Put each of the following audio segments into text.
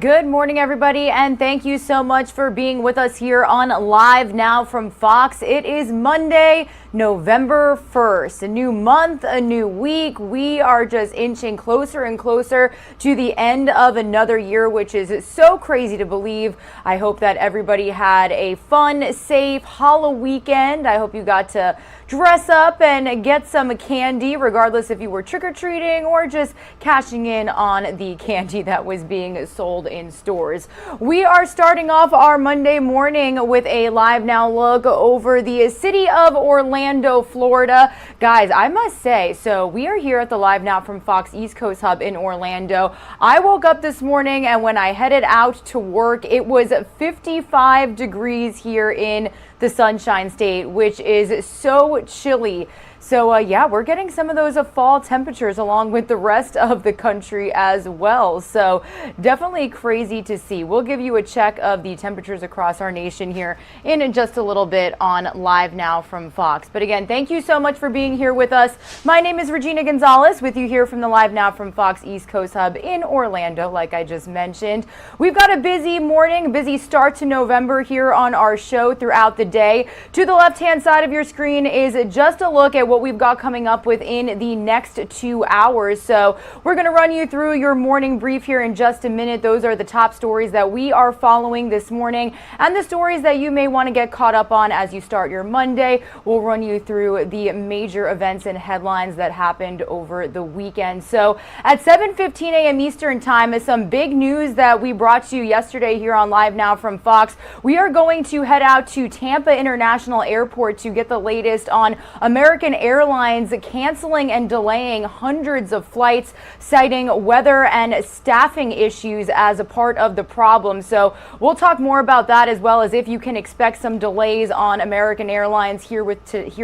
Good morning, everybody, and thank you so much for being with us here on Live Now from Fox. It is Monday, November 1st. A new month, a new week. We are just inching closer and closer to the end of another year, which is so crazy to believe. I hope that everybody had a fun, safe Halloween weekend. I hope you got to dress up and get some candy, regardless if you were trick-or-treating or just cashing in on the candy that was being sold in stores. We are starting off our Monday morning with a Live Now look over the city of Orlando, Florida. Guys, I must say, so we are here at the Live Now from Fox East Coast Hub in Orlando. I woke up this morning and when I headed out to work, it was 55 degrees here in the Sunshine State, which is so chilly. So yeah, we're getting some of those fall temperatures along with the rest of the country as well. So definitely crazy to see. We'll give you a check of the temperatures across our nation here in just a little bit on Live Now from Fox. But again, thank you so much for being here with us. My name is Regina Gonzalez with you here from the Live Now from Fox East Coast Hub in Orlando, like I just mentioned. We've got a busy morning, busy start to November here on our show throughout the day. To the left-hand side of your screen is just a look at what we've got coming up within the next 2 hours. So we're going to run you through your morning brief here in just a minute. Those are the top stories that we are following this morning and the stories that you may want to get caught up on as you start your Monday. We'll run you through the major events and headlines that happened over the weekend. So at 7:15 a.m. Eastern time is some big news that we brought to you yesterday here on Live Now from Fox. We are going to head out to Tampa International Airport to get the latest on American Airlines canceling and delaying hundreds of flights, citing weather and staffing issues as a part of the problem. So we'll talk more about that, as well as if you can expect some delays on American Airlines here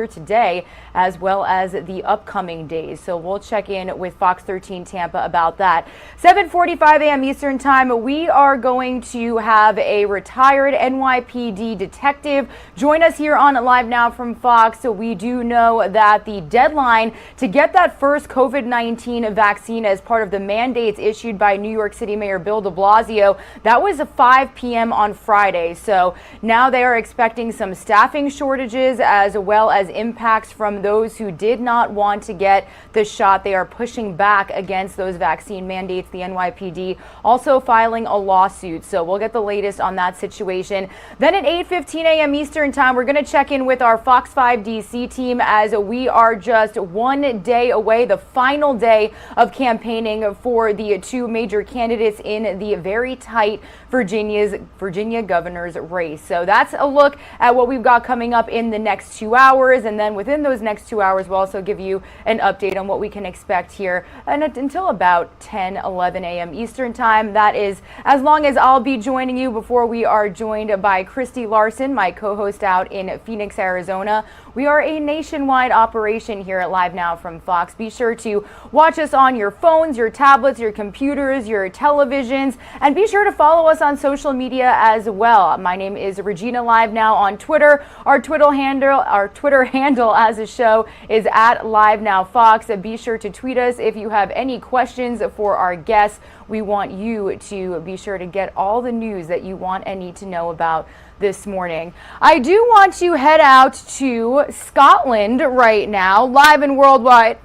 today, as well as the upcoming days. So we'll check in with Fox 13 Tampa about that. 7:45 a.m. Eastern time, we are going to have a retired NYPD detective join us here on Live Now from Fox. So we do know that the deadline to get that first COVID-19 vaccine as part of the mandates issued by New York City Mayor Bill de Blasio, that was 5 p.m. on Friday. So now they are expecting some staffing shortages as well as impacts from those who did not want to get the shot. They are pushing back against those vaccine mandates. The NYPD also filing a lawsuit. So we'll get the latest on that situation. Then at 8:15 a.m. Eastern time, we're going to check in with our Fox 5 DC team as we are just 1 day away, the final day of campaigning for the two major candidates in the very tight Virginia governor's race. So that's a look at what we've got coming up in the next 2 hours. And then within those next 2 hours, we'll also give you an update on what we can expect here until about 10-11 a.m. Eastern time. That is as long as I'll be joining you before we are joined by Christy Larson, my co-host out in Phoenix, Arizona. We are a nationwide operation here at Live Now from Fox. Be sure to watch us on your phones, your tablets, your computers, your televisions, and be sure to follow us on social media as well. My name is Regina Live Now on Twitter. Our Twitter handle as a show is at Live Now Fox. Be sure to tweet us if you have any questions for our guests. We want you to be sure to get all the news that you want and need to know about this morning. I do want to head out to Scotland right now, live and worldwide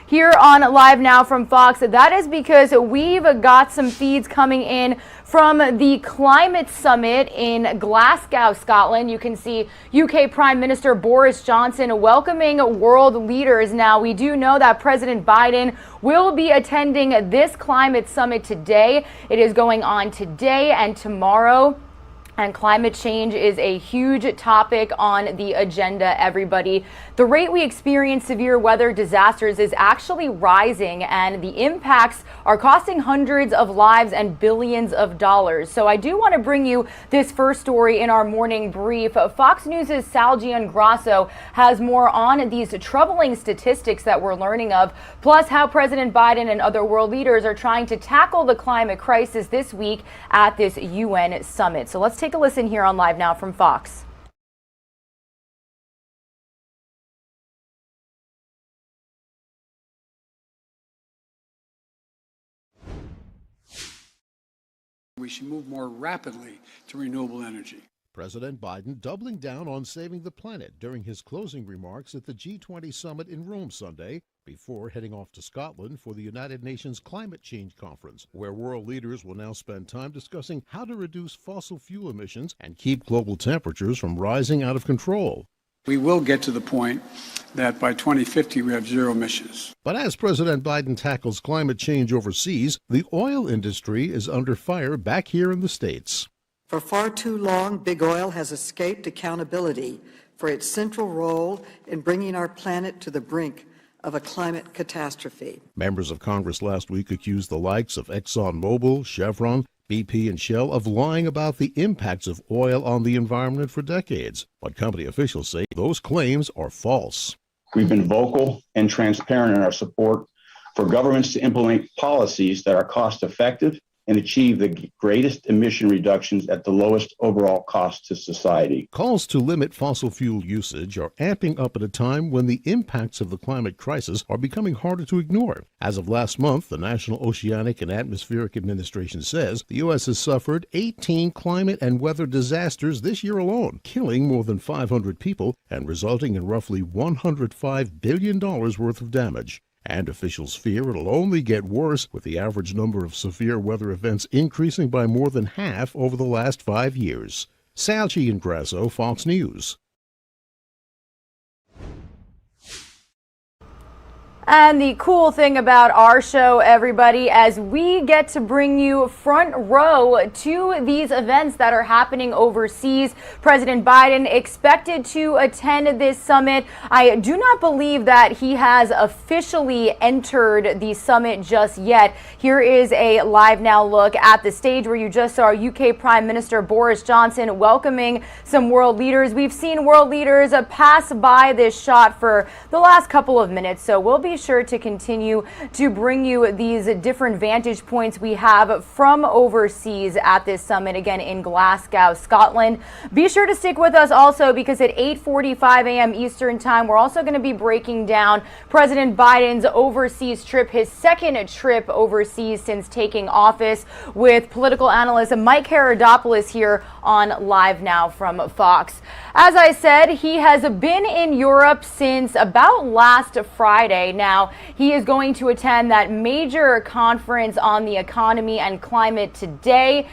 here on Live Now from Fox. That is because we've got some feeds coming in from the climate summit in Glasgow, Scotland. You can see UK Prime Minister Boris Johnson welcoming world leaders. Now, we do know that President Biden will be attending this climate summit today. It is going on today and tomorrow. And climate change is a huge topic on the agenda, everybody. The rate we experience severe weather disasters is actually rising, and the impacts are costing hundreds of lives and billions of dollars. So I do want to bring you this first story in our morning brief. Fox News' Sal Giangrasso has more on these troubling statistics that we're learning of, plus how President Biden and other world leaders are trying to tackle the climate crisis this week at this UN summit. So let's take a listen here on Live Now from Fox. We should move more rapidly to renewable energy. President Biden doubling down on saving the planet during his closing remarks at the G20 summit in Rome Sunday, before heading off to Scotland for the United Nations Climate Change Conference, where world leaders will now spend time discussing how to reduce fossil fuel emissions and keep global temperatures from rising out of control. We will get to the point that by 2050 we have zero emissions. But as President Biden tackles climate change overseas, the oil industry is under fire back here in the States. For far too long, big oil has escaped accountability for its central role in bringing our planet to the brink of a climate catastrophe. Members of Congress last week accused the likes of ExxonMobil, Chevron, BP, and Shell of lying about the impacts of oil on the environment for decades. But company officials say those claims are false. We've been vocal and transparent in our support for governments to implement policies that are cost-effective and achieve the greatest emission reductions at the lowest overall cost to society. Calls to limit fossil fuel usage are amping up at a time when the impacts of the climate crisis are becoming harder to ignore. As of last month, the National Oceanic and Atmospheric Administration says the U.S. has suffered 18 climate and weather disasters this year alone, killing more than 500 people and resulting in roughly $105 billion worth of damage. And officials fear it'll only get worse, with the average number of severe weather events increasing by more than half over the last 5 years. Sal Giangrasso, Fox News. And the cool thing about our show, everybody, as we get to bring you front row to these events that are happening overseas. President Biden expected to attend this summit. I do not believe that he has officially entered the summit just yet. Here is a live now look at the stage where you just saw UK Prime Minister Boris Johnson welcoming some world leaders. We've seen world leaders pass by this shot for the last couple of minutes, so we'll be sure to continue to bring you these different vantage points we have from overseas at this summit, again in Glasgow, Scotland. Be sure to stick with us also, because at 8:45 a.m. Eastern Time, we're also going to be breaking down President Biden's overseas trip, his second trip overseas since taking office, with political analyst Mike Herodopoulos here on Live Now from Fox. As I said, he has been in Europe since about last Friday. Now, he is going to attend that major conference on the economy and climate today.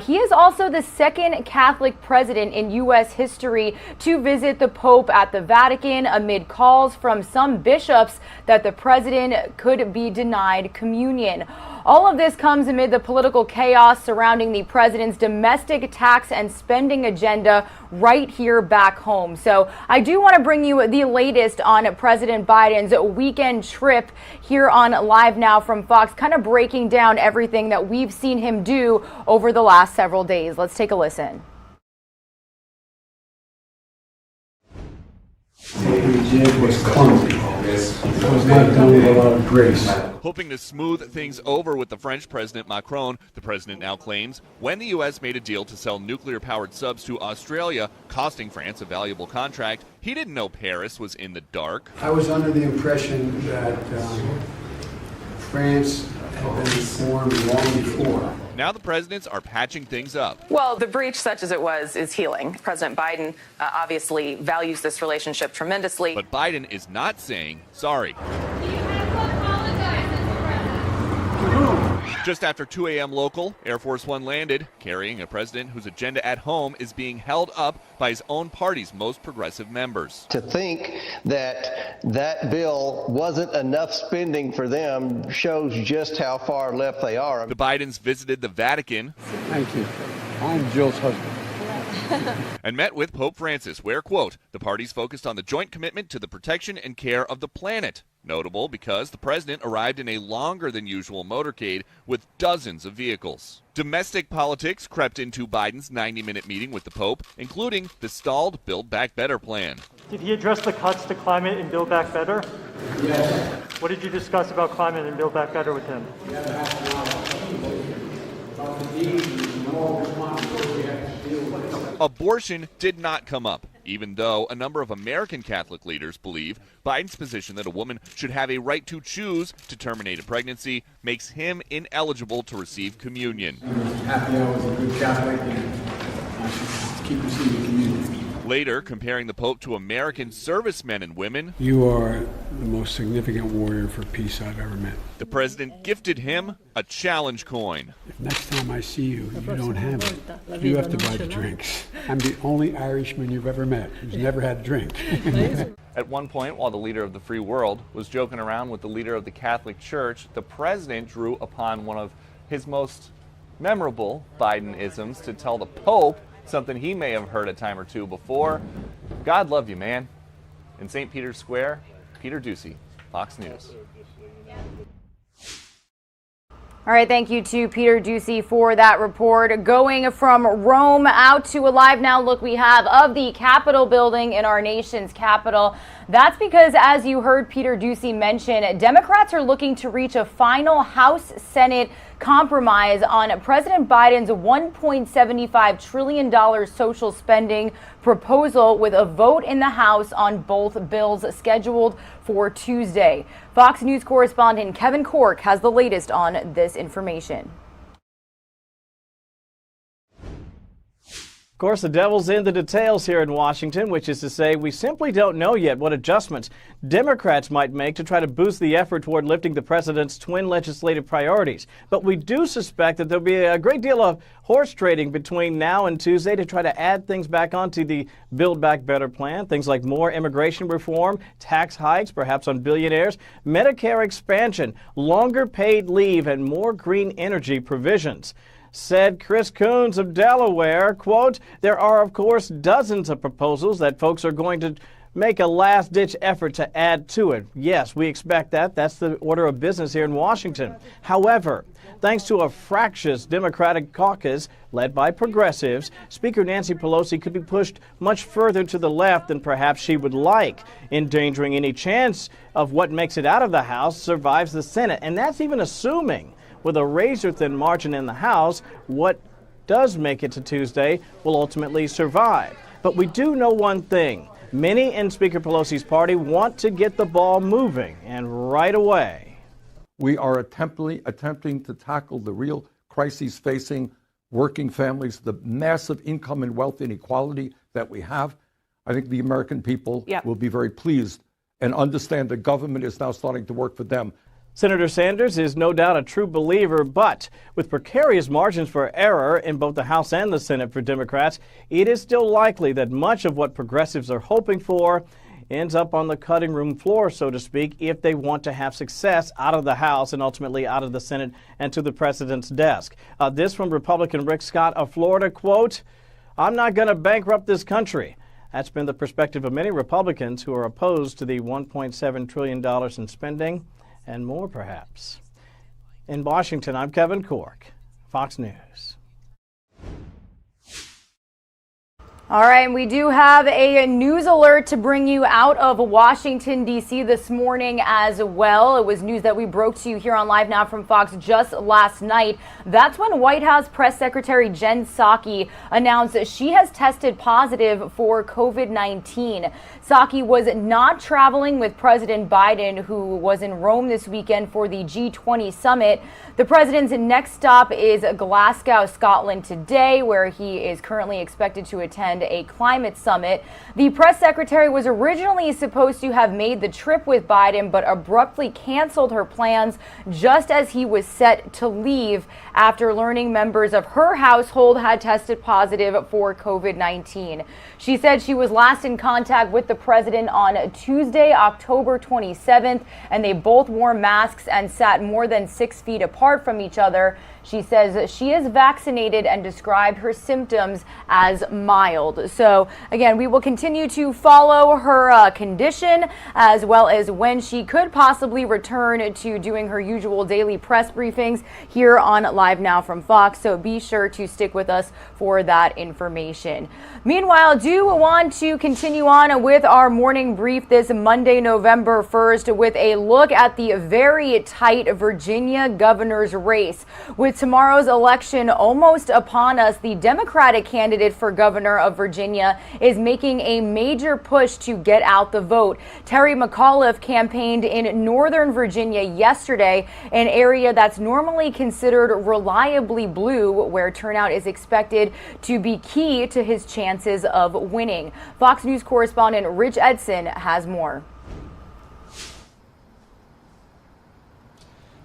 He is also the second Catholic president in U.S. history to visit the Pope at the Vatican, amid calls from some bishops that the president could be denied communion. All of this comes amid the political chaos surrounding the president's domestic tax and spending agenda right here back home. So I do want to bring you the latest on President Biden's weekend trip here on Live Now from Fox, kind of breaking down everything that we've seen him do over the last several days. Let's take a listen. What we did was clumsy. It was not done with a lot of grace. Hoping to smooth things over with the French President Macron, the president now claims when the U.S. made a deal to sell nuclear-powered subs to Australia, costing France a valuable contract, he didn't know Paris was in the dark. I was under the impression that France had been informed long before. Now the presidents are patching things up. Well, the breach, such as it was, is healing. President Biden obviously values this relationship tremendously. But Biden is not saying sorry. Just after 2 a.m. local, Air Force One landed, carrying a president whose agenda at home is being held up by his own party's most progressive members. To think that that bill wasn't enough spending for them shows just how far left they are. The Bidens visited the Vatican. Thank you. I'm Jill's husband. And met with Pope Francis, where, quote, the parties focused on the joint commitment to the protection and care of the planet. Notable because the president arrived in a longer than usual motorcade with dozens of vehicles. Domestic politics crept into Biden's 90-minute meeting with the Pope, including the stalled Build Back Better plan. Did he address the cuts to climate and Build Back Better? Yes. What did you discuss about climate and Build Back Better with him? Abortion did not come up, even though a number of American Catholic leaders believe Biden's position that a woman should have a right to choose to terminate a pregnancy makes him ineligible to receive communion. Happy I was a good Catholic and I should keep receiving communion. Later, comparing the Pope to American servicemen and women, You are the most significant warrior for peace I've ever met. the president gifted him a challenge coin. If next time I see you, you don't have it, you have to buy the drinks. I'm the only Irishman you've ever met who's never had a drink. At one point, while the leader of the free world was joking around with the leader of the Catholic Church, the president drew upon one of his most memorable Biden-isms to tell the Pope something he may have heard a time or two before. God love you, man. In St. Peter's Square, Peter Ducey, Fox News. All right, thank you to Peter Ducey for that report. Going from Rome out to a live now look we have of the Capitol building in our nation's capital. That's because, as you heard Peter Ducey mention, Democrats are looking to reach a final House-Senate compromise on President Biden's $1.75 trillion social spending proposal, with a vote in the House on both bills scheduled for Tuesday. Fox News correspondent Kevin Cork has the latest on this information. Of course, the devil's in the details here in Washington, which is to say we simply don't know yet what adjustments Democrats might make to try to boost the effort toward lifting the president's twin legislative priorities. But we do suspect that there'll be a great deal of horse trading between now and Tuesday to try to add things back onto the Build Back Better plan, things like more immigration reform, tax hikes, perhaps on billionaires, Medicare expansion, longer paid leave, and more green energy provisions. Said Chris Coons of Delaware, quote, "There are, of course, dozens of proposals that folks are going to make a last-ditch effort to add to it. Yes, we expect that. That's the order of business here in Washington. However, thanks to a fractious Democratic caucus led by progressives, Speaker Nancy Pelosi could be pushed much further to the left than perhaps she would like, endangering any chance of what makes it out of the House survives the Senate." And that's even assuming, with a razor-thin margin in the House, what does make it to Tuesday will ultimately survive. But we do know one thing. Many in Speaker Pelosi's party want to get the ball moving, and right away. We are attempting to tackle the real crises facing working families, the massive income and wealth inequality that we have. I think the American people will be very pleased and understand the government is now starting to work for them. Senator Sanders is no doubt a true believer, but with precarious margins for error in both the House and the Senate for Democrats, it is still likely that much of what progressives are hoping for ends up on the cutting room floor, so to speak, if they want to have success out of the House and ultimately out of the Senate and to the president's desk. This from Republican Rick Scott of Florida, quote, "I'm not going to bankrupt this country." That's been the perspective of many Republicans who are opposed to the $1.7 trillion in spending and more, perhaps. In Washington, I'm Kevin Cork, Fox News. All right, and we do have a news alert to bring you out of Washington, D.C. this morning as well. It was news that we broke to you here on Live Now from Fox just last night. That's when White House Press Secretary Jen Psaki announced that she has tested positive for COVID-19. Psaki was not traveling with President Biden, who was in Rome this weekend for the G20 summit. The president's next stop is Glasgow, Scotland today, where he is currently expected to attend a climate summit. The press secretary was originally supposed to have made the trip with Biden, but abruptly canceled her plans just as he was set to leave after learning members of her household had tested positive for COVID-19. She said she was last in contact with the president on Tuesday, October 27th, and they both wore masks and sat more than 6 feet apart from each other. She says she is vaccinated and described her symptoms as mild. So again, we will continue to follow her condition, as well as when she could possibly return to doing her usual daily press briefings here on Live Now from Fox. So be sure to stick with us for that information. Meanwhile, do want to continue on with our morning brief this Monday, November 1st, with a look at the very tight Virginia governor's race, with tomorrow's election almost upon us, the Democratic candidate for governor of Virginia is making a major push to get out the vote. Terry McAuliffe campaigned in Northern Virginia yesterday, an area that's normally considered reliably blue, where turnout is expected to be key to his chances of winning. Fox News correspondent Rich Edson has more.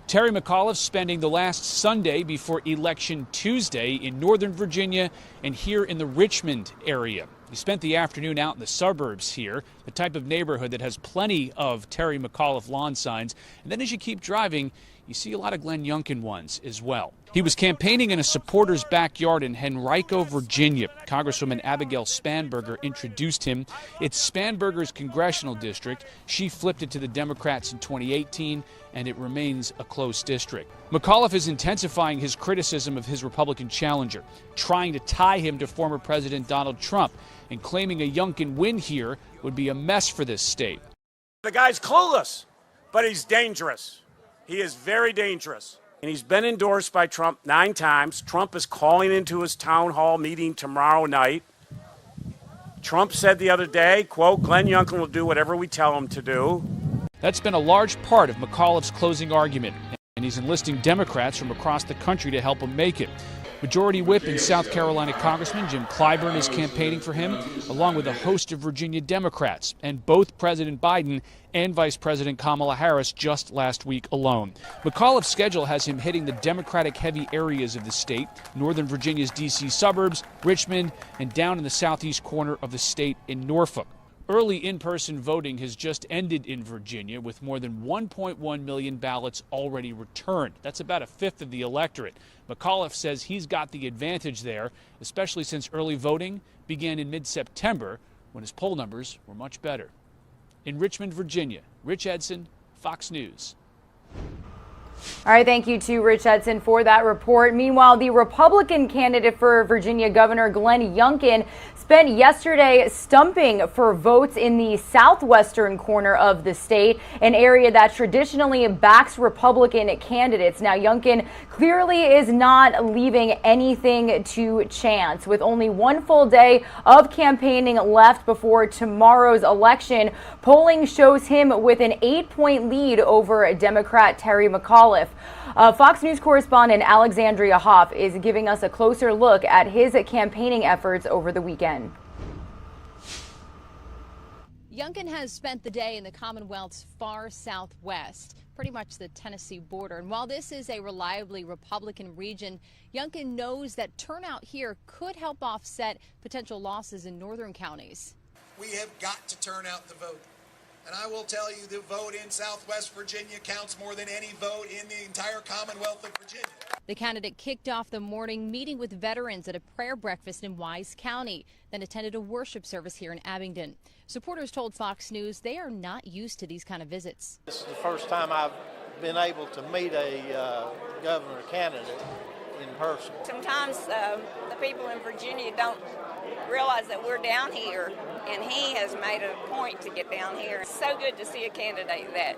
Terry McAuliffe spending the last Sunday before Election Tuesday in Northern Virginia and here in the Richmond area. He spent the afternoon out in the suburbs here, the type of neighborhood that has plenty of Terry McAuliffe lawn signs. And then as you keep driving, you see a lot of Glenn Youngkin ones as well. He was campaigning in a supporter's backyard in Henrico, Virginia. Congresswoman Abigail Spanberger introduced him. It's Spanberger's congressional district. She flipped it to the Democrats in 2018, and it remains a close district. McAuliffe is intensifying his criticism of his Republican challenger, trying to tie him to former President Donald Trump, and claiming a Youngkin win here would be a mess for this state. The guy's clueless, but he's dangerous. He is very dangerous. And he's been endorsed by Trump 9 times. Trump is calling into his town hall meeting tomorrow night. Trump said the other day, quote, Glenn Youngkin will do whatever we tell him to do. That's been a large part of McAuliffe's closing argument, and he's enlisting Democrats from across the country to help him make it. Majority Whip and South Carolina Congressman Jim Clyburn is campaigning for him, along with a host of Virginia Democrats, and both President Biden and Vice President Kamala Harris just last week alone. McAuliffe's schedule has him hitting the Democratic-heavy areas of the state, Northern Virginia's D.C. suburbs, Richmond, and down in the southeast corner of the state in Norfolk. Early in-person voting has just ended in Virginia, with more than 1.1 million ballots already returned. That's about a fifth of the electorate. McAuliffe says he's got the advantage there, especially since early voting began in mid-September, when his poll numbers were much better. In Richmond, Virginia, Rich Edson, Fox News. All right, thank you to Rich Edson for that report. Meanwhile, the Republican candidate for Virginia Governor Glenn Youngkin spent yesterday stumping for votes in the southwestern corner of the state, an area that traditionally backs Republican candidates. Now, Youngkin clearly is not leaving anything to chance. With only one full day of campaigning left before tomorrow's election, polling shows him with an 8-point lead over Democrat Terry McAuliffe. Fox News correspondent Alexandria Hoff is giving us a closer look at his campaigning efforts over the weekend. Youngkin has spent the day in the Commonwealth's far southwest, pretty much the Tennessee border. And while this is a reliably Republican region, Youngkin knows that turnout here could help offset potential losses in northern counties. We have got to turn out the vote. And I will tell you, the vote in Southwest Virginia counts more than any vote in the entire Commonwealth of Virginia. The candidate kicked off the morning meeting with veterans at a prayer breakfast in Wise County, then attended a worship service here in Abingdon. Supporters told Fox News they are not used to these kind of visits. This is the first time I've been able to meet a governor candidate in person. Sometimes the people in Virginia don't realize that we're down here, and he has made a point to get down here. It's so good to see a candidate that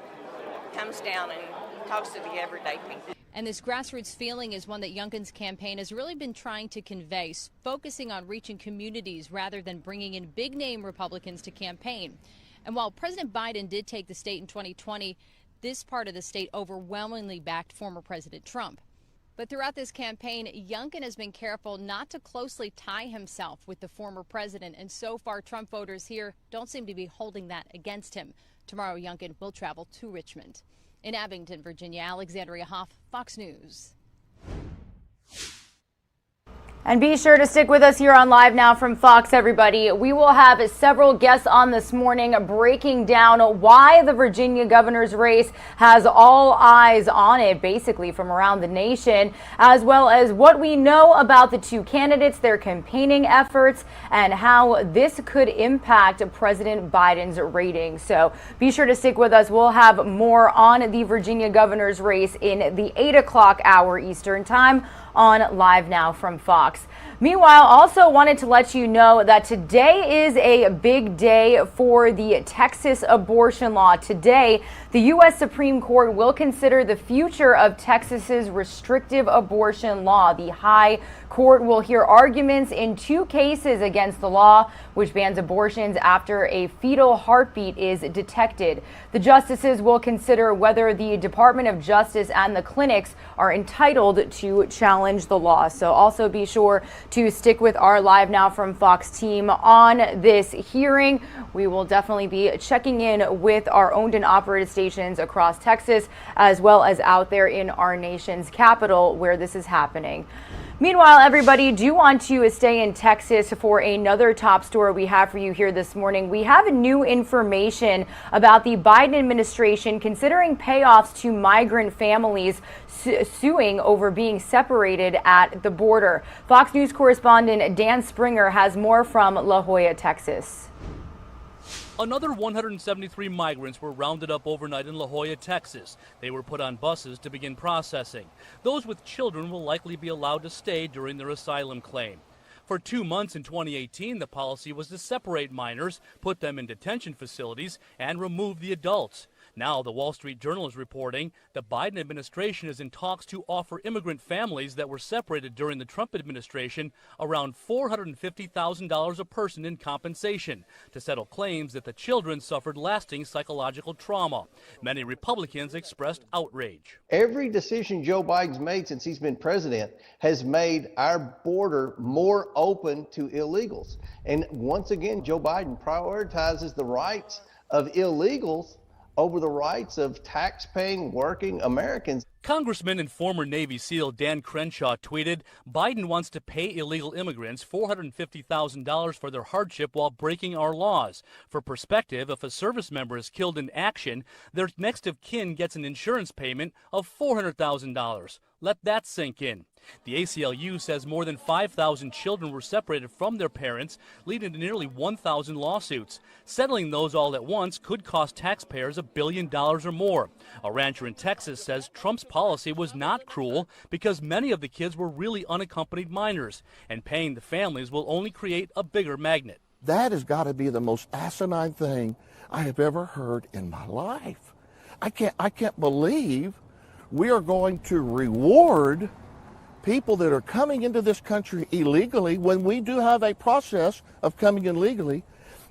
comes down and talks to the everyday people. And this grassroots feeling is one that Youngkin's campaign has really been trying to convey, focusing on reaching communities rather than bringing in big-name Republicans to campaign. And while President Biden did take the state in 2020, this part of the state overwhelmingly backed former President Trump. But throughout this campaign, Youngkin has been careful not to closely tie himself with the former president, and so far Trump voters here don't seem to be holding that against him. Tomorrow, Youngkin will travel to Richmond. In Abingdon, Virginia, Alexandria Hoff, Fox News. And be sure to stick with us here on Live Now from Fox, everybody. We will have several guests on this morning breaking down why the Virginia governor's race has all eyes on it, basically from around the nation, as well as what we know about the two candidates, their campaigning efforts, and how this could impact President Biden's ratings. So be sure to stick with us. We'll have more on the Virginia governor's race in the 8 o'clock hour Eastern time on Live Now from Fox. Fox. Meanwhile, also wanted to let you know that today is a big day for the Texas abortion law. Today, the U.S. Supreme Court will consider the future of Texas's restrictive abortion law. The High Court will hear arguments in 2 cases against the law, which bans abortions after a fetal heartbeat is detected. The justices will consider whether the Department of Justice and the clinics are entitled to challenge the law. So also be sure to stick with our Live Now from Fox team on this hearing. We will definitely be checking in with our owned and operated stations across Texas, as well as out there in our nation's capital where this is happening. Meanwhile, everybody, do want to stay in Texas for another top story we have for you here this morning. We have new information about the Biden administration considering payoffs to migrant families suing over being separated at the border. Fox News correspondent Dan Springer has more from La Joya, Texas. Another 173 migrants were rounded up overnight in La Joya, Texas. They were put on buses to begin processing. Those with children will likely be allowed to stay during their asylum claim. For 2 months in 2018, the policy was to separate minors, put them in detention facilities, and remove the adults. Now, the Wall Street Journal is reporting the Biden administration is in talks to offer immigrant families that were separated during the Trump administration around $450,000 a person in compensation to settle claims that the children suffered lasting psychological trauma. Many Republicans expressed outrage. Every decision Joe Biden's made since he's been president has made our border more open to illegals. And once again, Joe Biden prioritizes the rights of illegals over the rights of tax-paying working Americans. Congressman and former Navy SEAL Dan Crenshaw tweeted, Biden wants to pay illegal immigrants $450,000 for their hardship while breaking our laws. For perspective, if a service member is killed in action, their next of kin gets an insurance payment of $400,000. Let that sink in. The ACLU says more than 5,000 children were separated from their parents, leading to nearly 1,000 lawsuits. Settling those all at once could cost taxpayers $1 billion or more. A rancher in Texas says Trump's policy was not cruel because many of the kids were really unaccompanied minors, and paying the families will only create a bigger magnet. That has got to be the most asinine thing I have ever heard in my life. I can't believe we are going to reward people that are coming into this country illegally when we do have a process of coming in legally,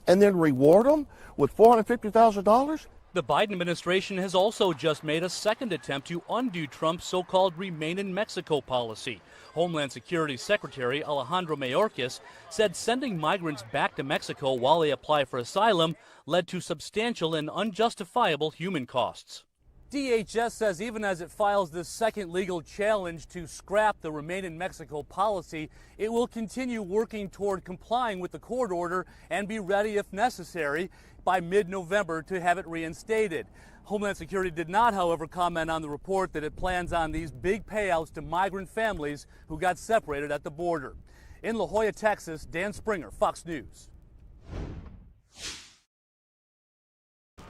and then reward them with $450,000? The Biden administration has also just made a second attempt to undo Trump's so-called Remain in Mexico policy. Homeland Security Secretary Alejandro Mayorkas said sending migrants back to Mexico while they apply for asylum led to substantial and unjustifiable human costs. DHS says even as it files this second legal challenge to scrap the Remain in Mexico policy, it will continue working toward complying with the court order and be ready, if necessary, by mid-November to have it reinstated. Homeland Security did not, however, comment on the report that it plans on these big payouts to migrant families who got separated at the border. In La Joya, Texas, Dan Springer, Fox News.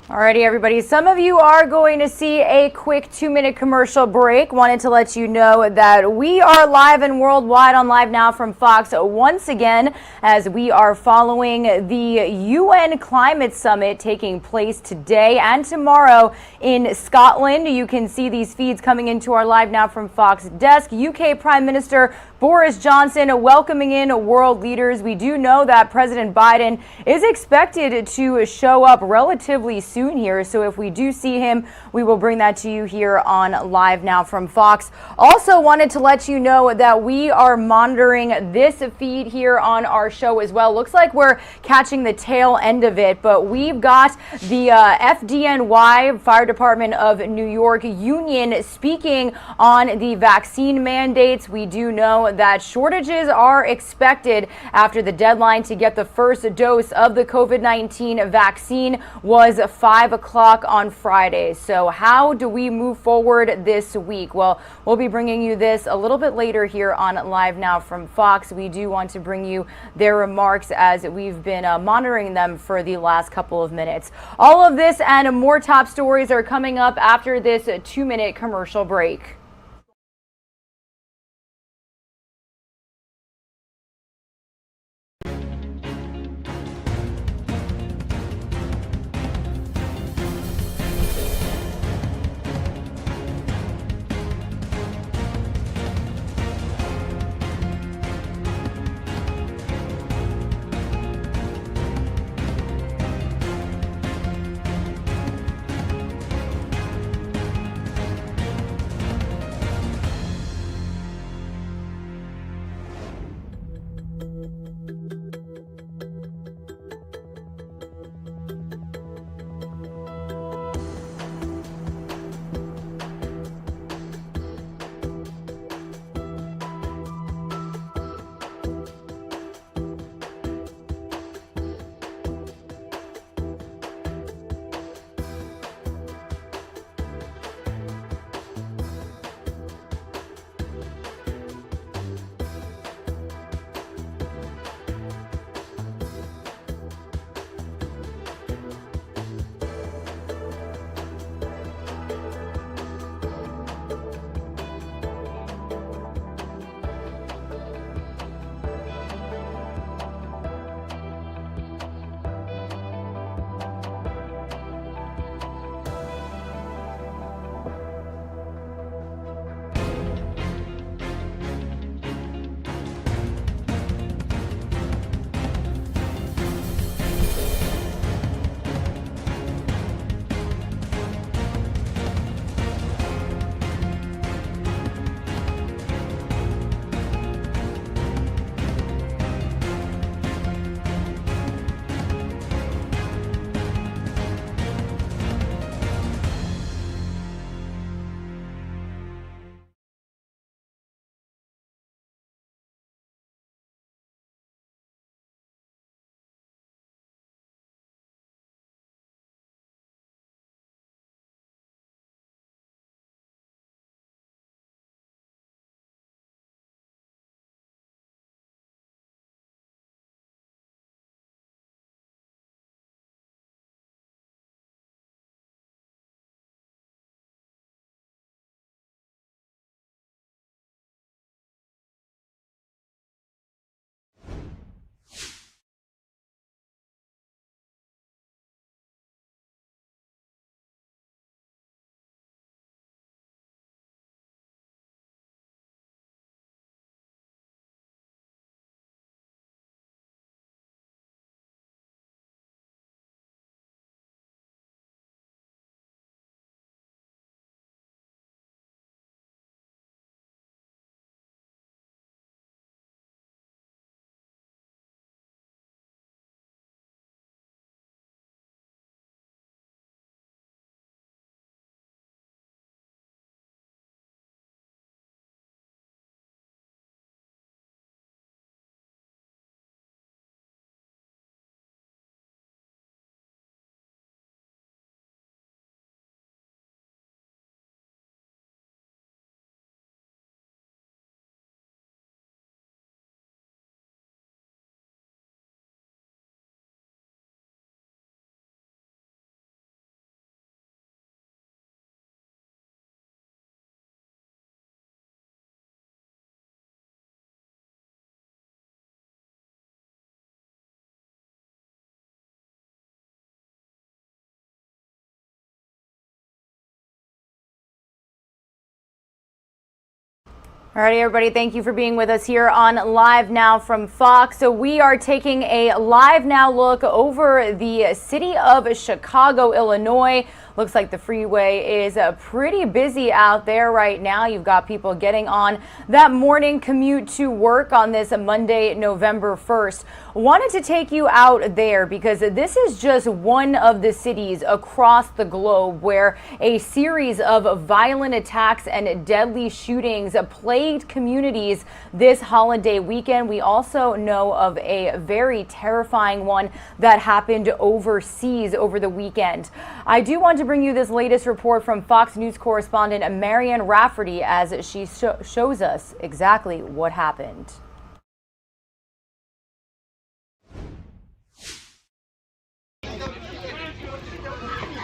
Alrighty, everybody. Some of you are going to see a quick 2-minute commercial break. Wanted to let you know that we are live and worldwide on Live Now from Fox once again as we are following the UN Climate Summit taking place today and tomorrow in Scotland. You can see these feeds coming into our Live Now from Fox desk. UK Prime Minister Boris Johnson welcoming in world leaders. We do know that President Biden is expected to show up relatively soon here, so if we do see him, we will bring that to you here on Live Now from Fox. Also wanted to let you know that we are monitoring this feed here on our show as well. Looks like we're catching the tail end of it, but we've got the FDNY, Fire Department of New York Union, speaking on the vaccine mandates. We do know that shortages are expected after the deadline to get the first dose of the COVID-19 vaccine was 5 o'clock on Friday. So how do we move forward this week? Well, we'll be bringing you this a little bit later here on Live Now from Fox. We do want to bring you their remarks as we've been monitoring them for the last couple of minutes. All of this and more top stories are coming up after this 2-minute commercial break. Alrighty, everybody, thank you for being with us here on Live Now from Fox. So we are taking a Live Now look over the city of Chicago, Illinois. Looks like the freeway is pretty busy out there right now. You've got people getting on that morning commute to work on this Monday, November 1st. Wanted to take you out there because this is just one of the cities across the globe where a series of violent attacks and deadly shootings plagued communities this holiday weekend. We also know of a very terrifying one that happened overseas over the weekend. I do want to bring you this latest report from Fox News correspondent Marianne Rafferty as she shows us exactly what happened.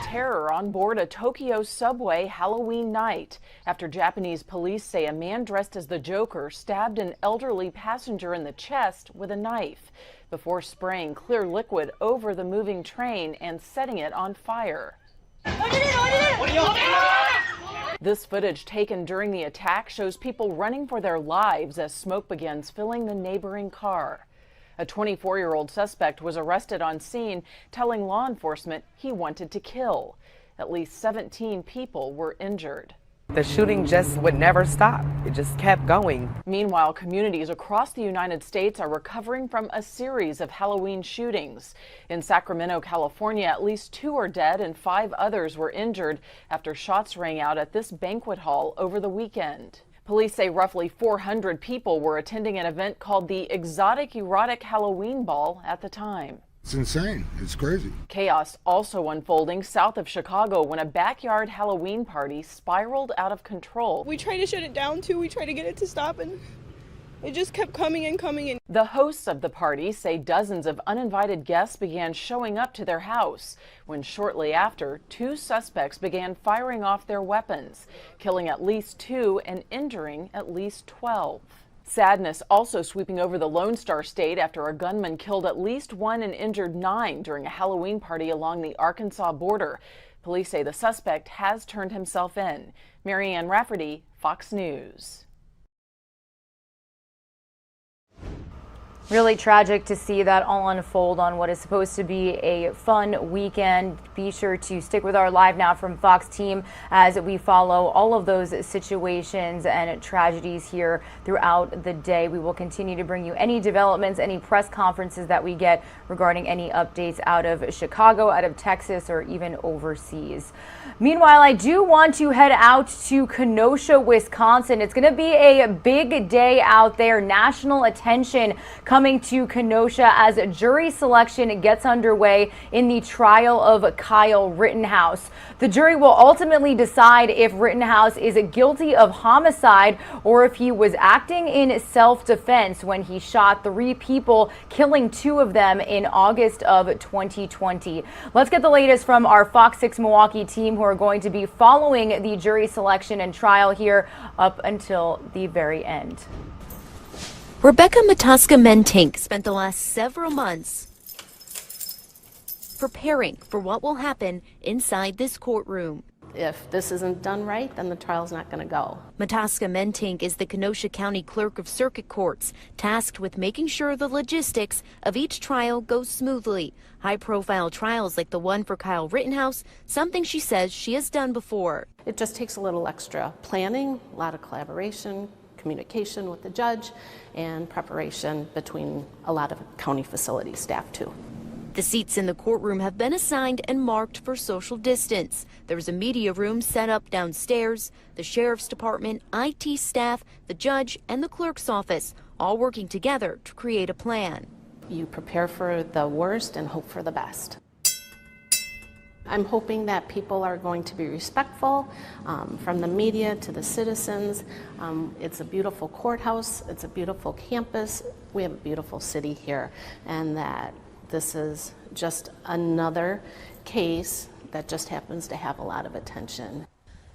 Terror on board a Tokyo subway Halloween night after Japanese police say a man dressed as the Joker stabbed an elderly passenger in the chest with a knife before spraying clear liquid over the moving train and setting it on fire. This footage taken during the attack shows people running for their lives as smoke begins filling the neighboring car. A 24-year-old suspect was arrested on scene, telling law enforcement he wanted to kill. At least 17 people were injured. The shooting just would never stop. It just kept going. Meanwhile, communities across the United States are recovering from a series of Halloween shootings. In Sacramento, California, at least 2 are dead and 5 others were injured after shots rang out at this banquet hall over the weekend. Police say roughly 400 people were attending an event called the Exotic Erotic Halloween Ball at the time. It's insane. It's crazy. Chaos also unfolding south of Chicago when a backyard Halloween party spiraled out of control. We tried to shut it down too. We tried to get it to stop and it just kept coming and coming in. The hosts of the party say dozens of uninvited guests began showing up to their house when shortly after, 2 suspects began firing off their weapons, killing at least 2 and injuring at least 12. Sadness also sweeping over the Lone Star State after a gunman killed at least 1 and injured 9 during a Halloween party along the Arkansas border. Police say the suspect has turned himself in. Marianne Rafferty, Fox News. Really tragic to see that all unfold on what is supposed to be a fun weekend. Be sure to stick with our Live Now from Fox team as we follow all of those situations and tragedies here throughout the day. We will continue to bring you any developments, any press conferences that we get regarding any updates out of Chicago, out of Texas, or even overseas. Meanwhile, I do want to head out to Kenosha, Wisconsin. It's going to be a big day out there. National attention coming to Kenosha as jury selection gets underway in the trial of Kyle Rittenhouse. The jury will ultimately decide if Rittenhouse is guilty of homicide or if he was acting in self-defense when he shot 3 people, killing 2 of them in August of 2020. Let's get the latest from our Fox 6 Milwaukee team who are going to be following the jury selection and trial here up until the very end. Rebecca Mataska-Mentink spent the last several months preparing for what will happen inside this courtroom. If this isn't done right, then the trial's not going to go. Mataska-Mentink is the Kenosha County Clerk of Circuit Courts, tasked with making sure the logistics of each trial go smoothly. High-profile trials like the one for Kyle Rittenhouse, something she says she has done before. It just takes a little extra planning, a lot of collaboration, communication with the judge, and preparation between a lot of county facility staff too. The seats in the courtroom have been assigned and marked for social distance. There's a media room set up downstairs. The sheriff's department, IT staff, the judge, and the clerk's office all working together to create a plan. You prepare for the worst and hope for the best. I'm hoping that people are going to be respectful, from the media to the citizens. It's a beautiful courthouse, it's a beautiful campus, we have a beautiful city here, and that this is just another case that just happens to have a lot of attention.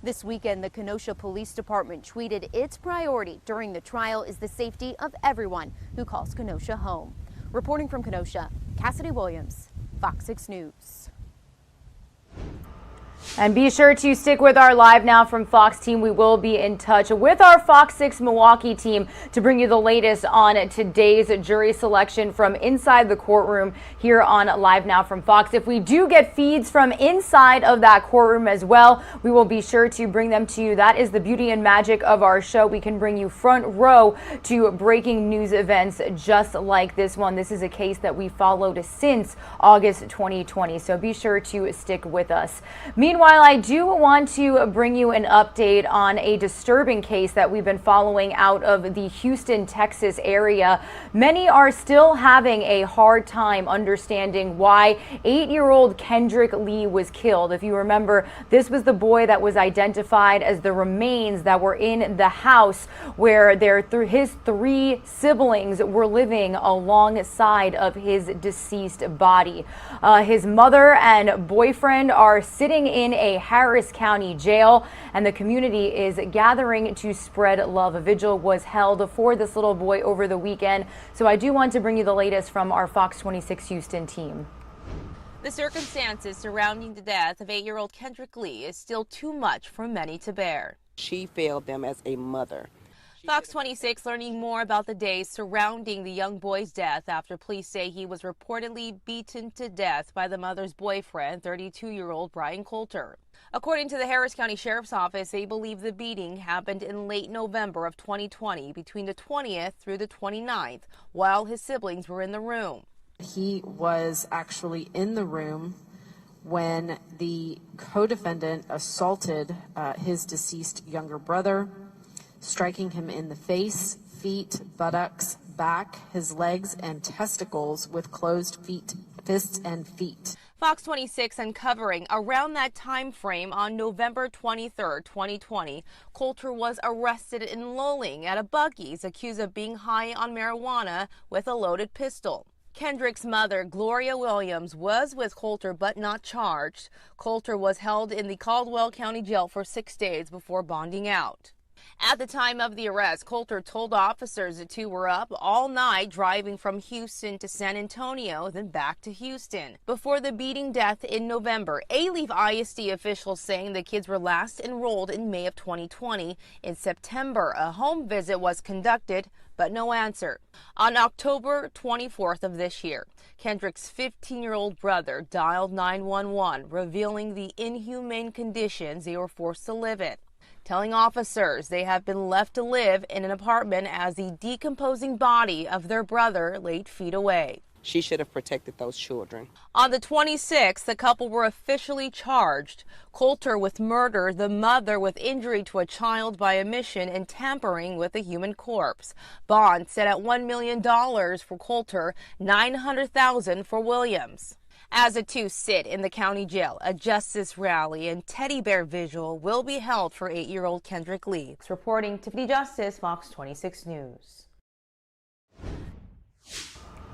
This weekend, the Kenosha Police Department tweeted its priority during the trial is the safety of everyone who calls Kenosha home. Reporting from Kenosha, Cassidy Williams, Fox 6 News. And be sure to stick with our Live Now from Fox team. We will be in touch with our Fox 6 Milwaukee team to bring you the latest on today's jury selection from inside the courtroom here on Live Now from Fox. If we do get feeds from inside of that courtroom as well, we will be sure to bring them to you. That is the beauty and magic of our show. We can bring you front row to breaking news events just like this one. This is a case that we followed since August 2020, so be sure to stick with us. Meanwhile, I do want to bring you an update on a disturbing case that we've been following out of the Houston, Texas area. Many are still having a hard time understanding why 8-year-old Kendrick Lee was killed. If you remember, this was the boy that was identified as the remains that were in the house where his 3 siblings were living alongside of his deceased body. His mother and boyfriend are sitting in a Harris County jail, and the community is gathering to spread love. A vigil was held for this little boy over the weekend, so I do want to bring you the latest from our Fox 26 Houston team. The circumstances surrounding the death of 8-year-old Kendrick Lee is still too much for many to bear. She failed them as a mother. Fox 26 learning more about the days surrounding the young boy's death after police say he was reportedly beaten to death by the mother's boyfriend, 32-year-old Brian Coulter. According to the Harris County Sheriff's Office, they believe the beating happened in late November of 2020, between the 20th through the 29th, while his siblings were in the room. He was actually in the room when the co-defendant assaulted his deceased younger brother, striking him in the face, feet, buttocks, back, his legs, and testicles with closed fists and feet. Fox 26 uncovering around that time frame on November 23, 2020, Coulter was arrested in Luling at a Buc-ee's accused of being high on marijuana with a loaded pistol. Kendrick's mother, Gloria Williams, was with Coulter but not charged. Coulter was held in the Caldwell County Jail for 6 days before bonding out. At the time of the arrest, Coulter told officers the two were up all night driving from Houston to San Antonio, then back to Houston. Before the beating death in November, Alief ISD officials saying the kids were last enrolled in May of 2020. In September, a home visit was conducted, but no answer. On October 24th of this year, Kendrick's 15-year-old brother dialed 911, revealing the inhumane conditions they were forced to live in, telling officers they have been left to live in an apartment as the decomposing body of their brother laid feet away. She should have protected those children. On the 26th, the couple were officially charged. Coulter with murder, the mother with injury to a child by omission and tampering with a human corpse. Bond set at $1 million for Coulter, $900,000 for Williams. As the two sit in the county jail, a justice rally and teddy bear visual will be held for 8-year-old Kendrick Lee. Reporting Tiffany Justice, Fox 26 News.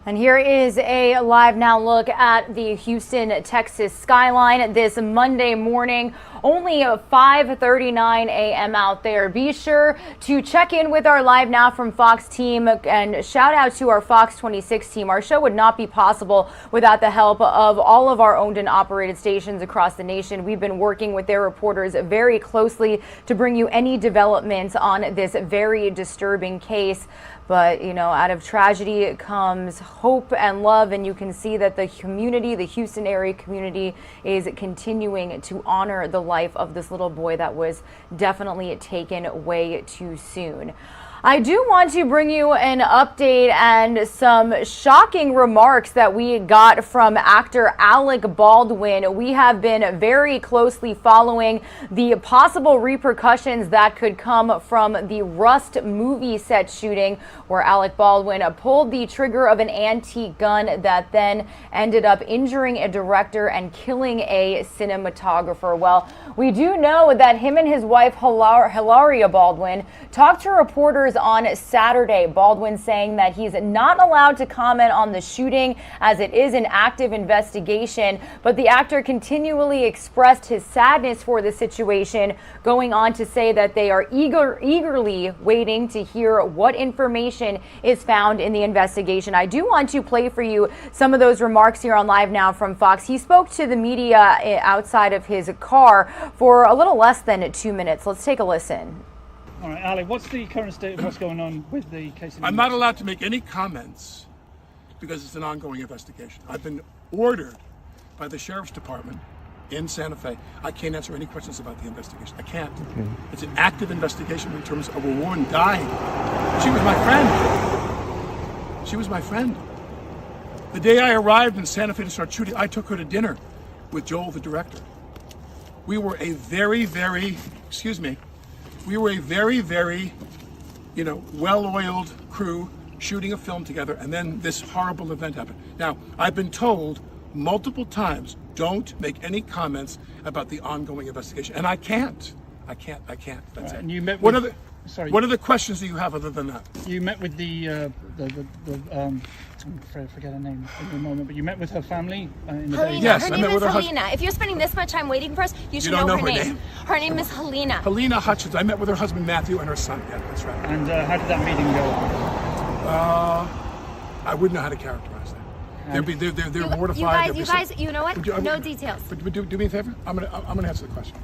And here is a Live Now look at the Houston, Texas skyline this Monday morning. Only 5:39 a.m. out there. Be sure to check in with our Live Now from Fox team and shout out to our Fox 26 team. Our show would not be possible without the help of all of our owned and operated stations across the nation. We've been working with their reporters very closely to bring you any developments on this very disturbing case. But, you know, out of tragedy comes hope and love, and you can see that the community, the Houston area community, is continuing to honor the life of this little boy that was definitely taken way too soon. I do want to bring you an update and some shocking remarks that we got from actor Alec Baldwin. We have been very closely following the possible repercussions that could come from the Rust movie set shooting, where Alec Baldwin pulled the trigger of an antique gun that then ended up injuring a director and killing a cinematographer. Well, we do know that him and his wife Hilaria Baldwin talked to reporters reporters on Saturday. Baldwin saying that he's not allowed to comment on the shooting as it is an active investigation, but the actor continually expressed his sadness for the situation, going on to say that they are eagerly waiting to hear what information is found in the investigation. I do want to play for you some of those remarks here on Live Now from Fox. He spoke to the media outside of his car for a little less than 2 minutes. Let's take a listen. All right, Ali, what's the current state of what's going on with the case? I'm not allowed to make any comments because it's an ongoing investigation. I've been ordered by the Sheriff's Department in Santa Fe. I can't answer any questions about the investigation. I can't. Okay. It's an active investigation in terms of a woman dying. She was my friend. She was my friend. The day I arrived in Santa Fe to start shooting, I took her to dinner with Joel, the director. We were a very, very, well-oiled crew shooting a film together, and then this horrible event happened. Now, I've been told multiple times, don't make any comments about the ongoing investigation, and I can't. That's it. And you met What with, what other questions do you have other than that? You met with I forget her name in a moment, but you met with her family in the day. Yes, her I name met is with her Helena. If you're spending this much time waiting for us, you should don't know her her name. name? Her name is Helena. Helena Hutchins. I met with her husband Matthew and her son. Yeah, that's right. And how did that meeting go? I wouldn't know how to characterize that. They're mortified. You guys, you know what? No details. But do me a favor. I'm gonna answer the question.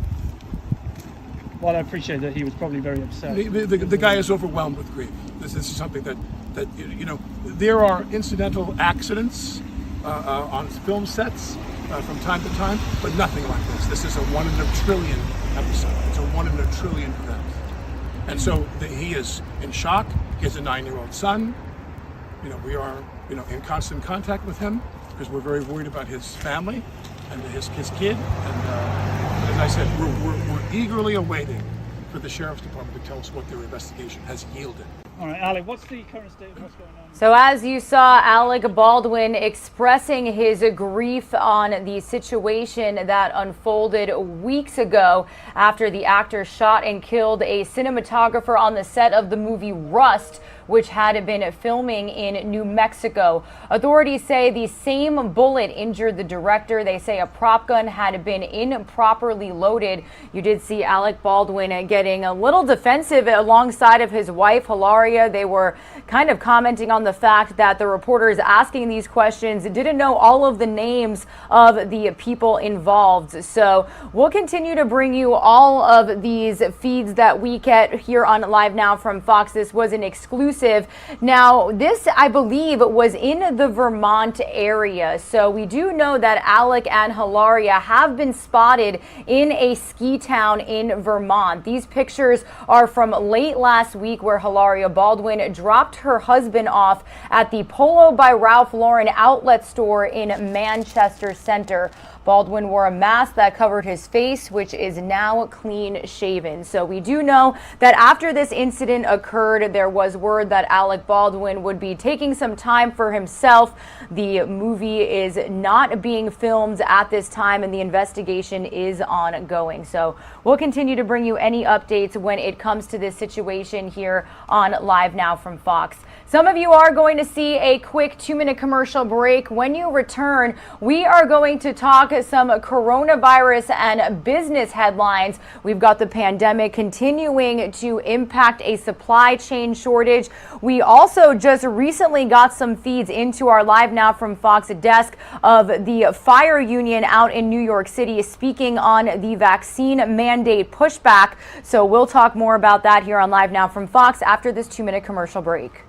Well, I appreciate that he was probably very upset. The guy is overwhelmed with grief. This is something that there are incidental accidents on film sets from time to time, but nothing like this. This is a 1 in a trillion episode. It's a 1 in a trillion event. And so he is in shock. He has a 9-year-old son. We are in constant contact with him because we're very worried about his family and his kid. And as I said, we're eagerly awaiting for the Sheriff's Department to tell us what their investigation has yielded. All right, Ali, what's the current state of what's going on? So as you saw, Alec Baldwin expressing his grief on the situation that unfolded weeks ago after the actor shot and killed a cinematographer on the set of the movie Rust, which had been filming in New Mexico. Authorities say the same bullet injured the director. They say a prop gun had been improperly loaded. You did see Alec Baldwin getting a little defensive alongside of his wife, Hilaria. They were kind of commenting on the fact that the reporters asking these questions didn't know all of the names of the people involved. So we'll continue to bring you all of these feeds that we get here on Live Now from Fox. This was an exclusive. Now, this, I believe, was in the Vermont area. So we do know that Alec and Hilaria have been spotted in a ski town in Vermont. These pictures are from late last week where Hilaria Baldwin dropped her husband off at the Polo by Ralph Lauren outlet store in Manchester Center. Baldwin wore a mask that covered his face, which is now clean shaven. So we do know that after this incident occurred, there was word that Alec Baldwin would be taking some time for himself. The movie is not being filmed at this time and the investigation is ongoing. So we'll continue to bring you any updates when it comes to this situation here on Live Now from Fox. Some of you are going to see a quick 2-minute commercial break. When you return, we are going to talk some coronavirus and business headlines. We've got the pandemic continuing to impact a supply chain shortage. We also just recently got some feeds into our Live Now from Fox desk of the fire union out in New York City speaking on the vaccine mandate pushback. So we'll talk more about that here on Live Now from Fox after this 2-minute commercial break.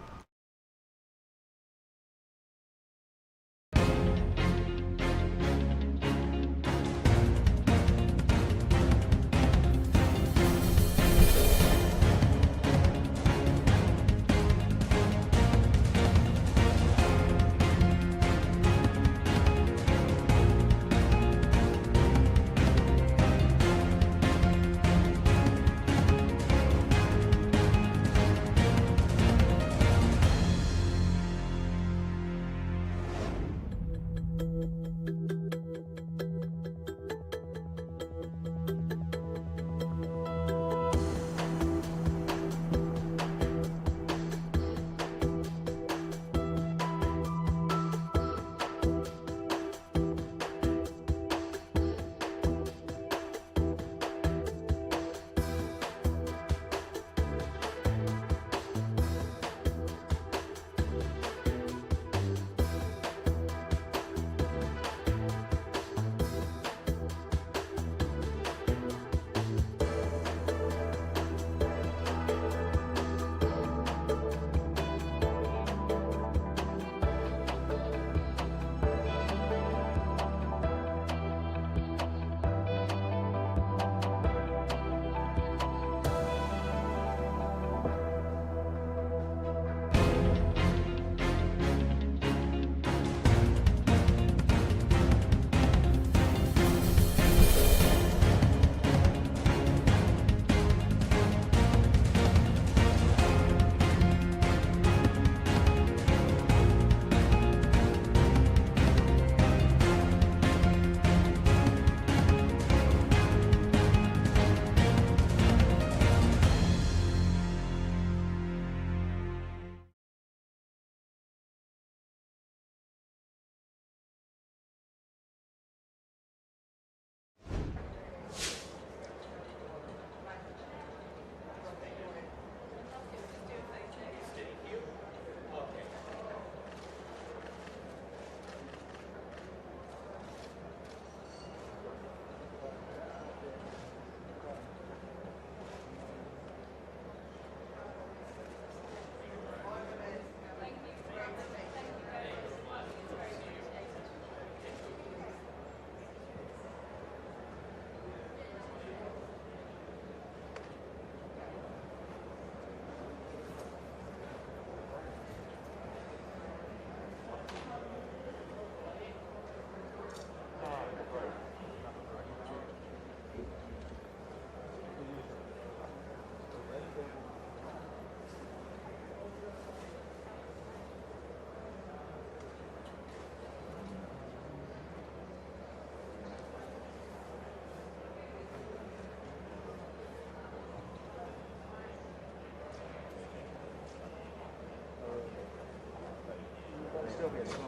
still be a story.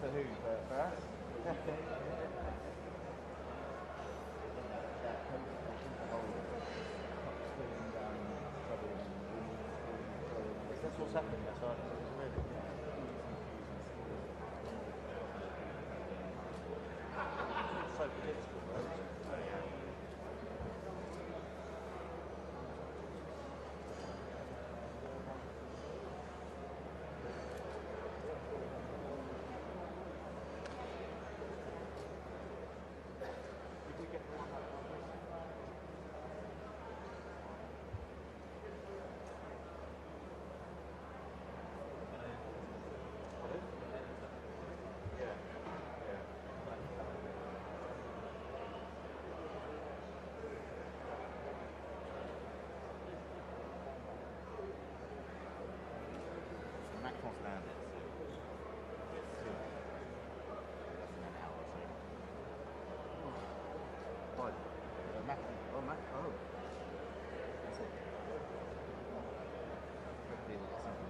For who? For us? That's what's happening. That's right. Really. So predictable, right? Macron's landed, so it's soon. Less than an hour or so. What? Macron. Oh, Macron. Oh. That's it. Hopefully we'll get something.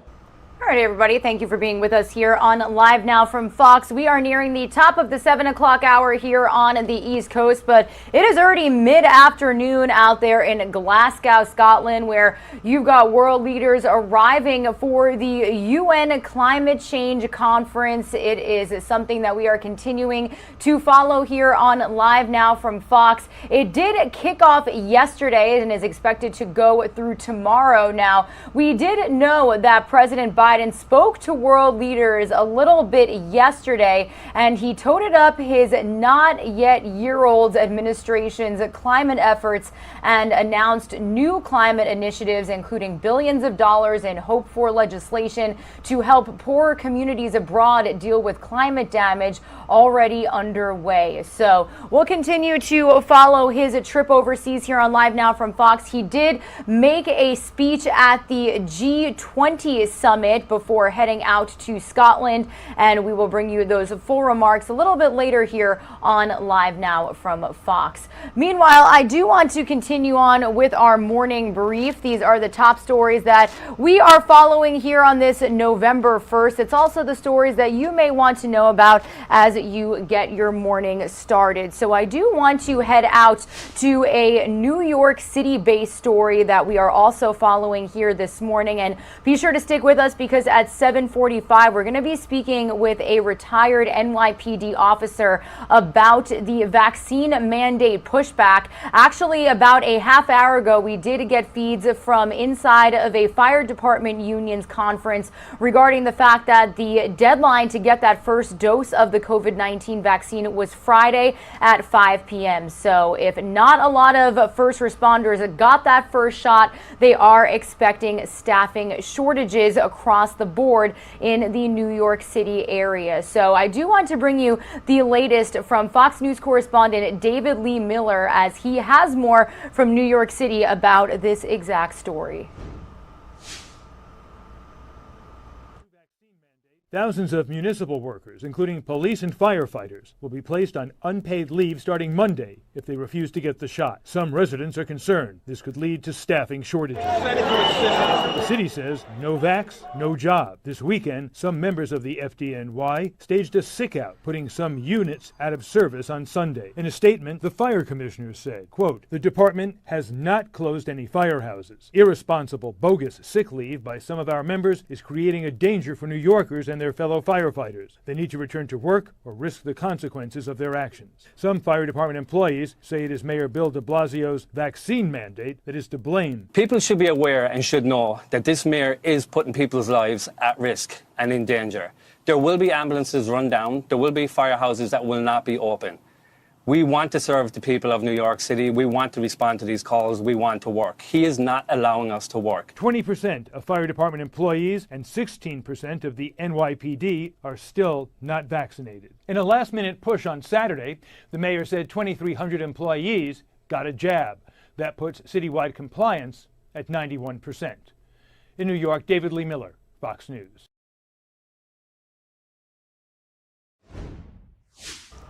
All right, everybody, thank you for being with us here on Live Now from Fox. We are nearing the top of the 7 o'clock hour here on the East Coast, but it is already mid-afternoon out there in Glasgow, Scotland, where you've got world leaders arriving for the UN Climate Change Conference. It is something that we are continuing to follow here on Live Now from Fox. It did kick off yesterday and is expected to go through tomorrow. Now, we did know that President Biden spoke to world leaders a little bit yesterday, and he toted up his not yet year-old administration's climate efforts and announced new climate initiatives, including billions of dollars in hope-for legislation to help poorer communities abroad deal with climate damage already underway. So we'll continue to follow his trip overseas here on Live Now from Fox. He did make a speech at the G20 summit before heading out to Scotland, and we will bring you those full remarks a little bit later here on Live Now from Fox. Meanwhile, I do want to continue on with our morning brief. These are the top stories that we are following here on this November 1st. It's also the stories that you may want to know about as you get your morning started. So I do want to head out to a New York City-based story that we are also following here this morning, and be sure to stick with us because at 7:45 we're going to be speaking with a retired NYPD officer about the vaccine mandate pushback. Actually, about a half hour ago, we did get feeds from inside of a fire department union's conference regarding the fact that the deadline to get that first dose of the COVID-19 vaccine was Friday at 5 p.m. So if not a lot of first responders got that first shot, they are expecting staffing shortages across the board in the New York City area. So I do want to bring you the latest from Fox News correspondent David Lee Miller, as he has more from New York City about this exact story. Thousands of municipal workers, including police and firefighters, will be placed on unpaid leave starting Monday if they refuse to get the shot. Some residents are concerned this could lead to staffing shortages. The city says no vax, no job. This weekend, some members of the FDNY staged a sick-out, putting some units out of service on Sunday. In a statement, the fire commissioners said, quote, "The department has not closed any firehouses. Irresponsible, bogus sick leave by some of our members is creating a danger for New Yorkers and their fellow firefighters. They need to return to work or risk the consequences of their actions." Some fire department employees say it is Mayor Bill de Blasio's vaccine mandate that is to blame. People should be aware and should know that this mayor is putting people's lives at risk and in danger. There will be ambulances run down. There will be firehouses that will not be open. We want to serve the people of New York City. We want to respond to these calls. We want to work. He is not allowing us to work. 20% of fire department employees and 16% of the NYPD are still not vaccinated. In a last-minute push on Saturday, the mayor said 2,300 employees got a jab. That puts citywide compliance at 91%. In New York, David Lee Miller, Fox News.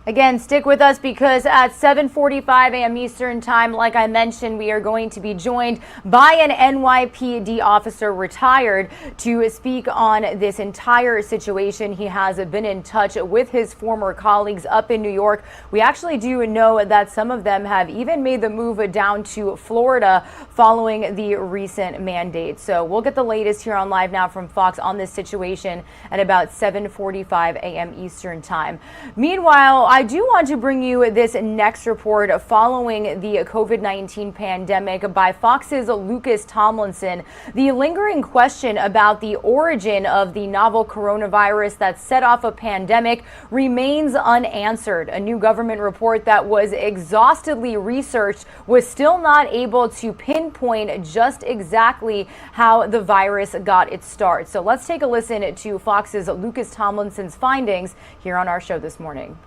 Again, stick with us because at 7:45 a.m. Eastern Time, like I mentioned, we are going to be joined by an NYPD officer retired to speak on this entire situation. He has been in touch with his former colleagues up in New York. We actually do know that some of them have even made the move down to Florida following the recent mandate. So we'll get the latest here on Live Now from Fox on this situation at about 7:45 a.m. Eastern Time. Meanwhile, I do want to bring you this next report following the COVID-19 pandemic by Fox's Lucas Tomlinson. The lingering question about the origin of the novel coronavirus that set off a pandemic remains unanswered. A new government report that was exhaustively researched was still not able to pinpoint just exactly how the virus got its start. So let's take a listen to Fox's Lucas Tomlinson's findings here on our show this morning.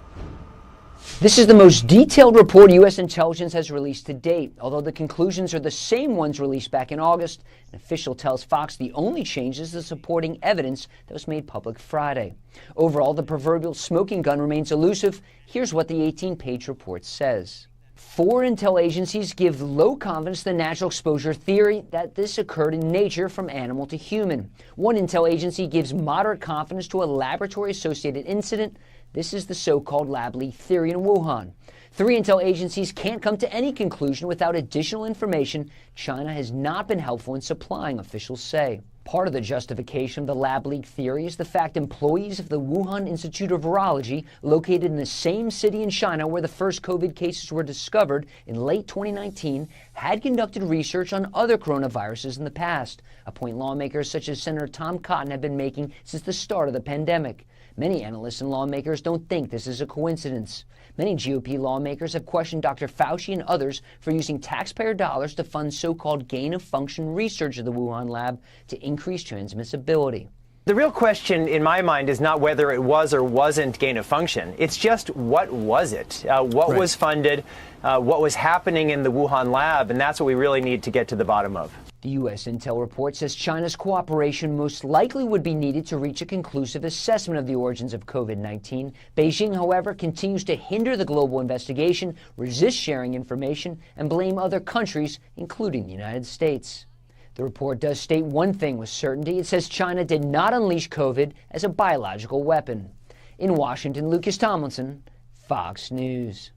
This is the most detailed report U.S. intelligence has released to date. Although the conclusions are the same ones released back in August, an official tells Fox the only change is the supporting evidence that was made public Friday. Overall, the proverbial smoking gun remains elusive. Here's what the 18-page report says. 4 intel agencies give low confidence the natural exposure theory that this occurred in nature from animal to human. 1 intel agency gives moderate confidence to a laboratory-associated incident. This is the so-called lab leak theory in Wuhan. 3 intel agencies can't come to any conclusion without additional information. China has not been helpful in supplying, officials say. Part of the justification of the lab leak theory is the fact employees of the Wuhan Institute of Virology, located in the same city in China where the first COVID cases were discovered in late 2019, had conducted research on other coronaviruses in the past, a point lawmakers such as Senator Tom Cotton have been making since the start of the pandemic. Many analysts and lawmakers don't think this is a coincidence. Many GOP lawmakers have questioned Dr. Fauci and others for using taxpayer dollars to fund so-called gain-of-function research of the Wuhan lab to increase transmissibility. The real question in my mind is not whether it was or wasn't gain of function. It's just what was it? What was funded? What was happening in the Wuhan lab? And that's what we really need to get to the bottom of. The U.S. intel report says China's cooperation most likely would be needed to reach a conclusive assessment of the origins of COVID-19. Beijing, however, continues to hinder the global investigation, resist sharing information, and blame other countries, including the United States. The report does state one thing with certainty. It says China did not unleash COVID as a biological weapon. In Washington, Lucas Tomlinson, Fox News.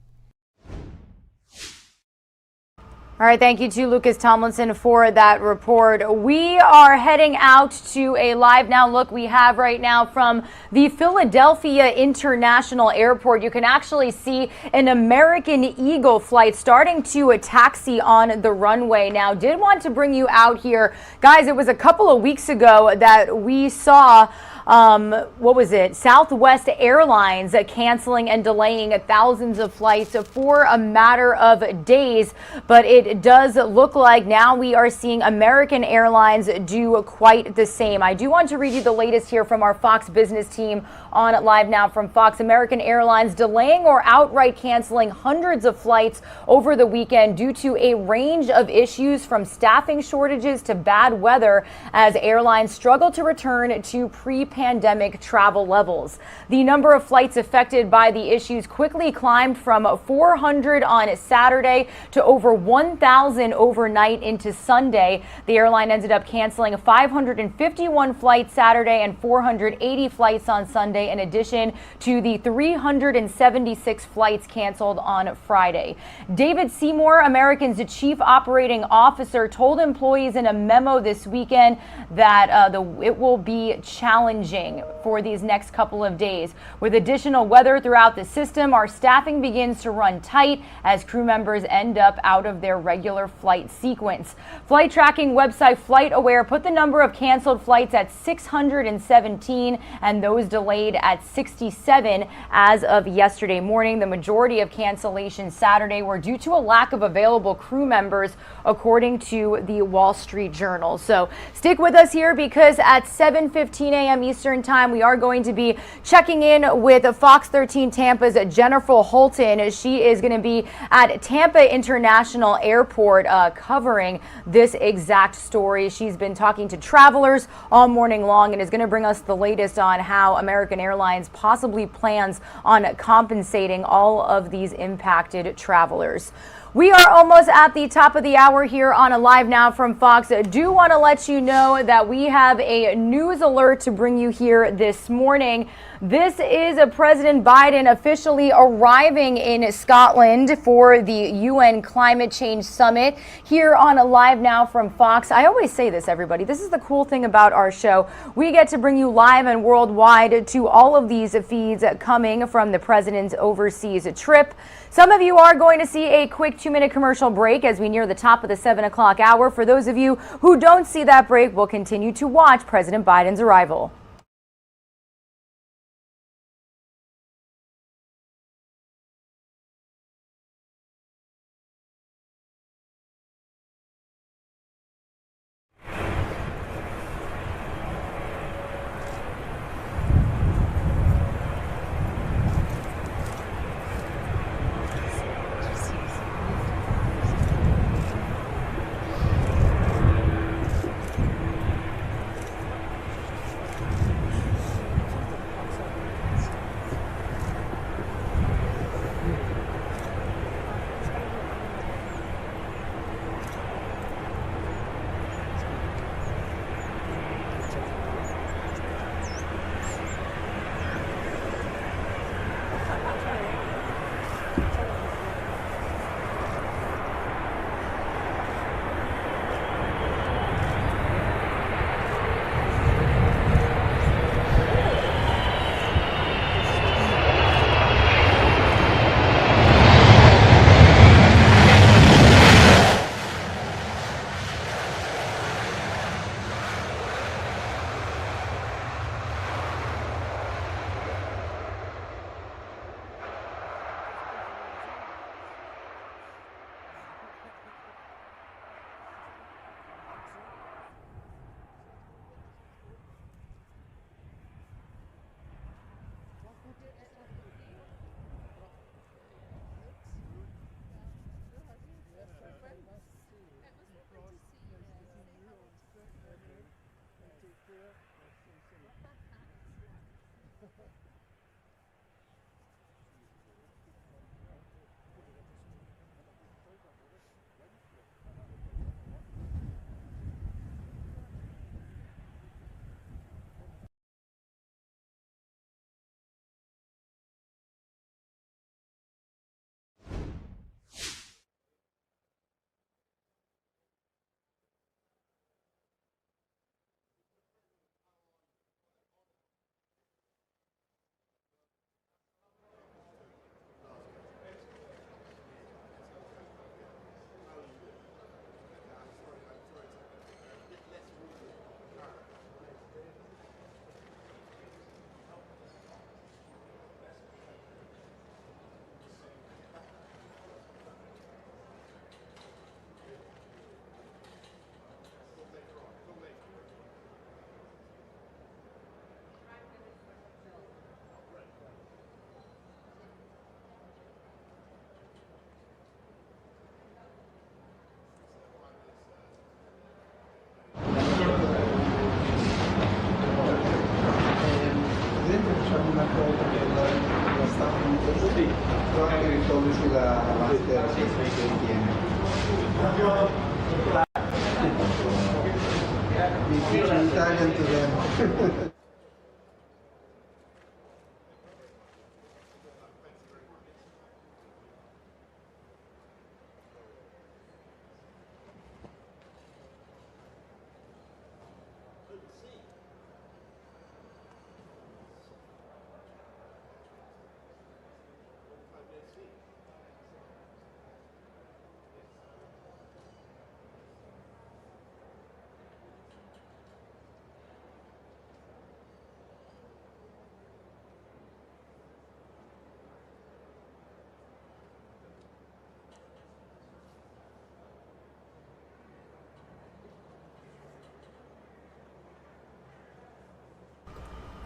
All right, thank you to Lucas Tomlinson for that report. We are heading out to a Live Now look we have right now from the Philadelphia International Airport. You can actually see an American Eagle flight starting to taxi on the runway. Now, did want to bring you out here. Guys, it was a couple of weeks ago that we saw Southwest Airlines canceling and delaying thousands of flights for a matter of days. But it does look like now we are seeing American Airlines do quite the same. I do want to read you the latest here from our Fox business team on Live Now from Fox. American Airlines delaying or outright canceling hundreds of flights over the weekend due to a range of issues from staffing shortages to bad weather as airlines struggle to return to pre-pandemic travel levels. The number of flights affected by the issues quickly climbed from 400 on Saturday to over 1,000 overnight into Sunday. The airline ended up canceling 551 flights Saturday and 480 flights on Sunday, in addition to the 376 flights canceled on Friday. David Seymour, American's chief operating officer, told employees in a memo this weekend that it will be challenging for these next couple of days. With additional weather throughout the system, our staffing begins to run tight as crew members end up out of their regular flight sequence. Flight tracking website FlightAware put the number of canceled flights at 617 and those delayed at 67 as of yesterday morning. The majority of cancellations Saturday were due to a lack of available crew members, according to the Wall Street Journal. So stick with us here because at 7:15 a.m. Eastern Eastern Time. We are going to be checking in with Fox 13 Tampa's Jennifer Holton. She is going to be at Tampa International Airport covering this exact story. She's been talking to travelers all morning long and is going to bring us the latest on how American Airlines possibly plans on compensating all of these impacted travelers. We are almost at the top of the hour here on a Live Now from Fox. I do want to let you know that we have a news alert to bring you here this morning. This is President Biden officially arriving in Scotland for the UN Climate Change Summit here on a Live Now from Fox. I always say this, everybody. This is the cool thing about our show. We get to bring you live and worldwide to all of these feeds coming from the president's overseas trip. Some of you are going to see a quick 2-minute commercial break as we near the top of the 7 o'clock hour. For those of you who don't see that break, we'll continue to watch President Biden's arrival.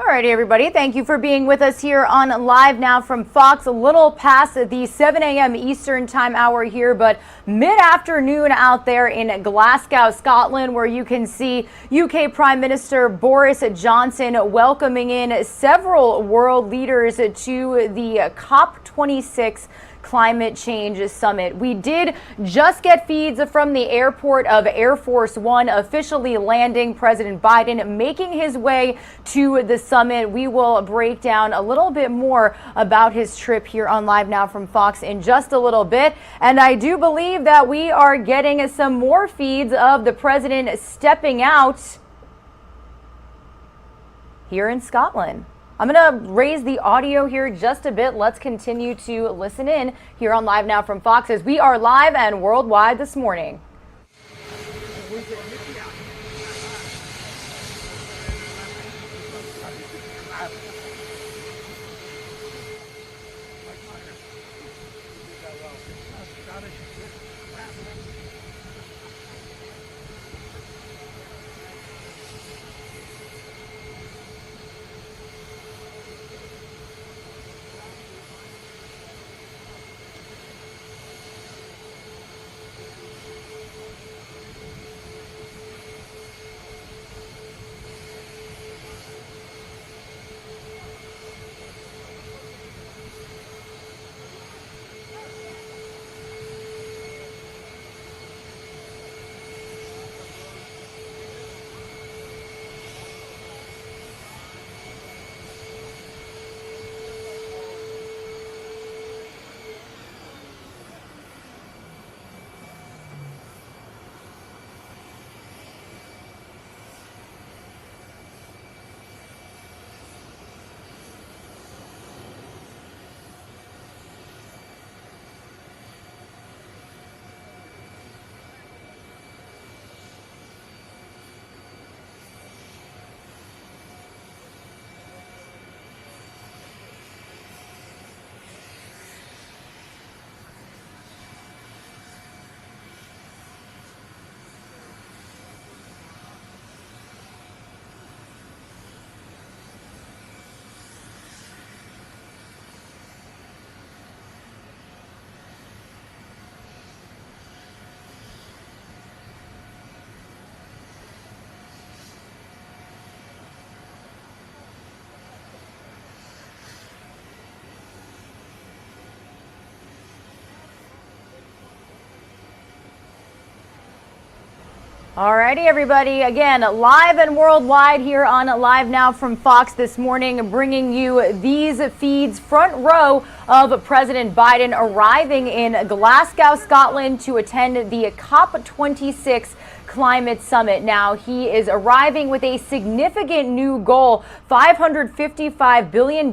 Alrighty, everybody. Thank you for being with us here on Live Now from Fox. A little past the 7 a.m. Eastern time hour here, but mid-afternoon out there in Glasgow, Scotland, where you can see UK Prime Minister Boris Johnson welcoming in several world leaders to the COP26 Climate Change Summit. We did just get feeds from the airport of Air Force One, officially landing. President Biden making his way to the summit. We will break down a little bit more about his trip here on Live Now from Fox in just a little bit. And I do believe that we are getting some more feeds of the president stepping out here in Scotland. I'm going to raise the audio here just a bit. Let's continue to listen in here on Live Now from Fox as we are live and worldwide this morning. Alrighty, everybody. Again, live and worldwide here on Live Now from Fox this morning, bringing you these feeds front row of President Biden arriving in Glasgow, Scotland to attend the COP26 Climate Summit. Now, he is arriving with a significant new goal, $555 billion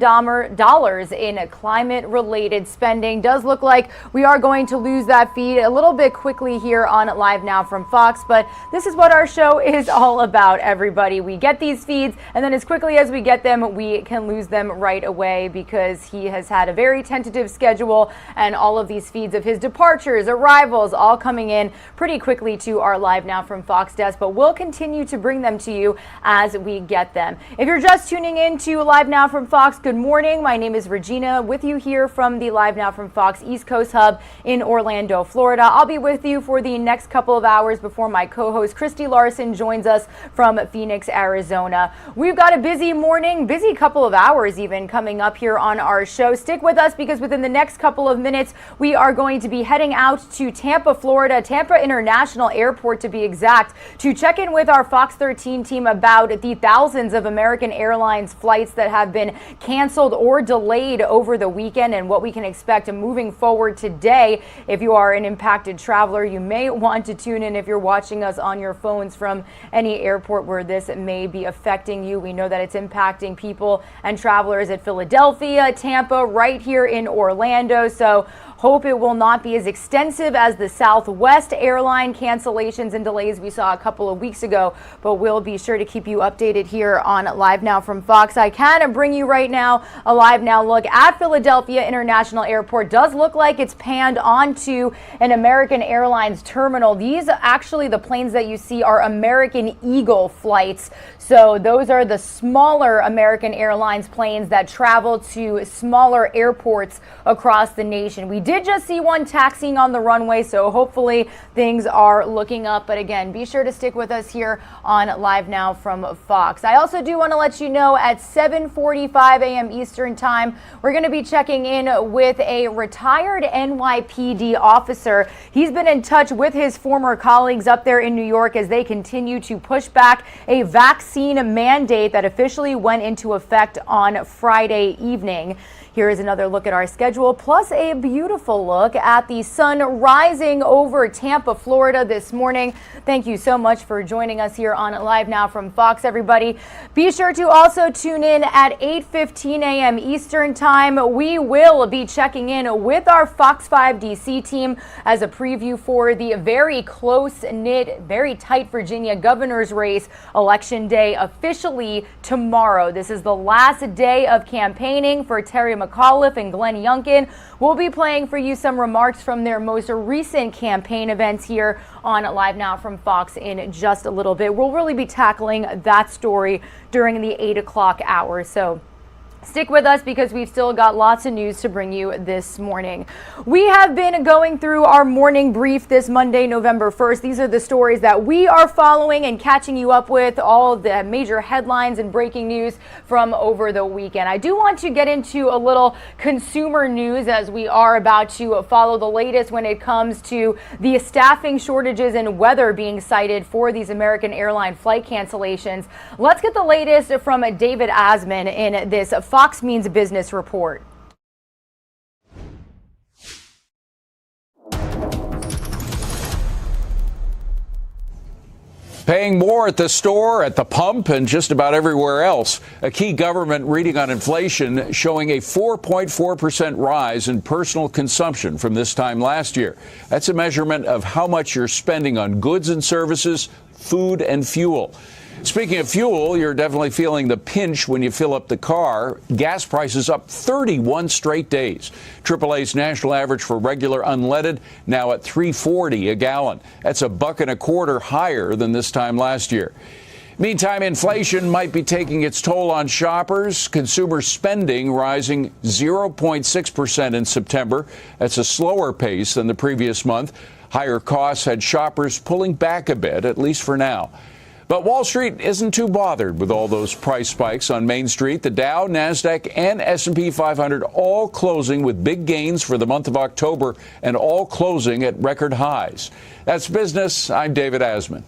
in climate-related spending. Does look like we are going to lose that feed a little bit quickly here on Live Now from Fox, but this is what our show is all about, everybody. We get these feeds, and then as quickly as we get them, we can lose them right away because he has had a very tentative schedule, and all of these feeds of his departures, arrivals, all coming in pretty quickly to our Live Now from Fox desk, but we'll continue to bring them to you as we get them. If you're just tuning in to Live Now from Fox, good morning. My name is Regina, with you here from the Live Now from Fox East Coast Hub in Orlando, Florida. I'll be with you for the next couple of hours before my co-host Christy Larson joins us from Phoenix, Arizona. We've got a busy morning, busy couple of hours even coming up here on our show. Stick with us because within the next couple of minutes, we are going to be heading out to Tampa, Florida, Tampa International Airport to be exact, to check in with our Fox 13 team about the thousands of American Airlines flights that have been canceled or delayed over the weekend and what we can expect moving forward today. If you are an impacted traveler, you may want to tune in if you're watching us on your phones from any airport where this may be affecting you. We know that it's impacting people and travelers at Philadelphia, Tampa, right here in Orlando. So Hope it will not be as extensive as the Southwest airline cancellations and delays we saw a couple of weeks ago, but we'll be sure to keep you updated here on Live Now from Fox. I can bring you right now a Live Now look at Philadelphia International Airport. Does look like it's panned onto an American Airlines terminal. These actually, the planes that you see are American Eagle flights. So those are the smaller American Airlines planes that travel to smaller airports across the nation. We did just see one taxiing on the runway, so hopefully things are looking up. But again, be sure to stick with us here on Live Now from Fox. I also do want to let you know at 7:45 a.m. Eastern Time, we're going to be checking in with a retired NYPD officer. He's been in touch with his former colleagues up there in New York as they continue to push back a vaccine mandate that officially went into effect on Friday evening. Here is another look at our schedule, plus a beautiful look at the sun rising over Tampa, Florida this morning. Thank you so much for joining us here on Live Now from Fox, everybody. Be sure to also tune in at 8:15 a.m. Eastern Time. We will be checking in with our Fox 5 DC team as a preview for the very close-knit, very tight Virginia governor's race election day officially tomorrow. This is the last day of campaigning for Terry McAuliffe and Glenn Youngkin. We'll be playing for you some remarks from their most recent campaign events here on Live Now from Fox in just a little bit. We'll really be tackling that story during the 8 o'clock hour. So stick with us because we've still got lots of news to bring you this morning. We have been going through our morning brief this Monday, November 1st. These are the stories that we are following and catching you up with, all of the major headlines and breaking news from over the weekend. I do want to get into a little consumer news as we are about to follow the latest when it comes to the staffing shortages and weather being cited for these American airline flight cancellations. Let's get the latest from David Asman in this Fox Means Business report. Paying more at the store, at the pump, and just about everywhere else. A key government reading on inflation showing a 4.4% rise in personal consumption from this time last year. That's a measurement of how much you're spending on goods and services, food and fuel. Speaking of fuel, you're definitely feeling the pinch when you fill up the car. Gas prices up 31 straight days. AAA's national average for regular unleaded now at $3.40 a gallon. That's $1.25 higher than this time last year. Meantime, inflation might be taking its toll on shoppers. Consumer spending rising 0.6% in September. That's a slower pace than the previous month. Higher costs had shoppers pulling back a bit, at least for now. But Wall Street isn't too bothered with all those price spikes on Main Street. The Dow, NASDAQ, and S&P 500 all closing with big gains for the month of October and all closing at record highs. That's business. I'm David Asman.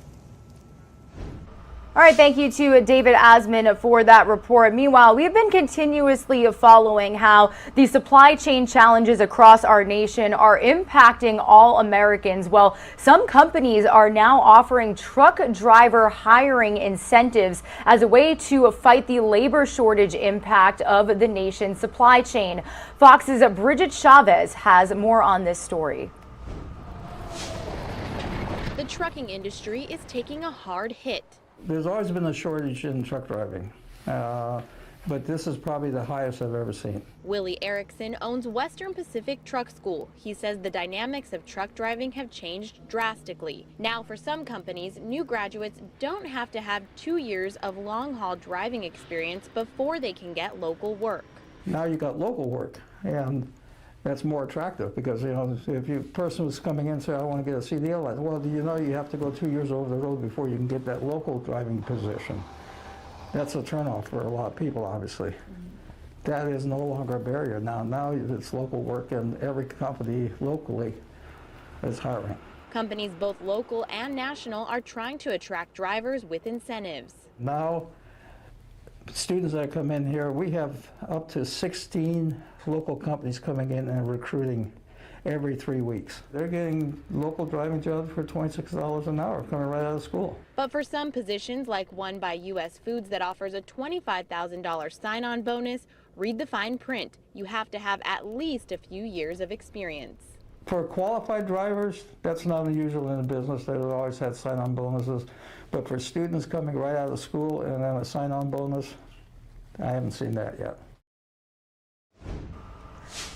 All right, thank you to David Asman for that report. Meanwhile, we've been continuously following how the supply chain challenges across our nation are impacting all Americans. Well, some companies are now offering truck driver hiring incentives as a way to fight the labor shortage impact of the nation's supply chain. Fox's Bridget Chavez has more on this story. The trucking industry is taking a hard hit. There's always been a shortage in truck driving, but this is probably the highest I've ever seen. Willie Erickson owns Western Pacific Truck School. He says the dynamics of truck driving have changed drastically. Now, for some companies, new graduates don't have to have 2 years of long-haul driving experience before they can get local work. Now you got local work, and that's more attractive because, you know, if a person was coming in and say, I want to get a CDL license, well, do you know you have to go 2 years over the road before you can get that local driving position? That's a turnoff for a lot of people, obviously. That is no longer a barrier now. Now it's local work, and every company locally is hiring. Companies both local and national are trying to attract drivers with incentives. Now, students that come in here, we have up to 16 local companies coming in and recruiting every 3 weeks. They're getting local driving jobs for $26 an hour coming right out of school. But for some positions, like one by U.S. Foods that offers a $25,000 sign-on bonus, Read the fine print. You have to have at least a few years of experience. For qualified drivers, that's not unusual in the business. They've always had sign-on bonuses. But for students coming right out of school and then a sign-on bonus, I haven't seen that yet.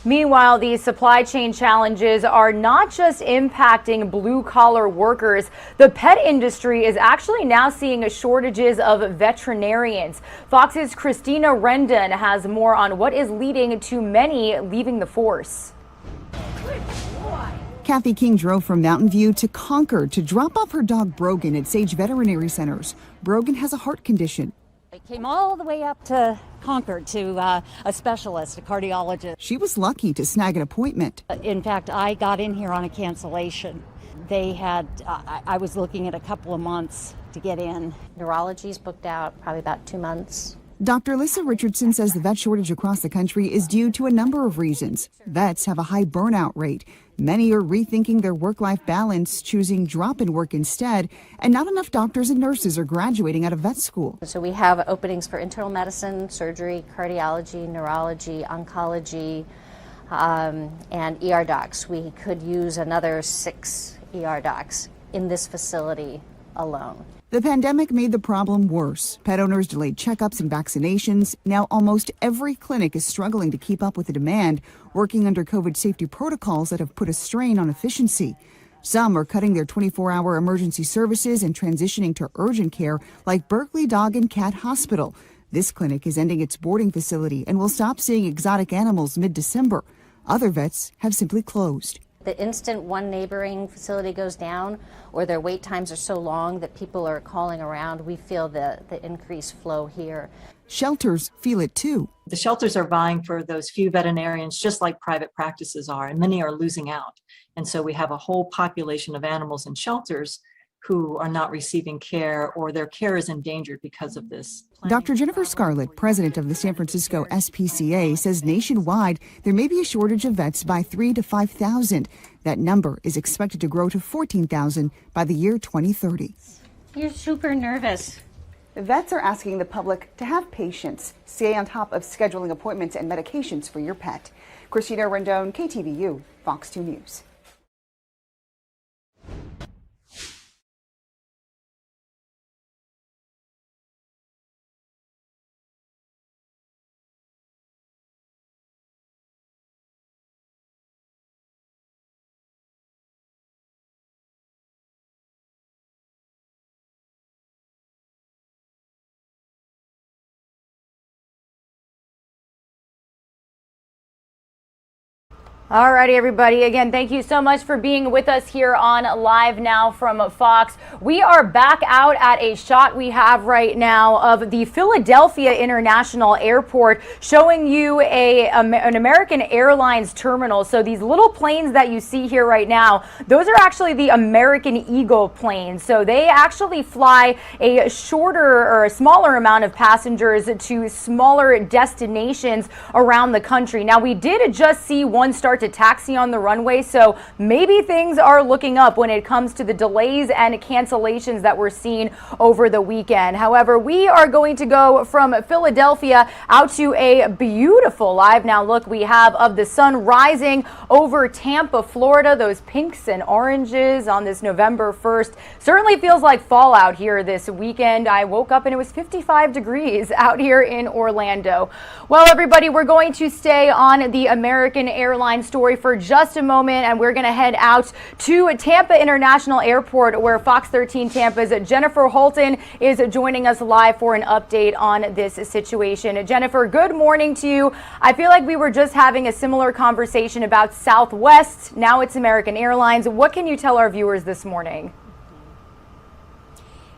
Meanwhile, the supply chain challenges are not just impacting blue-collar workers. The pet industry is actually now seeing shortages of veterinarians. Fox's Christina Rendon has more on what is leading to many leaving the force. Kathy King drove from Mountain View to Concord to drop off her dog Brogan at Sage Veterinary Centers. Brogan has a heart condition. I came all the way up to Concord to a specialist, a cardiologist. She was lucky to snag an appointment. In fact, I got in here on a cancellation. They had, I was looking at a couple of months to get in. Neurology's booked out probably about 2 months. Dr. Lissa Richardson says the vet shortage across the country is due to a number of reasons. Vets have a high burnout rate. Many are rethinking their work-life balance, choosing drop-in work instead, and not enough doctors and nurses are graduating out of vet school. So we have openings for internal medicine, surgery, cardiology, neurology, oncology, and ER docs. We could use another 6 ER docs in this facility alone. The pandemic made the problem worse. Pet owners delayed checkups and vaccinations. Now almost every clinic is struggling to keep up with the demand, working under COVID safety protocols that have put a strain on efficiency. Some are cutting their 24-hour emergency services and transitioning to urgent care, like Berkeley Dog and Cat Hospital. This clinic is ending its boarding facility and will stop seeing exotic animals mid-December. Other vets have simply closed. The instant one neighboring facility goes down or their wait times are so long that people are calling around, we feel the increased flow here. Shelters feel it too. The shelters are vying for those few veterinarians just like private practices are, and many are losing out. And so we have a whole population of animals in shelters who are not receiving care, or their care is endangered because of this. Dr. Jennifer Scarlett, president of the San Francisco SPCA, says nationwide there may be a shortage of vets by 3,000 to 5,000. That number is expected to grow to 14,000 by the year 2030. You're super nervous. Vets are asking the public to have patience, stay on top of scheduling appointments and medications for your pet. Christina Rendon, KTVU, Fox 2 News. Alrighty, everybody. Again, thank you so much for being with us here on Live Now from Fox. We are back out at a shot we have right now of the Philadelphia International Airport, showing you an American Airlines terminal. So these little planes that you see here right now, those are actually the American Eagle planes. So they actually fly a shorter or a smaller amount of passengers to smaller destinations around the country. Now, we did just see one start to taxi on the runway, so maybe things are looking up when it comes to the delays and cancellations that we're seeing over the weekend. However, we are going to go from Philadelphia out to a beautiful Live Now look we have of the sun rising over Tampa, Florida. Those pinks and oranges on this November 1st. Certainly feels like fall out here this weekend. I woke up and it was 55 degrees out here in Orlando. Well, everybody, we're going to stay on the American Airlines story for just a moment, and we're going to head out to Tampa International Airport, where Fox 13 Tampa's Jennifer Holton is joining us live for an update on this situation. Jennifer, good morning to you. I feel like we were just having a similar conversation about Southwest. Now it's American Airlines. What can you tell our viewers this morning?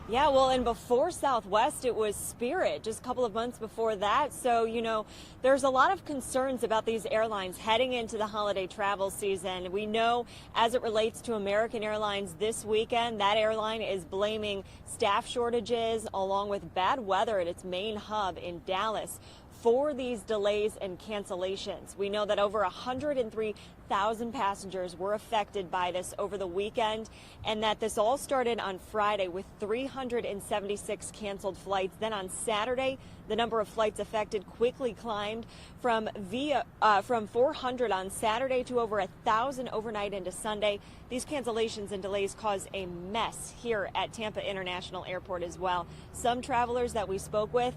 Yeah, well, and before Southwest, it was Spirit, just a couple of months before that. So, you know, there's a lot of concerns about these airlines heading into the holiday travel season. We know as it relates to American Airlines this weekend, that airline is blaming staff shortages along with bad weather at its main hub in Dallas for these delays and cancellations. We know that over 103,000 passengers were affected by this over the weekend, and that this all started on Friday with 376 canceled flights. Then on Saturday, the number of flights affected quickly climbed from 400 on Saturday to over 1,000 overnight into Sunday. These cancellations and delays caused a mess here at Tampa International Airport as well. Some travelers that we spoke with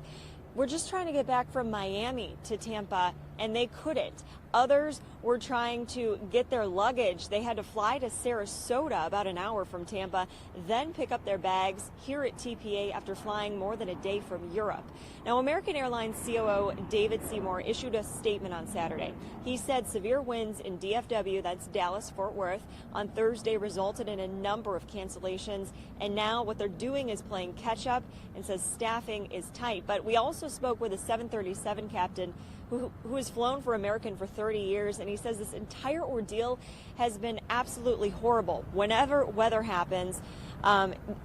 were just trying to get back from Miami to Tampa, and they couldn't. Others were trying to get their luggage. They had to fly to Sarasota, about an hour from Tampa, then pick up their bags here at TPA after flying more than a day from Europe. Now, American Airlines COO David Seymour issued a statement on Saturday. He said severe winds in DFW, that's Dallas-Fort Worth, on Thursday resulted in a number of cancellations, and now what they're doing is playing catch-up, and says staffing is tight. But we also spoke with a 737 captain who has flown for American for 30 years, and he says this entire ordeal has been absolutely horrible. Whenever weather happens,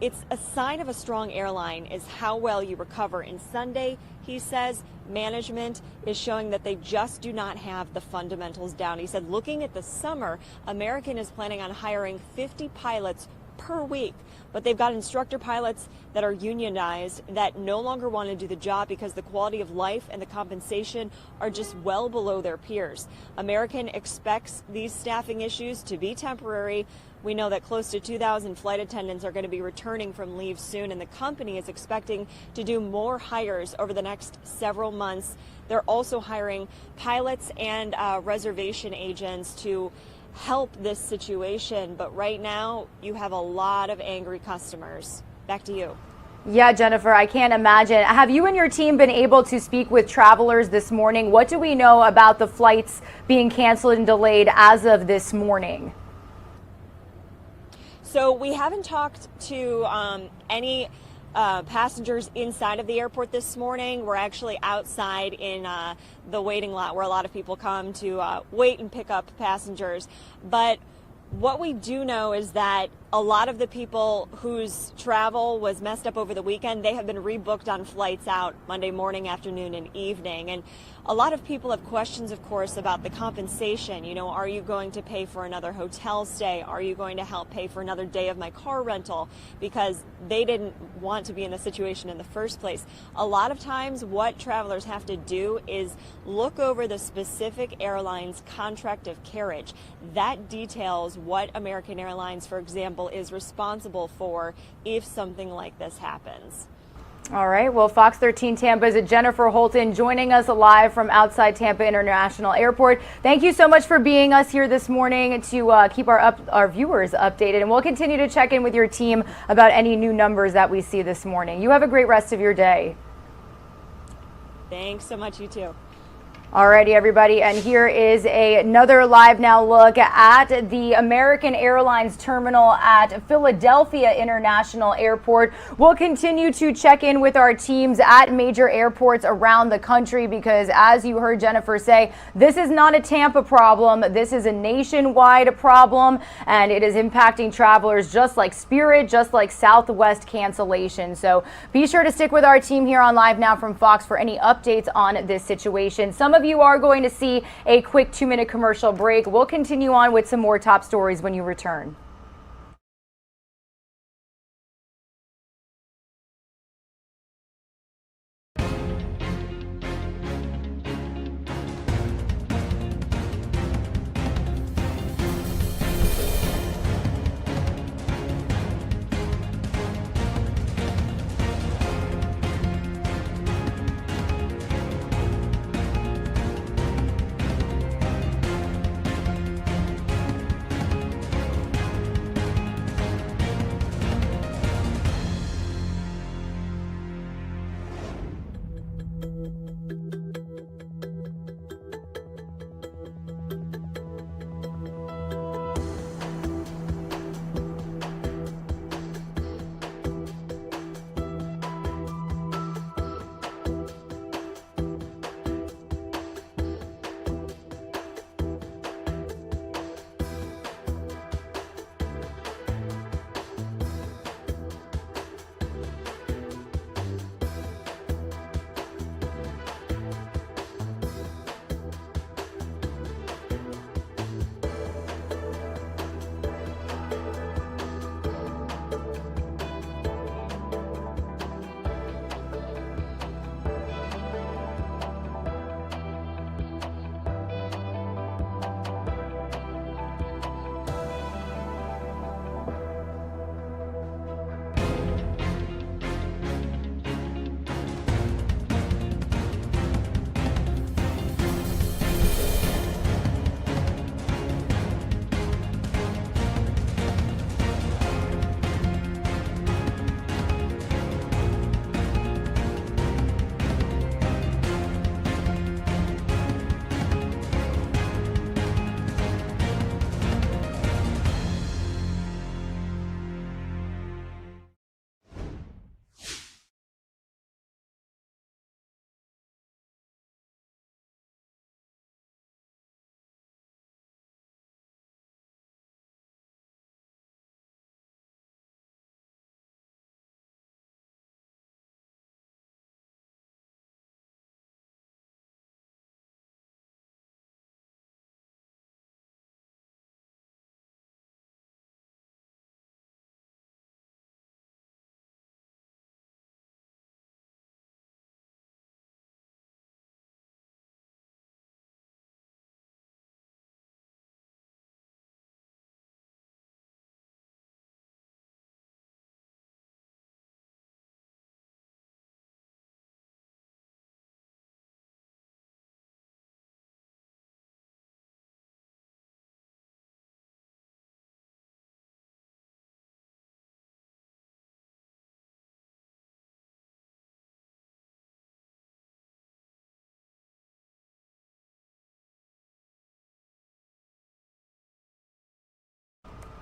it's a sign of a strong airline is how well you recover. And Sunday, he says, management is showing that they just do not have the fundamentals down. He said, looking at the summer, American is planning on hiring 50 pilots per week, but they've got instructor pilots that are unionized that no longer want to do the job because the quality of life and the compensation are just well below their peers. American expects these staffing issues to be temporary. We know that close to 2,000 flight attendants are going to be returning from leave soon, and the company is expecting to do more hires over the next several months. They're also hiring pilots and reservation agents to help this situation, but right now you have a lot of angry customers. Back to you. Yeah, Jennifer, I can't imagine. Have you and your team been able to speak with travelers this morning? What do we know about the flights being canceled and delayed as of this morning? So we haven't talked to any passengers inside of the airport this morning. We're actually outside in the waiting lot where a lot of people come to wait and pick up passengers. But what we do know is that a lot of the people whose travel was messed up over the weekend, they have been rebooked on flights out Monday morning, afternoon, and evening. And a lot of people have questions, of course, about the compensation. You know, are you going to pay for another hotel stay? Are you going to help pay for another day of my car rental? Because they didn't want to be in a situation in the first place. A lot of times what travelers have to do is look over the specific airline's contract of carriage. That details what American Airlines, for example, is responsible for if something like this happens. All right. Well, Fox 13 Tampa's Jennifer Holton joining us live from outside Tampa International Airport. Thank you so much for being us here this morning to keep our viewers updated. And we'll continue to check in with your team about any new numbers that we see this morning. You have a great rest of your day. Thanks so much. You too. Alrighty, everybody, and here is another LiveNOW look at the American Airlines terminal at Philadelphia International Airport. We'll continue to check in with our teams at major airports around the country because, as you heard Jennifer say, this is not a Tampa problem. This is a nationwide problem, and it is impacting travelers just like Spirit, just like Southwest cancellation. So be sure to stick with our team here on LiveNOW from Fox for any updates on this situation. Some of you are going to see a quick 2-minute commercial break. We'll continue on with some more top stories when you return.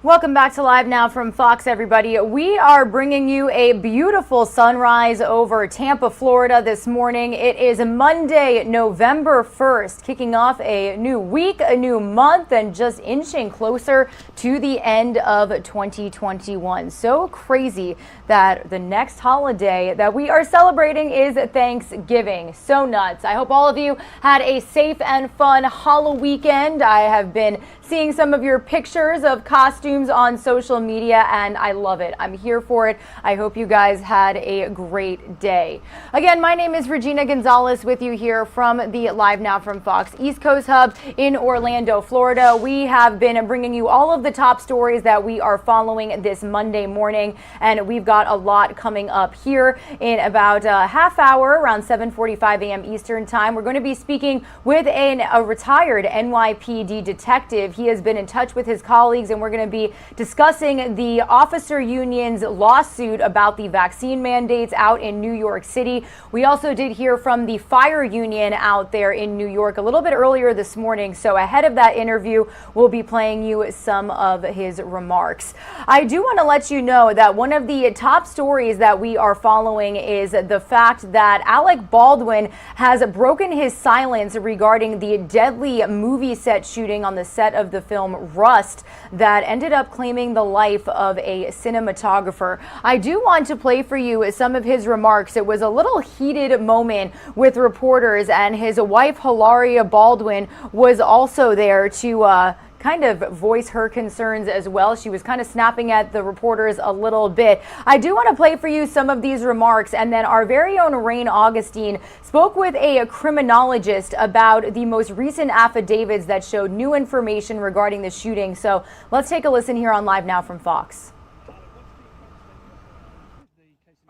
Welcome back to Live Now from Fox, everybody. We are bringing you a beautiful sunrise over Tampa, Florida this morning. It is Monday, November 1st, kicking off a new week, a new month, and just inching closer to the end of 2021. So crazy that the next holiday that we are celebrating is Thanksgiving. So nuts. I hope all of you had a safe and fun Halloween weekend. I have been seeing some of your pictures of costumes on social media, and I love it. I'm here for it. I hope you guys had a great day. Again, my name is Regina Gonzalez with you here from the Live Now from Fox East Coast Hub in Orlando, Florida. We have been bringing you all of the top stories that we are following this Monday morning, and we've got a lot coming up here in about a half hour, around 7:45 a.m. Eastern time. We're going to be speaking with a retired NYPD detective. He has been in touch with his colleagues, and we're going to be discussing the officer union's lawsuit about the vaccine mandates out in New York City. We also did hear from the fire union out there in New York a little bit earlier this morning. So ahead of that interview, we'll be playing you some of his remarks. I do want to let you know that one of the top stories that we are following is the fact that Alec Baldwin has broken his silence regarding the deadly movie set shooting on the set of the film Rust that ended up claiming the life of a cinematographer. I do want to play for you some of his remarks. It was a little heated moment with reporters, and his wife Hilaria Baldwin was also there to kind of voice her concerns as well. She was kind of snapping at the reporters a little bit. I do want to play for you some of these remarks, and then our very own Rain Augustine spoke with a criminologist about the most recent affidavits that showed new information regarding the shooting. So let's take a listen here on Live Now from Fox.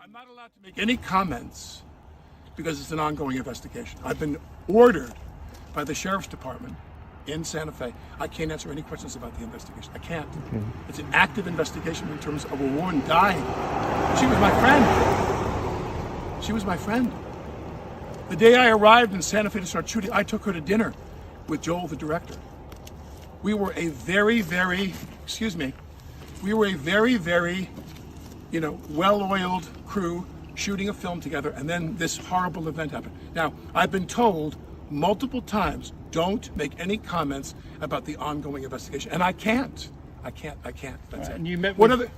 I'm not allowed to make any comments because it's an ongoing investigation. I've been ordered by the Sheriff's Department in Santa Fe. I can't answer any questions about the investigation. I can't. Okay. It's an active investigation in terms of a woman dying. She was my friend. She was my friend. The day I arrived in Santa Fe to start shooting, I took her to dinner with Joel, the director. We were a very, very, well-oiled crew shooting a film together, and then this horrible event happened. Now, I've been told multiple times, don't make any comments about the ongoing investigation, and I can't. That's it. And you met what with,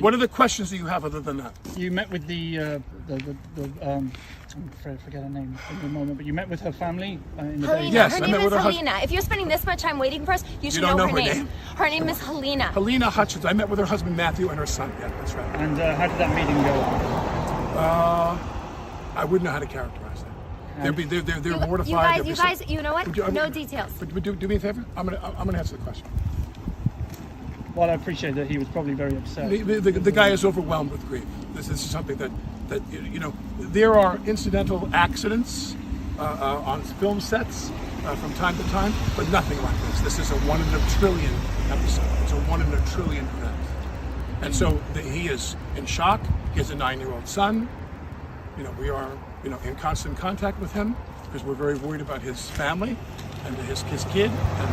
what are the questions that you have other than that? You met with I forget her name at the moment, but you met with her family in the day. Yes, her name is Helena. If you're spending this much time waiting for us, you should know her name. Her name is Helena. Helena Hutchins. I met with her husband Matthew and her son. Yeah, that's right. And how did that meeting go? I wouldn't know how to characterize that. They're mortified. You guys, you know what? No details. But do me a favor. I'm gonna answer the question. Well, I appreciate that he was probably very upset. The guy is overwhelmed with grief. This is something that there are incidental accidents on film sets from time to time, but nothing like this. This is a 1 in a trillion episode. It's a 1 in a trillion event. And so he is in shock. He has a 9-year-old son. We are in constant contact with him because we're very worried about his family and his kid. And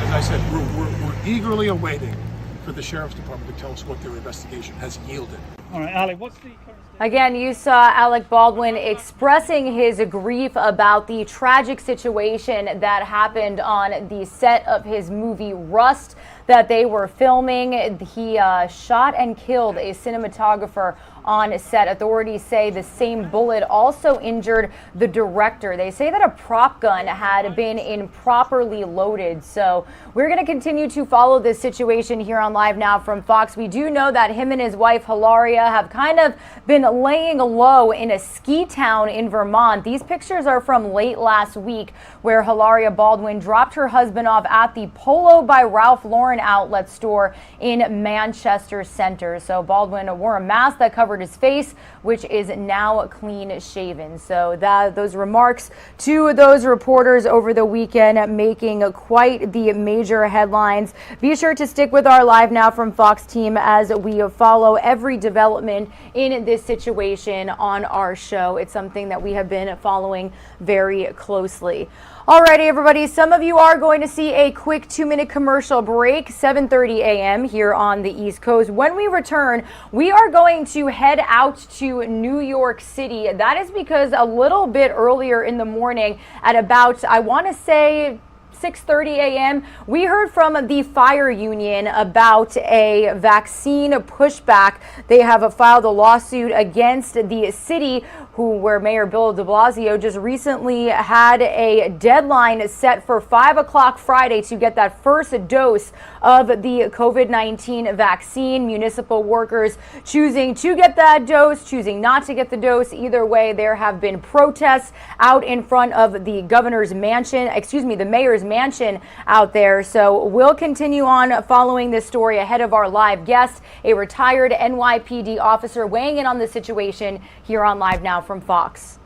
as I said, we're eagerly awaiting for the Sheriff's Department to tell us what their investigation has yielded. All right, Ali, what's the current... Again, you saw Alec Baldwin expressing his grief about the tragic situation that happened on the set of his movie Rust that they were filming. He shot and killed a cinematographer on set. Authorities say the same bullet also injured the director. They say that a prop gun had been improperly loaded. So we're going to continue to follow this situation here on Live Now from Fox. We do know that him and his wife Hilaria have kind of been laying low in a ski town in Vermont. These pictures are from late last week, where Hilaria Baldwin dropped her husband off at the Polo by Ralph Lauren outlet store in Manchester Center. So Baldwin wore a mask that covered his face, which is now clean shaven. So those remarks to those reporters over the weekend making quite the major headlines. Be sure to stick with our Live Now from Fox team as we follow every development in this situation on our show. It's something that we have been following very closely. Alrighty, everybody, some of you are going to see a quick 2-minute commercial break, 7:30 a.m. here on the East Coast. When we return, we are going to head out to New York City. That is because a little bit earlier in the morning at about, I want to say, 6:30 a.m., we heard from the fire union about a vaccine pushback. They have filed a lawsuit against the city, where Mayor Bill de Blasio just recently had a deadline set for 5 o'clock Friday to get that first dose of the COVID-19 vaccine. Municipal workers choosing to get that dose, choosing not to get the dose. Either way, there have been protests out in front of the governor's mansion, the mayor's mansion out there. So we'll continue on following this story ahead of our live guest, a retired NYPD officer weighing in on the situation here on Live Now from Fox.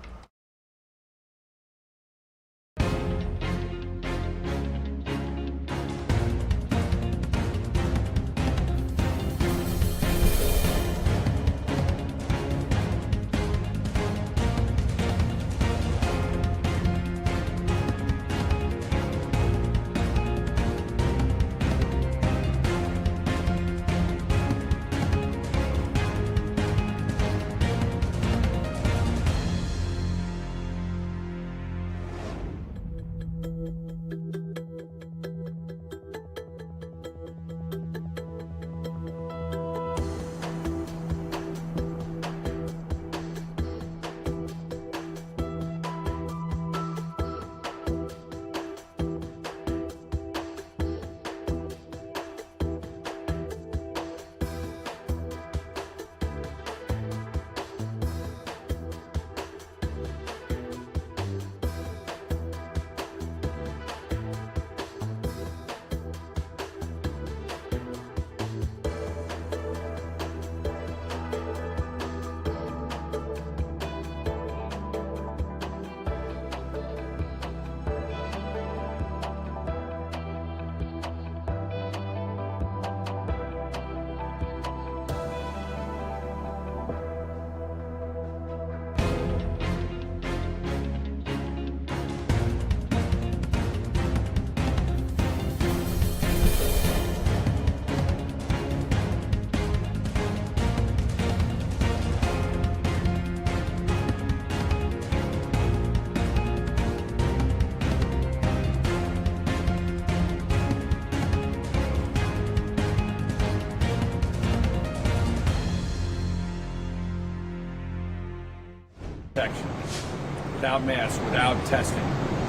Without masks, without testing.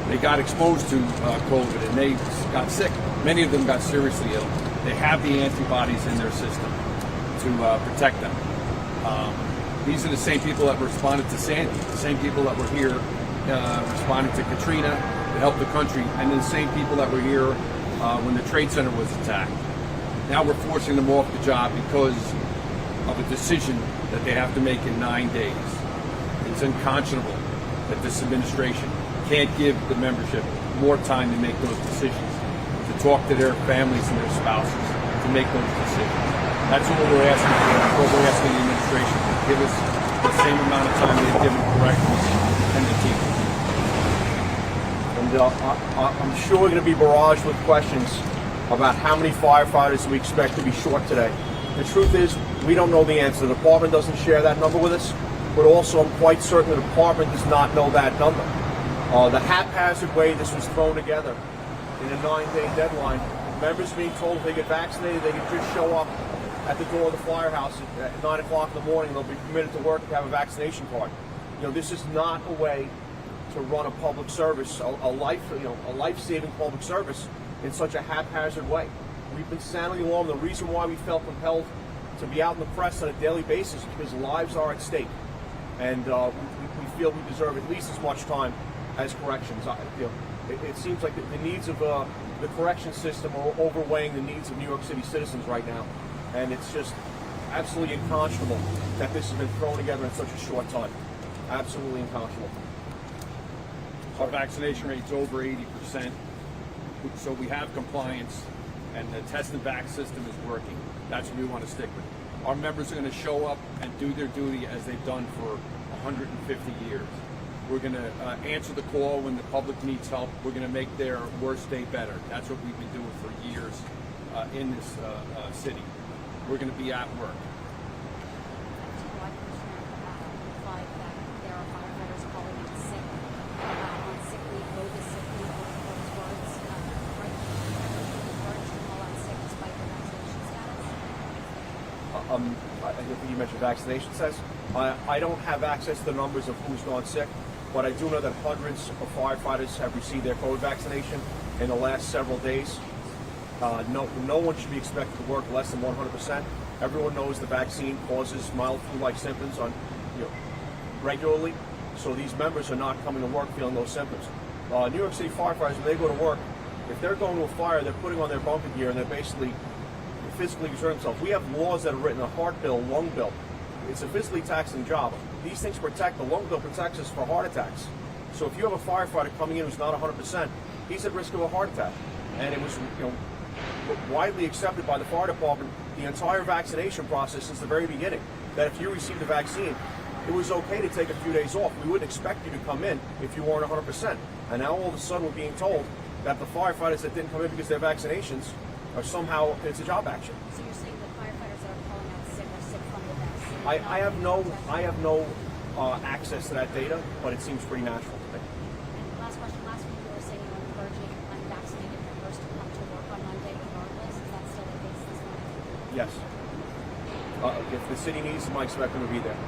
They got exposed to COVID and they got sick. Many of them got seriously ill. They have the antibodies in their system to protect them. These are the same people that responded to Sandy, the same people that were here responding to Katrina to help the country, and the same people that were here when the Trade Center was attacked. Now we're forcing them off the job because of a decision that they have to make in 9 days. It's unconscionable that this administration can't give the membership more time to make those decisions, to talk to their families and their spouses, to make those decisions. That's all we're asking for. What we're asking the administration to give us the same amount of time they've given corrections and the team. And I'm sure we're going to be barraged with questions about how many firefighters we expect to be short today. The truth is, we don't know the answer. The department doesn't share that number with us. But also, I'm quite certain the department does not know that number. The haphazard way this was thrown together in a 9-day deadline, members being told if they get vaccinated, they can just show up at the door of the firehouse at 9 o'clock in the morning. They'll be permitted to work and have a vaccination card. You know, this is not a way to run a public service, a life-saving public service in such a haphazard way. We've been sounding the alarm. The reason why we felt compelled to be out in the press on a daily basis is because lives are at stake. And we feel we deserve at least as much time as corrections. It seems like the needs of the correction system are overweighing the needs of New York City citizens right now. And it's just absolutely unconscionable that this has been thrown together in such a short time. Absolutely unconscionable. Our vaccination rate's over 80%. So we have compliance, and the test and vac system is working. That's what we want to stick with. Our members are going to show up and do their duty as they've done for 150 years. We're going to answer the call when the public needs help. We're going to make their worst day better. That's what we've been doing for years in this city. We're going to be at work. I think you mentioned vaccination status. I don't have access to the numbers of who's gone sick, but I do know that hundreds of firefighters have received their COVID vaccination in the last several days. No one should be expected to work less than 100%. Everyone knows the vaccine causes mild flu-like symptoms regularly, so these members are not coming to work feeling those symptoms. New York City firefighters, when they go to work, if they're going to a fire, they're putting on their bunker gear and they're basically physically exert themselves. We have laws that are written, a heart bill, lung bill. It's a physically taxing job. These things protect, the lung bill protects us for heart attacks. So if you have a firefighter coming in who's not 100%, he's at risk of a heart attack. And it was widely accepted by the fire department, the entire vaccination process since the very beginning, that if you received the vaccine, it was okay to take a few days off. We wouldn't expect you to come in if you weren't 100%. And now all of a sudden we're being told that the firefighters that didn't come in because of their vaccinations are somehow, it's a job action. So you're saying the firefighters that are calling out sick are sick from the vaccine? I have no access to that data, but it seems pretty natural to me. And last question. Last week you were saying you were encouraging unvaccinated members to come to work on Monday regardless. Is that still the case this morning? Yes. If the city needs them, I expect them to be there.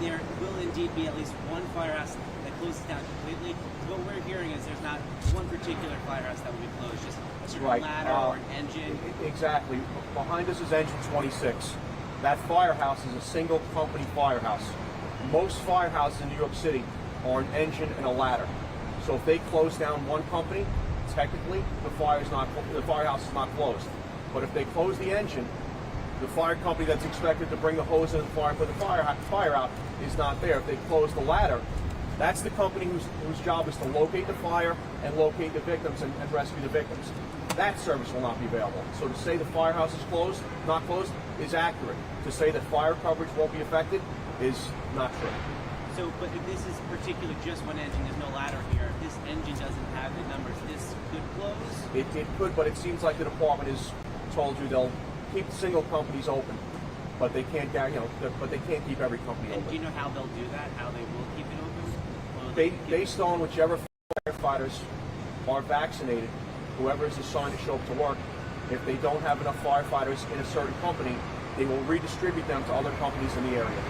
There will indeed be at least one firehouse that closes down completely. What we're hearing is there's not one particular firehouse that will be closed, just a certain ladder or an engine. Exactly. Behind us is engine 26. That firehouse is a single company firehouse. Most firehouses in New York City are an engine and a ladder. So if they close down one company, technically the firehouse is not closed. But if they close the engine, the fire company that's expected to bring the hose in and put the fire out is not there. If they close the ladder, that's the company whose job is to locate the fire and locate the victims and rescue the victims. That service will not be available. So to say the firehouse is closed, not closed, is accurate. To say that fire coverage won't be affected is not true. So, but if this is particularly just one engine, there's no ladder here, if this engine doesn't have the numbers, this could close? It could, but it seems like the department has told you they'll keep single companies open, but they can't but they can't keep every company open. And do you know how they'll do that? How they will keep it open? Based on whichever firefighters are vaccinated, whoever is assigned to show up to work, if they don't have enough firefighters in a certain company, they will redistribute them to other companies in the area.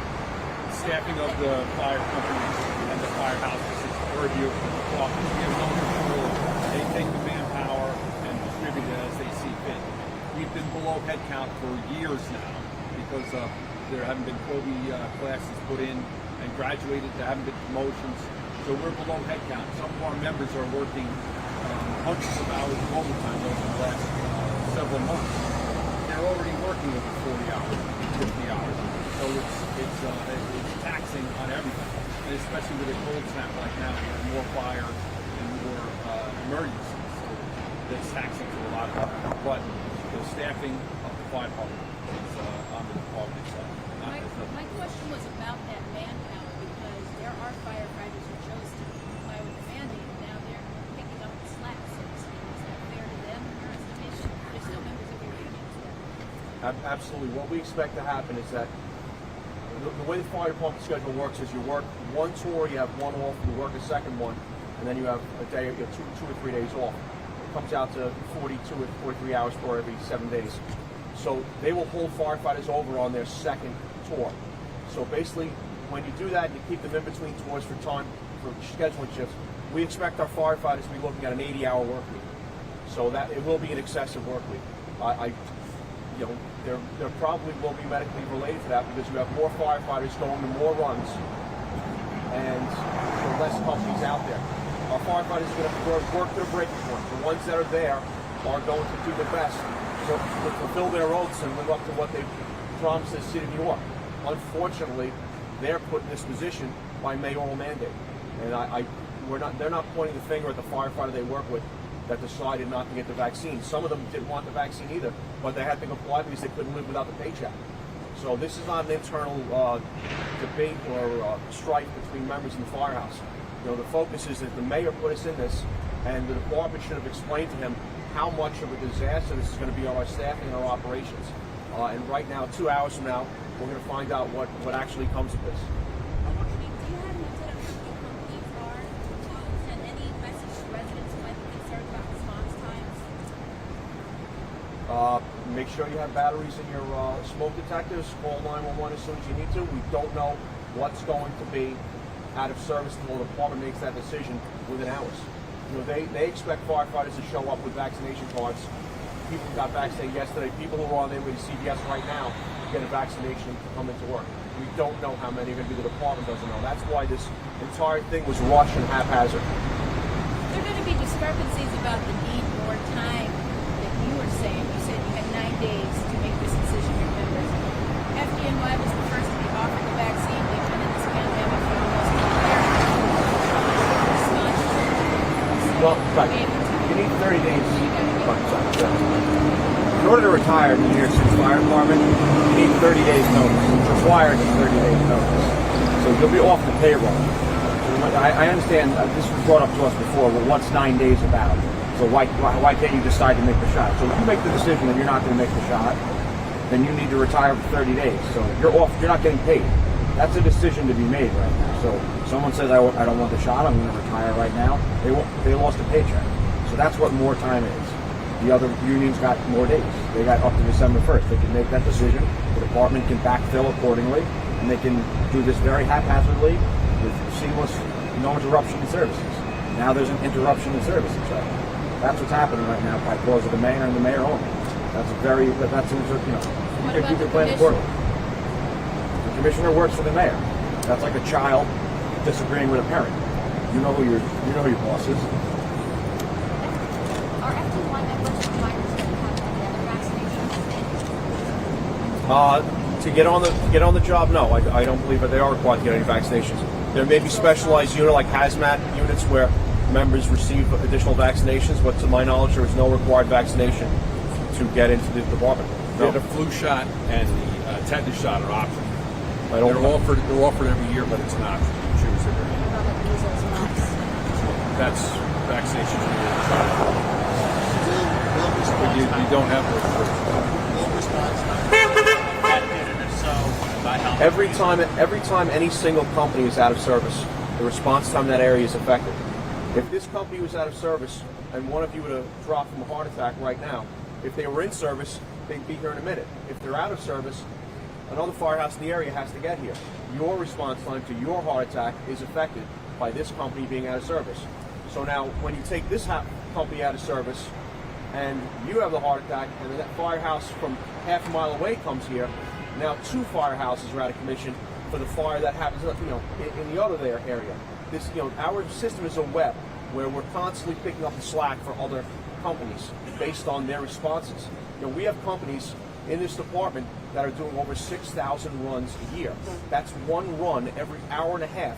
Staffing of the fire companies and the firehouses is the purview of the office. We have no control. They take the manpower and distribute it as they see fit. We've been below headcount for years now because there haven't been COVID classes put in and graduated. There haven't been promotions. So we're below headcount. Some of our members are working hundreds of hours of overtime over the last several months. They're already working over 40 hours, 50 hours. So it's taxing on everything, and especially with a cold snap like now, with more fire and more emergencies. So that's taxing to a lot of people. But the staffing of the fire department is on the department itself. My question was about that manpower, because there are firefighters who chose to comply with the mandate, and now they're picking up the slack, so to speak. Is that fair to them in your estimation? They're still members of your union. Absolutely. What we expect to happen is that the way the fire department schedule works is you work one tour, you have one off, you work a second one, and then you have a day, you have two or 3 days off. It comes out to 42 or 43 hours for every 7 days. So they will hold firefighters over on their second tour. So basically, when you do that, you keep them in between tours for scheduling shifts. We expect our firefighters to be looking at an 80-hour work week. So that it will be an excessive work week. There probably will be medically related to that because you have more firefighters going to more runs and there are less companies out there. Our firefighters are going to work their breaking point. The ones that are there are going to do their best to fulfill their oaths and live up to what they've promised the city of New York. Unfortunately, they're put in this position by mayoral mandate. And they're not pointing the finger at the firefighter they work with that decided not to get the vaccine. Some of them didn't want the vaccine either, but they had to comply because they couldn't live without the paycheck. So this is not an internal debate or strife between members in the firehouse. You know, the focus is that the mayor put us in this, and the department should have explained to him how much of a disaster this is going to be on our staffing and our operations. And right now, 2 hours from now, we're going to find out what actually comes of this. Make sure you have batteries in your smoke detectors. Call 911 as soon as you need to. We don't know what's going to be out of service until the department makes that decision within hours. You know, they expect firefighters to show up with vaccination cards. People got vaccinated yesterday. People who are on their way to CVS right now to get a vaccination to come into work. We don't know how many are going to be. The department doesn't know. That's why this entire thing was rushed and haphazard. There are going to be discrepancies about the need more time that you were saying. You said you had 9 days to make this decision, remember? FDNY was the first to be offered the vaccine. They've been in this pandemic for almost a year. Well, right. You need 30 days. In order to retire in the New York City Fire Department, you need 30 days notice. It's required 30 days notice. So you'll be off the payroll. I understand this was brought up to us before. Well, what's 9 days about? So why can't you decide to make the shot? So if you make the decision that you're not going to make the shot, then you need to retire for 30 days. So you're off. You're not getting paid. That's a decision to be made right now. So someone says I don't want the shot. I'm going to retire right now. They lost a paycheck. So that's what more time is. The other unions got more days. They got up to December 1st. They can make that decision. The department can backfill accordingly, and they can do this very haphazardly with seamless, no interruption in services. Now there's an interruption in services. Right? That's what's happening right now by clause of the mayor and the mayor only. You can plan accordingly. The commissioner works for the mayor. That's like a child disagreeing with a parent. You know who your boss is. Are FD1 members required to have any other vaccinations? To get on the job, no. I don't believe that they are required to get any vaccinations. There may be specialized unit like hazmat units where members receive additional vaccinations, but to my knowledge, there is no required vaccination to get into the department. No. Yeah, the flu shot and the tetanus shot are optional. They're offered every year, but it's an option. You choose it. That's vaccination but you don't have to. Every time any single company is out of service, the response time in that area is affected. If this company was out of service and one of you were to drop from a heart attack right now, if they were in service, they'd be here in a minute. If they're out of service, another firehouse in the area has to get here. Your response time to your heart attack is affected by this company being out of service. So now, when you take this company out of service and you have the heart attack, and then that firehouse from half a mile away comes here, now 2 firehouses are out of commission for the fire that happens, in the other area. This, our system is a web where we're constantly picking up the slack for other companies based on their responses. We have companies in this department that are doing over 6,000 runs a year. That's one run every hour and a half,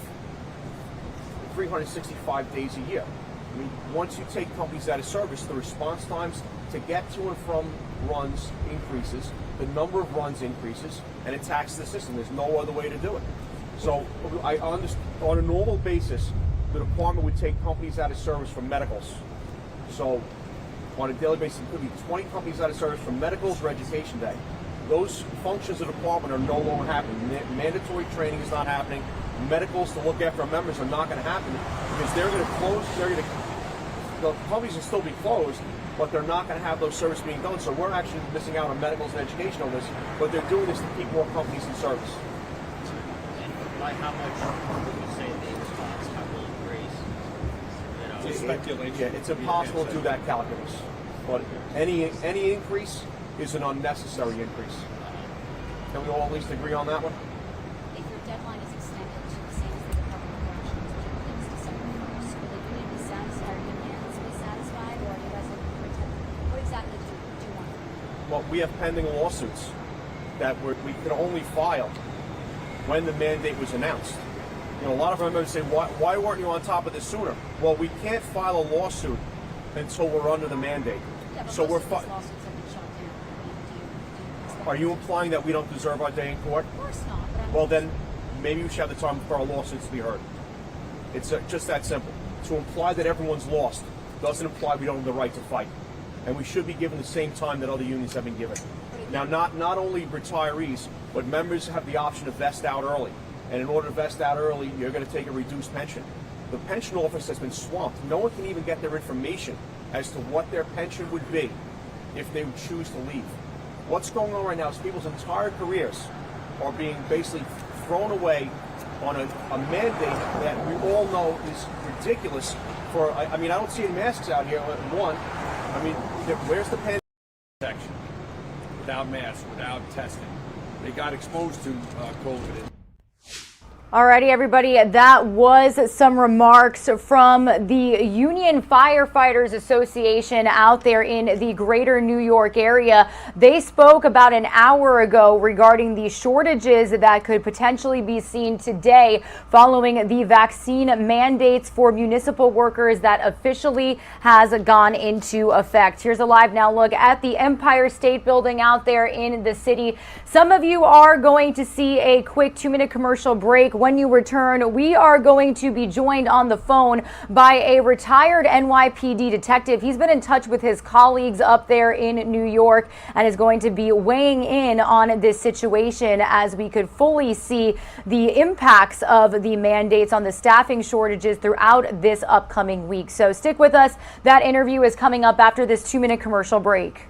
365 days a year. I mean, once you take companies out of service, the response times to get to and from runs increases, the number of runs increases, and it taxes the system. There's no other way to do it. So on a normal basis, the department would take companies out of service from medicals. So on a daily basis, it could be 20 companies out of service from medicals or education day. Those functions of the department are no longer happening. Mandatory training is not happening. Medicals to look after our members are not going to happen because they're going to close. The companies will still be closed, but they're not going to have those services being done. So we're actually missing out on medicals and education on this, but they're doing this to keep more companies in service. And by how much would you say the response time will increase? It's speculation. Yeah, it's impossible to do that calculus. But any increase is an unnecessary increase. Can we all at least agree on that one? If your deadline is extended to the same as the Department of Corrections, which is December 1st, will the union be satisfied, or unions be satisfied, or are you guys looking for what exactly do you want? Well, we have pending lawsuits that we could only file when the mandate was announced. You know, a lot of our members say, why weren't you on top of this sooner? Well, we can't file a lawsuit until we're under the mandate. Yeah, but So most we're of these lawsuits have been shot down. Are you implying that we don't deserve our day in court? Of course not. But I'm Well, then maybe we should have the time for our lawsuits to be heard. It's just that simple. To imply that everyone's lost doesn't imply we don't have the right to fight. And we should be given the same time that other unions have been given. Now, not only retirees, but members have the option to vest out early. And in order to vest out early, you're going to take a reduced pension. The pension office has been swamped. No one can even get their information as to what their pension would be if they would choose to leave. What's going on right now is people's entire careers are being basically thrown away on a mandate that we all know is ridiculous. I mean, I don't see any masks out here. One, I mean, where's the pandemic protection? Without masks, without testing, they got exposed to COVID. Alrighty, everybody, that was some remarks from the Union Firefighters Association out there in the greater New York area. They spoke about an hour ago regarding the shortages that could potentially be seen today following the vaccine mandates for municipal workers that officially has gone into effect. Here's a live now look at the Empire State Building out there in the city. Some of you are going to see a quick 2-minute commercial break. When you return, we are going to be joined on the phone by a retired NYPD detective. He's been in touch with his colleagues up there in New York and is going to be weighing in on this situation as we could fully see the impacts of the mandates on the staffing shortages throughout this upcoming week. So stick with us. That interview is coming up after this 2-minute commercial break.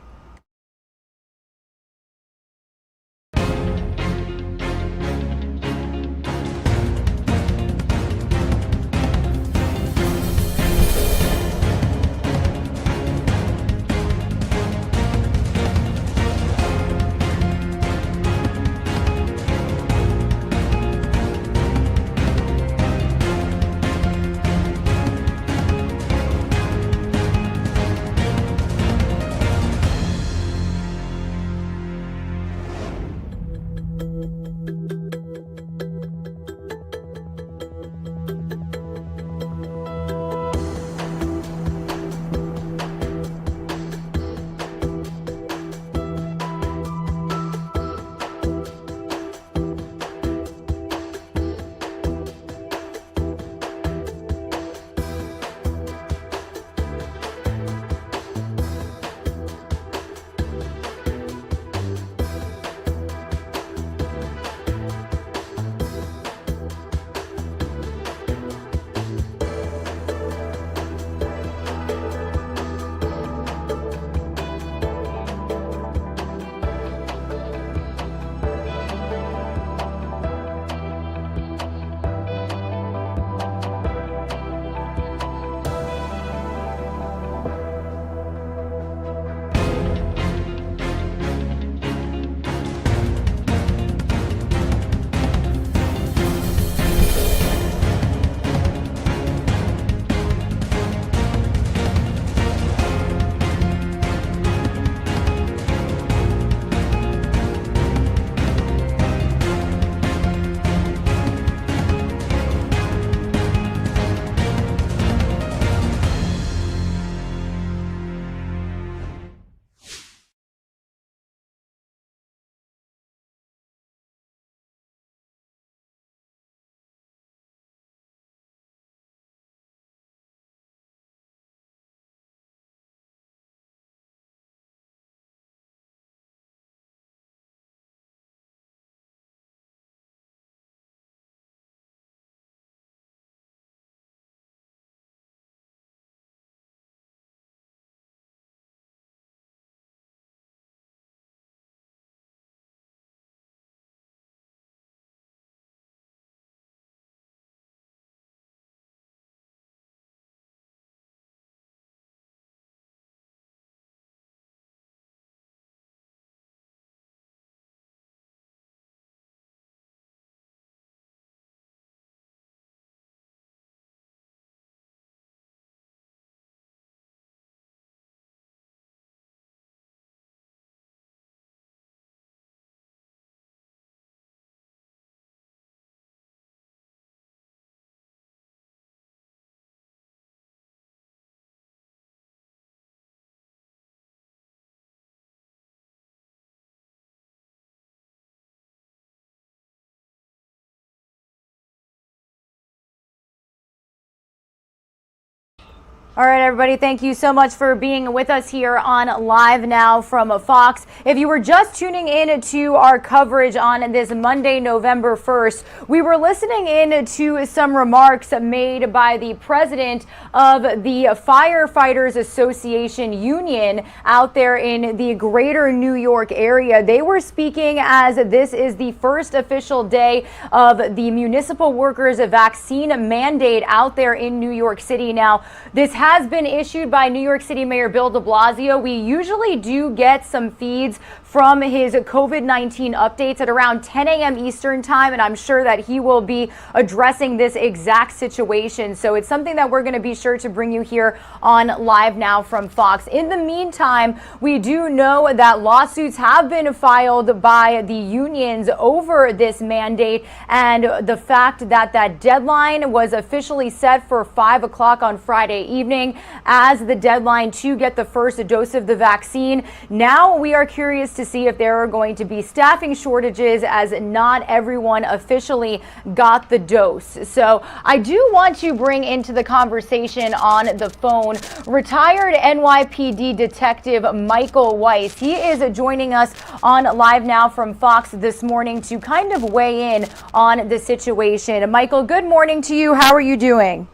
All right, everybody, thank you so much for being with us here on Live Now from Fox. If you were just tuning in to our coverage on this Monday, November 1st, we were listening in to some remarks made by the president of the Firefighters Association Union out there in the greater New York area. They were speaking as this is the first official day of the municipal workers' vaccine mandate out there in New York City. Now, this has been issued by New York City Mayor Bill de Blasio. We usually do get some feeds from his COVID-19 updates at around 10 a.m. Eastern time, and I'm sure that he will be addressing this exact situation. So it's something that we're going to be sure to bring you here on Live Now from Fox. In the meantime, we do know that lawsuits have been filed by the unions over this mandate, and the fact that that deadline was officially set for 5 o'clock on Friday evening as the deadline to get the first dose of the vaccine. Now we are curious to see if there are going to be staffing shortages, as not everyone officially got the dose. So I do want to bring into the conversation on the phone retired NYPD detective Michael Weiss. He is joining us on Live Now from Fox this morning to kind of weigh in on the situation. Michael, good morning to you. How are you doing?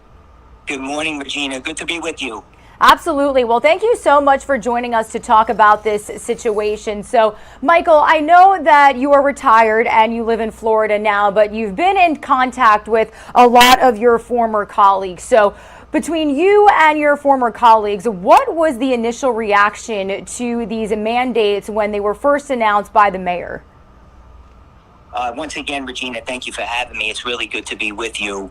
Good morning, Regina. Good to be with you. Absolutely. Well, thank you so much for joining us to talk about this situation. So, Michael, I know that you are retired and you live in Florida now, but you've been in contact with a lot of your former colleagues. So, between you and your former colleagues, what was the initial reaction to these mandates when they were first announced by the mayor? Once again, Regina, thank you for having me. It's really good to be with you.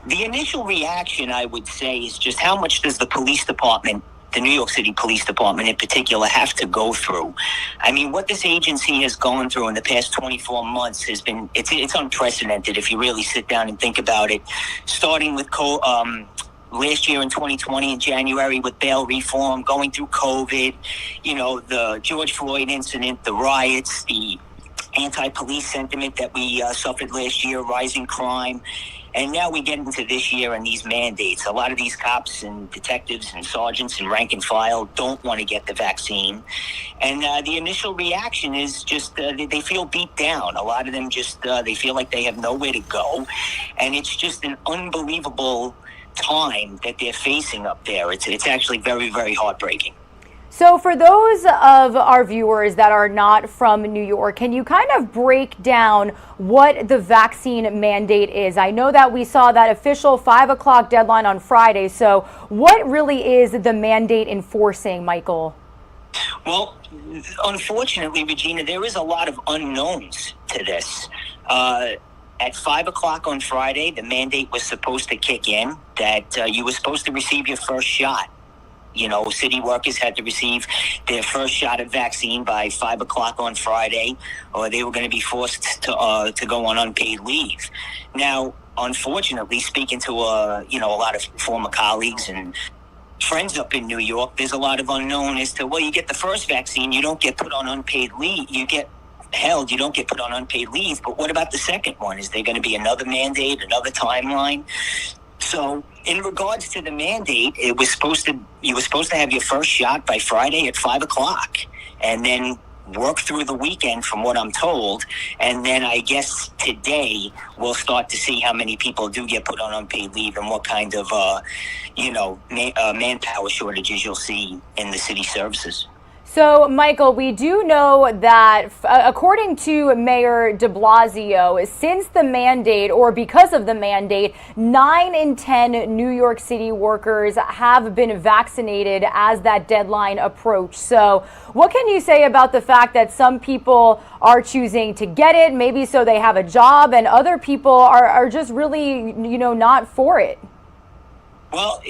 The initial reaction, I would say, is just how much does the police department, the New York City Police Department in particular, have to go through? I mean, what this agency has gone through in the past 24 months has been, it's unprecedented if you really sit down and think about it. Starting with last year in 2020 in January with bail reform, going through COVID, you know, the George Floyd incident, the riots, the anti-police sentiment that we suffered last year, rising crime. And now we get into this year and these mandates. A lot of these cops and detectives and sergeants and rank and file don't want to get the vaccine. And the initial reaction is just they feel beat down. A lot of them just, they feel like they have nowhere to go. And it's just an unbelievable time that they're facing up there. It's actually very, very heartbreaking. So for those of our viewers that are not from New York, can you kind of break down what the vaccine mandate is? I know that we saw that official 5 o'clock deadline on Friday. So what really is the mandate enforcing, Michael? Well, unfortunately, Regina, there is a lot of unknowns to this. At 5 o'clock on Friday, the mandate was supposed to kick in that you were supposed to receive your first shot. You know, city workers had to receive their first shot of vaccine by 5 o'clock on Friday, or they were going to be forced to go on unpaid leave. Now, unfortunately, speaking to a lot of former colleagues and friends up in New York, there's a lot of unknown as to, well, you get the first vaccine, you don't get put on unpaid leave. You get held, you don't get put on unpaid leave. But what about the second one? Is there going to be another mandate, another timeline? So in regards to the mandate, you were supposed to have your first shot by Friday at 5 o'clock and then work through the weekend from what I'm told. And then I guess today we'll start to see how many people do get put on unpaid leave and what kind of, manpower shortages you'll see in the city services. So, Michael, we do know that according to Mayor de Blasio, since the mandate or because of the mandate, 9 in 10 New York City workers have been vaccinated as that deadline approached. So what can you say about the fact that some people are choosing to get it, maybe so they have a job, and other people are just really, not for it? Well,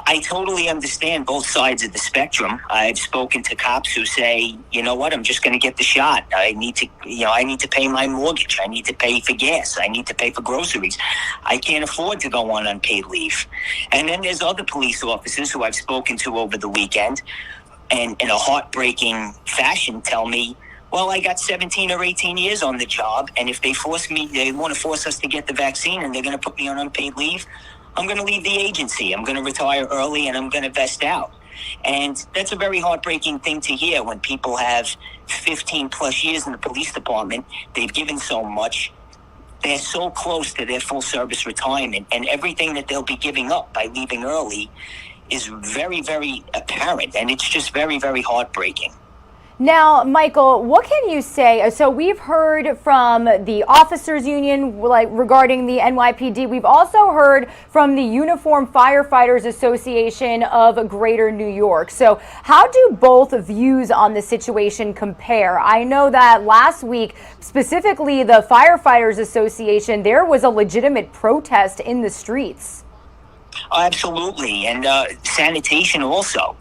I totally understand both sides of the spectrum. I've spoken to cops who say, you know what, I'm just going to get the shot. I need to pay my mortgage. I need to pay for gas. I need to pay for groceries. I can't afford to go on unpaid leave. And then there's other police officers who I've spoken to over the weekend and in a heartbreaking fashion tell me, well, I got 17 or 18 years on the job, and if they want to force us to get the vaccine and they're going to put me on unpaid leave, I'm going to leave the agency. I'm going to retire early and I'm going to vest out. And that's a very heartbreaking thing to hear when people have 15 plus years in the police department. They've given so much. They're so close to their full service retirement, and everything that they'll be giving up by leaving early is very, very apparent. And it's just very, very heartbreaking. Now, Michael, what can you say? So we've heard from the officers union, like regarding the NYPD. We've also heard from the Uniform Firefighters Association of Greater New York. So how do both views on the situation compare? I know that last week, specifically the Firefighters Association, there was a legitimate protest in the streets. Absolutely. And sanitation also.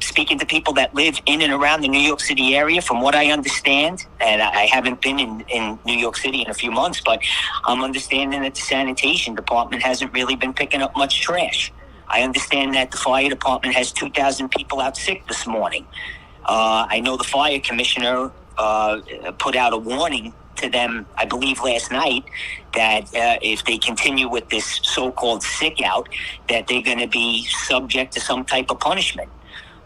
Speaking to people that live in and around the New York City area, from what I understand, and I haven't been in New York City in a few months, but I'm understanding that the sanitation department hasn't really been picking up much trash. I understand that the fire department has 2,000 people out sick this morning. I know the fire commissioner put out a warning to them, I believe last night, that if they continue with this so-called sick out, that they're going to be subject to some type of punishment.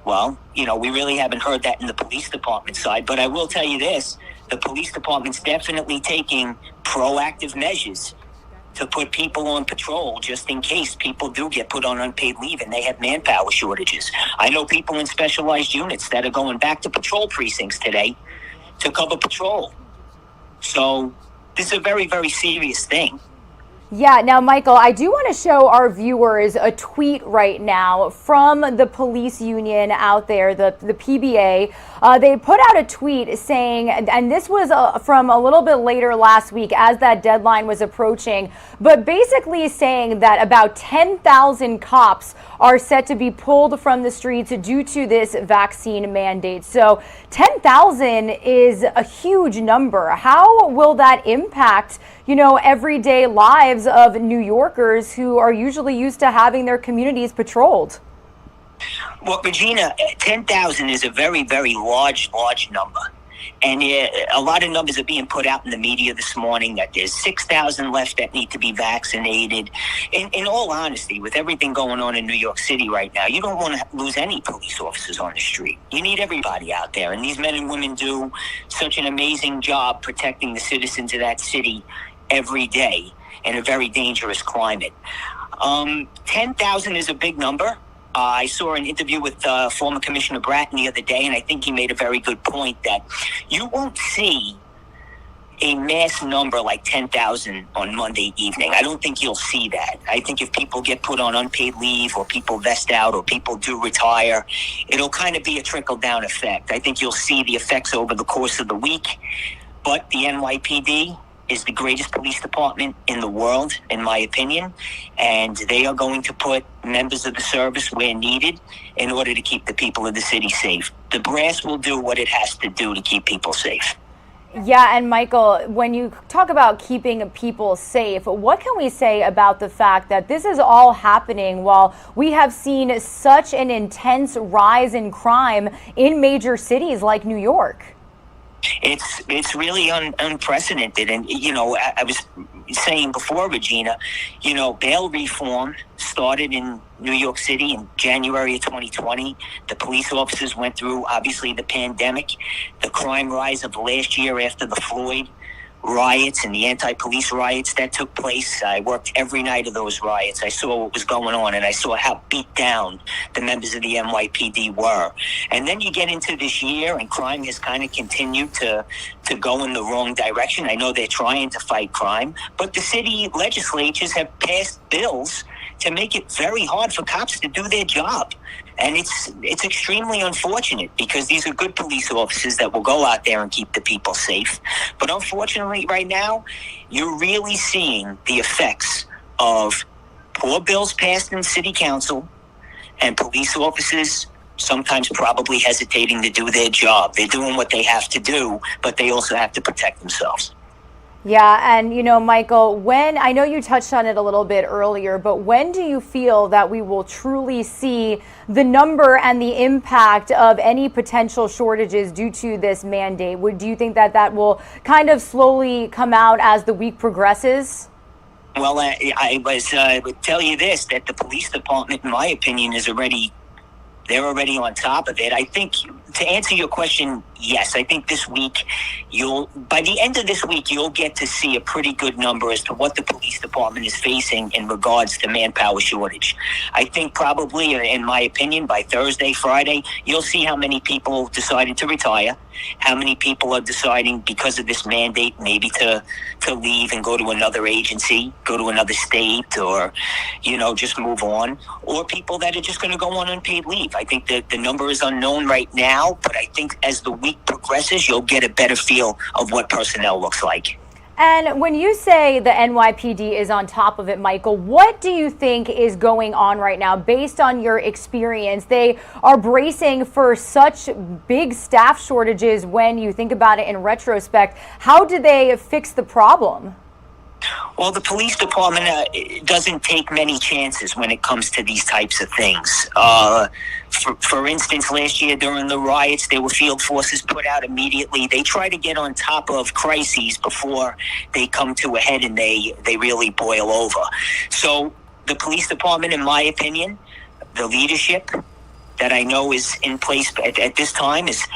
Well, you know, we really haven't heard that in the police department side, but I will tell you this, the police department's definitely taking proactive measures to put people on patrol just in case people do get put on unpaid leave and they have manpower shortages. I know people in specialized units that are going back to patrol precincts today to cover patrol. So this is a very, very serious thing. Yeah, now, Michael, I do want to show our viewers a tweet right now from the police union out there, the PBA. They put out a tweet saying, and this was from a little bit later last week as that deadline was approaching, but basically saying that about 10,000 cops are set to be pulled from the streets due to this vaccine mandate. So 10,000 is a huge number. How will that impact, you know, everyday lives of New Yorkers who are usually used to having their communities patrolled? Well, Regina, 10,000 is a very, very large number. And a lot of numbers are being put out in the media this morning that there's 6,000 left that need to be vaccinated. In all honesty, with everything going on in New York City right now, you don't want to lose any police officers on the street. You need everybody out there. And these men and women do such an amazing job protecting the citizens of that city every day in a very dangerous climate. 10,000 is a big number. I saw an interview with former Commissioner Bratton the other day, and I think he made a very good point that you won't see a mass number like 10,000 on Monday evening. I don't think you'll see that. I think if people get put on unpaid leave or people vest out or people do retire, it'll kind of be a trickle-down effect. I think you'll see the effects over the course of the week, but the NYPD is the greatest police department in the world, in my opinion, and they are going to put members of the service where needed in order to keep the people of the city safe. The brass will do what it has to do to keep people safe. Yeah, and Michael, when you talk about keeping people safe, what can we say about the fact that this is all happening while we have seen such an intense rise in crime in major cities like New York? It's really unprecedented. And, you know, I was saying before, Regina, you know, bail reform started in New York City in January of 2020. The police officers went through, obviously, the pandemic, the crime rise of last year after the Floyd riots and the anti-police riots that took place. I worked every night of those riots. I saw what was going on, and I saw how beat down the members of the NYPD were. And then you get into this year, and crime has kind of continued to go in the wrong direction. I know they're trying to fight crime, but the city legislatures have passed bills to make it very hard for cops to do their job. And it's extremely unfortunate because these are good police officers that will go out there and keep the people safe. But unfortunately, right now, you're really seeing the effects of poor bills passed in city council and police officers sometimes probably hesitating to do their job. They're doing what they have to do, but they also have to protect themselves. Yeah, and you know, Michael, when I know you touched on it a little bit earlier, but when do you feel that we will truly see the number and the impact of any potential shortages due to this mandate? Do you think that will kind of slowly come out as the week progresses? Well, I would tell you this, that the police department, in my opinion, they're already on top of it. I think, to answer your question, yes, I think this week by the end of this week, you'll get to see a pretty good number as to what the police department is facing in regards to manpower shortage. I think probably, in my opinion, by Thursday, Friday, you'll see how many people decided to retire, how many people are deciding because of this mandate maybe to leave and go to another agency, go to another state, or, just move on, or people that are just going to go on unpaid leave. I think that the number is unknown right now, but I think as the week progresses, you'll get a better feel of what personnel looks like. And when you say the NYPD is on top of it, Michael, what do you think is going on right now based on your experience? They are bracing for such big staff shortages when you think about it in retrospect. How do they fix the problem? Well, the police department doesn't take many chances when it comes to these types of things. For instance, last year during the riots, there were field forces put out immediately. They try to get on top of crises before they come to a head and they really boil over. So the police department, in my opinion, the leadership that I know is in place at this time is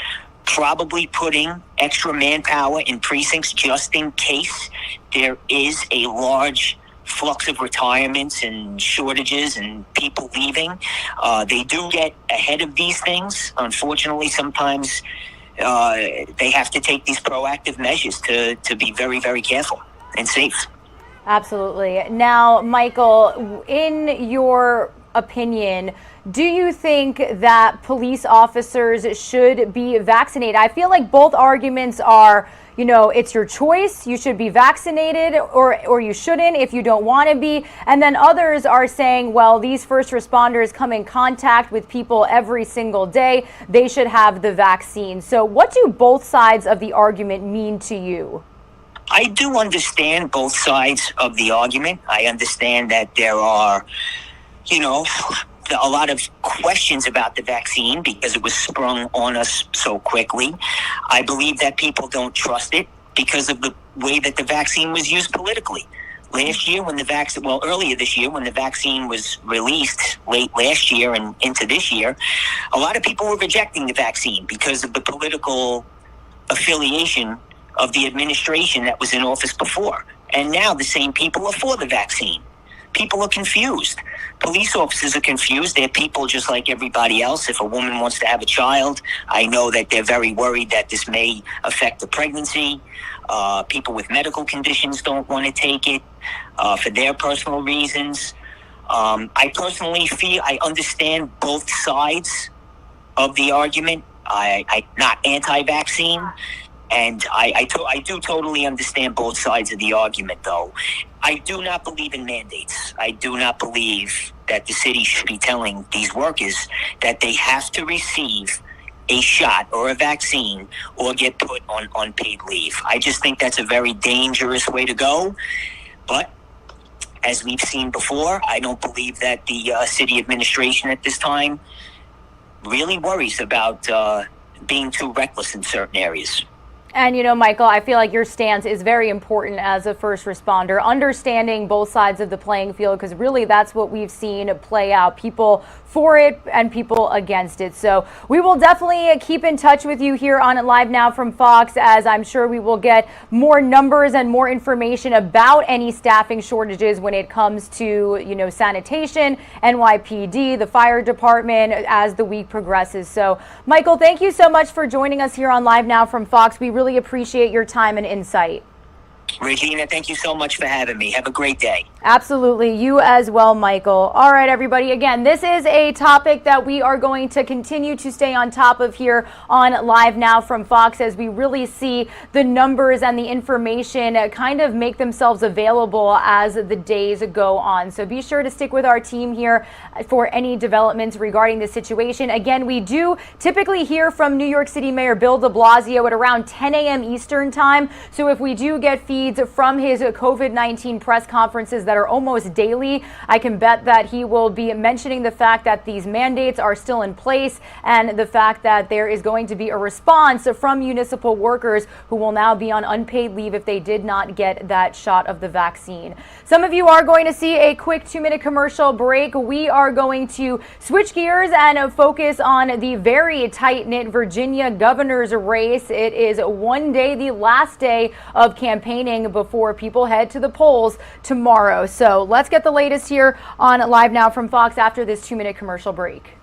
probably putting extra manpower in precincts just in case there is a large flux of retirements and shortages and people leaving. They do get ahead of these things. Unfortunately, sometimes they have to take these proactive measures to be very, very careful and safe. Absolutely. Now, Michael, in your opinion, do you think that police officers should be vaccinated? I feel like both arguments are, it's your choice. You should be vaccinated or you shouldn't if you don't want to be. And then others are saying, well, these first responders come in contact with people every single day. They should have the vaccine. So what do both sides of the argument mean to you? I do understand both sides of the argument. I understand that there are, a lot of questions about the vaccine because it was sprung on us so quickly. I believe that people don't trust it because of the way that the vaccine was used politically. Earlier this year when the vaccine was released late last year and into this year, a lot of people were rejecting the vaccine because of the political affiliation of the administration that was in office before. And now the same people are for the vaccine. People are confused. Police officers are confused. They're people just like everybody else. If a woman wants to have a child, I know that they're very worried that this may affect the pregnancy. People with medical conditions don't want to take it for their personal reasons. I personally feel I understand both sides of the argument. I'm not anti-vaccine. And I do totally understand both sides of the argument, though. I do not believe in mandates. I do not believe that the city should be telling these workers that they have to receive a shot or a vaccine or get put on unpaid leave. I just think that's a very dangerous way to go. But as we've seen before, I don't believe that the city administration at this time really worries about being too reckless in certain areas. And, Michael, I feel like your stance is very important as a first responder, understanding both sides of the playing field, because really that's what we've seen play out. People for it and people against it. So we will definitely keep in touch with you here on Live Now from Fox, as I'm sure we will get more numbers and more information about any staffing shortages when it comes to, sanitation, NYPD, the fire department, as the week progresses. So, Michael, thank you so much for joining us here on Live Now from Fox. We really appreciate your time and insight. Regina, thank you so much for having me. Have a great day. Absolutely. You as well, Michael. All right, everybody. Again, this is a topic that we are going to continue to stay on top of here on Live Now from Fox, as we really see the numbers and the information kind of make themselves available as the days go on. So be sure to stick with our team here for any developments regarding the situation. Again, we do typically hear from New York City Mayor Bill de Blasio at around 10 a.m. Eastern time. So if we do get feedback feeds from his COVID-19 press conferences that are almost daily, I can bet that he will be mentioning the fact that these mandates are still in place and the fact that there is going to be a response from municipal workers who will now be on unpaid leave if they did not get that shot of the vaccine. Some of you are going to see a quick 2-minute commercial break. We are going to switch gears and focus on the very tight-knit Virginia governor's race. It is one day, the last day of campaigning before people head to the polls tomorrow. So let's get the latest here on Live Now from Fox after this 2-minute commercial break.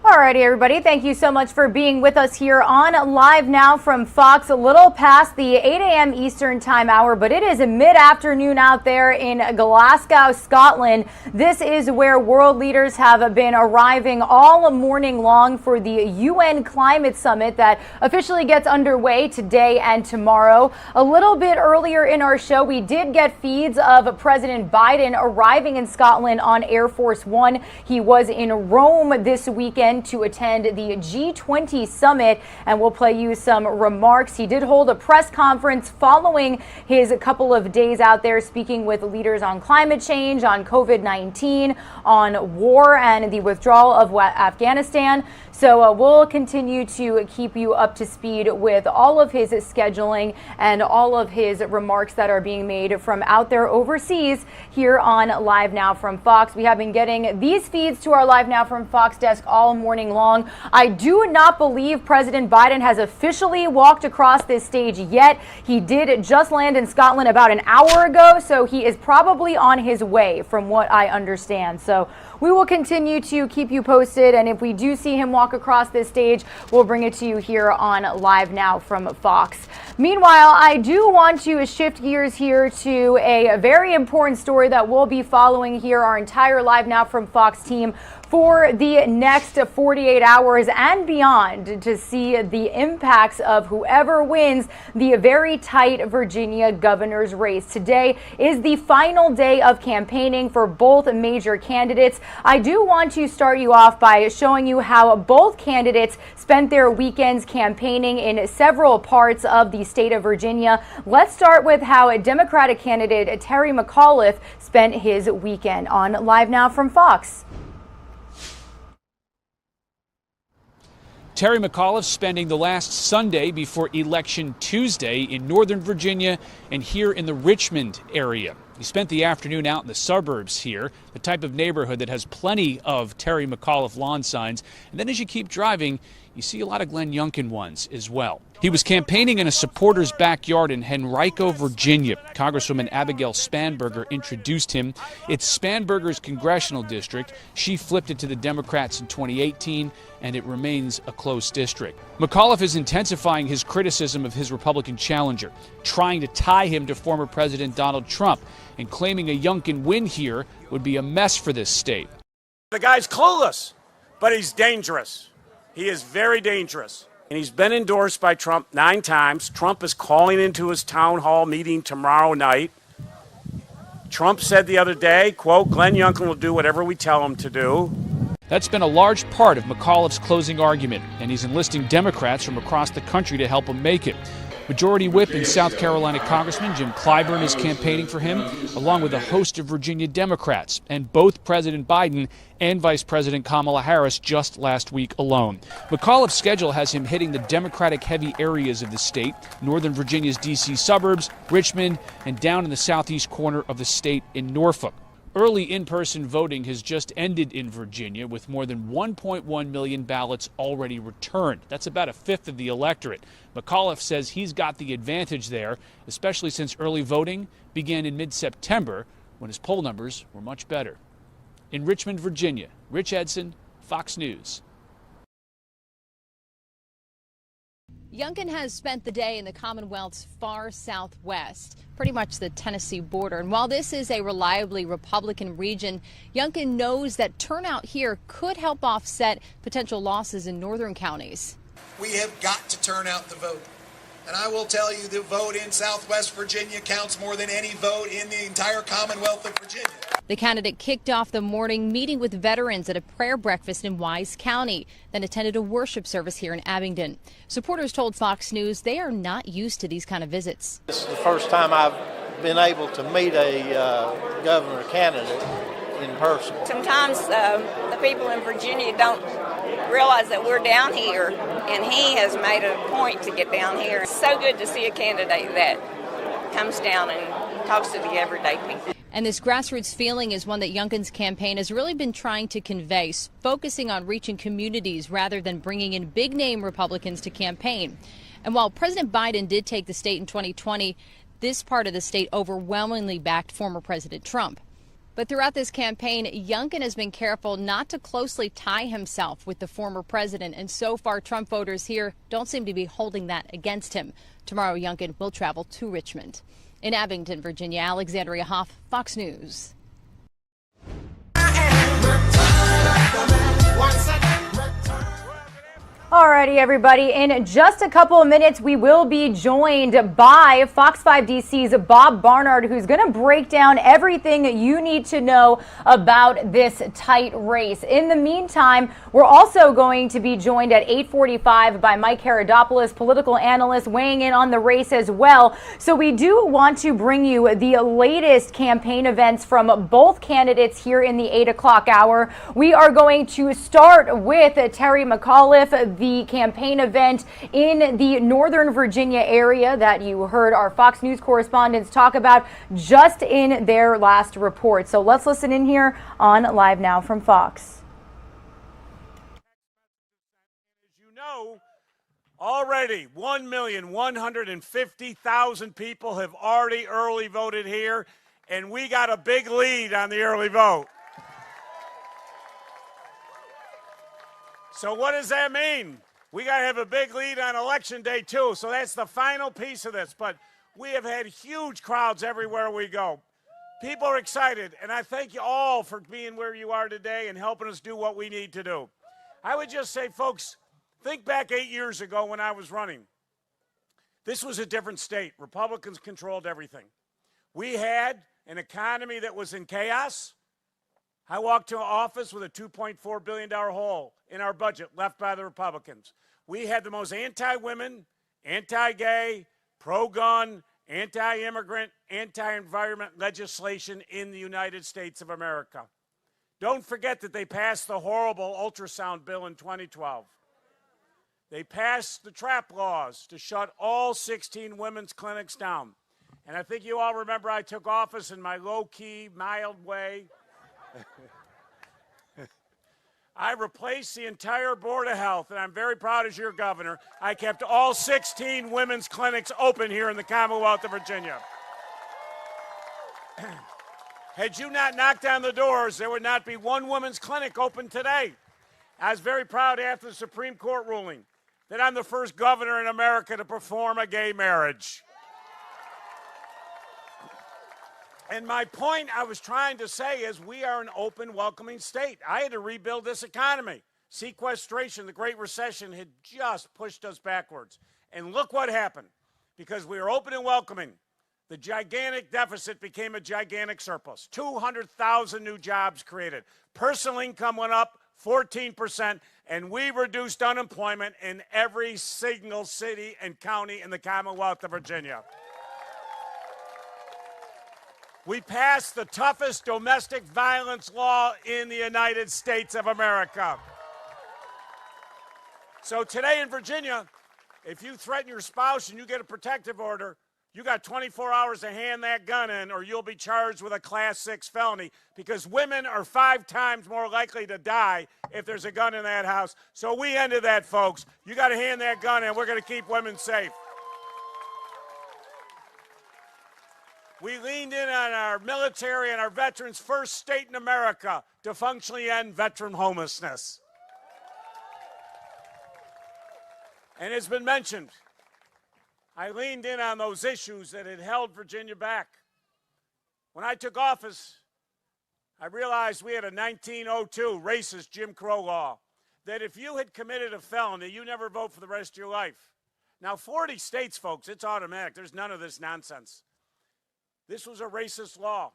Alrighty, everybody. Thank you so much for being with us here on Live Now from Fox. A little past the 8 a.m. Eastern Time hour, but it is mid-afternoon out there in Glasgow, Scotland. This is where world leaders have been arriving all morning long for the UN Climate Summit that officially gets underway today and tomorrow. A little bit earlier in our show, we did get feeds of President Biden arriving in Scotland on Air Force One. He was in Rome this weekend to attend the G20 summit, and we'll play you some remarks. He did hold a press conference following his couple of days out there speaking with leaders on climate change, on COVID-19, on war and the withdrawal of Afghanistan. So we'll continue to keep you up to speed with all of his scheduling and all of his remarks that are being made from out there overseas here on Live Now from Fox. We have been getting these feeds to our Live Now from Fox desk all morning long. I do not believe President Biden has officially walked across this stage yet. He did just land in Scotland about an hour ago, so he is probably on his way from what I understand. So we will continue to keep you posted, and if we do see him walk across this stage, we'll bring it to you here on Live Now from Fox. Meanwhile, I do want to shift gears here to a very important story that we'll be following here, our entire Live Now from Fox team, for the next 48 hours and beyond to see the impacts of whoever wins the very tight Virginia governor's race. Today is the final day of campaigning for both major candidates. I do want to start you off by showing you how both candidates spent their weekends campaigning in several parts of the state of Virginia. Let's start with how Democratic candidate Terry McAuliffe spent his weekend on Live Now from Fox. Terry McAuliffe spending the last Sunday before Election Tuesday in Northern Virginia and here in the Richmond area. He spent the afternoon out in the suburbs here, the type of neighborhood that has plenty of Terry McAuliffe lawn signs. And then as you keep driving, you see a lot of Glenn Youngkin ones as well. He was campaigning in a supporter's backyard in Henrico, Virginia. Congresswoman Abigail Spanberger introduced him. It's Spanberger's congressional district. She flipped it to the Democrats in 2018, and it remains a close district. McAuliffe is intensifying his criticism of his Republican challenger, trying to tie him to former President Donald Trump, and claiming a Youngkin win here would be a mess for this state. The guy's clueless, but he's dangerous. He is very dangerous. And he's been endorsed by Trump 9 times. Trump is calling into his town hall meeting tomorrow night. Trump said the other day, quote, Glenn Youngkin will do whatever we tell him to do. That's been a large part of McAuliffe's closing argument, and he's enlisting Democrats from across the country to help him make it. Majority Whip and South Carolina Congressman Jim Clyburn is campaigning for him, along with a host of Virginia Democrats, and both President Biden and Vice President Kamala Harris just last week alone. McAuliffe's schedule has him hitting the Democratic-heavy areas of the state, Northern Virginia's D.C. suburbs, Richmond, and down in the southeast corner of the state in Norfolk. Early in-person voting has just ended in Virginia, with more than 1.1 million ballots already returned. That's about a fifth of the electorate. McAuliffe says he's got the advantage there, especially since early voting began in mid-September, when his poll numbers were much better. In Richmond, Virginia, Rich Edson, Fox News. Youngkin has spent the day in the Commonwealth's far southwest, pretty much the Tennessee border. And while this is a reliably Republican region, Youngkin knows that turnout here could help offset potential losses in northern counties. We have got to turn out the vote. And I will tell you, the vote in Southwest Virginia counts more than any vote in the entire Commonwealth of Virginia. The candidate kicked off the morning meeting with veterans at a prayer breakfast in Wise County, then attended a worship service here in Abingdon. Supporters told Fox News they are not used to these kind of visits. This is the first time I've been able to meet a governor candidate in person. Sometimes the people in Virginia don't realize that we're down here, and he has made a point to get down here. It's so good to see a candidate that comes down and talks to the everyday people. And this grassroots feeling is one that Youngkin's campaign has really been trying to convey, focusing on reaching communities rather than bringing in big-name Republicans to campaign. And while President Biden did take the state in 2020, this part of the state overwhelmingly backed former President Trump. But throughout this campaign, Youngkin has been careful not to closely tie himself with the former president, and so far Trump voters here don't seem to be holding that against him. Tomorrow, Youngkin will travel to Richmond. In Abingdon, Virginia, Alexandria Hoff, Fox News. Alrighty, everybody. In just a couple of minutes, we will be joined by Fox 5 DC's Bob Barnard, who's going to break down everything you need to know about this tight race. In the meantime, we're also going to be joined at 8:45 by Mike Herodopoulos, political analyst, weighing in on the race as well. So we do want to bring you the latest campaign events from both candidates here in the 8 o'clock hour. We are going to start with Terry McAuliffe, the campaign event in the Northern Virginia area that you heard our Fox News correspondents talk about just in their last report. So let's listen in here on Live Now from Fox. As you know, already 1,150,000 people have already early voted here, and we got a big lead on the early vote. So what does that mean? We got to have a big lead on Election Day, too. So that's the final piece of this. But we have had huge crowds everywhere we go. People are excited, and I thank you all for being where you are today and helping us do what we need to do. I would just say, folks, think back 8 years ago when I was running. This was a different state. Republicans controlled everything. We had an economy that was in chaos. I walked to office with a $2.4 billion hole in our budget left by the Republicans. We had the most anti-women, anti-gay, pro-gun, anti-immigrant, anti-environment legislation in the United States of America. Don't forget that they passed the horrible ultrasound bill in 2012. They passed the trap laws to shut all 16 women's clinics down. And I think you all remember I took office in my low-key, mild way. I replaced the entire Board of Health, and I'm very proud as your governor. I kept all 16 women's clinics open here in the Commonwealth of Virginia. Had you not knocked on the doors, there would not be one women's clinic open today. I was very proud after the Supreme Court ruling that I'm the first governor in America to perform a gay marriage. And my point I was trying to say is we are an open, welcoming state. I had to rebuild this economy. Sequestration, the Great Recession, had just pushed us backwards. And look what happened. Because we were open and welcoming, the gigantic deficit became a gigantic surplus. 200,000 new jobs created. Personal income went up 14%, and we reduced unemployment in every single city and county in the Commonwealth of Virginia. We passed the toughest domestic violence law in the United States of America. So today in Virginia, if you threaten your spouse and you get a protective order, you got 24 hours to hand that gun in or you'll be charged with a Class 6 felony because women are 5 times more likely to die if there's a gun in that house. So we ended that, folks. You got to hand that gun in. We're going to keep women safe. We leaned in on our military and our veterans, first state in America to functionally end veteran homelessness. And it's been mentioned, I leaned in on those issues that had held Virginia back. When I took office, I realized we had a 1902 racist Jim Crow law that if you had committed a felony, you never vote for the rest of your life. Now, 40 states, folks, it's automatic. There's none of this nonsense. This was a racist law.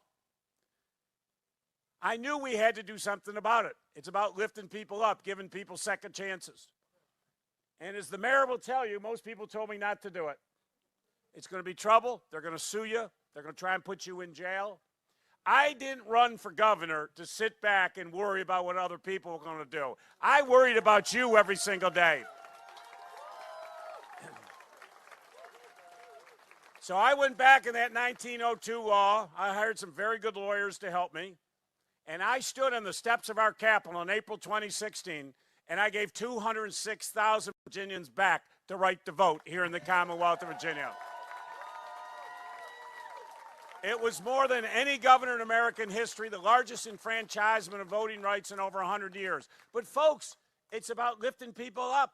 I knew we had to do something about it. It's about lifting people up, giving people second chances. And as the mayor will tell you, most people told me not to do it. It's going to be trouble. They're going to sue you. They're going to try and put you in jail. I didn't run for governor to sit back and worry about what other people were going to do. I worried about you every single day. So I went back in that 1902 law. I hired some very good lawyers to help me. And I stood on the steps of our Capitol in April 2016, and I gave 206,000 Virginians back the right to vote here in the Commonwealth of Virginia. It was more than any governor in American history, the largest enfranchisement of voting rights in over 100 years. But folks, it's about lifting people up.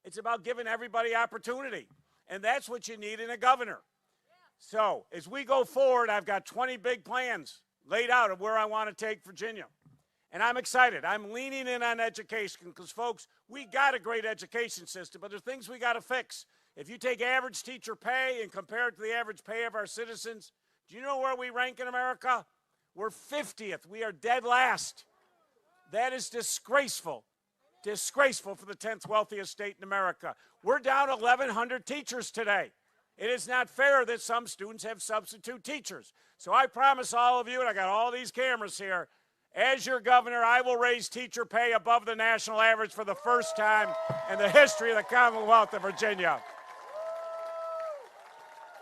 It's about giving everybody opportunity. And that's what you need in a governor. So as we go forward, I've got 20 big plans laid out of where I want to take Virginia. And I'm excited. I'm leaning in on education because, folks, we got a great education system, but there's things we got to fix. If you take average teacher pay and compare it to the average pay of our citizens, do you know where we rank in America? We're 50th. We are dead last. That is disgraceful. Disgraceful for the 10th wealthiest state in America. We're down 1,100 teachers today. It is not fair that some students have substitute teachers. So I promise all of you, and I got all these cameras here, as your governor, I will raise teacher pay above the national average for the first time in the history of the Commonwealth of Virginia.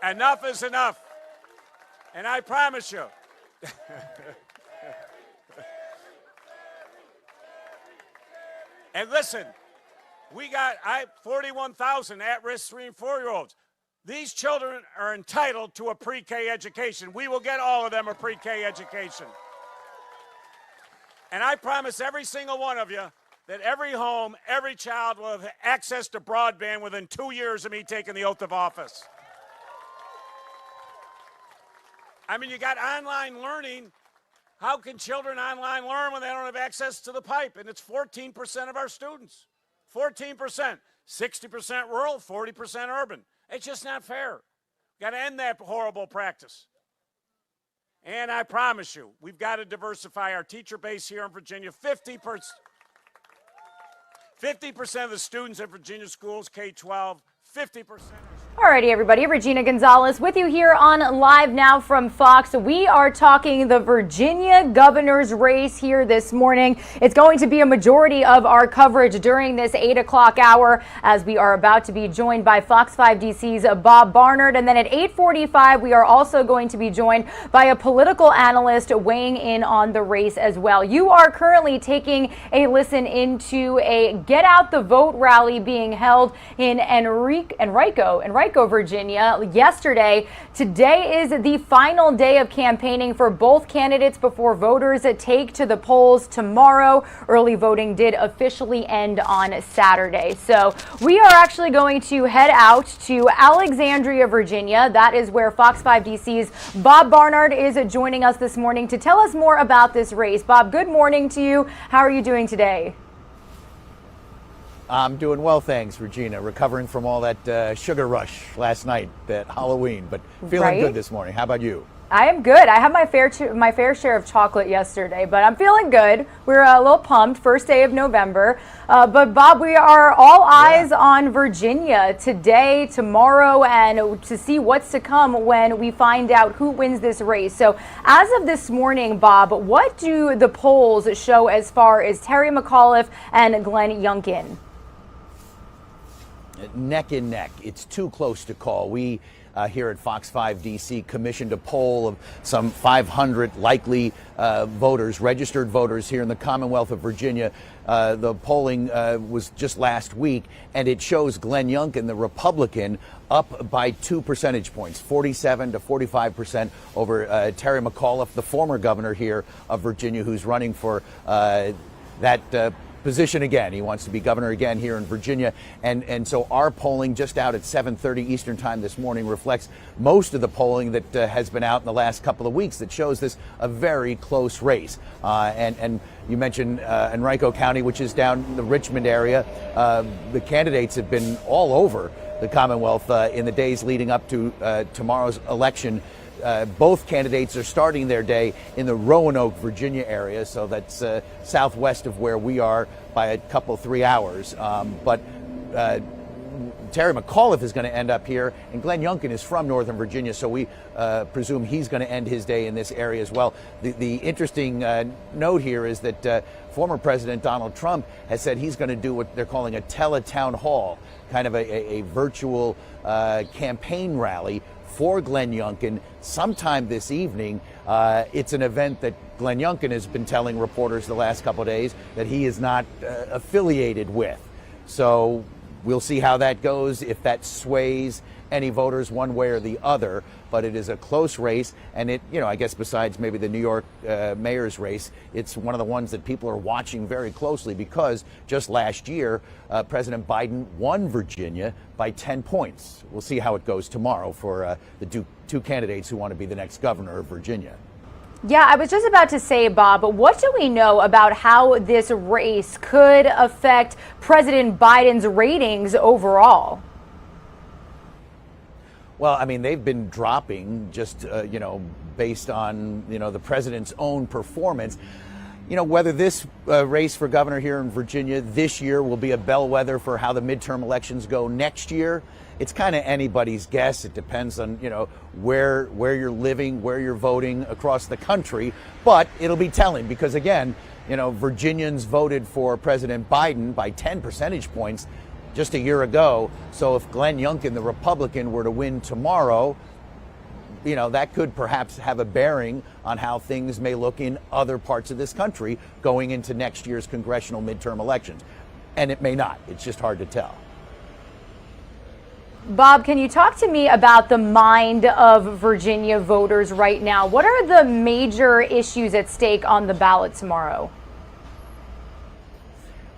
Enough is enough. And I promise you, and listen, we got 41,000 at-risk 3- and 4-year-olds. These children are entitled to a pre-K education. We will get all of them a pre-K education. And I promise every single one of you that every home, every child will have access to broadband within 2 years of me taking the oath of office. I mean, you got online learning. How can children online learn when they don't have access to the pipe? And it's 14% of our students. 14%. 60% rural, 40% urban. It's just not fair. Got to end that horrible practice. And I promise you, we've got to diversify our teacher base here in Virginia. 50% of the students in Virginia schools, K-12, 50%. Alrighty, everybody. Regina Gonzalez with you here on Live Now from Fox. We are talking the Virginia governor's race here this morning. It's going to be a majority of our coverage during this 8 o'clock hour, as we are about to be joined by Fox 5 DC's Bob Barnard. And then at 8:45, we are also going to be joined by a political analyst weighing in on the race as well. You are currently taking a listen into a Get Out the Vote rally being held in Enrico, Virginia yesterday. Today is the final day of campaigning for both candidates before voters take to the polls tomorrow. Early voting did officially end on Saturday. So we are actually going to head out to Alexandria, Virginia. That is where Fox 5 DC's Bob Barnard is joining us this morning to tell us more about this race. Bob, good morning to you. How are you doing today? I'm doing well, thanks, Regina. Recovering from all that sugar rush last night at Halloween, but feeling good this morning. How about you? I am good. I had my fair share of chocolate yesterday, but I'm feeling good. We're a little pumped. First day of November. But Bob, we are all eyes on Virginia today, tomorrow, and to see what's to come when we find out who wins this race. So as of this morning, Bob, what do the polls show as far as Terry McAuliffe and Glenn Youngkin? Neck and neck. It's too close to call. We here at Fox 5 DC commissioned a poll of some 500 likely voters, registered voters here in the Commonwealth of Virginia. The polling was just last week, and it shows Glenn Youngkin, the Republican, up by 2 percentage points, 47 to 45% over Terry McAuliffe, the former governor here of Virginia, who's running for that position again. He wants to be governor again here in Virginia. And so our polling just out at 7:30 Eastern time this morning reflects most of the polling that has been out in the last couple of weeks that shows this a very close race. And you mentioned Enrico County, which is down in the Richmond area. The candidates have been all over the Commonwealth in the days leading up to tomorrow's election. Both candidates are starting their day in the Roanoke, Virginia area, so that's southwest of where we are by a couple, 3 hours. But Terry McAuliffe is going to end up here, and Glenn Youngkin is from Northern Virginia, so we presume he's going to end his day in this area as well. The interesting note here is that former President Donald Trump has said he's going to do what they're calling a tele-town hall, kind of a virtual campaign rally for Glenn Youngkin sometime this evening. It's an event that Glenn Youngkin has been telling reporters the last couple of days that he is not affiliated with. So we'll see how that goes, if that sways any voters one way or the other. But it is a close race, and it, I guess besides maybe the New York mayor's race, it's one of the ones that people are watching very closely because just last year, President Biden won Virginia by 10 points. We'll see how it goes tomorrow for the two candidates who want to be the next governor of Virginia. Yeah, I was just about to say, Bob, what do we know about how this race could affect President Biden's ratings overall? Well, I mean, they've been dropping just, based on, the president's own performance. Whether this race for governor here in Virginia this year will be a bellwether for how the midterm elections go next year, it's kind of anybody's guess. It depends on, where you're living, where you're voting across the country. But it'll be telling because, again, Virginians voted for President Biden by 10 percentage points just a year ago. So if Glenn Youngkin, the Republican, were to win tomorrow, that could perhaps have a bearing on how things may look in other parts of this country going into next year's congressional midterm elections. And it may not. It's just hard to tell. Bob, can you talk to me about the mind of Virginia voters right now? What are the major issues at stake on the ballot tomorrow?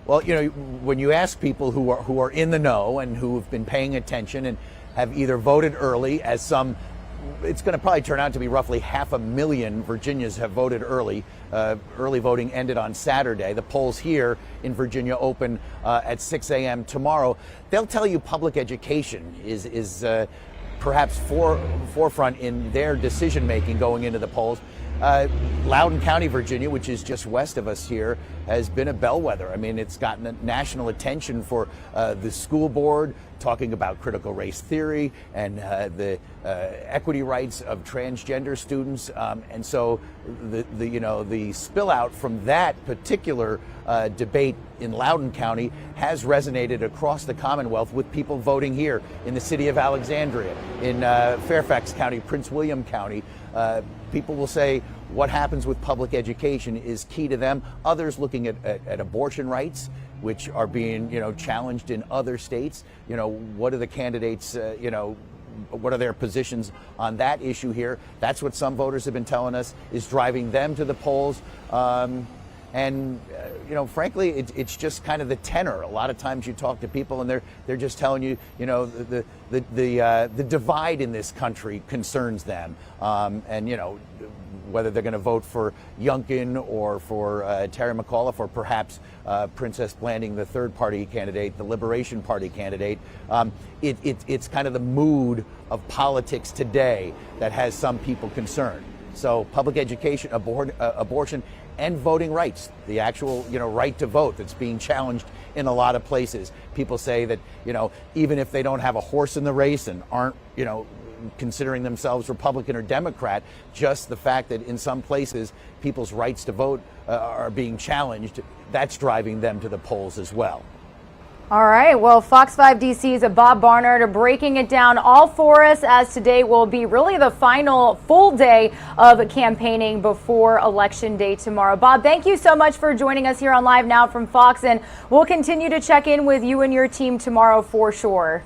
Well, when you ask people who are in the know and who have been paying attention and have either voted early, as some it's going to probably turn out to be roughly 500,000 Virginians have voted early. Early voting ended on Saturday. The polls here in Virginia open at 6 a.m. tomorrow. They'll tell you public education is perhaps forefront in their decision making going into the polls. Loudoun County, Virginia, which is just west of us here, has been a bellwether. I mean, it's gotten national attention for the school board talking about critical race theory and the equity rights of transgender students, and so the spill out from that particular debate in Loudoun County has resonated across the Commonwealth with people voting here in the city of Alexandria, in Fairfax County, Prince William County. People will say what happens with public education is key to them. Others looking at abortion rights, which are being, challenged in other states. What are the candidates, what are their positions on that issue here? That's what some voters have been telling us is driving them to the polls. Frankly, it's just kind of the tenor. A lot of times you talk to people and they're just telling you, the divide in this country concerns them, whether they're going to vote for Youngkin or for Terry McAuliffe or perhaps Princess Blanding, the third party candidate, the Liberation Party candidate. It's kind of the mood of politics today that has some people concerned. So public education, abortion, and voting rights, the actual, right to vote that's being challenged in a lot of places. People say that, even if they don't have a horse in the race and aren't, considering themselves Republican or Democrat, just the fact that in some places people's rights to vote are being challenged, that's driving them to the polls as well. All right, well, Fox 5 DC's Bob Barnard breaking it down all for us, as today will be really the final full day of campaigning before Election Day tomorrow. Bob, thank you so much for joining us here on Live Now from Fox, and we'll continue to check in with you and your team tomorrow for sure.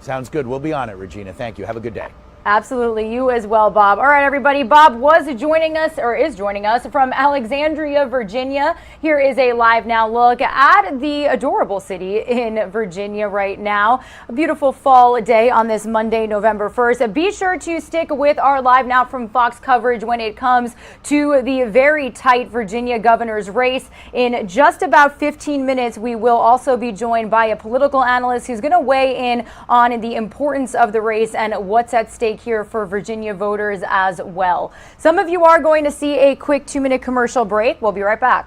Sounds good. We'll be on it, Regina. Thank you. Have a good day. Absolutely. You as well, Bob. All right, everybody. Bob is joining us from Alexandria, Virginia. Here is a Live Now look at the adorable city in Virginia right now. A beautiful fall day on this Monday, November 1st. Be sure to stick with our Live Now from Fox coverage when it comes to the very tight Virginia governor's race. In just about 15 minutes, we will also be joined by a political analyst who's going to weigh in on the importance of the race and what's at stake here for Virginia voters as well. Some of you are going to see a quick 2-minute commercial break. We'll be right back.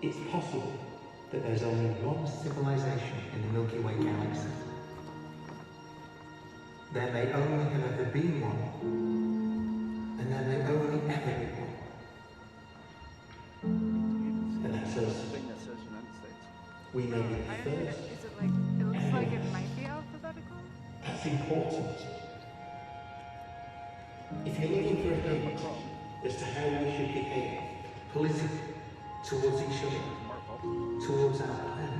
It's possible that there's only one civilization in the Milky Way galaxy. There may only have ever been one, and there may only ever be one. And that's us. We may be the first. It looks like it might be alphabetical. That's important. If you're looking for a hint as to how we should behave politically towards each other, towards our planet.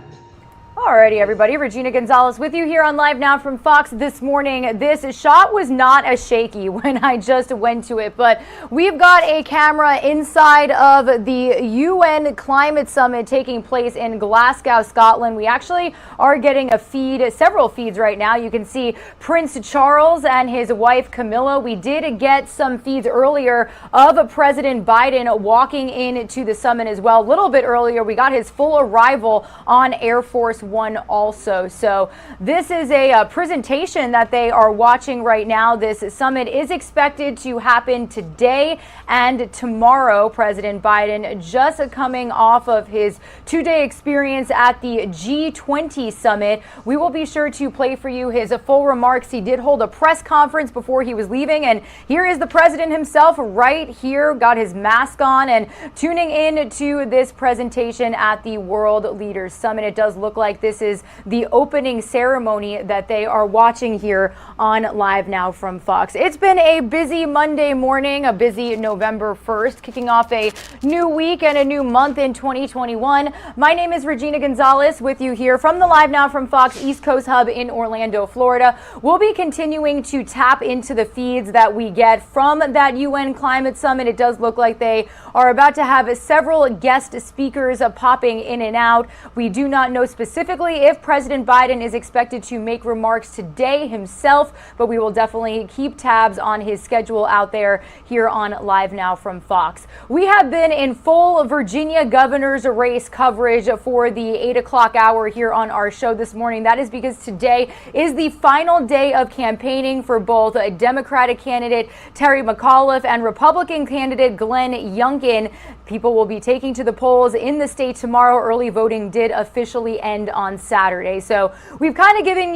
Alrighty, everybody. Regina Gonzalez with you here on Live Now from Fox this morning. This shot was not as shaky when I just went to it, but we've got a camera inside of the UN Climate Summit taking place in Glasgow, Scotland. We actually are getting a feed, several feeds right now. You can see Prince Charles and his wife Camilla. We did get some feeds earlier of President Biden walking into the summit as well. A little bit earlier, we got his full arrival on Air Force One also. So this is a presentation that they are watching right now. This summit is expected to happen today and tomorrow. President Biden just coming off of his two-day experience at the G20 summit. We will be sure to play for you his full remarks. He did hold a press conference before he was leaving, and here is the president himself right here, got his mask on and tuning in to this presentation at the World Leaders Summit. It does look like this is the opening ceremony that they are watching here on Live Now from Fox. It's been a busy Monday morning, a busy November 1st, kicking off a new week and a new month in 2021. My name is Regina Gonzalez with you here from the Live Now from Fox East Coast Hub in Orlando, Florida. We'll be continuing to tap into the feeds that we get from that UN Climate Summit. It does look like they are about to have several guest speakers popping in and out. We do not know specifically if President Biden is expected to make remarks today himself, but we will definitely keep tabs on his schedule out there here on Live Now from Fox. We have been in full Virginia governor's race coverage for the 8 o'clock hour here on our show this morning. That is because today is the final day of campaigning for both a Democratic candidate Terry McAuliffe and Republican candidate Glenn Youngkin. People will be taking to the polls in the state tomorrow. Early voting did officially end on Saturday. So we're kind of giving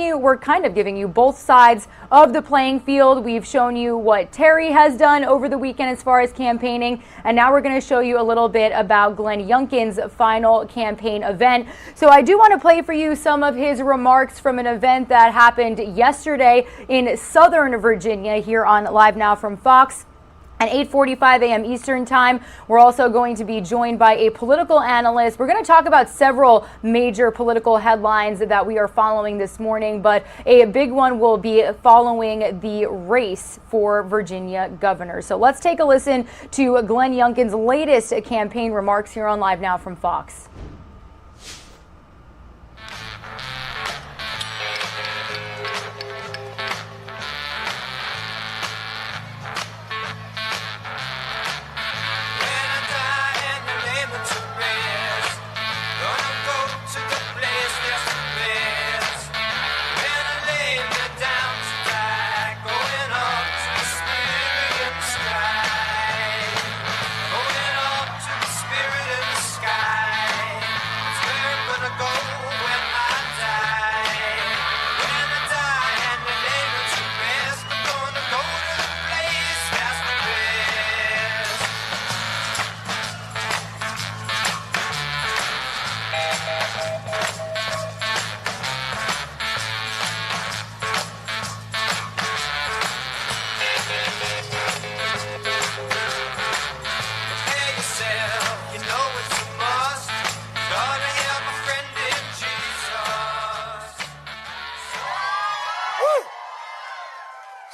you both sides of the playing field. We've shown you what Terry has done over the weekend as far as campaigning, and now we're going to show you a little bit about Glenn Youngkin's final campaign event. So I do want to play for you some of his remarks from an event that happened yesterday in Southern Virginia here on Live Now from Fox. At 8:45 a.m. Eastern Time, we're also going to be joined by a political analyst. We're going to talk about several major political headlines that we are following this morning, but a big one will be following the race for Virginia governor. So let's take a listen to Glenn Youngkin's latest campaign remarks here on Live Now from Fox.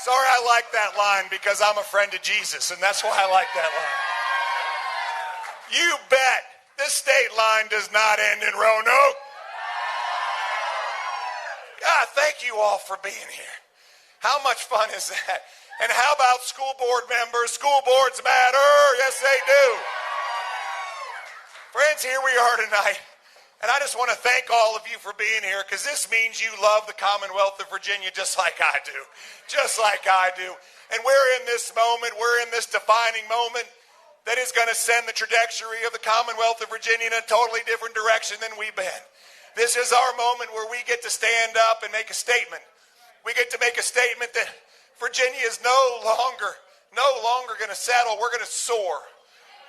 Sorry, I like that line because I'm a friend of Jesus, and that's why I like that line. You bet this state line does not end in Roanoke. God, thank you all for being here. How much fun is that? And how about school board members? School boards matter. Yes, they do. Friends, here we are tonight. And I just want to thank all of you for being here, because this means you love the Commonwealth of Virginia just like I do. Just like I do. And we're in this moment, we're in this defining moment. that is going to send the trajectory of the Commonwealth of Virginia in a totally different direction than we've been. This is our moment where we get to stand up and make a statement. We get to make a statement that Virginia is no longer going to settle. We're going to soar.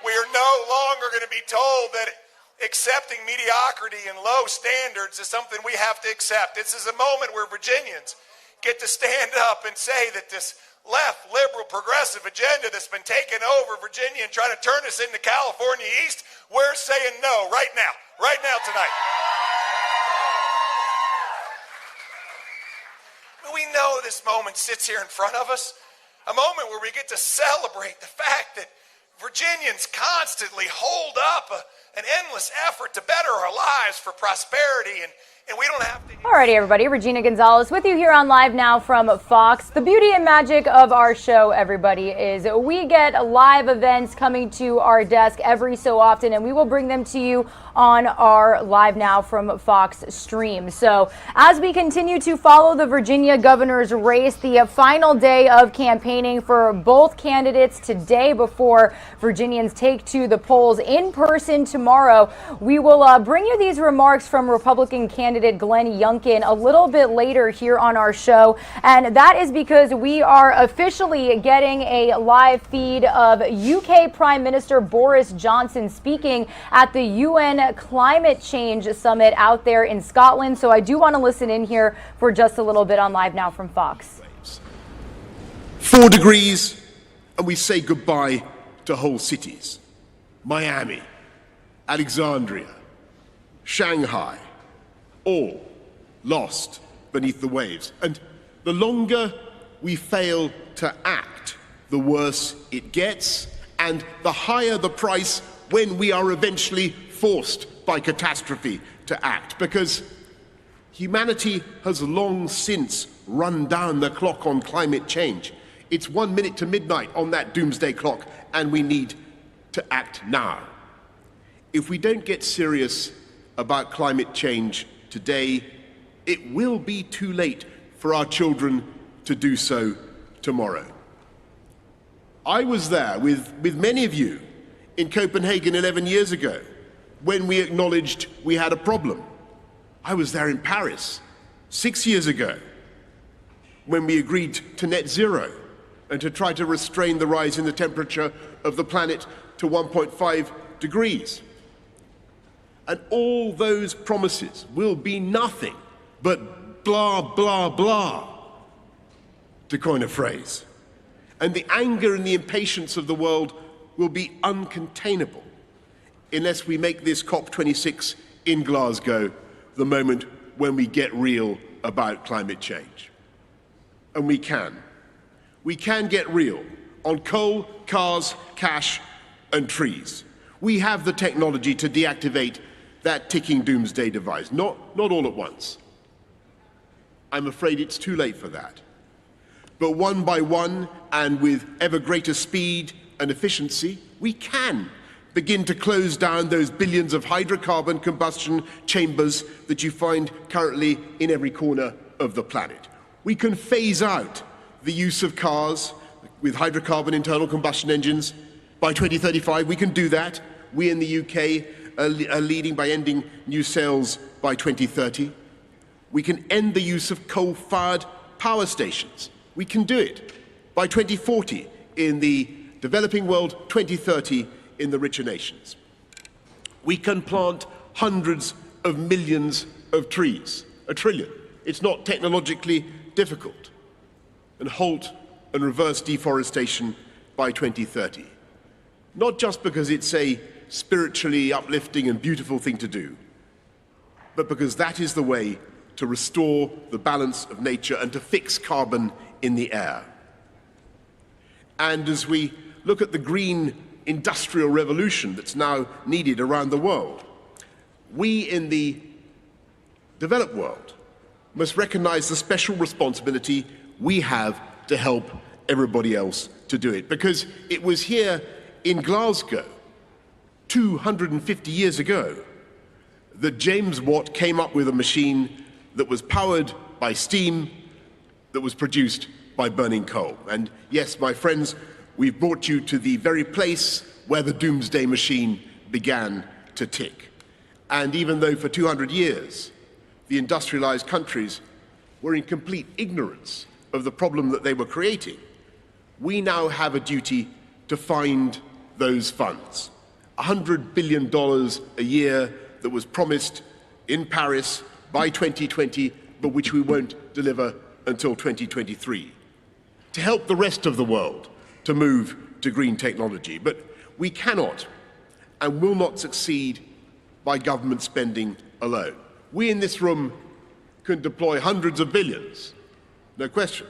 We are no longer going to be told that accepting mediocrity and low standards is something we have to accept. This is a moment where Virginians get to stand up and say that this left, liberal, progressive agenda that's been taking over Virginia and trying to turn us into California East, we're saying no right now tonight. We know this moment sits here in front of us, a moment where we get to celebrate the fact that Virginians constantly hold up an endless effort to better our lives for prosperity, and we don't have to. Alrighty, everybody. Regina Gonzalez with you here on Live Now from Fox. The beauty and magic of our show, everybody, is we get live events coming to our desk every so often, and we will bring them to you on our Live Now from Fox stream. So as we continue to follow the Virginia governor's race, the final day of campaigning for both candidates today before Virginians take to the polls in person tomorrow, we will bring you these remarks from Republican candidate Glenn Youngkin a little bit later here on our show. And that is because we are officially getting a live feed of UK Prime Minister Boris Johnson speaking at the UN Climate Change Summit out there in Scotland. So I do want to listen in here for just a little bit on Live Now from Fox. 4 degrees and we say goodbye to whole cities. Miami, Alexandria, Shanghai, all lost beneath the waves. And the longer we fail to act, the worse it gets, and the higher the price when we are eventually forced by catastrophe to act. Because humanity has long since run down the clock on climate change. It's 1 minute to midnight on that doomsday clock, and we need to act now. If we don't get serious about climate change today, it will be too late for our children to do so tomorrow. I was there with many of you in Copenhagen 11 years ago when we acknowledged we had a problem. I was there in Paris 6 years ago when we agreed to net zero and to try to restrain the rise in the temperature of the planet to 1.5 degrees. And all those promises will be nothing but blah, blah, blah, to coin a phrase. And the anger and the impatience of the world will be uncontainable unless we make this COP26 in Glasgow the moment when we get real about climate change. And we can. We can get real on coal, cars, cash, and trees. We have the technology to deactivate that ticking doomsday device, not all at once. I'm afraid it's too late for that. But one by one, and with ever greater speed and efficiency, we can begin to close down those billions of hydrocarbon combustion chambers that you find currently in every corner of the planet. We can phase out the use of cars with hydrocarbon internal combustion engines. By 2035, we can do that. We in the UK are leading by ending new sales by 2030. We can end the use of coal-fired power stations. We can do it by 2040 in the developing world, 2030 in the richer nations. We can plant hundreds of millions of trees, 1 trillion. It's not technologically difficult. And halt and reverse deforestation by 2030. Not just because it's a spiritually uplifting and beautiful thing to do, but because that is the way to restore the balance of nature and to fix carbon in the air. And as we look at the green industrial revolution that's now needed around the world, we in the developed world must recognize the special responsibility we have to help everybody else to do it. Because it was here in Glasgow 250 years ago that James Watt came up with a machine that was powered by steam, that was produced by burning coal. And yes, my friends, we've brought you to the very place where the doomsday machine began to tick. And even though for 200 years the industrialized countries were in complete ignorance of the problem that they were creating, we now have a duty to find those funds. $100 billion a year that was promised in Paris by 2020, but which we won't deliver until 2023, to help the rest of the world to move to green technology. But we cannot and will not succeed by government spending alone. We in this room can deploy hundreds of billions, no question.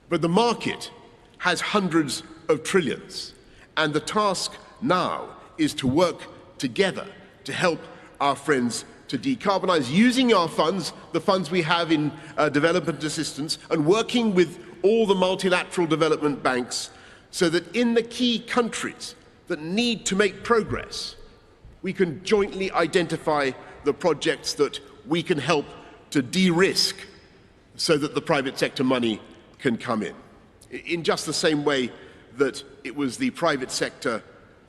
But the market has hundreds of trillions, and the task now is to work together to help our friends to decarbonize, using our funds, the funds we have in development assistance, and working with all the multilateral development banks so that in the key countries that need to make progress, we can jointly identify the projects that we can help to de-risk so that the private sector money can come in just the same way that it was the private sector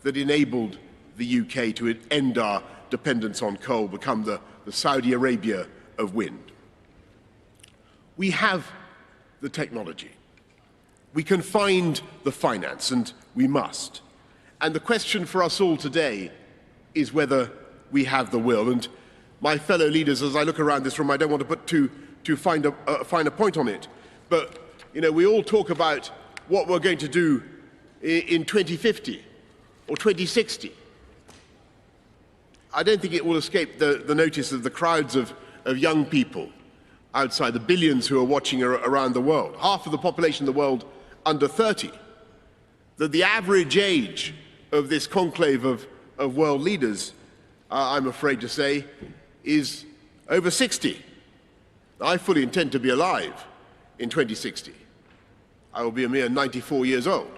that enabled the UK to end our dependence on coal, become the Saudi Arabia of wind. We have the technology. We can find the finance, and we must. And the question for us all today is whether we have the will. And my fellow leaders, as I look around this room, I don't want to put too fine a point on it, but we all talk about what we're going to do in 2050 or 2060. I don't think it will escape the notice of the crowds of young people outside, the billions who are watching around the world, half of the population of the world under 30, that the average age of this conclave of world leaders, I'm afraid to say, is over 60. I fully intend to be alive in 2060. I will be a mere 94 years old,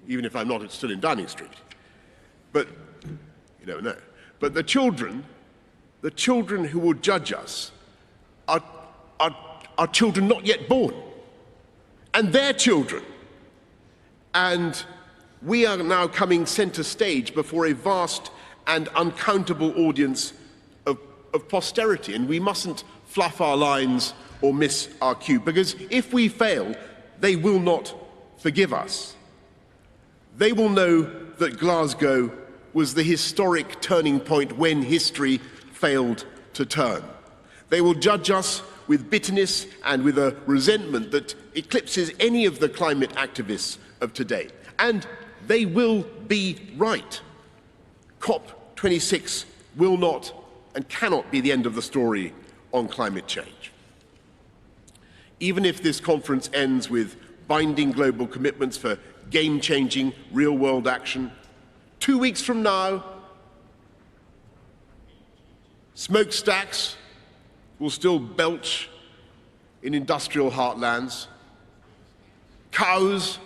even if I'm not still in Downing Street. But you never know. But the children who will judge us are children not yet born, and their children. And we are now coming center stage before a vast and uncountable audience of posterity, and we mustn't fluff our lines or miss our cue, because if we fail, they will not forgive us. They will know that Glasgow was the historic turning point when history failed to turn. They will judge us with bitterness and with a resentment that eclipses any of the climate activists of today. And they will be right. COP26 will not and cannot be the end of the story on climate change. Even if this conference ends with binding global commitments for game-changing, real-world action, 2 weeks from now, smokestacks will still belch in industrial heartlands. Cows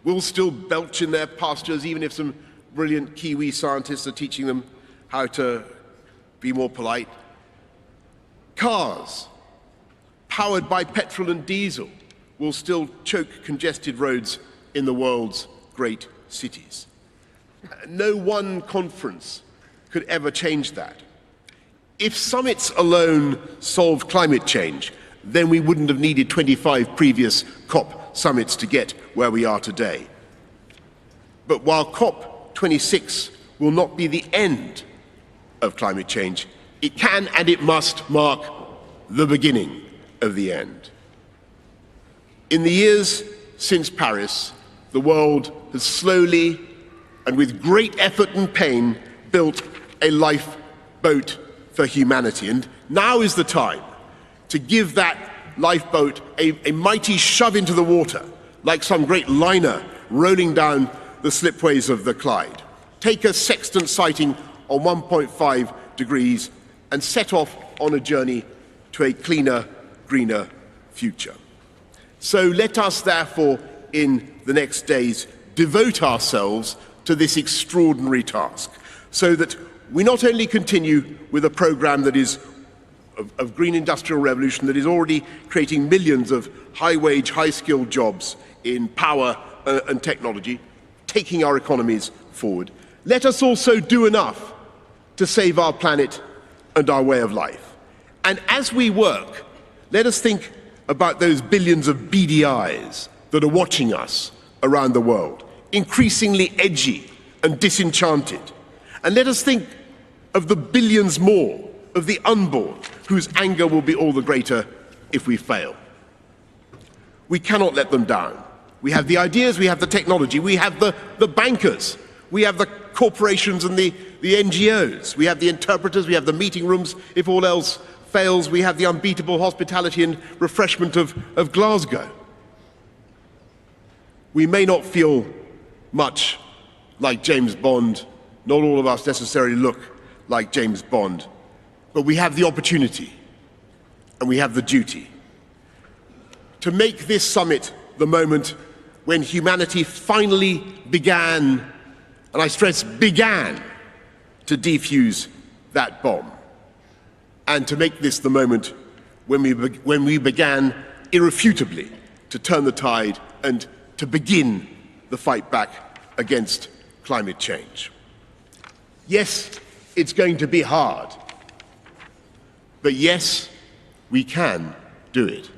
will still belch in their pastures, even if some brilliant Kiwi scientists are teaching them how to be more polite. Cars, powered by petrol and diesel, will still choke congested roads in the world's great cities. No one conference could ever change that. If summits alone solved climate change, then we wouldn't have needed 25 previous COP summits to get where we are today. But while COP26 will not be the end of climate change, it can and it must mark the beginning of the end. In the years since Paris, the world has slowly and with great effort and pain built a lifeboat for humanity. And now is the time to give that lifeboat a mighty shove into the water, like some great liner rolling down the slipways of the Clyde. Take a sextant sighting on 1.5 degrees and set off on a journey to a cleaner, greener future. So let us therefore, in the next days, devote ourselves to this extraordinary task, so that we not only continue with a program that is of green industrial revolution that is already creating millions of high-wage, high-skilled jobs in power and technology, taking our economies forward, let us also do enough to save our planet and our way of life. And as we work, let us think about those billions of beady eyes that are watching us around the world, increasingly edgy and disenchanted. And let us think of the billions more of the unborn, whose anger will be all the greater if we fail. We cannot let them down. We have the ideas, we have the technology, we have the bankers, we have the corporations and the NGOs, we have the interpreters, we have the meeting rooms. If all else fails, we have the unbeatable hospitality and refreshment of Glasgow. We may not feel much like James Bond, not all of us necessarily look like James Bond, but we have the opportunity and we have the duty to make this summit the moment when humanity finally began, and I stress began, to defuse that bomb. And to make this the moment when we began irrefutably to turn the tide and to begin the fight back against climate change. Yes, it's going to be hard, but yes, we can do it.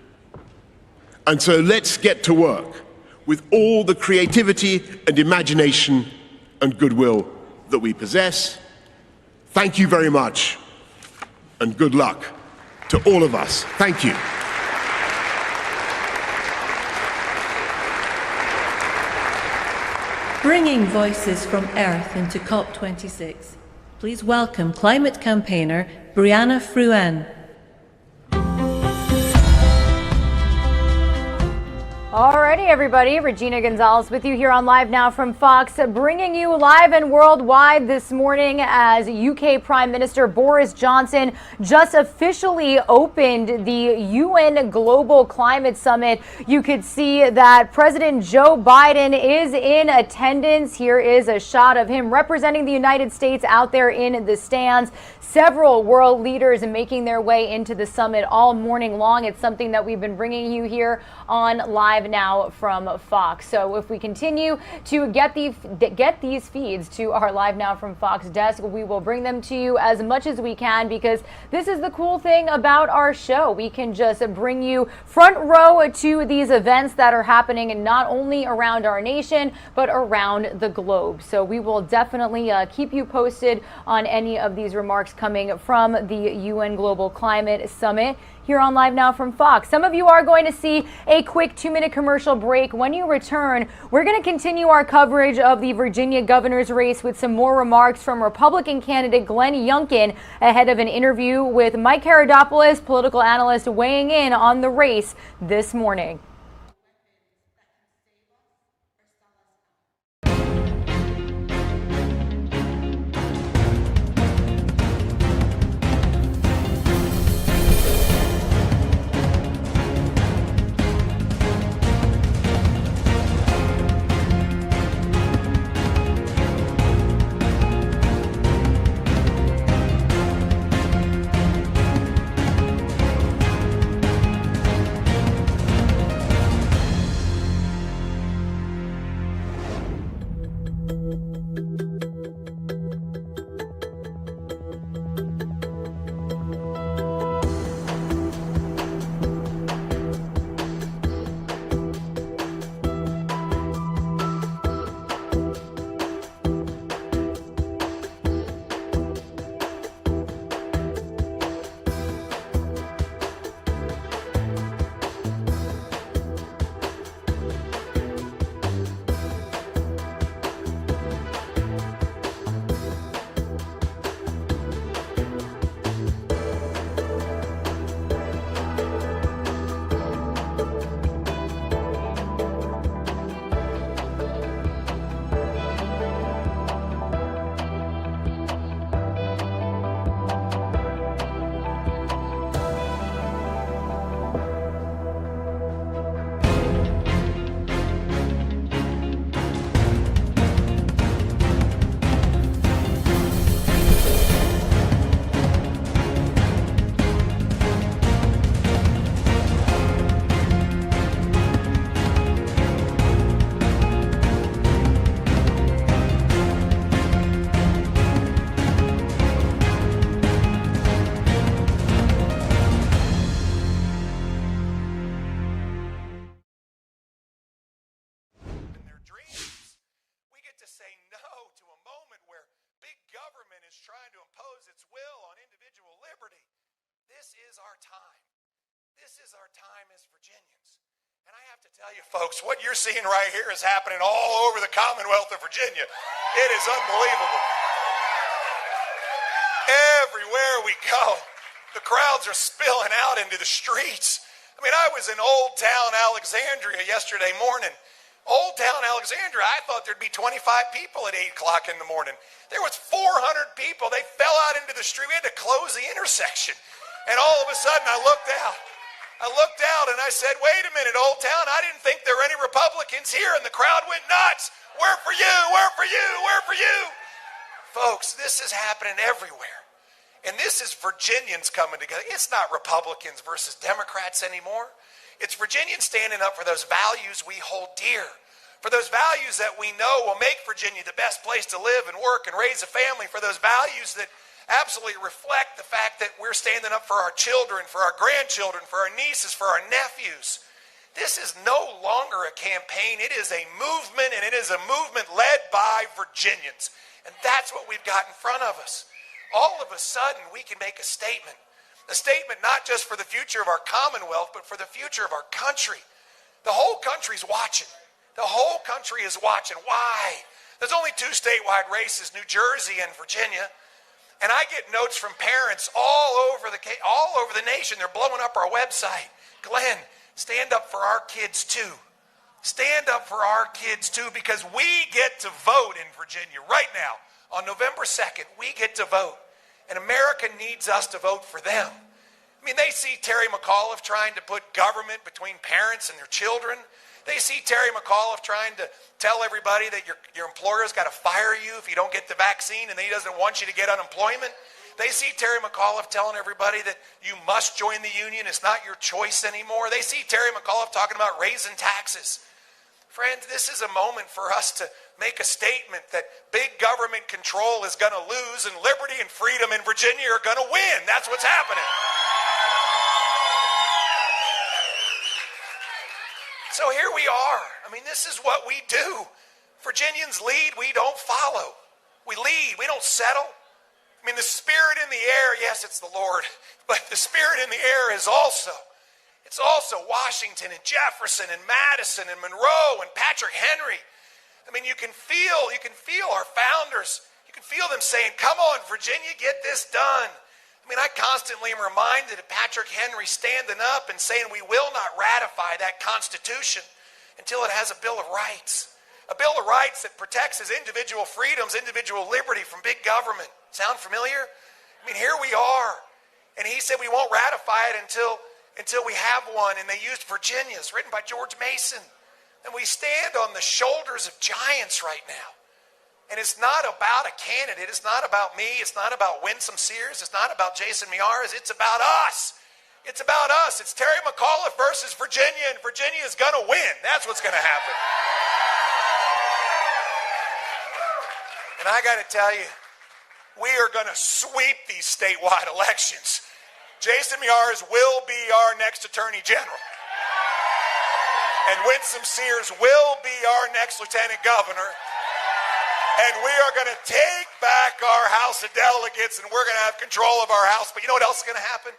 And so let's get to work with all the creativity and imagination and goodwill that we possess. Thank you very much, and good luck to all of us. Thank you. Bringing voices from Earth into COP26, please welcome climate campaigner Brianna Fruin. Alrighty, everybody. Regina Gonzalez with you here on Live Now from Fox, bringing you live and worldwide this morning as UK Prime Minister Boris Johnson just officially opened the UN Global Climate Summit. You could see that President Joe Biden is in attendance. Here is a shot of him representing the United States out there in the stands. Several world leaders making their way into the summit all morning long. It's something that we've been bringing you here on Live Now from Fox. So if we continue to get these feeds to our Live Now from Fox desk, we will bring them to you as much as we can, because this is the cool thing about our show. We can just bring you front row to these events that are happening not only around our nation, but around the globe. So we will definitely keep you posted on any of these remarks coming from the UN Global Climate Summit here on Live Now from Fox. Some of you are going to see a quick 2-minute commercial break. When you return, we're going to continue our coverage of the Virginia governor's race with some more remarks from Republican candidate Glenn Youngkin ahead of an interview with Mike Herodopoulos, political analyst, weighing in on the race this morning. is our time. This is our time as Virginians. And I have to tell you, folks, what you're seeing right here is happening all over the Commonwealth of Virginia. It is unbelievable. Everywhere we go, the crowds are spilling out into the streets. I mean, I was in Old Town Alexandria yesterday morning. Old Town Alexandria, I thought there'd be 25 people at 8 o'clock in the morning. There was 400 people. They fell out into the street. We had to close the intersection. And all of a sudden, I looked out and I said, wait a minute, Old Town, I didn't think there were any Republicans here. And the crowd went nuts. We're for you, we're for you, we're for you. Folks, this is happening everywhere. And this is Virginians coming together. It's not Republicans versus Democrats anymore. It's Virginians standing up for those values we hold dear, for those values that we know will make Virginia the best place to live and work and raise a family, for those values that absolutely reflect the fact that we're standing up for our children, for our grandchildren, for our nieces, for our nephews. This is no longer a campaign. It is a movement, and it is a movement led by Virginians. And that's what we've got in front of us. All of a sudden, we can make a statement not just for the future of our Commonwealth, but for the future of our country. The whole country's watching. The whole country is watching. Why? There's only 2 statewide races, New Jersey and Virginia. And I get notes from parents all over the nation. They're blowing up our website. Glenn, stand up for our kids too. Stand up for our kids too, because we get to vote in Virginia right now. On November 2nd, we get to vote. And America needs us to vote for them. I mean, they see Terry McAuliffe trying to put government between parents and their children. They see Terry McAuliffe trying to tell everybody that your employer's got to fire you if you don't get the vaccine and he doesn't want you to get unemployment. They see Terry McAuliffe telling everybody that you must join the union. It's not your choice anymore. They see Terry McAuliffe talking about raising taxes. Friends, this is a moment for us to make a statement that big government control is going to lose and liberty and freedom in Virginia are going to win. That's what's happening. So here we are. I mean, this is what we do. Virginians lead, we don't follow. We lead, we don't settle. I mean, the spirit in the air, yes, it's the Lord, but the spirit in the air is also Washington and Jefferson and Madison and Monroe and Patrick Henry. I mean, you can feel our founders. You can feel them saying, come on, Virginia, get this done. I mean, I constantly am reminded of Patrick Henry standing up and saying we will not ratify that Constitution until it has a Bill of Rights. A Bill of Rights that protects his individual freedoms, individual liberty from big government. Sound familiar? I mean, here we are. And he said we won't ratify it until we have one. And they used Virginia's, written by George Mason. And we stand on the shoulders of giants right now. And it's not about a candidate. It's not about me. It's not about Winsome Sears. It's not about Jason Miyares. It's about us. It's about us. It's Terry McAuliffe versus Virginia, and Virginia is going to win. That's what's going to happen. And I got to tell you, we are going to sweep these statewide elections. Jason Miyares will be our next Attorney General. And Winsome Sears will be our next Lieutenant Governor. And we are going to take back our House of Delegates, and we're going to have control of our House. But you know what else is going to happen?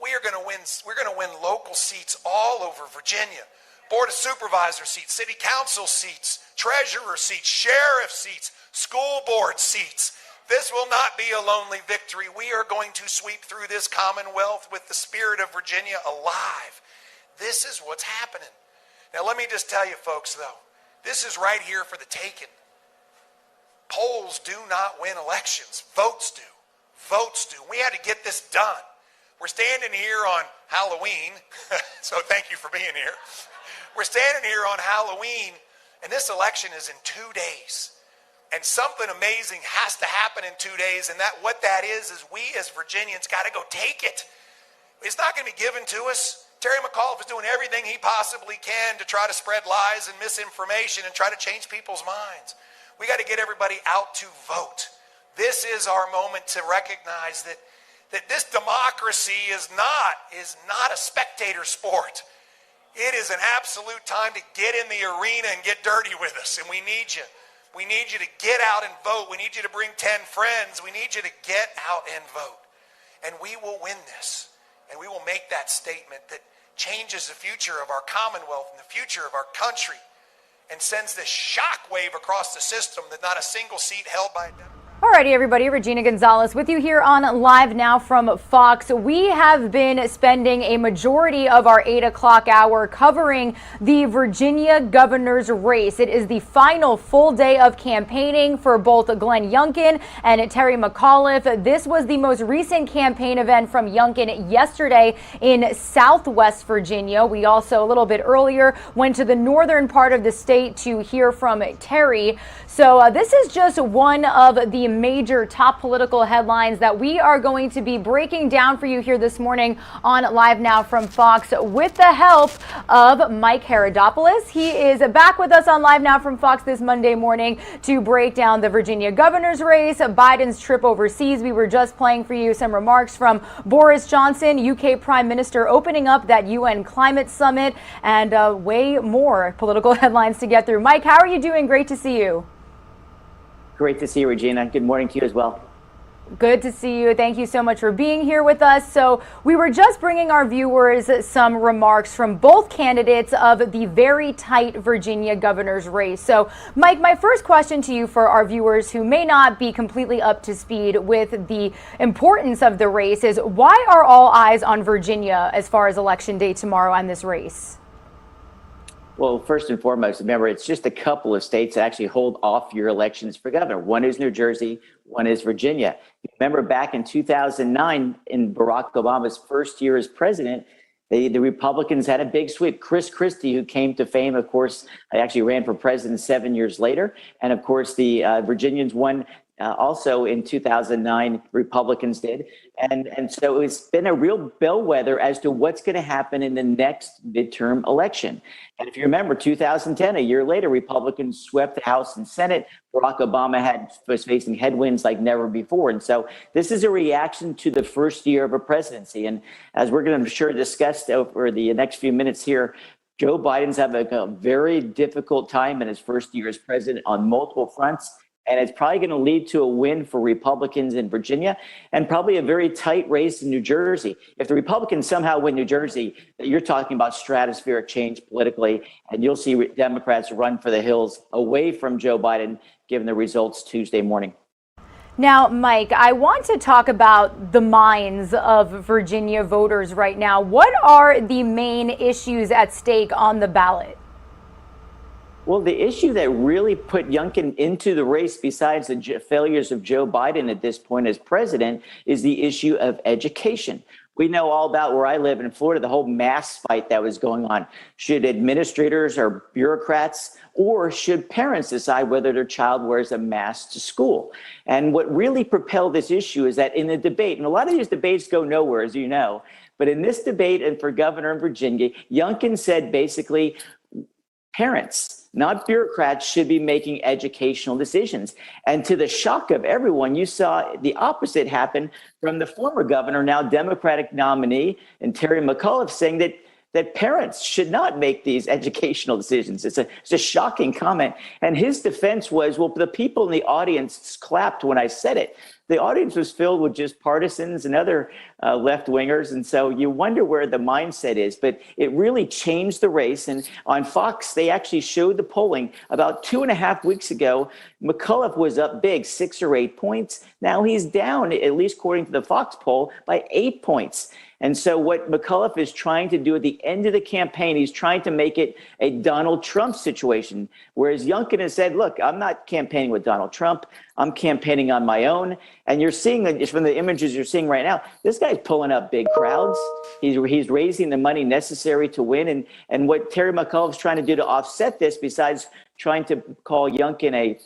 We're going to win local seats all over Virginia. Board of Supervisor seats, City Council seats, Treasurer seats, Sheriff seats, School Board seats. This will not be a lonely victory. We are going to sweep through this Commonwealth with the spirit of Virginia alive. This is what's happening. Now let me just tell you folks though, this is right here for the taking. Polls do not win elections. Votes do. Votes do. We had to get this done. We're standing here on Halloween, so thank you for being here. We're standing here on Halloween, and this election is in 2 days. And something amazing has to happen in 2 days, and what that is we as Virginians got to go take it. It's not going to be given to us. Terry McAuliffe is doing everything he possibly can to try to spread lies and misinformation and try to change people's minds. We got to get everybody out to vote. This is our moment to recognize that this democracy is not a spectator sport. It is an absolute time to get in the arena and get dirty with us, and we need you. We need you to get out and vote. We need you to bring 10 friends. We need you to get out and vote. And we will win this. and we will make that statement that changes the future of our Commonwealth and the future of our country and sends this shockwave across the system that not a single seat held by a Democrat. Alrighty, everybody, Regina Gonzalez with you here on Live Now from Fox. We have been spending a majority of our 8 o'clock hour covering the Virginia governor's race. It is the final full day of campaigning for both Glenn Youngkin and Terry McAuliffe. This was the most recent campaign event from Youngkin yesterday in Southwest Virginia. We also, a little bit earlier, went to the northern part of the state to hear from Terry. So this is just one of the major top political headlines that we are going to be breaking down for you here this morning on Live Now from Fox with the help of Mike Herodopoulos. He is back with us on Live Now from Fox this Monday morning to break down the Virginia governor's race, Biden's trip overseas. We were just playing for you some remarks from Boris Johnson, UK Prime Minister, opening up that UN climate summit, and way more political headlines to get through. Mike, how are you doing? Great to see you. Great to see you, Regina. Good morning to you as well. Good to see you. Thank you so much for being here with us. So we were just bringing our viewers some remarks from both candidates of the very tight Virginia governor's race. So, Mike, my first question to you for our viewers who may not be completely up to speed with the importance of the race is, why are all eyes on Virginia as far as Election Day tomorrow and this race? Well, first and foremost, remember, it's just a couple of states that actually hold off year elections for governor. One is New Jersey, one is Virginia. Remember back in 2009, in Barack Obama's first year as president, the Republicans had a big sweep. Chris Christie, who came to fame, of course, actually ran for president 7 years later. And of course, the Virginians won also in 2009, Republicans did. And so it's been a real bellwether as to what's going to happen in the next midterm election. And if you remember, 2010, a year later, Republicans swept the House and Senate. Barack Obama was facing headwinds like never before. And so this is a reaction to the first year of a presidency. And as we're going to, sure, discuss over the next few minutes here, Joe Biden's having a very difficult time in his first year as president on multiple fronts. And it's probably going to lead to a win for Republicans in Virginia and probably a very tight race in New Jersey. If the Republicans somehow win New Jersey, you're talking about stratospheric change politically, and you'll see Democrats run for the hills away from Joe Biden, given the results Tuesday morning. Now, Mike, I want to talk about the minds of Virginia voters right now. What are the main issues at stake on the ballot? Well, the issue that really put Youngkin into the race, besides the failures of Joe Biden at this point as president, is the issue of education. We know all about where I live in Florida, the whole mask fight that was going on. Should administrators or bureaucrats, or should parents decide whether their child wears a mask to school? And what really propelled this issue is that in the debate, and a lot of these debates go nowhere, as you know, but in this debate and for governor in Virginia, Youngkin said basically, parents, not bureaucrats, should be making educational decisions. And to the shock of everyone, you saw the opposite happen from the former governor, now Democratic nominee, and Terry McAuliffe, saying that parents should not make these educational decisions. It's a shocking comment. And his defense was, well, the people in the audience clapped when I said it. The audience was filled with just partisans and other left-wingers. And so you wonder where the mindset is. But it really changed the race. And on Fox, they actually showed the polling about 2.5 weeks ago. McAuliffe was up big, 6 or 8 points. Now he's down, at least according to the Fox poll, by 8 points. And so what McAuliffe is trying to do at the end of the campaign, he's trying to make it a Donald Trump situation, whereas Youngkin has said, look, I'm not campaigning with Donald Trump. I'm campaigning on my own. And you're seeing from the images you're seeing right now, this guy's pulling up big crowds. He's raising the money necessary to win. And what Terry McAuliffe's trying to do to offset this, besides trying to call Youngkin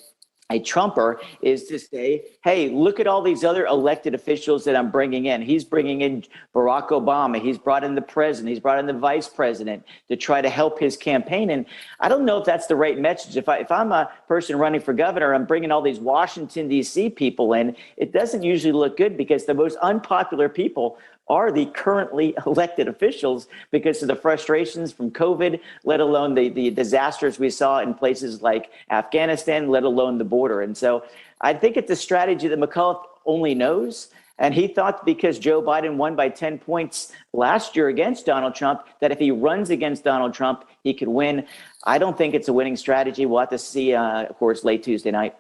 a Trumper, is to say, hey, look at all these other elected officials that I'm bringing in. He's bringing in Barack Obama. He's brought in the president. He's brought in the vice president to try to help his campaign. And I don't know if that's the right message. If I'm a person running for governor, I'm bringing all these Washington, D.C. people in. It doesn't usually look good, because the most unpopular people are the currently elected officials because of the frustrations from COVID, let alone the disasters we saw in places like Afghanistan, let alone the border. And so I think it's a strategy that McAuliffe only knows. And he thought because Joe Biden won by 10 points last year against Donald Trump, that if he runs against Donald Trump, he could win. I don't think it's a winning strategy. We'll have to see, of course, late Tuesday night.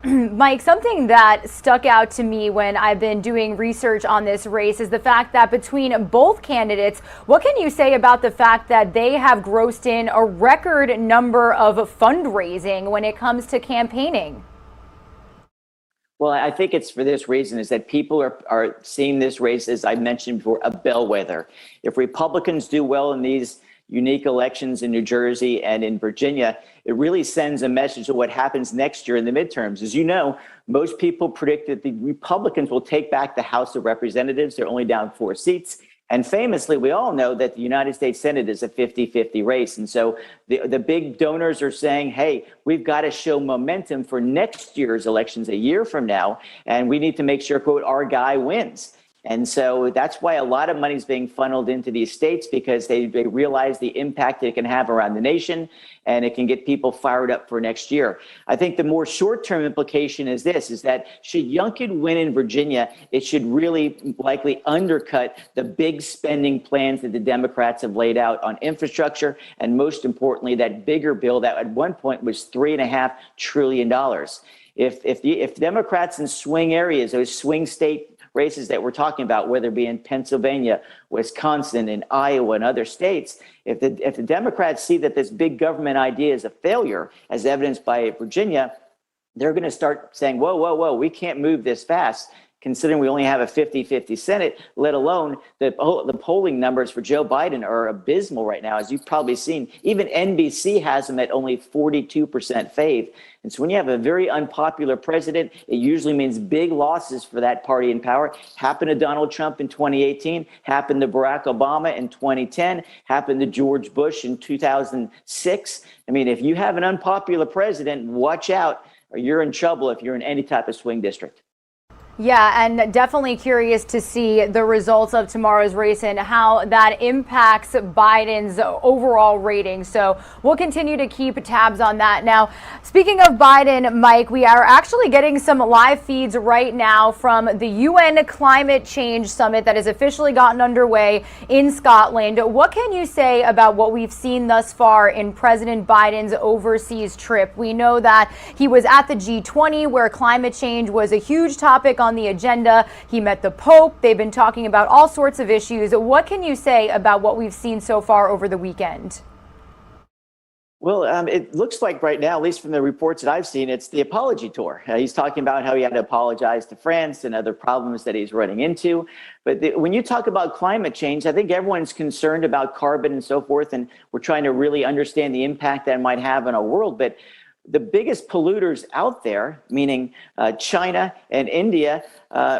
Mike, something that stuck out to me when I've been doing research on this race is the fact that between both candidates, what can you say about the fact that they have grossed in a record number of fundraising when it comes to campaigning? Well, I think it's for this reason, is that people are seeing this race, as I mentioned before, a bellwether. If Republicans do well in these unique elections in New Jersey and in Virginia, it really sends a message of what happens next year in the midterms. As you know, most people predict that the Republicans will take back the House of Representatives. They're only down 4 seats. And famously, we all know that the United States Senate is a 50-50 race. And so the big donors are saying, hey, we've got to show momentum for next year's elections a year from now. And we need to make sure, quote, our guy wins. And so that's why a lot of money is being funneled into these states, because they realize the impact it can have around the nation, and it can get people fired up for next year. I think the more short-term implication is this, is that should Youngkin win in Virginia, it should really likely undercut the big spending plans that the Democrats have laid out on infrastructure, and most importantly, that bigger bill that at one point was $3.5 trillion. If Democrats in swing areas, those swing state races that we're talking about, whether it be in Pennsylvania, Wisconsin, and Iowa, and other states, if the Democrats see that this big government idea is a failure, as evidenced by Virginia, they're going to start saying, whoa, we can't move this fast, considering we only have a 50-50 Senate, let alone the polling numbers for Joe Biden are abysmal right now. As you've probably seen, even NBC has him at only 42% fave. And so when you have a very unpopular president, it usually means big losses for that party in power. Happened to Donald Trump in 2018, happened to Barack Obama in 2010, happened to George Bush in 2006. I mean, if you have an unpopular president, watch out, or you're in trouble if you're in any type of swing district. Yeah, and definitely curious to see the results of tomorrow's race and how that impacts Biden's overall rating. So we'll continue to keep tabs on that. Now, speaking of Biden, Mike, we are actually getting some live feeds right now from the UN Climate Change Summit that has officially gotten underway in Scotland. What can you say about what we've seen thus far in President Biden's overseas trip? We know that he was at the G20, where climate change was a huge topic on the agenda. He met the Pope. They've been talking about all sorts of issues. What can you say about what we've seen so far over the weekend? Well, it looks like right now, at least from the reports that I've seen, it's the apology tour. He's talking about how he had to apologize to France and other problems that he's running into. But when you talk about climate change, I think everyone's concerned about carbon and so forth, and we're trying to really understand the impact that might have on our world. But the biggest polluters out there, meaning China and India,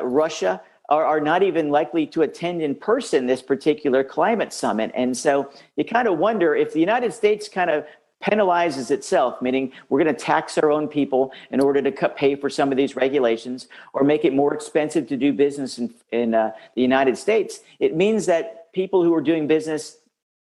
Russia, are not even likely to attend in person this particular climate summit. And so you kind of wonder if the United States kind of penalizes itself, meaning we're going to tax our own people in order to pay for some of these regulations or make it more expensive to do business in the United States. It means that people who are doing business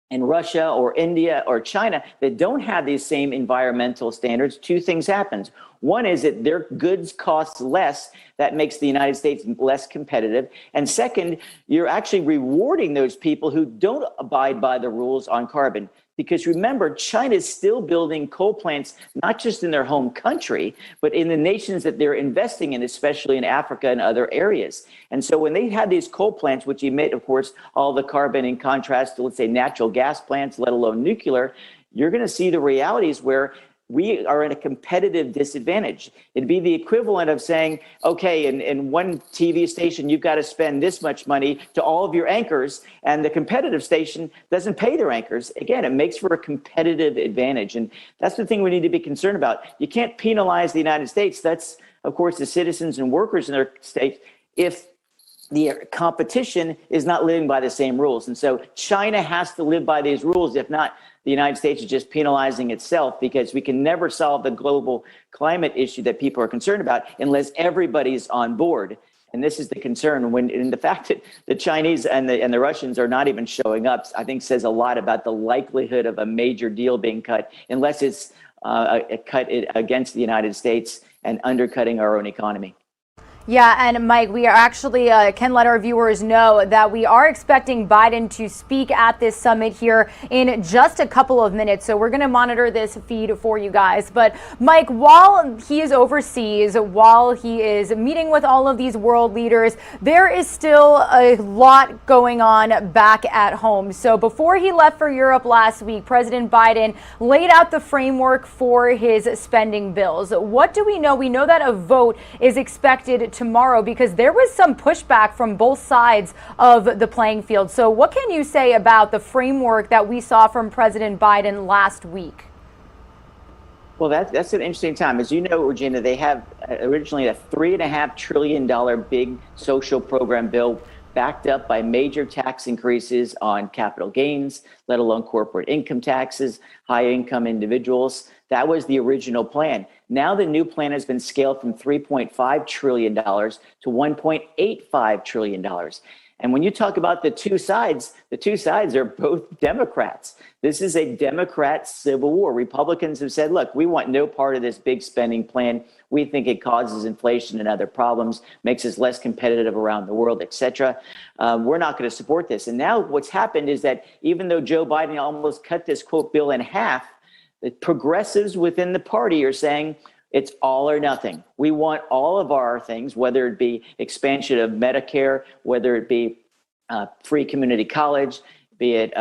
in Russia or India or China that don't have these same environmental standards, two things happen. One is that their goods cost less. That makes the United States less competitive. And second, you're actually rewarding those people who don't abide by the rules on carbon. Because remember, China is still building coal plants, not just in their home country, but in the nations that they're investing in, especially in Africa and other areas. And so when they have these coal plants, which emit, of course, all the carbon in contrast to, let's say, natural gas plants, let alone nuclear, you're going to see the realities where we are in a competitive disadvantage. It'd be the equivalent of saying, okay, in one TV station, you've got to spend this much money to all of your anchors, and the competitive station doesn't pay their anchors. Again, it makes for a competitive advantage. And that's the thing we need to be concerned about. You can't penalize the United States. That's, of course, the citizens and workers in their state if the competition is not living by the same rules. And so China has to live by these rules. If not, the United States is just penalizing itself, because we can never solve the global climate issue that people are concerned about unless everybody's on board. And this is the concern. And the fact that the Chinese and the Russians are not even showing up, I think says a lot about the likelihood of a major deal being cut, unless it's cut against the United States and undercutting our own economy. Yeah, and Mike, we are actually can let our viewers know that we are expecting Biden to speak at this summit here in just a couple of minutes. So we're going to monitor this feed for you guys. But Mike, while he is overseas, while he is meeting with all of these world leaders, there is still a lot going on back at home. So before he left for Europe last week, President Biden laid out the framework for his spending bills. What do we know? We know that a vote is expected tomorrow because there was some pushback from both sides of the playing field. So what can you say about the framework that we saw from President Biden last week? Well, that's an interesting time. As you know, Regina, they have originally a $3.5 trillion big social program bill backed up by major tax increases on capital gains, let alone corporate income taxes, high income individuals. That was the original plan. Now the new plan has been scaled from $3.5 trillion to $1.85 trillion. And when you talk about the two sides are both Democrats. This is a Democrat civil war. Republicans have said, look, we want no part of this big spending plan. We think it causes inflation and other problems, makes us less competitive around the world, et cetera. We're not going to support this. And now what's happened is that even though Joe Biden almost cut this, quote, bill in half, the progressives within the party are saying it's all or nothing. We want all of our things, whether it be expansion of Medicare, whether it be free community college, be it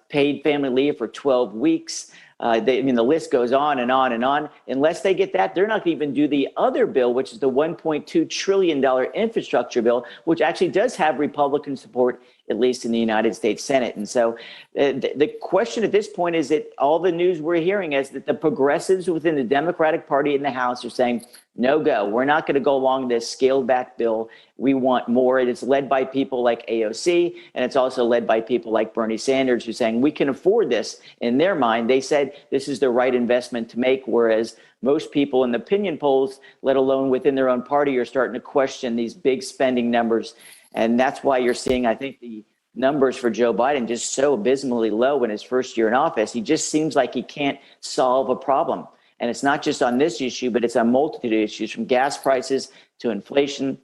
paid family leave for 12 weeks. The list goes on and on and on. Unless they get that, they're not going to even do the other bill, which is the $1.2 trillion infrastructure bill, which actually does have Republican support, at least in the United States Senate. And so the question at this point is that all the news we're hearing is that the progressives within the Democratic Party in the House are saying, no go. We're not going to go along this scaled back bill. We want more. And it's led by people like AOC, and it's also led by people like Bernie Sanders, who's saying we can afford this. In their mind, they said this is the right investment to make, whereas most people in the opinion polls, let alone within their own party, are starting to question these big spending numbers. And that's why you're seeing, I think, the numbers for Joe Biden just so abysmally low in his first year in office. He just seems like he can't solve a problem. And it's not just on this issue, but it's on a multitude of issues, from gas prices to inflation,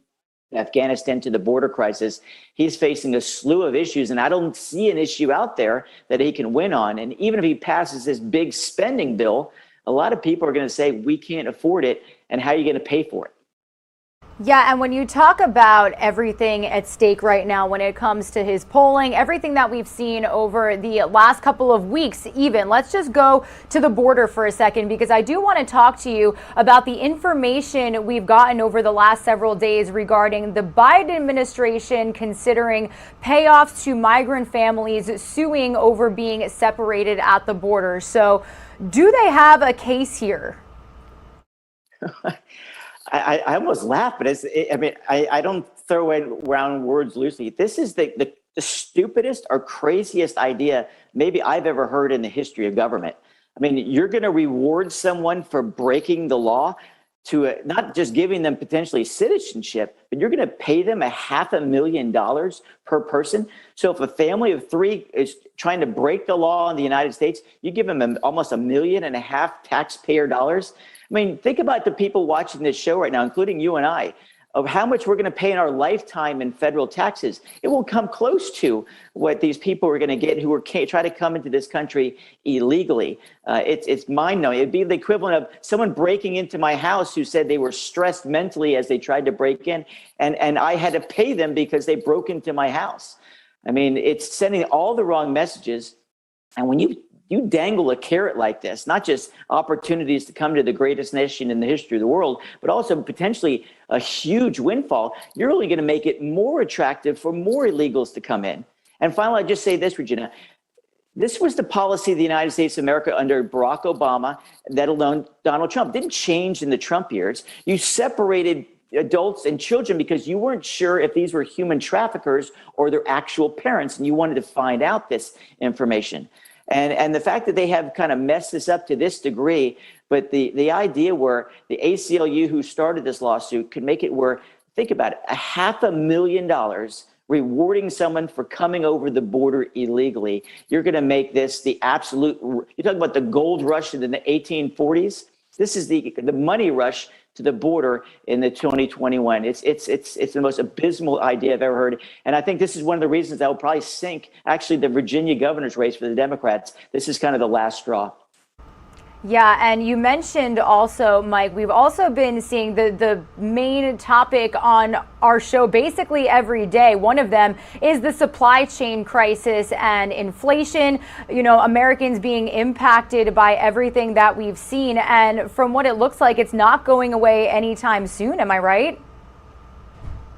Afghanistan to the border crisis. He's facing a slew of issues, and I don't see an issue out there that he can win on. And even if he passes this big spending bill, a lot of people are going to say, we can't afford it, and how are you going to pay for it? Yeah, and when you talk about everything at stake right now when it comes to his polling, everything that we've seen over the last couple of weeks even, let's just go to the border for a second, because I do want to talk to you about the information we've gotten over the last several days regarding the Biden administration considering payoffs to migrant families suing over being separated at the border. So do they have a case here? I almost laugh, but I don't throw around words loosely. This is the stupidest or craziest idea maybe I've ever heard in the history of government. I mean, you're going to reward someone for breaking the law to not just giving them potentially citizenship, but you're going to pay them $500,000 per person. So if a family of three is trying to break the law in the United States, you give them almost $1.5 million taxpayer dollars. I mean, think about the people watching this show right now, including you and I, of how much we're going to pay in our lifetime in federal taxes. It will come close to what these people are going to get who are try to come into this country illegally. It's mind-numbing. It'd be the equivalent of someone breaking into my house who said they were stressed mentally as they tried to break in, and I had to pay them because they broke into my house. I mean, it's sending all the wrong messages. And when you dangle a carrot like this, not just opportunities to come to the greatest nation in the history of the world, but also potentially a huge windfall, you're only going to make it more attractive for more illegals to come in. And finally, I'd just say this, Regina. This was the policy of the United States of America under Barack Obama, let alone Donald Trump. It didn't change in the Trump years. You separated adults and children because you weren't sure if these were human traffickers or their actual parents, and you wanted to find out this information. And the fact that they have kind of messed this up to this degree, but the idea where the ACLU who started this lawsuit could make it where, think about it, $500,000 rewarding someone for coming over the border illegally. You're going to make this the absolute, you talk about the gold rush in the 1840s. This is the money rush to the border in the 2021. It's the most abysmal idea I've ever heard. And I think this is one of the reasons that will probably sink actually the Virginia governor's race for the Democrats. This is kind of the last straw. Yeah, and you mentioned also, Mike, we've also been seeing the main topic on our show basically every day. One of them is the supply chain crisis and inflation, you know, Americans being impacted by everything that we've seen. And from what it looks like, it's not going away anytime soon. Am I right?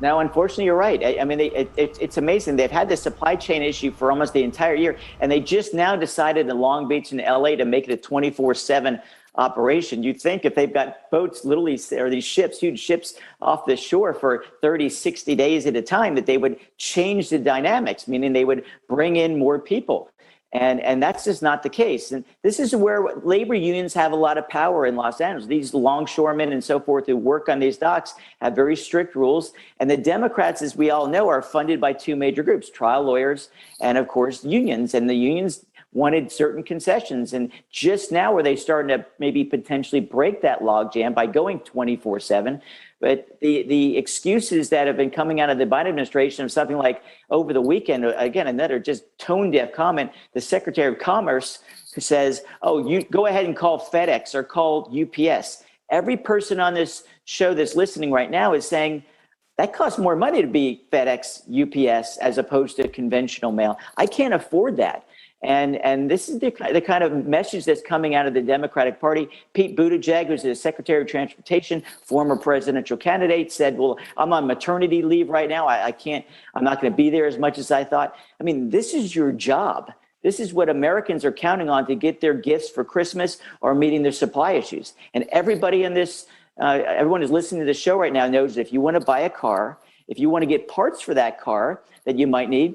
No, unfortunately, you're right. I mean, it's amazing. They've had this supply chain issue for almost the entire year, and they just now decided in Long Beach and LA to make it a 24/7 operation. You'd think if they've got boats, literally, or these ships, huge ships off the shore for 30, 60 days at a time, that they would change the dynamics, meaning they would bring in more people. And that's just not the case. And this is where labor unions have a lot of power in Los Angeles. These longshoremen and so forth who work on these docks have very strict rules. And the Democrats, as we all know, are funded by two major groups, trial lawyers and, of course, unions. And the unions wanted certain concessions. And just now are they starting to maybe potentially break that logjam by going 24/7. But the excuses that have been coming out of the Biden administration of something like over the weekend, again, another just tone-deaf comment, the Secretary of Commerce who says, oh, you go ahead and call FedEx or call UPS. Every person on this show that's listening right now is saying, that costs more money to be FedEx, UPS, as opposed to conventional mail. I can't afford that. And this is the kind of message that's coming out of the Democratic Party. Pete Buttigieg, who's the Secretary of Transportation, former presidential candidate, said, well, I'm on maternity leave right now. I'm not going to be there as much as I thought. I mean, this is your job. This is what Americans are counting on to get their gifts for Christmas or meeting their supply issues. And everybody in this, everyone who's listening to the show right now knows that if you want to buy a car, if you want to get parts for that car that you might need,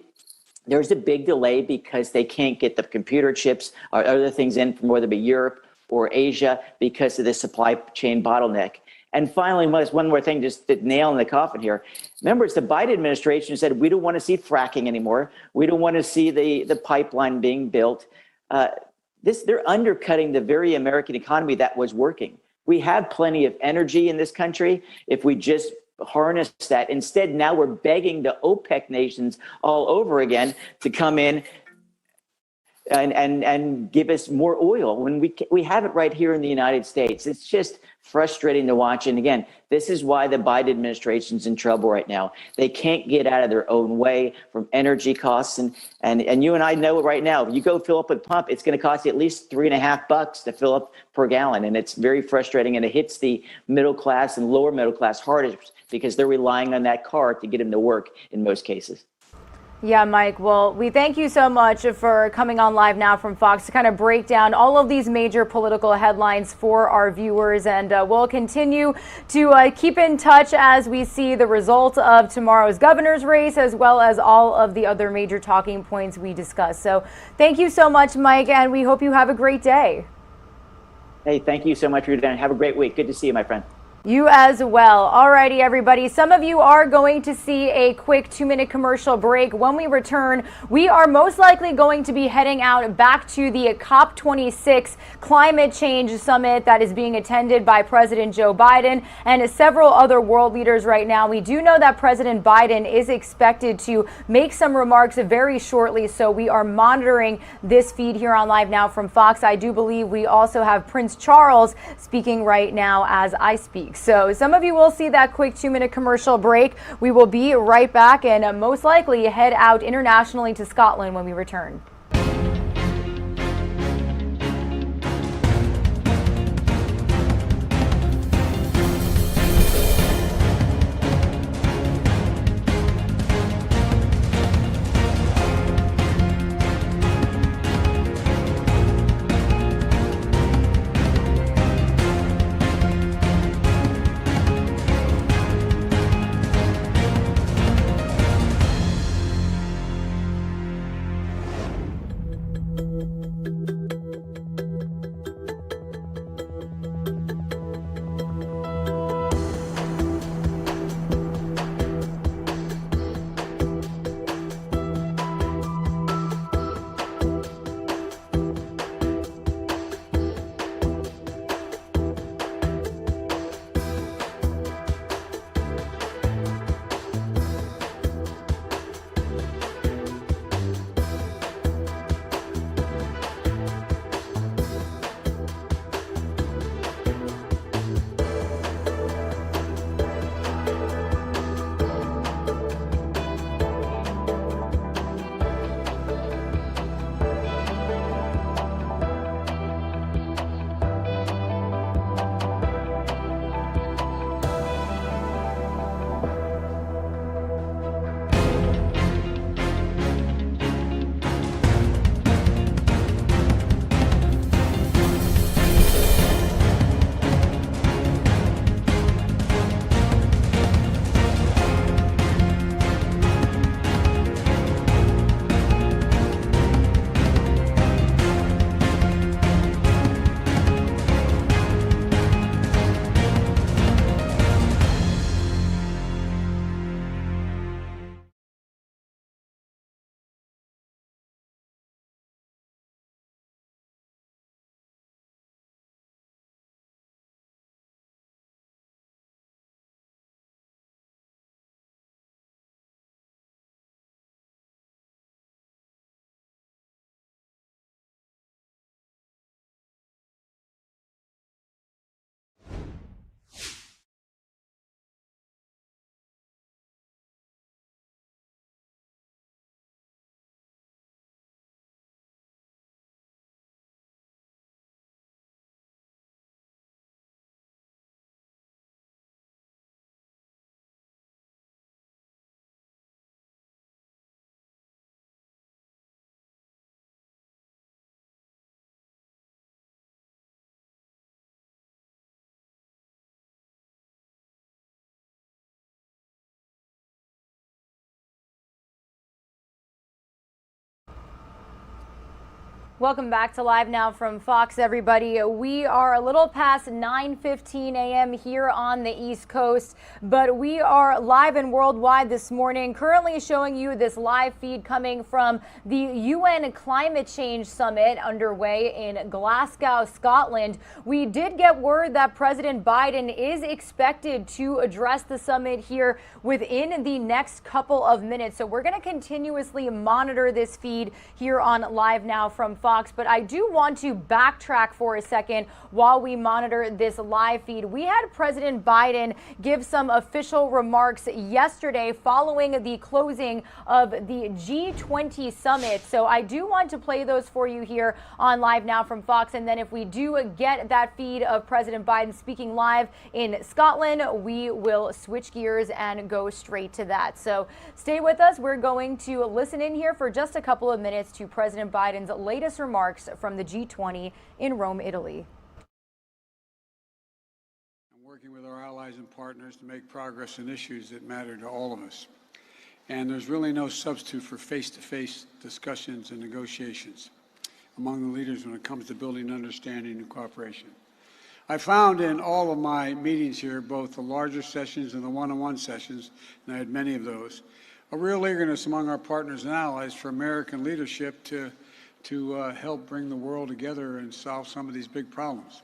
there's a big delay because they can't get the computer chips or other things in from whether it be Europe or Asia because of the supply chain bottleneck. And finally, one more thing, just to nail in the coffin here. Remember, it's the Biden administration who said, we don't want to see fracking anymore. We don't want to see the pipeline being built. They're undercutting the very American economy that was working. We have plenty of energy in this country if we just harness that. Instead, now we're begging the OPEC nations all over again to come in and give us more oil when we have it right here in the United States. It's just frustrating to watch. And again, this is why the Biden administration's in trouble right now. They can't get out of their own way from energy costs. And you and I know right now, if you go fill up a pump, it's going to cost you at least $3.50 to fill up per gallon. And it's very frustrating. And it hits the middle class and lower middle class hardest because they're relying on that car to get them to work in most cases. Yeah, Mike. Well, we thank you so much for coming on Live Now from Fox to kind of break down all of these major political headlines for our viewers. And we'll continue to keep in touch as we see the result of tomorrow's governor's race, as well as all of the other major talking points we discussed. So thank you so much, Mike, and we hope you have a great day. Hey, thank you so much for your time. Have a great week. Good to see you, my friend. You as well. Alrighty, everybody. Some of you are going to see a quick 2-minute commercial break. When we return, we are most likely going to be heading out back to the COP26 climate change summit that is being attended by President Joe Biden and several other world leaders right now. We do know that President Biden is expected to make some remarks very shortly, so we are monitoring this feed here on Live Now from Fox. I do believe we also have Prince Charles speaking right now as I speak. So some of you will see that quick 2-minute commercial break. We will be right back and most likely head out internationally to Scotland when we return. Welcome back to Live Now from Fox, everybody. We are a little past 9:15 a.m. here on the East Coast, but we are live and worldwide this morning, currently showing you this live feed coming from the UN Climate Change Summit underway in Glasgow, Scotland. We did get word that President Biden is expected to address the summit here within the next couple of minutes. So we're going to continuously monitor this feed here on Live Now from Fox, but I do want to backtrack for a second while we monitor this live feed. We had President Biden give some official remarks yesterday following the closing of the G20 summit. So I do want to play those for you here on Live Now from Fox. And then if we do get that feed of President Biden speaking live in Scotland, we will switch gears and go straight to that. So stay with us. We're going to listen in here for just a couple of minutes to President Biden's latest remarks from the G20 in Rome, Italy. I'm working with our allies and partners to make progress in issues that matter to all of us. And there's really no substitute for face-to-face discussions and negotiations among the leaders when it comes to building understanding and cooperation. I found in all of my meetings here, both the larger sessions and the one-on-one sessions, and I had many of those, a real eagerness among our partners and allies for American leadership to help bring the world together and solve some of these big problems.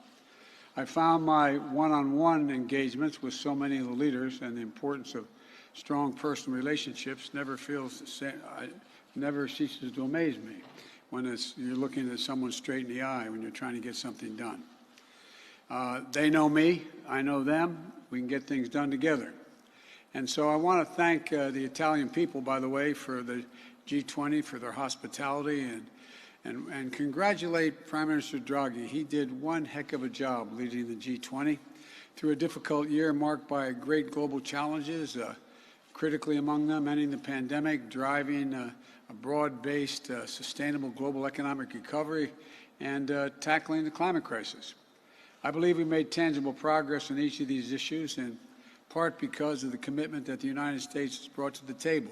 I found my one-on-one engagements with so many of the leaders and the importance of strong personal relationships never ceases to amaze me when you're looking at someone straight in the eye when you're trying to get something done. They know me, I know them, we can get things done together. And so I want to thank the Italian people, by the way, for the G20, for their hospitality, and congratulate Prime Minister Draghi. He did one heck of a job leading the G20 through a difficult year marked by great global challenges, critically among them ending the pandemic, driving a broad-based, sustainable global economic recovery, and tackling the climate crisis. I believe we made tangible progress on each of these issues, in part because of the commitment that the United States has brought to the table.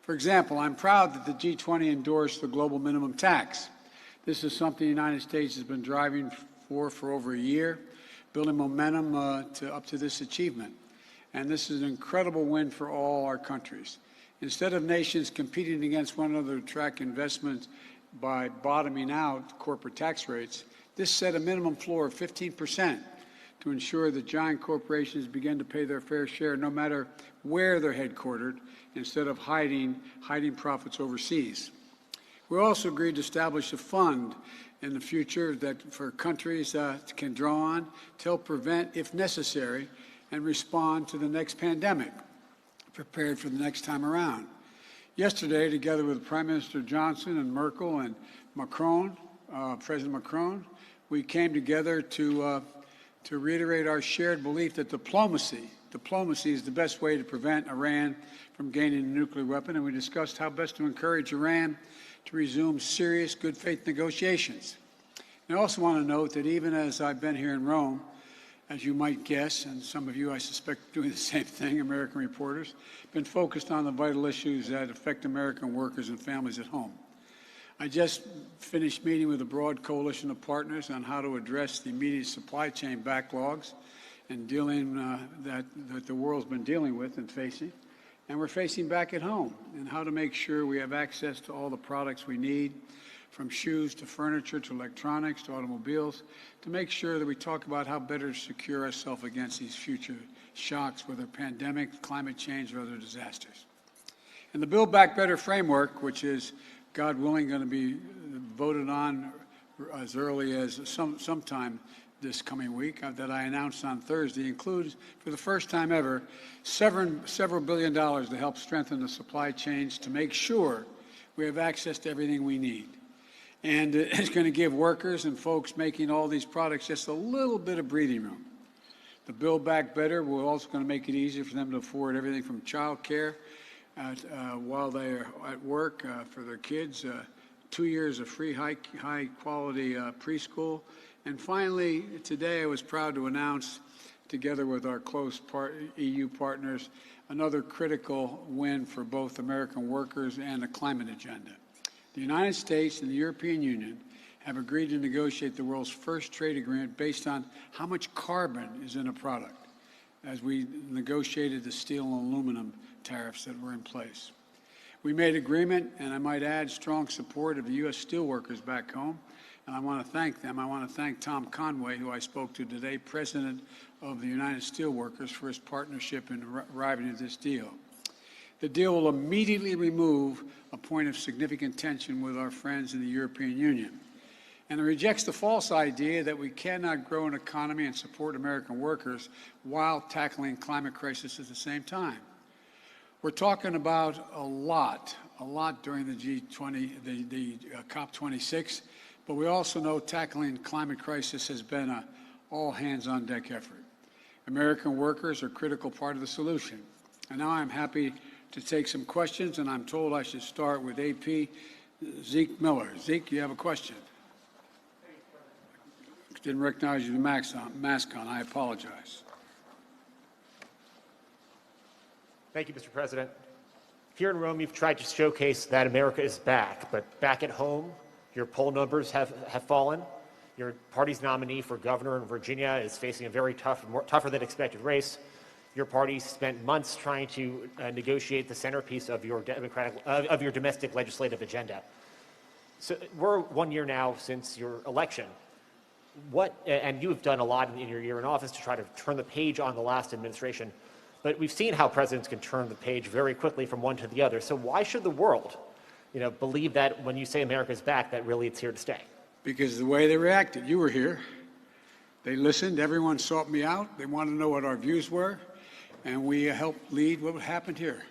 For example, I'm proud that the G20 endorsed the global minimum tax. This is something the United States has been driving for over a year, building momentum up to this achievement. And this is an incredible win for all our countries. Instead of nations competing against one another to attract investment by bottoming out corporate tax rates, this set a minimum floor of 15% to ensure that giant corporations begin to pay their fair share no matter where they're headquartered, instead of hiding profits overseas. We also agreed to establish a fund in the future that for countries can draw on to help prevent, if necessary, and respond to the next pandemic, prepared for the next time around. Yesterday, together with Prime Minister Johnson and Merkel and Macron, President Macron, we came together to reiterate our shared belief that diplomacy is the best way to prevent Iran from gaining a nuclear weapon, and we discussed how best to encourage Iran to resume serious good faith negotiations. And I also want to note that even as I've been here in Rome, as you might guess, and some of you I suspect doing the same thing, American reporters, been focused on the vital issues that affect American workers and families at home. I just finished meeting with a broad coalition of partners on how to address the immediate supply chain backlogs and that the world's been dealing with and facing, and we're facing back at home, and how to make sure we have access to all the products we need, from shoes to furniture to electronics to automobiles, to make sure that we talk about how better to secure ourselves against these future shocks, whether pandemic, climate change, or other disasters. And the Build Back Better framework, which is, God willing, going to be voted on as early as sometime this coming week, that I announced on Thursday, includes, for the first time ever, several billion dollars to help strengthen the supply chains to make sure we have access to everything we need. And it's going to give workers and folks making all these products just a little bit of breathing room. The Build Back Better will also going to make it easier for them to afford everything from child care while they are at work for their kids, 2 years of free high-quality preschool. And finally, today I was proud to announce, together with our close EU partners, another critical win for both American workers and the climate agenda. The United States and the European Union have agreed to negotiate the world's first trade agreement based on how much carbon is in a product, as we negotiated the steel and aluminum tariffs that were in place. We made agreement, and I might add, strong support of the U.S. steelworkers back home, and I want to thank them. I want to thank Tom Conway, who I spoke to today, President of the United Steelworkers, for his partnership in arriving at this deal. The deal will immediately remove a point of significant tension with our friends in the European Union. And it rejects the false idea that we cannot grow an economy and support American workers while tackling climate crisis at the same time. We're talking about a lot during the G20, the COP26, but we also know tackling climate crisis has been an all-hands-on-deck effort. American workers are a critical part of the solution. And now I'm happy to take some questions, and I'm told I should start with AP Zeke Miller. Zeke, you have a question? Didn't recognize you with the mask on. I apologize. Thank you, Mr. President. Here in Rome, you've tried to showcase that America is back, but back at home, your poll numbers have fallen. Your party's nominee for governor in Virginia is facing a very tougher than expected race. Your party spent months trying to negotiate the centerpiece of your domestic legislative agenda. So we're 1 year now since your election. And you have done a lot in your year in office to try to turn the page on the last administration, but we've seen how presidents can turn the page very quickly from one to the other. So why should the world, believe that when you say America's back, that really it's here to stay? Because the way they reacted, you were here. They listened. Everyone sought me out. They wanted to know what our views were, and we helped lead what happened here.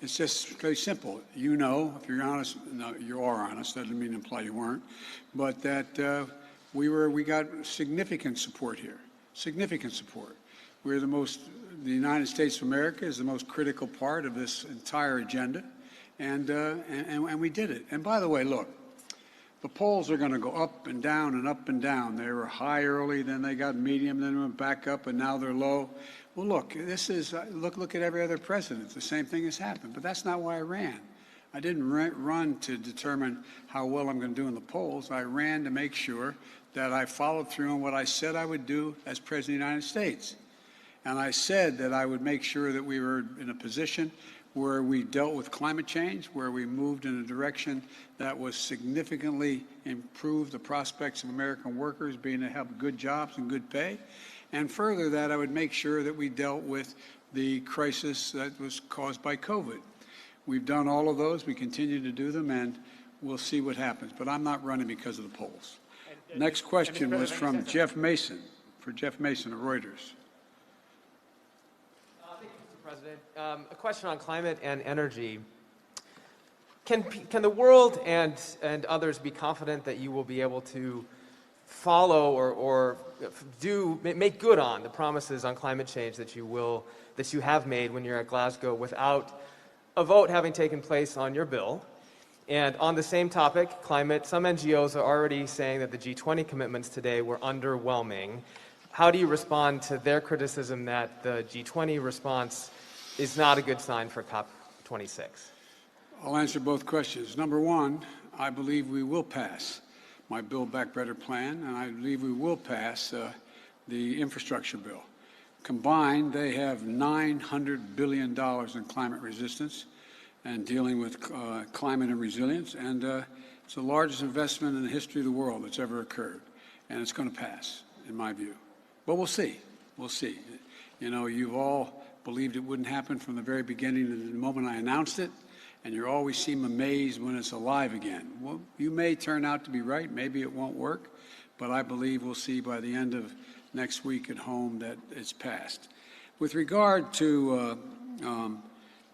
It's just very simple. You know, if you're honest, no, you are honest. That doesn't mean to imply you weren't, but that we got significant support here. Significant support. The United States of America is the most critical part of this entire agenda, and we did it. And by the way, look, the polls are going to go up and down and up and down. They were high early, then they got medium, then went back up, and now they're low. Well, look, this is look at every other president. The same thing has happened, but that's not why I ran. I didn't run to determine how well I'm going to do in the polls. I ran to make sure that I followed through on what I said I would do as President of the United States. And I said that I would make sure that we were in a position where we dealt with climate change, where we moved in a direction that was significantly improved the prospects of American workers being to have good jobs and good pay. And further, that I would make sure that we dealt with the crisis that was caused by COVID. We've done all of those. We continue to do them, and we'll see what happens. But I'm not running because of the polls. Next question was from Jeff Mason, of Reuters. Thank you, Mr. President. A question on climate and energy. Can the world and others be confident that you will be able to follow or make good on the promises on climate change that you have made when you're at Glasgow without a vote having taken place on your bill? And on the same topic, climate, some NGOs are already saying that the G20 commitments today were underwhelming. How do you respond to their criticism that the G20 response is not a good sign for COP26? I'll answer both questions. Number one, I believe we will pass my Build Back Better plan, and I believe we will pass the infrastructure bill. Combined, they have $900 billion in climate resistance and dealing with climate and resilience, and it's the largest investment in the history of the world that's ever occurred, and it's going to pass, in my view. But we'll see. We'll see. You know, you've all believed it wouldn't happen from the very beginning, the moment I announced it, and you always seem amazed when it's alive again. Well, you may turn out to be right. Maybe it won't work, but I believe we'll see by the end of next week at home that it's passed. With regard to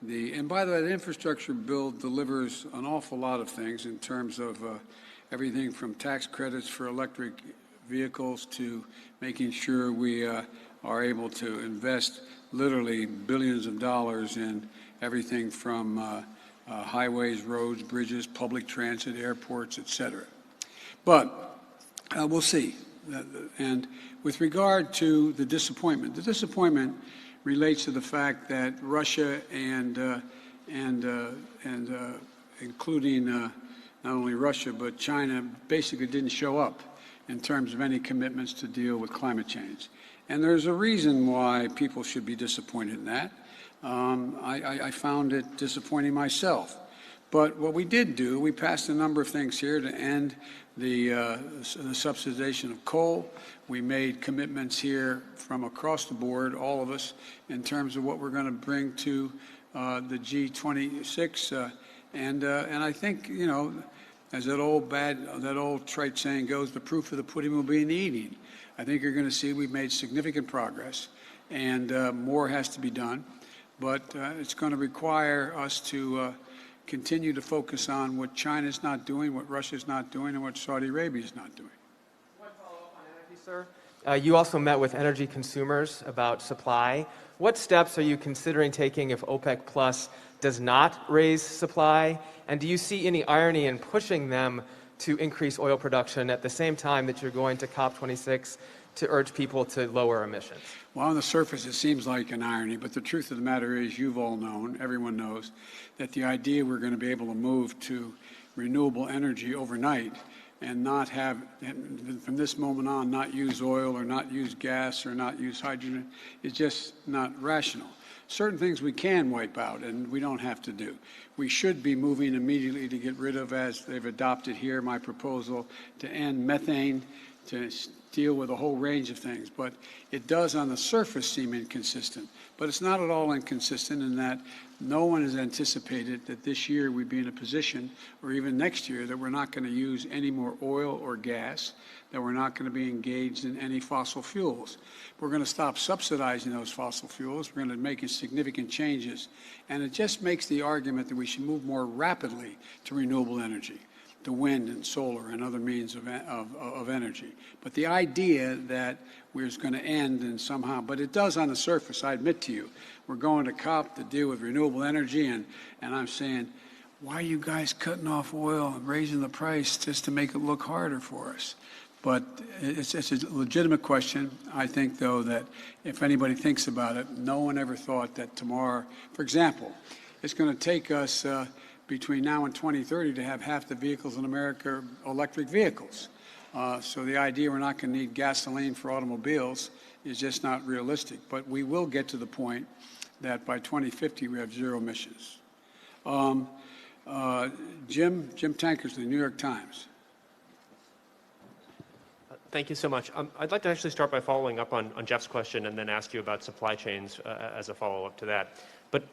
and by the way, the infrastructure bill delivers an awful lot of things in terms of everything from tax credits for electric vehicles to making sure we are able to invest literally billions of dollars in everything from highways, roads, bridges, public transit, airports, etc. But we'll see. And with regard to the disappointment relates to the fact that Russia and including not only Russia, but China basically didn't show up in terms of any commitments to deal with climate change. And there's a reason why people should be disappointed in that. I found it disappointing myself. But what we did do, we passed a number of things here to end the subsidization of coal. We made commitments here from across the board, all of us, in terms of what we're going to bring to the G26. And I think, you know, as that old trite saying goes, the proof of the pudding will be in the eating. I think you're going to see we've made significant progress, and more has to be done. But it's going to require us to continue to focus on what China's not doing, what Russia's not doing, and what Saudi Arabia is not doing. One follow-up on energy, sir. You also met with energy consumers about supply. What steps are you considering taking if OPEC Plus does not raise supply? And do you see any irony in pushing them to increase oil production at the same time that you're going to COP26 to urge people to lower emissions? Well, on the surface, it seems like an irony, but the truth of the matter is, you've all known, everyone knows, that the idea we're going to be able to move to renewable energy overnight and not have, from this moment on, not use oil or not use gas or not use hydrogen is just not rational. Certain things we can wipe out and we don't have to do. We should be moving immediately to get rid of, as they've adopted here, my proposal to end methane, to deal with a whole range of things. But it does on the surface seem inconsistent. But it's not at all inconsistent in that no one has anticipated that this year we'd be in a position, or even next year, that we're not going to use any more oil or gas, that we're not going to be engaged in any fossil fuels. We're going to stop subsidizing those fossil fuels. We're going to make significant changes. And it just makes the argument that we should move more rapidly to renewable energy, to wind and solar and other means of energy. But the idea that we're going to end and somehow, but it does on the surface, I admit to you, we're going to COP to deal with renewable energy, and I'm saying, why are you guys cutting off oil and raising the price just to make it look harder for us? But it's a legitimate question. I think, though, that if anybody thinks about it, no one ever thought that tomorrow, for example, it's going to take us between now and 2030 to have half the vehicles in America electric vehicles. So the idea we're not going to need gasoline for automobiles is just not realistic. But we will get to the point that by 2050 we have zero emissions. Jim Tankersley, New York Times. Thank you so much. I'd like to actually start by following up on Jeff's question and then ask you about supply chains as a follow-up to that. But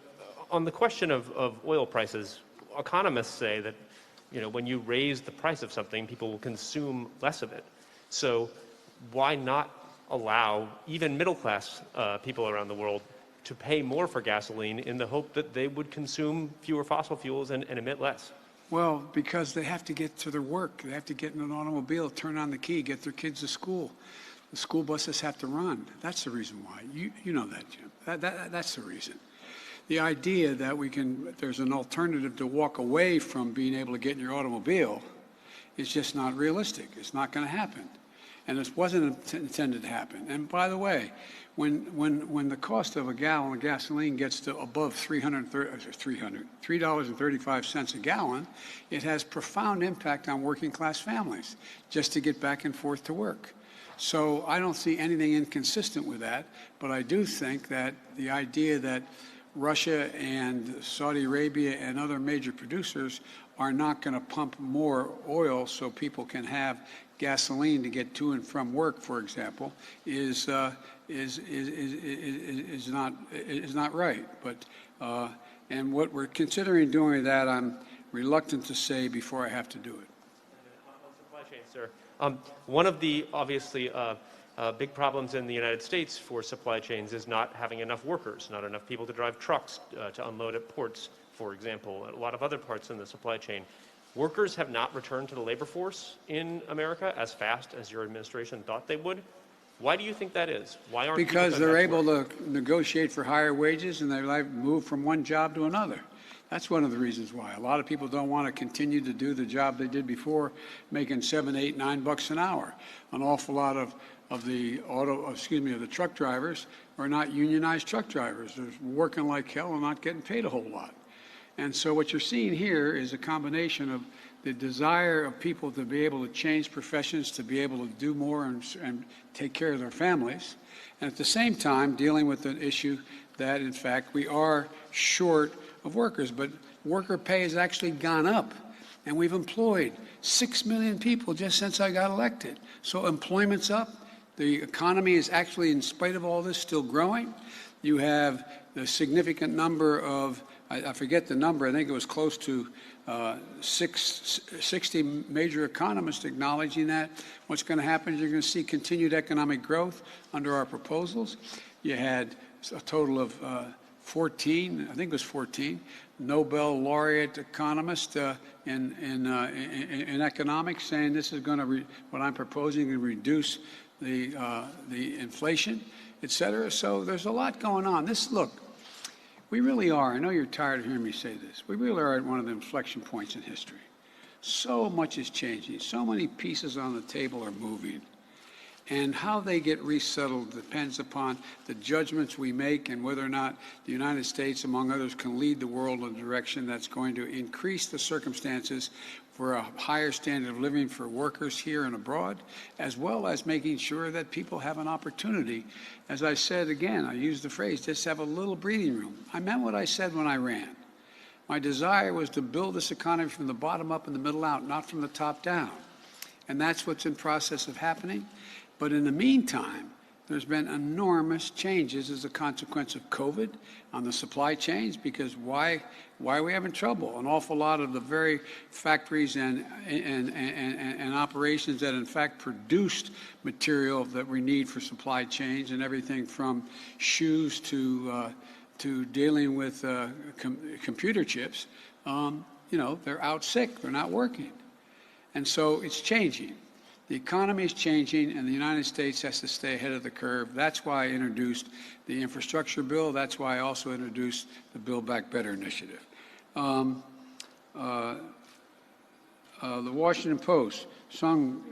on the question of oil prices, economists say that, you know, when you raise the price of something, people will consume less of it. So why not allow even middle-class people around the world to pay more for gasoline in the hope that they would consume fewer fossil fuels and emit less? Well, because they have to get to their work. They have to get in an automobile, turn on the key, get their kids to school. The school buses have to run. That's the reason why. You know that, Jim. That's the reason. The idea that there's an alternative to walk away from being able to get in your automobile is just not realistic. It's not going to happen. And it wasn't intended to happen. And by the way, when the cost of a gallon of gasoline gets to above $3.35 a gallon, it has profound impact on working class families just to get back and forth to work. So I don't see anything inconsistent with that, but I do think that the idea that Russia and Saudi Arabia and other major producers are not going to pump more oil so people can have gasoline to get to and from work, for example, is not right. But and what we're considering doing with that, I'm reluctant to say before I have to do it. On supply chain, sir, one of the obviously big problems in the United States for supply chains is not having enough workers, not enough people to drive trucks to unload at ports, for example, and a lot of other parts in the supply chain. Workers have not returned to the labor force in America as fast as your administration thought they would. Why do you think that is? Why aren't because they're able to negotiate for higher wages and they move from one job to another. That's one of the reasons why. A lot of people don't want to continue to do the job they did before, making $7, $8, $9 an hour. An awful lot of the truck drivers are not unionized truck drivers. They're working like hell and not getting paid a whole lot. And so what you're seeing here is a combination of the desire of people to be able to change professions, to be able to do more and take care of their families, and at the same time dealing with an issue that, in fact, we are short of workers. But worker pay has actually gone up, and we've employed 6 million people just since I got elected. So employment's up. The economy is actually, in spite of all this, still growing. You have the significant number of, I forget the number, I think it was close to 60 major economists acknowledging that. What's going to happen is you're going to see continued economic growth under our proposals. You had a total of 14, I think it was 14, Nobel laureate economists in economics saying this is going to, what I'm proposing, to reduce the inflation, et cetera. So there's a lot going on. Look, we really are, I know you're tired of hearing me say this, we really are at one of the inflection points in history. So much is changing. So many pieces on the table are moving. And how they get resettled depends upon the judgments we make and whether or not the United States, among others, can lead the world in a direction that's going to increase the circumstances for a higher standard of living for workers here and abroad, as well as making sure that people have an opportunity. As I said again, I used the phrase, just have a little breathing room. I meant what I said when I ran. My desire was to build this economy from the bottom up and the middle out, not from the top down. And that's what's in process of happening. But in the meantime, there's been enormous changes as a consequence of COVID on the supply chains, because why are we having trouble? An awful lot of the very factories and operations that in fact produced material that we need for supply chains, and everything from shoes to dealing with computer chips, they're out sick, they're not working. And so it's changing. The economy is changing, and the United States has to stay ahead of the curve. That's why I introduced the infrastructure bill. That's why I also introduced the Build Back Better initiative. The Washington Post, Sung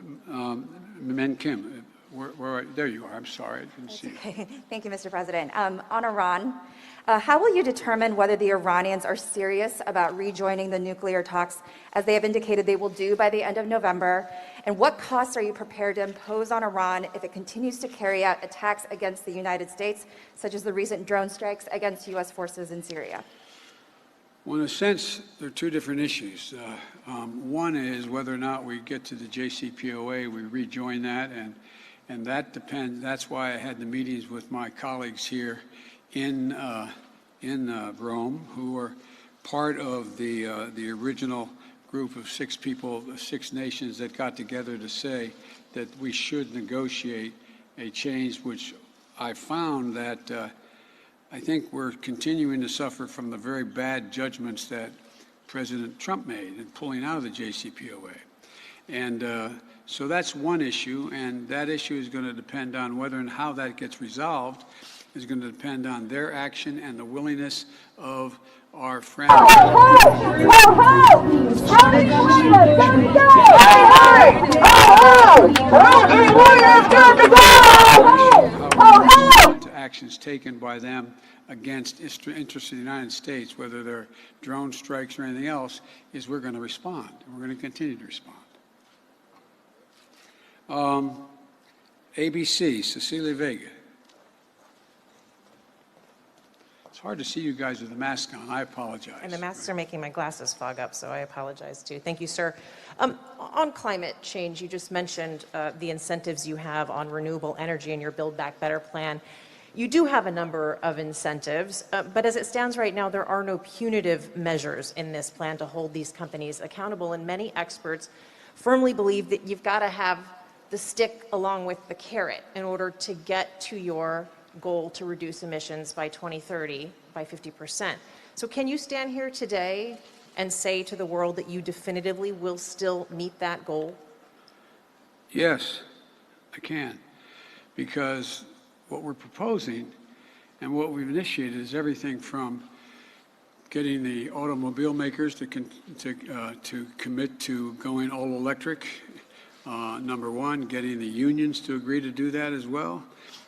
Men Kim, there you are. I'm sorry, I didn't see you. Thank you, Mr. President. On Iran, how will you determine whether the Iranians are serious about rejoining the nuclear talks, as they have indicated they will do by the end of November? And what costs are you prepared to impose on Iran if it continues to carry out attacks against the United States, such as the recent drone strikes against U.S. forces in Syria? Well, in a sense, there are two different issues. One is whether or not we get to the JCPOA, we rejoin that, and that depends. That's why I had the meetings with my colleagues here in Rome, who are part of the original group of 6 people, 6 nations that got together to say that we should negotiate a change, which I found that I think we're continuing to suffer from the very bad judgments that President Trump made in pulling out of the JCPOA. And so that's one issue, and that issue is going to depend on whether and how that gets resolved is going to depend on their action and the willingness of our friends. Actions taken by them against interests of the United States, whether they're drone strikes or anything else, is we're going to respond. We're going to continue to respond. ABC, Cecilia Vega. It's hard to see you guys with the mask on. I apologize. And the masks are making my glasses fog up, so I apologize too. Thank you, sir. On climate change, you just mentioned the incentives you have on renewable energy in your Build Back Better plan. You do have a number of incentives, but as it stands right now, there are no punitive measures in this plan to hold these companies accountable, and many experts firmly believe that you've got to have the stick along with the carrot in order to get to your goal to reduce emissions by 2030 by 50%. So can you stand here today and say to the world that you definitively will still meet that goal? Yes, I can, because what we're proposing and what we've initiated is everything from getting the automobile makers to commit to going all electric, number one, getting the unions to agree to do that as well,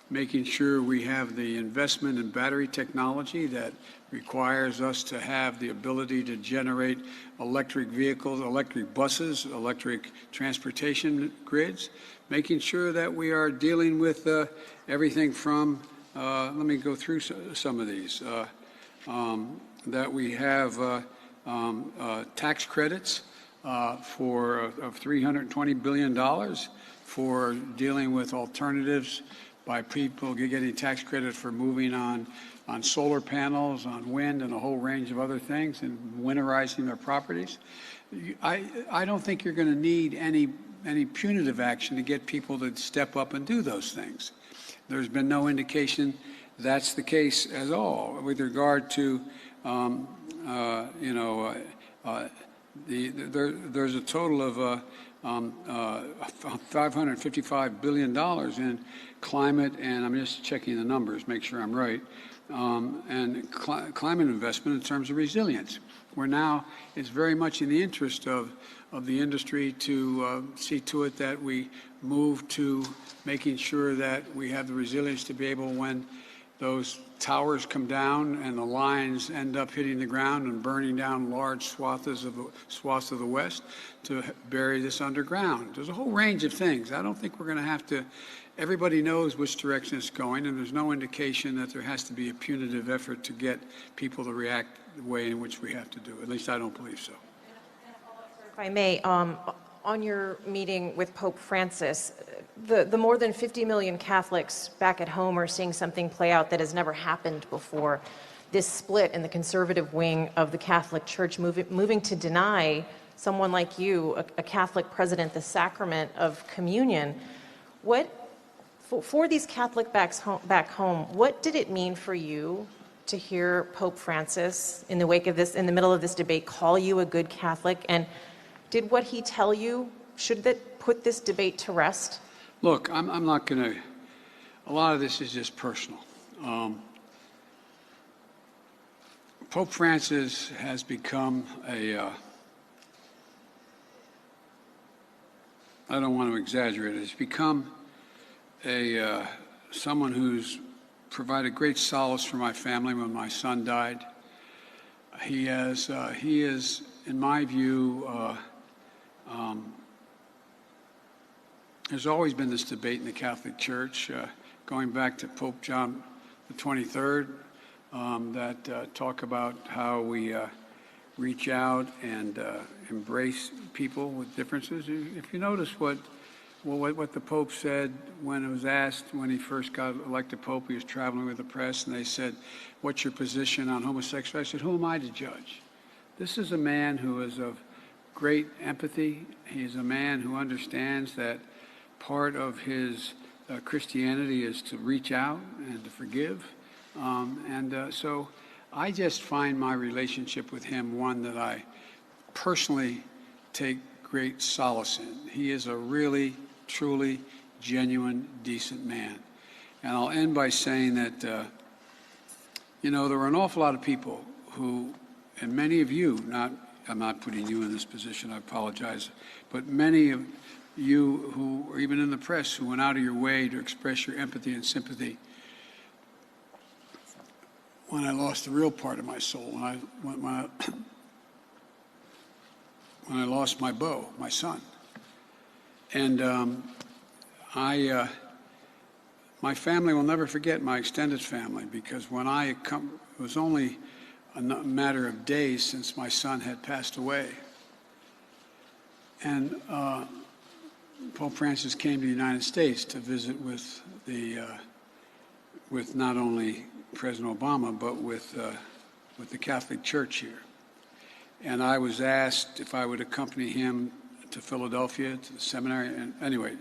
making sure we have the investment in battery technology that requires us to have the ability to generate electric vehicles, electric buses, electric transportation grids, making sure that we are dealing with everything from, let me go through some of these, that we have tax credits of $320 billion for dealing with alternatives by people getting tax credit for moving on solar panels, on wind, and a whole range of other things, and winterizing their properties. I don't think you're going to need any punitive action to get people to step up and do those things. There's been no indication that's the case at all with regard to, there's a total of $555 billion in climate, and I'm just checking the numbers, make sure I'm right, and climate investment in terms of resilience. Where now it's very much in the interest of the industry to see to it that we move to making sure that we have the resilience to be able, when those towers come down and the lines end up hitting the ground and burning down large swaths of the West, to bury this underground. There's a whole range of things. I don't think we're going to have to. Everybody knows which direction it's going, and there's no indication that there has to be a punitive effort to get people to react the way in which we have to do. At least I don't believe so. If I may, on your meeting with Pope Francis, the more than 50 million Catholics back at home are seeing something play out that has never happened before. This split in the conservative wing of the Catholic Church moving to deny someone like you, a Catholic president, the sacrament of communion. For these Catholic back home, what did it mean for you to hear Pope Francis, in the wake of this, in the middle of this debate, call you a good Catholic? And did what he tell you, should that put this debate to rest? Look, I'm not going to, a lot of this is just personal. Pope Francis has become I don't want to exaggerate it, he's become someone who's provided great solace for my family when my son died. He is, in my view, there's always been this debate in the Catholic Church, going back to Pope John the 23rd, that talk about how we reach out and embrace people with differences. If you notice what the Pope said when it was asked, when he first got elected Pope, he was traveling with the press, and they said, "What's your position on homosexuality?" I said, "Who am I to judge?" This is a man who is of great empathy. He's a man who understands that part of his Christianity is to reach out and to forgive. So I just find my relationship with him one that I personally take great solace in. He is a really, truly, genuine, decent man. And I'll end by saying that, there were an awful lot of people who, and many of you, I'm not putting you in this position, I apologize, but many of you who are even in the press who went out of your way to express your empathy and sympathy when I lost the real part of my soul, when I lost my beau, my son. And my family will never forget, my extended family, because when it was only a matter of days since my son had passed away. And Pope Francis came to the United States to visit with not only President Obama, but with the Catholic Church here. And I was asked if I would accompany him to Philadelphia, to the seminary, and anyway.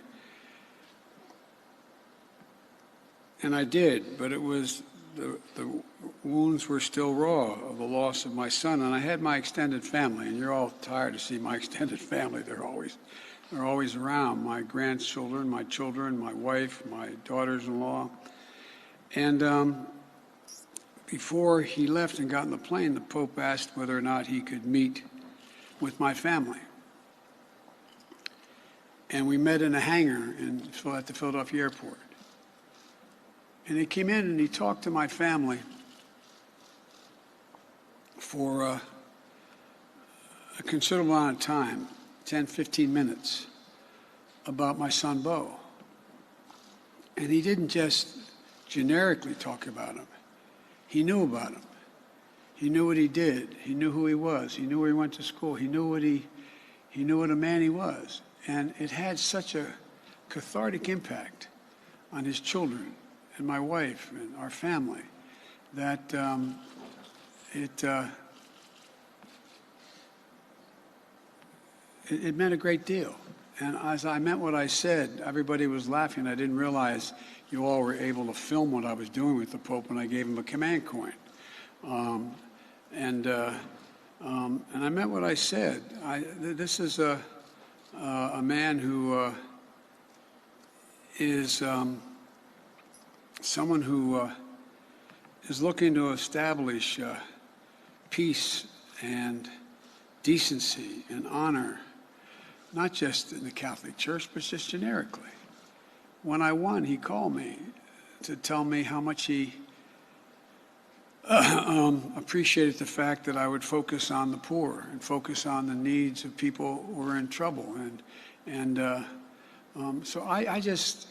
And I did, but it was, the wounds were still raw of the loss of my son, and I had my extended family, and you're all tired to see my extended family. They're always around, my grandchildren, my children, my wife, my daughters-in-law. And before he left and got in the plane, the Pope asked whether or not he could meet with my family. And we met in a hangar at the Philadelphia airport. And he came in and he talked to my family for a considerable amount of time, 10, 15 minutes, about my son, Bo. And he didn't just generically talk about him. He knew about him. He knew what he did. He knew who he was. He knew where he went to school. He knew what a man he was. And it had such a cathartic impact on his children and my wife and our family that it meant a great deal. And as I meant what I said, everybody was laughing. I didn't realize you all were able to film what I was doing with the Pope when I gave him a command coin. And I meant what I said. This is a man who is someone who is looking to establish peace and decency and honor, not just in the Catholic Church, but just generically. When I won, he called me to tell me how much he appreciated the fact that I would focus on the poor and focus on the needs of people who are in trouble. So I just,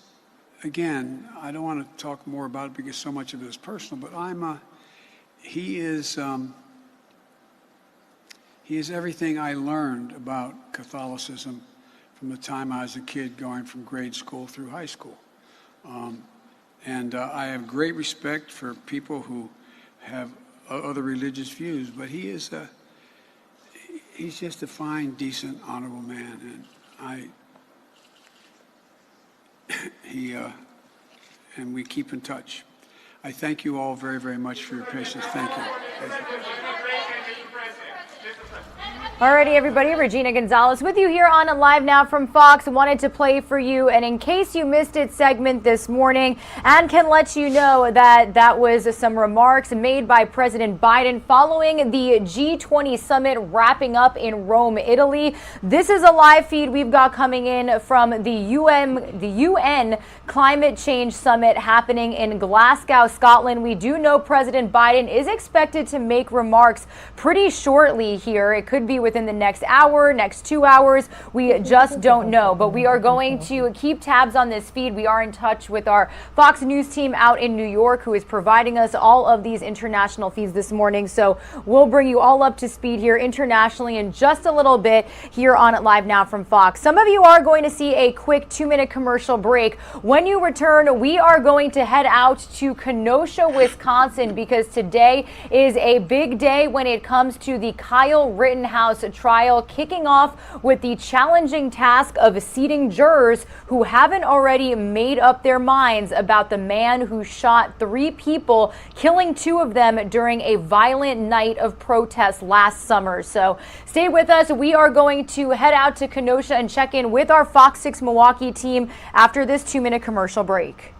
again, I don't want to talk more about it because so much of it is personal, but he is everything I learned about Catholicism from the time I was a kid going from grade school through high school. I have great respect for people who have other religious views, but he's just a fine, decent, honorable man, and we keep in touch. I thank you all very, very much for your patience. Thank you. Alrighty, everybody, Regina Gonzalez with you here on Live Now from Fox. Wanted to play for you, and in case you missed it, segment this morning, and can let you know that was some remarks made by President Biden following the G20 summit wrapping up in Rome, Italy. This is a live feed we've got coming in from the UN Climate Change Summit happening in Glasgow, Scotland. We do know President Biden is expected to make remarks pretty shortly here. It could be within the next hour, next 2 hours. We just don't know, but we are going to keep tabs on this feed. We are in touch with our Fox News team out in New York, who is providing us all of these international feeds this morning. So we'll bring you all up to speed here internationally in just a little bit here on Live Now from Fox. Some of you are going to see a quick 2-minute commercial break. When you return, we are going to head out to Kenosha, Wisconsin, because today is a big day when it comes to the Kyle Rittenhouse trial, kicking off with the challenging task of seating jurors who haven't already made up their minds about the man who shot 3 people, killing 2 of them during a violent night of protest last summer. So stay with us. We are going to head out to Kenosha and check in with our Fox 6 Milwaukee team after this 2-minute commercial break.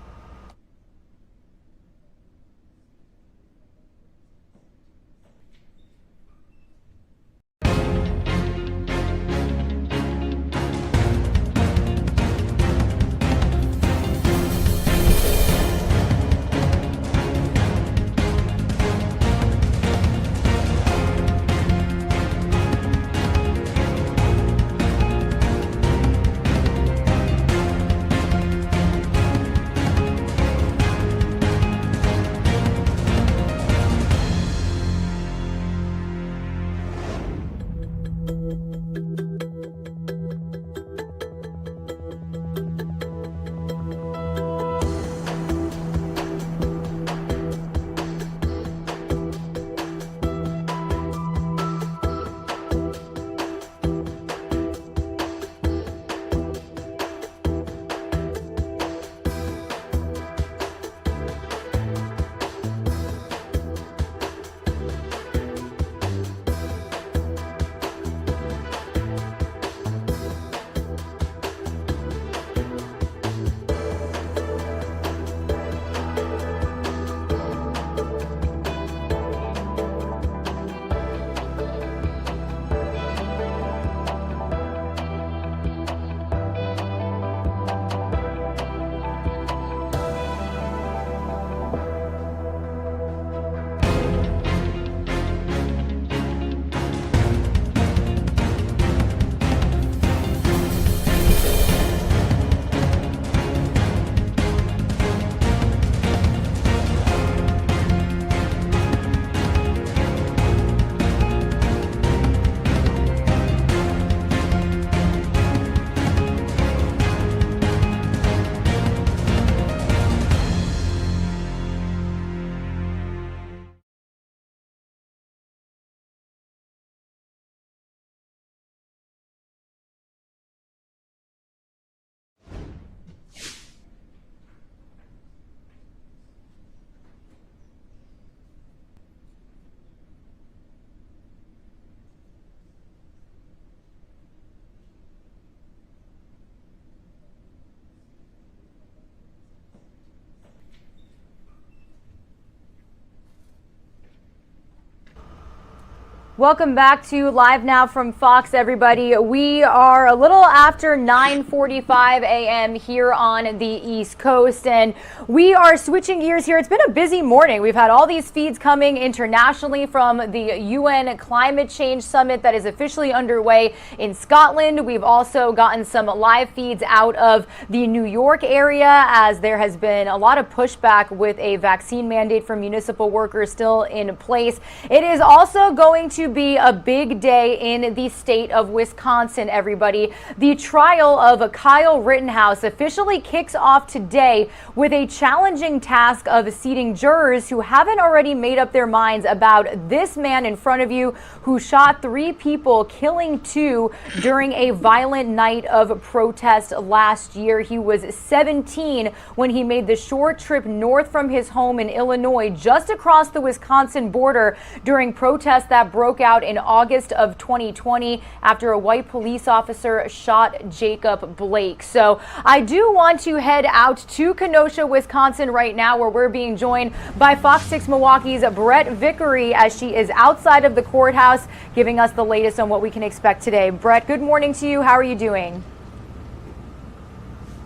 Welcome back to Live Now from Fox, everybody. We are a little after 9:45 a.m. here on the East Coast, and we are switching gears here. It's been a busy morning. We've had all these feeds coming internationally from the UN Climate Change Summit that is officially underway in Scotland. We've also gotten some live feeds out of the New York area, as there has been a lot of pushback with a vaccine mandate for municipal workers still in place. It is also going to be a big day in the state of Wisconsin, everybody. The trial of Kyle Rittenhouse officially kicks off today with a challenging task of seating jurors who haven't already made up their minds about this man in front of you who shot 3 people, killing 2 during a violent night of protest last year. He was 17 when he made the short trip north from his home in Illinois, just across the Wisconsin border, during protests that broke out in August of 2020 after a white police officer shot Jacob Blake. So I do want to head out to Kenosha, Wisconsin right now, where we're being joined by Fox 6 Milwaukee's Brett Vickery as she is outside of the courthouse giving us the latest on what we can expect today. Brett, good morning to you. How are you doing?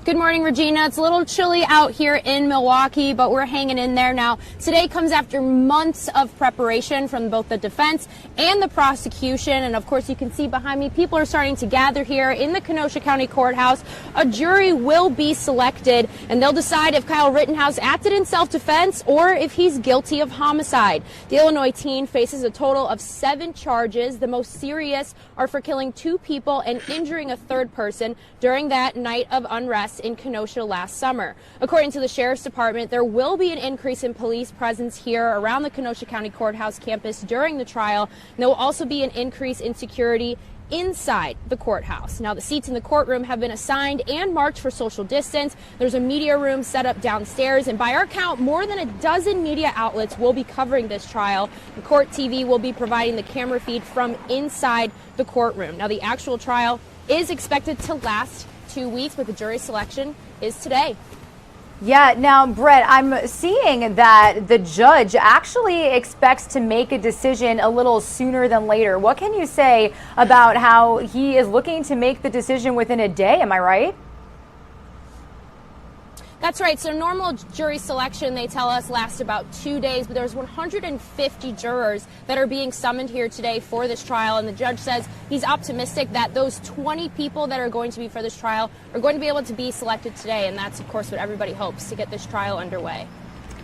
Good morning, Regina. It's a little chilly out here in Milwaukee, but we're hanging in there now. Today comes after months of preparation from both the defense and the prosecution. And of course, you can see behind me, people are starting to gather here in the Kenosha County Courthouse. A jury will be selected, and they'll decide if Kyle Rittenhouse acted in self-defense or if he's guilty of homicide. The Illinois teen faces a total of 7 charges. The most serious are for killing 2 people and injuring a 3rd person during that night of unrest in Kenosha last summer. According to the Sheriff's Department, there will be an increase in police presence here around the Kenosha County Courthouse campus during the trial. And there will also be an increase in security inside the courthouse. Now, the seats in the courtroom have been assigned and marked for social distance. There's a media room set up downstairs, and by our count, more than a dozen media outlets will be covering this trial. The Court TV will be providing the camera feed from inside the courtroom. Now, the actual trial is expected to last 2 weeks, but the jury selection is today. Yeah, now, Brett, I'm seeing that the judge actually expects to make a decision a little sooner than later. What can you say about how he is looking to make the decision within a day? Am I right? That's right. So normal jury selection, they tell us, lasts about 2 days, but there's 150 jurors that are being summoned here today for this trial, and the judge says he's optimistic that those 20 people that are going to be for this trial are going to be able to be selected today, and that's, of course, what everybody hopes to get this trial underway.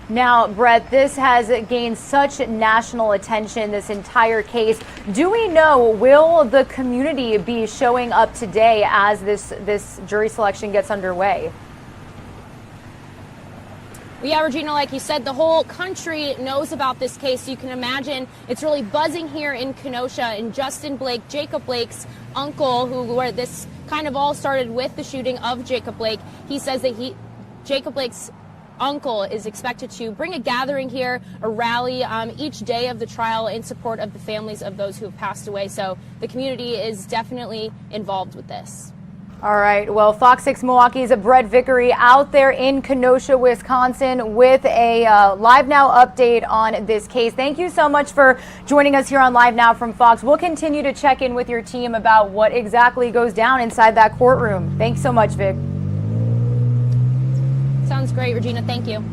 Now, Brett, this has gained such national attention, this entire case. Do we know, will the community be showing up today as this jury selection gets underway? Yeah, Regina, like you said, the whole country knows about this case. So you can imagine it's really buzzing here in Kenosha. And Justin Blake, Jacob Blake's uncle, where this kind of all started with the shooting of Jacob Blake, he says that Jacob Blake's uncle is expected to bring a gathering here, a rally each day of the trial in support of the families of those who have passed away. So the community is definitely involved with this. All right. Well, Fox 6 Milwaukee's Brett Vickery out there in Kenosha, Wisconsin, with a Live Now update on this case. Thank you so much for joining us here on Live Now from Fox. We'll continue to check in with your team about what exactly goes down inside that courtroom. Thanks so much, Vic. Sounds great, Regina. Thank you.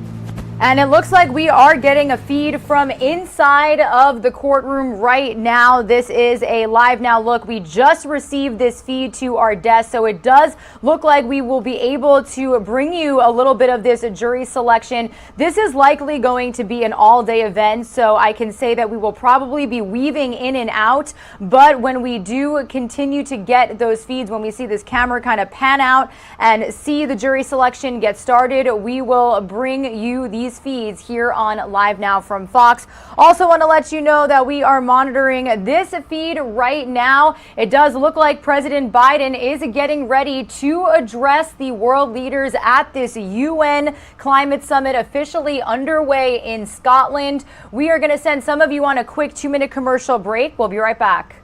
And it looks like we are getting a feed from inside of the courtroom right now. This is a Live Now look. We just received this feed to our desk, so it does look like we will be able to bring you a little bit of this jury selection. This is likely going to be an all-day event, so I can say that we will probably be weaving in and out. But when we do continue to get those feeds, when we see this camera kind of pan out and see the jury selection get started, we will bring you these feeds here on Live Now from Fox. Also want to let you know that we are monitoring this feed right now. It does look like President Biden is getting ready to address the world leaders at this UN climate summit officially underway in Scotland. We are going to send some of you on a quick 2-minute commercial break. We'll be right back.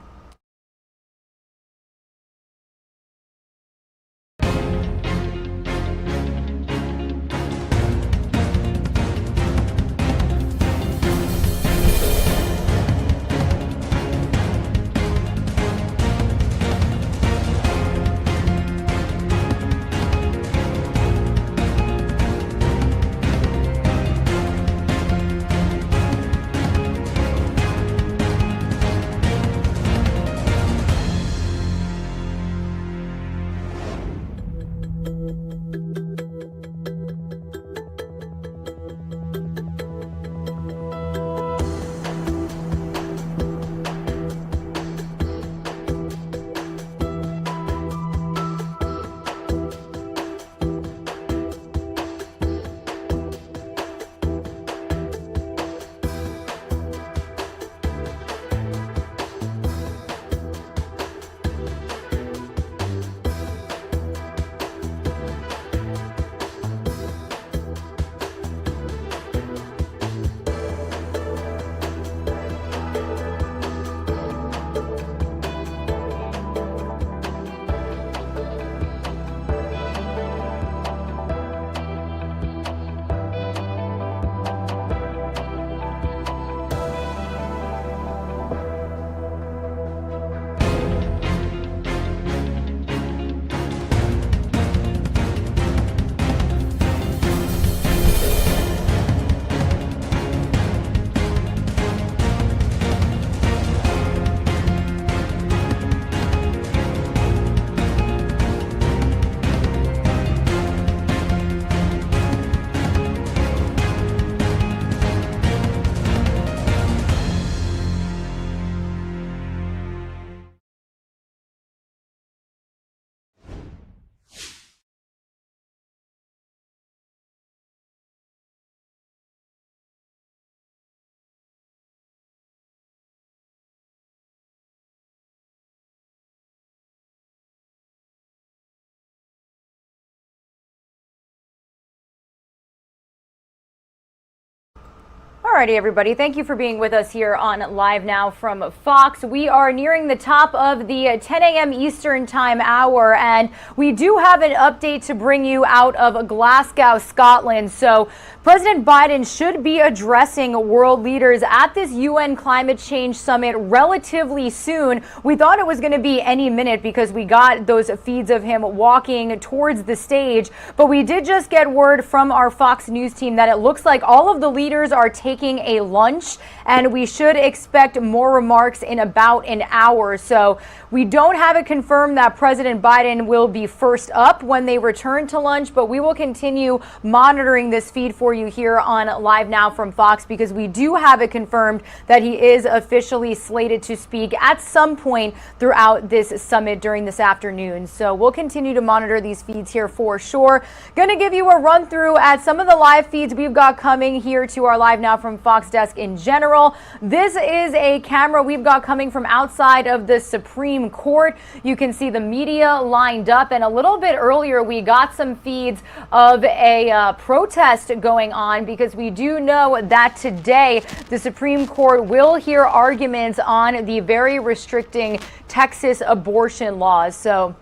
Alrighty, everybody. Thank you for being with us here on Live Now from Fox. We are nearing the top of the 10 a.m. Eastern Time hour, and we do have an update to bring you out of Glasgow, Scotland. So President Biden should be addressing world leaders at this UN Climate Change Summit relatively soon. We thought it was going to be any minute because we got those feeds of him walking towards the stage, but we did just get word from our Fox News team that it looks like all of the leaders are taking a lunch, and we should expect more remarks in about an hour. So we don't have it confirmed that President Biden will be first up when they return to lunch, but we will continue monitoring this feed for you here on Live Now from Fox, because we do have it confirmed that he is officially slated to speak at some point throughout this summit during this afternoon. So we'll continue to monitor these feeds here for sure. Going to give you a run through at some of the live feeds we've got coming here to our Live Now from Fox desk in general. This is a camera we've got coming from outside of the Supreme Court. You can see the media lined up, and a little bit earlier we got some feeds of a protest going on, because we do know that today the Supreme Court will hear arguments on the very restricting Texas abortion laws. So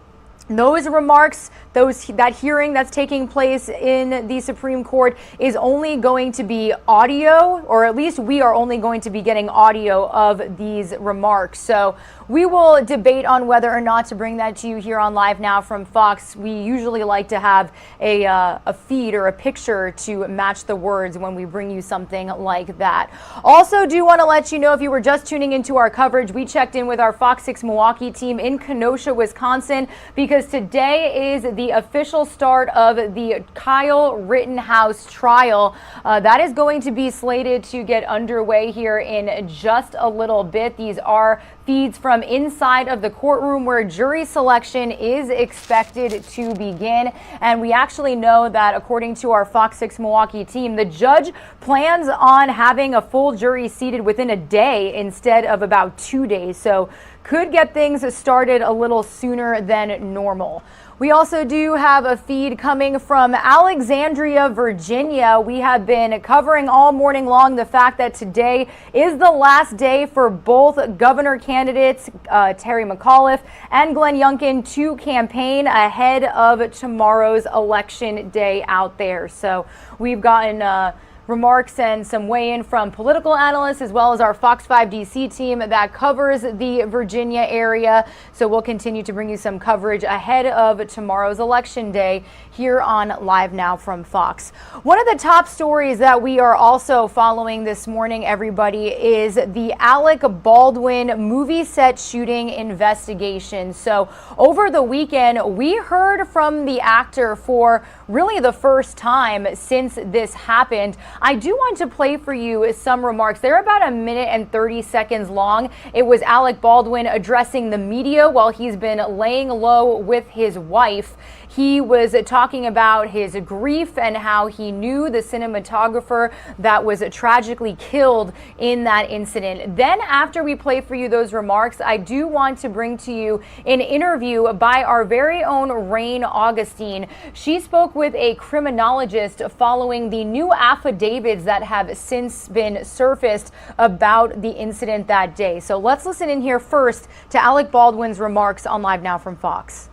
those remarks, that hearing that's taking place in the Supreme Court is only going to be audio, or at least we are only going to be getting audio of these remarks. So we will debate on whether or not to bring that to you here on Live Now from Fox. We usually like to have a feed or a picture to match the words when we bring you something like that. Also, do want to let you know, if you were just tuning into our coverage, we checked in with our Fox 6 Milwaukee team in Kenosha, Wisconsin, because today is the official start of the Kyle Rittenhouse trial. That is going to be slated to get underway here in just a little bit. These are feeds from inside of the courtroom where jury selection is expected to begin. And we actually know that, according to our Fox 6 Milwaukee team, the judge plans on having a full jury seated within a day instead of about 2 days. So could get things started a little sooner than normal. We also do have a feed coming from Alexandria, Virginia. We have been covering all morning long the fact that today is the last day for both governor candidates, Terry McAuliffe and Glenn Youngkin, to campaign ahead of tomorrow's election day out there. So we've gotten remarks and some weigh-in from political analysts, as well as our Fox 5 DC team that covers the Virginia area. So we'll continue to bring you some coverage ahead of tomorrow's election day here on Live Now from Fox. One of the top stories that we are also following this morning, everybody, is the Alec Baldwin movie set shooting investigation. So over the weekend, we heard from the actor for really the first time since this happened. I do want to play for you some remarks. They're about 1 minute and 30 seconds long. It was Alec Baldwin addressing the media while he's been laying low with his wife. He was talking about his grief and how he knew the cinematographer that was tragically killed in that incident. Then, after we play for you those remarks, I do want to bring to you an interview by our very own Rain Augustine. She spoke with a criminologist following the new affidavits that have since been surfaced about the incident that day. So let's listen in here first to Alec Baldwin's remarks on Live Now from Fox.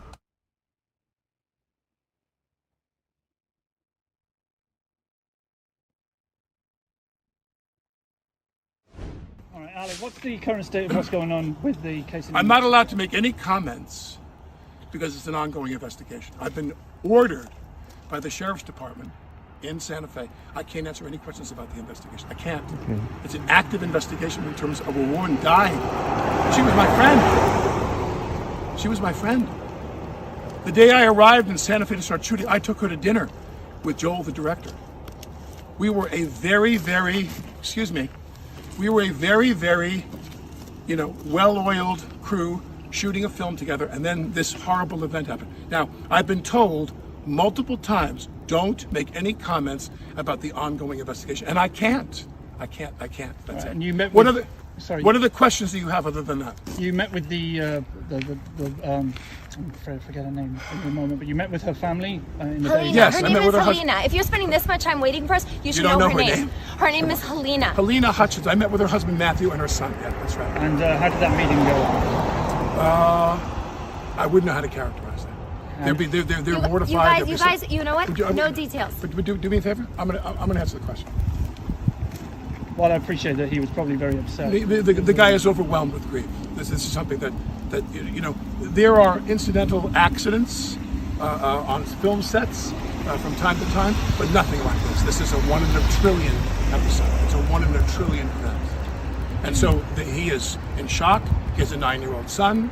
All right, Alec, what's the current state of what's going on with the case? I'm not allowed to make any comments because it's an ongoing investigation. I've been ordered by the Sheriff's Department in Santa Fe. I can't answer any questions about the investigation. I can't. Okay. It's an active investigation in terms of a woman dying. She was my friend. She was my friend. The day I arrived in Santa Fe to start shooting, I took her to dinner with Joel, the director. We were a very, very well-oiled crew shooting a film together, and then this horrible event happened. Now, I've been told multiple times, don't make any comments about the ongoing investigation, and I can't. That's it. And you met what are the questions do you have other than that? You met with the I'm afraid I forget her name in a moment, but you met with her family in the Helena. day. Yes, her I name met is with her Helena. If you're spending this much time waiting for us, you should don't know know her her name. name? Her name is Helena. Helena Hutchins. I met with her husband Matthew and her son. Yeah, that's right. And how did that meeting go? I wouldn't know how to characterize that. They're mortified. You guys, you know what? No details. But do me a favor. I'm gonna answer the question. Well, I appreciate that he was probably very upset. The guy is overwhelmed with grief. This is something that there are incidental accidents on film sets from time to time, but nothing like this. This is a 1 in a trillion episode. It's a 1 in a trillion event. And so he is in shock. He has a 9-year-old son.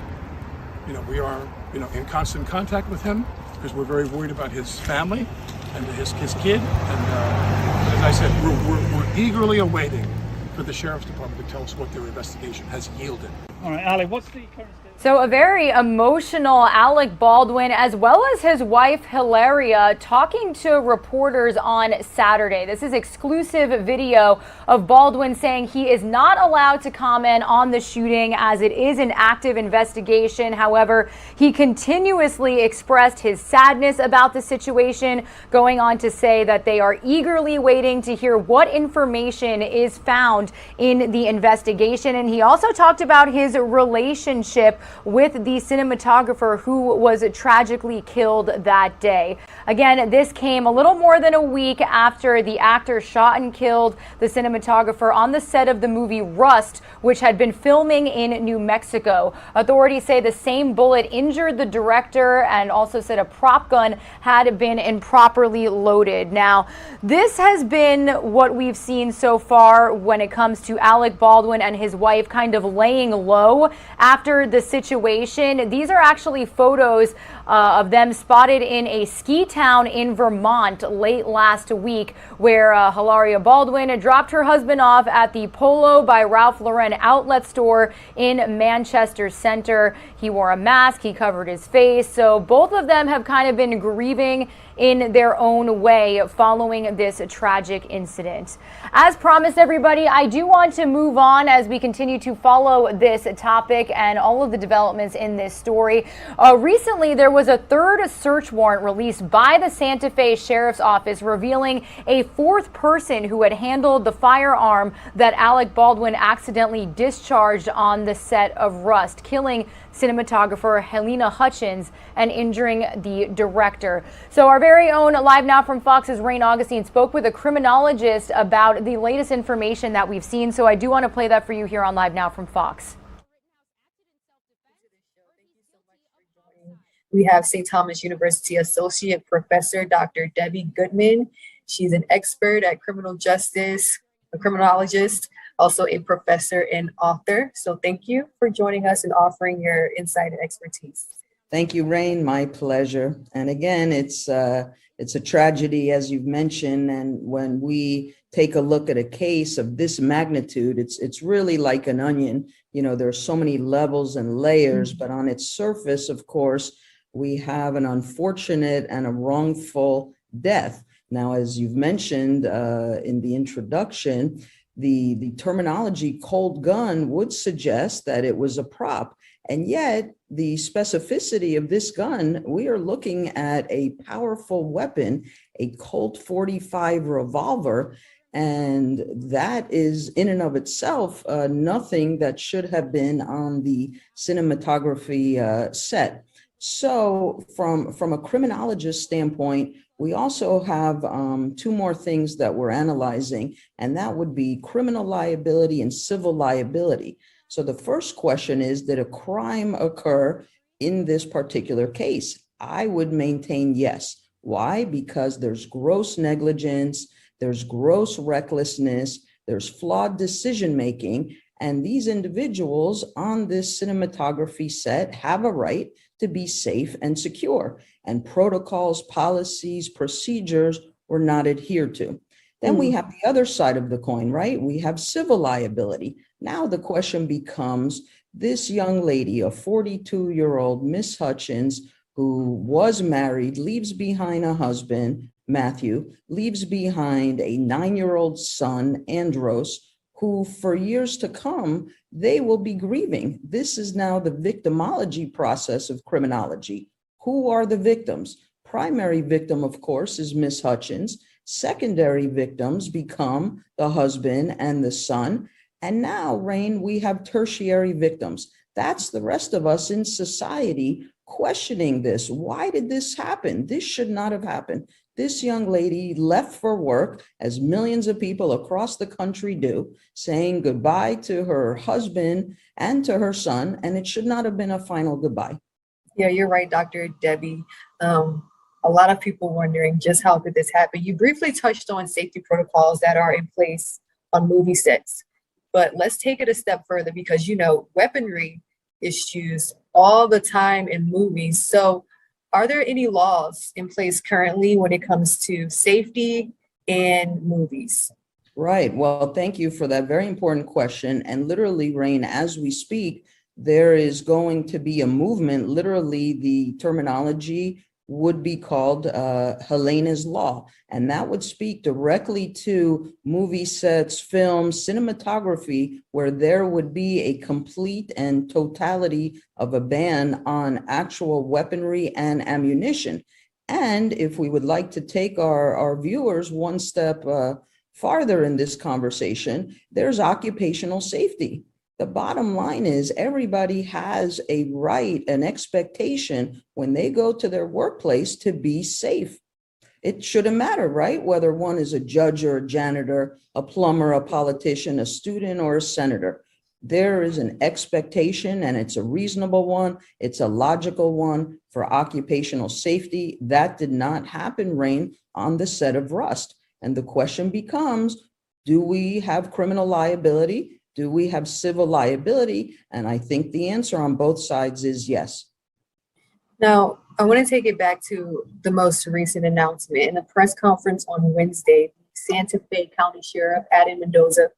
We are in constant contact with him because we're very worried about his family and his kid. And as I said, we're eagerly awaiting for the Sheriff's Department to tell us what their investigation has yielded. All right, Ali, what's the current state? So a very emotional Alec Baldwin, as well as his wife Hilaria, talking to reporters on Saturday. This is exclusive video of Baldwin saying he is not allowed to comment on the shooting as it is an active investigation. However, he continuously expressed his sadness about the situation, going on to say that they are eagerly waiting to hear what information is found in the investigation. And he also talked about his relationship with the cinematographer who was tragically killed that day. Again, this came a little more than a week after the actor shot and killed the cinematographer on the set of the movie Rust, which had been filming in New Mexico. Authorities say the same bullet injured the director and also said a prop gun had been improperly loaded. Now, this has been what we've seen so far when it comes to Alec Baldwin and his wife kind of laying low after the situation. These are actually photos of them spotted in a ski town in Vermont late last week, where Hilaria Baldwin dropped her husband off at the Polo by Ralph Lauren outlet store in Manchester Center. He wore a mask, he covered his face, so both of them have kind of been grieving in their own way following this tragic incident. As promised, everybody, I do want to move on as we continue to follow this topic and all of the developments in this story. Recently, there was a third search warrant released by the Santa Fe Sheriff's Office revealing a fourth person who had handled the firearm that Alec Baldwin accidentally discharged on the set of Rust, killing cinematographer Helena Hutchins and injuring the director. So our very own Live Now from Fox's Rain Augustine spoke with a criminologist about the latest information that we've seen. So I do want to play that for you here on Live Now from Fox. We have St. Thomas University Associate Professor Dr. Debbie Goodman. She's an expert at criminal justice, a criminologist, also a professor and author. So thank you for joining us and offering your insight and expertise. Thank you, Rain. My pleasure. And again, it's a tragedy, as you've mentioned. And when we take a look at a case of this magnitude, it's really like an onion. There's so many levels and layers, but on its surface, of course, we have an unfortunate and a wrongful death. Now, as you've mentioned in the introduction, the terminology cold gun would suggest that it was a prop. And yet the specificity of this gun, we are looking at a powerful weapon, a Colt 45 revolver. And that is in and of itself nothing that should have been on the cinematography set. So from a criminologist standpoint, we also have two more things that we're analyzing, and that would be criminal liability and civil liability. So the first question is, did a crime occur in this particular case? I would maintain yes. Why? Because there's gross negligence, there's gross recklessness, there's flawed decision-making, and these individuals on this cinematography set have a right to be safe and secure, and protocols, policies, procedures were not adhered to. Then we have the other side of the coin, right? We have civil liability. Now the question becomes, this young lady, a 42-year-old Miss Hutchins, who was married, leaves behind a husband, Matthew, leaves behind a 9-year-old son, Andros, who for years to come, they will be grieving. This is now the victimology process of criminology. Who are the victims? Primary victim, of course, is Miss Hutchins. Secondary victims become the husband and the son. And now, Rain, we have tertiary victims. That's the rest of us in society questioning this. Why did this happen? This should not have happened. This young lady left for work, as millions of people across the country do, saying goodbye to her husband and to her son, and it should not have been a final goodbye. Yeah, you're right, Dr. Debbie. A lot of people wondering just how did this happen. You briefly touched on safety protocols that are in place on movie sets, but let's take it a step further because, you know, weaponry is used all the time in movies. So are there any laws in place currently when it comes to safety in movies? Right. Well, thank you for that very important question. And literally, Rain, as we speak, there is going to be a movement. Literally, the terminology would be called Helena's Law. And that would speak directly to movie sets, films, cinematography, where there would be a complete and totality of a ban on actual weaponry and ammunition. And if we would like to take our viewers one step farther in this conversation, there's occupational safety. The bottom line is everybody has a right, an expectation when they go to their workplace to be safe. It shouldn't matter, right? Whether one is a judge or a janitor, a plumber, a politician, a student, or a senator. There is an expectation, and it's a reasonable one. It's a logical one for occupational safety. That did not happen, Rain, on the set of Rust. And the question becomes, do we have criminal liability? Do we have civil liability? And I think the answer on both sides is yes. Now, I want to take it back to the most recent announcement. In a press conference on Wednesday, Santa Fe County Sheriff Adam Mendoza,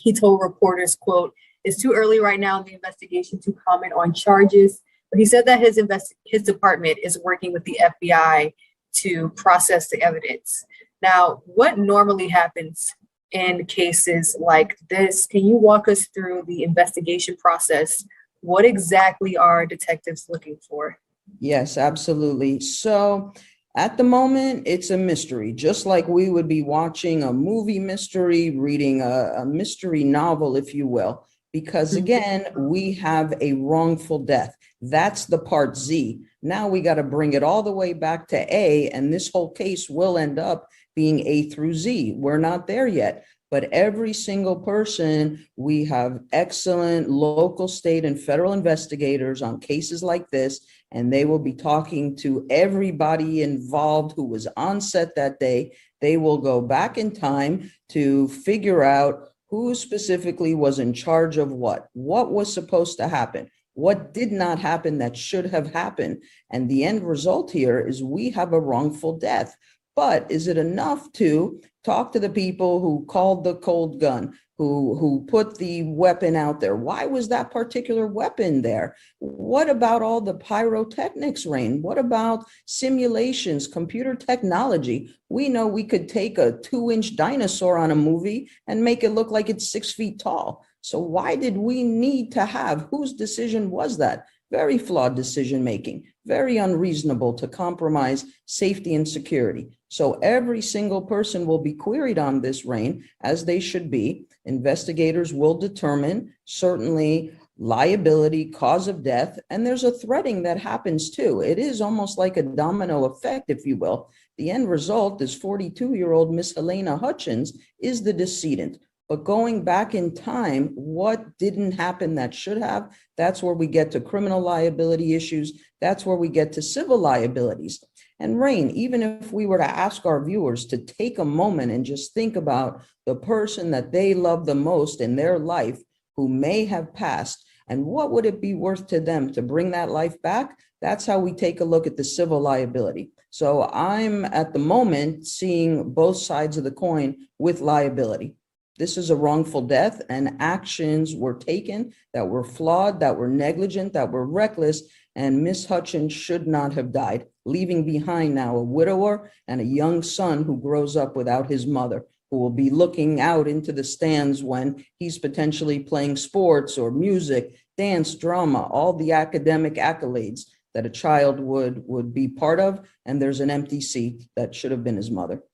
he told reporters, quote, "It's too early right now in the investigation to comment on charges." But he said that his department is working with the FBI to process the evidence. Now, what normally happens in cases like this? Can you walk us through the investigation process? What exactly are detectives looking for? Yes, absolutely. So at the moment, it's a mystery, just like we would be watching a movie mystery, reading a mystery novel, if you will, because again, we have a wrongful death. That's the part Z. Now we got to bring it all the way back to A, and this whole case will end up being A through Z. We're not there yet. But every single person, we have excellent local, state, and federal investigators on cases like this, and they will be talking to everybody involved who was on set that day. They will go back in time to figure out who specifically was in charge of what was supposed to happen, what did not happen that should have happened. And the end result here is we have a wrongful death. But is it enough to talk to the people who called the cold gun, who put the weapon out there? Why was that particular weapon there? What about all the pyrotechnics, Rain? What about simulations, computer technology? We know we could take a 2-inch dinosaur on a movie and make it look like it's 6 feet tall. So why did we need to have, whose decision was that? Very flawed decision making, very unreasonable to compromise safety and security. So every single person will be queried on this, Rain, as they should be. Investigators will determine certainly liability, cause of death, and there's a threading that happens too. It is almost like a domino effect, if you will. The end result is 42-year-old Miss Helena Hutchins is the decedent. But going back in time, what didn't happen that should have? That's where we get to criminal liability issues. That's where we get to civil liabilities. And Rain, even if we were to ask our viewers to take a moment and just think about the person that they love the most in their life who may have passed, and what would it be worth to them to bring that life back? That's how we take a look at the civil liability. So I'm at the moment seeing both sides of the coin with liability. This is a wrongful death, and actions were taken that were flawed, that were negligent, that were reckless, and Miss Hutchins should not have died, leaving behind now a widower and a young son who grows up without his mother, who will be looking out into the stands when he's potentially playing sports or music, dance, drama, all the academic accolades that a child would be part of, and there's an empty seat that should have been his mother.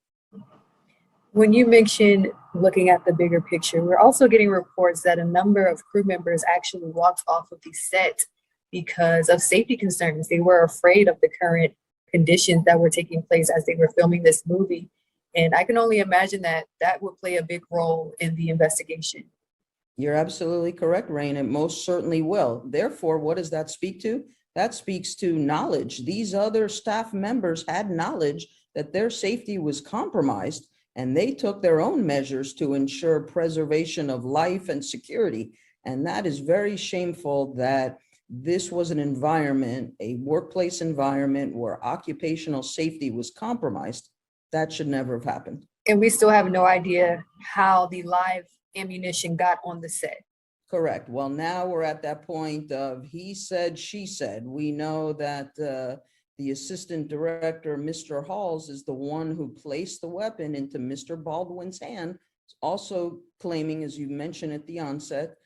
When you mentioned looking at the bigger picture, we're also getting reports that a number of crew members actually walked off of the set because of safety concerns. They were afraid of the current conditions that were taking place as they were filming this movie. And I can only imagine that that would play a big role in the investigation. You're absolutely correct, Rain. It most certainly will. Therefore, what does that speak to? That speaks to knowledge. These other staff members had knowledge that their safety was compromised, and they took their own measures to ensure preservation of life and security. And that is very shameful that this was an environment, a workplace environment where occupational safety was compromised. That should never have happened. And we still have no idea how the live ammunition got on the set. Correct. Well, now we're at that point of he said, she said. We know that the assistant director, Mr. Halls, is the one who placed the weapon into Mr. Baldwin's hand, also claiming, as you mentioned at the onset,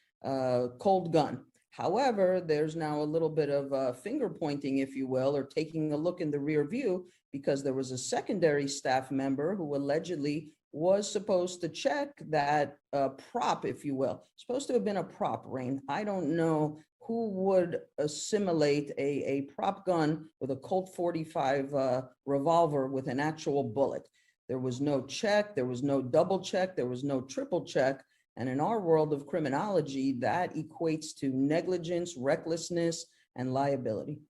cold gun. However, there's now a little bit of finger pointing, if you will, or taking a look in the rear view, because there was a secondary staff member who allegedly was supposed to check that prop, if you will. Supposed to have been a prop, Rain. I don't know who would assimilate a prop gun with a Colt 45 revolver with an actual bullet. There was no check, there was no double check, there was no triple check. And in our world of criminology, that equates to negligence, recklessness, and liability.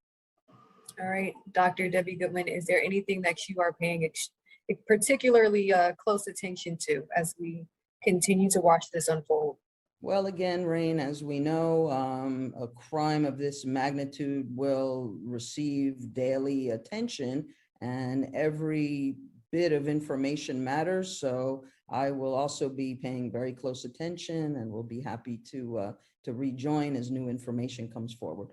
All right, Dr. Debbie Goodman, is there anything that you are paying particularly close attention to as we continue to watch this unfold? Well, again, Rain, as we know, a crime of this magnitude will receive daily attention, and every bit of information matters. So I will also be paying very close attention, and will be happy to rejoin as new information comes forward.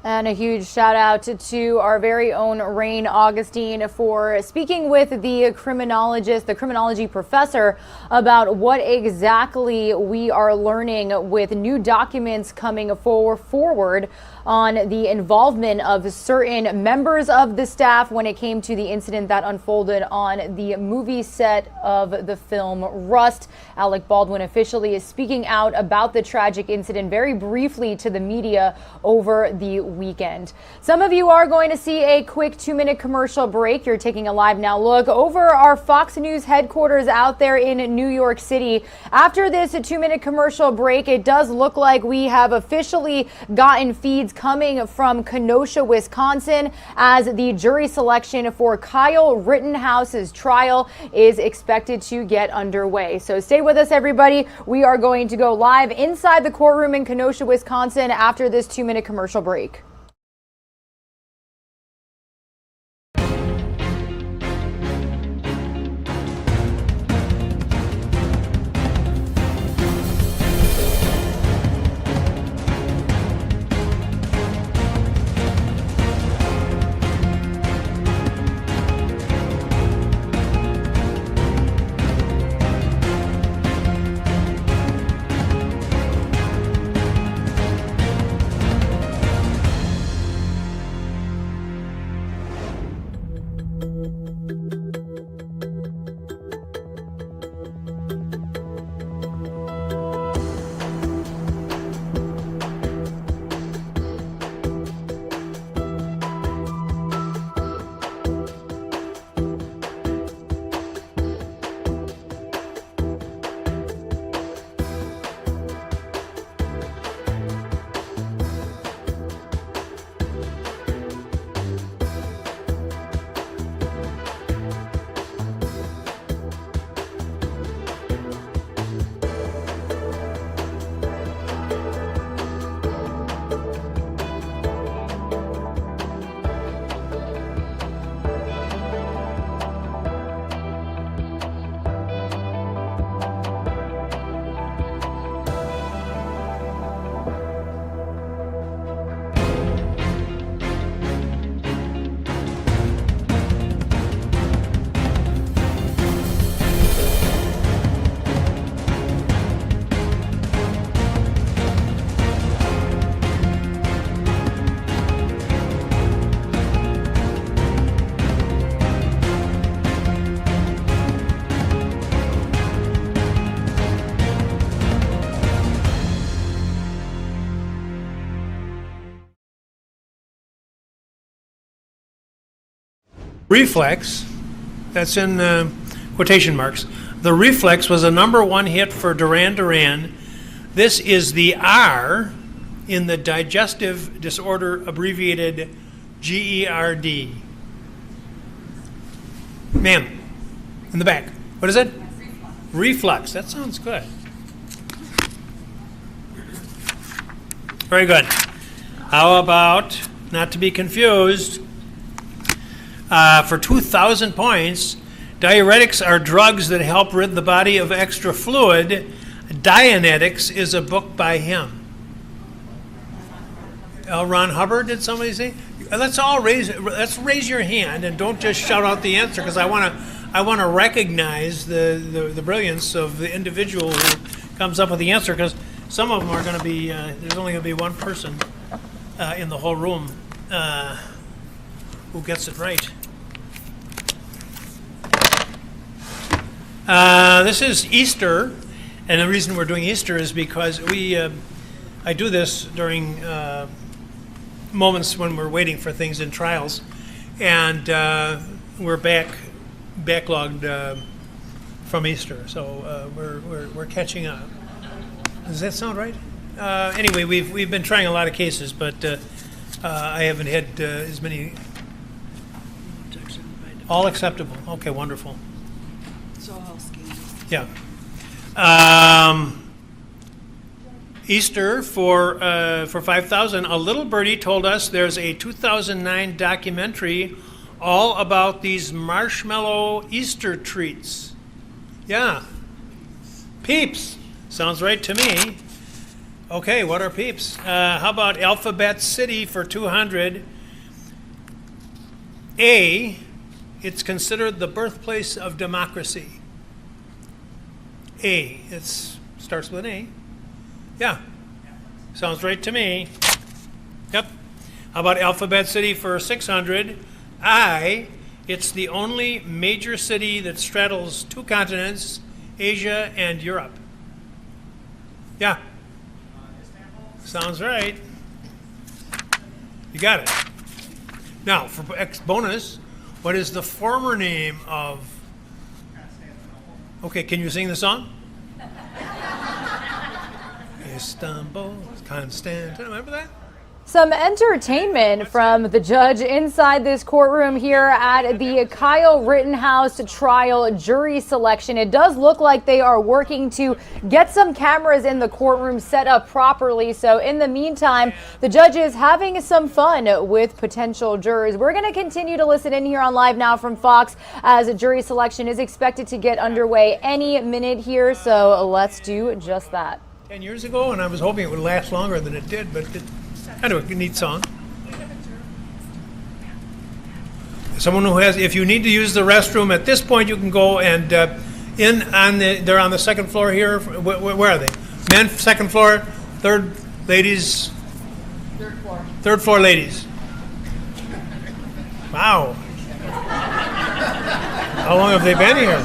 And a huge shout out to our very own Rain Augustine for speaking with the criminologist, the criminology professor, about what exactly we are learning with new documents coming forward on the involvement of certain members of the staff when it came to the incident that unfolded on the movie set of the film Rust. Alec Baldwin officially is speaking out about the tragic incident very briefly to the media over the weekend. Some of you are going to see a quick 2-minute commercial break. You're taking a live now look over our Fox News headquarters out there in New York City. After this 2-minute commercial break, it does look like we have officially gotten feeds coming from Kenosha, Wisconsin, as the jury selection for Kyle Rittenhouse's trial is expected to get underway. So stay with us, everybody. We are going to go live inside the courtroom in Kenosha, Wisconsin after this 2-minute commercial break. Reflex, that's in quotation marks. The Reflex was a #1 hit for Duran Duran. This is the R in the digestive disorder abbreviated GERD. Ma'am, in the back. What is it? Reflux. That sounds good. Very good. How about, not to be confused, for 2,000 points, diuretics are drugs that help rid the body of extra fluid. Dianetics is a book by him. L. Ron Hubbard, did somebody say? Let's raise your hand and don't just shout out the answer, because I want to recognize the brilliance of the individual who comes up with the answer, because some of them are going to be, there's only going to be one person in the whole room who gets it right. This is Easter, and the reason we're doing Easter is because I do this during moments when we're waiting for things in trials, and we're backlogged from Easter, so we're catching up. Does that sound right? Anyway, we've been trying a lot of cases, but I haven't had as many. All acceptable. Okay, wonderful. Yeah. Easter for 5,000. A little birdie told us there's a 2009 documentary all about these marshmallow Easter treats. Yeah. Peeps. Sounds right to me. Okay, what are Peeps? How about Alphabet City for 200? A, it's considered the birthplace of democracy. A, it starts with an A. Yeah, sounds right to me. Yep. How about Alphabet City for 600? I, it's the only major city that straddles 2 continents, Asia and Europe. Yeah. Sounds right. You got it. Now, for X bonus, what is the former name of... Okay, can you sing the song? Istanbul, Constantinople, remember that? Some entertainment from the judge inside this courtroom here at the Kyle Rittenhouse trial jury selection. It does look like they are working to get some cameras in the courtroom set up properly. So in the meantime, the judge is having some fun with potential jurors. We're going to continue to listen in here on Live Now from Fox as a jury selection is expected to get underway any minute here. So let's do just that. 10 years ago, and I was hoping it would last longer than it did, but anyway, a neat song. Someone who has, if you need to use the restroom at this point, you can go and they're on the second floor here. Where are they? Men, second floor, third, ladies. Third floor. Third floor, ladies. Wow. How long have they been here?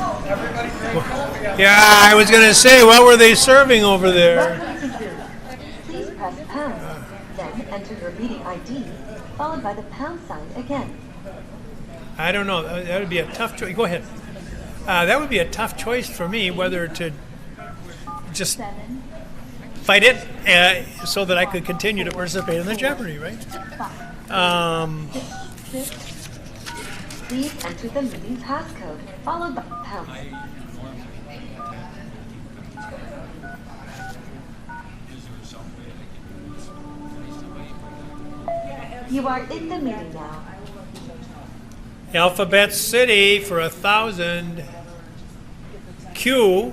Yeah, I was going to say, what were they serving over there? Please press pound, then enter your meeting ID, followed by the pound sign again. I don't know. That would be a tough choice. Go ahead. That would be a tough choice for me, whether to just fight it so that I could continue to participate in the Jeopardy, right? Please enter the meeting passcode, followed by pound. You are in the meeting now. Alphabet City for 1,000. Q.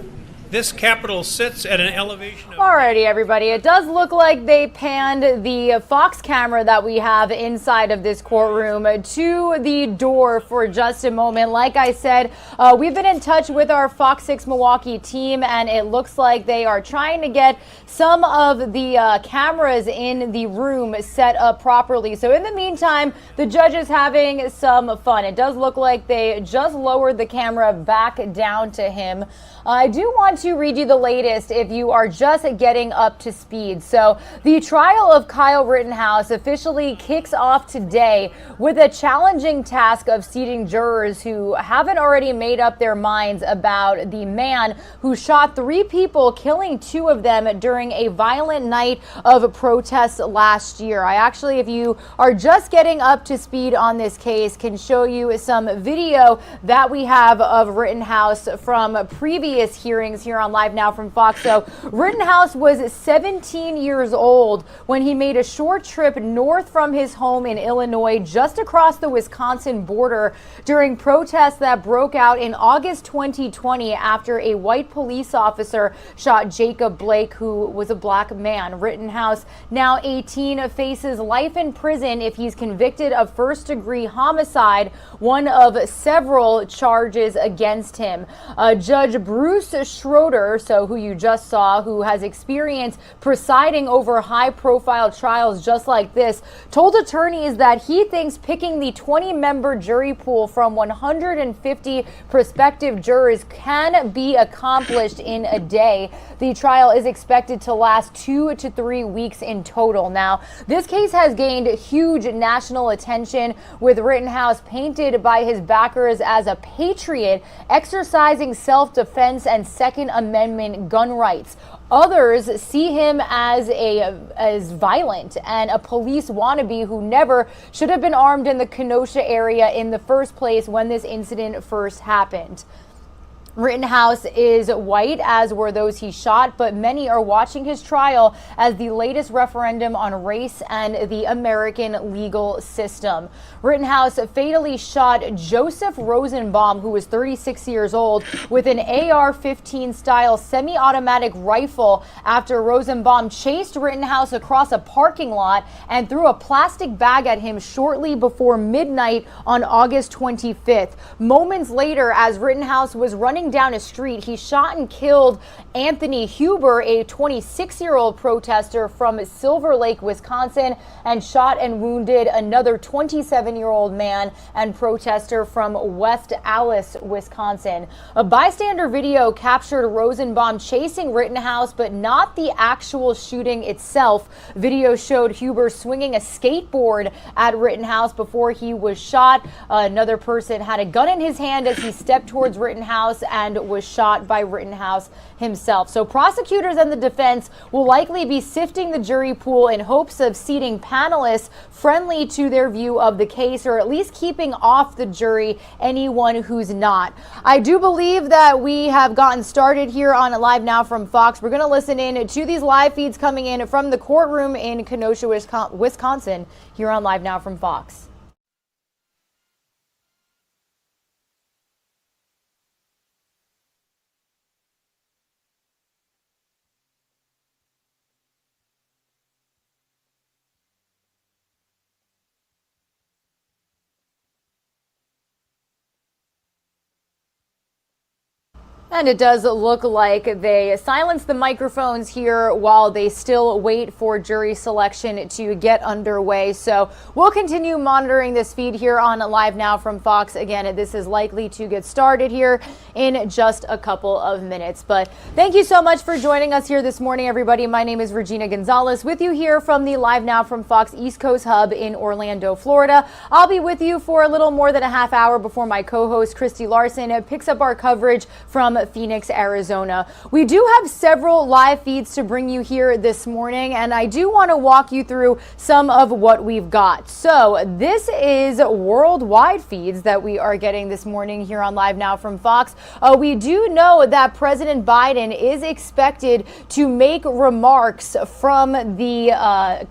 This capital sits at an elevation of... Alrighty, everybody. It does look like they panned the Fox camera that we have inside of this courtroom to the door for just a moment. Like I said, we've been in touch with our Fox 6 Milwaukee team, and it looks like they are trying to get some of the cameras in the room set up properly. So in the meantime, the judge is having some fun. It does look like they just lowered the camera back down to him. I do want want to read you the latest if you are just getting up to speed. So the trial of Kyle Rittenhouse officially kicks off today with a challenging task of seating jurors who haven't already made up their minds about the man who shot 3 people, killing 2 of them during a violent night of protests last year. I actually, if you are just getting up to speed on this case, can show you some video that we have of Rittenhouse from previous hearings here on Live Now from Fox. So Rittenhouse was 17 years old when he made a short trip north from his home in Illinois, just across the Wisconsin border, during protests that broke out in August 2020 after a white police officer shot Jacob Blake, who was a black man. Rittenhouse, now 18, faces life in prison if he's convicted of first-degree homicide, one of several charges against him. Judge Bruce Schroeder, who you just saw, who has experience presiding over high-profile trials just like this, told attorneys that he thinks picking the 20-member jury pool from 150 prospective jurors can be accomplished in a day. The trial is expected to last 2 to 3 weeks in total. Now, this case has gained huge national attention, with Rittenhouse painted by his backers as a patriot exercising self-defense and Second Amendment gun rights. Others see him as violent and a police wannabe who never should have been armed in the Kenosha area in the first place when this incident first happened. Rittenhouse is white, as were those he shot, but many are watching his trial as the latest referendum on race and the American legal system. Rittenhouse fatally shot Joseph Rosenbaum, who was 36 years old, with an AR-15 style semi-automatic rifle after Rosenbaum chased Rittenhouse across a parking lot and threw a plastic bag at him shortly before midnight on August 25th. Moments later, as Rittenhouse was running down a street, he shot and killed Anthony Huber, a 26-year-old protester from Silver Lake, Wisconsin, and shot and wounded another 27-year-old man and protester from West Allis, Wisconsin. A bystander video captured Rosenbaum chasing Rittenhouse, but not the actual shooting itself. Video showed Huber swinging a skateboard at Rittenhouse before he was shot. Another person had a gun in his hand as he stepped towards Rittenhouse and was shot by Rittenhouse himself. So prosecutors and the defense will likely be sifting the jury pool in hopes of seating panelists friendly to their view of the case, or at least keeping off the jury anyone who's not. I do believe that we have gotten started here on Live Now from Fox. We're going to listen in to these live feeds coming in from the courtroom in Kenosha, Wisconsin, here on Live Now from Fox. And it does look like they silenced the microphones here while they still wait for jury selection to get underway. So we'll continue monitoring this feed here on Live Now from Fox. Again, this is likely to get started here in just a couple of minutes. But thank you so much for joining us here this morning, everybody. My name is Regina Gonzalez, with you here from the Live Now from Fox East Coast Hub in Orlando, Florida. I'll be with you for a little more than a half hour before my co-host Christy Larson picks up our coverage from Phoenix, Arizona. We do have several live feeds to bring you here this morning, and I do want to walk you through some of what we've got. So this is worldwide feeds that we are getting this morning here on Live Now from Fox. We do know that President Biden is expected to make remarks from the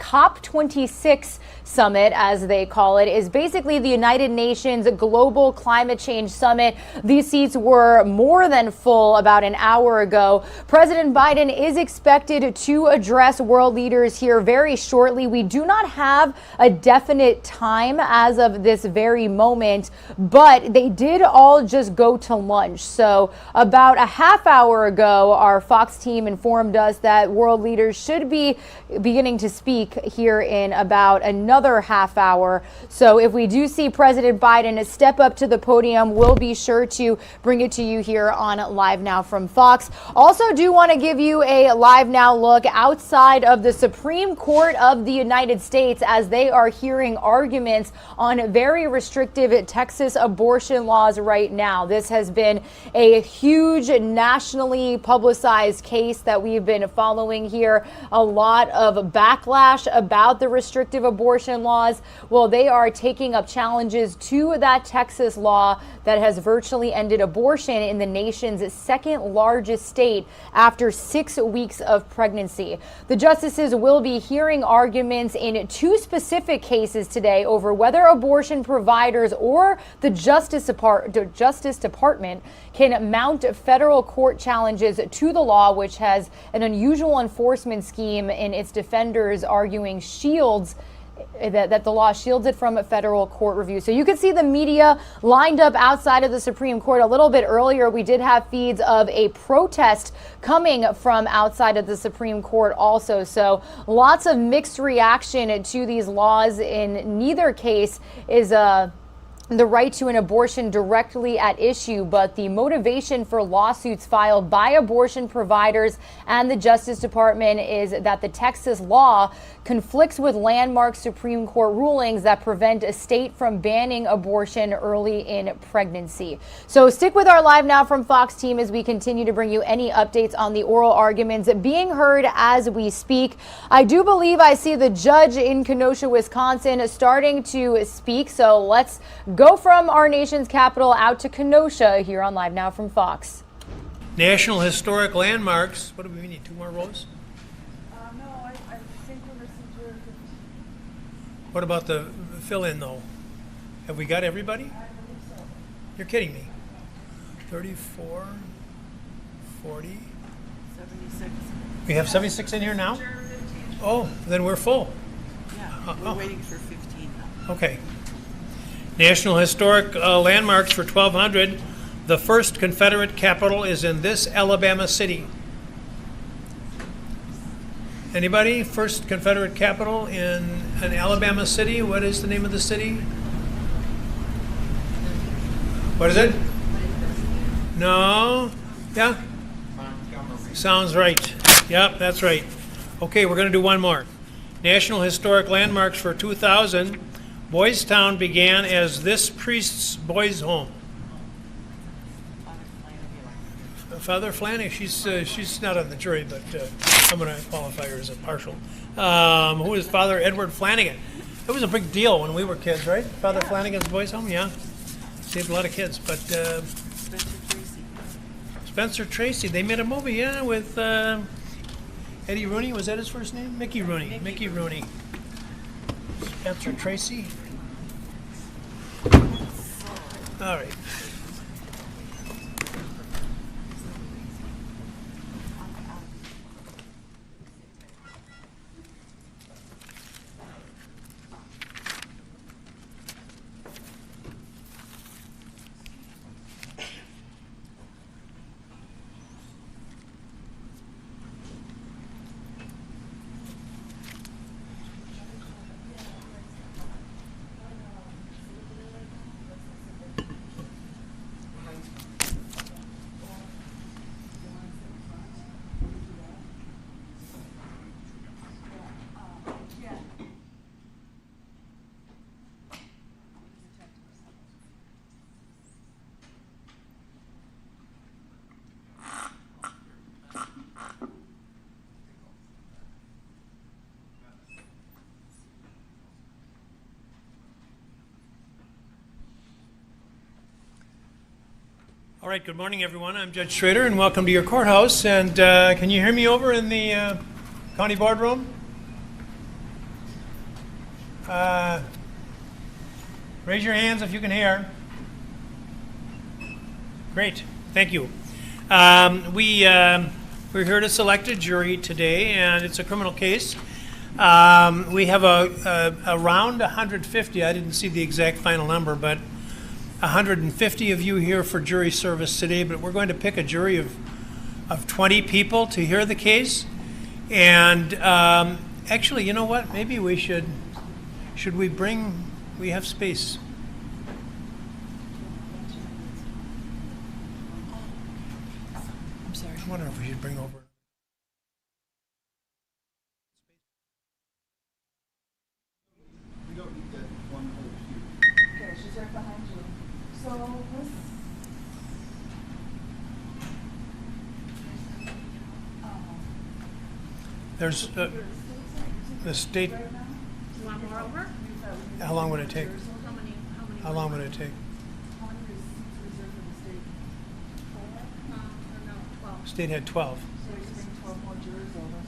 COP26 summit, as they call it, is basically the United Nations Global Climate Change Summit. These seats were more than full about an hour ago. President Biden is expected to address world leaders here very shortly. We do not have a definite time as of this very moment, but they did all just go to lunch. So about a half hour ago, our Fox team informed us that world leaders should be beginning to speak here in about another another half hour. So if we do see President Biden step up to the podium, we'll be sure to bring it to you here on Live Now from Fox. Also do want to give you a Live Now look outside of the Supreme Court of the United States as they are hearing arguments on very restrictive Texas abortion laws right now. This has been a huge nationally publicized case that we've been following here. A lot of backlash about the restrictive abortion laws. Well, they are taking up challenges to that Texas law that has virtually ended abortion in the nation's second largest state after 6 weeks of pregnancy. The justices will be hearing arguments in 2 specific cases today over whether abortion providers or the Justice Department can mount federal court challenges to the law, which has an unusual enforcement scheme in its defenders arguing that the law shields it from a federal court review. So you can see the media lined up outside of the Supreme Court. A little bit earlier, we did have feeds of a protest coming from outside of the Supreme Court also. So lots of mixed reaction to these laws. In neither case is the right to an abortion directly at issue, but the motivation for lawsuits filed by abortion providers and the Justice Department is that the Texas law conflicts with landmark Supreme Court rulings that prevent a state from banning abortion early in pregnancy. So stick with our Live Now from Fox team as we continue to bring you any updates on the oral arguments being heard as we speak. I do believe I see the judge in Kenosha, Wisconsin starting to speak, so let's go from our nation's capital out to Kenosha here on Live Now from Fox. National Historic Landmarks. What do we need? 2 more rows? No, I think we're missing 2 or 15. What about the fill-in, though? Have we got everybody? I believe so. You're kidding me. 34, 40. 76. We have 76 in here now? Oh, then we're full. Yeah, we're waiting for 15 now. Okay. National Historic Landmarks for 1200. The first Confederate capital is in this Alabama city. Anybody? First Confederate capital in an Alabama city? What is the name of the city? What is it? No? Yeah? Sounds right. Yep, that's right. Okay, we're going to do one more. National Historic Landmarks for 2000. Boys Town began as this priest's boys' home. Father Flanagan, she's not on the jury, but I'm going to qualify her as a partial. Who is Father Edward Flanagan? It was a big deal when we were kids, right? Father Flanagan's boys' home, yeah. Saved a lot of kids, but Spencer Tracy, they made a movie, yeah, with Eddie Rooney. Was that his first name? Mickey Rooney. Mickey Rooney. Spencer Tracy. All right. All right, good morning, everyone. I'm Judge Schrader, and welcome to your courthouse. And can you hear me over in the county boardroom? Raise your hands if you can hear. Great, thank you. We're here to select a jury today, and it's a criminal case. We have around 150, I didn't see the exact final number, but 150 of you here for jury service today, but we're going to pick a jury of 20 people to hear the case. And actually, you know what? Maybe we should Should we bring, we have space. I'm sorry. I wonder if we should bring over. We don't need that one whole pew. Okay, she's right behind you. So let's. There's the state. You want more over? How long would it take? How long would it take? How many seats reserved for the state? 4? No, 12. State had 12. So you bring 12 more jurors over.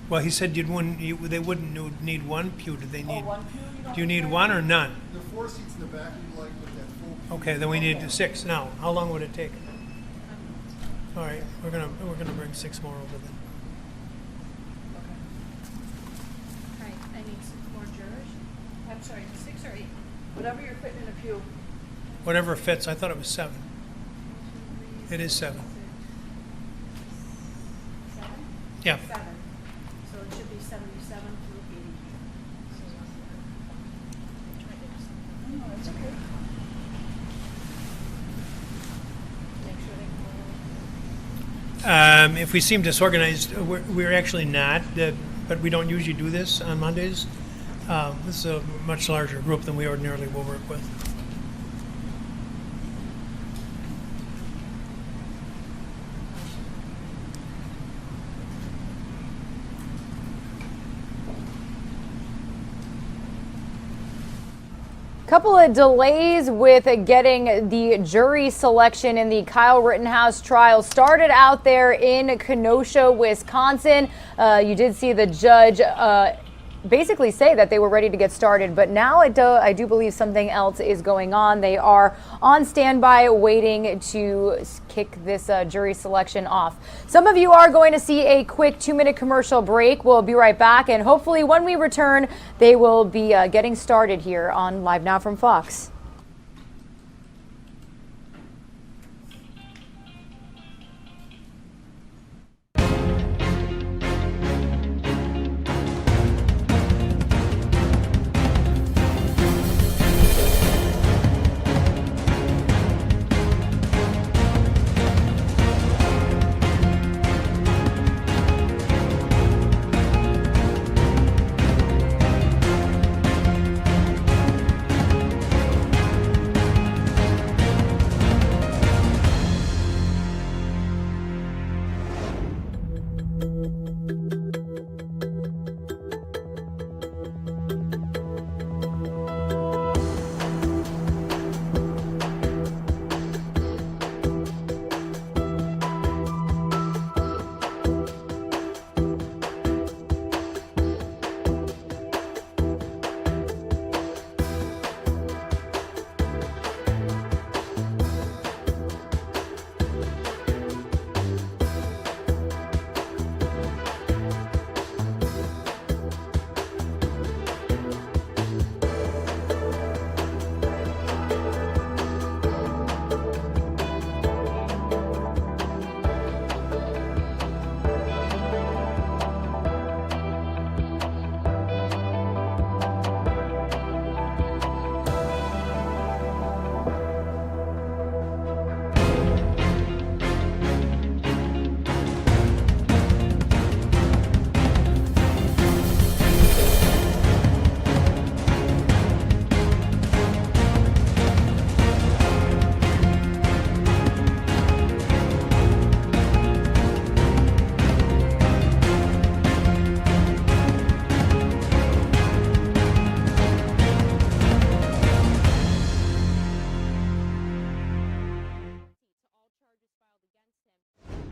Well, he said they wouldn't need one pew. Do they need? one pew? Do you need one or none? There are 4 seats in the back you like with that full pew. Okay, then we need 6 now. How long would it take? All right, we're gonna bring 6 more over then. Right, I need 6 more jurors. I'm sorry, 6 or 8? Whatever you're fitting in a pew. Whatever fits. I thought it was 7. It is 7. 7? Yeah. 7. So it should be 77 through 80. No, that's okay. Make sure they If we seem disorganized, we're actually not, but we don't usually do this on Mondays. This is a much larger group than we ordinarily will work with. Couple of delays with getting the jury selection in the Kyle Rittenhouse trial started out there in Kenosha, Wisconsin. You did see the judge basically say that they were ready to get started, but now I do believe something else is going on. They are on standby waiting to kick this jury selection off. Some of you are going to see a quick 2-minute commercial break. We'll be right back, and hopefully when we return, they will be getting started here on Live Now from Fox.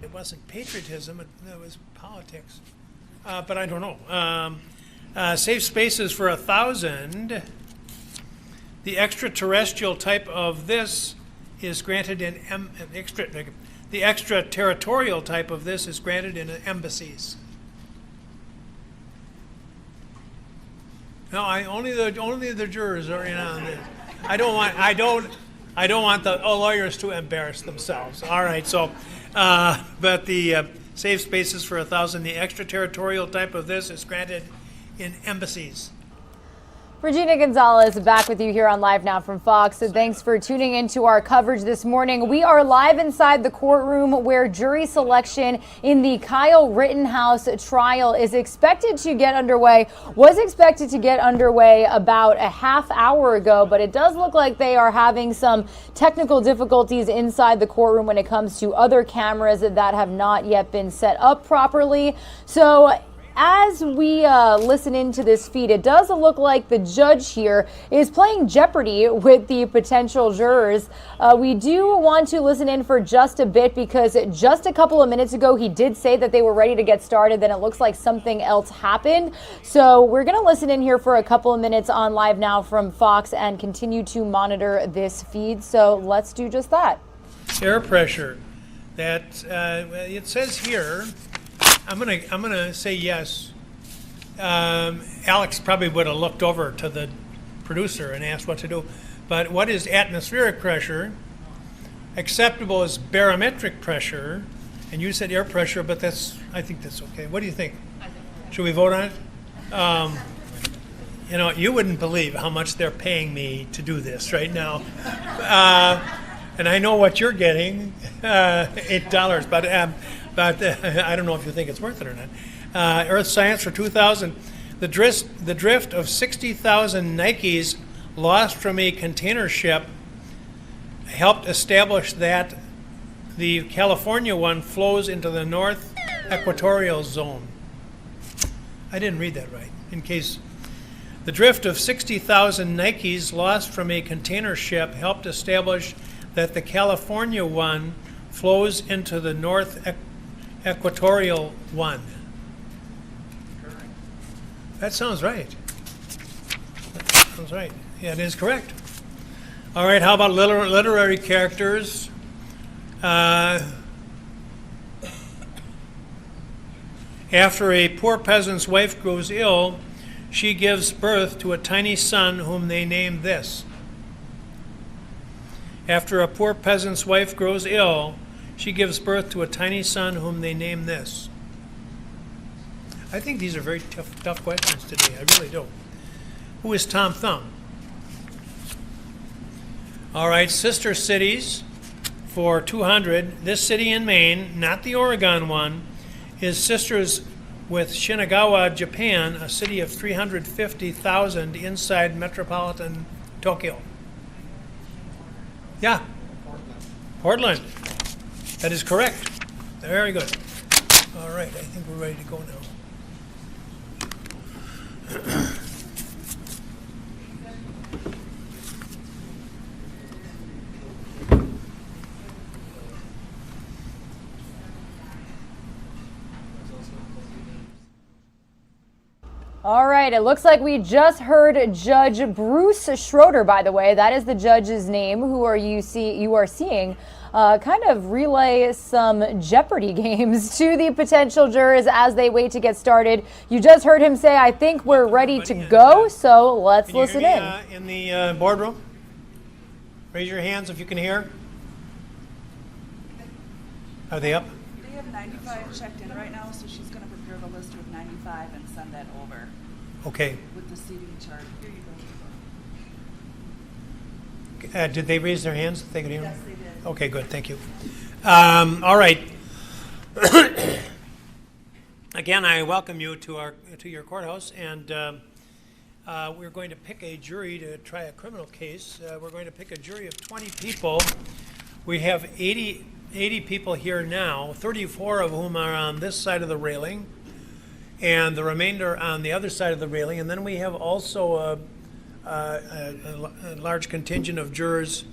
It wasn't patriotism, it was politics. But I don't know. Safe spaces for 1,000. The extraterrestrial type of this is granted in the extraterritorial type of this is granted in embassies. No, only the jurors are in on this. I don't want the lawyers to embarrass themselves. All right, so but the safe spaces for 1,000. The extraterritorial type of this is granted in embassies. Regina Gonzalez back with you here on Live Now from Fox. So thanks for tuning into our coverage this morning. We are live inside the courtroom where jury selection in the Kyle Rittenhouse trial is expected to get underway. Was expected to get underway about a half hour ago, but it does look like they are having some technical difficulties inside the courtroom when it comes to other cameras that have not yet been set up properly. So as we listen into this feed, it does look like the judge here is playing Jeopardy with the potential jurors. We do want to listen in for just a bit because just a couple of minutes ago, he did say that they were ready to get started. Then it looks like something else happened. So we're going to listen in here for a couple of minutes on Live Now from Fox and continue to monitor this feed. So let's do just that. Air pressure. That it says here. I'm gonna say yes. Alex probably would have looked over to the producer and asked what to do. But what is atmospheric pressure? Acceptable is barometric pressure, and you said air pressure, but I think that's okay. What do you think? Should we vote on it? You know, you wouldn't believe how much they're paying me to do this right now. And I know what you're getting, $8, but I don't know if you think it's worth it or not. Earth Science for 2000, the drift of 60,000 Nikes lost from a container ship helped establish that the California one flows into the North Equatorial Zone. I didn't read that right. In case the drift of 60,000 Nikes lost from a container ship helped establish that the California one flows into the North Equatorial one. That sounds right. That sounds right. Yeah, it is correct. All right, how about literary characters? After a poor peasant's wife grows ill, she gives birth to a tiny son whom they name this. After a poor peasant's wife grows ill, she gives birth to a tiny son whom they name this. I think these are very tough questions today. I really do. Who is Tom Thumb? All right, sister cities for 200. This city in Maine, not the Oregon one, is sisters with Shinagawa, Japan, a city of 350,000 inside metropolitan Tokyo. Yeah. Portland. That is correct. Very good. All right, I think we're ready to go now. All right, it looks like we just heard Judge Bruce Schroeder, by the way. That is the judge's name. You are seeing kind of relay some Jeopardy games to the potential jurors as they wait to get started. You just heard him say, I think we're ready to go, so let's listen in. In the boardroom? Raise your hands if you can hear. Are they up? They have 95 checked in right now, so she's going to prepare the list with 95 and send that over. Okay. With the seating chart. Here you go. Did they raise their hands? They could hear? Yes, they did. Okay, good. Thank you. All right. Again, I welcome you to your courthouse, and we're going to pick a jury to try a criminal case. We're going to pick a jury of 20 people. We have 80 people here now, 34 of whom are on this side of the railing, and the remainder on the other side of the railing. And then we have also a large contingent of jurors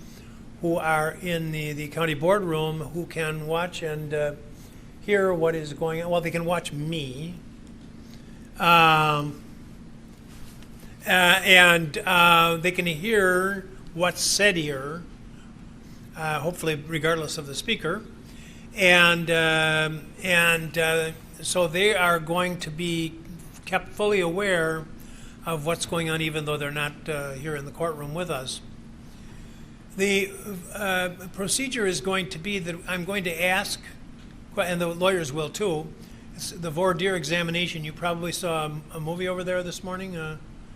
who are in the county boardroom who can watch and hear what is going on. Well, they can watch me. And they can hear what's said here, hopefully regardless of the speaker. And so they are going to be kept fully aware of what's going on, even though they're not here in the courtroom with us. The procedure is going to be that I'm going to ask, and the lawyers will too, it's the voir dire examination. You probably saw a movie over there this morning.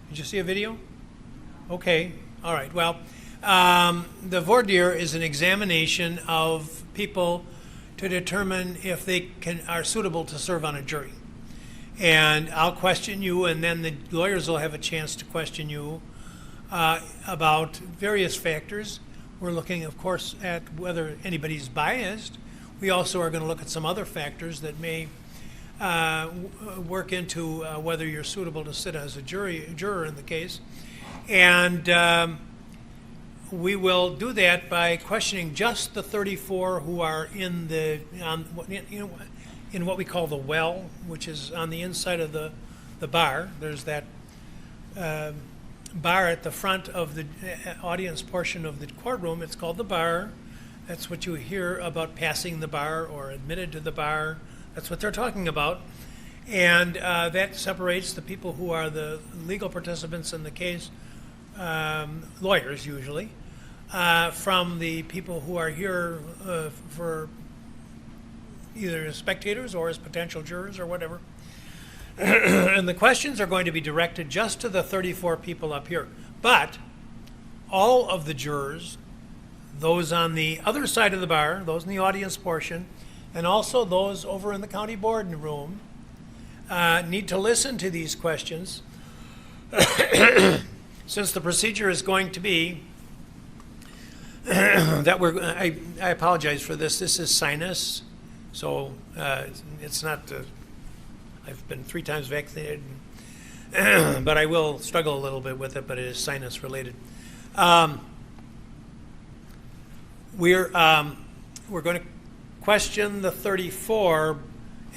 Did you see a video? Okay, all right. Well, the voir dire is an examination of people to determine if they are suitable to serve on a jury. And I'll question you, and then the lawyers will have a chance to question you about various factors. We're looking, of course, at whether anybody's biased. We also are going to look at some other factors that may work into whether you're suitable to sit as a juror in the case. And we will do that by questioning just the 34 who are in the in what we call the well, which is on the inside of the bar. There's that bar at the front of the audience portion of the courtroom. It's called the bar. That's what you hear about passing the bar or admitted to the bar. That's what they're talking about. And that separates the people who are the legal participants in the case, lawyers usually, from the people who are here for either as spectators or as potential jurors or whatever. And the questions are going to be directed just to the 34 people up here. But all of the jurors, those on the other side of the bar, those in the audience portion, and also those over in the county board room, need to listen to these questions since the procedure is going to be that I apologize for this. This is sinus, so it's not. I've been 3 times vaccinated, but I will struggle a little bit with it. But it is sinus related. We're going to question the 34,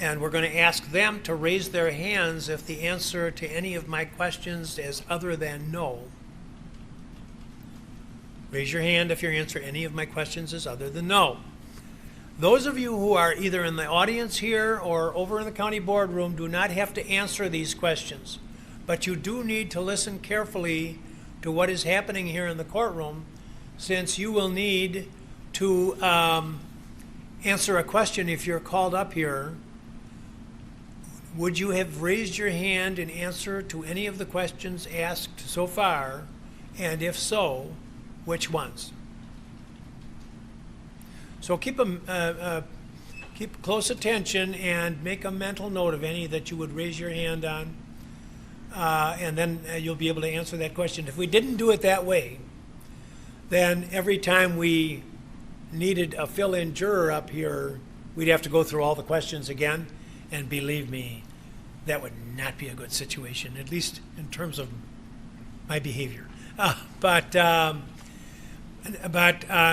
and we're going to ask them to raise their hands if the answer to any of my questions is other than no. Raise your hand if your answer to any of my questions is other than no. Those of you who are either in the audience here or over in the county boardroom do not have to answer these questions, but you do need to listen carefully to what is happening here in the courtroom, since you will need to answer a question if you're called up here. Would you have raised your hand in answer to any of the questions asked so far? And if so, which ones? So keep close attention and make a mental note of any that you would raise your hand on, and then you'll be able to answer that question. If we didn't do it that way, then every time we needed a fill-in juror up here, we'd have to go through all the questions again, and believe me, that would not be a good situation, at least in terms of my behavior.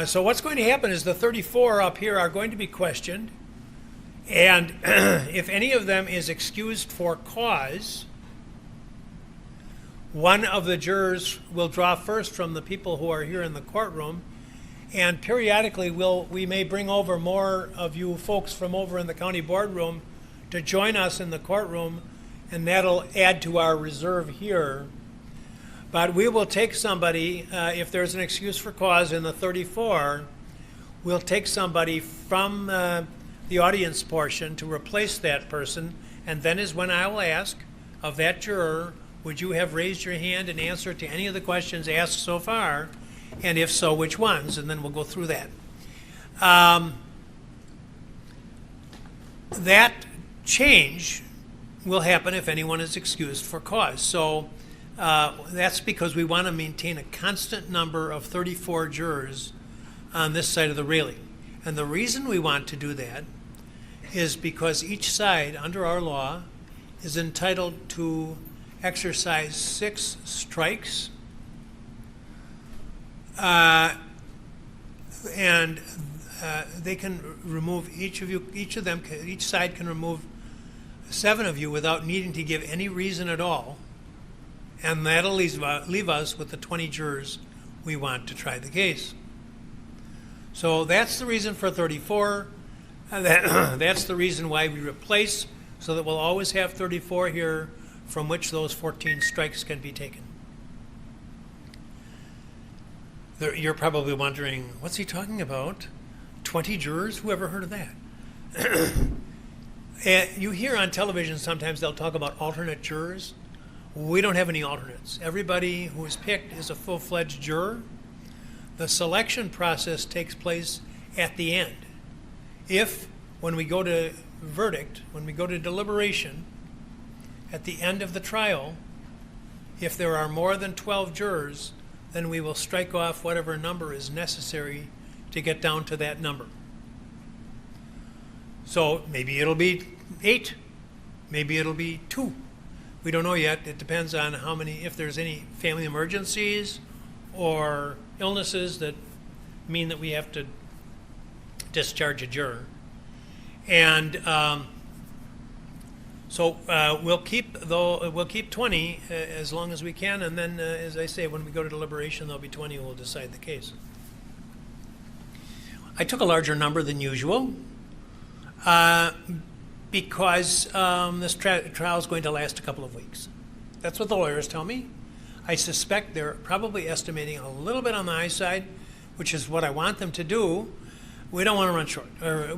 So what's going to happen is the 34 up here are going to be questioned, and if any of them is excused for cause, one of the jurors will draw first from the people who are here in the courtroom, and periodically we may bring over more of you folks from over in the county boardroom to join us in the courtroom, and that'll add to our reserve here. But we will take somebody, if there's an excuse for cause in the 34, we'll take somebody from the audience portion to replace that person, and then is when I will ask of that juror, would you have raised your hand in answer to any of the questions asked so far? And if so, which ones? And then we'll go through that. That change will happen if anyone is excused for cause. So that's because we want to maintain a constant number of 34 jurors on this side of the railing. And the reason we want to do that is because each side, under our law, is entitled to exercise 6 strikes, and they can remove each side can remove 7 of you without needing to give any reason at all, and that'll leave us with the 20 jurors we want to try the case. So that's the reason for 34. That's the reason why we replace, so that we'll always have 34 here from which those 14 strikes can be taken. You're probably wondering, what's he talking about? 20 jurors? Who ever heard of that? You hear on television sometimes they'll talk about alternate jurors. We don't have any alternates. Everybody who is picked is a full-fledged juror. The selection process takes place at the end. If, when we go to verdict, when we go to deliberation, at the end of the trial, if there are more than 12 jurors, then we will strike off whatever number is necessary to get down to that number. So maybe it'll be 8, maybe it'll be 2. We don't know yet. It depends on how many, if there's any family emergencies or illnesses that mean that we have to discharge a juror. And so we'll keep 20 as long as we can, and then, as I say, when we go to deliberation, there'll be 20 who will decide the case. I took a larger number than usual because this trial is going to last a couple of weeks. That's what the lawyers tell me. I suspect they're probably estimating a little bit on the high side, which is what I want them to do. We don't want to run short, or I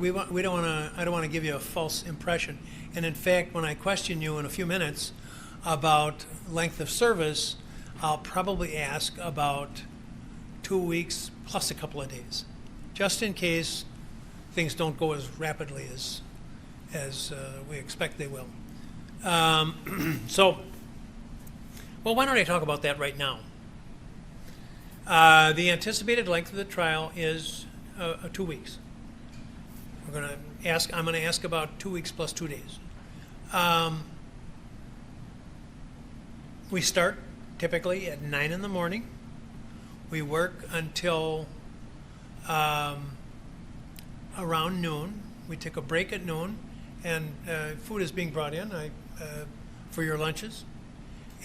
don't want to give you a false impression. And in fact, when I question you in a few minutes about length of service, I'll probably ask about 2 weeks plus a couple of days, just in case things don't go as rapidly as we expect they will. Well, why don't I talk about that right now? The anticipated length of the trial is 2 weeks. I'm going to ask about 2 weeks plus 2 days. We start typically at 9 in the morning. We work until around noon. We take a break at noon, and food is being brought in for your lunches.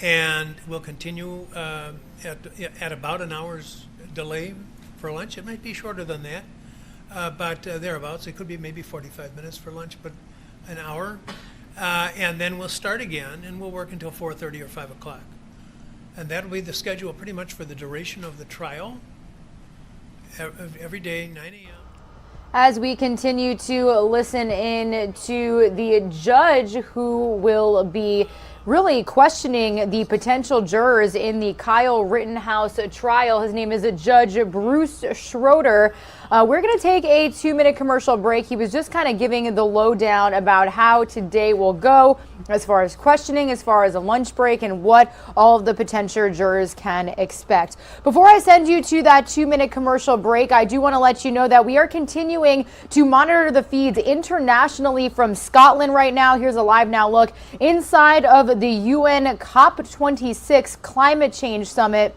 And we'll continue at about an hour's delay for lunch. It might be shorter than that, but thereabouts. It could be maybe 45 minutes for lunch, but an hour. And then we'll start again, and we'll work until 4:30 or 5 o'clock. And that'll be the schedule pretty much for the duration of the trial. Every day, 9 a.m. As we continue to listen in to the judge who will be really questioning the potential jurors in the Kyle Rittenhouse trial. His name is Judge Bruce Schroeder. We're going to take a 2-minute commercial break. He was just kind of giving the lowdown about how today will go as far as questioning, as far as a lunch break, and what all of the potential jurors can expect. Before I send you to that 2-minute commercial break, I do want to let you know that we are continuing to monitor the feeds internationally from Scotland right now. Here's a LiveNOW look inside of the UN COP26 Climate Change Summit.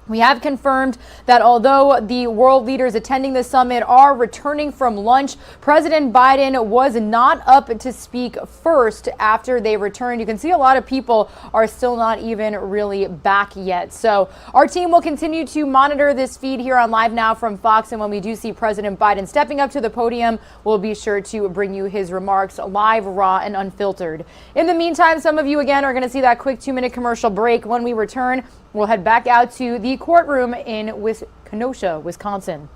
We have confirmed that although the world leaders attending the summit are returning from lunch, President Biden was not up to speak first after they returned. You can see a lot of people are still not even really back yet. So our team will continue to monitor this feed here on LiveNOW from Fox. And when we do see President Biden stepping up to the podium, we'll be sure to bring you his remarks live, raw, and unfiltered. In the meantime, some of you again are going to see that quick 2-minute commercial break. When we return, we'll head back out to the courtroom in Kenosha, Wisconsin.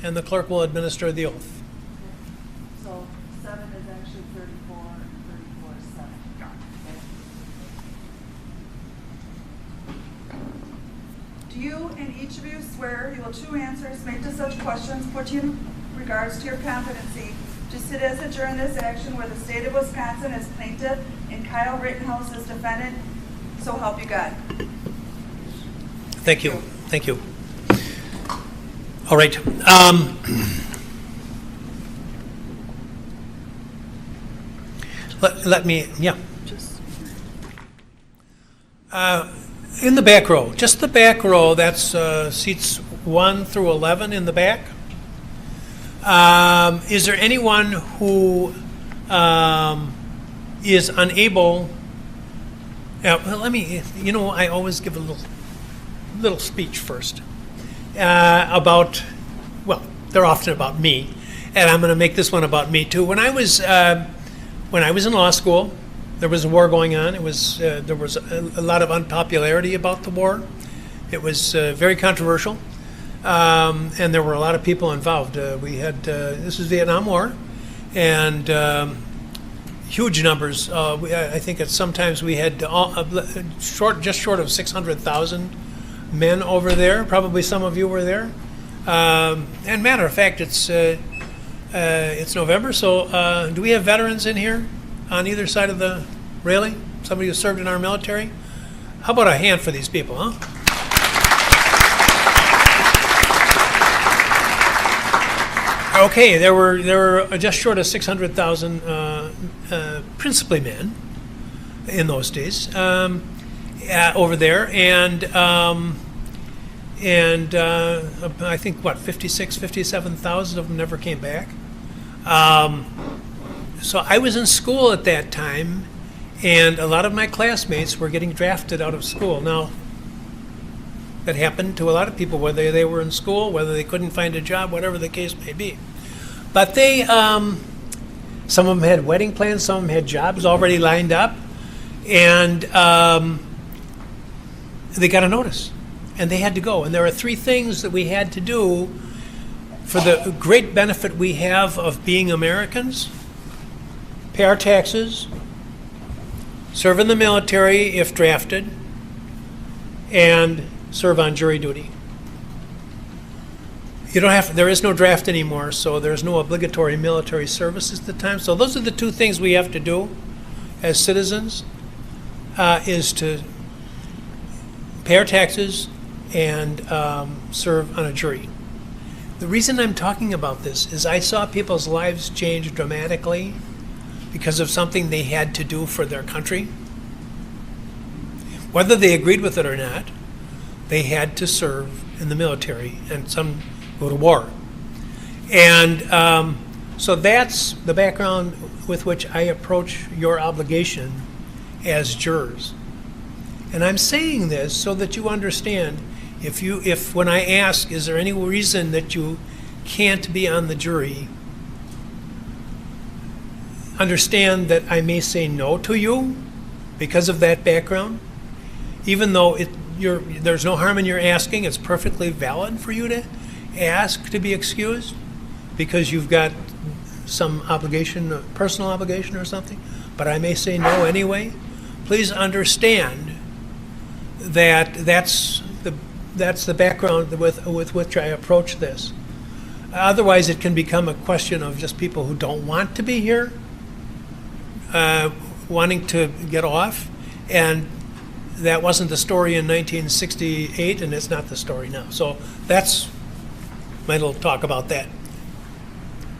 and the clerk will administer the oath. So 7 is actually 34, and 34 is 7. Do you and each of you swear you will true answers made to such questions put you in regards to your competency to sit as a juror in this action where the state of Wisconsin is plaintiff and Kyle Rittenhouse is defendant? So help you God. Thank you. Thank you. All right. Let me, yeah. In the back row, just the back row, that's seats 1 through 11 in the back. Is there anyone who is unable, well, let me, I always give a little speech first about, well, they're often about me, and I'm going to make this one about me too. When I was in law school, there was a war going on. There was a lot of unpopularity about the war. It was very controversial, and there were a lot of people involved. We had this was Vietnam War, and huge numbers. I think sometimes we had just short of 600,000 men over there. Probably some of you were there. And matter of fact, it's November, so do we have veterans in here on either side of the railing? Somebody who served in our military? How about a hand for these people, huh? Okay, there were just short of 600,000 principally men in those days over there, and I think, 57,000 of them never came back. So I was in school at that time, and a lot of my classmates were getting drafted out of school. Now, that happened to a lot of people, whether they were in school, whether they couldn't find a job, whatever the case may be. But they, some of them had wedding plans, some of them had jobs already lined up, and they got a notice, and they had to go. And there are 3 things that we had to do for the great benefit we have of being Americans: pay our taxes, serve in the military if drafted, and serve on jury duty. You don't have, there is no draft anymore, so there's no obligatory military service at the time. So those are the 2 things we have to do as citizens, is to pay our taxes and serve on a jury. The reason I'm talking about this is I saw people's lives change dramatically because of something they had to do for their country. Whether they agreed with it or not, they had to serve in the military, and some go to war. And so that's the background with which I approach your obligation as jurors. And I'm saying this so that you understand, if when I ask, is there any reason that you can't be on the jury, understand that I may say no to you because of that background. Even though there's no harm in your asking, it's perfectly valid for you to ask to be excused because you've got some obligation, a personal obligation or something, but I may say no anyway. Please understand that that's the background with which I approach this. Otherwise, it can become a question of just people who don't want to be here, wanting to get off, and that wasn't the story in 1968, and it's not the story now. So that's my little talk about that.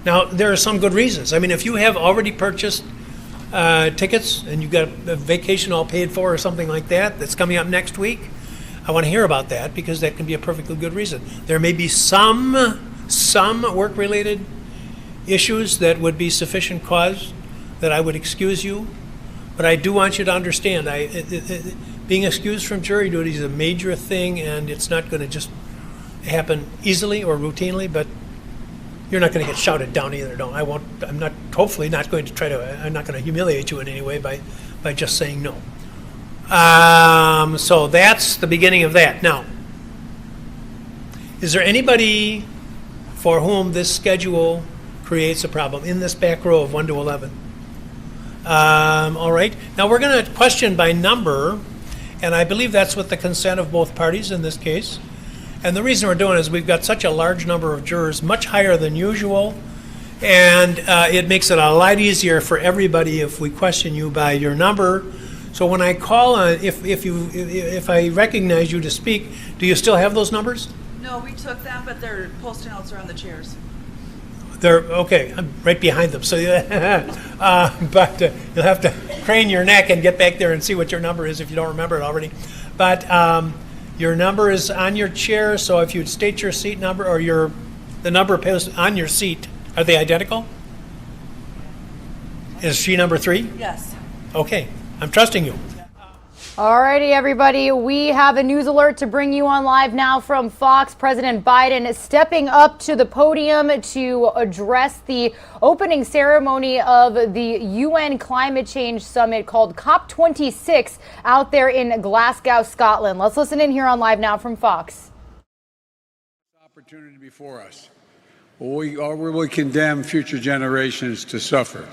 Now, there are some good reasons. I mean, if you have already purchased tickets and you've got a vacation all paid for or something like that that's coming up next week, I want to hear about that because that can be a perfectly good reason. There may be some work-related issues that would be sufficient cause that I would excuse you, but I do want you to understand, being excused from jury duty is a major thing, and it's not going to just happen easily or routinely, but you're not going to get shouted down either. No, I won't. I'm not. Hopefully, not going to try to. I'm not going to humiliate you in any way by just saying no. So that's the beginning of that. Now, is there anybody for whom this schedule creates a problem in this back row of 1 to 11. All right. Now we're going to question by number, and I believe that's with the consent of both parties in this case. And the reason we're doing it is we've got such a large number of jurors, much higher than usual, and it makes it a lot easier for everybody if we question you by your number. So when I call on, if I recognize you to speak, do you still have those numbers? No, we took them, but their post-it notes are on the chairs. They're okay. I'm right behind them. So, but you'll have to crane your neck and get back there and see what your number is if you don't remember it already. But your number is on your chair. So if you'd state your seat number or the number posted on your seat, are they identical? Is she number 3? Yes. Okay, I'm trusting you. Alrighty, everybody, we have a news alert to bring you on live now from Fox. President Biden is stepping up to the podium to address the opening ceremony of the UN Climate Change Summit called COP26 out there in Glasgow, Scotland. Let's listen in here on live now from Fox. Opportunity before us. We will condemn future generations to suffer.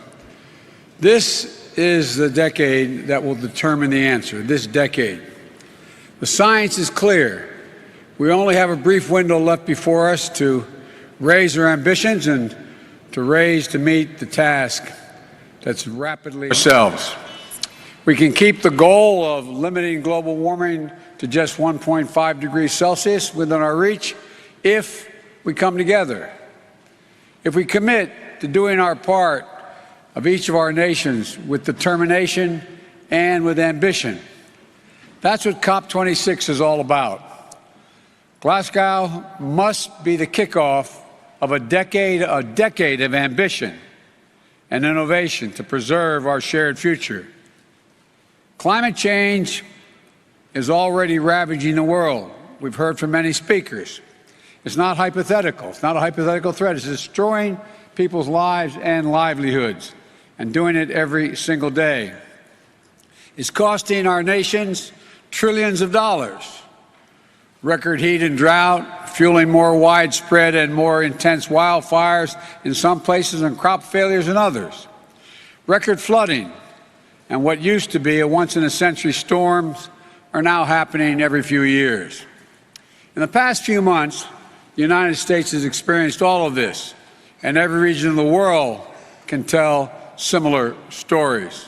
This is the decade that will determine the answer, this decade. The science is clear. We only have a brief window left before us to raise our ambitions and to meet the task that's rapidly ourselves. We can keep the goal of limiting global warming to just 1.5 degrees Celsius within our reach if we come together. If we commit to doing our part of each of our nations with determination and with ambition. That's what COP26 is all about. Glasgow must be the kickoff of a decade of ambition and innovation to preserve our shared future. Climate change is already ravaging the world. We've heard from many speakers. It's not hypothetical. It's not a hypothetical threat. It's destroying people's lives and livelihoods, and doing it every single day. It's costing our nations trillions of dollars. Record heat and drought, fueling more widespread and more intense wildfires in some places and crop failures in others. Record flooding and what used to be a once-in-a-century storms are now happening every few years. In the past few months, the United States has experienced all of this, and every region of the world can tell similar stories.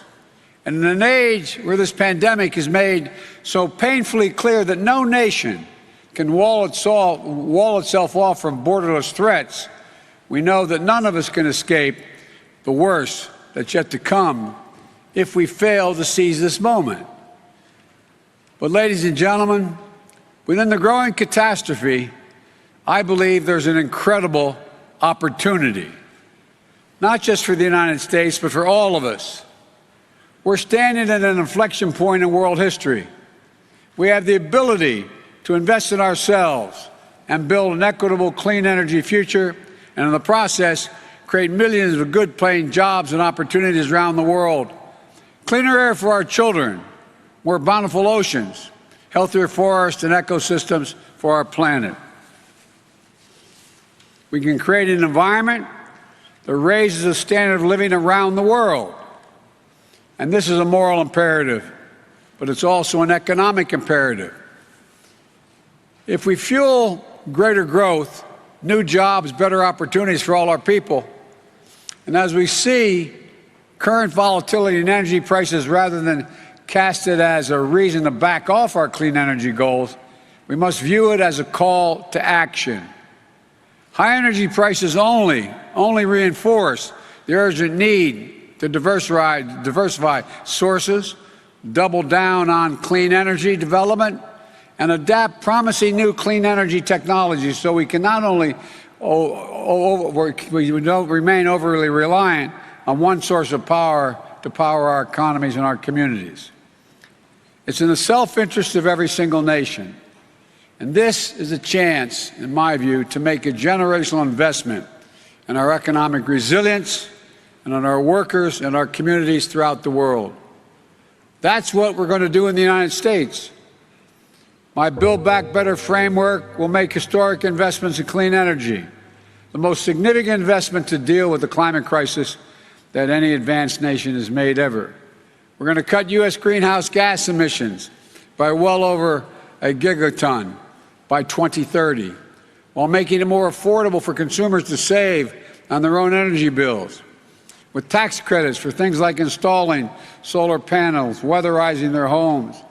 And in an age where this pandemic has made so painfully clear that no nation can wall itself off from borderless threats, we know that none of us can escape the worst that's yet to come if we fail to seize this moment. But ladies and gentlemen, within the growing catastrophe, I believe there's an incredible opportunity. Not just for the United States, but for all of us. We're standing at an inflection point in world history. We have the ability to invest in ourselves and build an equitable, clean energy future, and in the process, create millions of good-paying jobs and opportunities around the world. Cleaner air for our children, more bountiful oceans, healthier forests and ecosystems for our planet. We can create an environment that raises the standard of living around the world. And this is a moral imperative, but it's also an economic imperative. If we fuel greater growth, new jobs, better opportunities for all our people, and as we see current volatility in energy prices, rather than cast it as a reason to back off our clean energy goals, we must view it as a call to action. High energy prices only reinforce the urgent need to diversify sources, double down on clean energy development, and adapt promising new clean energy technologies so we can not only we don't remain overly reliant on one source of power to power our economies and our communities. It's in the self-interest of every single nation. And this is a chance, in my view, to make a generational investment in our economic resilience and in our workers and our communities throughout the world. That's what we're going to do in the United States. My Build Back Better framework will make historic investments in clean energy, the most significant investment to deal with the climate crisis that any advanced nation has made ever. We're going to cut U.S. greenhouse gas emissions by well over a gigaton by 2030, while making it more affordable for consumers to save on their own energy bills, with tax credits for things like installing solar panels, weatherizing their homes.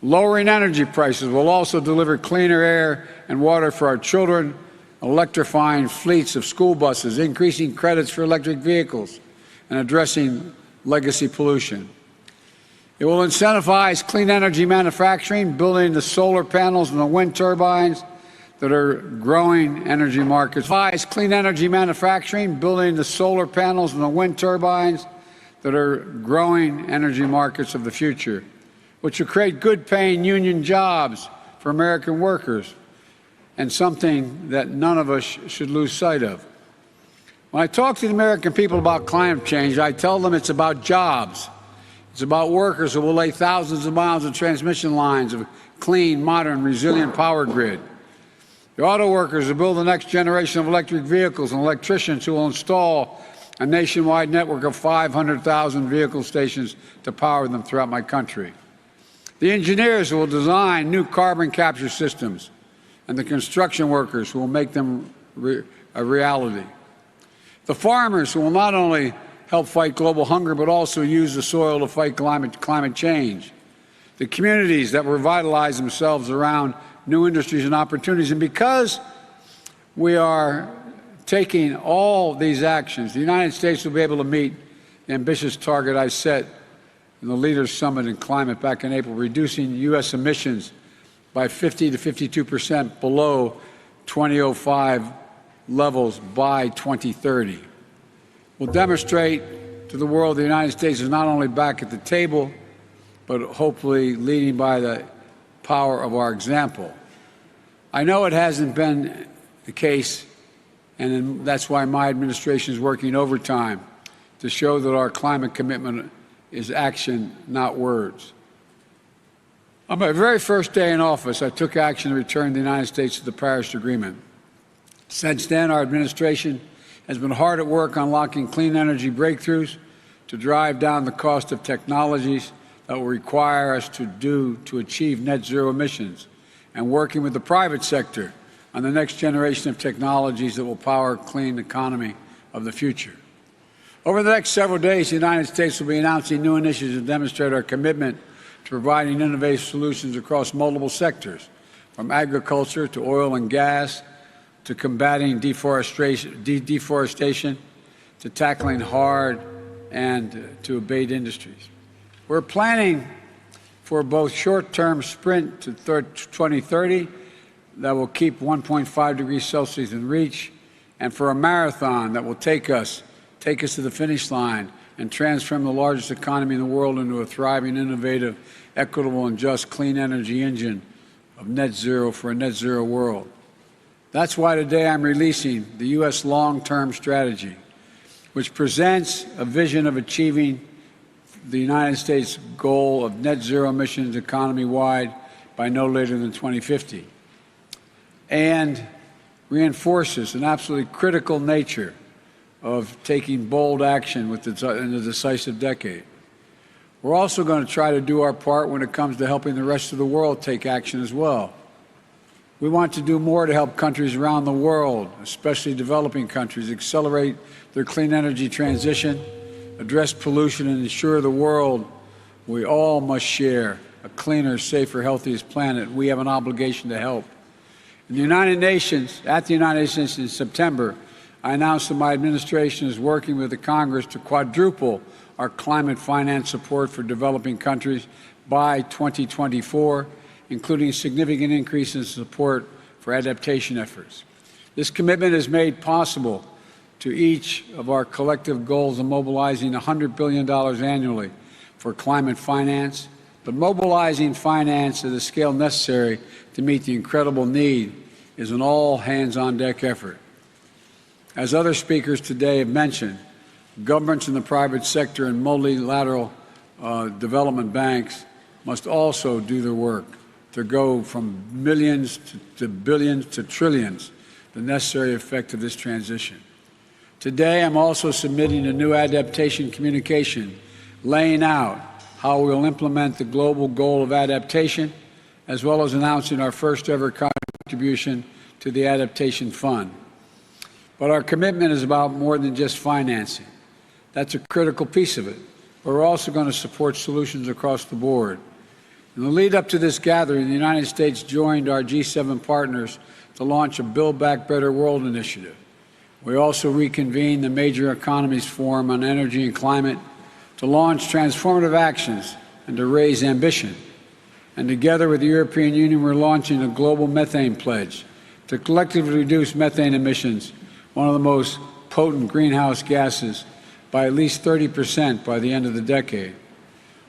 Lowering energy prices will also deliver cleaner air and water for our children, electrifying fleets of school buses, increasing credits for electric vehicles, and addressing legacy pollution. It will incentivize clean energy manufacturing, building the solar panels and the wind turbines that are growing energy markets. Clean energy manufacturing, building the solar panels and the wind turbines that are growing energy markets of the future, which will create good-paying union jobs for American workers, and something that none of us should lose sight of. When I talk to the American people about climate change, I tell them it's about jobs. It's about workers who will lay thousands of miles of transmission lines of clean, modern, resilient power grid. The auto workers who build the next generation of electric vehicles, and electricians who will install a nationwide network of 500,000 vehicle stations to power them throughout my country. The engineers who will design new carbon capture systems, and the construction workers who will make them a reality. The farmers who will not only help fight global hunger, but also use the soil to fight climate change. The communities that revitalize themselves around new industries and opportunities. And because we are taking all these actions, the United States will be able to meet the ambitious target I set in the Leaders Summit in Climate back in April, reducing U.S. emissions by 50 to 52% below 2005 levels by 2030. We'll demonstrate to the world the United States is not only back at the table, but hopefully leading by the power of our example. I know it hasn't been the case, and that's why my administration is working overtime to show that our climate commitment is action, not words. On my very first day in office, I took action to return the United States to the Paris Agreement. Since then, our administration has been hard at work unlocking clean energy breakthroughs to drive down the cost of technologies that will require us to achieve net zero emissions, and working with the private sector on the next generation of technologies that will power a clean economy of the future. Over the next several days, the United States will be announcing new initiatives to demonstrate our commitment to providing innovative solutions across multiple sectors, from agriculture to oil and gas, to combating deforestation, to tackling hard and to abate industries. We're planning for both short-term sprint to 2030 that will keep 1.5 degrees Celsius in reach, and for a marathon that will take us to the finish line and transform the largest economy in the world into a thriving, innovative, equitable, and just clean energy engine of net zero for a net zero world. That's why today I'm releasing the U.S. long-term strategy, which presents a vision of achieving the United States goal of net zero emissions economy-wide by no later than 2050, and reinforces an absolutely critical nature of taking bold action in the decisive decade. We're also going to try to do our part when it comes to helping the rest of the world take action as well. We want to do more to help countries around the world, especially developing countries, accelerate their clean energy transition, address pollution, and ensure the world we all must share a cleaner, safer, healthiest planet. We have an obligation to help. In the United Nations, at the United Nations in September, I announced that my administration is working with the Congress to quadruple our climate finance support for developing countries by 2024, including significant increases in support for adaptation efforts. This commitment is made possible to each of our collective goals of mobilizing $100 billion annually for climate finance, but mobilizing finance at the scale necessary to meet the incredible need is an all-hands-on-deck effort. As other speakers today have mentioned, governments in the private sector and multilateral development banks must also do their work to go from millions to billions to trillions the necessary effect of this transition. Today, I'm also submitting a new adaptation communication laying out how we will implement the global goal of adaptation, as well as announcing our first ever contribution to the Adaptation Fund. But our commitment is about more than just financing. That's a critical piece of it. We're also going to support solutions across the board. In the lead up to this gathering, the United States joined our G7 partners to launch a Build Back Better World initiative. We also reconvened the Major Economies Forum on Energy and Climate to launch transformative actions and to raise ambition. And together with the European Union, we're launching a global methane pledge to collectively reduce methane emissions, one of the most potent greenhouse gases, by at least 30% by the end of the decade.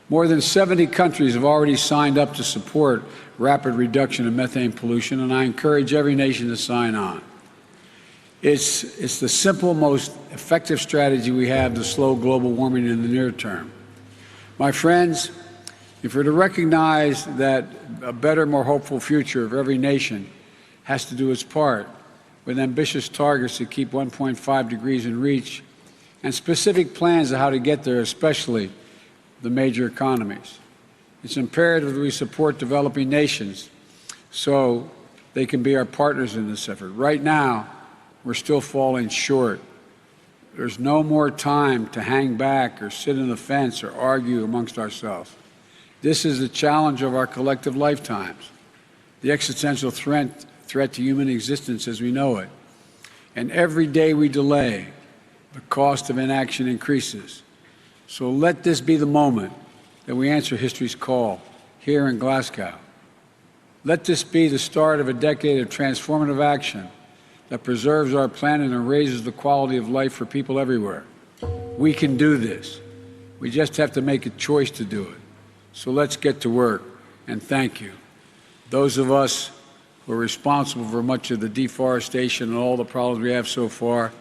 More than 70 countries have already signed up to support rapid reduction of methane pollution, and I encourage every nation to sign on. It's the simple, most effective strategy we have to slow global warming in the near term. My friends, if we're to recognize that a better, more hopeful future of every nation has to do its part with ambitious targets to keep 1.5 degrees in reach and specific plans of how to get there, especially the major economies. It's imperative that we support developing nations so they can be our partners in this effort. Right now, we're still falling short. There's no more time to hang back or sit on the fence or argue amongst ourselves. This is the challenge of our collective lifetimes, the existential threat to human existence as we know it. And every day we delay, the cost of inaction increases. So let this be the moment that we answer history's call here in Glasgow. Let this be the start of a decade of transformative action that preserves our planet and raises the quality of life for people everywhere. We can do this. We just have to make a choice to do it. So let's get to work, and thank you. Those of us who are responsible for much of the deforestation and all the problems we have so far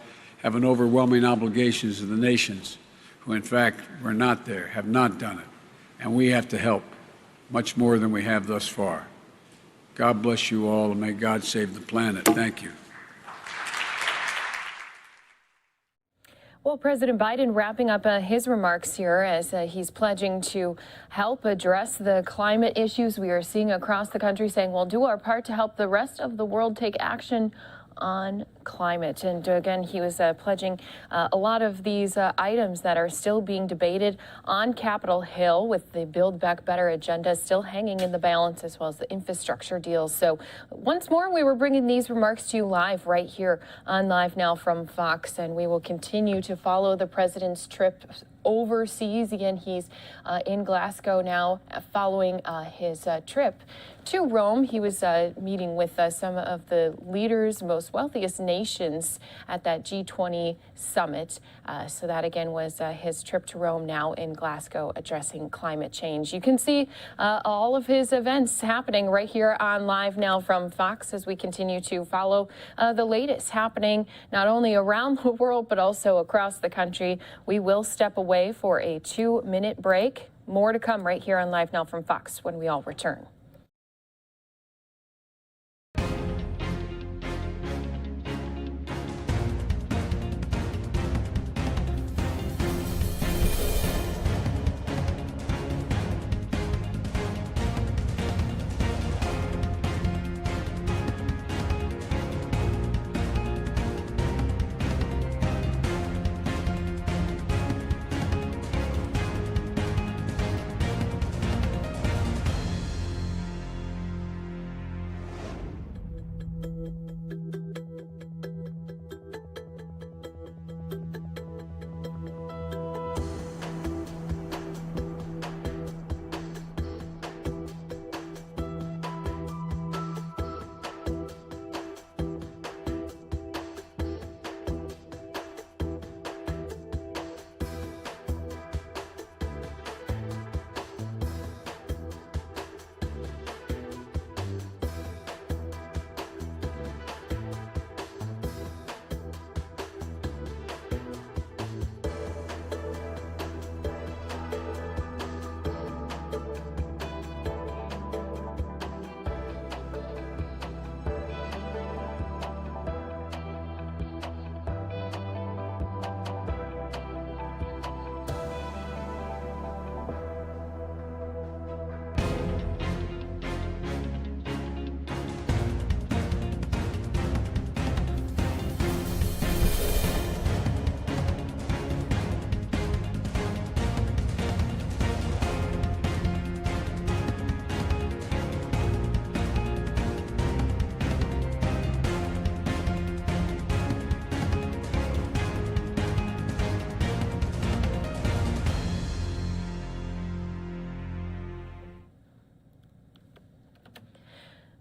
have an overwhelming obligation to the nations who, in fact, were not there, have not done it. And we have to help much more than we have thus far. God bless you all, and may God save the planet. Thank you. Well, President Biden wrapping up his remarks here as he's pledging to help address the climate issues we are seeing across the country, saying we'll do our part to help the rest of the world take action on climate. And again, he was pledging a lot of these items that are still being debated on Capitol Hill, with the Build Back Better agenda still hanging in the balance, as well as the infrastructure deals. So once more, we were bringing these remarks to you live right here on Live Now from Fox, and we will continue to follow the president's trip overseas. Again, he's in Glasgow now following his trip to Rome. He was meeting with some of the leaders, most wealthiest nations at that G20 summit. So that again was his trip to Rome, now in Glasgow, addressing climate change. You can see all of his events happening right here on Live Now from Fox as we continue to follow the latest happening not only around the world but also across the country. We will step away for a 2-minute break. More to come right here on Live Now from Fox when we all return.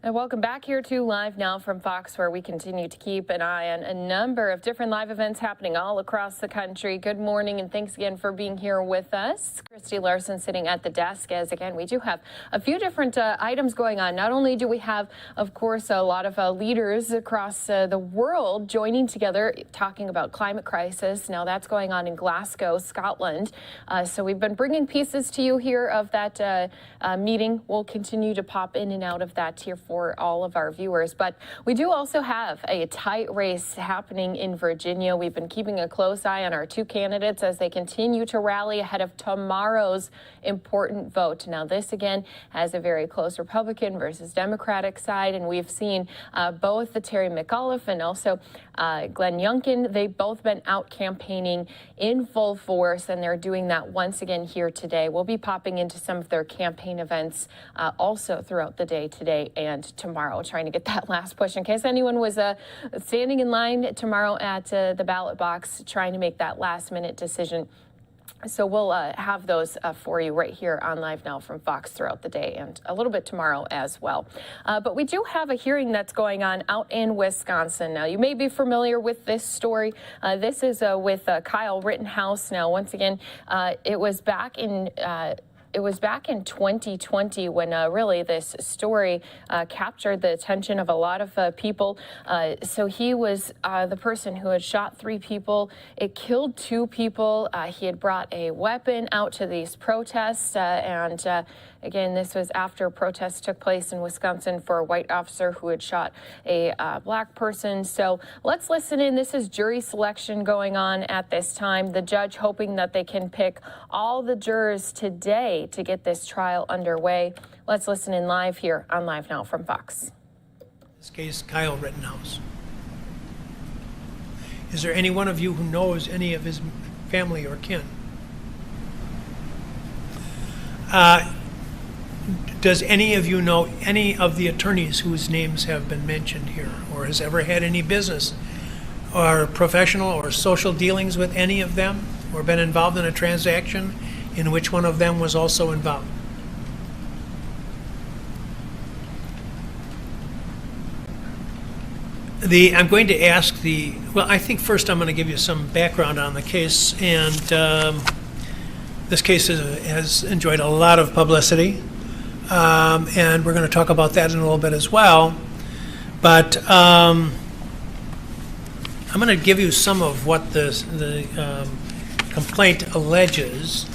And welcome back here to Live Now from Fox, where we continue to keep an eye on a number of different live events happening all across the country. Good morning, and thanks again for being here with us. Christy Larson sitting at the desk, as again, we do have a few different items going on. Not only do we have, of course, a lot of leaders across the world joining together, talking about climate crisis. Now that's going on in Glasgow, Scotland. So we've been bringing pieces to you here of that meeting. We'll continue to pop in and out of that here for all of our viewers. But we do also have a tight race happening in Virginia. We've been keeping a close eye on our two candidates as they continue to rally ahead of tomorrow's important vote. Now, this again has a very close Republican versus Democratic side, and we've seen both the Terry McAuliffe and also Glenn Youngkin. They've both been out campaigning in full force, and they're doing that once again here today. We'll be popping into some of their campaign events also throughout the day today and tomorrow, trying to get that last push in case anyone was standing in line tomorrow at the ballot box trying to make that last minute decision. So we'll have those for you right here on Live Now from Fox throughout the day and a little bit tomorrow as well. But we do have a hearing that's going on out in Wisconsin. Now, you may be familiar with this story. This is with Kyle Rittenhouse. Now, once again, it was back in 2020 when really this story captured the attention of a lot of people. So he was the person who had shot 3 people. It killed 2 people. He had brought a weapon out to these protests. Again, this was after protests took place in Wisconsin for a white officer who had shot a black person. So let's listen in. This is jury selection going on at this time. The judge hoping that they can pick all the jurors today to get this trial underway. Let's listen in live here on Live Now from Fox. This case, Kyle Rittenhouse. Is there any one of you who knows any of his family or kin? Does any of you know any of the attorneys whose names have been mentioned here, or has ever had any business or professional or social dealings with any of them, or been involved in a transaction in which one of them was also involved? I'm going to ask well, I think first I'm going to give you some background on the case, and this case has enjoyed a lot of publicity, and we're going to talk about that in a little bit as well. But I'm going to give you some of what the complaint alleges,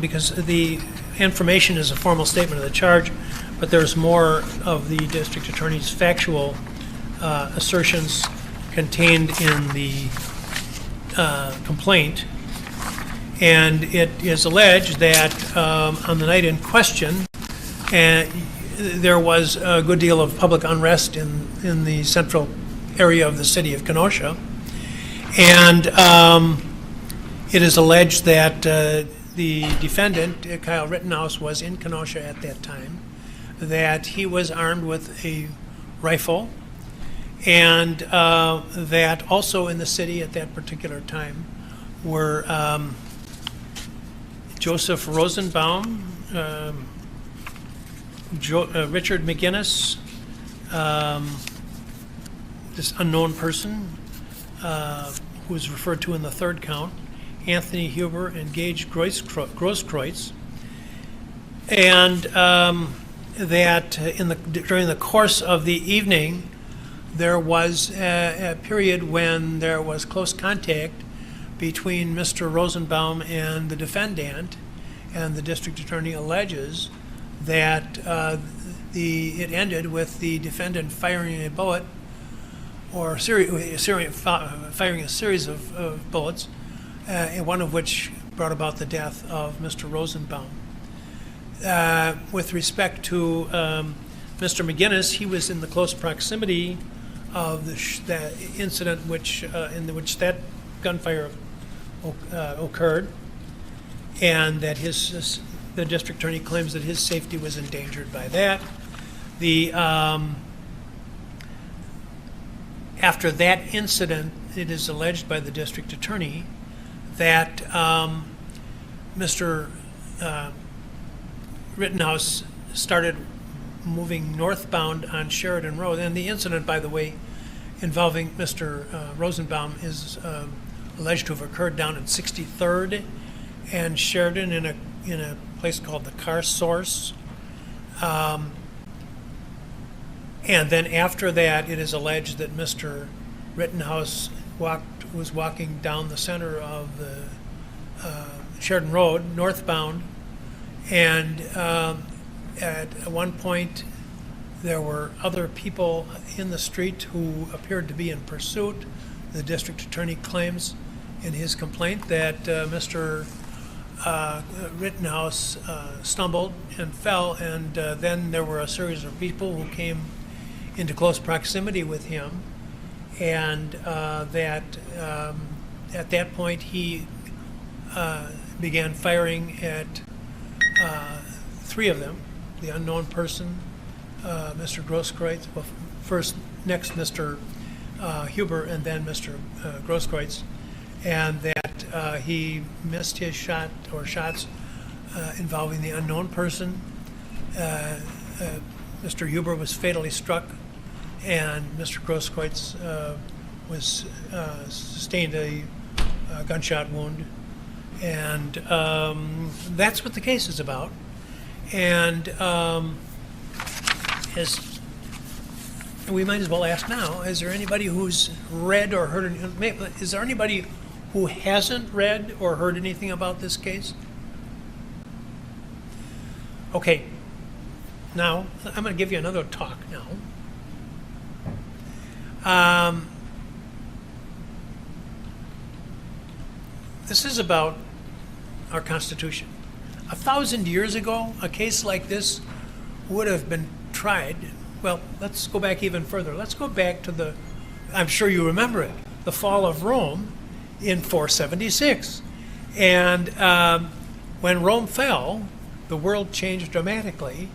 because the information is a formal statement of the charge, but there's more of the district attorney's factual assertions contained in the complaint. And it is alleged that on the night in question, there was a good deal of public unrest in the central area of the city of Kenosha. And it is alleged that the defendant, Kyle Rittenhouse, was in Kenosha at that time, that he was armed with a rifle, and that also in the city at that particular time were Joseph Rosenbaum, Richard McGinnis, this unknown person who is referred to in the third count, Anthony Huber, and Gage Grosskreutz, and that during the course of the evening there was a period when there was close contact between Mr. Rosenbaum and the defendant, and the district attorney alleges that it ended with the defendant firing a bullet, or firing a series of bullets, one of which brought about the death of Mr. Rosenbaum. With respect to Mr. McGinnis, he was in the close proximity of the incident in which that gunfire occurred, and that the district attorney claims that his safety was endangered by that. After that incident, it is alleged by the district attorney that Mr. Rittenhouse started moving northbound on Sheridan Road. And the incident, by the way, involving Mr. Rosenbaum is alleged to have occurred down at 63rd and Sheridan in a place called the Car Source. And then after that, it is alleged that Mr. Rittenhouse was walking down the center of the Sheridan Road, northbound, and at one point there were other people in the street who appeared to be in pursuit. The district attorney claims in his complaint that Mr. Rittenhouse stumbled and fell, and then there were a series of people who came into close proximity with him, and that at that point he began firing at three of them, the unknown person, Mr. Grosskreutz, well, next Mr. Huber, and then Mr. Grosskreutz, and that he missed his shot or shots involving the unknown person. Mr. Huber was fatally struck, and Mr. Grosskreutz sustained a gunshot wound. And that's what the case is about. And we might as well ask now, is there anybody who's read or heard, is there anybody who hasn't read or heard anything about this case? Okay, now I'm going to give you another talk now. This is about our Constitution. 1,000 years ago, a case like this would have been tried. Well, let's go back even further. Let's go back to I'm sure you remember it, the fall of Rome in 476. And when Rome fell, the world changed dramatically.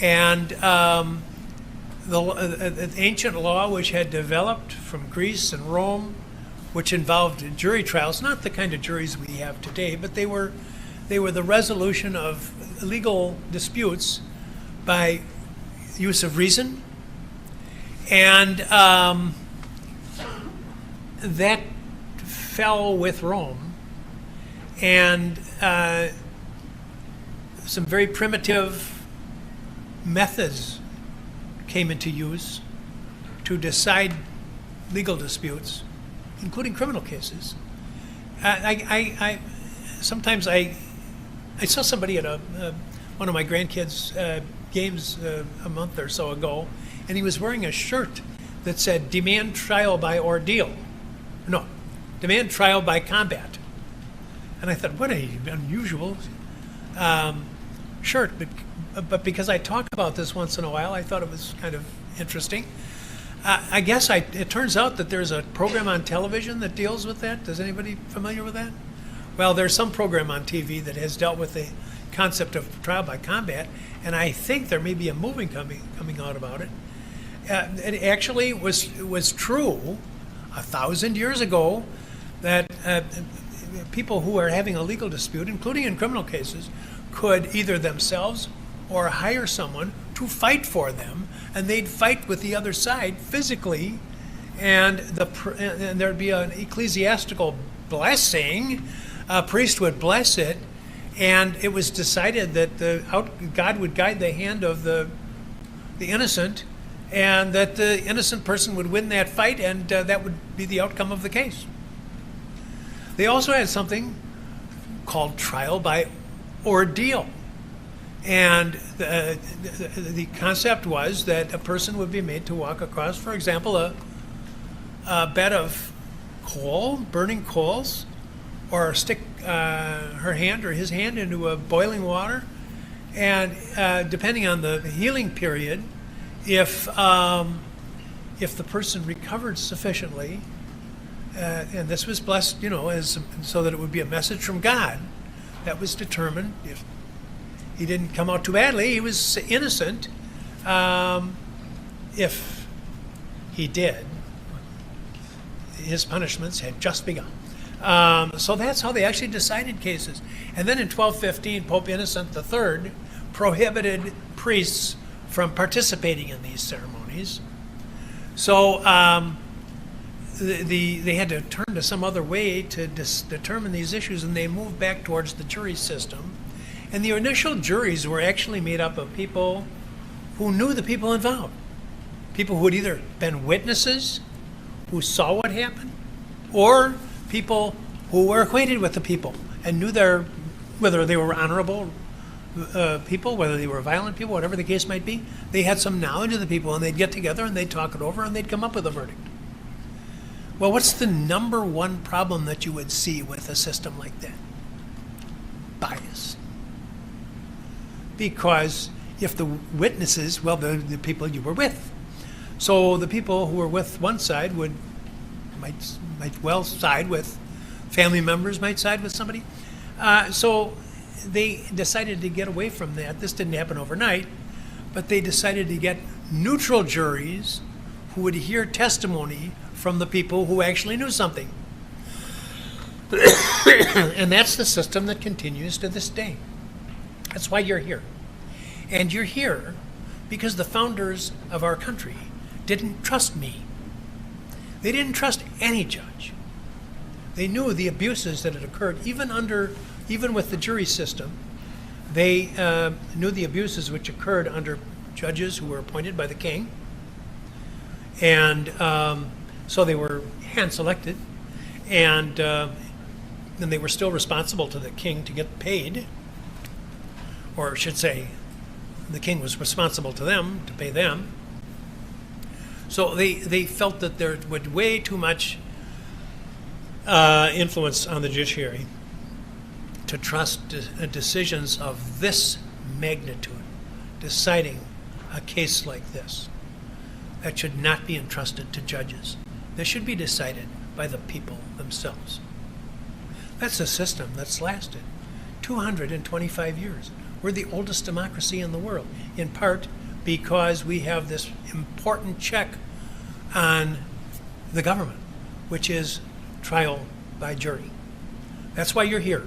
And the ancient law which had developed from Greece and Rome, which involved jury trials, not the kind of juries we have today, but they were the resolution of legal disputes by use of reason. And that fell with Rome. And some very primitive methods came into use to decide legal disputes, including criminal cases. Sometimes I saw somebody at one of my grandkids' games a month or so ago, and he was wearing a shirt that said "Demand trial by ordeal." No, demand trial by combat. And I thought, what an unusual shirt. But because I talk about this once in a while, I thought it was kind of interesting. I guess it turns out that there's a program on television that deals with that. Is anybody familiar with that? Well, there's some program on TV that has dealt with the concept of trial by combat, and I think there may be a movie coming out about it. It actually was true 1,000 years ago that people who are having a legal dispute, including in criminal cases, could either themselves or hire someone to fight for them, and they'd fight with the other side physically, and there'd be an ecclesiastical blessing. A priest would bless it, and it was decided that God would guide the hand of the innocent, and that the innocent person would win that fight, and that would be the outcome of the case. They also had something called trial by ordeal. And the concept was that a person would be made to walk across, for example, a bed of coal, burning coals, or stick her hand or his hand into a boiling water. And depending on the healing period, if the person recovered sufficiently, and this was blessed, so that it would be a message from God, that was determined. If he didn't come out too badly, he was innocent. If he did, his punishments had just begun. So that's how they actually decided cases. And then in 1215, Pope Innocent III prohibited priests from participating in these ceremonies. So they had to turn to some other way to determine these issues, and they moved back towards the jury system. And the initial juries were actually made up of people who knew the people involved. People who had either been witnesses, who saw what happened, or people who were acquainted with the people and knew whether they were honorable people, whether they were violent people, whatever the case might be. They had some knowledge of the people, and they'd get together and they'd talk it over and they'd come up with a verdict. Well, what's the number one problem that you would see with a system like that? Bias. Because if the witnesses, well, the people you were with. So the people who were with one side might well side with family members, might side with somebody. So they decided to get away from that. This didn't happen overnight, but they decided to get neutral juries who would hear testimony from the people who actually knew something. And that's the system that continues to this day. That's why you're here. And you're here because the founders of our country didn't trust me. They didn't trust any judge. They knew the abuses that had occurred, even with the jury system. They knew the abuses which occurred under judges who were appointed by the king. And so they were hand-selected, and then they were still responsible to the king to get paid, or I should say, the king was responsible to them to pay them. So they felt that there was way too much influence on the judiciary to trust decisions of this magnitude, deciding a case like this. That should not be entrusted to judges. This should be decided by the people themselves. That's a system that's lasted 225 years. We're the oldest democracy in the world, in part because we have this important check on the government, which is trial by jury. That's why you're here.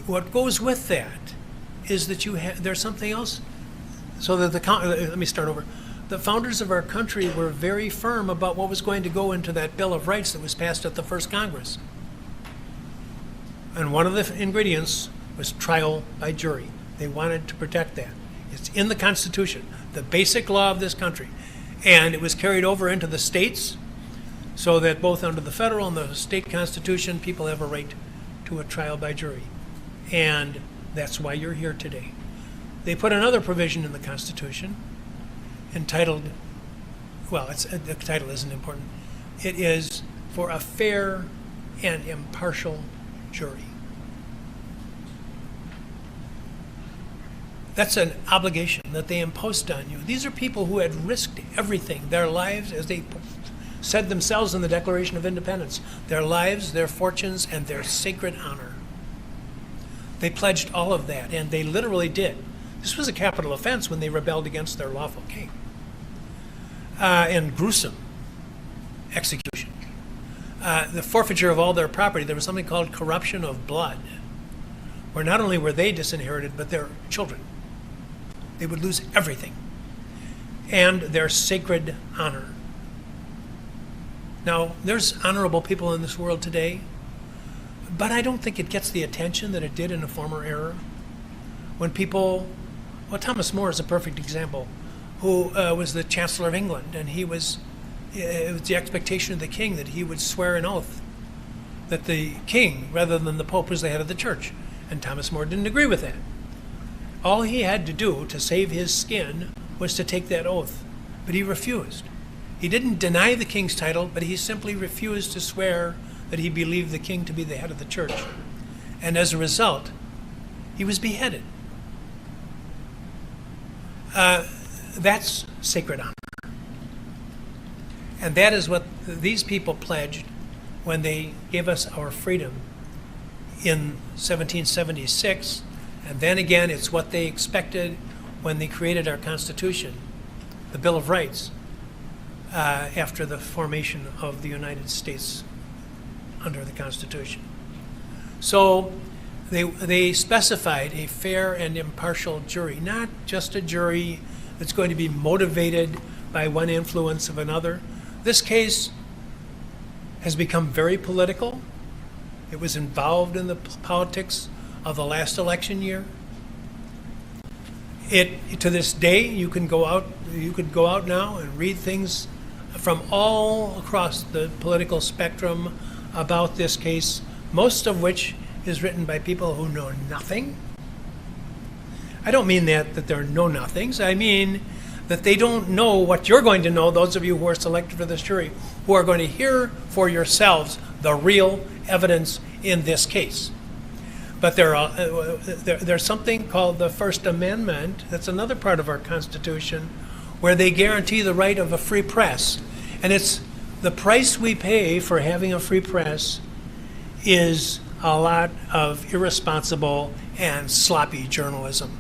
What goes with that is that there's something else. So that let me start over. The founders of our country were very firm about what was going to go into that Bill of Rights that was passed at the first Congress. And one of the ingredients was trial by jury. They wanted to protect that. It's in the Constitution, the basic law of this country. And it was carried over into the states so that both under the federal and the state constitution, people have a right to a trial by jury. And that's why you're here today. They put another provision in the Constitution entitled, well, the title isn't important. It is for a fair and impartial jury. That's an obligation that they imposed on you. These are people who had risked everything, their lives, as they said themselves in the Declaration of Independence, their lives, their fortunes, and their sacred honor. They pledged all of that, and they literally did. This was a capital offense when they rebelled against their lawful king. And gruesome execution. The forfeiture of all their property. There was something called corruption of blood, where not only were they disinherited, but their children. They would lose everything. And their sacred honor. Now, there's honorable people in this world today, but I don't think it gets the attention that it did in a former era. When people, well, Thomas More is a perfect example, who was the Chancellor of England, and it was the expectation of the king that he would swear an oath that the king, rather than the Pope, was the head of the church. And Thomas More didn't agree with that. All he had to do to save his skin was to take that oath, but he refused. He didn't deny the king's title, but he simply refused to swear that he believed the king to be the head of the church. And as a result, he was beheaded. That's sacred honor. And that is what these people pledged when they gave us our freedom in 1776. And then again, it's what they expected when they created our Constitution, the Bill of Rights, after the formation of the United States under the Constitution. So they specified a fair and impartial jury, not just a jury that's going to be motivated by one influence of another. This case has become very political. It was involved in the politics of the last election year. To this day, you could go out now and read things from all across the political spectrum about this case, most of which is written by people who know nothing. I don't mean that they're know-nothings. I mean that they don't know what you're going to know, those of you who are selected for this jury, who are going to hear for yourselves the real evidence in this case. But there's something called the First Amendment, that's another part of our Constitution, where they guarantee the right of a free press. And it's the price we pay for having a free press is a lot of irresponsible and sloppy journalism.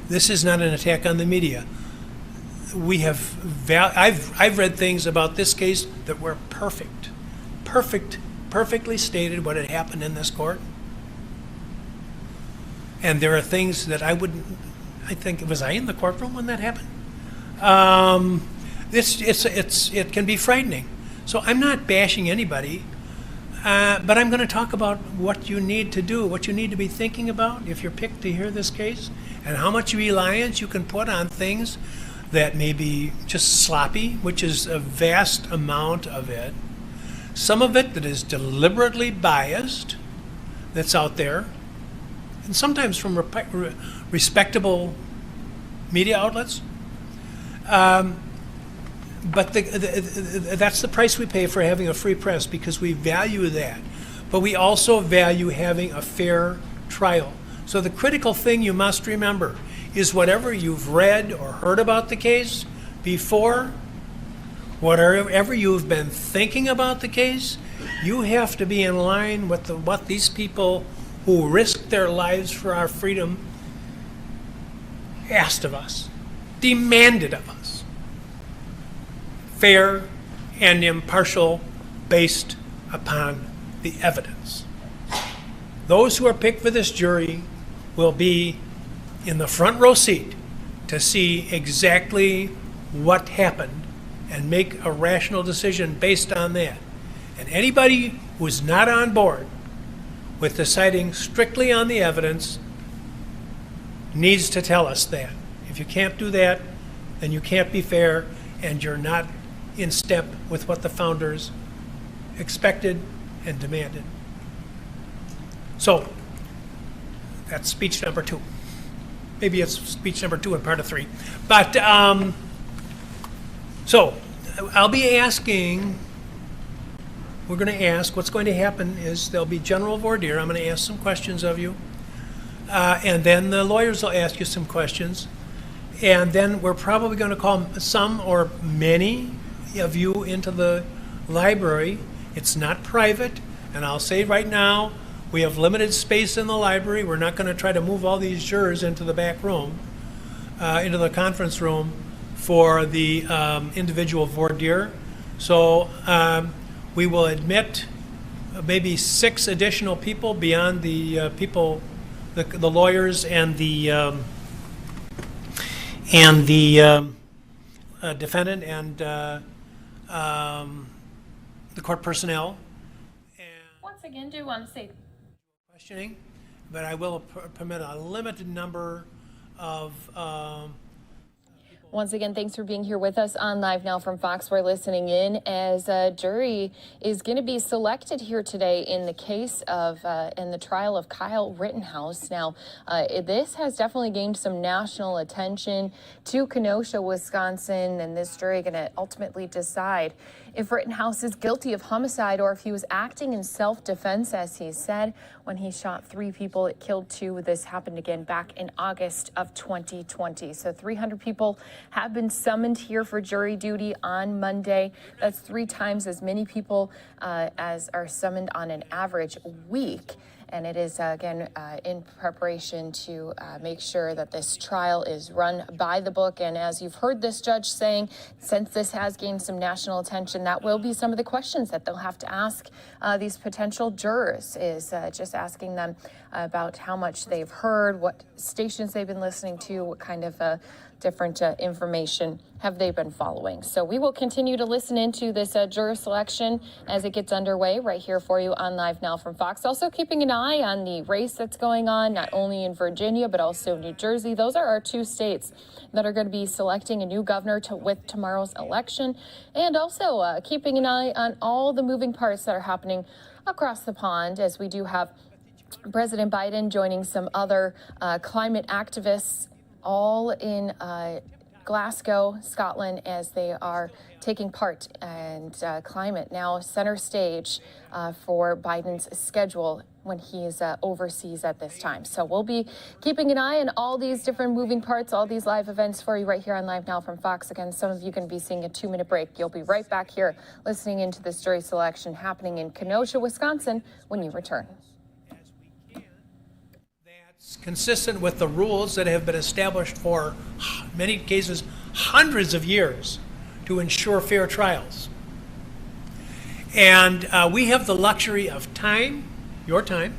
This is not an attack on the media. I've read things about this case that were perfectly stated what had happened in this court. And there are things that was I in the courtroom when that happened? It can be frightening. So I'm not bashing anybody, but I'm going to talk about what you need to do, what you need to be thinking about if you're picked to hear this case, and how much reliance you can put on things that may be just sloppy, which is a vast amount of it. Some of it that is deliberately biased, that's out there, and sometimes from respectable media outlets. But that's the price we pay for having a free press, because we value that. But we also value having a fair trial. So the critical thing you must remember is whatever you've read or heard about the case before, whatever you've been thinking about the case, you have to be in line with what these people who risked their lives for our freedom asked of us, demanded of us. Fair and impartial based upon the evidence. Those who are picked for this jury will be in the front row seat to see exactly what happened and make a rational decision based on that. And anybody who's not on board with deciding strictly on the evidence needs to tell us that. If you can't do that, then you can't be fair, and you're not in step with what the founders expected and demanded. So that's speech number 2. Maybe it's speech number 2 and part of 3. But so I'll be asking, we're going to ask, what's going to happen is there'll be general voir dire. I'm going to ask some questions of you. And then the lawyers will ask you some questions. And then we're probably going to call some or many of you into the library. It's not private. And I'll say right now, we have limited space in the library. We're not going to try to move all these jurors into the back room, into the conference room for the individual voir dire. So we will admit maybe 6 additional people beyond the people, the lawyers and the defendant and the court personnel. Once again, do want to say Questioning, but I will permit a limited number of Once again, thanks for being here with us on Live Now from Fox. We're listening in as a jury is going to be selected here today in the case of, in the trial of Kyle Rittenhouse. Now, this has definitely gained some national attention to Kenosha, Wisconsin, and this jury going to ultimately decide if Rittenhouse is guilty of homicide or if he was acting in self-defense, as he said, when he shot 3 people. It killed 2. This happened again back in August of 2020. So 300 people have been summoned here for jury duty on Monday. That's 3 times as many people as are summoned on an average week. And it is, again, in preparation to make sure that this trial is run by the book. And as you've heard this judge saying, since this has gained some national attention, that will be some of the questions that they'll have to ask these potential jurors, is just asking them about how much they've heard, what stations they've been listening to, what kind of different information have they been following. So we will continue to listen into this juror selection as it gets underway right here for you on Live Now from Fox. Also keeping an eye on the race that's going on, not only in Virginia, but also New Jersey. Those are our two states that are going to be selecting a new governor with tomorrow's election. And also keeping an eye on all the moving parts that are happening across the pond, as we do have President Biden joining some other climate activists all in Glasgow, Scotland, as they are taking part, and climate now center stage for Biden's schedule when he is overseas at this time. So we'll be keeping an eye on all these different moving parts, all these live events for you right here on Live Now from Fox. Again, some of you can be seeing a 2-minute break. You'll be right back here listening into this jury selection happening in Kenosha, Wisconsin when you return. Consistent with the rules that have been established for many cases hundreds of years to ensure fair trials. And we have the luxury of time, your time,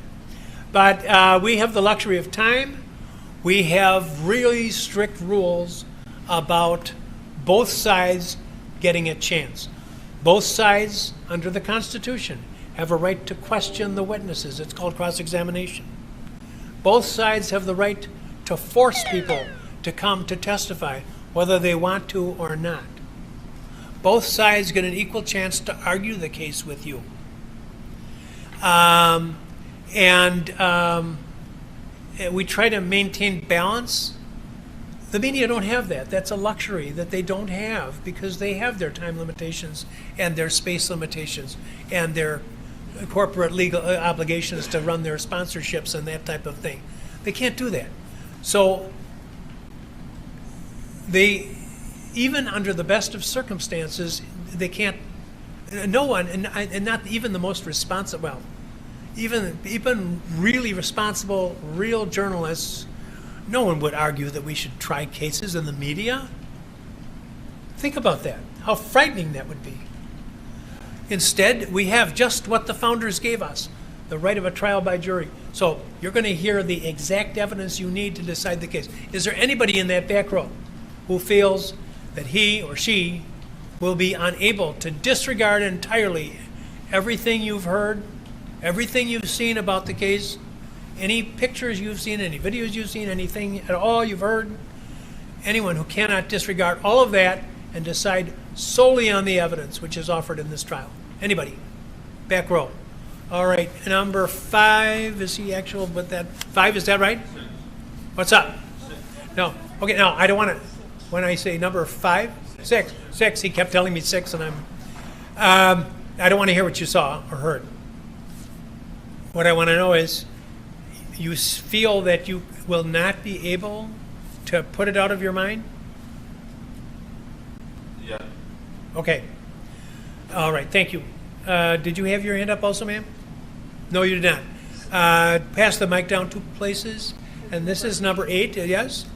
but we have the luxury of time. We have really strict rules about both sides getting a chance. Both sides, under the Constitution, have a right to question the witnesses. It's called cross-examination. Both sides have the right to force people to come to testify, whether they want to or not. Both sides get an equal chance to argue the case with you. We try to maintain balance. The media don't have that. That's a luxury that they don't have, because they have their time limitations and their space limitations and their corporate legal obligations to run their sponsorships and that type of thing. They can't do that. So they, even under the best of circumstances, they can't, no one, and not even the most responsible, well, even really responsible, real journalists, no one would argue that we should try cases in the media. Think about that, how frightening that would be. Instead, we have just what the founders gave us, the right of a trial by jury. So you're going to hear the exact evidence you need to decide the case. Is there anybody in that back row who feels that he or she will be unable to disregard entirely everything you've heard, everything you've seen about the case, any pictures you've seen, any videos you've seen, anything at all you've heard? Anyone who cannot disregard all of that and decide solely on the evidence which is offered in this trial? Anybody? Back row. All right, number 5, is he actual with that? 5, is that right? What's up? No, okay, no, I don't want to, when I say number 5, 6, he kept telling me 6, and I don't want to hear what you saw or heard. What I want to know is, you feel that you will not be able to put it out of your mind? Yeah. Okay. All right, thank you. Did you have your hand up also, ma'am? No, you did not. Pass the mic down 2 places. And this is number 8, yes?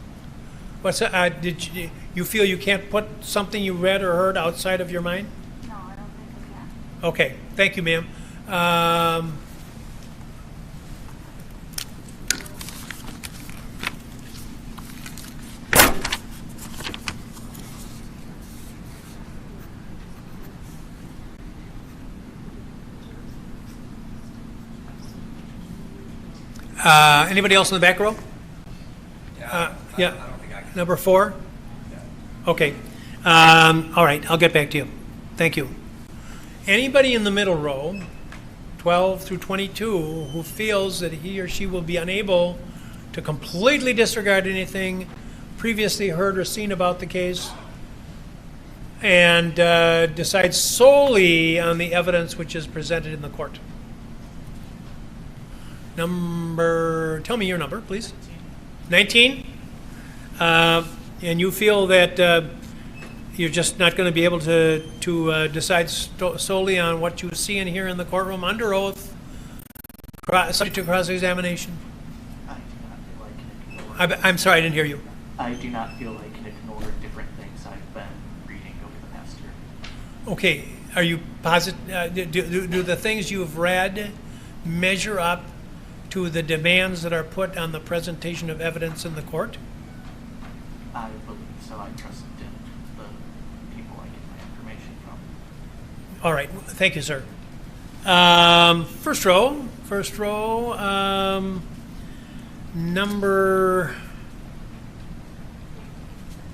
What's did you feel you can't put something you read or heard outside of your mind? No, I don't think I can. Okay, thank you, ma'am. Anybody else in the back row? Yeah. Number 4? Okay. All right, I'll get back to you. Thank you. Anybody in the middle row, 12 through 22, who feels that he or she will be unable to completely disregard anything previously heard or seen about the case and decide solely on the evidence which is presented in the court? Tell me your number, please. 19? And you feel that you're just not going to be able to decide solely on what you see and hear in the courtroom under oath, subject to cross-examination? I do not feel I can ignore. I'm sorry, I didn't hear you. I do not feel I can ignore different things I've been reading over the past year. Okay, are you positive? Do the things you've read measure up to the demands that are put on the presentation of evidence in the court? I believe so. I trust in the people I get my information from. All right, thank you, sir. First row, number,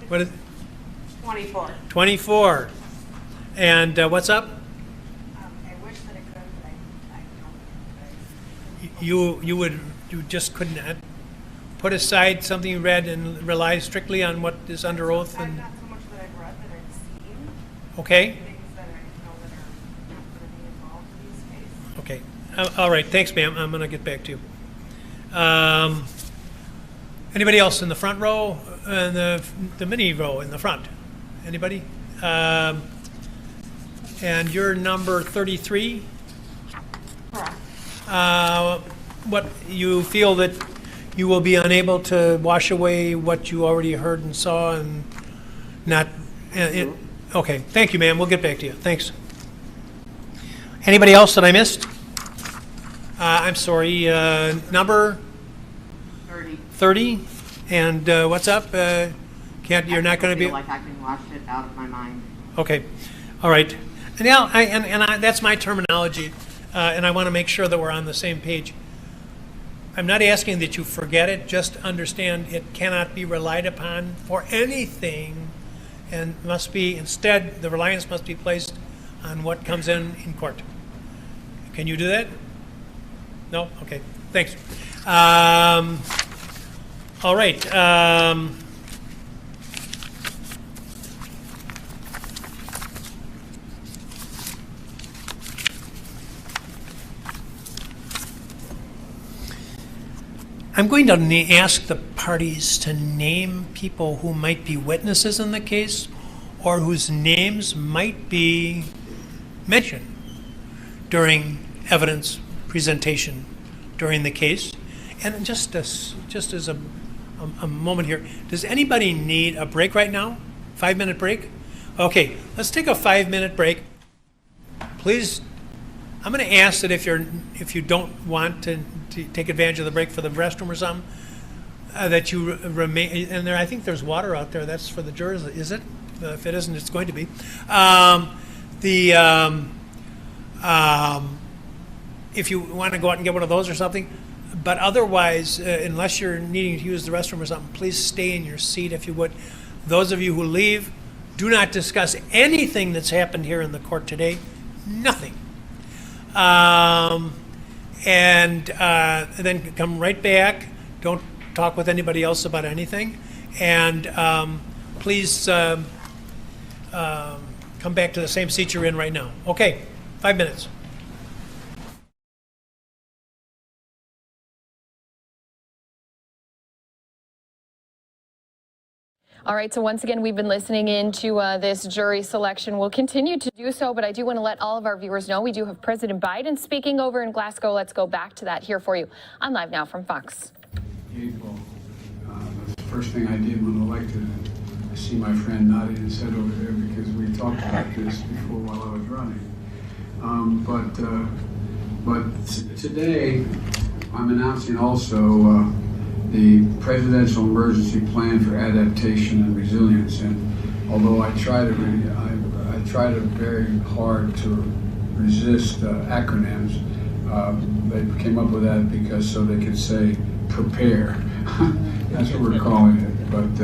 what is? 24. 24. And what's up? I wish that it could, but I don't. You just couldn't put aside something you read and rely strictly on what is under oath? And Not so much that I've read, that I've seen. okay. Things that I know that are not going to be involved in these cases. Okay. All right. Thanks, ma'am. I'm going to get back to you. Anybody else in the front row? The mini row in the front? Anybody? And you're number 33? What you feel that you will be unable to wash away what you already heard and saw and not... okay. Thank you, ma'am. We'll get back to you. Thanks. Anybody else that I missed? I'm sorry. Number? 30. 30? And what's up? You're not going to be... I feel like I can wash it out of my mind. Okay. All right. And now, that's my terminology, and I want to make sure that we're on the same page. I'm not asking that you forget it. Just understand it cannot be relied upon for anything, and must be, instead, the reliance must be placed on what comes in court. Can you do that? No? Okay. Thanks. All right. I'm going to ask the parties to name people who might be witnesses in the case or whose names might be mentioned during evidence presentation during the case. And just as a moment here, does anybody need a break right now? 5-minute break? Okay, let's take a 5-minute break. Please, I'm going to ask that if you don't want to take advantage of the break for the restroom or something, that you remain. And I think there's water out there. That's for the jurors, is it? If it isn't, it's going to be. If you want to go out and get one of those or something, but otherwise, unless you're needing to use the restroom or something, please stay in your seat if you would. Those of you who leave, do not discuss anything that's happened here in the court today. Nothing. And then come right back. Don't talk with anybody else about anything. And please come back to the same seat you're in right now. Okay, 5 minutes. All right, so once again, we've been listening into this jury selection. We'll continue to do so, but I do want to let all of our viewers know we do have President Biden speaking over in Glasgow. Let's go back to that here for you on Live Now from Fox. Well, the first thing I did when elected, I see my friend nodding his head over there because we talked about this before while I was running. But today, I'm announcing also the Presidential Emergency Plan for Adaptation and Resilience. And although I try to very hard to resist acronyms, they came up with that because so they could say prepare. That's what we're calling it. But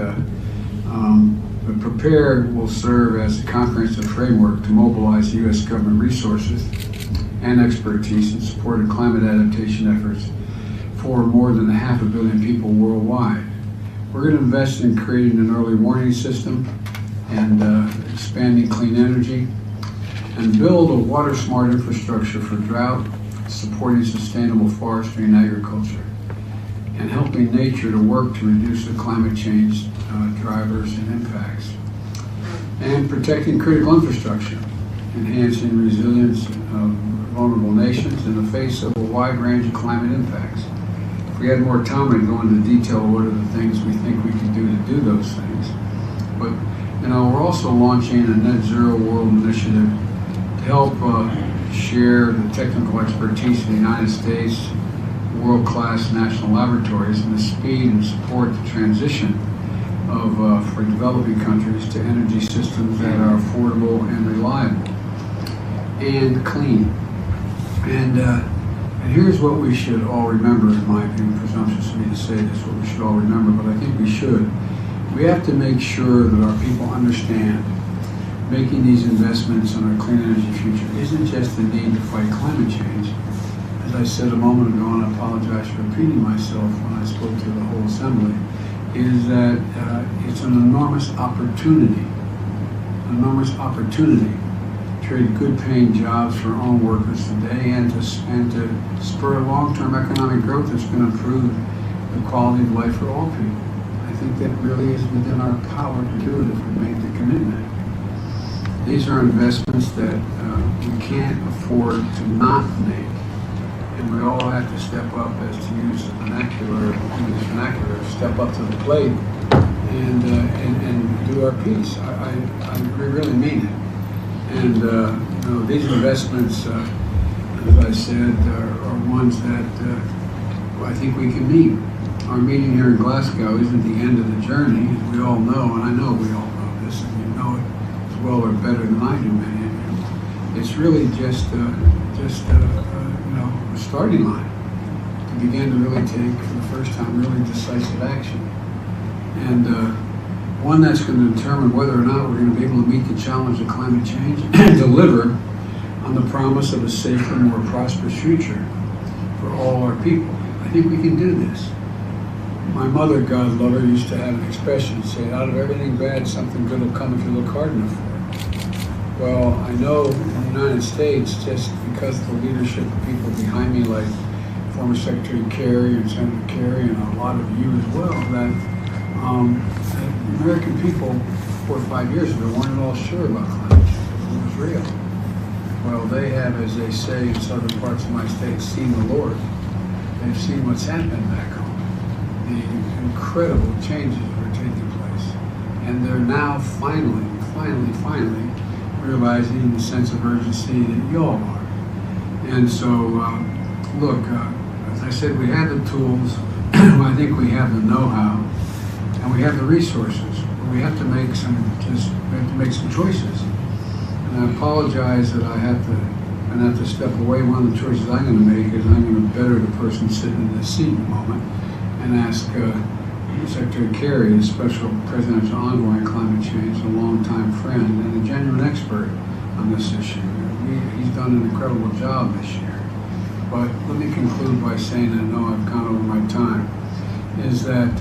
prepare will serve as a comprehensive framework to mobilize U.S. government resources and expertise in support of climate adaptation efforts for more than 500 million people worldwide. We're going to invest in creating an early warning system and expanding clean energy and build a water-smart infrastructure for drought, supporting sustainable forestry and agriculture, and helping nature to work to reduce the climate change drivers and impacts, and protecting critical infrastructure, enhancing resilience of vulnerable nations in the face of a wide range of climate impacts. If we had more time, we'd go into detail of what are the things we think we can do to do those things. But, you know, we're also launching a net zero world initiative to help share the technical expertise of the United States, world-class national laboratories, and the speed and support the transition of for developing countries to energy systems that are affordable and reliable and clean. And here's what we should all remember, in my opinion, presumptuous of me to say this, what we should all remember, but I think we should. We have to make sure that our people understand making these investments in our clean energy future isn't just the need to fight climate change. As I said a moment ago, and I apologize for repeating myself when I spoke to the whole assembly, is that it's an enormous opportunity to create good paying jobs for our own workers today and to spur long-term economic growth that's going to improve the quality of life for all people. I think that really is within our power to do it if we make the commitment. These are investments that we can't afford to not make. And we all have to step up, as to use the vernacular, step up to the plate and do our piece. I really mean it. And you know, these investments, as I said, are ones that I think we can meet. Our meeting here in Glasgow isn't the end of the journey, as we all know, and I know we all know this, and you know it as well or better than I do, many of you. It's really just you know, a starting line to begin to really take, for the first time, really decisive action. And one that's going to determine whether or not we're going to be able to meet the challenge of climate change and deliver on the promise of a safer, more prosperous future for all our people. I think we can do this. My mother, God love her, used to have an expression, say, out of everything bad, something good will come if you look hard enough for it. Well, I know in the United States, just because of the leadership of people behind me, like former Secretary Kerry and Senator Kerry and a lot of you as well, that the American people 4 or 5 years ago weren't at all sure about climate change. It was real. Well, they have, as they say in southern parts of my state, seen the Lord. They've seen what's happened back home. The incredible changes that are taking place. And they're now finally realizing the sense of urgency that you all are. And so, look, as I said, we have the tools, I think we have the know-how, and we have the resources. But we have to make some choices. And I apologize that I'm going to have to step away. One of the choices I'm going to make is I'm going to better the person sitting in this seat in a moment and ask Secretary Kerry, the Special Presidential Envoy on Climate Change, a longtime friend and a genuine expert on this issue. He's done an incredible job this year. But let me conclude by saying, I know I've gone over my time, is that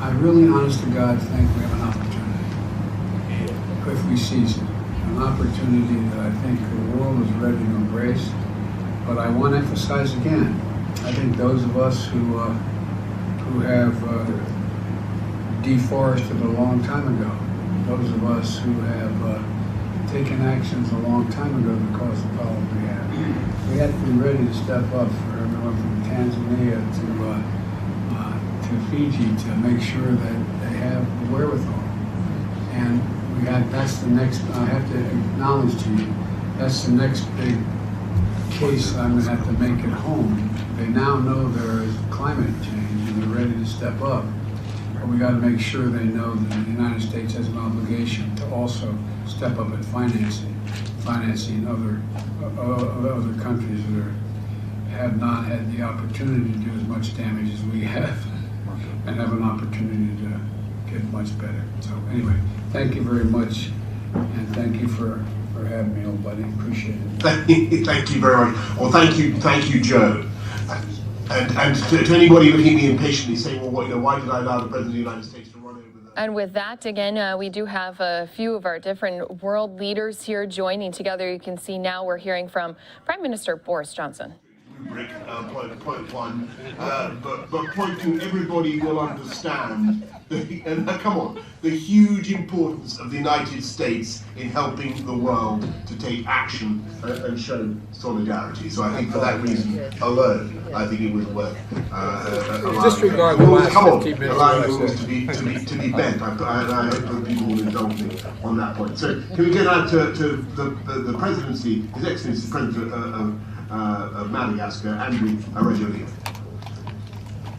I really, honest to God, think we have an opportunity, if we seize it. An opportunity that I think the world is ready to embrace. But I want to emphasize again, I think those of us who have deforested a long time ago, those of us who have taken actions a long time ago to cause the problems we have to be ready to step up for everyone from Tanzania to Fiji to make sure that they have the wherewithal. And that's the next, I have to acknowledge to you, that's the next big case I'm going to have to make at home. They now know there is climate change and they're ready to step up. But we got to make sure they know that the United States has an obligation to also step up at financing other countries that have not had the opportunity to do as much damage as we have and have an opportunity to get much better. So anyway, thank you very much, and thank you for having me, old buddy. Appreciate it. Thank you very much. Well, thank you, Joe. And to anybody looking at me impatiently saying, well, why did I allow the President of the United States to run over the... And with that, again, we do have a few of our different world leaders here joining together. You can see now we're hearing from Prime Minister Boris Johnson. Point one, but point two, everybody will understand come on, the huge importance of the United States in helping the world to take action and show solidarity. So I think for that reason alone, I think it was worth disregard the last 15 minutes allowing the rules to be bent. I hope that people will indulge me on that point. So can we get out to the presidency, His Excellency the President of Madagascar, Andrew Rajoelina.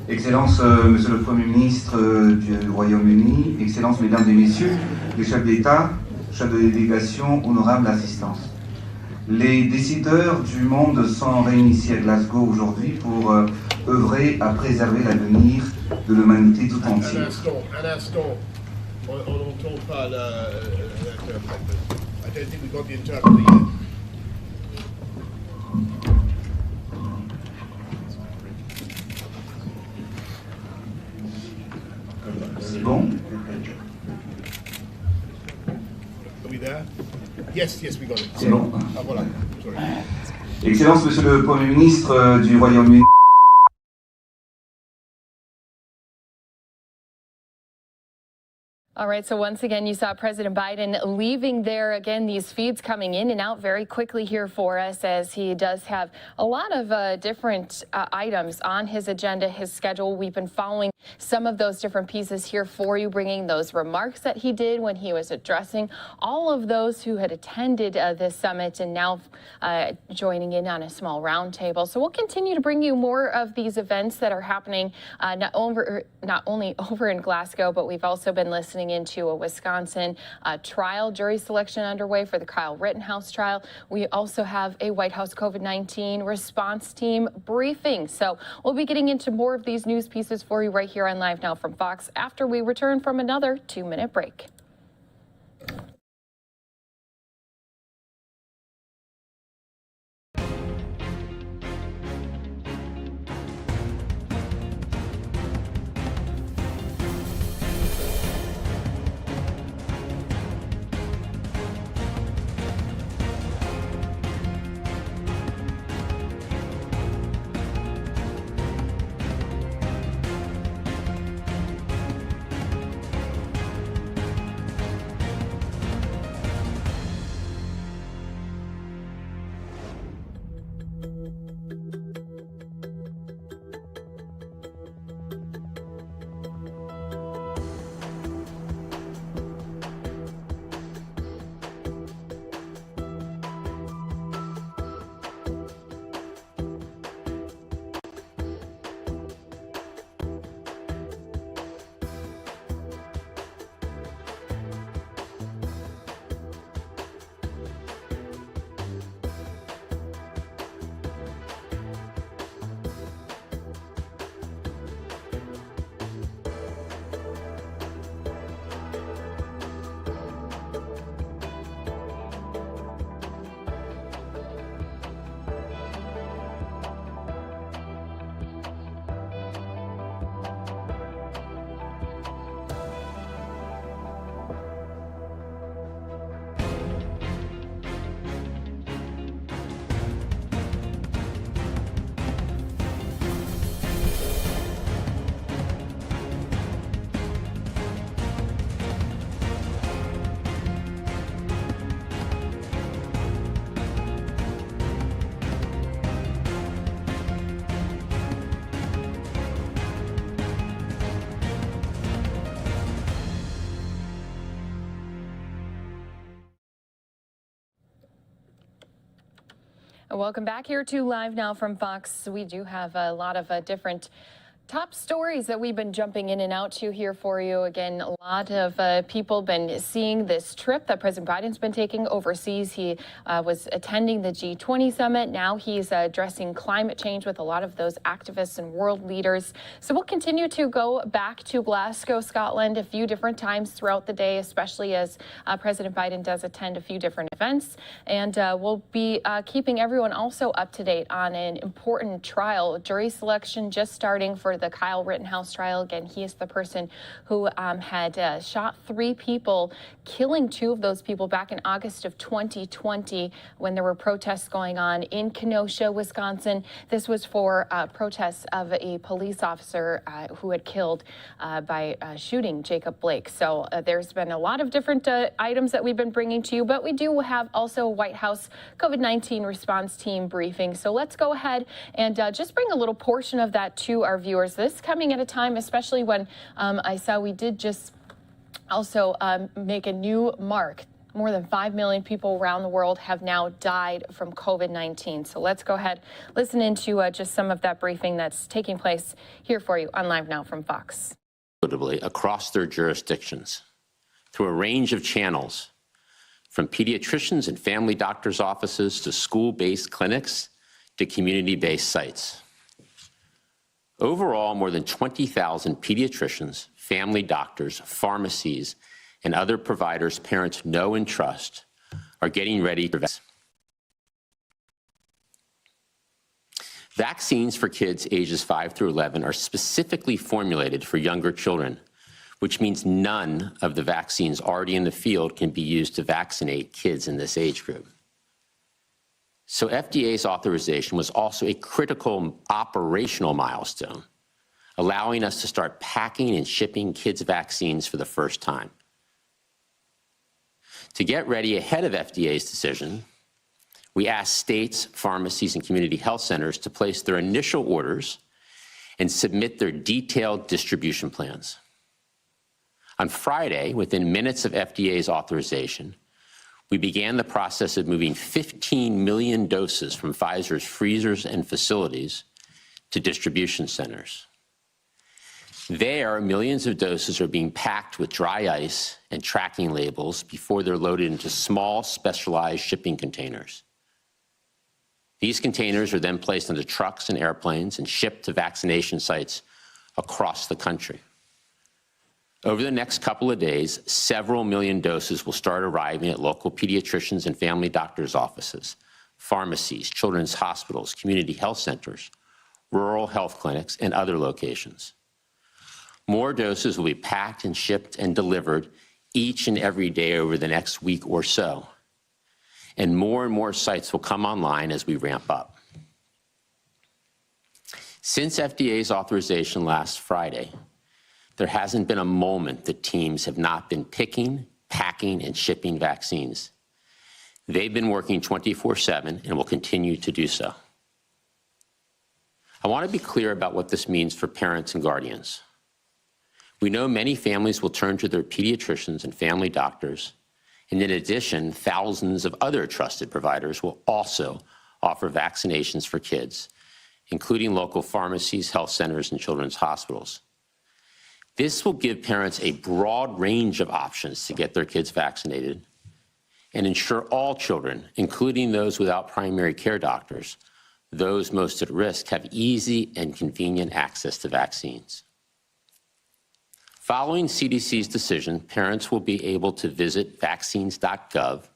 Excellences, Monsieur le Premier ministre du Royaume-Uni, Excellences, Mesdames et Messieurs, les chefs d'État, chefs de délégation, honorables assistance. Les décideurs du monde sont réunis ici à Glasgow aujourd'hui pour œuvrer à préserver l'avenir de l'humanité tout entière. Un instant, on n'entend pas l'interprète. I don't think we got the interpreter yet. C'est bon? Are we there? Yes, we got it. C'est bon. Ah, voilà. Sorry. Excellences, Monsieur le Premier ministre du Royaume-Uni. All right, so once again, you saw President Biden leaving there. Again, these feeds coming in and out very quickly here for us, as he does have a lot of different items on his agenda, his schedule. We've been following some of those different pieces here for you, bringing those remarks that he did when he was addressing all of those who had attended this summit, and now joining in on a small roundtable. So we'll continue to bring you more of these events that are happening not only over in Glasgow, but we've also been listening into a Wisconsin trial, jury selection underway for the Kyle Rittenhouse trial. We also have a White House COVID-19 response team briefing. So we'll be getting into more of these news pieces for you right here on Live Now from Fox after we return from another 2-minute break. Welcome back here to Live Now from Fox. We do have a lot of different top stories that we've been jumping in and out to here for you. Again, a lot of people been seeing this trip that President Biden's been taking overseas. He was attending the G20 summit. Now he's addressing climate change with a lot of those activists and world leaders. So we'll continue to go back to Glasgow, Scotland a few different times throughout the day, especially as President Biden does attend a few different events. And we'll be keeping everyone also up to date on an important trial, jury selection just starting for for the Kyle Rittenhouse trial. Again, he is the person who had shot 3 people, killing 2 of those people back in August of 2020 when there were protests going on in Kenosha, Wisconsin. This was for protests of a police officer who had killed by shooting Jacob Blake. So there's been a lot of different items that we've been bringing to you, but we do have also a White House COVID-19 response team briefing. So let's go ahead and just bring a little portion of that to our viewers. This coming at a time, especially when I saw we did just also make a new mark. More than 5 million people around the world have now died from COVID-19. So let's go ahead, listen into just some of that briefing that's taking place here for you on Live Now from Fox. Across their jurisdictions through a range of channels, from pediatricians and family doctors' offices to school-based clinics to community-based sites. Overall, more than 20,000 pediatricians, family doctors, pharmacies, and other providers parents know and trust are getting ready for vaccines for kids ages 5 through 11 are specifically formulated for younger children, which means none of the vaccines already in the field can be used to vaccinate kids in this age group. So FDA's authorization was also a critical operational milestone, allowing us to start packing and shipping kids' vaccines for the first time. To get ready ahead of FDA's decision, we asked states, pharmacies, and community health centers to place their initial orders and submit their detailed distribution plans. On Friday, within minutes of FDA's authorization, we began the process of moving 15 million doses from Pfizer's freezers and facilities to distribution centers. There, millions of doses are being packed with dry ice and tracking labels before they're loaded into small, specialized shipping containers. These containers are then placed onto trucks and airplanes and shipped to vaccination sites across the country. Over the next couple of days, several million doses will start arriving at local pediatricians and family doctors' offices, pharmacies, children's hospitals, community health centers, rural health clinics, and other locations. More doses will be packed and shipped and delivered each and every day over the next week or so. And more sites will come online as we ramp up. Since FDA's authorization last Friday, there hasn't been a moment that teams have not been picking, packing, and shipping vaccines. They've been working 24/7 and will continue to do so. I want to be clear about what this means for parents and guardians. We know many families will turn to their pediatricians and family doctors, and in addition, thousands of other trusted providers will also offer vaccinations for kids, including local pharmacies, health centers, and children's hospitals. This will give parents a broad range of options to get their kids vaccinated and ensure all children, including those without primary care doctors, those most at risk, have easy and convenient access to vaccines. Following CDC's decision, parents will be able to visit vaccines.gov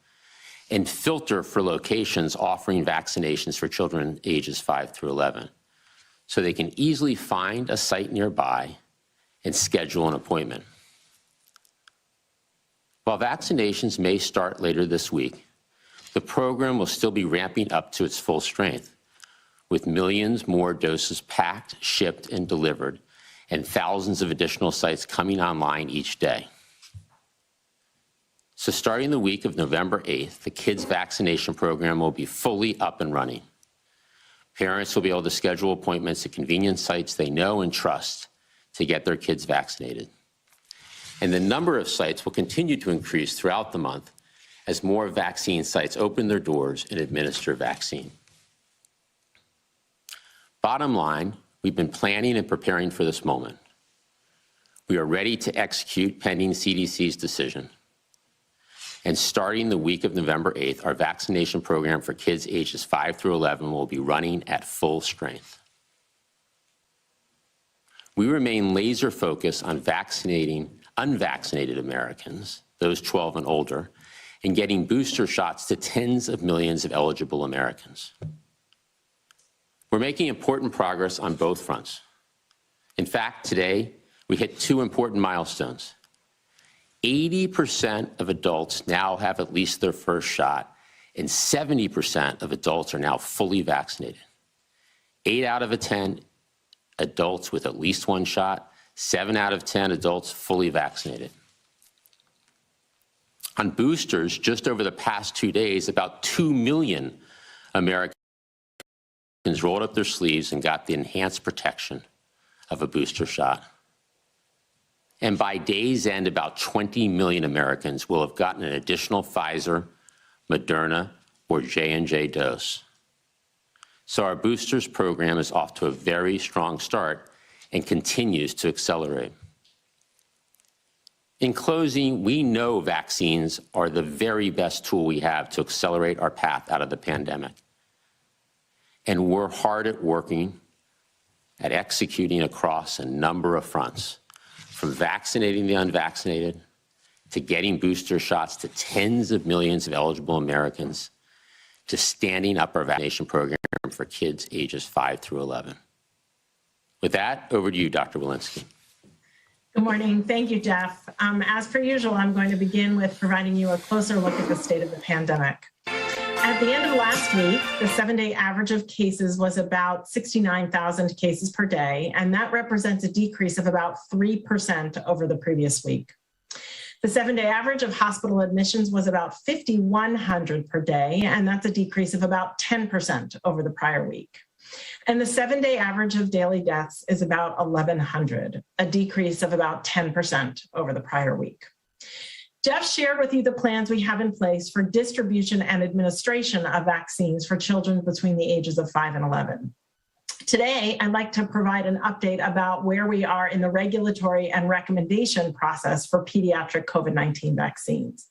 and filter for locations offering vaccinations for children ages 5 through 11, so they can easily find a site nearby and schedule an appointment. While vaccinations may start later this week, the program will still be ramping up to its full strength, with millions more doses packed, shipped, and delivered, and thousands of additional sites coming online each day. So starting the week of November 8th, the kids' vaccination program will be fully up and running. Parents will be able to schedule appointments at convenient sites they know and trust to get their kids vaccinated. And the number of sites will continue to increase throughout the month as more vaccine sites open their doors and administer vaccine. Bottom line, we've been planning and preparing for this moment. We are ready to execute pending CDC's decision. And starting the week of November 8th, our vaccination program for kids ages 5 through 11 will be running at full strength. We remain laser focused on vaccinating unvaccinated Americans, those 12 and older, and getting booster shots to tens of millions of eligible Americans. We're making important progress on both fronts. In fact, today, we hit two important milestones. 80% of adults now have at least their first shot, and 70% of adults are now fully vaccinated. 8 out of 10 adults with at least one shot, 7 out of 10 adults fully vaccinated. On boosters, just over the past 2 days, about 2 million Americans rolled up their sleeves and got the enhanced protection of a booster shot. And by day's end, about 20 million Americans will have gotten an additional Pfizer, Moderna, or J&J dose. So our boosters program is off to a very strong start and continues to accelerate. In closing, we know vaccines are the very best tool we have to accelerate our path out of the pandemic. And we're hard at working at executing across a number of fronts, from vaccinating the unvaccinated to getting booster shots to tens of millions of eligible Americans, to standing up our vaccination program for kids ages 5 through 11. With that, over to you, Dr. Walensky. Good morning. Thank you, Jeff. As per usual, I'm going to begin with providing you a closer look at the state of the pandemic. At the end of last week, the 7-day average of cases was about 69,000 cases per day, and that represents a decrease of about 3% over the previous week. The 7-day average of hospital admissions was about 5,100 per day, and that's a decrease of about 10% over the prior week. And the 7-day average of daily deaths is about 1,100, a decrease of about 10% over the prior week. Jeff shared with you the plans we have in place for distribution and administration of vaccines for children between the ages of 5 and 11. Today, I'd like to provide an update about where we are in the regulatory and recommendation process for pediatric COVID-19 vaccines.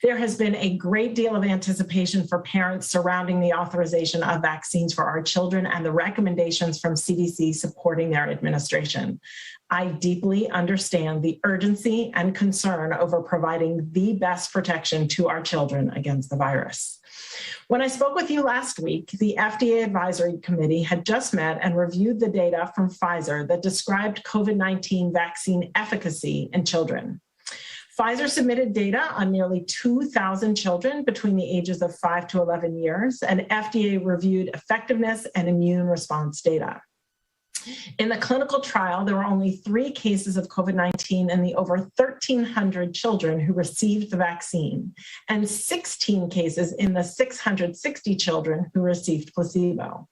There has been a great deal of anticipation for parents surrounding the authorization of vaccines for our children and the recommendations from CDC supporting their administration. I deeply understand the urgency and concern over providing the best protection to our children against the virus. When I spoke with you last week, the FDA Advisory Committee had just met and reviewed the data from Pfizer that described COVID-19 vaccine efficacy in children. Pfizer submitted data on nearly 2,000 children between the ages of 5 to 11 years, and FDA reviewed effectiveness and immune response data. In the clinical trial, there were only 3 cases of COVID-19 in the over 1,300 children who received the vaccine, and 16 cases in the 660 children who received placebo.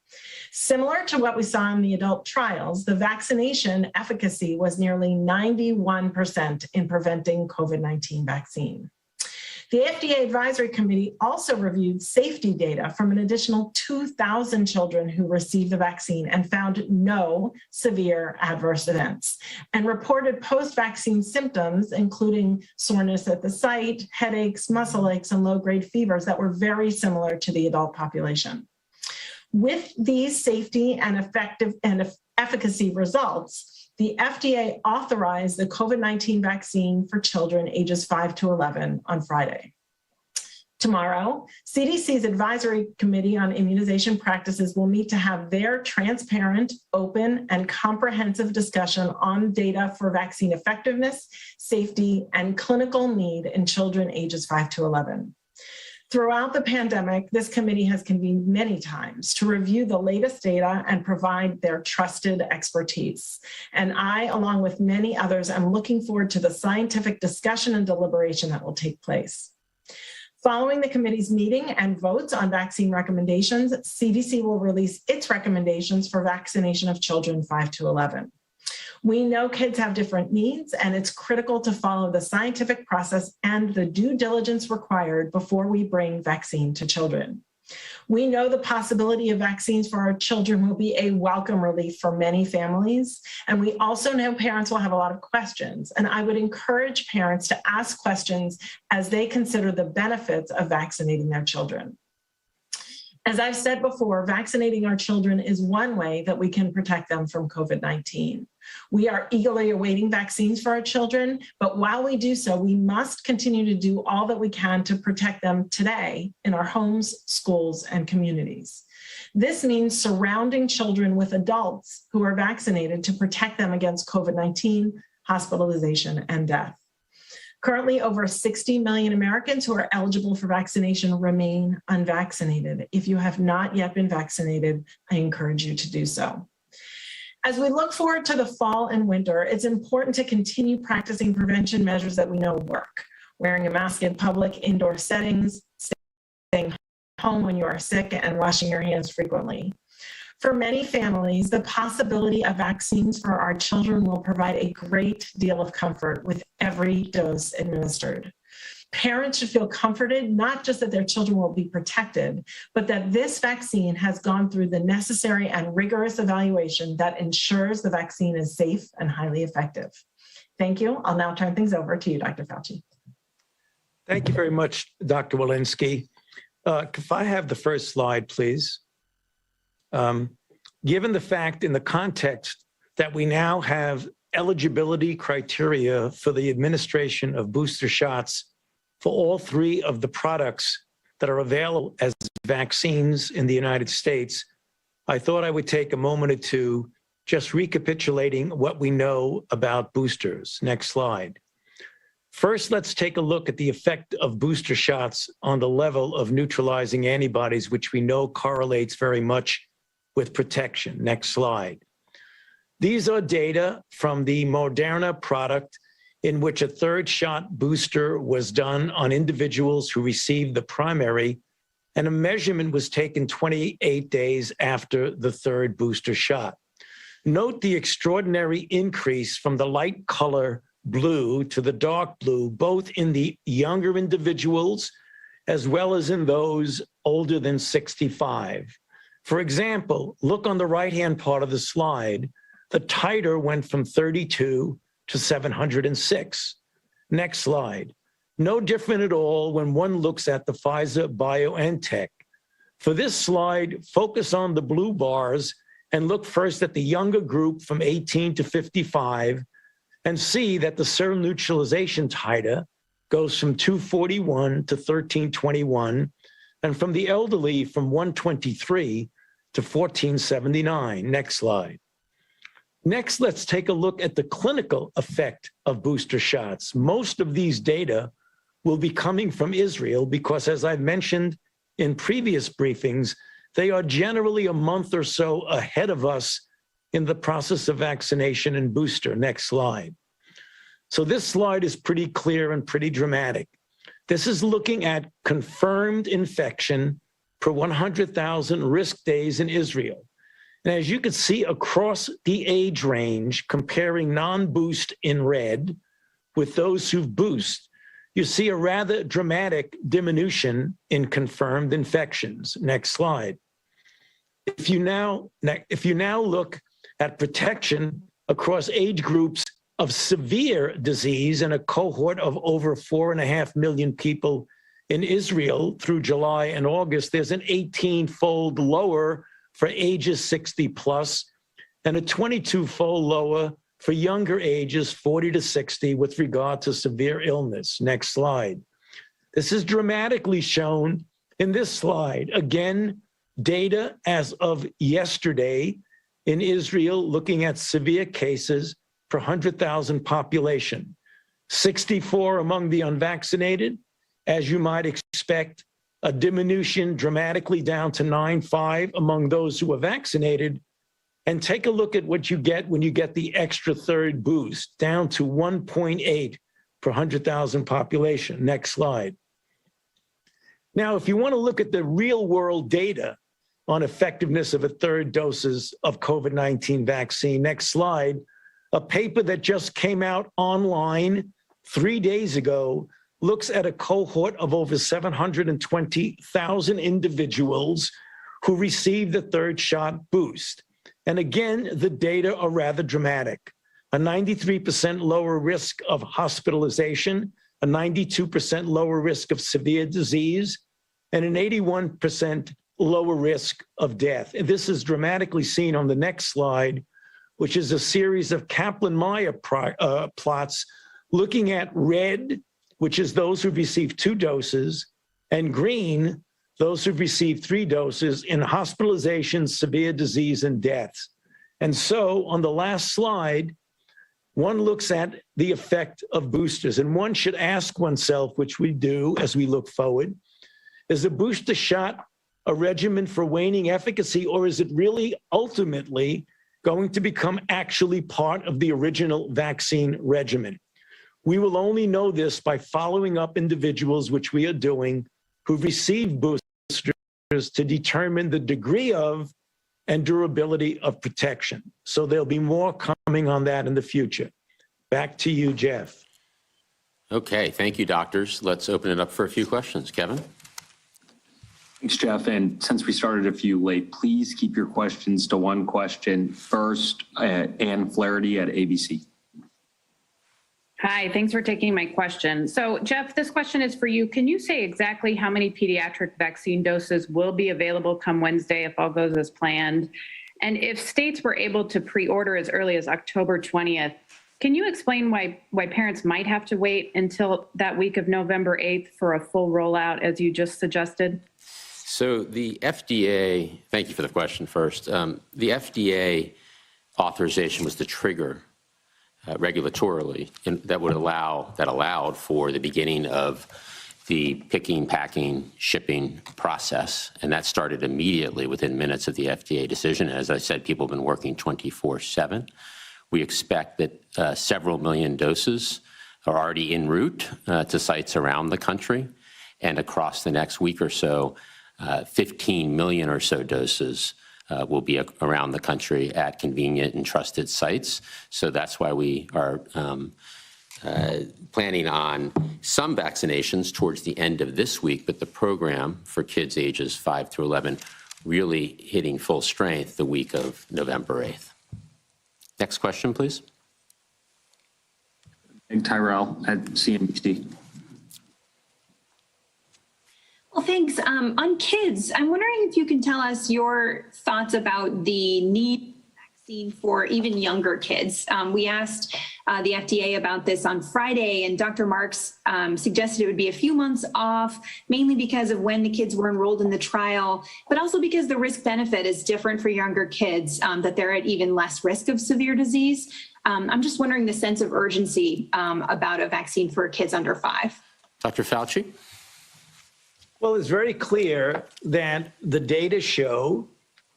Similar to what we saw in the adult trials, the vaccination efficacy was nearly 91% in preventing COVID-19 vaccine. The FDA Advisory Committee also reviewed safety data from an additional 2,000 children who received the vaccine and found no severe adverse events, and reported post-vaccine symptoms, including soreness at the site, headaches, muscle aches, and low-grade fevers that were very similar to the adult population. With these safety and efficacy results, the FDA authorized the COVID-19 vaccine for children ages 5 to 11 on Friday. Tomorrow, CDC's Advisory Committee on Immunization Practices will meet to have their transparent, open, and comprehensive discussion on data for vaccine effectiveness, safety, and clinical need in children ages 5 to 11. Throughout the pandemic, this committee has convened many times to review the latest data and provide their trusted expertise. And I, along with many others, am looking forward to the scientific discussion and deliberation that will take place. Following the committee's meeting and votes on vaccine recommendations, CDC will release its recommendations for vaccination of children 5 to 11. We know kids have different needs, and it's critical to follow the scientific process and the due diligence required before we bring vaccine to children. We know the possibility of vaccines for our children will be a welcome relief for many families, and we also know parents will have a lot of questions, and I would encourage parents to ask questions as they consider the benefits of vaccinating their children. As I've said before, vaccinating our children is one way that we can protect them from COVID-19. We are eagerly awaiting vaccines for our children, but while we do so, we must continue to do all that we can to protect them today in our homes, schools, and communities. This means surrounding children with adults who are vaccinated to protect them against COVID-19, hospitalization, and death. Currently, over 60 million Americans who are eligible for vaccination remain unvaccinated. If you have not yet been vaccinated, I encourage you to do so. As we look forward to the fall and winter, it's important to continue practicing prevention measures that we know work. Wearing a mask in public indoor settings, staying home when you are sick, and washing your hands frequently. For many families, the possibility of vaccines for our children will provide a great deal of comfort with every dose administered. Parents should feel comforted, not just that their children will be protected, but that this vaccine has gone through the necessary and rigorous evaluation that ensures the vaccine is safe and highly effective. Thank you. I'll now turn things over to you, Dr. Fauci. Thank you very much, Dr. Walensky. If I have the first slide, please. Given the fact in the context that we now have eligibility criteria for the administration of booster shots for all three of the products that are available as vaccines in the United States, I thought I would take a moment or two just recapitulating what we know about boosters. Next slide. First, let's take a look at the effect of booster shots on the level of neutralizing antibodies, which we know correlates very much with protection. Next slide. These are data from the Moderna product in which a third shot booster was done on individuals who received the primary, and a measurement was taken 28 days after the third booster shot. Note the extraordinary increase from the light color blue to the dark blue, both in the younger individuals as well as in those older than 65. For example, look on the right-hand part of the slide. The titer went from 32 to 706. Next slide. No different at all when one looks at the Pfizer-BioNTech. For this slide, focus on the blue bars and look first at the younger group from 18 to 55 and see that the serum neutralization titer goes from 241 to 1321, and from the elderly from 123 to 1479. Next slide. Next, let's take a look at the clinical effect of booster shots. Most of these data will be coming from Israel because, as I've mentioned in previous briefings, they are generally a month or so ahead of us in the process of vaccination and booster. Next slide. So this slide is pretty clear and pretty dramatic. This is looking at confirmed infection per 100,000 risk days in Israel. And as you can see across the age range, comparing non-boost in red with those who've boosted, you see a rather dramatic diminution in confirmed infections. Next slide. If you now look at protection across age groups of severe disease in a cohort of over 4.5 million people in Israel through July and August, there's an 18-fold lower for ages 60 plus and a 22-fold lower for younger ages 40 to 60 with regard to severe illness. Next slide. This is dramatically shown in this slide. Again, data as of yesterday in Israel looking at severe cases per 100,000 population. 64 among the unvaccinated, as you might expect, a diminution dramatically down to 9.5 among those who are vaccinated. And take a look at what you get when you get the extra third boost, down to 1.8 per 100,000 population. Next slide. Now, if you want to look at the real world data on effectiveness of a third doses of COVID-19 vaccine, next slide, a paper that just came out online 3 days ago looks at a cohort of over 720,000 individuals who received the third shot boost. And again, the data are rather dramatic. A 93% lower risk of hospitalization, a 92% lower risk of severe disease, and an 81% lower risk of death. And this is dramatically seen on the next slide, which is a series of Kaplan-Meier plots looking at red, which is those who've received 2 doses, and green, those who've received 3 doses in hospitalizations, severe disease, and deaths. And so on the last slide, one looks at the effect of boosters, and one should ask oneself, which we do as we look forward, is a booster shot a regimen for waning efficacy, or is it really ultimately going to become actually part of the original vaccine regimen? We will only know this by following up individuals, which we are doing, who've received boosters to determine the degree of and durability of protection. So there'll be more coming on that in the future. Back to you, Jeff. Okay, thank you, doctors. Let's open it up for a few questions. Kevin? Thanks, Jeff. And since we started a few late, please keep your questions to one question. First, Ann Flaherty at ABC. Hi, thanks for taking my question. So, Jeff, this question is for you. Can you say exactly how many pediatric vaccine doses will be available come Wednesday if all goes as planned? And if states were able to pre-order as early as October 20th, can you explain why parents might have to wait until that week of November 8th for a full rollout, as you just suggested? So the FDA, thank you for the question first. The FDA authorization was the trigger regulatorily that allowed for the beginning of the picking, packing, shipping process. And that started immediately within minutes of the FDA decision. As I said, people have been working 24/7. We expect that several million doses are already en route to sites around the country. And across the next week or so, 15 million or so doses will be around the country at convenient and trusted sites. So that's why we are planning on some vaccinations towards the end of this week, but the program for kids ages 5 through 11 really hitting full strength the week of November 8th. Next question, please. Tyrell at CNBC. Well, thanks. On kids, I'm wondering if you can tell us your thoughts about the need for vaccine for even younger kids. We asked the FDA about this on Friday, and Dr. Marks suggested it would be a few months off, mainly because of when the kids were enrolled in the trial, but also because the risk benefit is different for younger kids, that they're at even less risk of severe disease. I'm just wondering the sense of urgency about a vaccine for kids under 5. Dr. Fauci? Well, it's very clear that the data show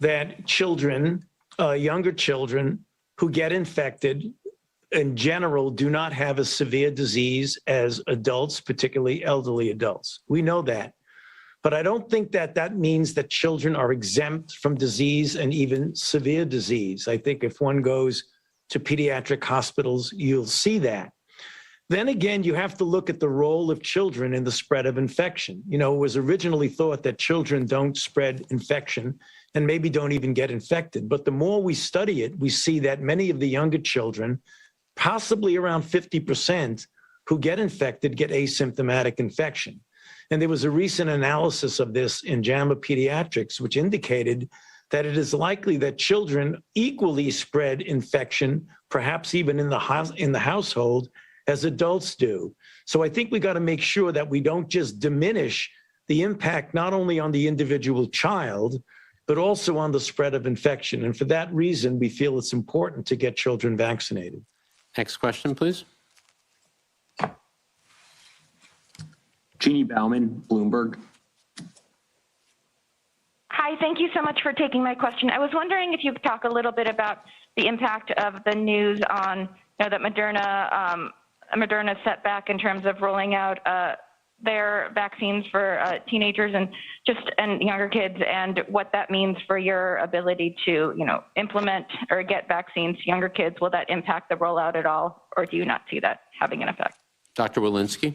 that children, younger children who get infected in general do not have as severe disease as adults, particularly elderly adults. We know that. But I don't think that that means that children are exempt from disease and even severe disease. I think if one goes to pediatric hospitals, you'll see that. Then again, you have to look at the role of children in the spread of infection. You know, it was originally thought that children don't spread infection and maybe don't even get infected. But the more we study it, we see that many of the younger children, possibly around 50%, who get infected get asymptomatic infection. And there was a recent analysis of this in JAMA Pediatrics, which indicated that it is likely that children equally spread infection, perhaps even in the household, as adults do. So I think we got to make sure that we don't just diminish the impact not only on the individual child, but also on the spread of infection. And for that reason, we feel it's important to get children vaccinated. Next question, please. Jeannie Bauman, Bloomberg. Hi, thank you so much for taking my question. I was wondering if you could talk a little bit about the impact of the news on that Moderna setback in terms of rolling out their vaccines for teenagers and younger kids, and what that means for your ability to, implement or get vaccines to younger kids. Will that impact the rollout at all, or do you not see that having an effect? Dr. Walensky?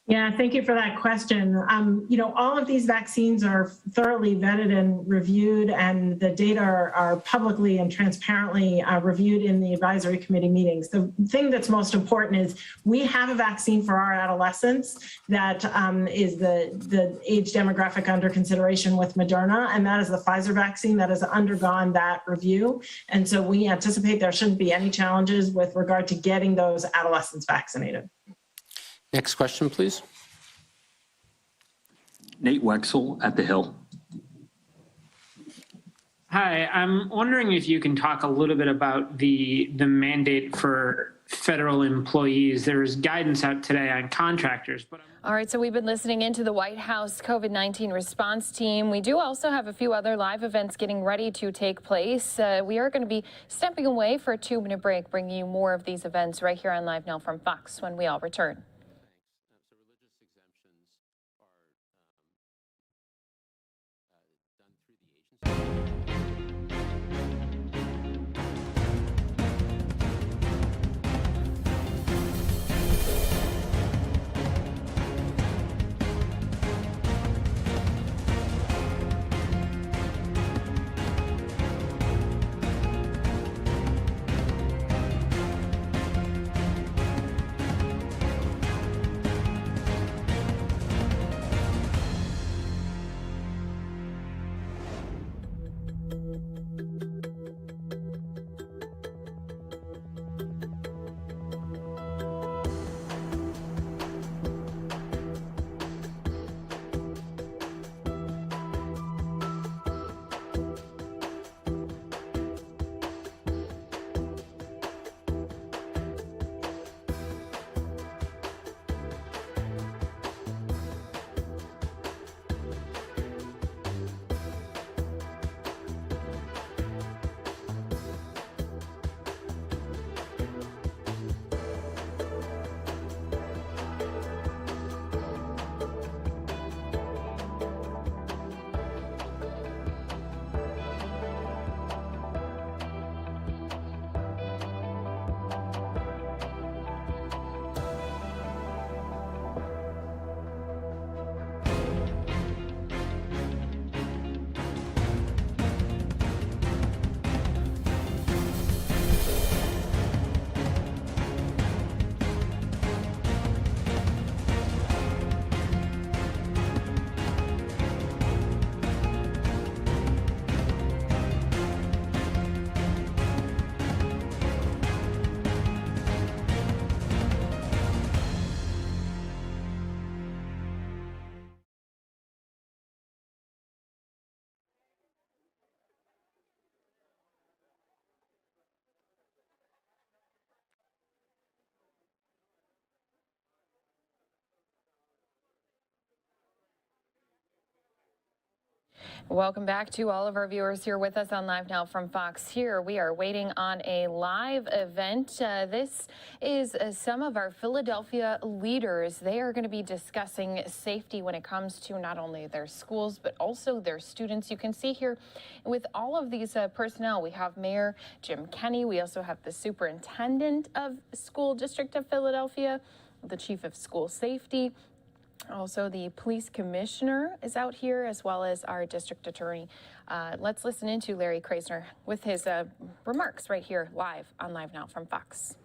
Yeah, thank you for that question. All of these vaccines are thoroughly vetted and reviewed, and the data are publicly and transparently reviewed in the advisory committee meetings. The thing that's most important is we have a vaccine for our adolescents that is the age demographic under consideration with Moderna, and that is the Pfizer vaccine that has undergone that review. And so we anticipate there shouldn't be any challenges with regard to getting those adolescents vaccinated. Next question, please. Nate Wexel at The Hill. Hi, I'm wondering if you can talk a little bit about the mandate for federal employees. There was guidance out today on contractors, but all right, so we've been listening into the White House COVID-19 response team. We do also have a few other live events getting ready to take place. We are going to be stepping away for a 2-minute break, bringing you more of these events right here on Live Now from Fox when we all return. Welcome back to all of our viewers here with us on Live Now from Fox. Here we are waiting on a live event. This is some of our Philadelphia leaders. They are going to be discussing safety when it comes to not only their schools, but also their students. You can see here with all of these personnel, we have Mayor Jim Kenney. We also have the Superintendent of School District of Philadelphia, the Chief of School Safety. Also, the police commissioner is out here, as well as our district attorney. Let's listen into Larry Kreisner with his remarks right here live on Live Now from Fox.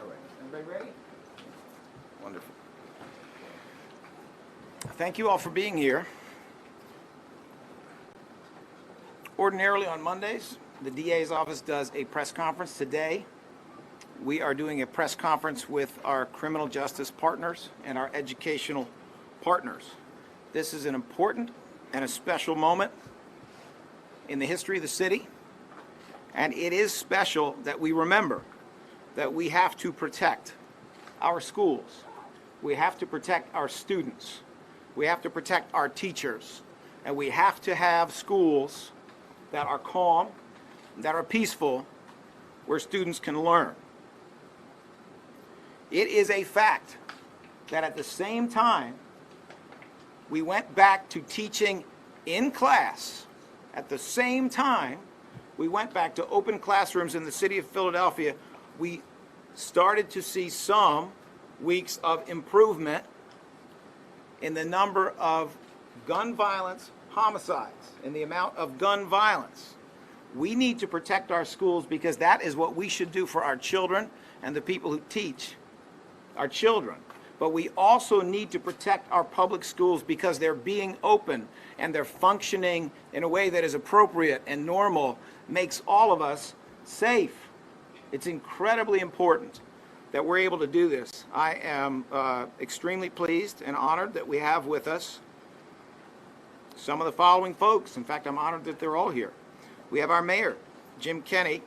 All right, everybody ready? Wonderful. Thank you all for being here. Ordinarily on Mondays, the DA's office does a press conference. Today, we are doing a press conference with our criminal justice partners and our educational partners. This is an important and a special moment in the history of the city, and it is special that we remember that we have to protect our schools. We have to protect our students. We have to protect our teachers, and we have to have schools that are calm, that are peaceful, where students can learn. It is a fact that at the same time we went back to teaching in class at the same time we went back to open classrooms in the city of Philadelphia, we started to see some weeks of improvement in the number of gun violence homicides, in the amount of gun violence. We need to protect our schools because that is what we should do for our children and the people who teach our children. But we also need to protect our public schools because they're being open and they're functioning in a way that is appropriate and normal, makes all of us safe. It's incredibly important that we're able to do this. I am extremely pleased and honored that we have with us some of the following folks. In fact, I'm honored that they're all here. We have our mayor, Jim Kenney.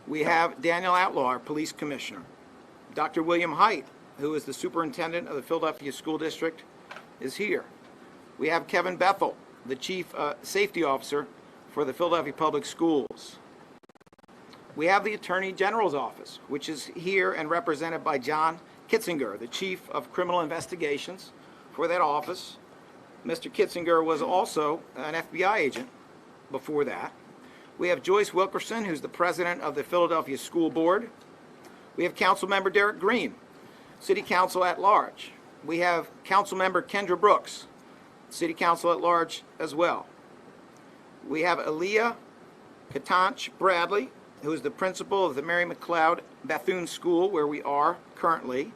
We have Daniel Outlaw, our police commissioner. Dr. William Haidt, who is the superintendent of the Philadelphia School District, is here. We have Kevin Bethel, the chief safety officer for the Philadelphia Public Schools. We have the Attorney General's office, which is here and represented by John Kitzinger, the chief of criminal investigations for that office. Mr. Kitzinger was also an FBI agent before that. We have Joyce Wilkerson, who's the president of the Philadelphia School Board. We have Councilmember Derek Green, City Council at Large. We have Councilmember Kendra Brooks, City Council at Large as well. We have Aaliyah Katanch Bradley, who is the principal of the Mary McLeod Bethune School, where we are currently.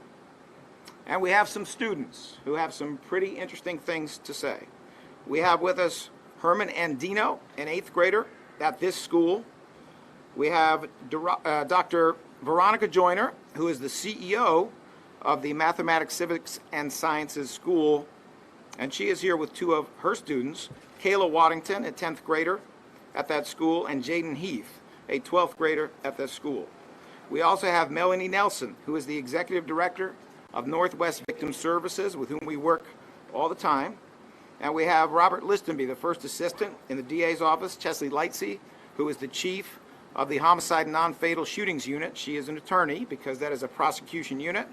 And we have some students who have some pretty interesting things to say. We have with us Herman Andino, an 8th grader at this school. We have Dr. Veronica Joyner, who is the CEO of the Mathematics, Civics, and Sciences School, and she is here with 2 of her students, Kayla Waddington, a 10th grader at that school, and Jaden Heath, a 12th grader at that school. We also have Melanie Nelson, who is the Executive Director of Northwest Victim Services, with whom we work all the time. And we have Robert Listenby, the first assistant in the DA's office, Chesley Lightsey, who is the chief of the Homicide and Non-Fatal Shootings Unit. She is an attorney because that is a prosecution unit.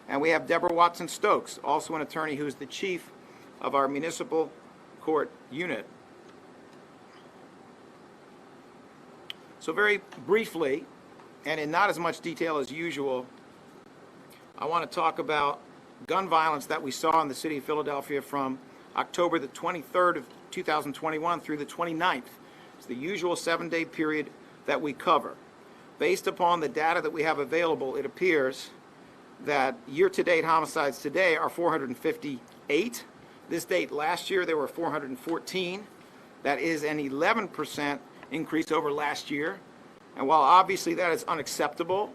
And we have Deborah Watson Stokes, also an attorney, who is the chief of our municipal court unit. So very briefly, and in not as much detail as usual, I want to talk about gun violence that we saw in the city of Philadelphia from October the 23rd of 2021 through the 29th. It's the usual 7-day period that we cover. Based upon the data that we have available, it appears that year-to-date homicides today are 458. This date last year, there were 414. That is an 11% increase over last year. And while obviously that is unacceptable,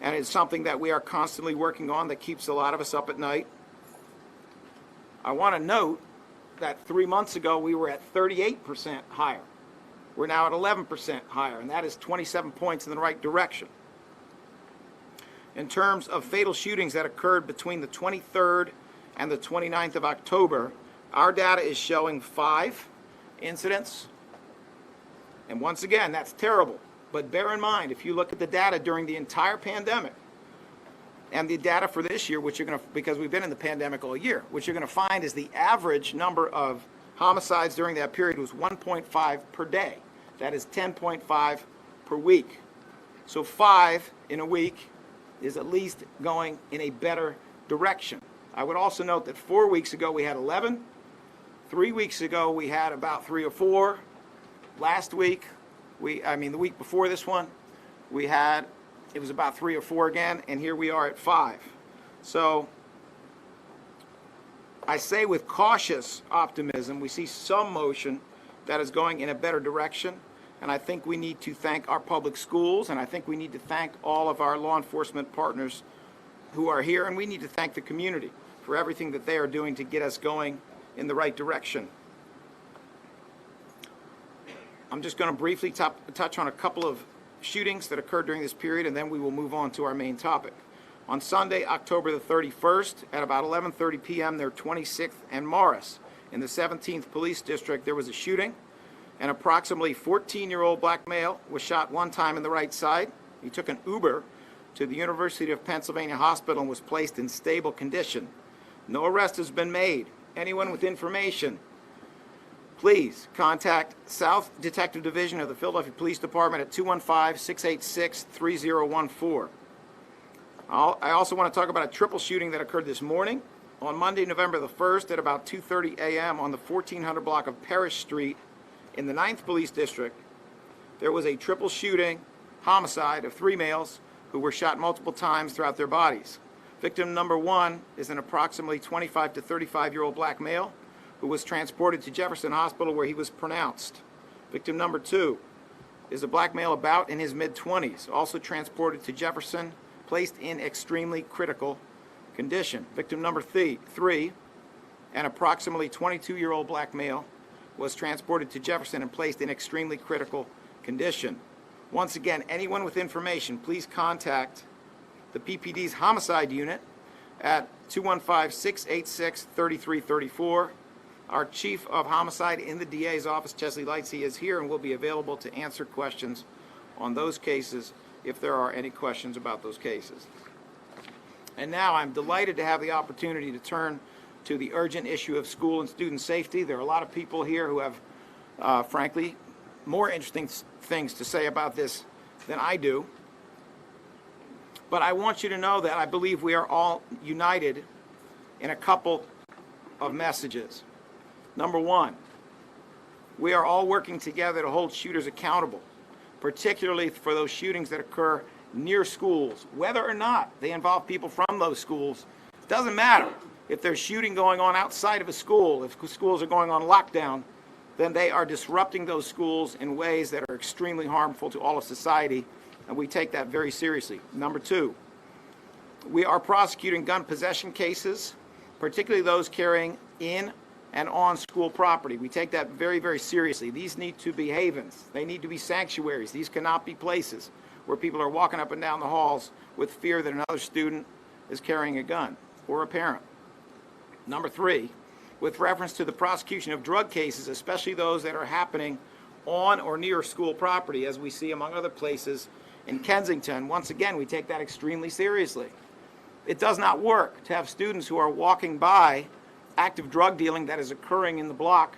and it's something that we are constantly working on that keeps a lot of us up at night, I want to note that 3 months ago we were at 38% higher. We're now at 11% higher, and that is 27 points in the right direction. In terms of fatal shootings that occurred between the 23rd and the 29th of October, our data is showing 5 incidents. And once again, that's terrible. But bear in mind, if you look at the data during the entire pandemic, and the data for this year, which you're going to, because we've been in the pandemic all year, what you're going to find is the average number of homicides during that period was 1.5 per day. That is 10.5 per week. So 5 in a week is at least going in a better direction. I would also note that 4 weeks ago we had 11. 3 weeks ago we had about 3 or 4. Last week, the week before this one, it was about 3 or 4 again, and here we are at 5. So I say with cautious optimism, we see some motion that is going in a better direction, and I think we need to thank our public schools, and I think we need to thank all of our law enforcement partners who are here, and we need to thank the community for everything that they are doing to get us going in the right direction. I'm just going to briefly touch on a couple of shootings that occurred during this period, and then we will move on to our main topic. On Sunday, October the 31st, at about 11:30 p.m. near 26th and Morris, in the 17th Police District, there was a shooting. An approximately 14-year-old black male was shot 1 time in the right side. He took an Uber to the University of Pennsylvania Hospital and was placed in stable condition. No arrest has been made, anyone with information, please contact South Detective Division of the Philadelphia Police Department at 215-686-3014. I also want to talk about a triple shooting that occurred this morning. On Monday, November the 1st at about 2:30 a.m. on the 1400 block of Parrish Street in the 9th Police District, there was a triple shooting homicide of 3 males who were shot multiple times throughout their bodies. Victim number 1 is an approximately 25 to 35-year-old black male who was transported to Jefferson Hospital where he was pronounced. Victim number 2 is a black male about in his mid-20s, also transported to Jefferson, placed in extremely critical condition. Victim number 3, an approximately 22-year-old black male, was transported to Jefferson and placed in extremely critical condition. Once again, anyone with information, please contact the PPD's homicide unit at 215-686-3334. Our Chief of Homicide in the DA's office, Chesley Lightsey, is here and will be available to answer questions on those cases if there are any questions about those cases. And now I'm delighted to have the opportunity to turn to the urgent issue of school and student safety. There are a lot of people here who have, frankly, more interesting things to say about this than I do. But I want you to know that I believe we are all united in a couple of messages. Number 1, we are all working together to hold shooters accountable, particularly for those shootings that occur near schools, whether or not they involve people from those schools. It doesn't matter. If there's shooting going on outside of a school, if schools are going on lockdown, then they are disrupting those schools in ways that are extremely harmful to all of society, and we take that very seriously. Number 2, we are prosecuting gun possession cases, particularly those carrying in and on school property. We take that very, very seriously. These need to be havens. They need to be sanctuaries. These cannot be places where people are walking up and down the halls with fear that another student is carrying a gun or a parent. Number 3, with reference to the prosecution of drug cases, especially those that are happening on or near school property, as we see among other places in Kensington, once again, we take that extremely seriously. It does not work to have students who are walking by active drug dealing that is occurring in the block.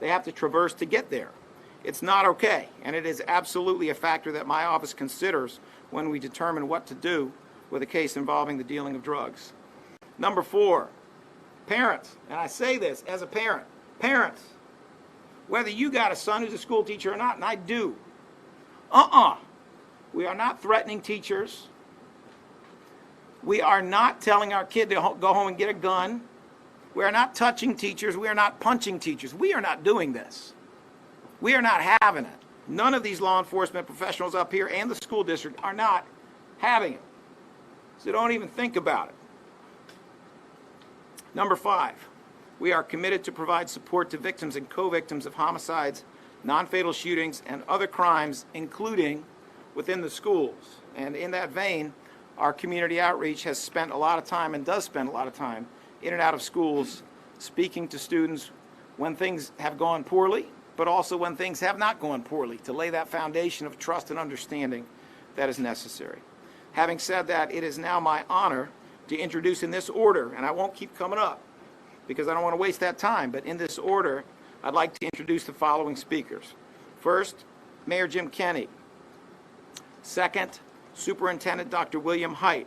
They have to traverse to get there. It's not okay, and it is absolutely a factor that my office considers when we determine what to do with a case involving the dealing of drugs. Number 4, parents, and I say this as a parent, parents, whether you got a son who's a school teacher or not, and I do, we are not threatening teachers. We are not telling our kid to go home and get a gun. We are not touching teachers. We are not punching teachers. We are not doing this. We are not having it. None of these law enforcement professionals up here and the school district are not having it. So don't even think about it. Number 5, we are committed to provide support to victims and co-victims of homicides, non-fatal shootings, and other crimes, including within the schools. And in that vein, our community outreach has spent a lot of time and does spend a lot of time in and out of schools speaking to students when things have gone poorly, but also when things have not gone poorly, to lay that foundation of trust and understanding that is necessary. Having said that, it is now my honor to introduce in this order, and I won't keep coming up because I don't want to waste that time, but in this order, I'd like to introduce the following speakers. First, Mayor Jim Kenney. Second, Superintendent Dr. William Haidt.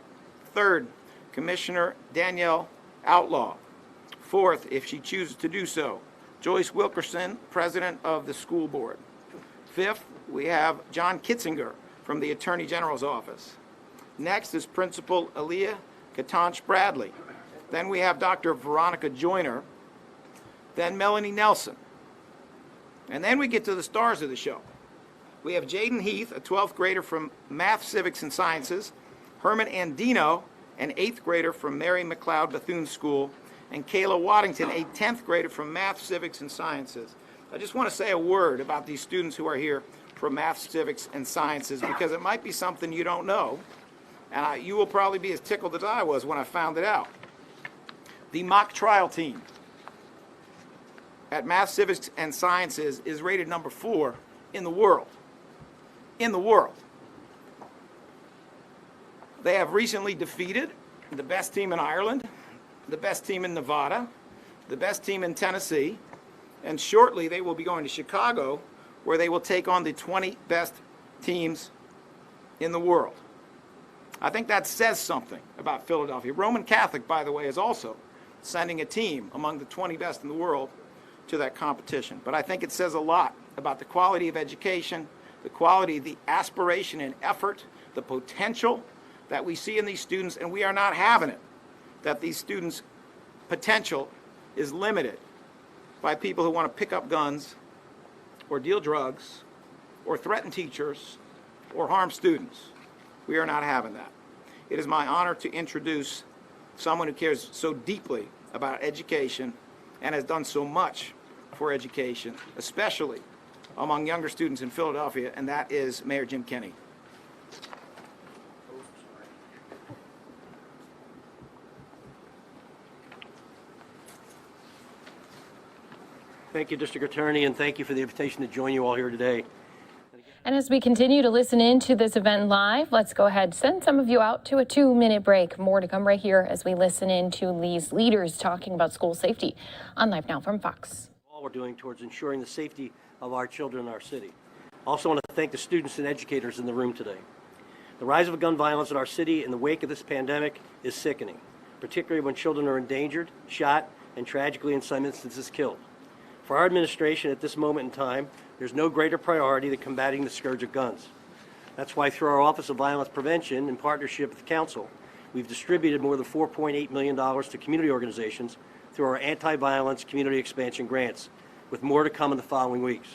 Third, Commissioner Danielle Outlaw. Fourth, if she chooses to do so, Joyce Wilkerson, President of the School Board. Fifth, we have John Kitzinger from the Attorney General's Office. Next is Principal Aaliyah Katanch Bradley. Then we have Dr. Veronica Joyner. Then Melanie Nelson. And then we get to the stars of the show. We have Jaden Heath, a 12th grader from Math, Civics, and Sciences, Herman Andino, an 8th grader from Mary McLeod Bethune School, and Kayla Waddington, a 10th grader from Math, Civics, and Sciences. I just want to say a word about these students who are here from Math, Civics, and Sciences, because it might be something you don't know, and you will probably be as tickled as I was when I found it out. The mock trial team at Math, Civics, and Sciences is rated number 4 in the world. In the world. They have recently defeated the best team in Ireland, the best team in Nevada, the best team in Tennessee, and shortly they will be going to Chicago, where they will take on the 20 best teams in the world. I think that says something about Philadelphia. Roman Catholic, by the way, is also sending a team among the 20 best in the world to that competition. But I think it says a lot about the quality of education, the quality, the aspiration and effort, the potential that we see in these students, and we are not having it, that these students' potential is limited by people who want to pick up guns or deal drugs or threaten teachers or harm students. We are not having that. It is my honor to introduce someone who cares so deeply about education and has done so much for education, especially among younger students in Philadelphia, and that is Mayor Jim Kenney. Thank you, District Attorney, and thank you for the invitation to join you all here today. And as we continue to listen in to this event live, let's go ahead and send some of you out to a 2-minute break. More to come right here as we listen in to these leaders talking about school safety on Live Now from Fox. All we're doing towards ensuring the safety of our children in our city. Also want to thank the students and educators in the room today. The rise of gun violence in our city in the wake of this pandemic is sickening, particularly when children are endangered, shot, and tragically in some instances killed. For our administration at this moment in time, there's no greater priority than combating the scourge of guns. That's why through our Office of Violence Prevention, in partnership with the Council, we've distributed more than $4.8 million to community organizations through our anti-violence community expansion grants, with more to come in the following weeks.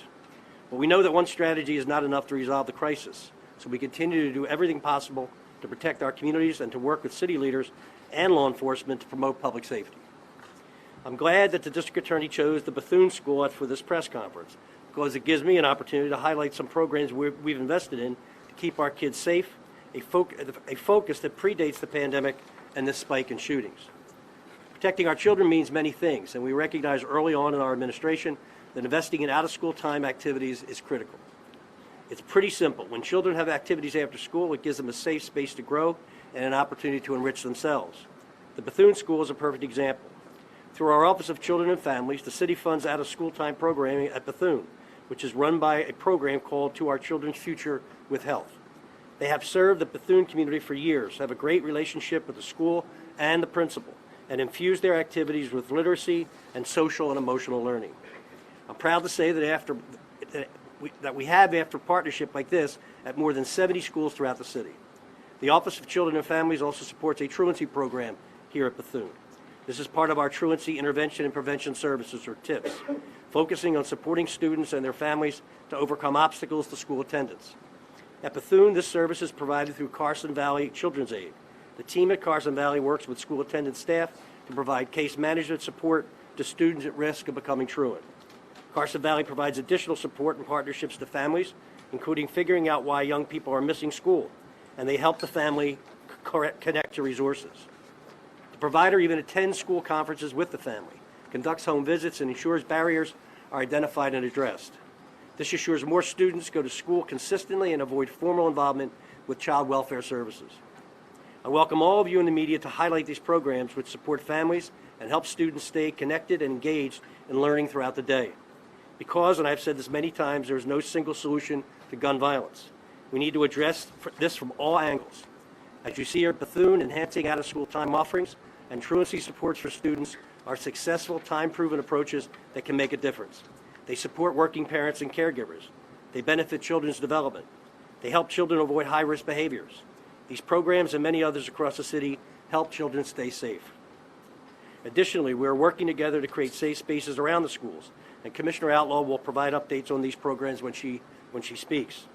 But we know that one strategy is not enough to resolve the crisis, so we continue to do everything possible to protect our communities and to work with city leaders and law enforcement to promote public safety. I'm glad that the District Attorney chose the Bethune School for this press conference, because it gives me an opportunity to highlight some programs we've invested in to keep our kids safe, a focus that predates the pandemic and this spike in shootings. Protecting our children means many things, and we recognize early on in our administration that investing in out-of-school time activities is critical. It's pretty simple. When children have activities after school, it gives them a safe space to grow and an opportunity to enrich themselves. The Bethune School is a perfect example. Through our Office of Children and Families, the city funds out-of-school time programming at Bethune, which is run by a program called To Our Children's Future with Health. They have served the Bethune community for years, have a great relationship with the school and the principal, and infuse their activities with literacy and social and emotional learning. I'm proud to say that we have after partnership like this at more than 70 schools throughout the city. The Office of Children and Families also supports a truancy program here at Bethune. This is part of our Truancy Intervention and Prevention Services, or TIPS, focusing on supporting students and their families to overcome obstacles to school attendance. At Bethune, this service is provided through Carson Valley Children's Aid. The team at Carson Valley works with school attendance staff to provide case management support to students at risk of becoming truant. Carson Valley provides additional support and partnerships to families, including figuring out why young people are missing school, and they help the family connect to resources. The provider even attends school conferences with the family, conducts home visits, and ensures barriers are identified and addressed. This assures more students go to school consistently and avoid formal involvement with child welfare services. I welcome all of you in the media to highlight these programs which support families and help students stay connected and engaged in learning throughout the day. Because, and I've said this many times, there is no single solution to gun violence. We need to address this from all angles. As you see here at Bethune, enhancing out-of-school time offerings and truancy supports for students are successful, time-proven approaches that can make a difference. They support working parents and caregivers. They benefit children's development. They help children avoid high-risk behaviors. These programs and many others across the city help children stay safe. Additionally, we are working together to create safe spaces around the schools, and Commissioner Outlaw will provide updates on these programs when she speaks.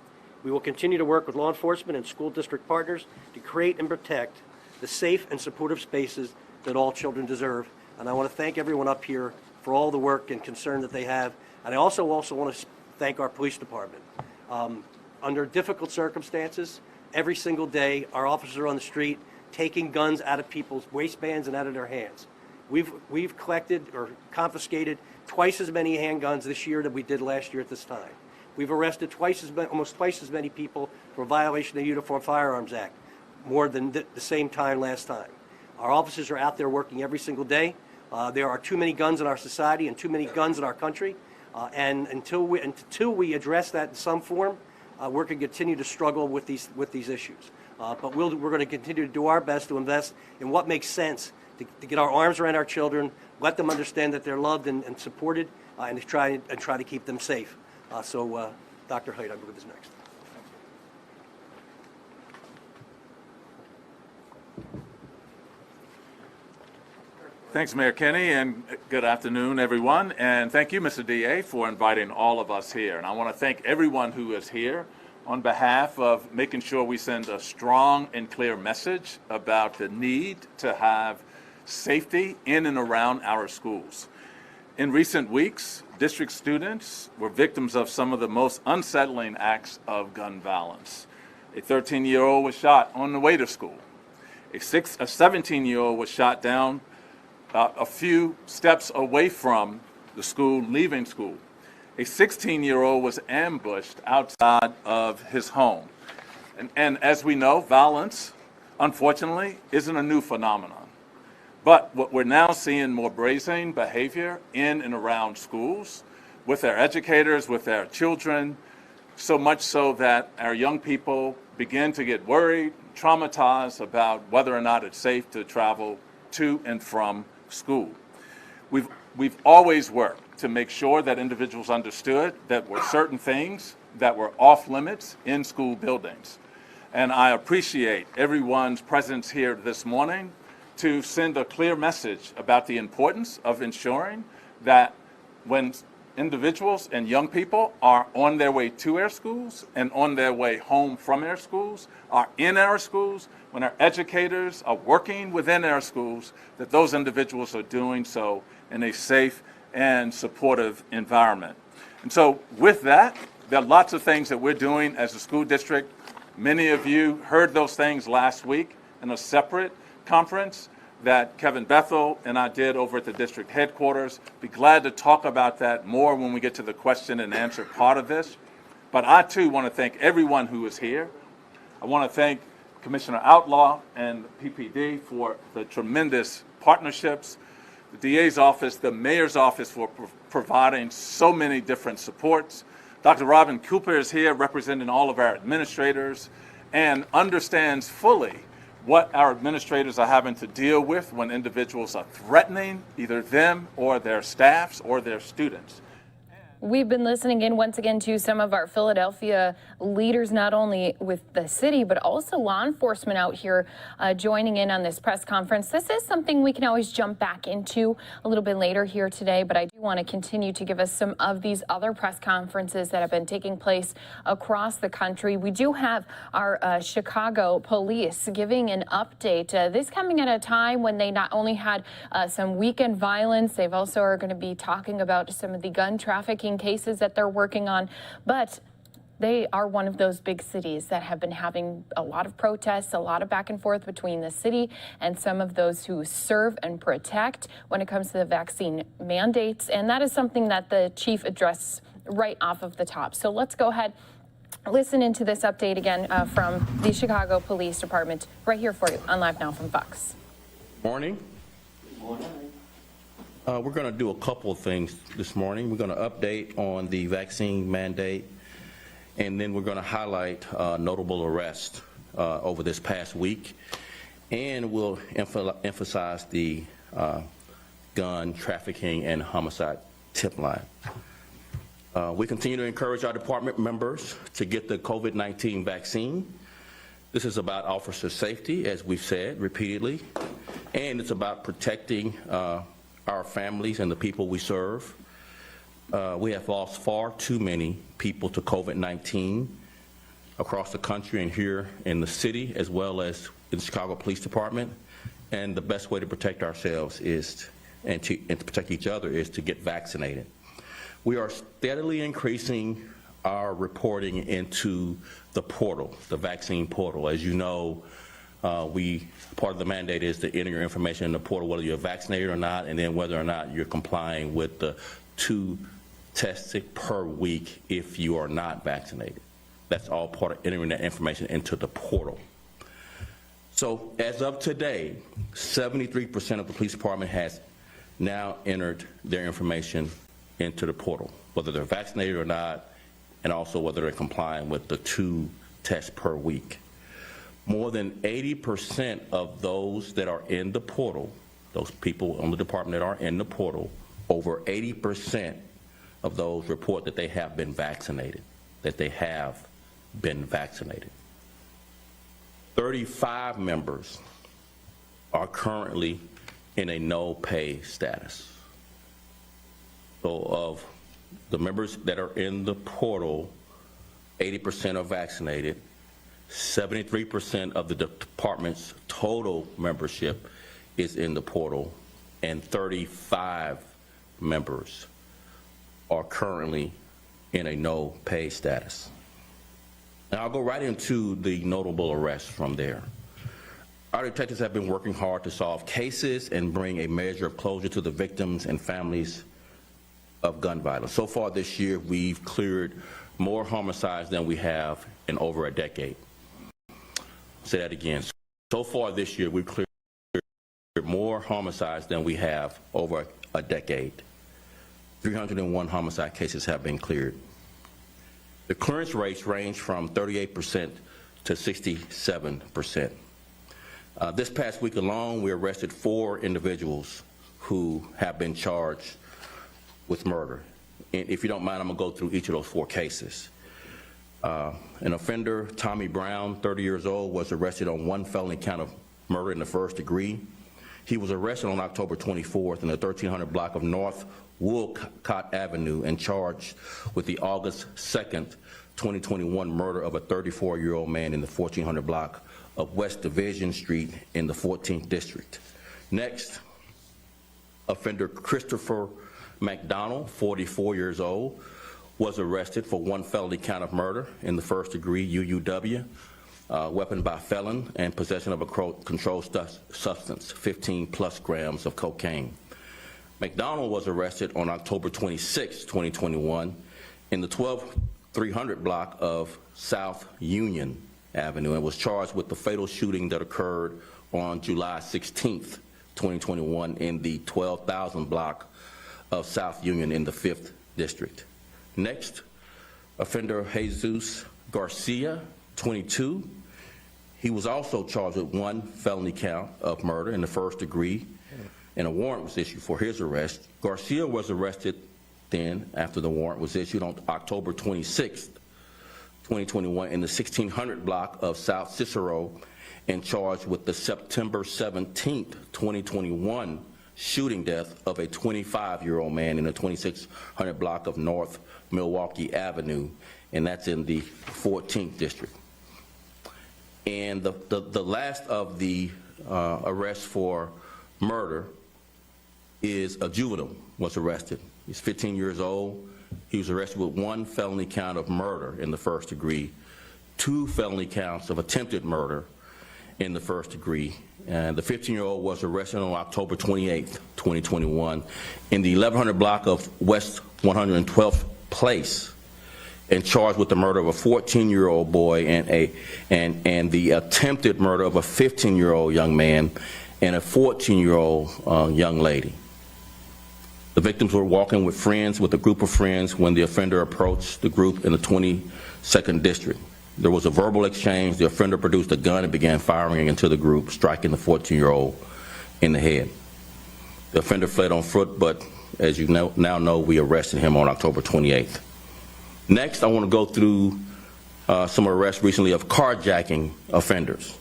We will continue to work with law enforcement and school district partners to create and protect the safe and supportive spaces that all children deserve. And I want to thank everyone up here for all the work and concern that they have. And I also want to thank our police department. Under difficult circumstances, every single day, our officers are on the street taking guns out of people's waistbands and out of their hands. We've collected or confiscated twice as many handguns this year than we did last year at this time. We've arrested almost twice as many people for violation of the Uniform Firearms Act, more than the same time last time. Our officers are out there working every single day There are too many guns in our society and too many guns in our country. And until we address that in some form, we're going to continue to struggle with these issues. But we're going to continue to do our best to invest in what makes sense to get our arms around our children, let them understand that they're loved and supported, and to try to keep them safe. So, Dr. Haidt, I believe is next. Thanks, Mayor Kenny, and good afternoon, everyone. And thank you, Mr. DA, for inviting all of us here. And I want to thank everyone who is here on behalf of making sure we send a strong and clear message about the need to have safety in and around our schools. In recent weeks, district students were victims of some of the most unsettling acts of gun violence. A 13-year-old was shot on the way to school. A 17-year-old was shot down a few steps away from the school, leaving school. A 16-year-old was ambushed outside of his home. And as we know, violence, unfortunately, isn't a new phenomenon. But what we're now seeing more brazen behavior in and around schools, with their educators, with their children, so much so that our young people begin to get worried, traumatized about whether or not it's safe to travel to and from school. We've always worked to make sure that individuals understood that were certain things that were off limits in school buildings. And I appreciate everyone's presence here this morning to send a clear message about the importance of ensuring that when individuals and young people are on their way to our schools and on their way home from our schools, are in our schools, when our educators are working within our schools, that those individuals are doing so in a safe and supportive environment. And so with that, there are lots of things that we're doing as a school district. Many of you heard those things last week in a separate conference that Kevin Bethel and I did over at the district headquarters. Be glad to talk about that more when we get to the question and answer part of this. But I too want to thank everyone who is here. I want to thank Commissioner Outlaw and PPD for the tremendous partnerships, the DA's office, the mayor's office for providing so many different supports. Dr. Robin Cooper is here representing all of our administrators and understands fully what our administrators are having to deal with when individuals are threatening either them or their staffs or their students. We've been listening in once again to some of our Philadelphia leaders, not only with the city, but also law enforcement out here joining in on this press conference. This is something we can always jump back into a little bit later here today, but I do want to continue to give us some of these other press conferences that have been taking place across the country. We do have our Chicago police giving an update. This coming at a time when they not only had some weekend violence, they've also are going to be talking about some of the gun trafficking cases that they're working on, but they are one of those big cities that have been having a lot of protests, a lot of back and forth between the city and some of those who serve and protect when it comes to the vaccine mandates. And that is something that the chief addressed right off of the top. So let's go ahead, listen into this update again from the Chicago Police Department right here for you on Live Now from Fox. Morning. We're going to do a couple of things this morning. We're going to update on the vaccine mandate, and then we're going to highlight notable arrests over this past week, and we'll emphasize the gun trafficking and homicide tip line. We continue to encourage our department members to get the COVID-19 vaccine. This is about officer safety, as we've said repeatedly, and it's about protecting our families and the people we serve. We have lost far too many people to COVID-19 across the country and here in the city, as well as in the Chicago Police Department. And the best way to protect ourselves is, and to protect each other, is to get vaccinated. We are steadily increasing our reporting into the portal, the vaccine portal. As you know, part of the mandate is to enter your information in the portal, whether you're vaccinated or not, and then whether or not you're complying with the 2 tests per week if you are not vaccinated. That's all part of entering that information into the portal. So as of today, 73% of the police department has now entered their information into the portal, whether they're vaccinated or not, and also whether they're complying with the 2 tests per week. More than 80% of those that are in the portal, those people on the department that are in the portal, over 80% of those report that they have been vaccinated, 35 members are currently in a no-pay status. So of the members that are in the portal, 80% are vaccinated. 73% of the department's total membership is in the portal, and 35 members are currently in a no-pay status. Now I'll go right into the notable arrests from there. Our detectives have been working hard to solve cases and bring a measure of closure to the victims and families of gun violence. So far this year, we've cleared more homicides than we have in over a decade. I'll say that again. So far this year, we've cleared more homicides than we have over a decade. 301 homicide cases have been cleared. The clearance rates range from 38% to 67%. This past week alone, we arrested 4 individuals who have been charged with murder. And if you don't mind, I'm gonna go through each of those 4 cases. An offender, Tommy Brown, 30 years old, was arrested on 1 felony count of murder in the 1st degree. He was arrested on October 24th in the 1300 block of North Woolcott Avenue and charged with the August 2nd, 2021 murder of a 34-year-old man in the 1400 block of West Division Street in the 14th District. Next, offender Christopher McDonald, 44 years old, was arrested for 1 felony count of murder in the 1st degree UUW, weapon by felon, and possession of a controlled substance, 15+ grams of cocaine. McDonald was arrested on October 26, 2021, in the 12300 block of South Union Avenue and was charged with the fatal shooting that occurred on July 16, 2021, in the 12,000 block of South Union in the 5th District. Next, offender Jesus Garcia, 22. He was also charged with 1 felony count of murder in the 1st degree, and a warrant was issued for his arrest. Garcia was arrested then after the warrant was issued on October 26, 2021 in the 1600 block of South Cicero and charged with the September 17, 2021 shooting death of a 25-year-old man in the 2600 block of North Milwaukee Avenue, and that's in the 14th District. And the last of the arrests for murder is a juvenile was arrested. He's 15 years old. He was arrested with 1 felony count of murder in the 1st degree, 2 felony counts of attempted murder in the 1st degree. And the 15-year-old was arrested on October 28, 2021 in the 1100 block of West 112th Place and charged with the murder of a 14-year-old boy and the attempted murder of a 15-year-old young man and a 14-year-old young lady. The victims were walking with a group of friends when the offender approached the group in the 22nd District. There was a verbal exchange. The offender produced a gun and began firing into the group, striking the 14-year-old in the head. The offender fled on foot, but as you now know, we arrested him on October 28th. Next, I want to go through some arrests recently of carjacking offenders.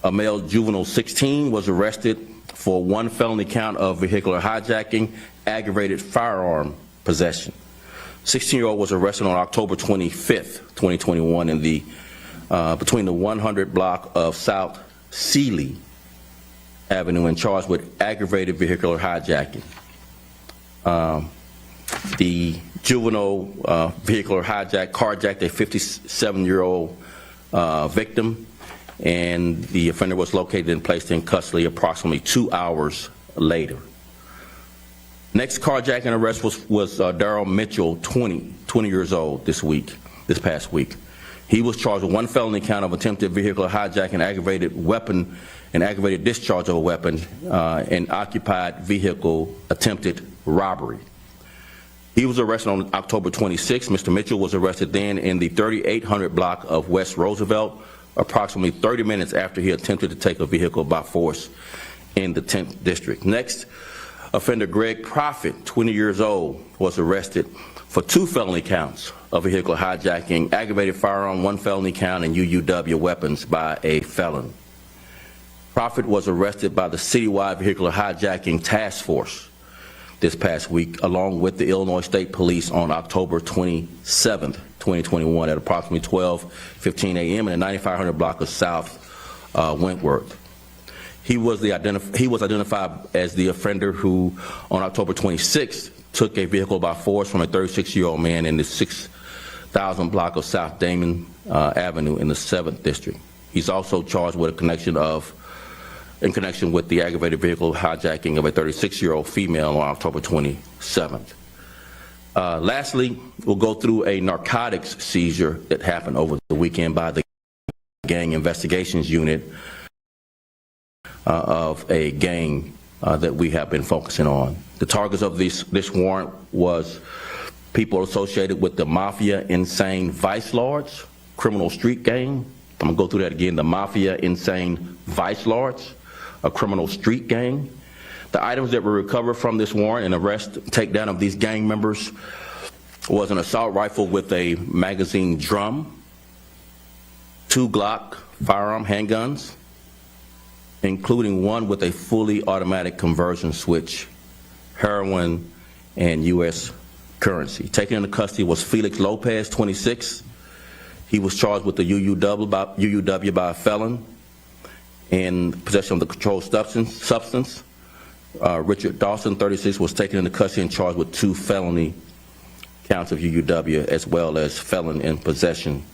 A male juvenile 16 was arrested for 1 felony count of vehicular hijacking, aggravated firearm possession. 16-year-old was arrested on October 25th, 2021 in the between the 100 block of South Sealy Avenue and charged with aggravated vehicular hijacking. The juvenile vehicular carjacked a 57-year-old victim, and the offender was located and placed in custody approximately 2 hours later. Next carjacking arrest was Darrell Mitchell, 20 years old this past week. He was charged with 1 felony count of attempted vehicular hijacking, aggravated weapon, and aggravated discharge of a weapon, and occupied vehicle attempted robbery. He was arrested on October 26. Mr. Mitchell was arrested then in the 3800 block of West Roosevelt, approximately 30 minutes after he attempted to take a vehicle by force in the 10th district. Next, offender Greg Profit, 20 years old, was arrested for 2 felony counts of vehicular hijacking, aggravated firearm, 1 felony count, and UUW weapons by a felon. Profit was arrested by the citywide vehicular hijacking task force this past week, along with the Illinois State Police on October 27th, 2021 at approximately 12:15 a.m. in the 9500 block of South Wentworth. He was identified as the offender who, on October 26th, took a vehicle by force from a 36-year-old man in the 6000 block of South Damon Avenue in the 7th district. He's also charged with in connection with the aggravated vehicle hijacking of a 36-year-old female on October 27th. Lastly, we'll go through a narcotics seizure that happened over the weekend by the Gang Investigations Unit of a gang that we have been focusing on. The targets of this warrant was people associated with the Mafia Insane Vice Lords, criminal street gang. I'm gonna go through that again, the Mafia Insane Vice Lords, a criminal street gang. The items that were recovered from this warrant and arrest takedown of these gang members was an assault rifle with a magazine drum, 2 Glock firearm handguns, including one with a fully automatic conversion switch, heroin, and U.S. currency. Taken into custody was Felix Lopez, 26. He was charged with the UUW by a felon in possession of the controlled substance. Richard Dawson, 36, was taken into custody and charged with 2 felony counts of UUW, as well as felon in possession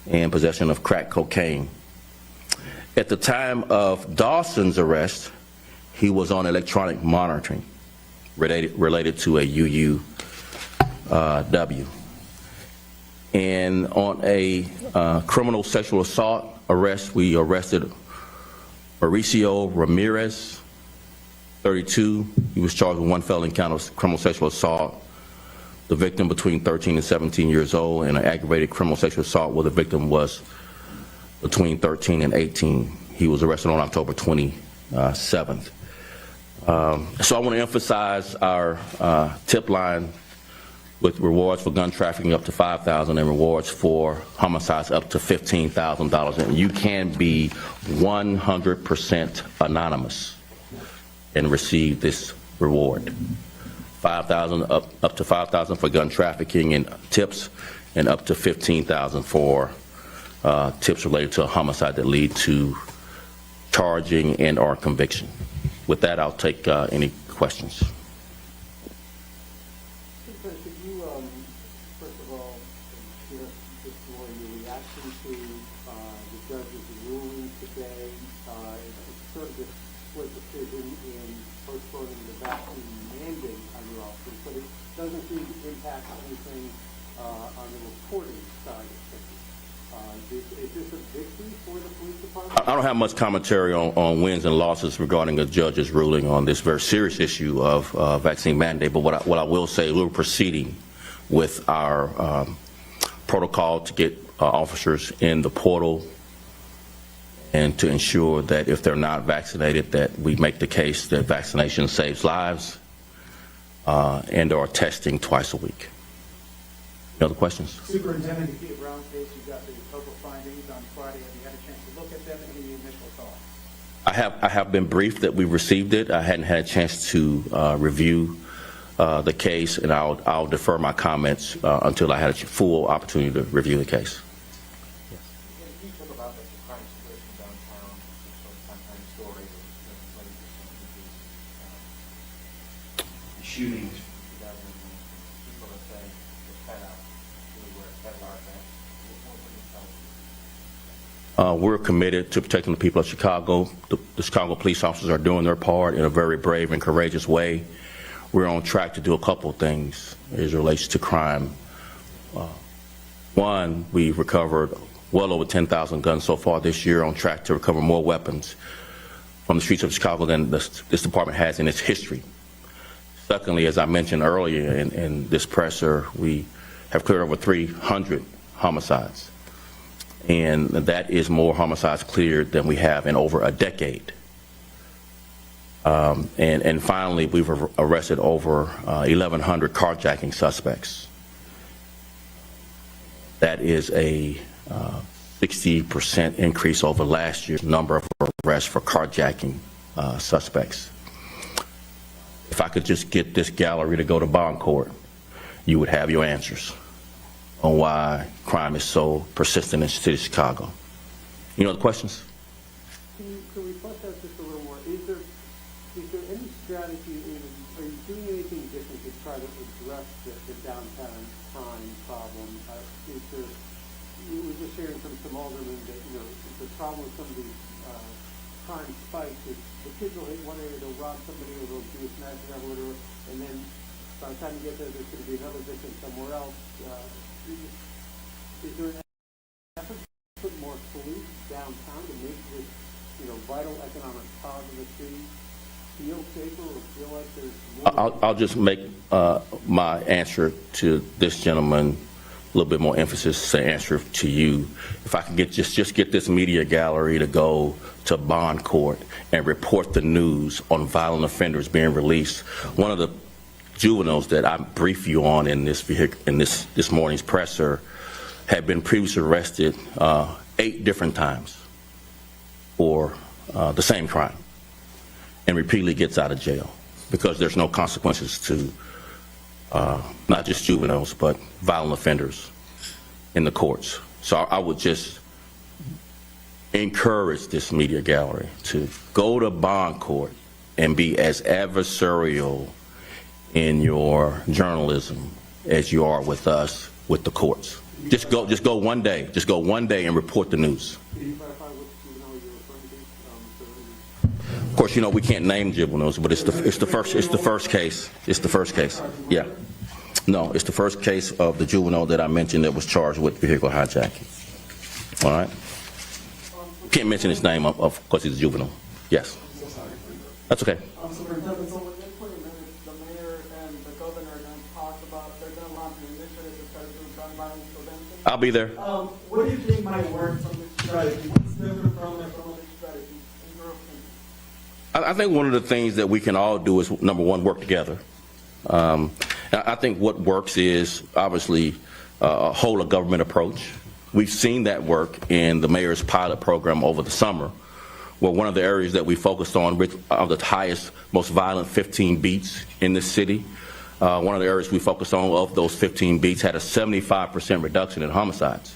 and possession of crack cocaine. At the time of Dawson's arrest, he was on electronic monitoring related to a UUW. And on a criminal sexual assault arrest, we arrested Mauricio Ramirez, 32. He was charged with 1 felony count of criminal sexual assault. The victim between 13 and 17 years old, and an aggravated criminal sexual assault where the victim was between 13 and 18. He was arrested on October 27th. So I want to emphasize our tip line with rewards for gun trafficking up to $5,000 and rewards for homicides up to $15,000. And you can be 100% anonymous and receive this reward. $5,000 up to $5,000 for gun trafficking and tips, and up to $15,000 for tips related to a homicide that lead to charging and or conviction. With that, I'll take any questions. Could you, first of all, share just more your reaction to the judge's ruling today? It's sort of a split decision in postponing the vaccine mandate on your office, but it doesn't seem to impact anything on the reporting side of things. Is this a victory for the police department? I don't have much commentary on wins and losses regarding a judge's ruling on this very serious issue of vaccine mandate, but what I will say, we're proceeding with our protocol to get officers in the portal and to ensure that if they're not vaccinated, that we make the case that vaccination saves lives and or testing twice a week. Any other questions? Superintendent, if you have round case, you got the total findings on Friday. Have you had a chance to look at them? Any initial thoughts? I have been briefed that we received it. I hadn't had a chance to review the case, and I'll defer my comments until I had a full opportunity to review the case. Shootings. We're committed to protecting the people of Chicago. The Chicago police officers are doing their part in a very brave and courageous way. We're on track to do a couple of things as it relates to crime. One, we've recovered well over 10,000 guns so far this year, on track to recover more weapons from the streets of Chicago than this department has in its history. Secondly, as I mentioned earlier in this presser, we have cleared over 300 homicides. And that is more homicides cleared than we have in over a decade. And finally, we've arrested over 1,100 carjacking suspects. That is a 60% increase over last year's number of arrests for carjacking suspects. If I could just get this gallery to go to bond court, you would have your answers on why crime is so persistent in the city of Chicago. Any other questions? Can we flesh out just a little more? Is there any strategy, are you doing anything different to try to address the downtown crime problem? We were just hearing from some aldermen that, the problem with some of these crime spikes is the kids will hit one area, they'll rob somebody, or they'll do a smash or whatever, and then by the time you get there, there's going to be another victim somewhere else. Is there an effort to put more police downtown to make this, vital economic cause of the city feel safer, or feel like there's more? I'll just make my answer to this gentleman a little bit more emphasis to answer to you. If I could just get this media gallery to go to bond court and report the news on violent offenders being released. One of the juveniles that I briefed you on in this morning's presser had been previously arrested 8 different times for the same crime, and repeatedly gets out of jail because there's no consequences to not just juveniles but violent offenders in the courts. So I would just encourage this media gallery to go to bond court and be as adversarial in your journalism as you are with us, with the courts. Just go one day. Just go one day and report the news. Of course, we can't name juveniles, but it's the first case. It's the first case. Yeah. No, it's the first case of the juvenile that I mentioned that was charged with vehicle hijacking. All right. Can't mention his name, of course, he's a juvenile. Yes. That's okay. Superintendent, so within 20 minutes, the mayor and the governor are going to talk about, they're going to launch an initiative to try to do gun violence prevention. I'll be there. What do you think might work from this strategy? What's different from other strategies in your opinion? I think one of the things that we can all do is, number one, work together. I think what works is obviously a whole of government approach. We've seen that work in the mayor's pilot program over the summer, where one of the areas that we focused on are the highest, most violent 15 beats in this city. One of the areas we focused on of those 15 beats had a 75% reduction in homicides,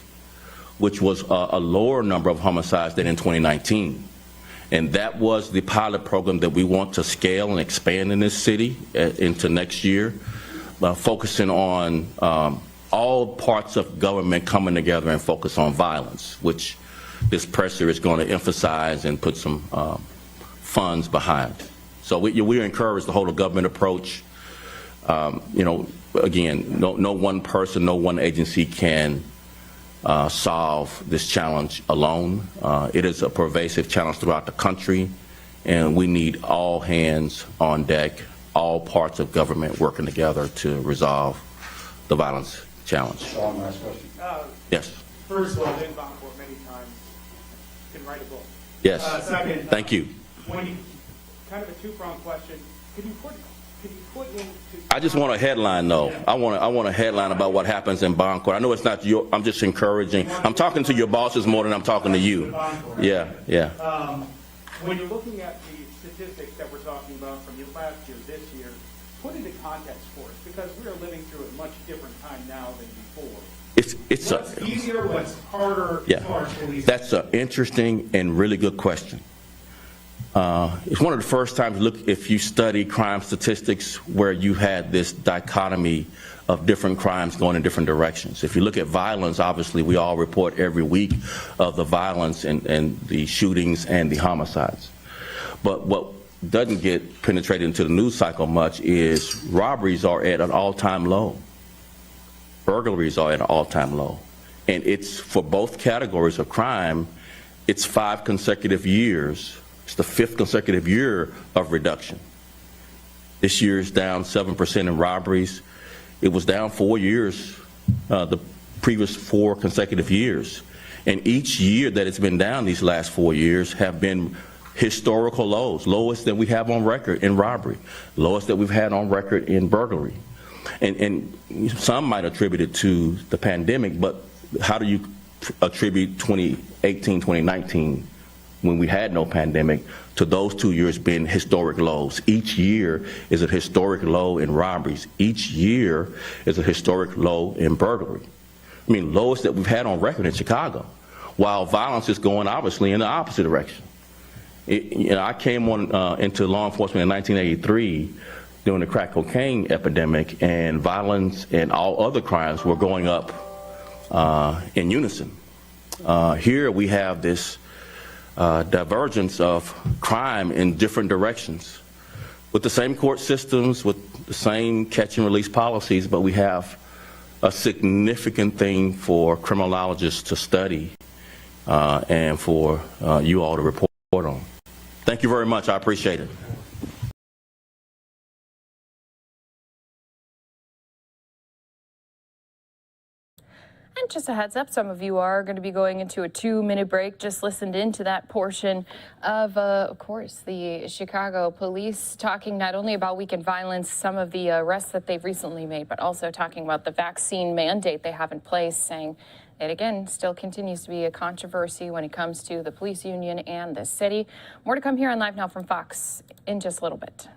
which was a lower number of homicides than in 2019. And that was the pilot program that we want to scale and expand in this city into next year, focusing on all parts of government coming together and focus on violence, which this presser is going to emphasize and put some funds behind. So we encourage the whole of government approach. Again, no one person, no one agency can solve this challenge alone. It is a pervasive challenge throughout the country, and we need all hands on deck, all parts of government working together to resolve the violence challenge. Sean, last question. Yes. First of all, I've been bound for many times. Can write a book. Yes. Second, thank you. When you, kind of a two-pronged question. Could you put into? I just want a headline, though. I want a headline about what happens in bond court. I know it's not your. I'm just encouraging. I'm talking to your bosses more than I'm talking to you. Yeah. When you're looking at the statistics that we're talking about from last year, this year, put into context for us, because we are living through a much different time now than before. What's easier, what's harder as far as policing? That's an interesting and really good question. It's one of the first times, if you study crime statistics, where you had this dichotomy of different crimes going in different directions. If you look at violence, obviously we all report every week of the violence and the shootings and the homicides. But what doesn't get penetrated into the news cycle much is robberies are at an all-time low. Burglaries are at an all-time low. And it's for both categories of crime, it's 5 consecutive years. It's the 5th consecutive year of reduction. This year is down 7% in robberies. It was down 4 years, the previous 4 consecutive years. And each year that it's been down these last 4 years have been historical lows, lowest that we have on record in robbery, lowest that we've had on record in burglary. And some might attribute it to the pandemic, but how do you attribute 2018, 2019, when we had no pandemic, to those 2 years being historic lows? Each year is a historic low in robberies. Each year is a historic low in burglary. I mean, lowest that we've had on record in Chicago, while violence is going obviously in the opposite direction. I came on into law enforcement in 1983 during the crack cocaine epidemic, and violence and all other crimes were going up in unison. Here we have this divergence of crime in different directions with the same court systems, with the same catch and release policies, but we have a significant thing for criminologists to study and for you all to report on. Thank you very much. I appreciate it. And just a heads up, some of you are going to be going into a 2-minute break. Just listened into that portion of course, the Chicago police talking not only about weekend violence, some of the arrests that they've recently made, but also talking about the vaccine mandate they have in place, saying it again still continues to be a controversy when it comes to the police union and the city. More to come here on Live Now from Fox in just a little bit.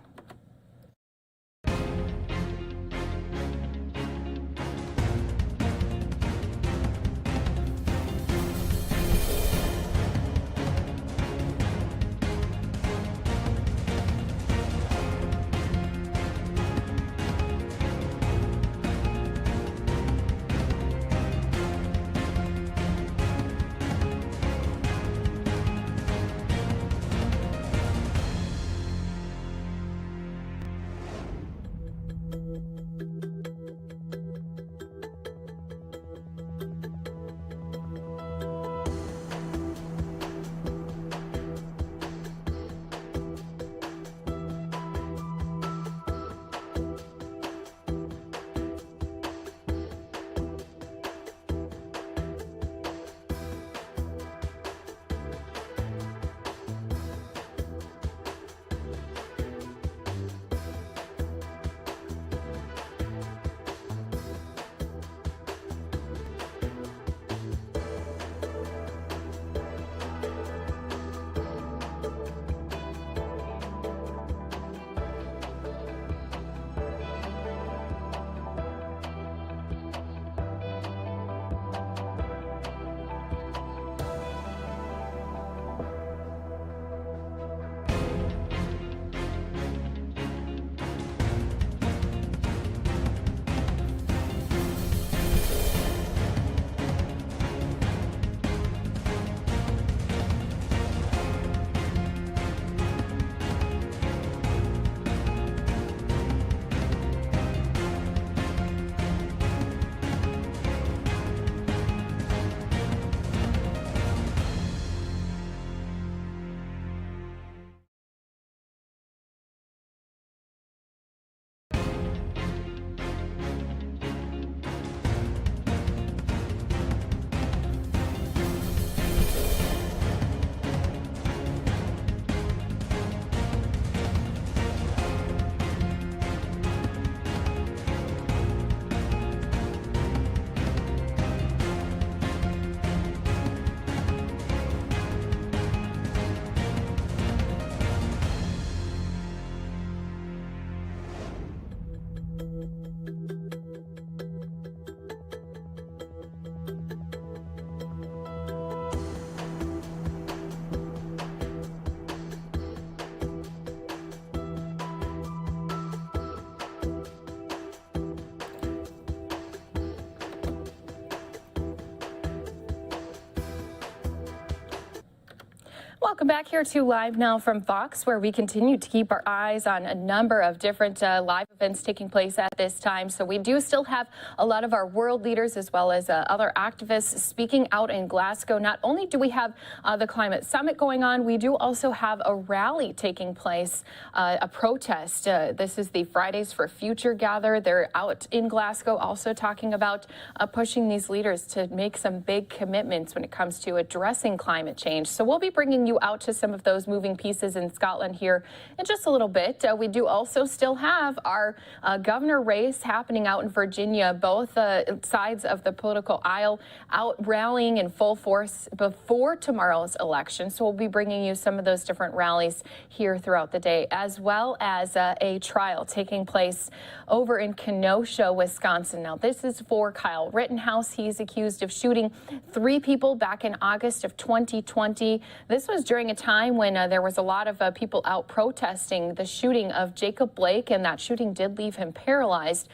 Welcome back here to Live Now from Fox, where we continue to keep our eyes on a number of different live events taking place at this time. So we do still have a lot of our world leaders as well as other activists speaking out in Glasgow. Not only do we have the climate summit going on, we do also have a rally taking place, a protest. This is the Fridays for Future gather. They're out in Glasgow also talking about pushing these leaders to make some big commitments when it comes to addressing climate change. So we'll be bringing you out to some of those moving pieces in Scotland here in just a little bit. We do also still have our governor race happening out in Virginia, both sides of the political aisle out rallying in full force before tomorrow's election. So we'll be bringing you some of those different rallies here throughout the day, as well as a trial taking place over in Kenosha, Wisconsin. Now, this is for Kyle Rittenhouse. He's accused of shooting 3 people back in August of 2020. This was during a time when there was a lot of people out protesting the shooting of Jacob Blake, and that shooting did leave him paralyzed.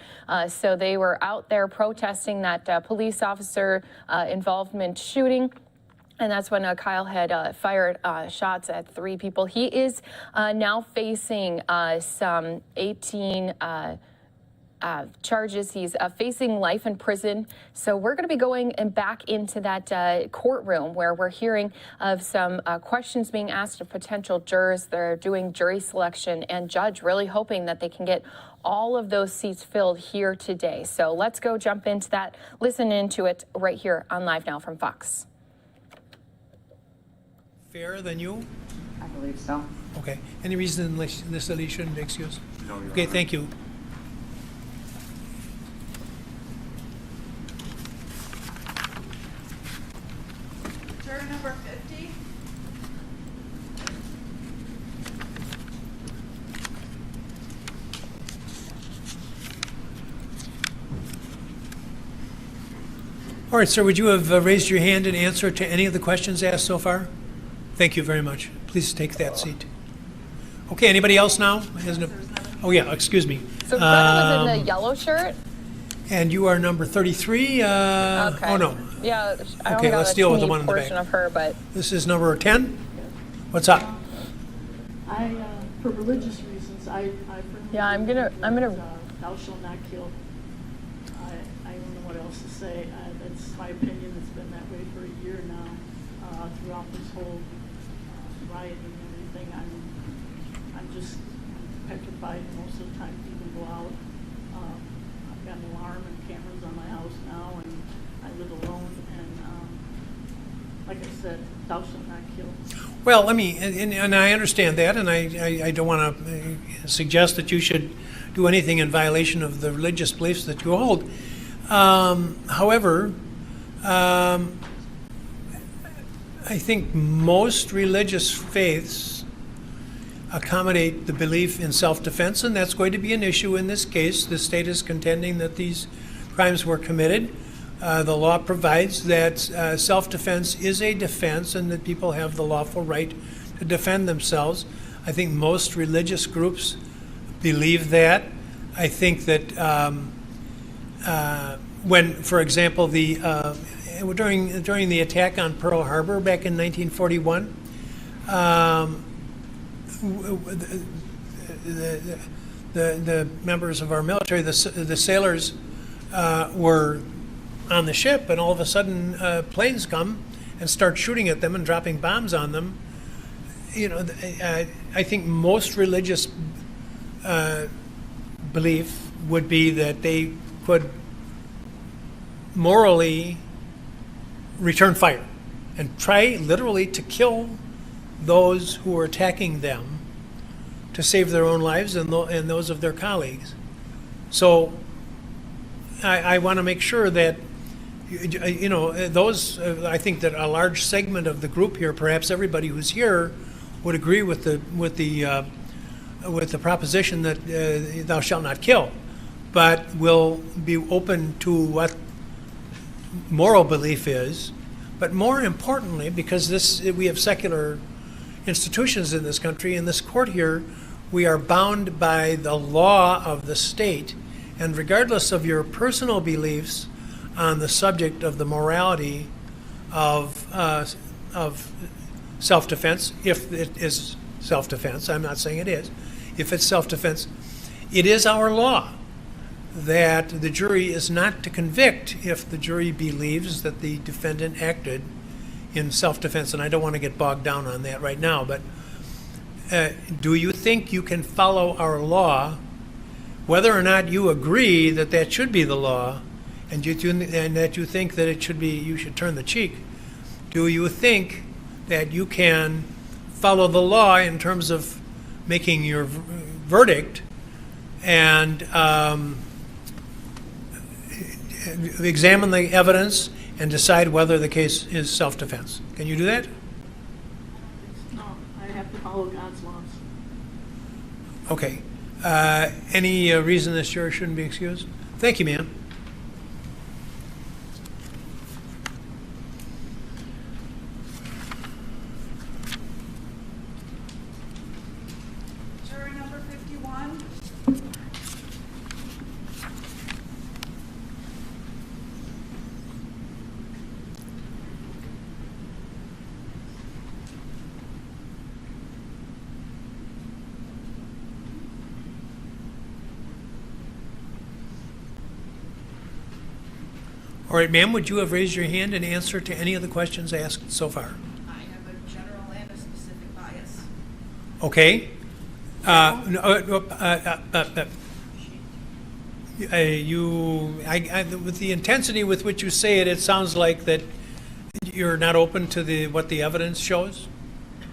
So they were out there protesting that police officer involvement shooting. And that's when Kyle had fired shots at 3 people. He is now facing some 18 charges. He's facing life in prison. So we're going to be going back into that courtroom where we're hearing of some questions being asked of potential jurors. They're doing jury selection, and judge really hoping that they can get all of those seats filled here today. So let's go jump into that, listen into it right here on Live Now from Fox. Fairer than you? I believe so. Okay. Any reason this lady shouldn't be excused? No, okay, thank you. Juror number 50. All right, sir, would you have raised your hand in answer to any of the questions asked so far? Thank you very much. Please take that seat. Okay, anybody else now? Oh, yeah, excuse me. So Greta was in the yellow shirt? And you are number 33? Okay. Oh, no. Yeah, I Okay, only let's got deal a with the teeny one in the portion back. of her, but This is number 10? What's up? For religious reasons, I yeah, I'm gonna thou shalt not kill. I don't know what else to say. That's my opinion. It's been that way for a year now. Throughout this whole rioting and everything, I'm just petrified most of the time to even go out. I've got an alarm and cameras on my house now, and I live alone. And like I said, thou shalt not kill. Well, let me, and I understand that, and I don't want to suggest that you should do anything in violation of the religious beliefs that you hold. However, I think most religious faiths accommodate the belief in self-defense, and that's going to be an issue in this case. The state is contending that these crimes were committed. The law provides that self-defense is a defense and that people have the lawful right to defend themselves. I think most religious groups believe that. I think that when, for example, during the attack on Pearl Harbor back in 1941, the members of our military, the sailors, were on the ship, and all of a sudden planes come and start shooting at them and dropping bombs on them. You know, I think most religious belief would be that they could morally return fire and try literally to kill those who are attacking them to save their own lives and those of their colleagues. So I want to make sure that, you know, those, I think that a large segment of the group here, perhaps everybody who's here, would agree with the proposition that thou shalt not kill, but will be open to what moral belief is. But more importantly, because we have secular institutions in this country, in this court here, we are bound by the law of the state, and regardless of your personal beliefs on the subject of the morality of self-defense, if it is self-defense, I'm not saying it is, if it's self-defense, it is our law that the jury is not to convict if the jury believes that the defendant acted in self-defense. And I don't want to get bogged down on that right now, but do you think you can follow our law, whether or not you agree that that should be the law, and that you think that it should be, you should turn the cheek? Do you think that you can follow the law in terms of making your verdict and examine the evidence and decide whether the case is self-defense? Can you do that? No, I have to follow God's laws. Okay. Any reason this juror shouldn't be excused? Thank you, ma'am. Jury number 51. All right, ma'am, would you have raised your hand in answer to any of the questions asked so far? I have a general and a specific bias. Okay. With the intensity with which you say it, it sounds like that you're not open to what the evidence shows?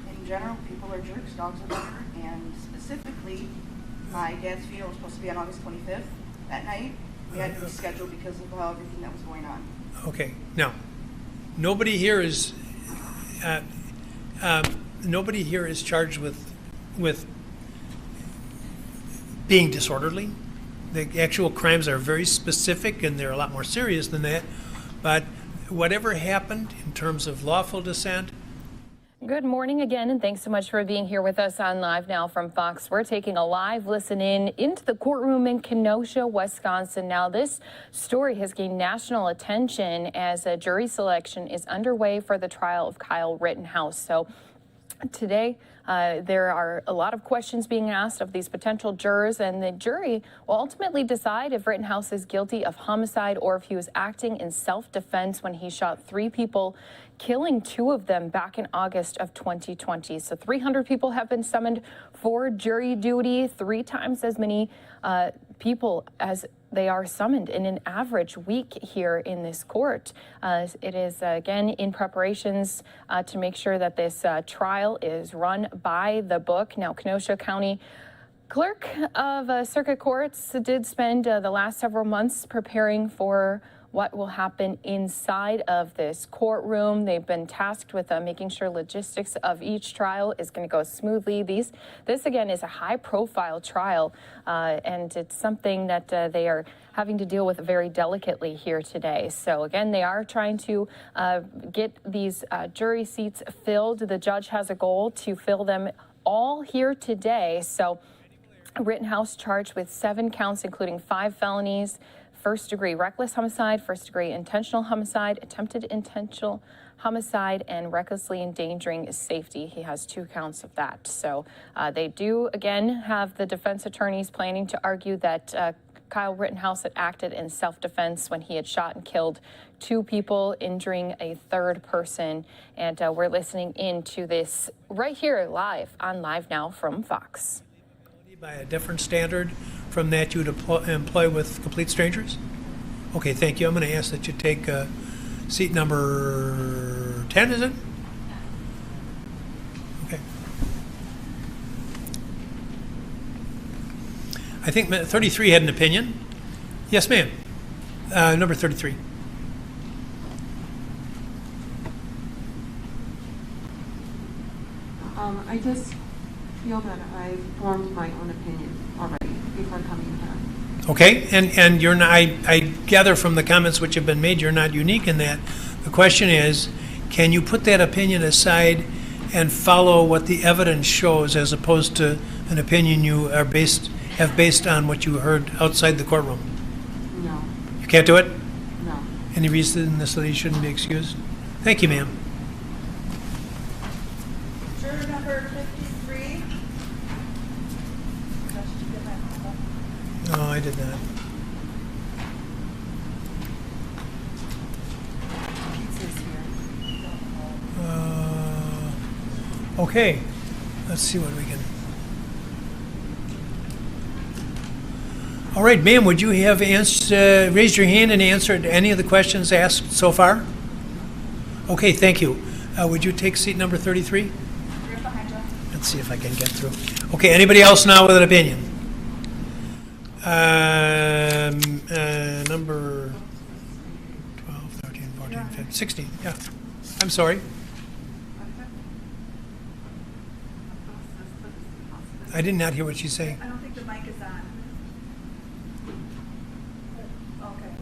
In general, people are jerks, dogs are better, and specifically, my dad's funeral was supposed to be on August 25th that night. We had to reschedule because of everything that was going on. Okay. Now, nobody here is charged with being disorderly. The actual crimes are very specific, and they're a lot more serious than that. But whatever happened in terms of lawful dissent. Good morning again, and thanks so much for being here with us on Live Now from Fox. We're taking a live listen in into the courtroom in Kenosha, Wisconsin. Now, this story has gained national attention as a jury selection is underway for the trial of Kyle Rittenhouse. So today, there are a lot of questions being asked of these potential jurors, and the jury will ultimately decide if Rittenhouse is guilty of homicide or if he was acting in self-defense when he shot 3 people, killing 2 of them back in August of 2020. So 300 people have been summoned for jury duty, 3 times as many people as they are summoned in an average week here in this court. It is, again, in preparations to make sure that this trial is run by the book. Now, Kenosha County Clerk of Circuit Courts did spend the last several months preparing for what will happen inside of this courtroom. They've been tasked with making sure logistics of each trial is going to go smoothly. This again is a high-profile trial, and it's something that they are having to deal with very delicately here today. So again, they are trying to get these jury seats filled. The judge has a goal to fill them all here today. So Rittenhouse charged with 7 counts, including 5 felonies. First-degree reckless homicide, first-degree intentional homicide, attempted intentional homicide, and recklessly endangering safety. He has 2 counts of that. So they do, again, have the defense attorneys planning to argue that Kyle Rittenhouse had acted in self-defense when he had shot and killed 2 people, injuring a 3rd person. And we're listening in to this right here live on Live Now from Fox. By a different standard from that you'd employ with complete strangers? Okay, thank you. I'm going to ask that you take seat number 10, is it? Okay. I think 33 had an opinion. Yes, ma'am. Number 33. I just feel that I've formed my own opinion already before coming here. Okay, and you're not, I gather from the comments which have been made, you're not unique in that. The question is, can you put that opinion aside and follow what the evidence shows as opposed to an opinion you have based on what you heard outside the courtroom? No. You can't do it? No. Any reason this lady shouldn't be excused? Thank you, ma'am. Juror number 53. No, I did not. Okay, let's see what we can. All right, ma'am, would you have raised your hand and answered any of the questions asked so far? Okay, thank you. Would you take seat number 33? Right behind you. Let's see if I can get through. Okay, anybody else now with an opinion? Number 12, 13, 14, 15, 16, yeah. I'm sorry. I did not hear what she's saying. I don't think the mic is on. Okay.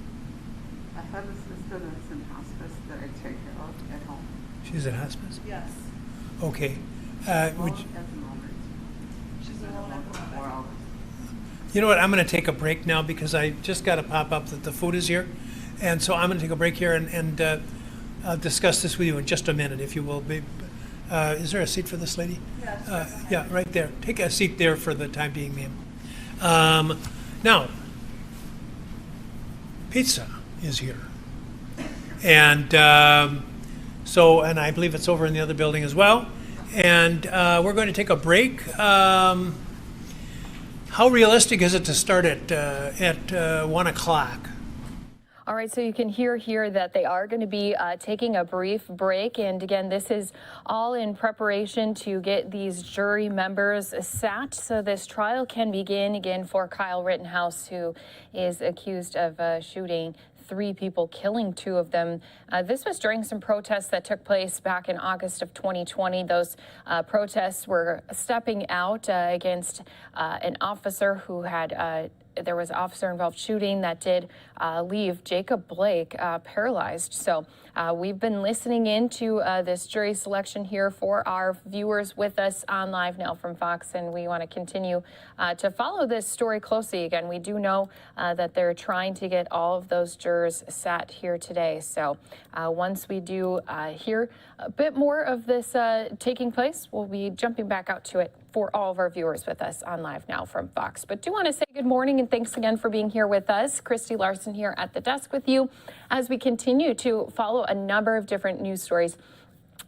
I have a sister that's in hospice that I take care of at home. She's in hospice? Yes. Okay. Would At the moment. She's alone at the moment. 4 hours. You know what? I'm going to take a break now because I just got to pop up that the food is here. And so I'm going to take a break here and I'll discuss this with you in just a minute, if you will. Is there a seat for this lady? Yes. Yeah, right there. Take a seat there for the time being, ma'am. Now, pizza is here. And and I believe it's over in the other building as well. And we're going to take a break. How realistic is it to start at 1 o'clock? All right, so you can hear here that they are going to be taking a brief break. And again, this is all in preparation to get these jury members sat so this trial can begin again for Kyle Rittenhouse, who is accused of shooting 3 people, killing 2 of them. This was during some protests that took place back in August of 2020. Those protests were stepping out against an officer who had there was an officer-involved shooting that did leave Jacob Blake paralyzed. So we've been listening into this jury selection here for our viewers with us on Live Now from Fox, and we want to continue to follow this story closely. Again, we do know that they're trying to get all of those jurors sat here today. So once we do hear a bit more of this taking place, we'll be jumping back out to it for all of our viewers with us on Live Now from Fox. But do want to say good morning and thanks again for being here with us. Christy Larson here at the desk with you as we continue to follow a number of different news stories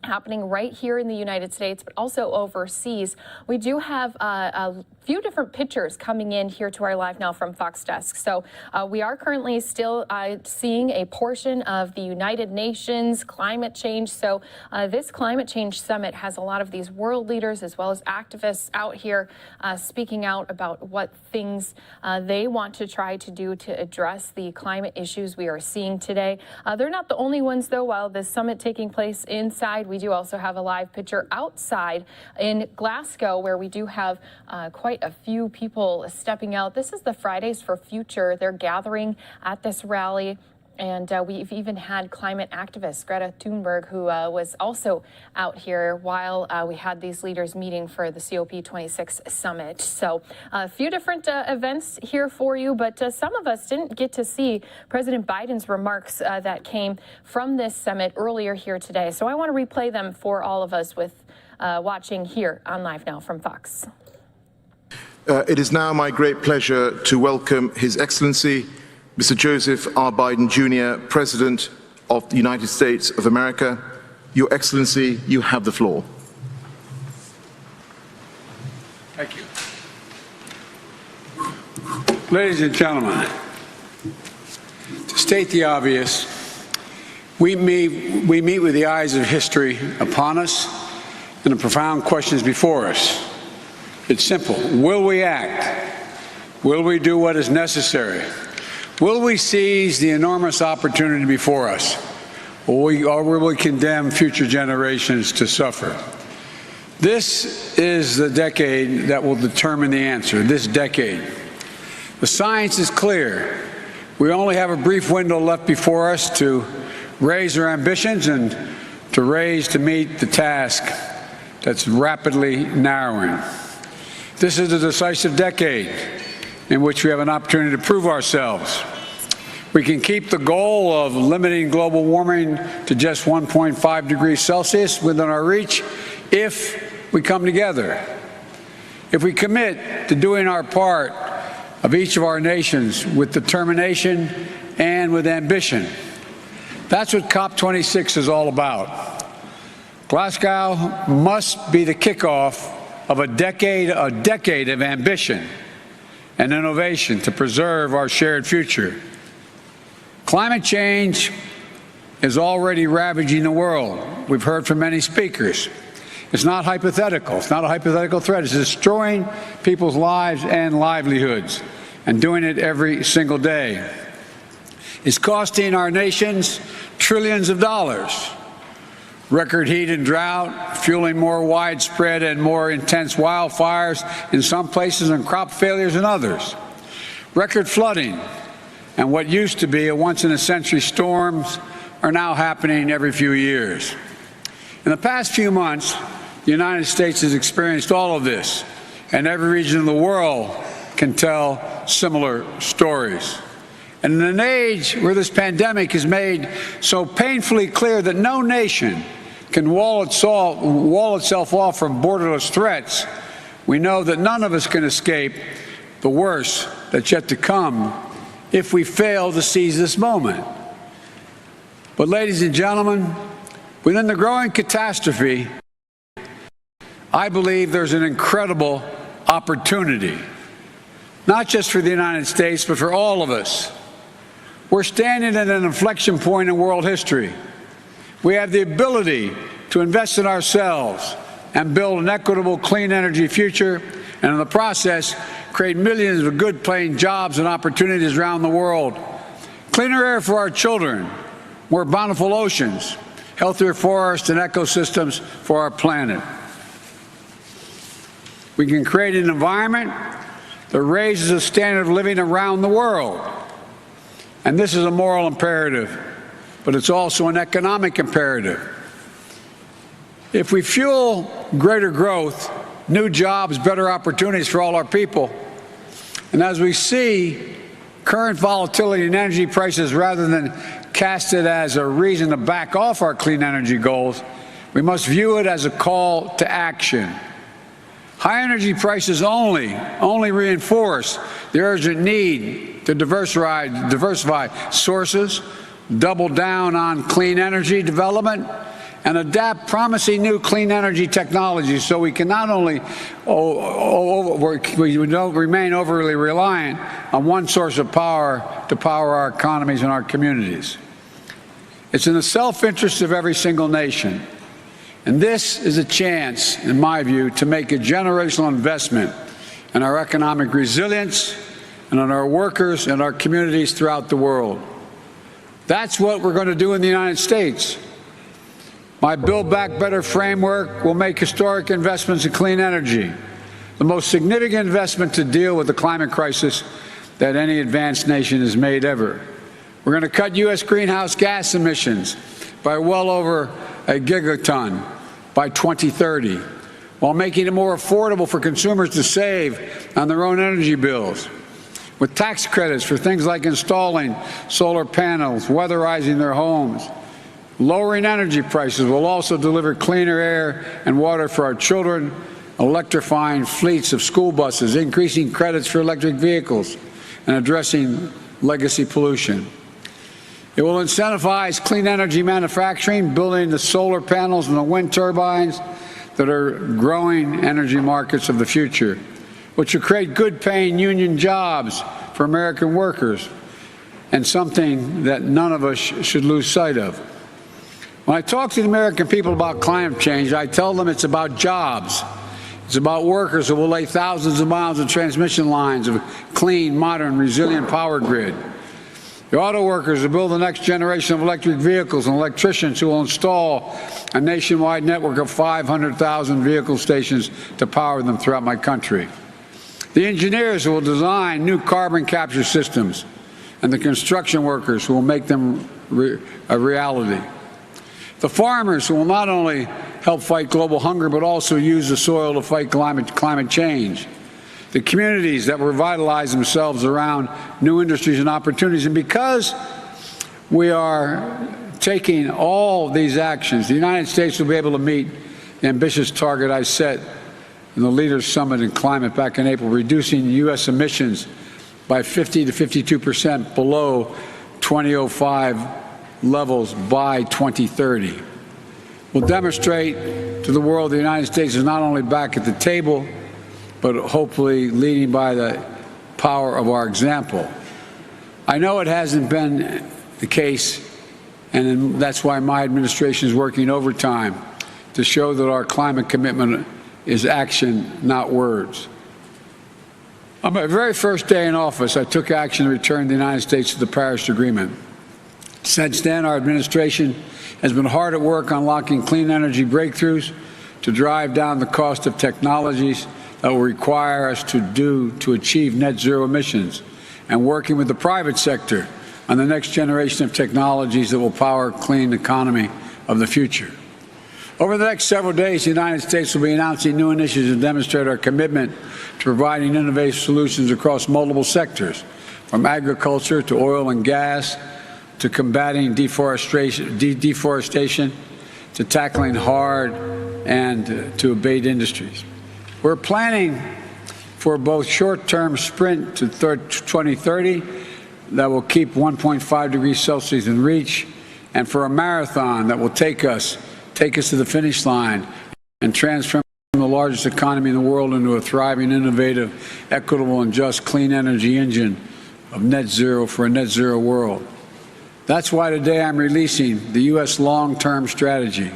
happening right here in the United States, but also overseas. We do have a few different pictures coming in here to our Live Now from Fox desk. So we are currently still seeing a portion of the United Nations climate change. So this climate change summit has a lot of these world leaders as well as activists out here speaking out about what things they want to try to do to address the climate issues we are seeing today. They're not the only ones, though. While this summit taking place inside, we do also have a live picture outside in Glasgow, where we do have quite a few people stepping out. This is the Fridays for Future. They're gathering at this rally. And we've even had climate activist Greta Thunberg, who was also out here while we had these leaders meeting for the COP26 summit. So a few different events here for you, but some of us didn't get to see President Biden's remarks that came from this summit earlier here today. So I want to replay them for all of us with watching here on Live Now from Fox. It is now my great pleasure to welcome His Excellency Mr. Joseph R. Biden, Jr., President of the United States of America. Your Excellency, you have the floor. Thank you. Ladies and gentlemen, to state the obvious, we meet with the eyes of history upon us and the profound questions before us. It's simple. Will we act? Will we do what is necessary? Will we seize the enormous opportunity before us, or will we condemn future generations to suffer? This is the decade that will determine the answer, this decade. The science is clear. We only have a brief window left before us to raise our ambitions and to meet the task that's rapidly narrowing. This is a decisive decade in which we have an opportunity to prove ourselves. We can keep the goal of limiting global warming to just 1.5 degrees Celsius within our reach if we come together. If we commit to doing our part of each of our nations with determination and with ambition. That's what COP26 is all about. Glasgow must be the kickoff of a decade of ambition and innovation to preserve our shared future. Climate change is already ravaging the world. We've heard from many speakers. It's not hypothetical. It's not a hypothetical threat. It's destroying people's lives and livelihoods, and doing it every single day. It's costing our nations trillions of dollars. Record heat and drought, fueling more widespread and more intense wildfires in some places and crop failures in others. Record flooding and what used to be a once-in-a-century storms are now happening every few years. In the past few months, the United States has experienced all of this, and every region of the world can tell similar stories. And in an age where this pandemic is made so painfully clear that no nation can wall itself off from borderless threats, we know that none of us can escape the worst that's yet to come if we fail to seize this moment. But ladies and gentlemen, within the growing catastrophe, I believe there's an incredible opportunity, not just for the United States, but for all of us. We're standing at an inflection point in world history. We have the ability to invest in ourselves and build an equitable, clean energy future, and in the process, create millions of good-paying jobs and opportunities around the world. Cleaner air for our children, more bountiful oceans, healthier forests and ecosystems for our planet. We can create an environment that raises the standard of living around the world. And this is a moral imperative, but it's also an economic imperative. If we fuel greater growth, new jobs, better opportunities for all our people, and as we see current volatility in energy prices, rather than cast it as a reason to back off our clean energy goals, we must view it as a call to action. High energy prices only reinforce the urgent need to diversify sources, double down on clean energy development, and adapt promising new clean energy technologies so we can not only we don't remain overly reliant on one source of power to power our economies and our communities. It's in the self-interest of every single nation. And this is a chance, in my view, to make a generational investment in our economic resilience and in our workers and our communities throughout the world. That's what we're going to do in the United States. My Build Back Better framework will make historic investments in clean energy, the most significant investment to deal with the climate crisis that any advanced nation has made ever. We're going to cut U.S. greenhouse gas emissions by well over a gigaton by 2030, while making it more affordable for consumers to save on their own energy bills, with tax credits for things like installing solar panels, weatherizing their homes. Lowering energy prices will also deliver cleaner air and water for our children, electrifying fleets of school buses, increasing credits for electric vehicles, and addressing legacy pollution. It will incentivize clean energy manufacturing, building the solar panels and the wind turbines that are growing energy markets of the future, which will create good-paying union jobs for American workers, and something that none of us should lose sight of. When I talk to the American people about climate change, I tell them it's about jobs. It's about workers who will lay thousands of miles of transmission lines of clean, modern, resilient power grid. The auto workers who build the next generation of electric vehicles, and electricians who will install a nationwide network of 500,000 vehicle stations to power them throughout my country. The engineers who will design new carbon capture systems, and the construction workers who will make them a reality. The farmers who will not only help fight global hunger, but also use the soil to fight climate change. The communities that revitalize themselves around new industries and opportunities. And because we are taking all these actions, the United States will be able to meet the ambitious target I set in the Leaders Summit in Climate back in April, reducing U.S. emissions by 50 to 52% below 2005 levels by 2030. We'll demonstrate to the world the United States is not only back at the table, but hopefully leading by the power of our example. I know it hasn't been the case, and that's why my administration is working overtime to show that our climate commitment is action, not words. On my very first day in office, I took action to return the United States to the Paris Agreement. Since then, our administration has been hard at work unlocking clean energy breakthroughs to drive down the cost of technologies that will require us to achieve net zero emissions, and working with the private sector on the next generation of technologies that will power a clean economy of the future. Over the next several days, the United States will be announcing new initiatives to demonstrate our commitment to providing innovative solutions across multiple sectors, from agriculture to oil and gas, to combating deforestation, to tackling hard and to abate industries. We're planning for both short-term sprint to 2030 that will keep 1.5 degrees Celsius in reach, and for a marathon that will take us to the finish line and transform the largest economy in the world into a thriving, innovative, equitable, and just clean energy engine of net zero for a net zero world. That's why today I'm releasing the U.S. long-term strategy,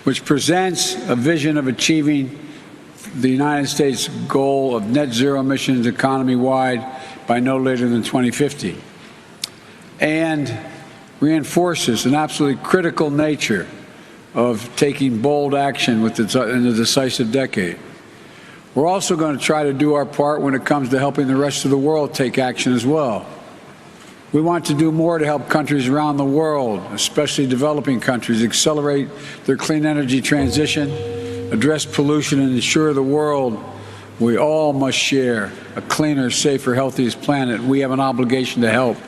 which presents a vision of achieving the United States goal of net zero emissions economy-wide by no later than 2050, and reinforces an absolutely critical nature of taking bold action in the decisive decade. We're also going to try to do our part when it comes to helping the rest of the world take action as well. We want to do more to help countries around the world, especially developing countries, accelerate their clean energy transition, address pollution, and ensure the world we all must share a cleaner, safer, healthiest planet. We have an obligation to help.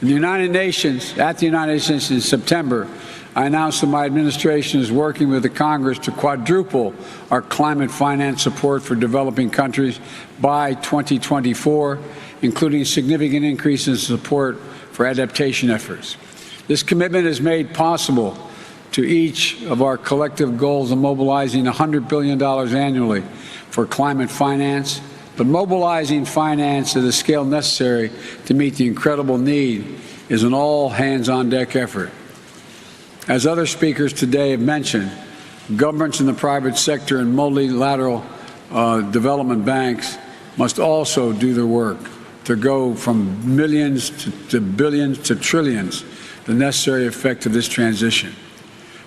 In the United Nations, at the United Nations in September, I announced that my administration is working with the Congress to quadruple our climate finance support for developing countries by 2024, including significant increases in support for adaptation efforts. This commitment is made possible to each of our collective goals of mobilizing $100 billion annually for climate finance, but mobilizing finance at the scale necessary to meet the incredible need is an all-hands-on-deck effort. As other speakers today have mentioned, governments in the private sector and multilateral development banks must also do their work to go from millions to billions to trillions, the necessary effect of this transition.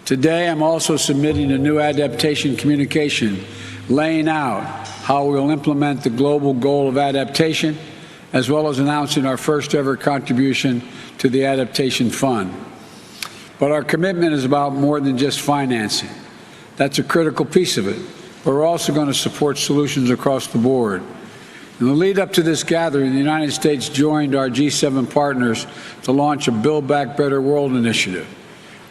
Today, I'm also submitting a new adaptation communication laying out how we'll implement the global goal of adaptation, as well as announcing our first ever contribution to the Adaptation Fund. But our commitment is about more than just financing. That's a critical piece of it. But we're also going to support solutions across the board. In the lead up to this gathering, the United States joined our G7 partners to launch a Build Back Better World initiative.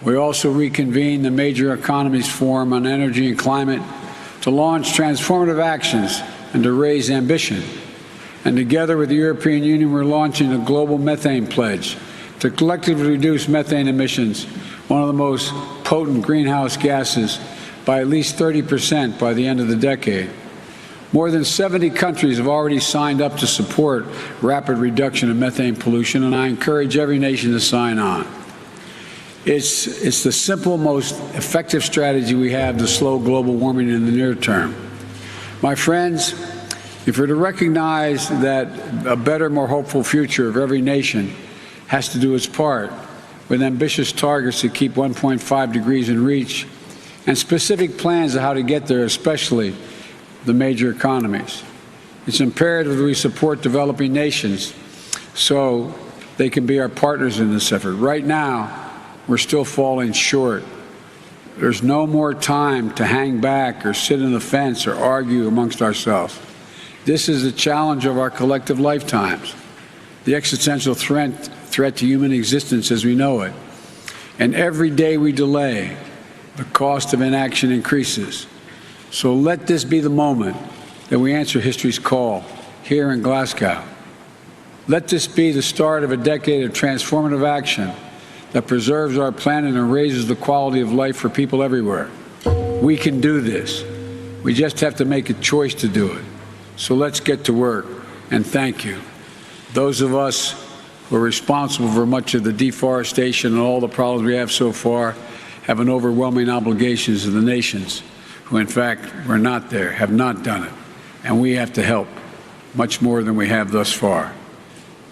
We also reconvened the Major Economies Forum on Energy and Climate to launch transformative actions and to raise ambition. And together with the European Union, we're launching a global methane pledge to collectively reduce methane emissions, one of the most potent greenhouse gases, by at least 30% by the end of the decade. More than 70 countries have already signed up to support rapid reduction of methane pollution, and I encourage every nation to sign on. It's the simple, most effective strategy we have to slow global warming in the near term. My friends, if we're to recognize that a better, more hopeful future of every nation has to do its part, with ambitious targets to keep 1.5 degrees in reach, and specific plans of how to get there, especially the major economies. It's imperative that we support developing nations so they can be our partners in this effort. Right now, we're still falling short. There's no more time to hang back or sit on the fence or argue amongst ourselves. This is the challenge of our collective lifetimes, the existential threat to human existence as we know it. And every day we delay, the cost of inaction increases. So let this be the moment that we answer history's call here in Glasgow. Let this be the start of a decade of transformative action that preserves our planet and raises the quality of life for people everywhere. We can do this. We just have to make a choice to do it. So let's get to work, and thank you. Those of us who are responsible for much of the deforestation and all the problems we have so far have an overwhelming obligation to the nations who, in fact, were not there, have not done it. And we have to help much more than we have thus far.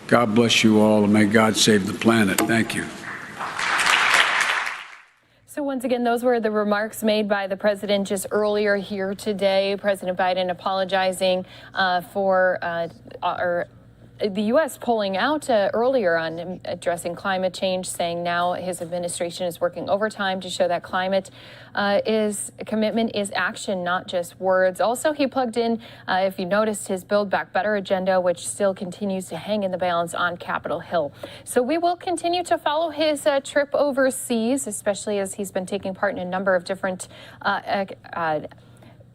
God bless you all, and may God save the planet. Thank you. So once again, those were the remarks made by the president just earlier here today. President Biden apologizing for the U.S. pulling out earlier on addressing climate change, saying now his administration is working overtime to show that climate commitment is action, not just words. Also, he plugged in, if you noticed, his Build Back Better agenda, which still continues to hang in the balance on Capitol Hill. So we will continue to follow his trip overseas, especially as he's been taking part in a number of different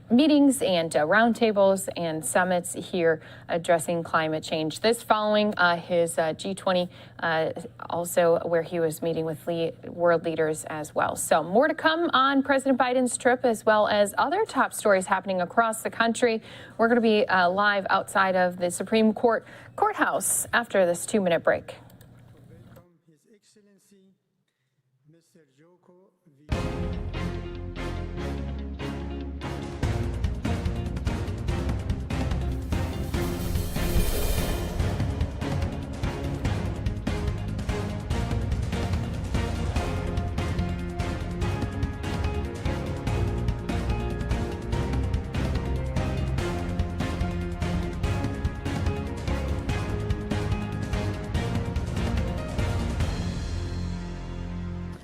meetings and roundtables and summits here addressing climate change. This following his G20, also where he was meeting with world leaders as well. So more to come on President Biden's trip, as well as other top stories happening across the country. We're going to be live outside of the Supreme Court courthouse after this 2-minute break.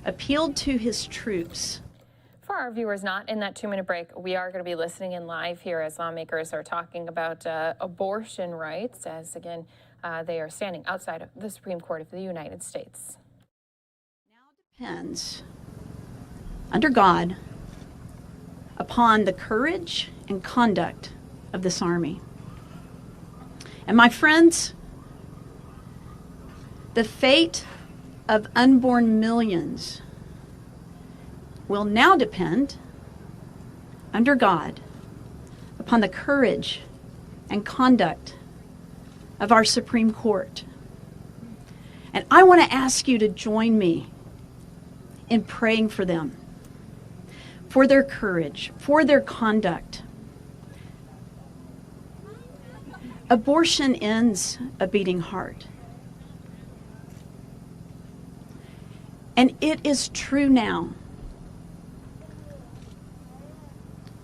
Appealed to his troops. For our viewers not in that 2-minute break, we are going to be listening in live here as lawmakers are talking about abortion rights, as again, they are standing outside of the Supreme Court of the United States. Depends, under God, upon the courage and conduct of this army. And my friends, the fate of unborn millions will now depend, under God, upon the courage and conduct of our Supreme Court. And I want to ask you to join me in praying for them, for their courage, for their conduct. Abortion ends a beating heart. And it is true now,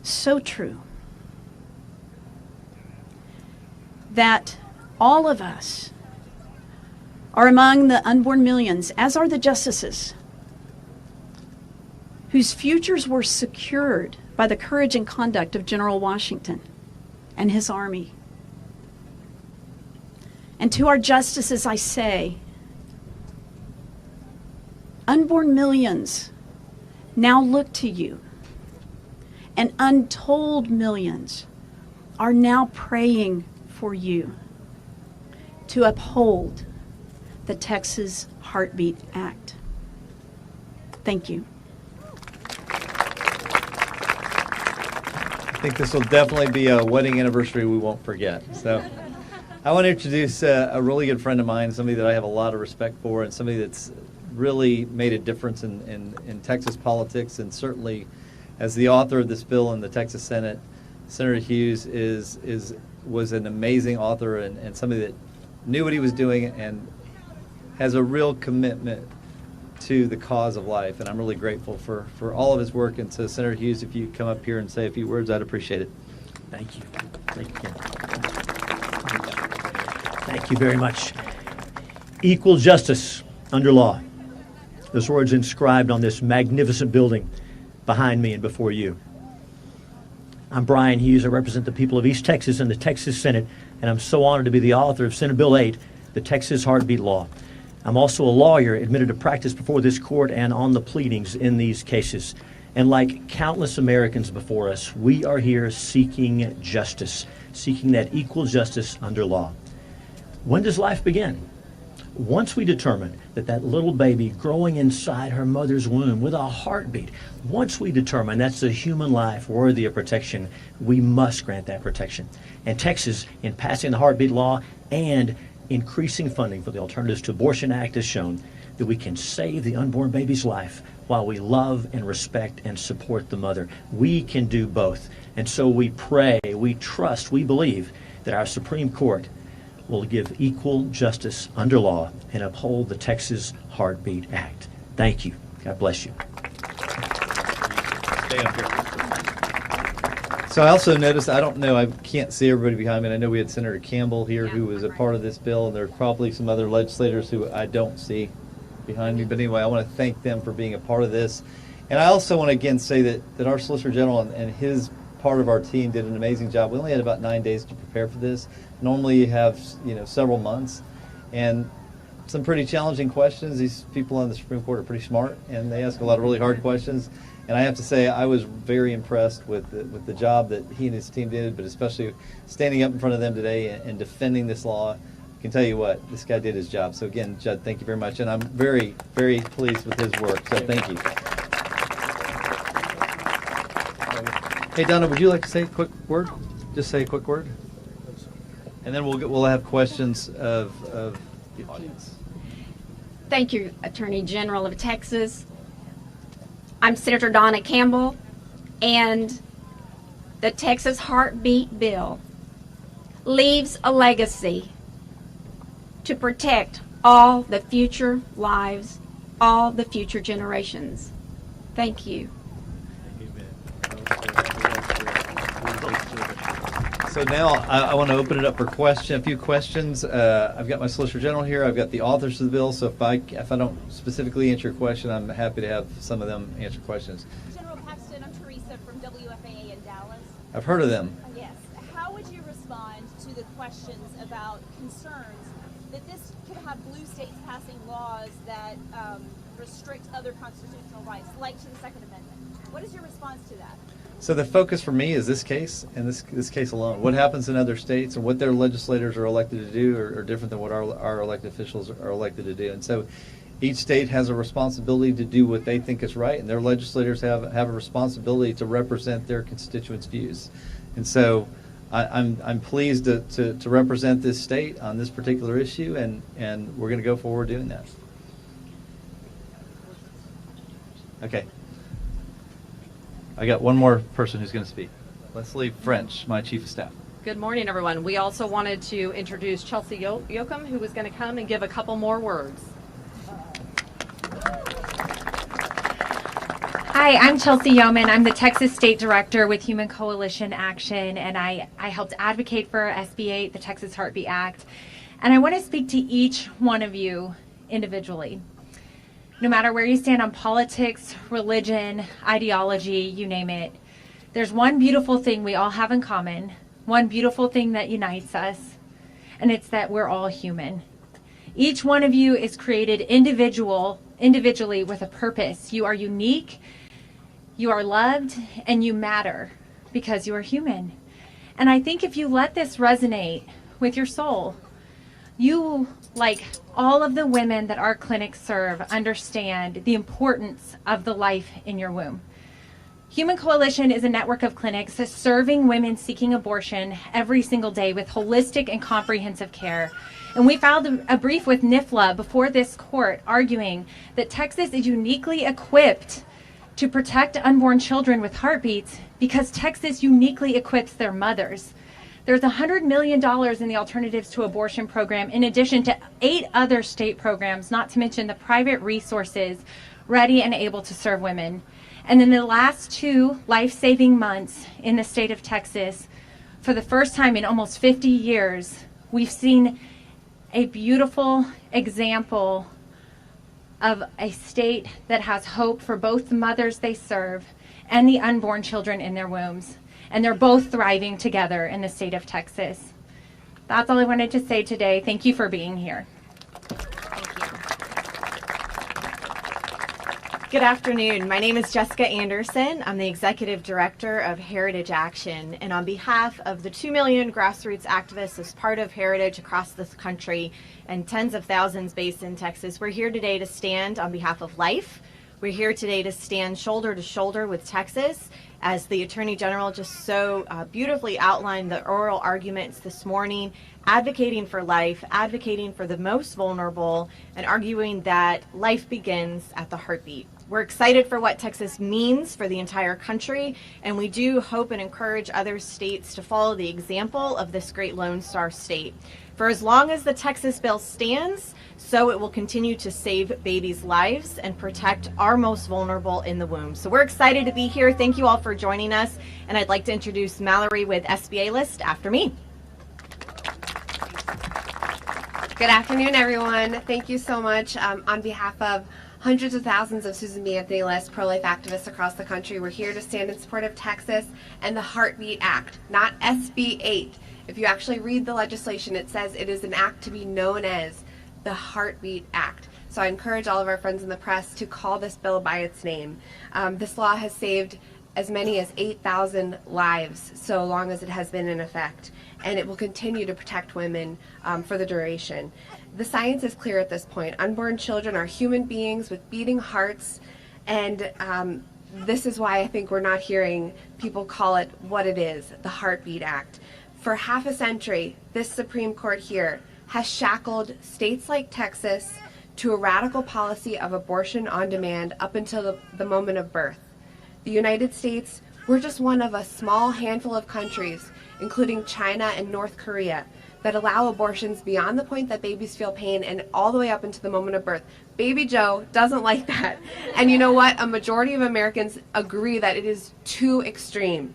so true, that all of us are among the unborn millions, as are the justices, whose futures were secured by the courage and conduct of General Washington and his army. And to our justices, I say, unborn millions now look to you, and untold millions are now praying for you to uphold the Texas Heartbeat Act. Thank you. I think this will definitely be a wedding anniversary we won't forget. So I want to introduce a really good friend of mine, somebody that I have a lot of respect for, and somebody that's really made a difference in Texas politics, and certainly as the author of this bill in the Texas Senate. Senator Hughes was an amazing author and somebody that knew what he was doing and has a real commitment to the cause of life, and I'm really grateful for all of his work. And so, Senator Hughes, if you come up here and say a few words, I'd appreciate it. Thank you. Thank you, Ken. Thank you very much. Equal justice under law. Those words inscribed on this magnificent building behind me and before you. I'm Brian Hughes. I represent the people of East Texas in the Texas Senate, and I'm so honored to be the author of Senate Bill 8, the Texas Heartbeat Law. I'm also a lawyer admitted to practice before this court and on the pleadings in these cases. And like countless Americans before us, we are here seeking justice, seeking that equal justice under law. When does life begin? Once we determine that that little baby growing inside her mother's womb with a heartbeat, once we determine that's a human life worthy of protection, we must grant that protection. And Texas, in passing the heartbeat law and increasing funding for the Alternatives to Abortion Act, has shown that we can save the unborn baby's life while we love and respect and support the mother. We can do both. And so we pray, we trust, we believe that our Supreme Court will give equal justice under law and uphold the Texas Heartbeat Act. Thank you. God bless you. Stay up here. So I also noticed, I don't know, I can't see everybody behind me. And I know we had Senator Campbell here who was a part of this bill, and there are probably some other legislators who I don't see behind me. But anyway, I want to thank them for being a part of this. And I also want to again say that our Solicitor General and his part of our team did an amazing job. We only had about 9 days to prepare for this. Normally you have, several months, and some pretty challenging questions. These people on the Supreme Court are pretty smart, and they ask a lot of really hard questions. And I have to say, I was very impressed with the job that he and his team did, but especially standing up in front of them today and defending this law. I can tell you what, this guy did his job. So again, Judd, thank you very much, and I'm very, very pleased with his work. So thank you. Hey, Donna, would you like to say a quick word? Just say a quick word. And then we'll have questions of the audience. Thank you, Attorney General of Texas. I'm Senator Donna Campbell, and the Texas Heartbeat Bill leaves a legacy to protect all the future lives, all the future generations. Thank you. So now I want to open it up for a few questions. I've got my Solicitor General here. I've got the authors of the bill. So if I don't specifically answer your question, I'm happy to have some of them answer questions. General Paxton, I'm Teresa from WFAA in Dallas. I've heard of them. Yes. How would you respond to the questions about concerns that this could have blue states passing laws that restrict other constitutional rights, like to the Second Amendment? What is your response to that? So the focus for me is this case and this case alone. What happens in other states and what their legislators are elected to do are different than what our elected officials are elected to do. And so each state has a responsibility to do what they think is right, and their legislators have a responsibility to represent their constituents' views. And so I'm pleased to represent this state on this particular issue, and we're going to go forward doing that. Okay. I got one more person who's going to speak. Leslie French, my Chief of Staff. Good morning, everyone. We also wanted to introduce Chelsea Yoakum, who was going to come and give a couple more words. Hi, I'm Chelsea Yeoman. I'm the Texas State Director with Human Coalition Action, and I helped advocate for SB 8, the Texas Heartbeat Act. And I want to speak to each one of you individually. No matter where you stand on politics, religion, ideology, you name it, there's one beautiful thing we all have in common, one beautiful thing that unites us, and it's that we're all human. Each one of you is created individually with a purpose. You are unique, you are loved, and you matter because you are human. And I think if you let this resonate with your soul, you, like all of the women that our clinics serve, understand the importance of the life in your womb. Human Coalition is a network of clinics serving women seeking abortion every single day with holistic and comprehensive care. And we filed a brief with NIFLA before this court arguing that Texas is uniquely equipped to protect unborn children with heartbeats because Texas uniquely equips their mothers. There's $100 million in the Alternatives to Abortion program, in addition to 8 other state programs, not to mention the private resources ready and able to serve women. And in the last 2 life-saving months in the state of Texas, for the first time in almost 50 years, we've seen a beautiful example of a state that has hope for both the mothers they serve and the unborn children in their wombs. And they're both thriving together in the state of Texas. That's all I wanted to say today. Thank you for being here. Good afternoon. My name is Jessica Anderson. I'm the Executive Director of Heritage Action, and on behalf of the 2 million grassroots activists as part of Heritage across this country and tens of thousands based in Texas, we're here today to stand on behalf of life. We're here today to stand shoulder to shoulder with Texas, as the Attorney General just so beautifully outlined the oral arguments this morning, advocating for life, advocating for the most vulnerable, and arguing that life begins at the heartbeat. We're excited for what Texas means for the entire country, and we do hope and encourage other states to follow the example of this great Lone Star state. For as long as the Texas bill stands, so it will continue to save babies' lives and protect our most vulnerable in the womb. So we're excited to be here. Thank you all for joining us, and I'd like to introduce Mallory with SBA List after me. Good afternoon, everyone. Thank you so much. On behalf of hundreds of thousands of Susan B. Anthony List pro-life activists across the country, we're here to stand in support of Texas and the Heartbeat Act, not SB 8. If you actually read the legislation, it says it is an act to be known as the Heartbeat Act. So I encourage all of our friends in the press to call this bill by its name. This law has saved as many as 8,000 lives so long as it has been in effect, and it will continue to protect women for the duration. The science is clear at this point. Unborn children are human beings with beating hearts, and this is why I think we're not hearing people call it what it is, the Heartbeat Act. For half a century, this Supreme Court here has shackled states like Texas to a radical policy of abortion on demand up until the moment of birth. The United States, we're just one of a small handful of countries, including China and North Korea, that allow abortions beyond the point that babies feel pain and all the way up into the moment of birth. Baby Joe doesn't like that. And you know what? A majority of Americans agree that it is too extreme.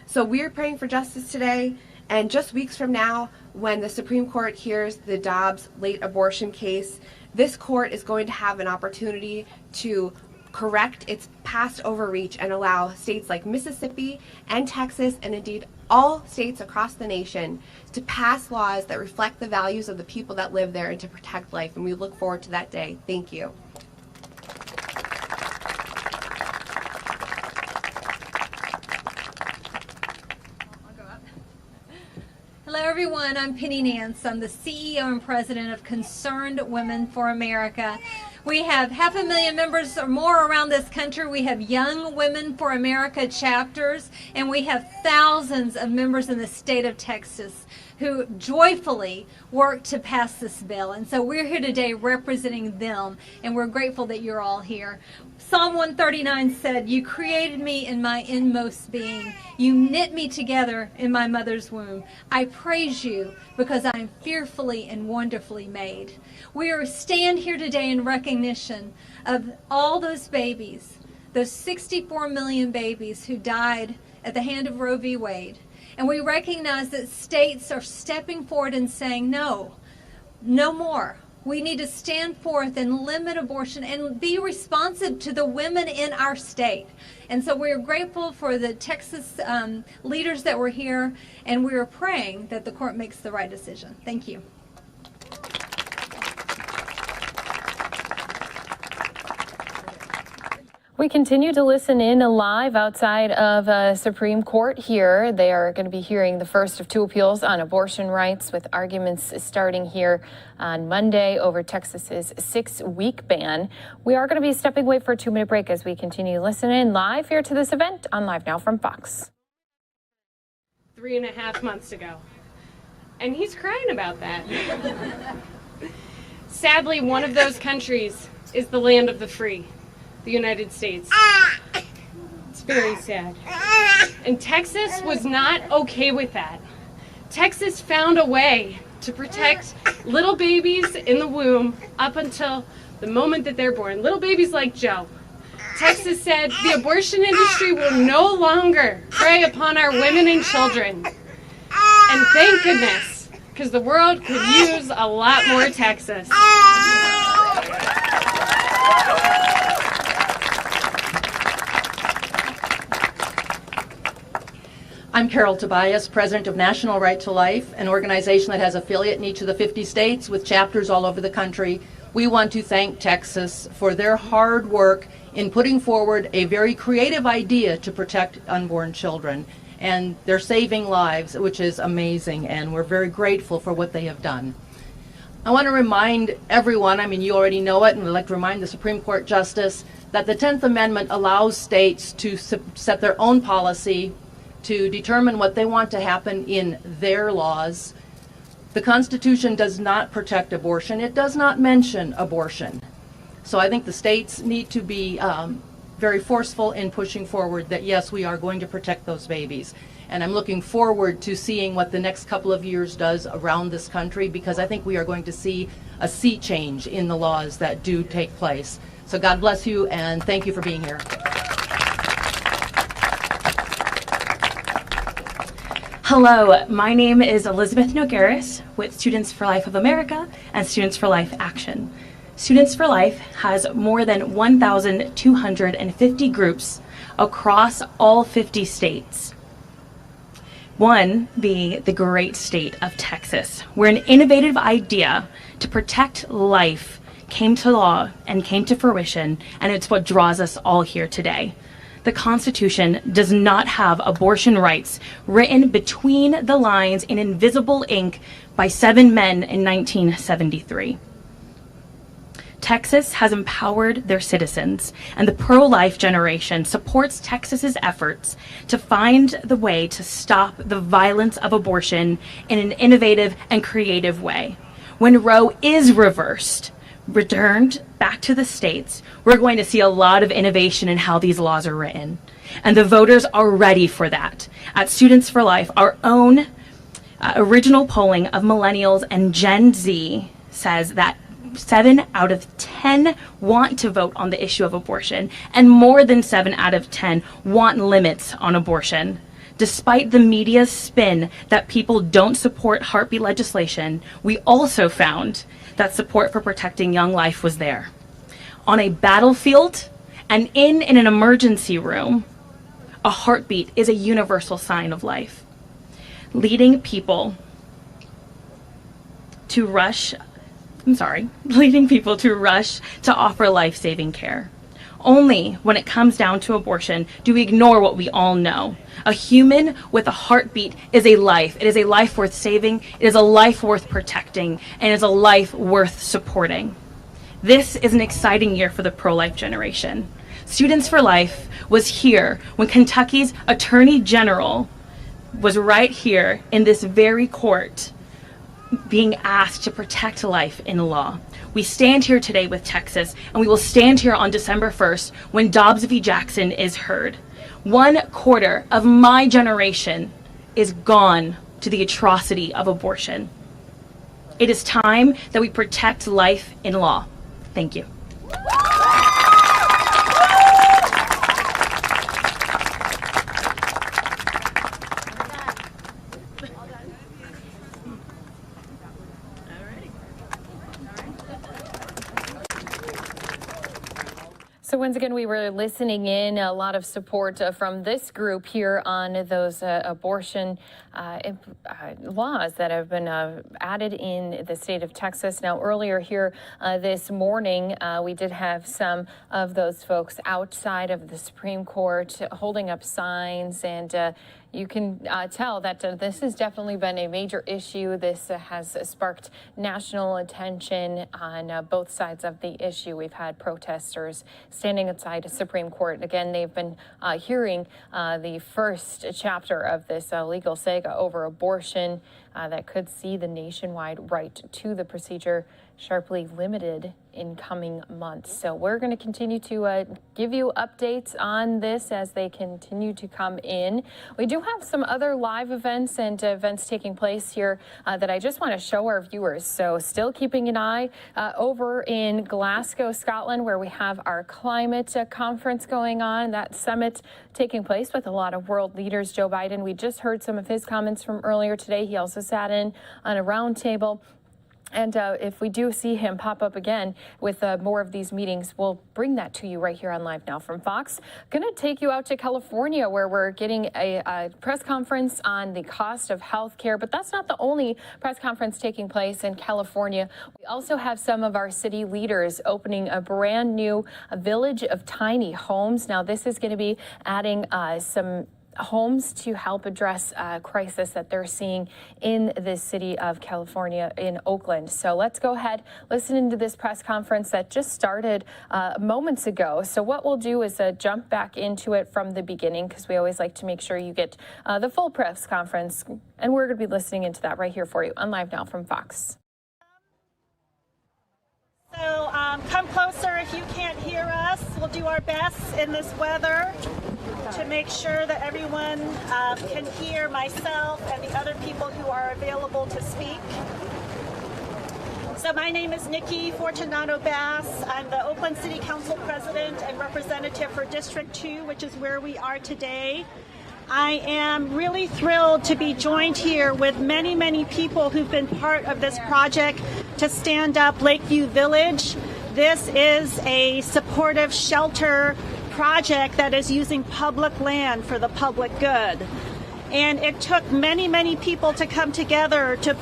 So we're praying for justice today, and just weeks from now, when the Supreme Court hears the Dobbs late abortion case, this court is going to have an opportunity to correct its past overreach and allow states like Mississippi and Texas, and indeed all states across the nation, to pass laws that reflect the values of the people that live there and to protect life. And we look forward to that day. Thank you. Hello everyone, I'm Penny Nance. I'm the CEO and President of Concerned Women for America. We have 500,000 members or more around this country. We have Young Women for America chapters, and we have thousands of members in the state of Texas who joyfully work to pass this bill. And so we're here today representing them, and we're grateful that you're all here. Psalm 139 said, "You created me in my inmost being. You knit me together in my mother's womb. I praise you because I am fearfully and wonderfully made." We stand here today in recognition of all those babies, those 64 million babies who died at the hand of Roe v. Wade. And we recognize that states are stepping forward and saying, no, no more. We need to stand forth and limit abortion and be responsive to the women in our state. And so we're grateful for the Texas leaders that were here, and we're praying that the court makes the right decision. Thank you. We continue to listen in live outside of Supreme Court here. They are going to be hearing the first of two appeals on abortion rights, with arguments starting here on Monday over Texas's 6-week ban. We are going to be stepping away for a 2-minute break as we continue listening live here to this event on Live Now from Fox. 3.5 months ago. And he's crying about that. Sadly, one of those countries is the land of the free. The United States. It's very sad. And Texas was not okay with that. Texas found a way to protect little babies in the womb up until the moment that they're born. Little babies like Joe. Texas said the abortion industry will no longer prey upon our women and children. And thank goodness, because the world could use a lot more Texas. I'm Carol Tobias, President of National Right to Life, an organization that has affiliate in each of the 50 states with chapters all over the country. we want to thank Texas for their hard work in putting forward a very creative idea to protect unborn children. And they're saving lives, which is amazing, and we're very grateful for what they have done. I want to remind everyone, I mean, you already know it, and we'd like to remind the Supreme Court Justice that the 10th Amendment allows states to set their own policy, to determine what they want to happen in their laws. The Constitution does not protect abortion. It does not mention abortion. So I think the states need to be very forceful in pushing forward that, yes, we are going to protect those babies. And I'm looking forward to seeing what the next couple of years does around this country, because I think we are going to see a sea change in the laws that do take place. So God bless you, and thank you for being here. Hello, my name is Elizabeth Nogueras with Students for Life of America and Students for Life Action. Students for Life has more than 1,250 groups across all 50 states. One being the great state of Texas, where an innovative idea to protect life came to law and came to fruition, and it's what draws us all here today. The Constitution does not have abortion rights written between the lines in invisible ink by 7 men in 1973. Texas has empowered their citizens, and the pro-life generation supports Texas's efforts to find the way to stop the violence of abortion in an innovative and creative way. When Roe is returned back to the states, we're going to see a lot of innovation in how these laws are written. And the voters are ready for that. At Students for Life, our own original polling of millennials and Gen Z says that 7 out of 10 want to vote on the issue of abortion, and more than 7 out of 10 want limits on abortion. Despite the media's spin that people don't support heartbeat legislation, we also found that support for protecting young life was there. On a battlefield and in an emergency room, a heartbeat is a universal sign of life. Leading people to rush to offer life-saving care. Only when it comes down to abortion do we ignore what we all know. A human with a heartbeat is a life. It is a life worth saving, it is a life worth protecting, and it is a life worth supporting. This is an exciting year for the pro-life generation. Students for Life was here when Kentucky's Attorney General was right here in this very court being asked to protect life in law. We stand here today with Texas, and we will stand here on December 1st when Dobbs v. Jackson is heard. 1/4 of my generation is gone to the atrocity of abortion. It is time that we protect life in law. Thank you. So once again, we were listening in, a lot of support from this group here on those abortion laws that have been added in the state of Texas. Now, earlier here this morning, we did have some of those folks outside of the Supreme Court holding up signs, and you can tell that this has definitely been a major issue. This has sparked national attention on both sides of the issue. We've had protesters standing outside the Supreme Court. Again, they've been hearing the first chapter of this legal saga over abortion that could see the nationwide right to the procedure sharply limited in coming months. So we're going to continue to give you updates on this as they continue to come in. We do have some other live events and events taking place here that I just want to show our viewers. So still keeping an eye over in Glasgow, Scotland, where we have our climate conference going on, that summit taking place with a lot of world leaders. Joe Biden, we just heard some of his comments from earlier today. He also sat in on a roundtable And if we do see him pop up again with more of these meetings, we'll bring that to you right here on Live Now from Fox. Going to take you out to California, where we're getting a press conference on the cost of health care. But that's not the only press conference taking place in California. We also have some of our city leaders opening a brand new village of tiny homes. Now, this is going to be adding some homes to help address a crisis that they're seeing in the city of California in Oakland. So let's go ahead, listen into this press conference that just started moments ago. So what we'll do is jump back into it from the beginning, because we always like to make sure you get the full press conference. And we're going to be listening into that right here for you on Live Now from Fox. So come closer if you can't hear us. We'll do our best in this weather to make sure that everyone can hear myself and the other people who are available to speak. So my name is Nikki Fortunato Bass. I'm the Oakland City Council President and Representative for District 2, which is where we are today. I am really thrilled to be joined here with many, many people who've been part of this project to stand up Lakeview Village. This is a supportive shelter project that is using public land for the public good. And it took many, many people to come together to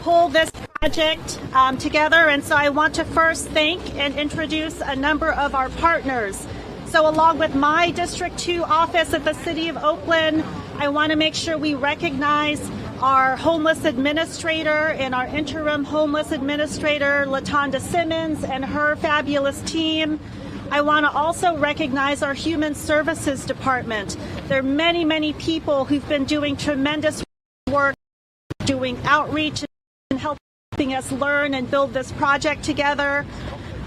pull this project together. And so I want to first thank and introduce a number of our partners. So along with my District 2 office at the City of Oakland, I want to make sure we recognize our homeless administrator and our interim homeless administrator, LaTonda Simmons, and her fabulous team. I want to also recognize our Human Services Department. There are many, many people who've been doing tremendous work, doing outreach and helping us learn and build this project together.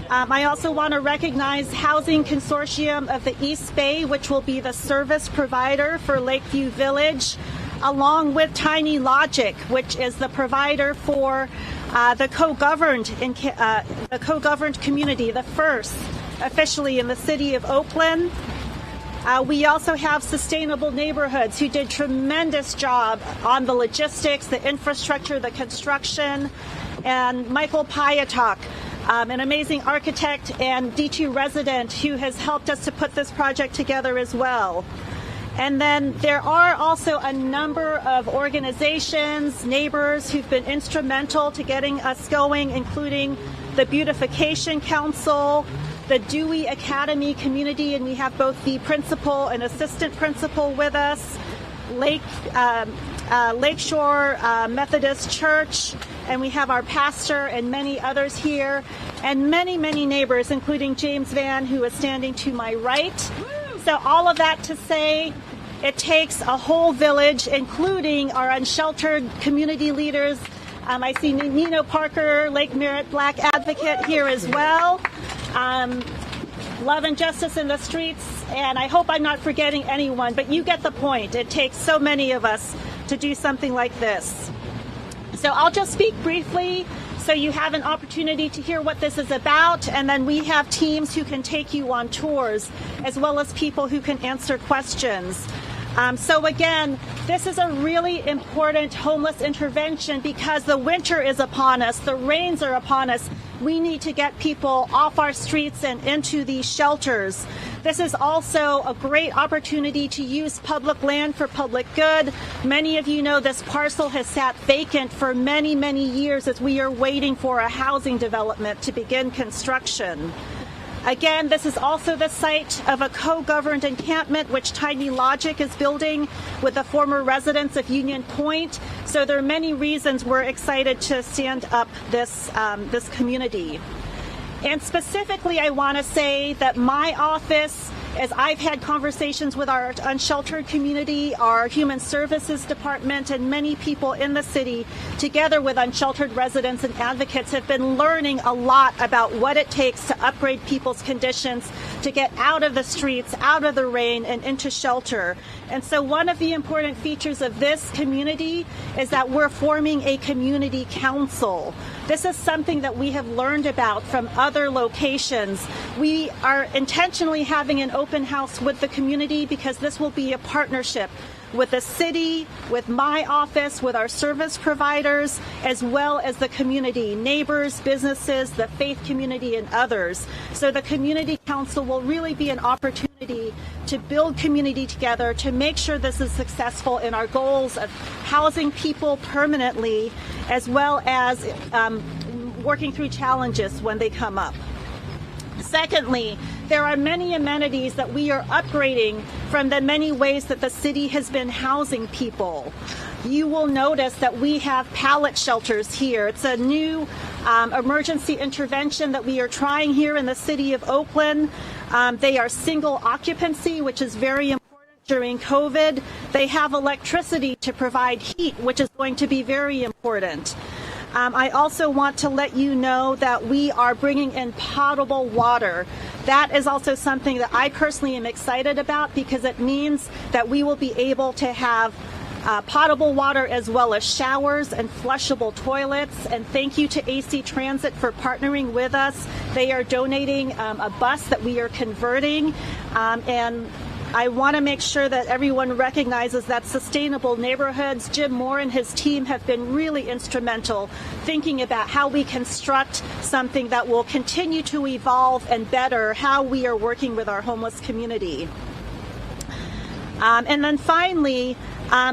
I also want to recognize Housing Consortium of the East Bay, which will be the service provider for Lakeview Village, along with Tiny Logic, which is the provider for the co-governed community, the first officially in the city of Oakland. We also have Sustainable Neighborhoods, who did tremendous job on the logistics, the infrastructure, the construction, and Michael Piatok, an amazing architect and D2 resident who has helped us to put this project together as well. And then there are also a number of organizations, neighbors who've been instrumental to getting us going, including the Beautification Council, the Dewey Academy community, and we have both the principal and assistant principal with us, Lakeshore Methodist Church, and we have our pastor and many others here, and many, many neighbors, including James Van, who is standing to my right. So all of that to say, it takes a whole village, including our unsheltered community leaders. I see Nino Parker, Lake Merritt Black Advocate here as well. Love and Justice in the Streets, and I hope I'm not forgetting anyone, but you get the point. It takes so many of us to do something like this. So I'll just speak briefly so you have an opportunity to hear what this is about, and then we have teams who can take you on tours, as well as people who can answer questions. So again, this is a really important homeless intervention because the winter is upon us, the rains are upon us. We need to get people off our streets and into these shelters. This is also a great opportunity to use public land for public good. Many of you know this parcel has sat vacant for many, many years as we are waiting for a housing development to begin construction. Again, this is also the site of a co-governed encampment which Tiny Logic is building with the former residents of Union Point. So there are many reasons we're excited to stand up this community. And specifically, I want to say that my office, as I've had conversations with our unsheltered community, our Human Services Department, and many people in the city, together with unsheltered residents and advocates, have been learning a lot about what it takes to upgrade people's conditions, to get out of the streets, out of the rain, and into shelter. And so one of the important features of this community is that we're forming a community council. This is something that we have learned about from other locations. We are intentionally having an open house with the community because this will be a partnership with the city, with my office, with our service providers, as well as the community, neighbors, businesses, the faith community, and others. So the Community Council will really be an opportunity to build community together, to make sure this is successful in our goals of housing people permanently, as well as working through challenges when they come up. Secondly, there are many amenities that we are upgrading from the many ways that the city has been housing people. You will notice that we have pallet shelters here. It's a new emergency intervention that we are trying here in the city of Oakland. They are single occupancy, which is very important during COVID. They have electricity to provide heat, which is going to be very important. I also want to let you know that we are bringing in potable water. That is also something that I personally am excited about, because it means that we will be able to have potable water as well as showers and flushable toilets. And thank you to AC Transit for partnering with us. They are donating a bus that we are converting, and I want to make sure that everyone recognizes that sustainable neighborhoods. Jim Moore and his team have been really instrumental thinking about how we construct something that will continue to evolve and better how we are working with our homeless community. And then finally,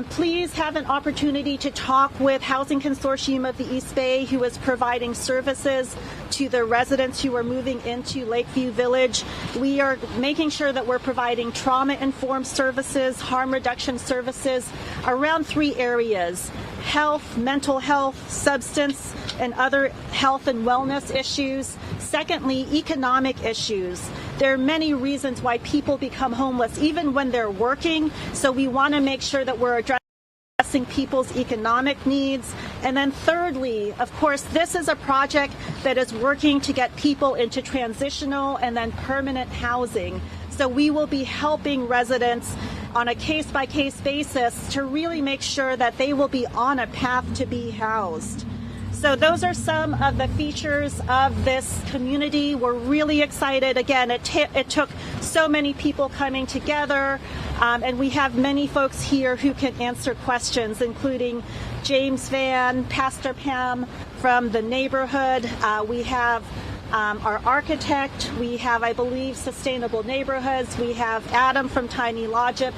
please have an opportunity to talk with Housing Consortium of the East Bay, who is providing services to the residents who are moving into Lakeview Village. We are making sure that we're providing trauma-informed services, harm reduction services around 3 areas: health, mental health, substance, and other health and wellness issues. Secondly, economic issues. There are many reasons why people become homeless, even when they're working. So we want to make sure that we're addressing people's economic needs. And then thirdly, of course, this is a project that is working to get people into transitional and then permanent housing. So we will be helping residents on a case-by-case basis to really make sure that they will be on a path to be housed. So those are some of the features of this community. We're really excited. Again, it took so many people coming together, and we have many folks here who can answer questions, including James Van, Pastor Pam from the neighborhood. We have our architect. We have, I believe, Sustainable Neighborhoods. We have Adam from Tiny Logic,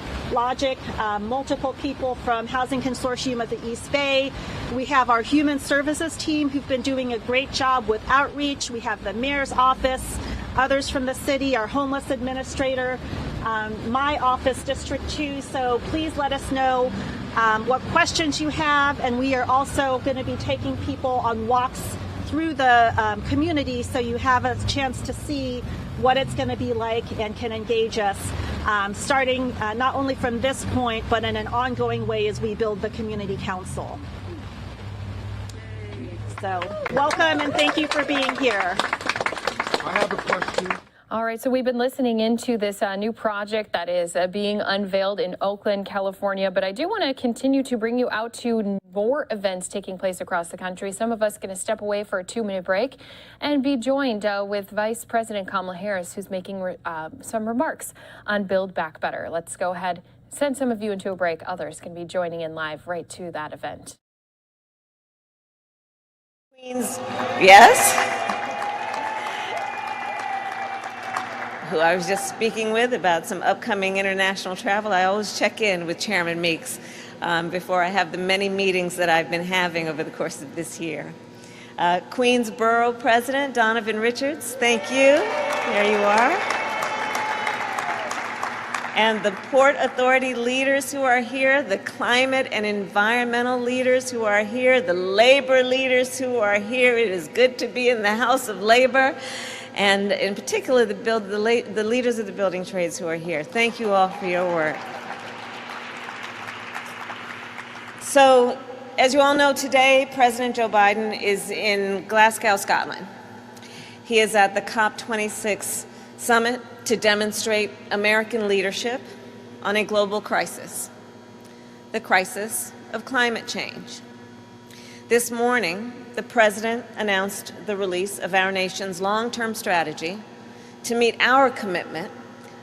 multiple people from Housing Consortium of the East Bay. We have our Human Services team who've been doing a great job with outreach. We have the Mayor's Office, others from the city, our Homeless Administrator, my office, District 2. So please let us know what questions you have, and we are also going to be taking people on walks through the community, so you have a chance to see what it's going to be like and can engage us, starting not only from this point, but in an ongoing way as we build the Community Council. So welcome, and thank you for being here. I have a question. All right, so we've been listening into this new project that is being unveiled in Oakland, California, but I do want to continue to bring you out to more events taking place across the country. Some of us going to step away for a 2-minute break and be joined with Vice President Kamala Harris, who's making some remarks on Build Back Better. Let's go ahead, send some of you into a break. Others can be joining in live right to that event. Queens, yes? Who I was just speaking with about some upcoming international travel. I always check in with Chairman Meeks before I have the many meetings that I've been having over the course of this year. Queens Borough President Donovan Richards, thank you. There you are. And the Port Authority leaders who are here, the climate and environmental leaders who are here, the labor leaders who are here. It is good to be in the House of Labor. And in particular, the leaders of the building trades who are here. Thank you all for your work. So, as you all know, today, President Joe Biden is in Glasgow, Scotland. He is at the COP26 summit to demonstrate American leadership on a global crisis, the crisis of climate change. This morning, the President announced the release of our nation's long-term strategy to meet our commitment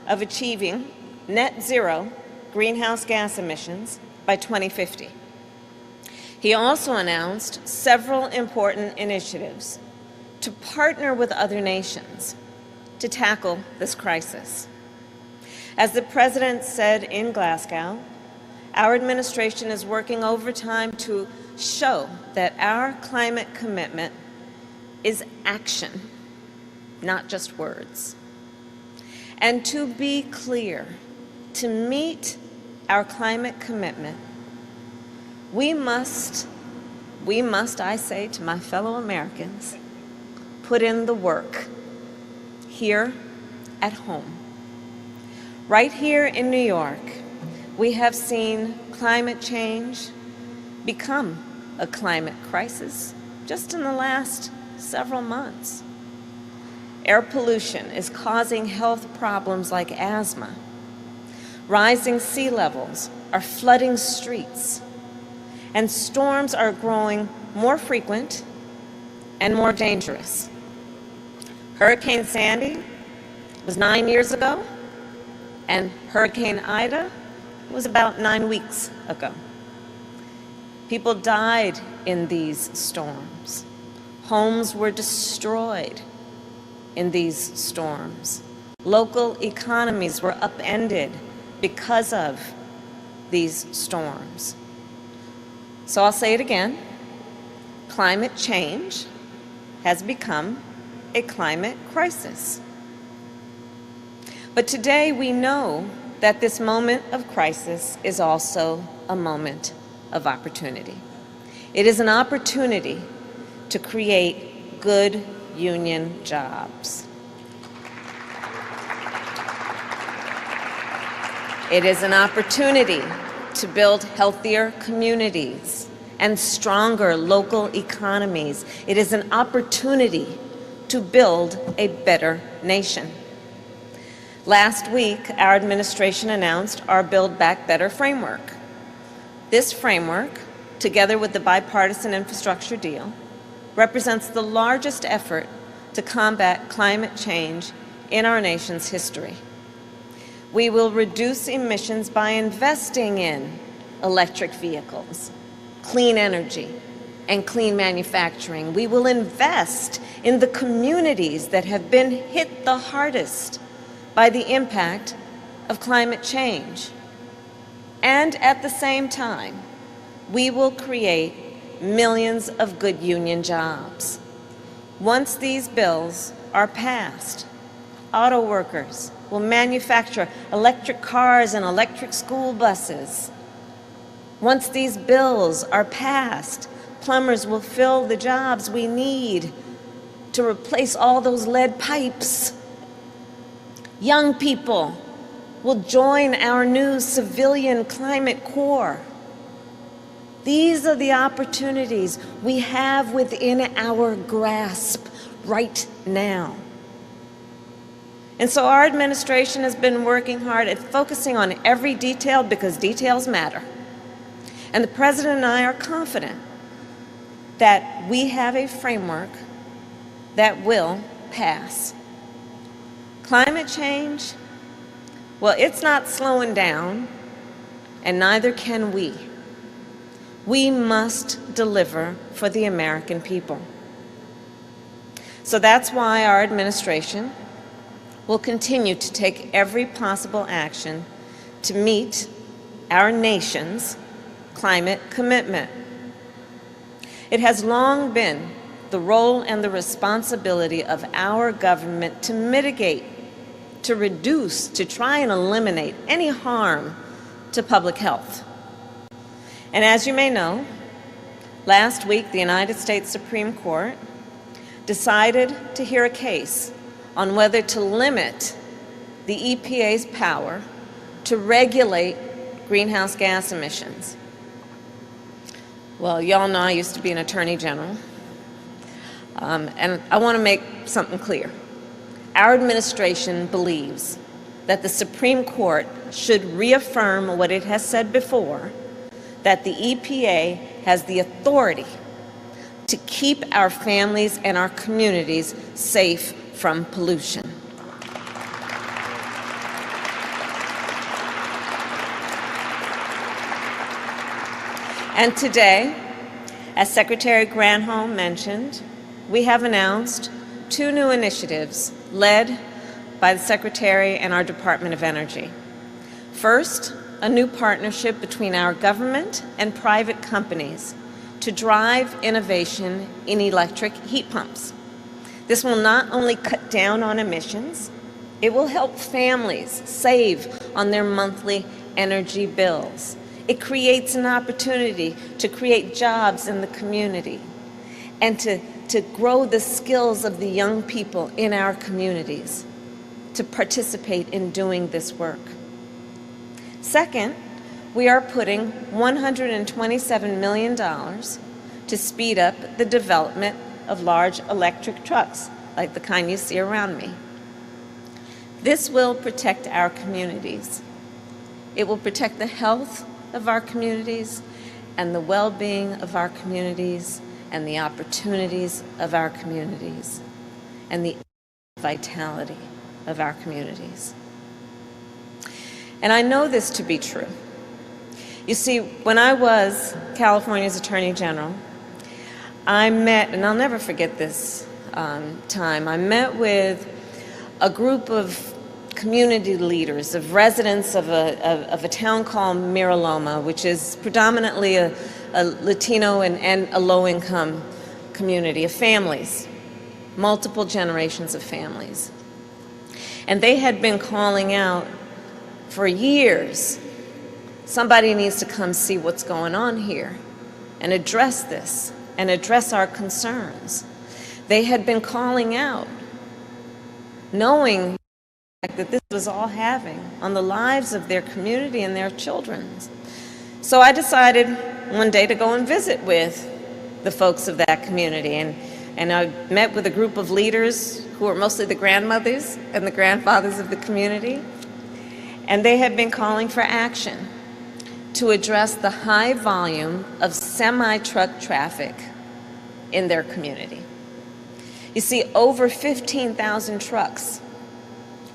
of achieving net zero greenhouse gas emissions by 2050. He also announced several important initiatives to partner with other nations to tackle this crisis. As the President said in Glasgow, our administration is working overtime to show that our climate commitment is action, not just words. And to be clear, to meet our climate commitment, we must, I say to my fellow Americans, put in the work here at home. Right here in New York, we have seen climate change become a climate crisis just in the last several months. Air pollution is causing health problems like asthma. Rising sea levels are flooding streets, and storms are growing more frequent and more dangerous. Hurricane Sandy was 9 years ago, and Hurricane Ida was about 9 weeks ago. People died in these storms. Homes were destroyed in these storms. Local economies were upended because of these storms. So I'll say it again. Climate change has become a climate crisis. But today we know that this moment of crisis is also a moment of opportunity. It is an opportunity to create good union jobs. It is an opportunity to build healthier communities and stronger local economies. It is an opportunity to build a better nation. Last week, our administration announced our Build Back Better framework. This framework, together with the bipartisan infrastructure deal, represents the largest effort to combat climate change in our nation's history. We will reduce emissions by investing in electric vehicles, clean energy, and clean manufacturing. We will invest in the communities that have been hit the hardest by the impact of climate change. And at the same time, we will create millions of good union jobs. Once these bills are passed, auto workers will manufacture electric cars and electric school buses. Once these bills are passed, plumbers will fill the jobs we need to replace all those lead pipes. Young people will join our new civilian climate corps. These are the opportunities we have within our grasp right now. And so our administration has been working hard at focusing on every detail because details matter. And the President and I are confident that we have a framework that will pass. Climate change, well, it's not slowing down, and neither can we. We must deliver for the American people. So that's why our administration will continue to take every possible action to meet our nation's climate commitment. It has long been the role and the responsibility of our government to mitigate, to reduce, to try and eliminate any harm to public health. And as you may know, last week the United States Supreme Court decided to hear a case on whether to limit the EPA's power to regulate greenhouse gas emissions. Well, y'all know I used to be an attorney general, and I want to make something clear. Our administration believes that the Supreme Court should reaffirm what it has said before, that the EPA has the authority to keep our families and our communities safe from pollution. And today, as Secretary Granholm mentioned, we have announced 2 new initiatives led by the Secretary and our Department of Energy. First, a new partnership between our government and private companies to drive innovation in electric heat pumps. This will not only cut down on emissions, it will help families save on their monthly energy bills. It creates an opportunity to create jobs in the community and to grow the skills of the young people in our communities to participate in doing this work. Second, we are putting $127 million to speed up the development of large electric trucks, like the kind you see around me. This will protect our communities. It will protect the health of our communities and the well-being of our communities and the opportunities of our communities and the vitality of our communities. And I know this to be true. You see, when I was California's Attorney General, I met, and I'll never forget this time, I met with a group of community leaders, of residents of a town called Mira Loma, which is predominantly a Latino and a low-income community of families, multiple generations of families. And they had been calling out for years, somebody needs to come see what's going on here and address this and address our concerns. They had been calling out, knowing that this was all having on the lives of their community and their children. So I decided one day to go and visit with the folks of that community. And I met with a group of leaders who are mostly the grandmothers and the grandfathers of the community. And they had been calling for action to address the high volume of semi-truck traffic in their community. You see, over 15,000 trucks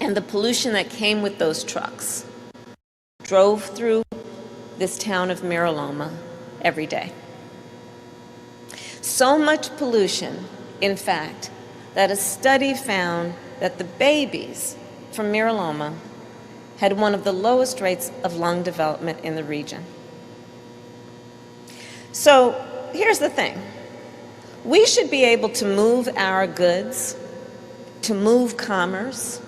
and the pollution that came with those trucks drove through this town of Mira Loma every day. So much pollution, in fact, that a study found that the babies from Mira Loma had one of the lowest rates of lung development in the region. So here's the thing. We should be able to move our goods, to move commerce,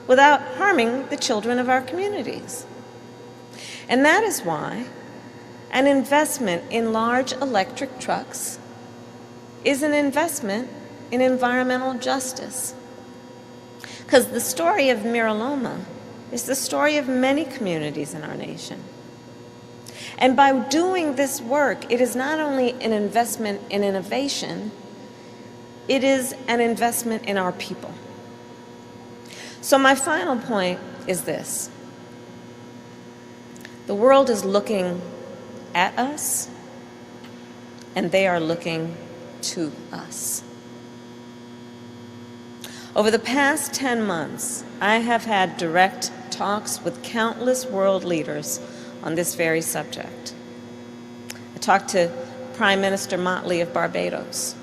without harming the children of our communities. And that is why an investment in large electric trucks is an investment in environmental justice. Because the story of Mira Loma is the story of many communities in our nation. And by doing this work, it is not only an investment in innovation, it is an investment in our people. So my final point is this. The world is looking at us, and they are looking to us. Over the past 10 months, I have had direct talks with countless world leaders on this very subject. I talked to Prime Minister Motley of Barbados,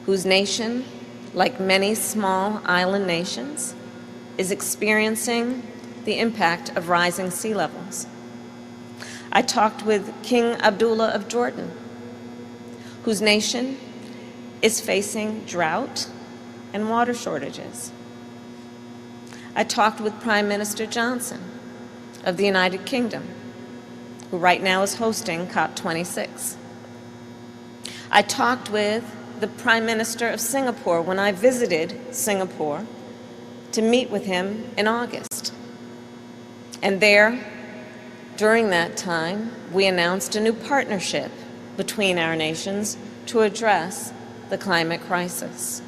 whose nation, like many small island nations, is experiencing the impact of rising sea levels. I talked with King Abdullah of Jordan, whose nation is facing drought and water shortages. I talked with Prime Minister Johnson of the United Kingdom, who right now is hosting COP26. I talked with the Prime Minister of Singapore when I visited Singapore to meet with him in August. And there, during that time, we announced a new partnership between our nations to address the climate crisis.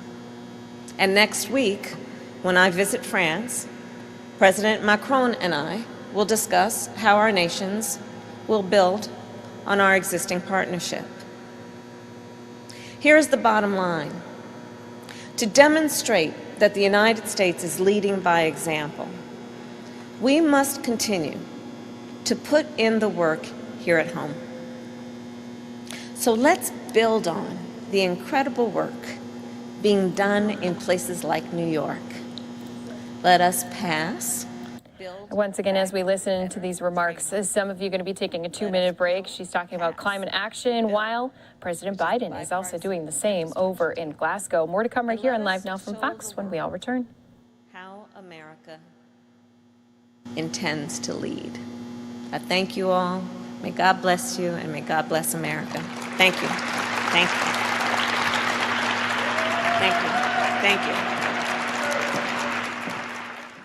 And next week, when I visit France, President Macron and I will discuss how our nations will build on our existing partnership. Here is the bottom line. To demonstrate that the United States is leading by example, we must continue to put in the work here at home. So let's build on the incredible work being done in places like New York. Let us pass. Once again, as we listen to these remarks, some of you are going to be taking a 2-minute break. She's talking about climate action, while President Biden is also doing the same over in Glasgow. More to come right here on Live Now from Fox when we all return. How America intends to lead. I thank you all. May God bless you, and may God bless America. Thank you. Thank you. Thank you. Thank you.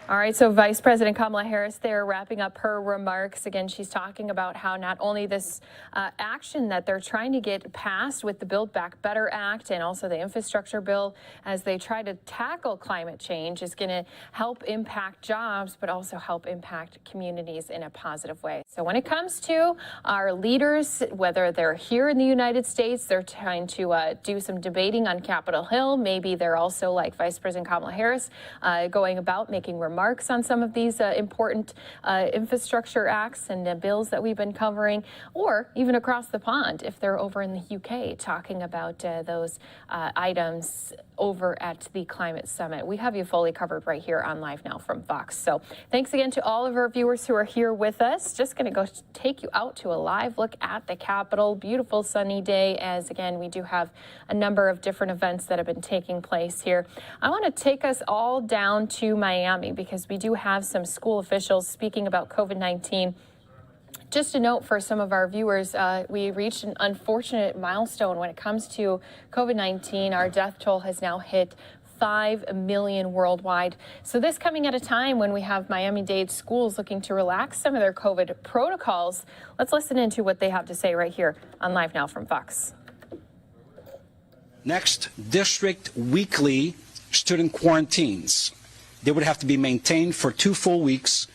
All right, so Vice President Kamala Harris there wrapping up her remarks. Again, she's talking about how not only this action that they're trying to get passed with the Build Back Better Act and also the infrastructure bill as they try to tackle climate change is going to help impact jobs, but also help impact communities in a positive way. So when it comes to our leaders, whether they're here in the United States, they're trying to do some debating on Capitol Hill. Maybe they're also, like Vice President Kamala Harris, going about making remarks on some of these important infrastructure acts and bills that we've been covering, or even across the pond if they're over in the UK talking about those items over at the Climate Summit. We have you fully covered right here on Live Now from Fox. So thanks again to all of our viewers who are here with us. Just going to go take you out to a live look at the Capitol. Beautiful sunny day, as again we do have a number of different events that have been taking place here. I want to take us all down to Miami because we do have some school officials speaking about COVID-19. Just a note for some of our viewers, we reached an unfortunate milestone when it comes to COVID-19. Our death toll has now hit 5 million worldwide. So this coming at a time when we have Miami-Dade schools looking to relax some of their COVID protocols. Let's listen into what they have to say right here on Live Now from Fox. Next, district weekly student quarantines. They would have to be maintained for 2 full weeks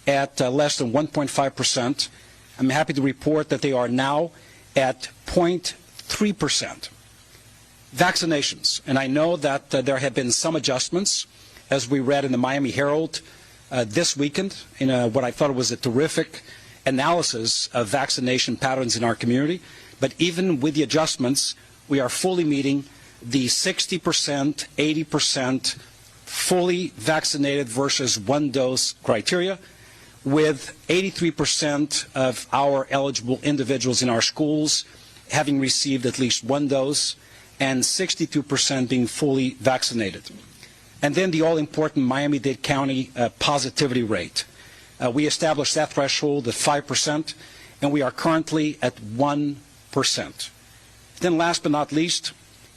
at less than 1.5%. I'm happy to report that they are now at 0.3%. Vaccinations, and I know that there have been some adjustments, as we read in the Miami Herald this weekend, in what I thought was a terrific analysis of vaccination patterns in our community. But even with the adjustments, we are fully meeting the 60%, 80% fully vaccinated versus 1 dose criteria, with 83% of our eligible individuals in our schools having received at least 1 dose and 62% being fully vaccinated. And then the all-important Miami-Dade County positivity rate. We established that threshold at 5%, and we are currently at 1%. Then last but not least,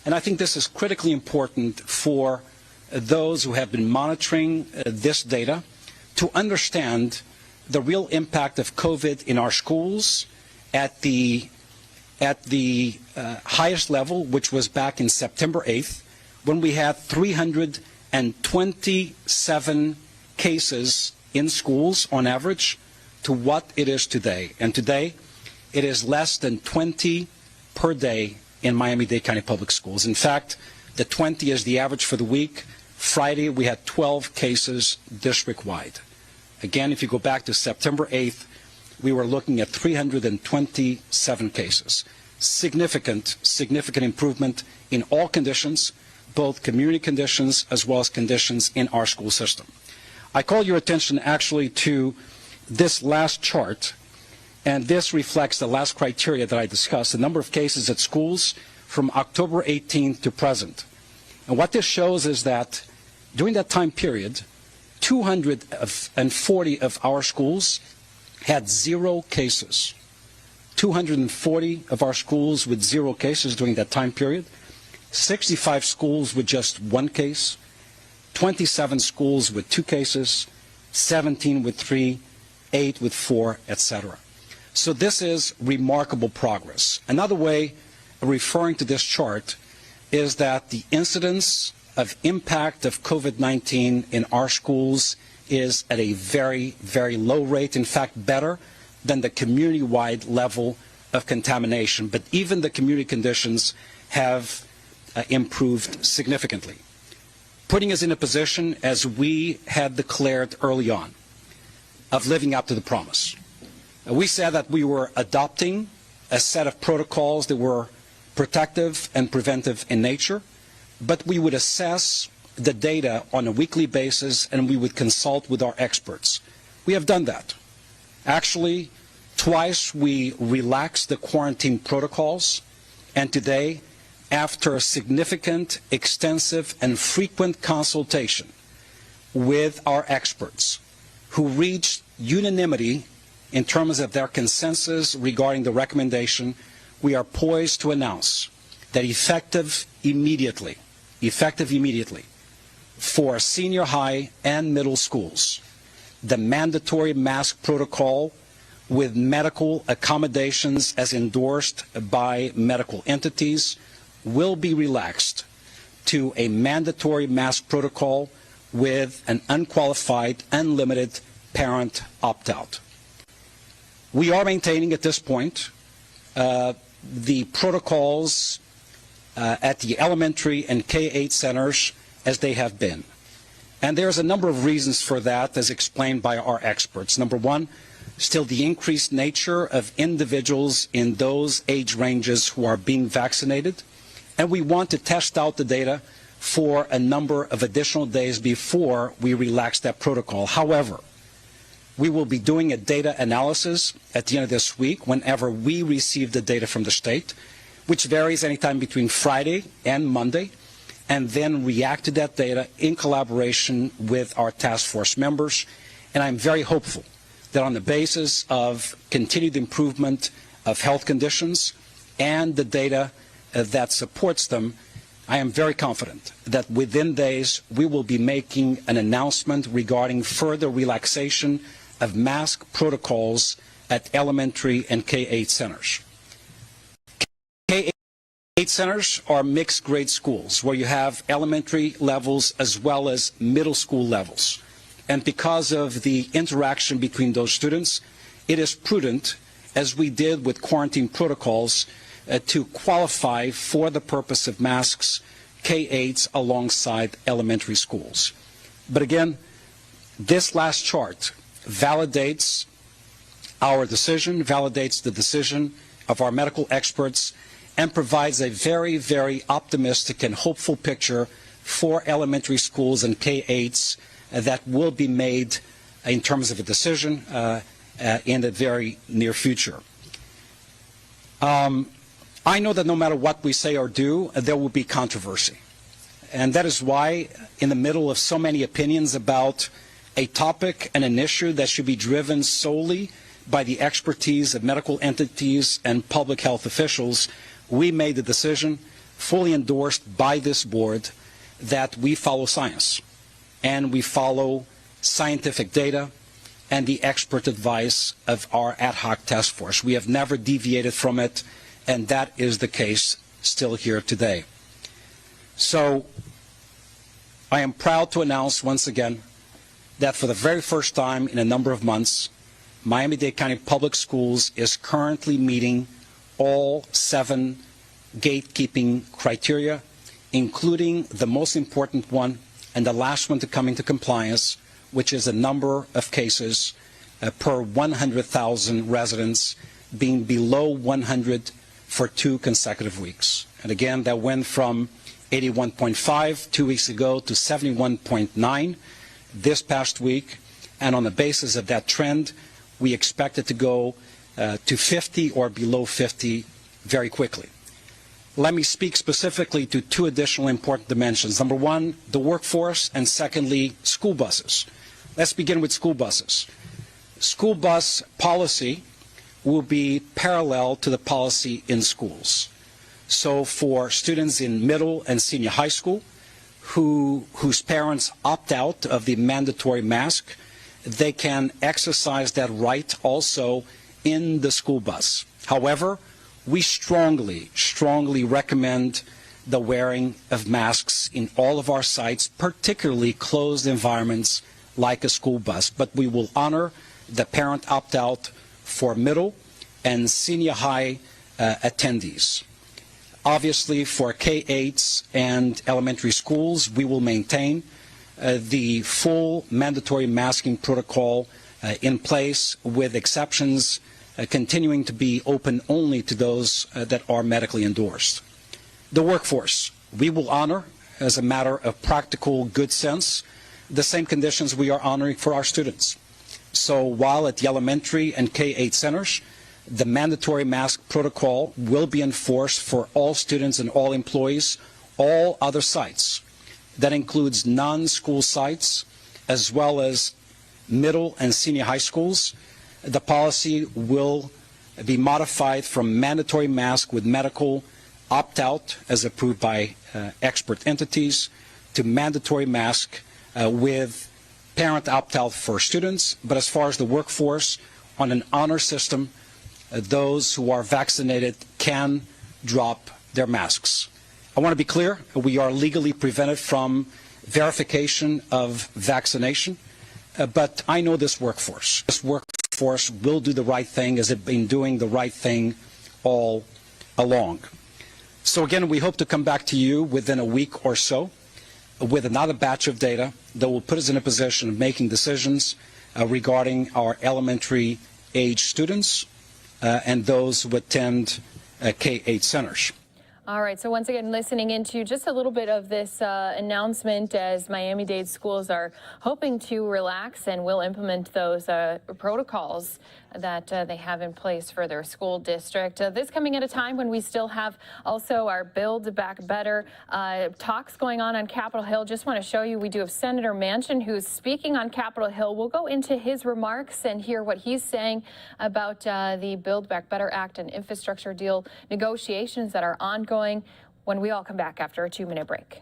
and I think this is critically important for those who have been monitoring this data, to understand the real impact of COVID in our schools at the highest level, which was back in September 8th, when we had 327 cases in schools on average, to what it is today. And today, it is less than 20 per day in Miami-Dade County Public Schools. In fact, the 20 is the average for the week. Friday, we had 12 cases district-wide. Again, if you go back to September 8th, we were looking at 327 cases. Significant improvement in all conditions, both community conditions as well as conditions in our school system. I call your attention actually to this last chart, and this reflects the last criteria that I discussed, the number of cases at schools from October 18th to present. And what this shows is that during that time period, 240 of our schools had 0 cases. 240 of our schools with 0 cases during that time period. 65 schools with just 1 case. 27 schools with 2 cases. 17 with 3, 8 with 4, etc. So this is remarkable progress. Another way of referring to this chart is that the incidence of impact of COVID-19 in our schools is at a very, very low rate, in fact better than the community-wide level of contamination. But even the community conditions have improved significantly, putting us in a position, as we had declared early on, of living up to the promise. We said that we were adopting a set of protocols that were protective and preventive in nature, but we would assess the data on a weekly basis and we would consult with our experts. We have done that. Actually, twice we relaxed the quarantine protocols, and today, after a significant, extensive, and frequent consultation with our experts who reached unanimity in terms of their consensus regarding the recommendation, we are poised to announce that effective immediately for senior high and middle schools, the mandatory mask protocol with medical accommodations as endorsed by medical entities will be relaxed to a mandatory mask protocol with an unqualified, unlimited parent opt-out. We are maintaining at this point the protocols at the elementary and K-8 centers as they have been. And there's a number of reasons for that, as explained by our experts. Number one, still the increased nature of individuals in those age ranges who are being vaccinated. And we want to test out the data for a number of additional days before we relax that protocol. However, we will be doing a data analysis at the end of this week whenever we receive the data from the state, which varies anytime between Friday and Monday, and then react to that data in collaboration with our task force members. And I'm very hopeful that on the basis of continued improvement of health conditions and the data that supports them, I am very confident that within days we will be making an announcement regarding further relaxation of mask protocols at elementary and K-8 centers. K-8 centers are mixed grade schools where you have elementary levels as well as middle school levels. And because of the interaction between those students, it is prudent, as we did with quarantine protocols, to qualify for the purpose of masks K-8s alongside elementary schools. But again, this last chart validates our decision, validates the decision of our medical experts, and provides a very, very optimistic and hopeful picture for elementary schools and K-8s that will be made in terms of a decision in the very near future. I know that no matter what we say or do, there will be controversy. And that is why, in the middle of so many opinions about a topic and an issue that should be driven solely by the expertise of medical entities and public health officials, we made the decision, fully endorsed by this board, that we follow science and we follow scientific data and the expert advice of our ad hoc task force. We have never deviated from it, and that is the case still here today. So I am proud to announce once again that for the very first time in a number of months, Miami-Dade County Public Schools is currently meeting all 7 gatekeeping criteria, including the most important one and the last one to come into compliance, which is the number of cases per 100,000 residents being below 100 for 2 consecutive weeks. And again, that went from 81.5 2 weeks ago to 71.9 this past week. And on the basis of that trend, we expect it to go to 50 or below 50 very quickly. Let me speak specifically to 2 additional important dimensions. Number one, the workforce, and secondly, school buses. Let's begin with school buses. School bus policy will be parallel to the policy in schools. So for students in middle and senior high school whose parents opt out of the mandatory mask, they can exercise that right also in the school bus. However, we strongly recommend the wearing of masks in all of our sites, particularly closed environments like a school bus. But we will honor the parent opt-out for middle and senior high attendees. Obviously, for K-8s and elementary schools, we will maintain the full mandatory masking protocol in place, with exceptions continuing to be open only to those that are medically endorsed. The workforce. We will honor, as a matter of practical good sense, the same conditions we are honoring for our students. So while at the elementary and K-8 centers, the mandatory mask protocol will be enforced for all students and all employees, all other sites. That includes non-school sites, as well as middle and senior high schools. The policy will be modified from mandatory mask with medical opt-out, as approved by expert entities, to mandatory mask with parent opt-out for students. But as far as the workforce, on an honor system, those who are vaccinated can drop their masks. I want to be clear, we are legally prevented from verification of vaccination, but I know this workforce. This workforce will do the right thing, as it's been doing the right thing all along. So again, we hope to come back to you within a week or so with another batch of data that will put us in a position of making decisions regarding our elementary age students and those who attend K-8 centers. All right, so once again, listening into just a little bit of this announcement as Miami-Dade schools are hoping to relax and will implement those protocols that they have in place for their school district. This coming at a time when we still have also our Build Back Better talks going on Capitol Hill. Just want to show you, we do have Senator Manchin who's speaking on Capitol Hill. We'll go into his remarks and hear what he's saying about the Build Back Better Act and infrastructure deal negotiations that are ongoing when we all come back after a 2-minute break.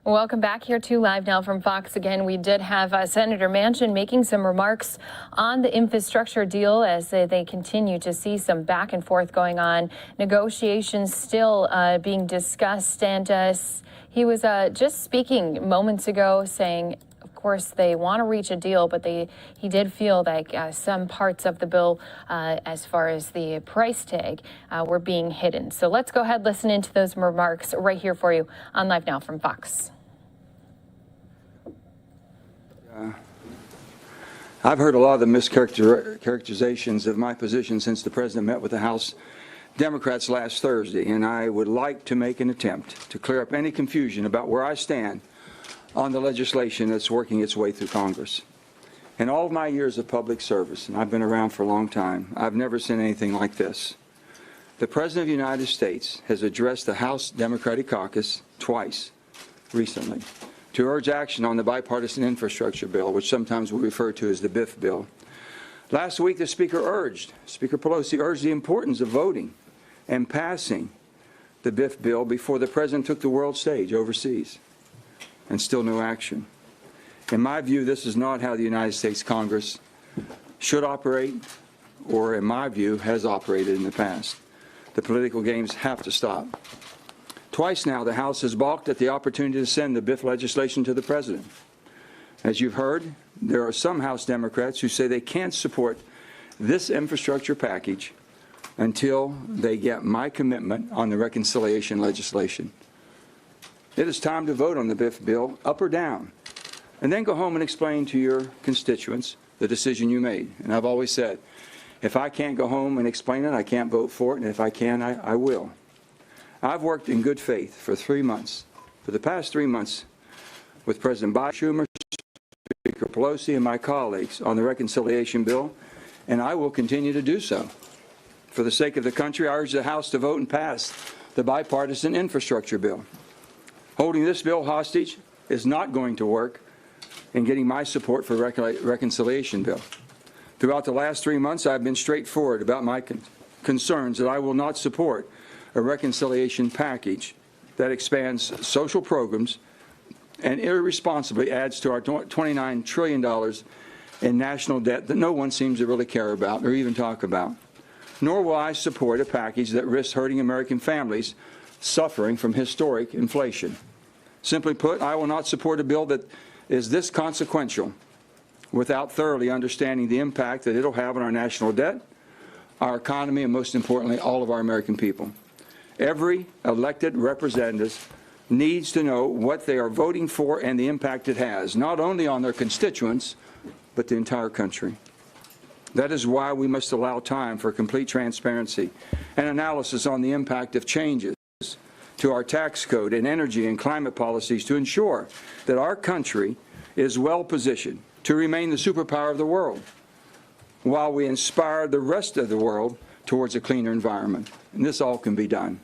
Welcome back here to Live Now from Fox. Again, we did have Senator Manchin making some remarks on the infrastructure deal as they continue to see some back and forth going on. Negotiations still being discussed, and he was just speaking moments ago saying, of course, they want to reach a deal, but he did feel like some parts of the bill, as far as the price tag, were being hidden. So let's go ahead, listen into those remarks right here for you on Live Now from Fox. I've heard a lot of the mischaracterizations of my position since the president met with the House Democrats last Thursday, and I would like to make an attempt to clear up any confusion about where I stand on the legislation that's working its way through Congress. In all of my years of public service, and I've been around for a long time, I've never seen anything like this. The President of the United States has addressed the House Democratic Caucus twice recently to urge action on the bipartisan infrastructure bill, which sometimes we refer to as the BIF bill. Last week, Speaker Pelosi urged the importance of voting and passing the BIF bill before the President took the world stage overseas, and still no action. In my view, this is not how the United States Congress should operate, or in my view, has operated in the past. The political games have to stop. Twice now, the House has balked at the opportunity to send the BIF legislation to the President. As you've heard, there are some House Democrats who say they can't support this infrastructure package until they get my commitment on the reconciliation legislation. It is time to vote on the BIF bill, up or down, and then go home and explain to your constituents the decision you made. And I've always said, if I can't go home and explain it, I can't vote for it, and if I can, I will. I've worked in good faith for 3 months, for the past 3 months, with President Biden, Schumer, Speaker Pelosi, and my colleagues on the reconciliation bill, and I will continue to do so. For the sake of the country, I urge the House to vote and pass the bipartisan infrastructure bill. Holding this bill hostage is not going to work in getting my support for reconciliation bill. Throughout the last 3 months, I've been straightforward about my concerns that I will not support a reconciliation package that expands social programs and irresponsibly adds to our $29 trillion in national debt that no one seems to really care about or even talk about. Nor will I support a package that risks hurting American families suffering from historic inflation. Simply put, I will not support a bill that is this consequential without thoroughly understanding the impact that it'll have on our national debt, our economy, and most importantly, all of our American people. Every elected representative needs to know what they are voting for and the impact it has, not only on their constituents, but the entire country. That is why we must allow time for complete transparency and analysis on the impact of changes to our tax code and energy and climate policies to ensure that our country is well positioned to remain the superpower of the world while we inspire the rest of the world towards a cleaner environment. And this all can be done.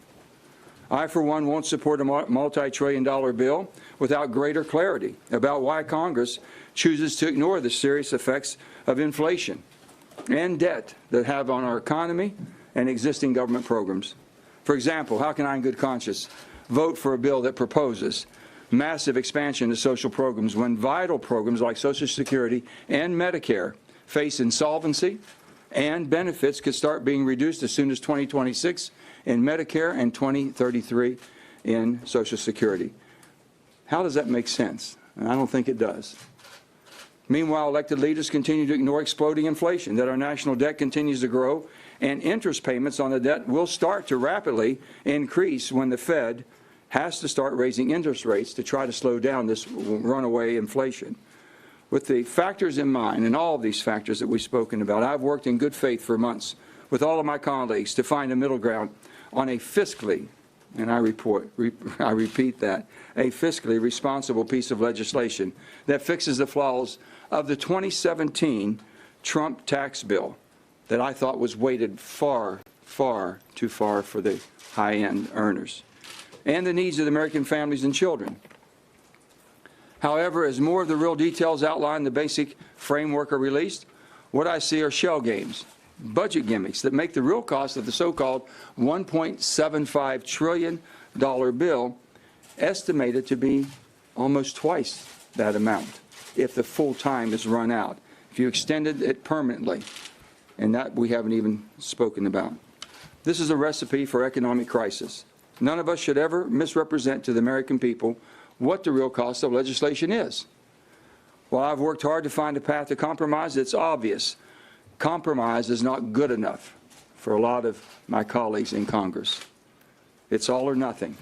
I, for one, won't support a multi-trillion-dollar bill without greater clarity about why Congress chooses to ignore the serious effects of inflation and debt that have on our economy and existing government programs. For example, how can I in good conscience vote for a bill that proposes massive expansion of social programs when vital programs like Social Security and Medicare face insolvency and benefits could start being reduced as soon as 2026 in Medicare and 2033 in Social Security? How does that make sense? I don't think it does. Meanwhile, elected leaders continue to ignore exploding inflation, that our national debt continues to grow, and interest payments on the debt will start to rapidly increase when the Fed has to start raising interest rates to try to slow down this runaway inflation. With the factors in mind, and all of these factors that we've spoken about, I've worked in good faith for months with all of my colleagues to find a middle ground on a fiscally, and I repeat that, a fiscally responsible piece of legislation that fixes the flaws of the 2017 Trump tax bill that I thought was weighted far, far too far for the high-end earners and the needs of the American families and children. However, as more of the real details outlined in the basic framework are released, what I see are shell games, budget gimmicks that make the real cost of the so-called $1.75 trillion bill estimated to be almost twice that amount if the full time is run out, if you extended it permanently, and that we haven't even spoken about. This is a recipe for economic crisis. None of us should ever misrepresent to the American people what the real cost of legislation is. While I've worked hard to find a path to compromise, it's obvious compromise is not good enough for a lot of my colleagues in Congress. It's all or nothing,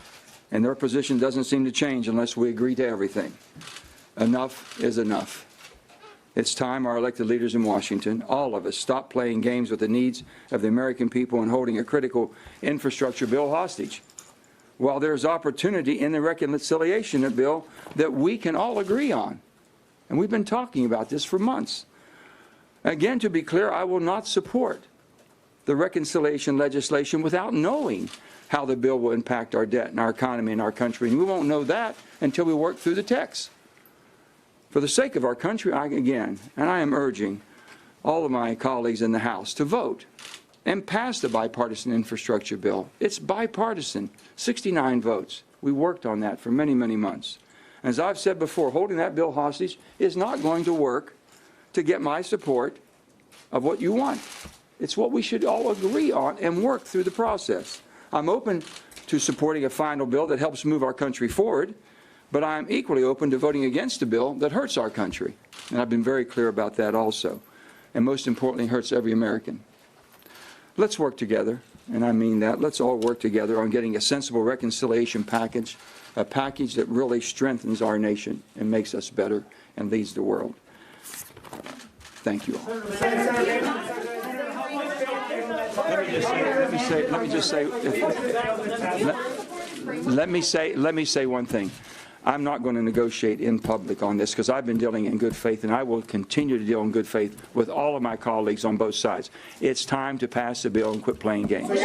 and their position doesn't seem to change unless we agree to everything. Enough is enough. It's time our elected leaders in Washington, all of us, stop playing games with the needs of the American people and holding a critical infrastructure bill hostage. While there's opportunity in the reconciliation bill that we can all agree on, and we've been talking about this for months. Again, to be clear, I will not support the reconciliation legislation without knowing how the bill will impact our debt and our economy and our country, and we won't know that until we work through the text. For the sake of our country, I am urging all of my colleagues in the House to vote and passed the bipartisan infrastructure bill. It's bipartisan, 69 votes. We worked on that for many, many months. As I've said before, holding that bill hostage is not going to work to get my support of what you want. It's what we should all agree on and work through the process. I'm open to supporting a final bill that helps move our country forward, but I'm equally open to voting against a bill that hurts our country. And I've been very clear about that also. And most importantly, hurts every American. Let's work together, and I mean that. Let's all work together on getting a sensible reconciliation package, a package that really strengthens our nation and makes us better and leads the world. Thank you all. Let me say one thing. I'm not going to negotiate in public on this because I've been dealing in good faith, and I will continue to deal in good faith with all of my colleagues on both sides. It's time to pass the bill and quit playing games.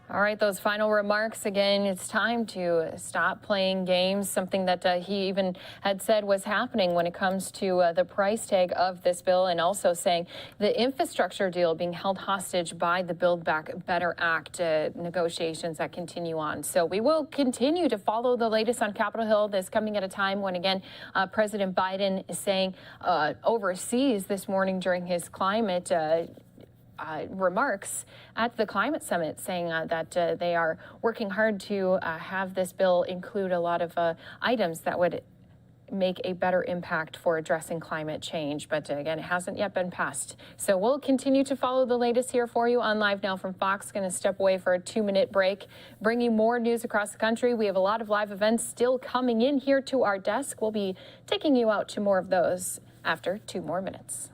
All right, those final remarks again. It's time to stop playing games, something that he even had said was happening when it comes to the price tag of this bill, and also saying the infrastructure deal being held hostage by the Build Back Better Act negotiations that continue on. So we will continue to follow the latest on Capitol Hill. This coming at a time when, again, President Biden is saying overseas this morning during his climate remarks at the climate summit, saying that they are working hard to have this bill include a lot of items that would make a better impact for addressing climate change. But again, it hasn't yet been passed. So we'll continue to follow the latest here for you on Live Now from Fox. Going to step away for a 2-minute break, bring you more news across the country. We have a lot of live events still coming in here to our desk. We'll be taking you out to more of those after 2 more minutes.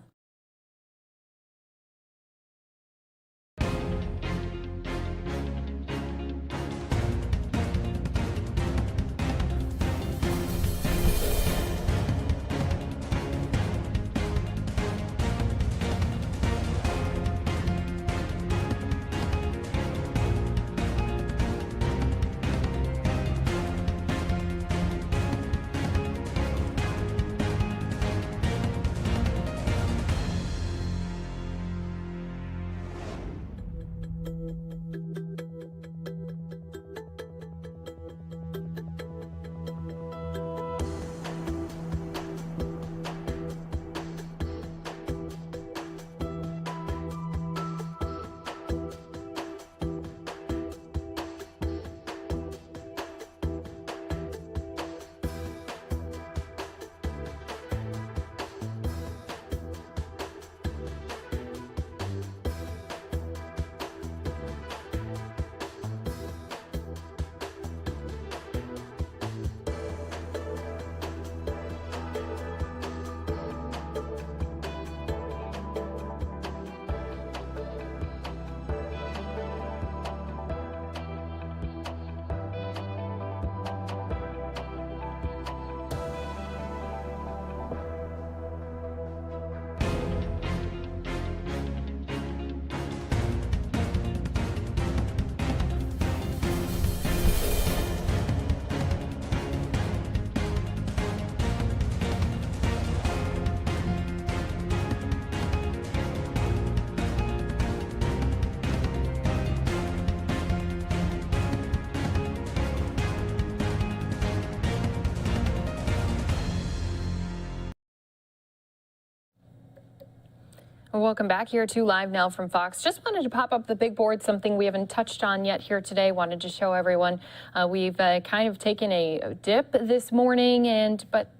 Welcome back here to Live Now from Fox. Just wanted to pop up the big board, something we haven't touched on yet here today. Wanted to show everyone we've kind of taken a dip this morning, but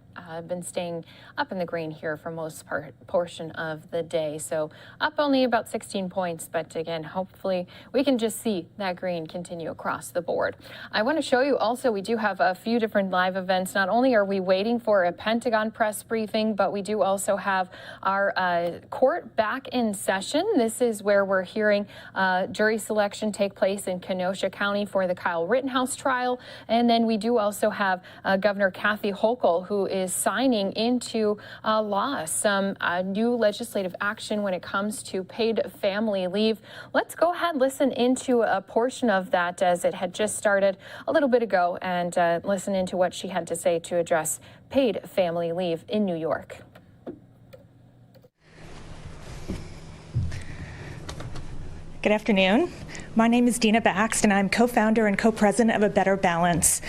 been staying up in the green here for most portion of the day. So up only about 16 points, but again, hopefully we can just see that green continue across the board. I want to show you also, we do have a few different live events. Not only are we waiting for a Pentagon press briefing, but we do also have our court back in session. This is where we're hearing jury selection take place in Kenosha County for the Kyle Rittenhouse trial. And then we do also have Governor Kathy Hochul, who is signing into law some new legislative action when it comes to paid family leave. Let's go ahead and listen into a portion of that as it had just started a little bit ago, and listen into what she had to say to address paid family leave in New York. Good afternoon. My name is Dina Baxt, and I'm co-founder and co-president of A Better Balance.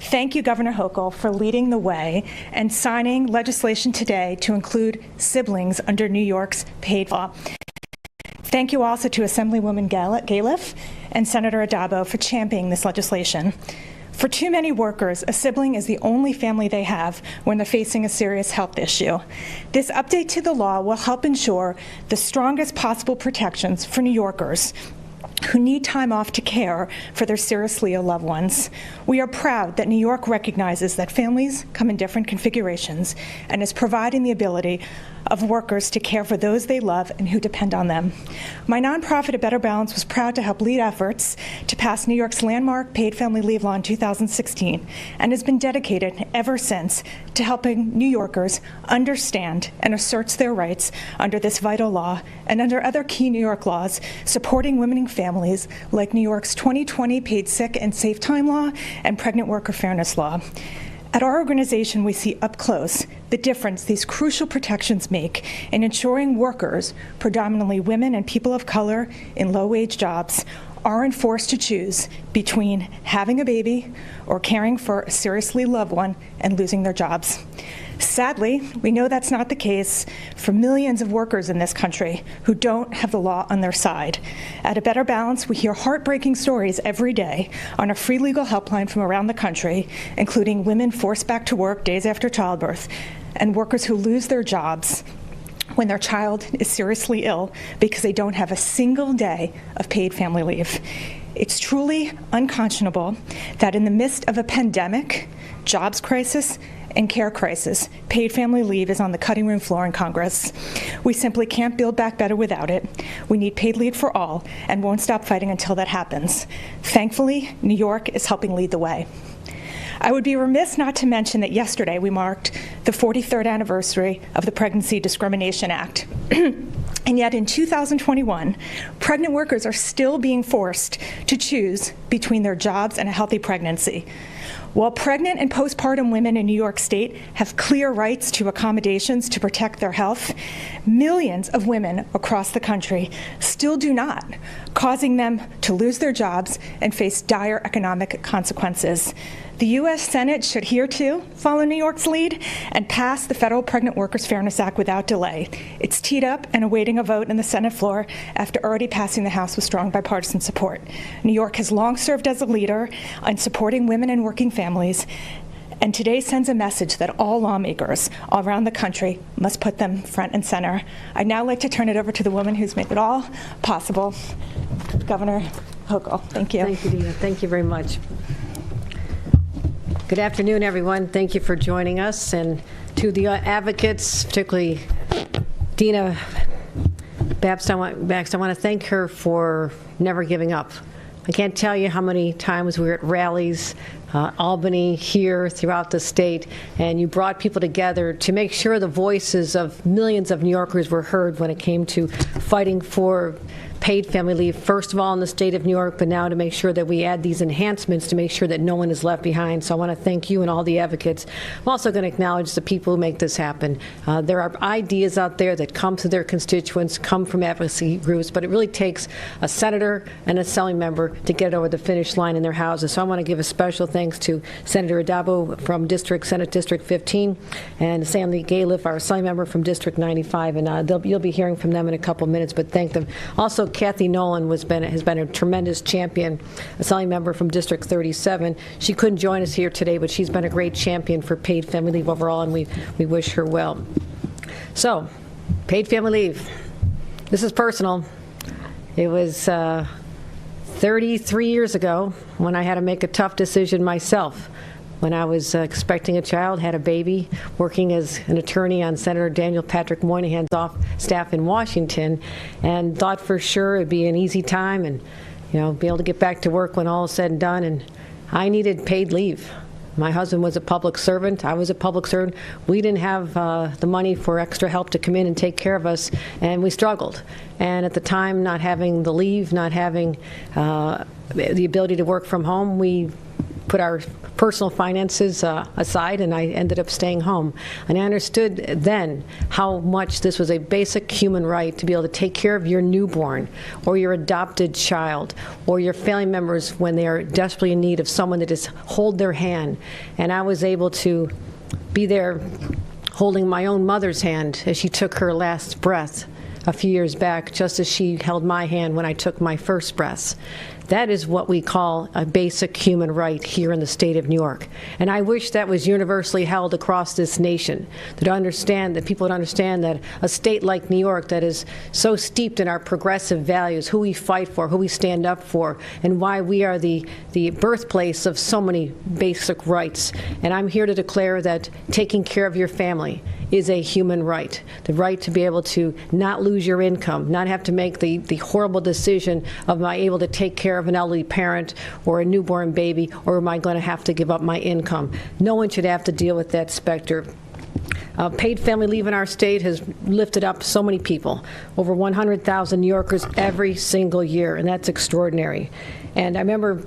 Thank you, Governor Hochul, for leading the way and signing legislation today to include siblings under New York's paid law. Thank you also to Assemblywoman Galiff and Senator Addabbo for championing this legislation. For too many workers, a sibling is the only family they have when they're facing a serious health issue. This update to the law will help ensure the strongest possible protections for New Yorkers who need time off to care for their seriously ill loved ones. We are proud that New York recognizes that families come in different configurations and is providing the ability of workers to care for those they love and who depend on them. My nonprofit, A Better Balance, was proud to help lead efforts to pass New York's landmark paid family leave law in 2016 and has been dedicated ever since to helping New Yorkers understand and assert their rights under this vital law and under other key New York laws supporting women and families like New York's 2020 Paid Sick and Safe Time Law and Pregnant Worker Fairness Law. At our organization, we see up close the difference these crucial protections make in ensuring workers, predominantly women and people of color in low-wage jobs, aren't forced to choose between having a baby or caring for a seriously loved one and losing their jobs. Sadly, we know that's not the case for millions of workers in this country who don't have the law on their side. At A Better Balance, we hear heartbreaking stories every day on a free legal helpline from around the country, including women forced back to work days after childbirth, and workers who lose their jobs when their child is seriously ill because they don't have a single day of paid family leave. It's truly unconscionable that in the midst of a pandemic, jobs crisis, and care crisis, paid family leave is on the cutting room floor in Congress. We simply can't build back better without it. We need paid leave for all and won't stop fighting until that happens. Thankfully, New York is helping lead the way. I would be remiss not to mention that yesterday we marked the 43rd anniversary of the Pregnancy Discrimination Act. And yet in 2021, pregnant workers are still being forced to choose between their jobs and a healthy pregnancy. While pregnant and postpartum women in New York State have clear rights to accommodations to protect their health, millions of women across the country still do not, causing them to lose their jobs and face dire economic consequences. The U.S. Senate should here, too, follow New York's lead and pass the Federal Pregnant Workers Fairness Act without delay. It's teed up and awaiting a vote in the Senate floor after already passing the House with strong bipartisan support. New York has long served as a leader in supporting women and working families, and today sends a message that all lawmakers all around the country must put them front and center. I'd now like to turn it over to the woman who's made it all possible, Governor Hochul. Thank you. Thank you, Dina. Thank you very much. Good afternoon, everyone. Thank you for joining us. And to the advocates, particularly Dina Baxt, I want to thank her for never giving up. I can't tell you how many times we were at rallies, Albany, here, throughout the state, and you brought people together to make sure the voices of millions of New Yorkers were heard when it came to fighting for paid family leave, first of all in the state of New York, but now to make sure that we add these enhancements to make sure that no one is left behind. So I want to thank you and all the advocates. I'm also going to acknowledge the people who make this happen. There are ideas out there that come to their constituents, come from advocacy groups, but it really takes a senator and a assembly member to get over the finish line in their houses. So I want to give a special thanks to Senator Addabbo from Senate District 15 and Stanley Galiff, our assembly member from District 95, and you'll be hearing from them in a couple minutes, but thank them. Also, Kathy Nolan has been a tremendous champion, assembly member from District 37. She couldn't join us here today, but she's been a great champion for paid family leave overall, and we wish her well. So, paid family leave. This is personal. It was 33 years ago when I had to make a tough decision myself. When I was expecting a child, had a baby, working as an attorney on Senator Daniel Patrick Moynihan's staff in Washington, and thought for sure it'd be an easy time and, be able to get back to work when all is said and done. And I needed paid leave. My husband was a public servant. I was a public servant. We didn't have the money for extra help to come in and take care of us, and we struggled. And at the time, not having the leave, not having the ability to work from home, we put our personal finances aside, and I ended up staying home. And I understood then how much this was a basic human right to be able to take care of your newborn or your adopted child or your family members when they are desperately in need of someone to just hold their hand. And I was able to be there holding my own mother's hand as she took her last breath a few years back, just as she held my hand when I took my first breaths. That is what we call a basic human right here in the state of New York. And I wish that was universally held across this nation, that people would understand that a state like New York that is so steeped in our progressive values, who we fight for, who we stand up for, and why we are the birthplace of so many basic rights. And I'm here to declare that taking care of your family is a human right. The right to be able to not lose your income, not have to make the horrible decision of, am I able to take care of an elderly parent or a newborn baby, or am I going to have to give up my income? No one should have to deal with that specter. Paid family leave in our state has lifted up so many people, over 100,000 New Yorkers every single year, and that's extraordinary. And I remember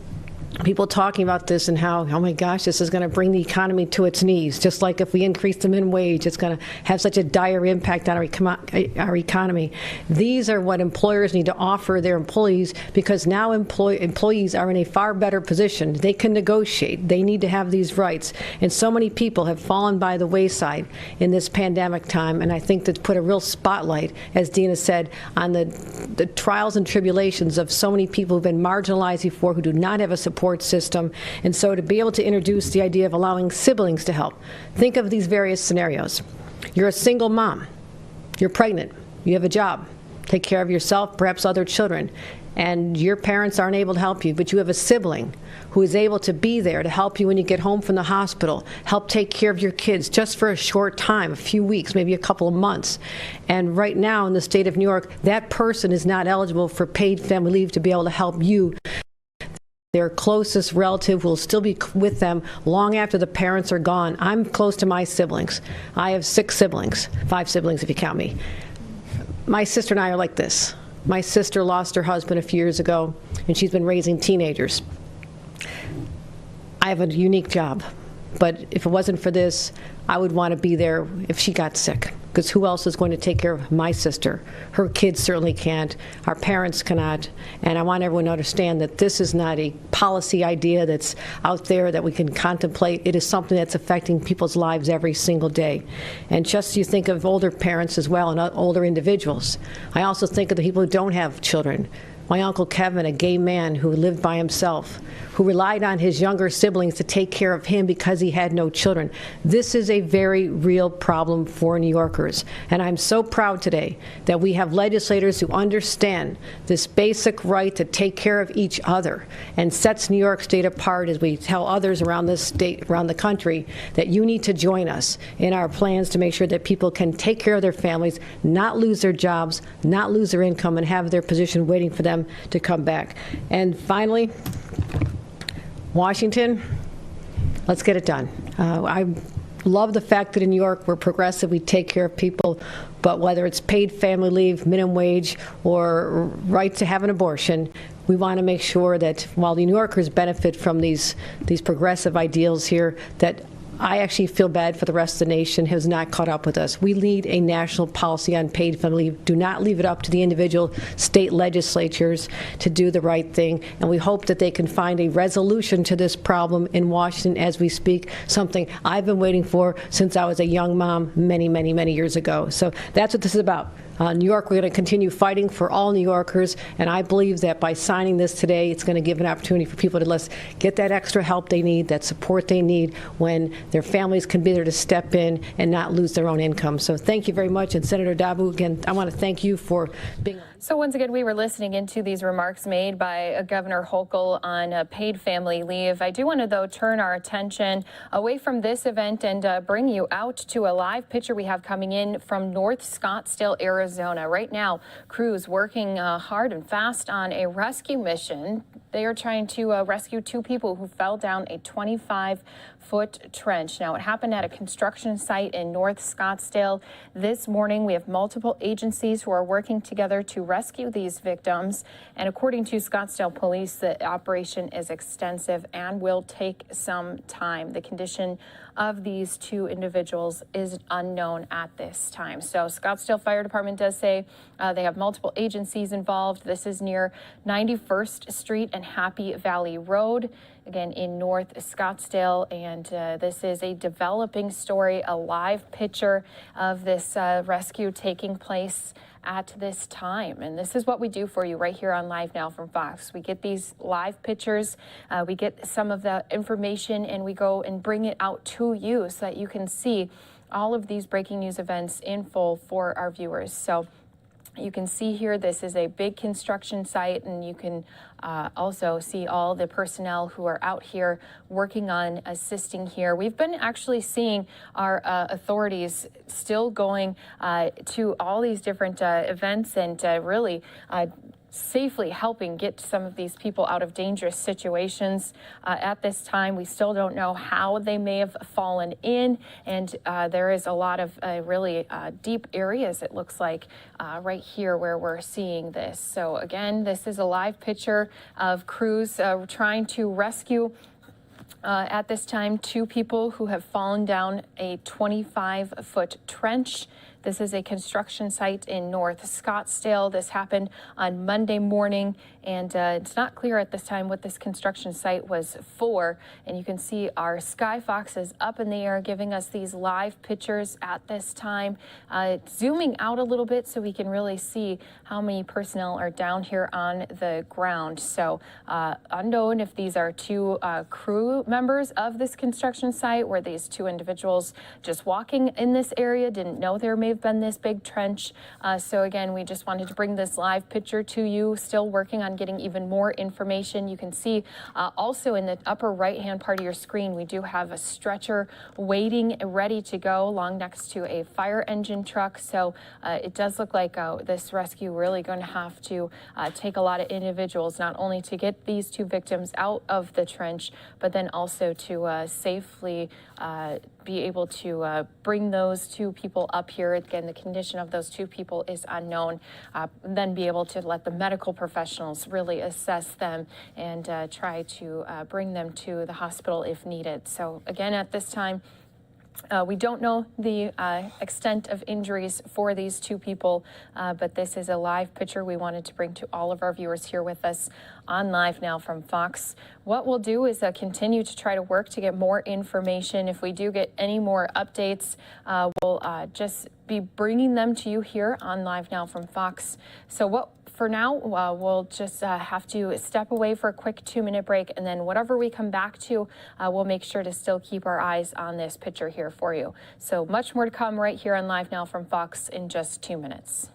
people talking about this and how, oh my gosh, this is going to bring the economy to its knees. Just like if we increase the minimum wage, it's going to have such a dire impact on our economy. These are what employers need to offer their employees, because now employees are in a far better position. They can negotiate. They need to have these rights. And so many people have fallen by the wayside in this pandemic time, and I think that's put a real spotlight, as Dina said, on the trials and tribulations of so many people who've been marginalized before, who do not have a support system. And so to be able to introduce the idea of allowing siblings to help. Think of these various scenarios. You're a single mom. You're pregnant. You have a job. Take care of yourself, perhaps other children. And your parents aren't able to help you, but you have a sibling who is able to be there to help you when you get home from the hospital, help take care of your kids just for a short time, a few weeks, maybe a couple of months. And right now in the state of New York, that person is not eligible for paid family leave to be able to help you. Their closest relative will still be with them long after the parents are gone. I'm close to my siblings. I have 6 siblings, 5 siblings if you count me. My sister and I are like this. My sister lost her husband a few years ago, and she's been raising teenagers. I have a unique job, but if it wasn't for this, I would want to be there if she got sick, because who else is going to take care of my sister? Her kids certainly can't. Our parents cannot. And I want everyone to understand that this is not a policy idea that's out there that we can contemplate. It is something that's affecting people's lives every single day. And just you think of older parents as well and older individuals. I also think of the people who don't have children. My Uncle Kevin, a gay man who lived by himself, who relied on his younger siblings to take care of him because he had no children. This is a very real problem for New Yorkers. And I'm so proud today that we have legislators who understand this basic right to take care of each other, and sets New York State apart as we tell others around this state, around the country, that you need to join us in our plans to make sure that people can take care of their families, not lose their jobs, not lose their income, and have their position waiting for them to come back. And finally, Washington, let's get it done. I love the fact that in New York we're progressive, we take care of people, but whether it's paid family leave, minimum wage, or right to have an abortion, we want to make sure that while the New Yorkers benefit from these progressive ideals here, that I actually feel bad for the rest of the nation has not caught up with us. We need a national policy on paid family leave. Do not leave it up to the individual state legislatures to do the right thing. And we hope that they can find a resolution to this problem in Washington as we speak, something I've been waiting for since I was a young mom many, many, many years ago. So that's what this is about. New York, we're going to continue fighting for all New Yorkers, and I believe that by signing this today, it's going to give an opportunity for people to get that extra help they need, that support they need, when their families can be there to step in and not lose their own income. So thank you very much. And Senator Dabu, again, I want to thank you for being. So once again, we were listening into these remarks made by Governor Hochul on paid family leave. I do want to, though, turn our attention away from this event and bring you out to a live picture we have coming in from North Scottsdale, Arizona. Right now, crews working hard and fast on a rescue mission. They are trying to rescue 2 people who fell down a 25-foot trench. Now, it happened at a construction site in North Scottsdale this morning. We have multiple agencies who are working together to rescue these victims. And according to Scottsdale Police, the operation is extensive and will take some time. The condition of these two individuals is unknown at this time. So Scottsdale Fire Department does say they have multiple agencies involved. This is near 91st Street and Happy Valley Road, again in North Scottsdale. And this is a developing story, a live picture of this rescue taking place at this time. And this is what we do for you right here on Live Now from Fox. We get these live pictures, we get some of the information, and we go and bring it out to you so that you can see all of these breaking news events in full for our viewers. So you can see here, this is a big construction site, and you can also see all the personnel who are out here working on assisting here. We've been actually seeing our authorities still going to all these different events and really safely helping get some of these people out of dangerous situations. At this time, we still don't know how they may have fallen in, and there is a lot of really deep areas, it looks like, right here where we're seeing this. So again, this is a live picture of crews trying to rescue at this time two people who have fallen down a 25-foot trench. This is a construction site in North Scottsdale. This happened on Monday morning, and it's not clear at this time what this construction site was for. And you can see our Sky Fox is up in the air giving us these live pictures at this time. Zooming out a little bit so we can really see how many personnel are down here on the ground. So unknown if these are two crew members of this construction site, where these two individuals just walking in this area didn't know there may have been this big trench. So again, we just wanted to bring this live picture to you. Still working on getting even more information. You can see also in the upper right hand part of your screen, we do have a stretcher waiting ready to go along next to a fire engine truck. So it does look like this rescue really going to have to take a lot of individuals, not only to get these two victims out of the trench, but then also to safely be able to bring those two people up here. Again, the condition of those two people is unknown. Then be able to let the medical professionals really assess them and try to bring them to the hospital if needed. So again, at this time, we don't know the extent of injuries for these two people, but this is a live picture we wanted to bring to all of our viewers here with us on Live Now from Fox. What we'll do is continue to try to work to get more information. If we do get any more updates, we'll just be bringing them to you here on Live Now from Fox. So for now, we'll just have to step away for a quick 2-minute break, and then whatever we come back to, we'll make sure to still keep our eyes on this picture here for you. So much more to come right here on Live Now from Fox in just 2 minutes.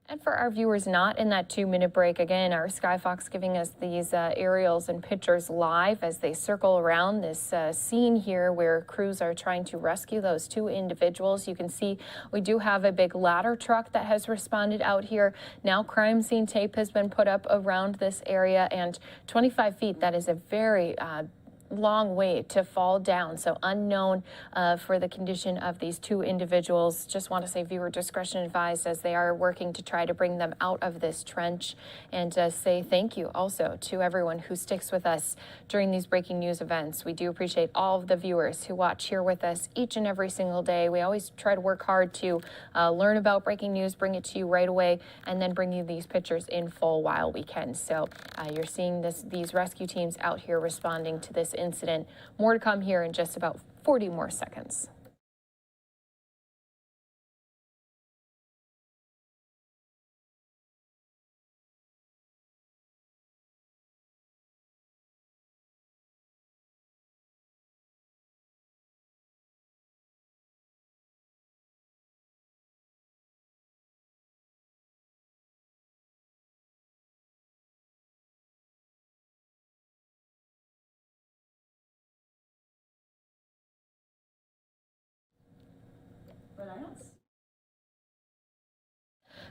And for our viewers not in that 2-minute break, again, our Sky Fox giving us these aerials and pictures live as they circle around this scene here where crews are trying to rescue those two individuals. You can see we do have a big ladder truck that has responded out here. Now crime scene tape has been put up around this area, and 25 feet, that is a very long way to fall down. So unknown for the condition of these two individuals. Just want to say viewer discretion advised as they are working to try to bring them out of this trench, and say thank you also to everyone who sticks with us during these breaking news events. We do appreciate all of the viewers who watch here with us each and every single day. We always try to work hard to learn about breaking news, bring it to you right away, and then bring you these pictures in full while we can. So you're seeing these rescue teams out here responding to this incident. More to come here in just about 40 more seconds.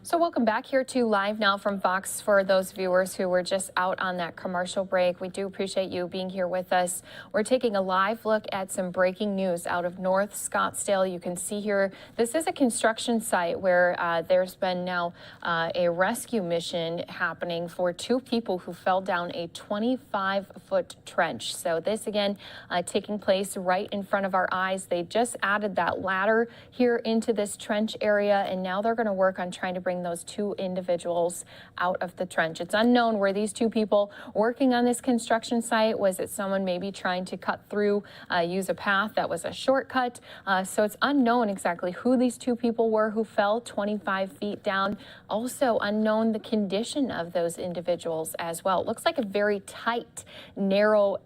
So welcome back here to Live Now from Fox. For those viewers who were just out on that commercial break, we do appreciate you being here with us. We're taking a live look at some breaking news out of North Scottsdale. You can see here, this is a construction site where there's been now a rescue mission happening for two people who fell down a 25-foot trench. So this again taking place right in front of our eyes. They just added that ladder here into this trench area, and now they're going to work on trying to bring those two individuals out of the trench. It's unknown where these two people working on this construction site. Was it someone maybe trying to cut through, use a path that was a shortcut? So it's unknown exactly who these two people were who fell 25 feet down. Also unknown the condition of those individuals as well. It looks like a very tight, narrow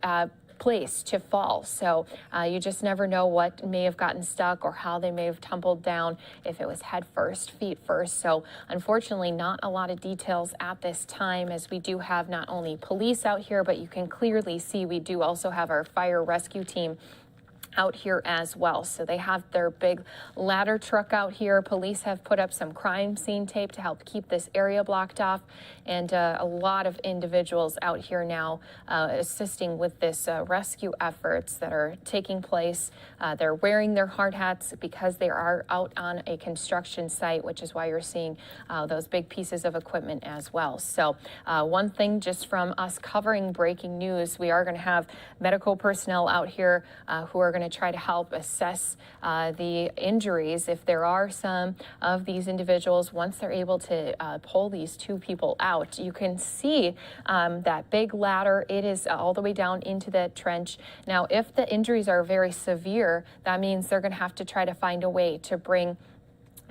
place to fall. So you just never know what may have gotten stuck or how they may have tumbled down, if it was head first, feet first. So unfortunately, not a lot of details at this time, as we do have not only police out here, but you can clearly see we do also have our fire rescue team out here as well. So they have their big ladder truck out here. Police have put up some crime scene tape to help keep this area blocked off, and a lot of individuals out here now assisting with this rescue efforts that are taking place. They're wearing their hard hats because they are out on a construction site, which is why you're seeing those big pieces of equipment as well. So one thing just from us covering breaking news, we are going to have medical personnel out here who are going to try to help assess the injuries, if there are some of these individuals. Once they're able to pull these two people out, you can see that big ladder. It is all the way down into the trench. Now, if the injuries are very severe, that means they're going to have to try to find a way to bring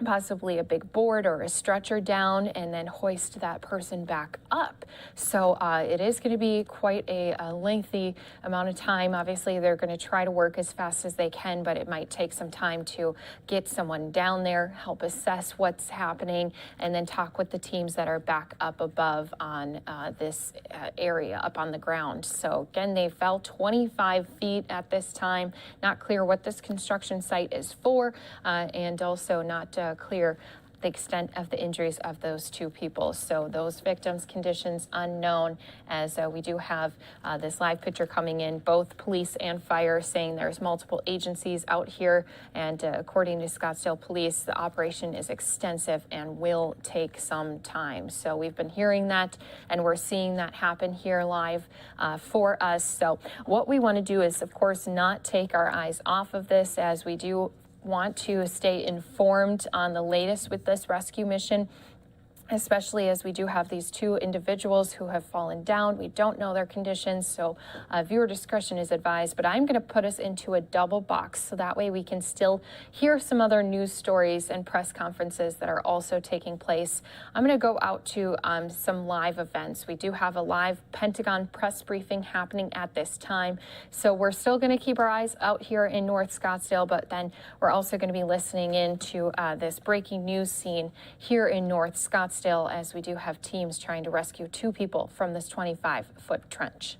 possibly a big board or a stretcher down and then hoist that person back up. So it is going to be quite a lengthy amount of time. Obviously, they're going to try to work as fast as they can, but it might take some time to get someone down there, help assess what's happening, and then talk with the teams that are back up above on this area, up on the ground. So again, they fell 25 feet at this time. Not clear what this construction site is for, and also not clear the extent of the injuries of those two people. So those victims' conditions unknown, as we do have this live picture coming in, both police and fire saying there's multiple agencies out here, and according to Scottsdale Police, the operation is extensive and will take some time. So we've been hearing that, and we're seeing that happen here live for us. So what we want to do is, of course, not take our eyes off of this, as we do want to stay informed on the latest with this rescue mission, especially as we do have these two individuals who have fallen down. We don't know their conditions, so viewer discretion is advised, but I'm going to put us into a double box so that way we can still hear some other news stories and press conferences that are also taking place. I'm going to go out to some live events. We do have a live Pentagon press briefing happening at this time, so we're still going to keep our eyes out here in North Scottsdale, but then we're also going to be listening in to this breaking news scene here in North Scottsdale, as we do have teams trying to rescue two people from this 25-foot trench.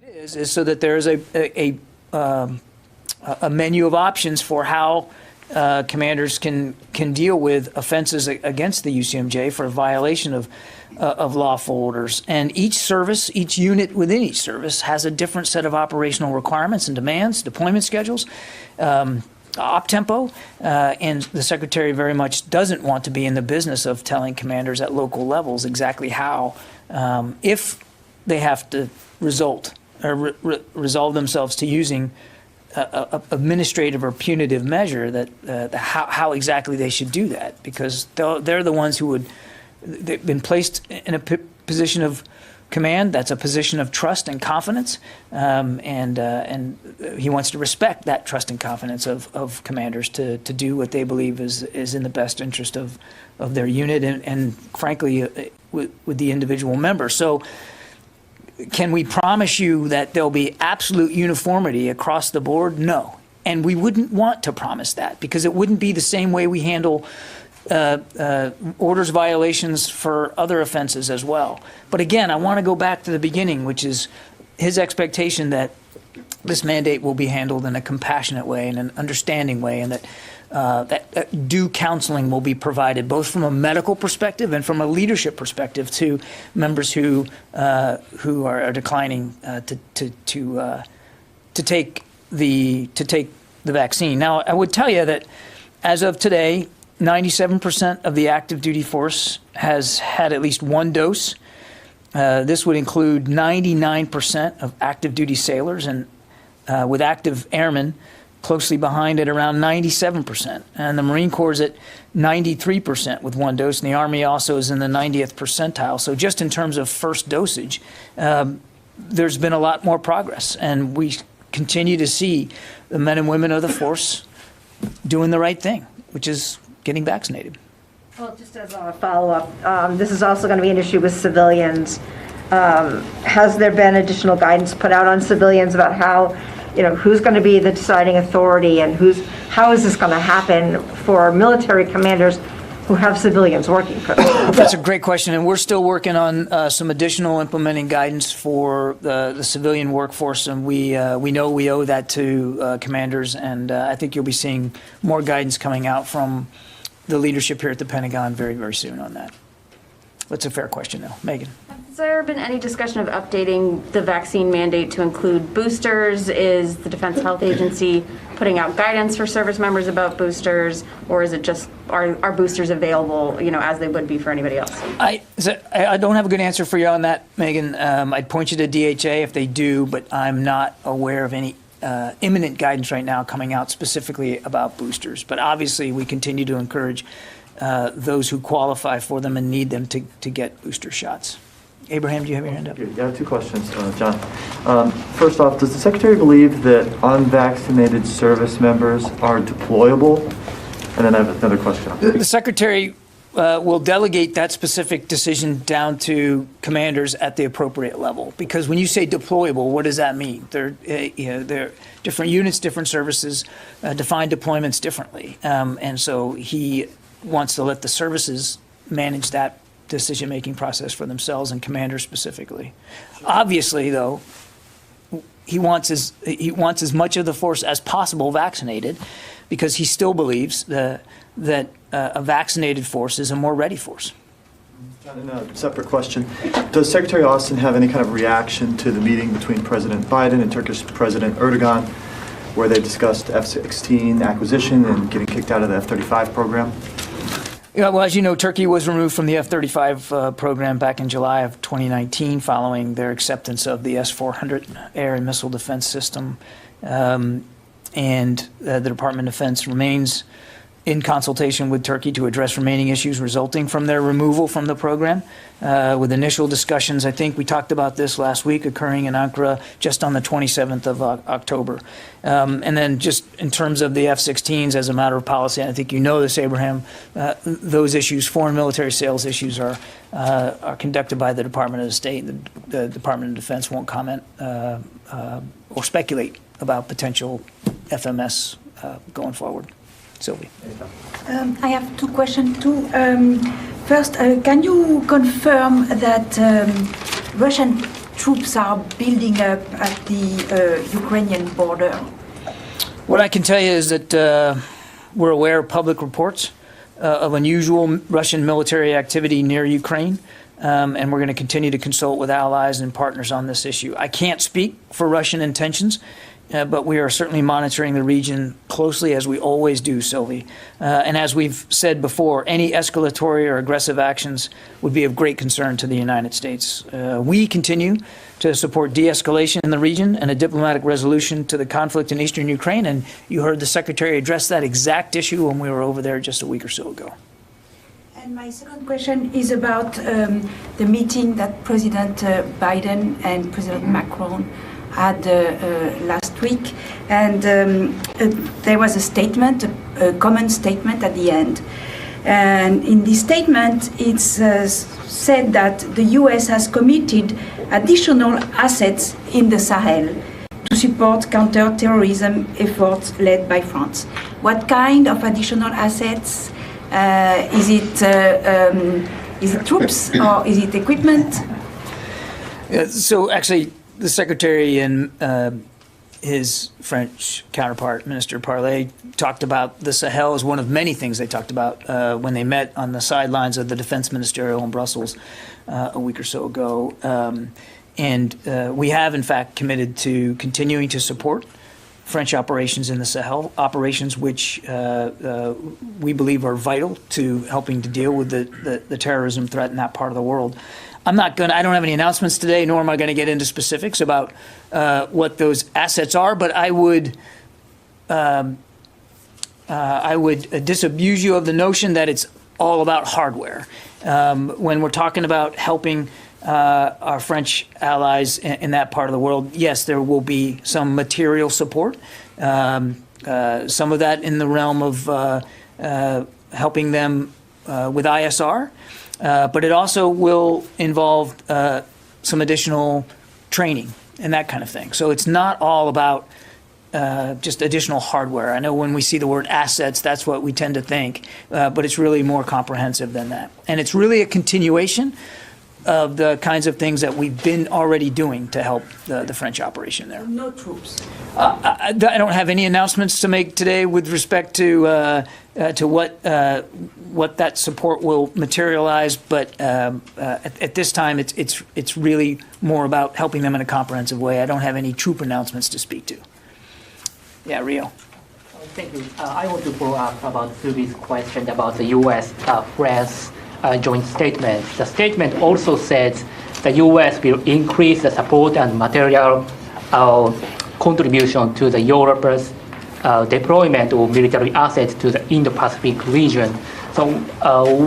It is so that there is a menu of options for how commanders can deal with offenses against the UCMJ for a violation of lawful orders. And each service, each unit within each service has a different set of operational requirements and demands, deployment schedules, op-tempo, and the Secretary very much doesn't want to be in the business of telling commanders at local levels exactly how, if they have to resolve themselves to using a administrative or punitive measure, that how exactly they should do that, because they're the ones who they've been placed in a position of command. That's a position of trust and confidence, and he wants to respect that trust and confidence of commanders to do what they believe is in the best interest of their unit and frankly with the individual member. So can we promise you that there'll be absolute uniformity across the board? No. And we wouldn't want to promise that, because it wouldn't be the same way we handle orders violations for other offenses as well. But again, I want to go back to the beginning, which is his expectation that this mandate will be handled in a compassionate way and an understanding way, and that due counseling will be provided, both from a medical perspective and from a leadership perspective, to members who are declining to take the vaccine. Now, I would tell you that as of today, 97% of the active duty force has had at least one dose. This would include 99% of active duty sailors, and with active airmen closely behind at around 97%. And the Marine Corps is at 93% with one dose, and the Army also is in the 90th percentile. So just in terms of first dosage, there's been a lot more progress, and we continue to see the men and women of the force doing the right thing, which is getting vaccinated. Well, just as a follow-up, this is also going to be an issue with civilians. Has there been additional guidance put out on civilians about how, who's going to be the deciding authority, and how is this going to happen for military commanders who have civilians working for them? That's a great question, and we're still working on some additional implementing guidance for the civilian workforce, and we know we owe that to commanders, and I think you'll be seeing more guidance coming out from the leadership here at the Pentagon very, very soon on that. That's a fair question, though. Megan. Has there been any discussion of updating the vaccine mandate to include boosters? Is the Defense Health Agency putting out guidance for service members about boosters, or is it just, are boosters available, as they would be for anybody else? I don't have a good answer for you on that, Megan. I'd point you to DHA if they do, but I'm not aware of any imminent guidance right now coming out specifically about boosters. But obviously, we continue to encourage those who qualify for them and need them to get booster shots. Abraham, do you have your hand up? Yeah, I have two questions, John. First off, does the Secretary believe that unvaccinated service members are deployable? And then I have another question. The Secretary will delegate that specific decision down to commanders at the appropriate level. Because when you say deployable, what does that mean? They're different units, different services, define deployments differently. And so he wants to let the services manage that decision-making process for themselves, and commanders specifically. Obviously, though, he wants as much of the force as possible vaccinated, because he still believes that a vaccinated force is a more ready force. And a separate question. Does Secretary Austin have any kind of reaction to the meeting between President Biden and Turkish President Erdogan, where they discussed F-16 acquisition and getting kicked out of the F-35 program? Yeah, well, as you know, Turkey was removed from the F-35 program back in July of 2019 following their acceptance of the S-400 air and missile defense system. And the Department of Defense remains in consultation with Turkey to address remaining issues resulting from their removal from the program, with initial discussions, I think we talked about this last week, occurring in Ankara just on the 27th of October. And then just in terms of the F-16s as a matter of policy, and I think you know this, Abraham, those issues, foreign military sales issues, are conducted by the Department of State. The Department of Defense won't comment or speculate about potential FMS going forward. Sylvie. I have two questions too. First, can you confirm that Russian troops are building up at the Ukrainian border? What I can tell you is that we're aware of public reports of unusual Russian military activity near Ukraine, and we're going to continue to consult with allies and partners on this issue. I can't speak for Russian intentions, but we are certainly monitoring the region closely, as we always do, Sylvie. And as we've said before, any escalatory or aggressive actions would be of great concern to the United States. We continue to support de-escalation in the region and a diplomatic resolution to the conflict in eastern Ukraine. And you heard the Secretary address that exact issue when we were over there just a week or so ago. And my second question is about the meeting that President Biden and President Macron had last week, and there was a statement, a common statement at the end. And in this statement, it's said that the U.S. has committed additional assets in the Sahel to support counter-terrorism efforts led by France. What kind of additional assets? Is it troops or is it equipment? So actually, the Secretary and his French counterpart, Minister Parley, talked about the Sahel as one of many things they talked about when they met on the sidelines of the Defense Ministerial in Brussels a week or so ago. And we have, in fact, committed to continuing to support French operations in the Sahel, operations which we believe are vital to helping to deal with the terrorism threat in that part of the world. I don't have any announcements today, nor am I going to get into specifics about what those assets are, but I would disabuse you of the notion that it's all about hardware. When we're talking about helping our French allies in that part of the world, yes, there will be some material support, some of that in the realm of helping them with ISR, but it also will involve some additional training and that kind of thing. So it's not all about just additional hardware. I know when we see the word assets, that's what we tend to think, but it's really more comprehensive than that. And it's really a continuation of the kinds of things that we've been already doing to help the French operation there. No troops. I don't have any announcements to make today with respect to what that support will materialize, but at this time, it's really more about helping them in a comprehensive way. I don't have any troop announcements to speak to. Yeah, Rio. Thank you. I want to follow up about Subi's question about the U.S.-France joint statement. The statement also says the U.S. will increase the support and material contribution to the Europe's deployment of military assets to the Indo-Pacific region. So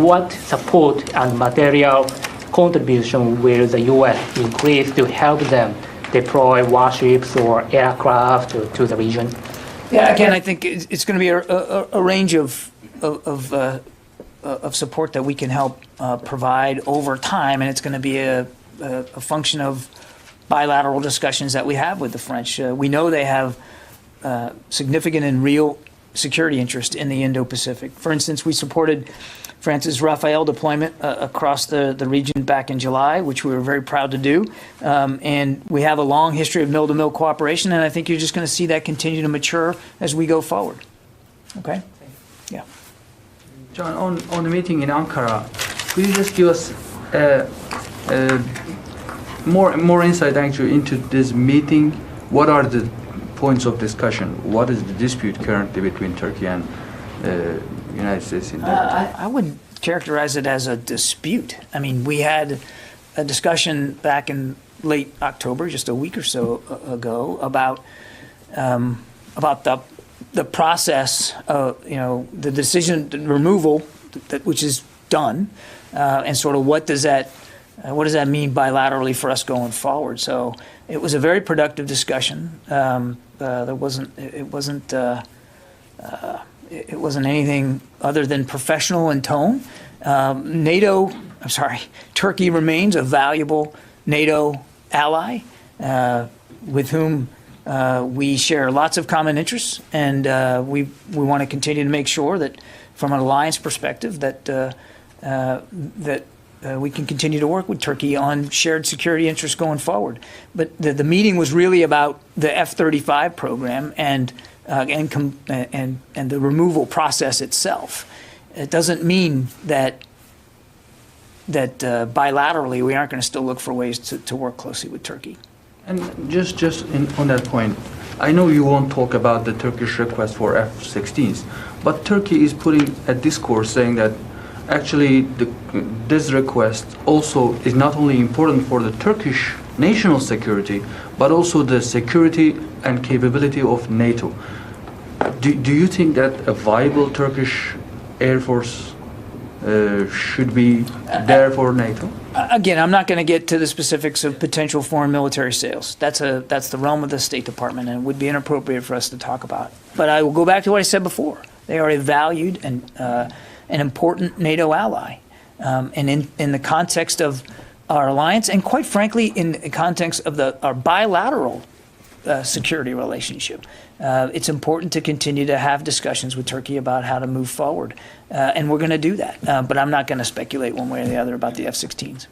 what support and material contribution will the U.S. increase to help them deploy warships or aircraft to the region? Yeah, again, I think it's going to be a range of support that we can help provide over time, and it's going to be a function of bilateral discussions that we have with the French. We know they have significant and real security interest in the Indo-Pacific. For instance, we supported France's Rafale deployment across the region back in July, which we were very proud to do. And we have a long history of mill-to-mill cooperation, and I think you're just going to see that continue to mature as we go forward. Okay? Yeah. John, on the meeting in Ankara, could you just give us more insight actually into this meeting? What are the points of discussion? What is the dispute currently between Turkey and the United States in that? I wouldn't characterize it as a dispute. I mean, we had a discussion back in late October, just a week or so ago, about the process of, the decision, the removal, which is done, and sort of what does that mean bilaterally for us going forward. So it was a very productive discussion. It wasn't anything other than professional in tone. Turkey remains a valuable NATO ally with whom we share lots of common interests, and we want to continue to make sure that, from an alliance perspective, that we can continue to work with Turkey on shared security interests going forward. But the meeting was really about the F-35 program and the removal process itself. It doesn't mean that bilaterally we aren't going to still look for ways to work closely with Turkey. And on that point, I know you won't talk about the Turkish request for F-16s, but Turkey is putting a discourse saying that actually this request also is not only important for the Turkish national security, but also the security and capability of NATO. Do you think that a viable Turkish Air Force should be there for NATO? Again, I'm not going to get to the specifics of potential foreign military sales. That's the realm of the State Department, and it would be inappropriate for us to talk about. But I will go back to what I said before. They are a valued and an important NATO ally, and in the context of our alliance, and quite frankly, in the context of our bilateral security relationship, it's important to continue to have discussions with Turkey about how to move forward, and we're going to do that. But I'm not going to speculate one way or the other about the F-16s.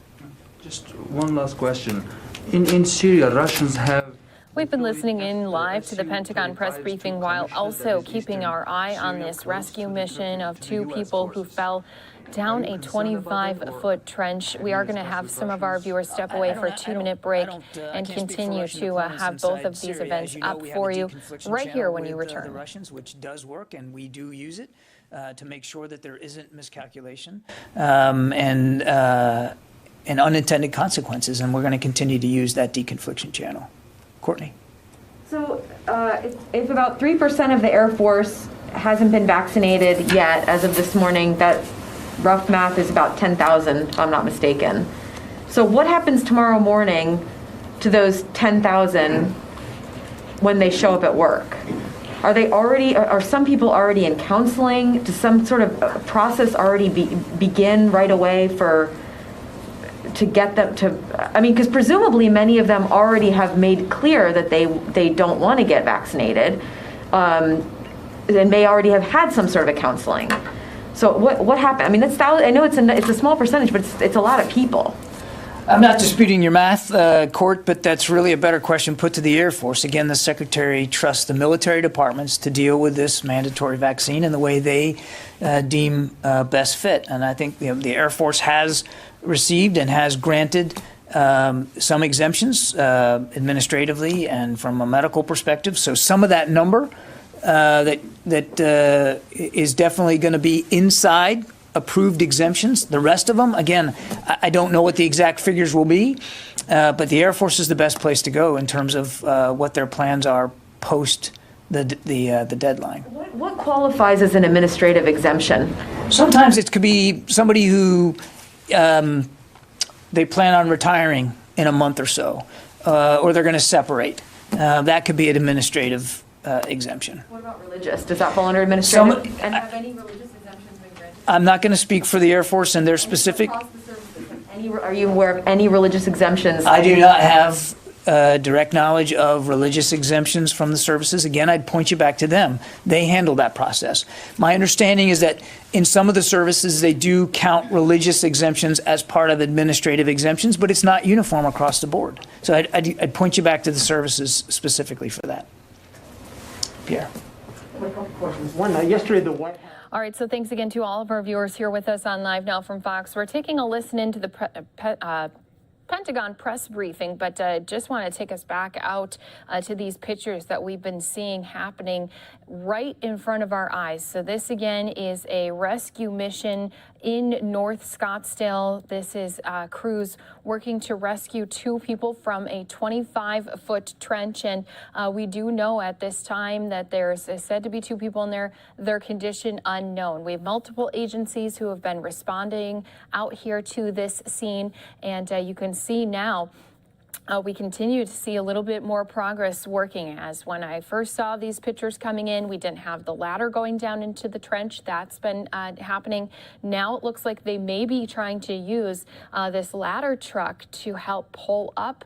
Just one last question. In Syria, Russians have We've been listening in live to the Pentagon press briefing while also keeping our eye on this rescue mission of two people who fell down a 25-foot trench. We are going to have some of our viewers step away for a 2-minute break and continue to have both of these events up for you right here when you return. The Russians, which does work, and we do use it to make sure that there isn't miscalculation and unintended consequences, and we're going to continue to use that deconfliction channel. Courtney. So if about 3% of the Air Force hasn't been vaccinated yet as of this morning, that rough math is about 10,000, if I'm not mistaken. So what happens tomorrow morning to those 10,000 when they show up at work? Are some people already in counseling? Does some sort of process already begin right away to get them to, I mean, because presumably many of them already have made clear that they don't want to get vaccinated, and may already have had some sort of a counseling. So what happened? I mean, I know it's a small percentage, but it's a lot of people. I'm not disputing your math, Court, but that's really a better question put to the Air Force. Again, the Secretary trusts the military departments to deal with this mandatory vaccine in the way they deem best fit. And I think the Air Force has received and has granted some exemptions administratively and from a medical perspective. So some of that number that is definitely going to be inside approved exemptions. The rest of them, again, I don't know what the exact figures will be, but the Air Force is the best place to go in terms of what their plans are post the deadline. What qualifies as an administrative exemption? Sometimes it could be somebody who they plan on retiring in a month or so, or they're going to separate. That could be an administrative exemption. What about religious? Does that fall under administrative? And have any religious exemptions been granted? I'm not going to speak for the Air Force and their specific. Are you aware of any religious exemptions? I do not have direct knowledge of religious exemptions from the services. Again, I'd point you back to them. They handle that process. My understanding is that in some of the services, they do count religious exemptions as part of administrative exemptions, but it's not uniform across the board. So I'd point you back to the services specifically for that. Pierre. One, yesterday the White House. All right, so thanks again to all of our viewers here with us on Live Now from Fox. We're taking a listen into the Pentagon press briefing, but just want to take us back out to these pictures that we've been seeing happening right in front of our eyes. So this again is a rescue mission in North Scottsdale. This is crews working to rescue two people from a 25-foot trench, and we do know at this time that there's said to be two people in there, their condition unknown. We have multiple agencies who have been responding out here to this scene, and you can see now we continue to see a little bit more progress working. As when I first saw these pictures coming in, we didn't have the ladder going down into the trench. That's been happening. Now it looks like they may be trying to use this ladder truck to help pull up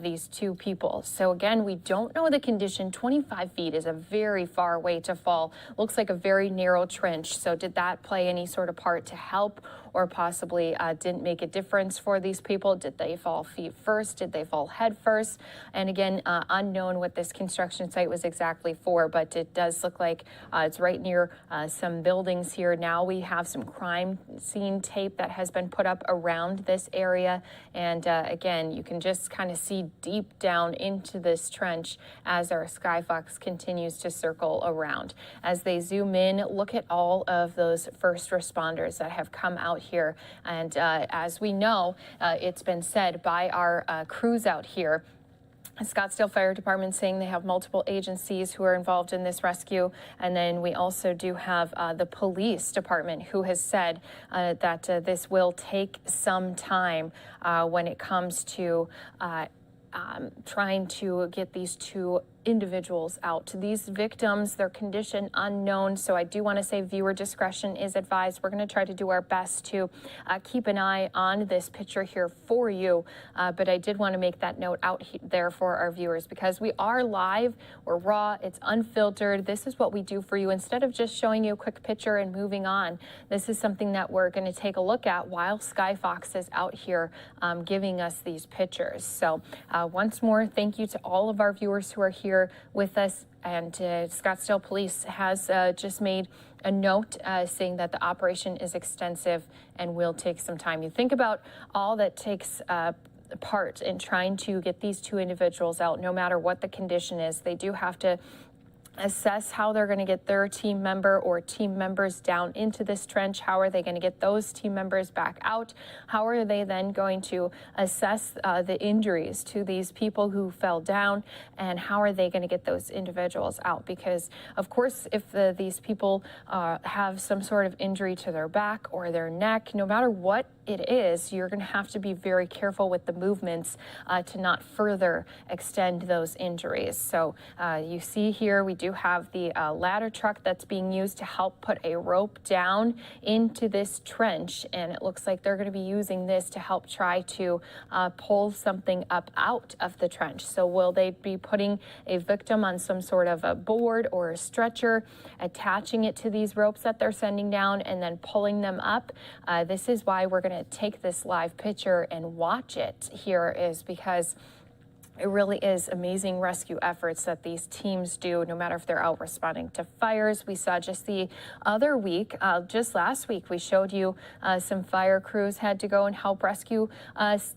these two people. So again, we don't know the condition. 25 feet is a very far way to fall. Looks like a very narrow trench. So did that play any sort of part to help, or possibly didn't make a difference for these people? Did they fall feet first? Did they fall head first? And again, unknown what this construction site was exactly for, but it does look like it's right near some buildings here. Now we have some crime scene tape that has been put up around this area. And again, you can just kind of see deep down into this trench as our Skyfox continues to circle around. As they zoom in, look at all of those first responders that have come out here. And as we know, it's been said by our crews out here, Scottsdale Fire Department saying they have multiple agencies who are involved in this rescue. And then we also do have the police department who has said that this will take some time when it comes to trying to get these two individuals out. These victims, their condition unknown. So I do want to say viewer discretion is advised. We're going to try to do our best to keep an eye on this picture here for you. But I did want to make that note out there for our viewers, because we are live, we're raw, it's unfiltered. This is what we do for you. Instead of just showing you a quick picture and moving on, this is something that we're going to take a look at while Sky Fox is out here giving us these pictures. So once more, thank you to all of our viewers who are here with us. And Scottsdale Police has just made a note saying that the operation is extensive and will take some time. You think about all that takes part in trying to get these two individuals out, no matter what the condition is. They do have to assess how they're going to get their team member or team members down into this trench. How are they going to get those team members back out? How are they then going to assess the injuries to these people who fell down? And how are they going to get those individuals out? Because, of course, if these people have some sort of injury to their back or their neck, no matter what it is, you're going to have to be very careful with the movements to not further extend those injuries. So you see here, we do have the ladder truck that's being used to help put a rope down into this trench, and it looks like they're going to be using this to help try to pull something up out of the trench. So will they be putting a victim on some sort of a board or a stretcher, attaching it to these ropes that they're sending down, and then pulling them up? This is why we're going to take this live picture and watch it here, is because it really is amazing rescue efforts that these teams do, no matter if they're out responding to fires. We saw just the other week, just last week, we showed you some fire crews had to go and help rescue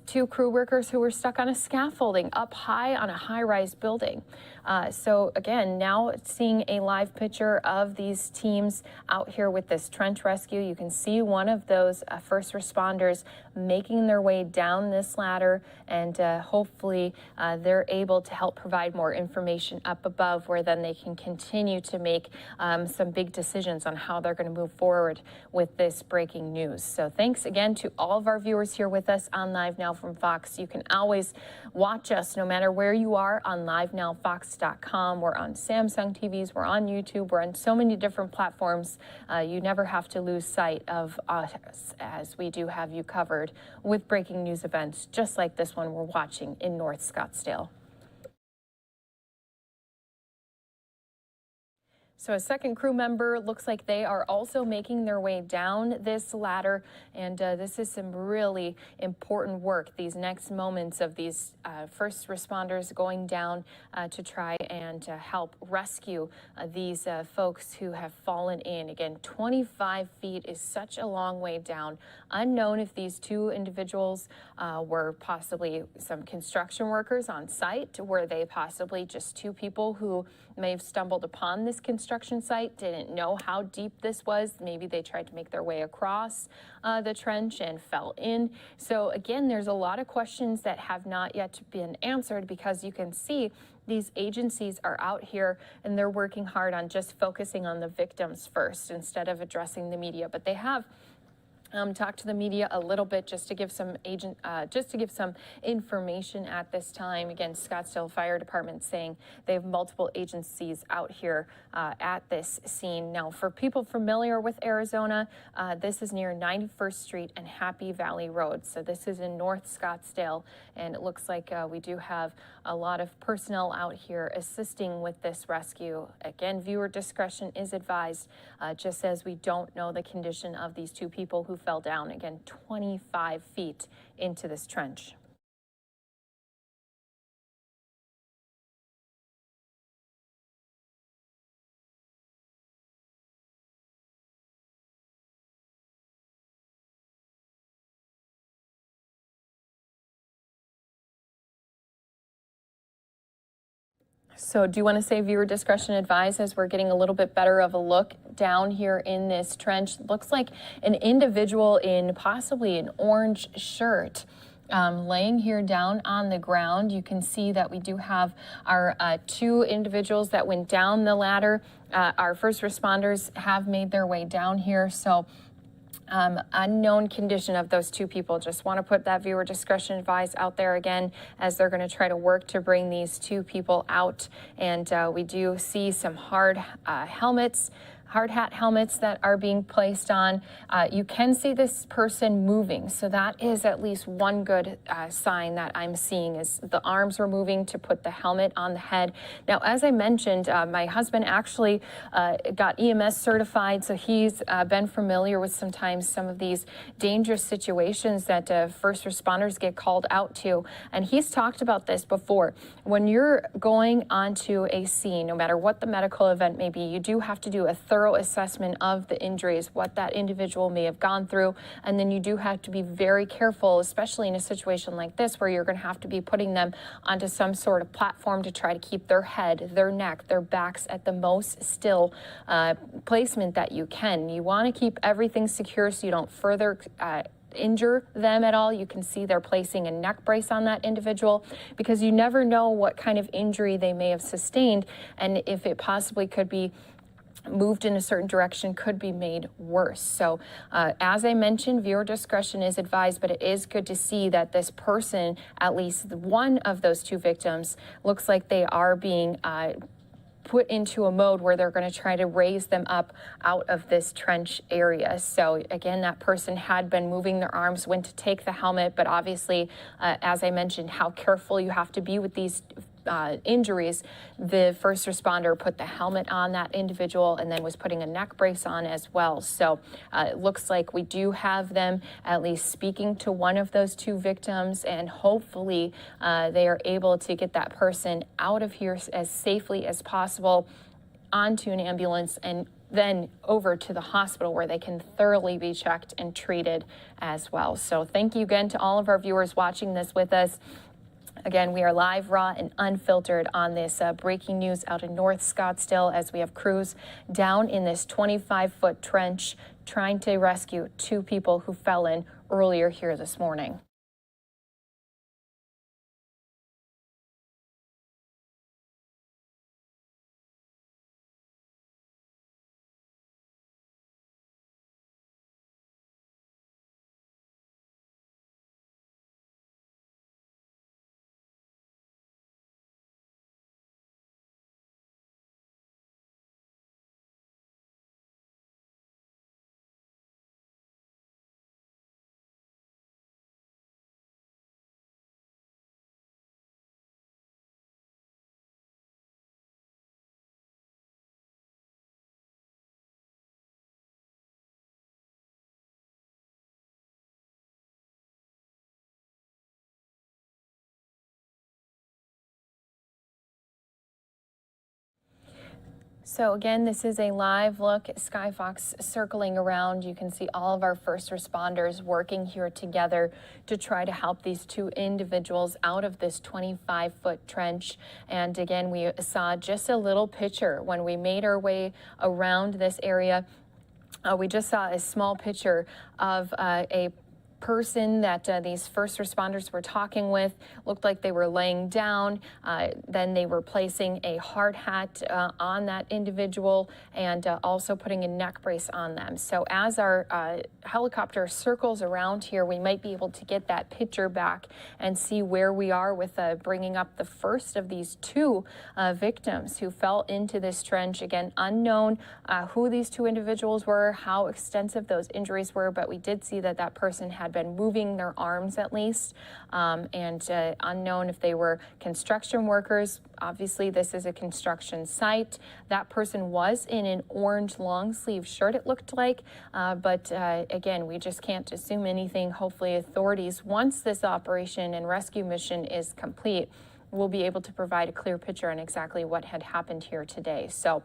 two crew workers who were stuck on a scaffolding up high on a high-rise building. So again, now seeing a live picture of these teams out here with this trench rescue, you can see one of those first responders making their way down this ladder, and hopefully they're able to help provide more information up above, where then they can continue to make some big decisions on how they're going to move forward with this breaking news. So thanks again to all of our viewers here with us on Live Now from Fox. You can always watch us no matter where you are on LiveNowFox.com. We're on Samsung TVs, we're on YouTube, we're on so many different platforms. You never have to lose sight of us, as we do have you covered with breaking news events just like this one we're watching in North Scottsdale. So a second crew member looks like they are also making their way down this ladder, and this is some really important work, these next moments of these first responders going down to try and help rescue these folks who have fallen in. Again, 25 feet is such a long way down. Unknown if these two individuals were possibly some construction workers on site. Were they possibly just two people who may have stumbled upon this construction site, didn't know how deep this was? Maybe they tried to make their way across the trench and fell in. So again, there's a lot of questions that have not yet been answered, because you can see these agencies are out here and they're working hard on just focusing on the victims first instead of addressing the media. But they have talk to the media a little bit just to give some information at this time. Again, Scottsdale Fire Department saying they have multiple agencies out here at this scene. Now, for people familiar with Arizona, this is near 91st Street and Happy Valley Road. So this is in North Scottsdale, and it looks like we do have a lot of personnel out here assisting with this rescue. Again, viewer discretion is advised, just as we don't know the condition of these two people who fell down, again, 25 feet into this trench. So do you want to say viewer discretion advised as we're getting a little bit better of a look down here in this trench? Looks like an individual in possibly an orange shirt laying here down on the ground. You can see that we do have our two individuals that went down the ladder. Our first responders have made their way down here. So Unknown condition of those two people. Just want to put that viewer discretion advice out there again as they're going to try to work to bring these two people out. And we do see some hard hat helmets that are being placed on. You can see this person moving, so that is at least one good sign that I'm seeing is the arms were moving to put the helmet on the head. Now, as I mentioned, my husband actually got EMS certified, so he's been familiar with sometimes some of these dangerous situations that first responders get called out to, and he's talked about this before. When you're going onto a scene, no matter what the medical event may be, you do have to do a thorough assessment of the injuries, what that individual may have gone through, and then you do have to be very careful, especially in a situation like this where you're going to have to be putting them onto some sort of platform to try to keep their head, their neck, their backs at the most still placement that you can. You want to keep everything secure so you don't further injure them at all. You can see they're placing a neck brace on that individual because you never know what kind of injury they may have sustained, and if it possibly could be moved in a certain direction, could be made worse. So as I mentioned, viewer discretion is advised, but it is good to see that this person, at least one of those two victims, looks like they are being put into a mode where they're going to try to raise them up out of this trench area. So again, that person had been moving their arms, went to take the helmet, but obviously, as I mentioned, how careful you have to be with these injuries. The first responder put the helmet on that individual and then was putting a neck brace on as well. So it looks like we do have them at least speaking to one of those two victims, and hopefully they are able to get that person out of here as safely as possible onto an ambulance and then over to the hospital where they can thoroughly be checked and treated as well. So thank you again to all of our viewers watching this with us. Again, we are live, raw, and unfiltered on this breaking news out in North Scottsdale as we have crews down in this 25-foot trench trying to rescue two people who fell in earlier here this morning. So again, this is a live look at Skyfox circling around. You can see all of our first responders working here together to try to help these two individuals out of this 25-foot trench. And again, we saw just a little picture when we made our way around this area. We just saw a small picture of a person that these first responders were talking with. Looked like they were laying down. Then they were placing a hard hat on that individual and also putting a neck brace on them. So as our helicopter circles around here, we might be able to get that picture back and see where we are with bringing up the first of these two victims who fell into this trench. Again, unknown who these two individuals were, how extensive those injuries were, but we did see that that person had been moving their arms at least, and unknown if they were construction workers. Obviously, this is a construction site. That person was in an orange long sleeve shirt, it looked like, but again, we just can't assume anything. Hopefully authorities, once this operation and rescue mission is complete, will be able to provide a clear picture on exactly what had happened here today. So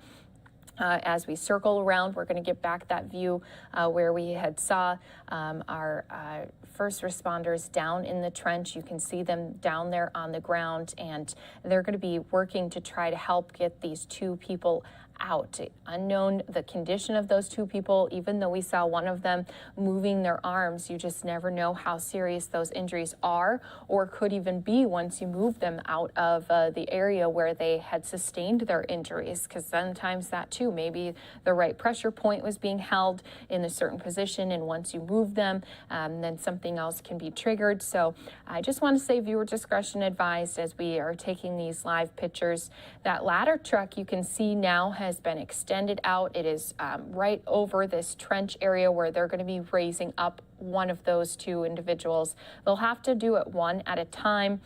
as we circle around, we're going to get back that view where we had saw our first responders down in the trench. You can see them down there on the ground, and they're going to be working to try to help get these two people out. Unknown the condition of those two people, even though we saw one of them moving their arms, you just never know how serious those injuries are or could even be once you move them out of the area where they had sustained their injuries, because sometimes that too, maybe the right pressure point was being held in a certain position, and once you move them, then something else can be triggered. So I just want to say viewer discretion advised as we are taking these live pictures. That ladder truck you can see now has been extended out. It is right over this trench area where they're going to be raising up one of those two individuals. They'll have to do it one at a time.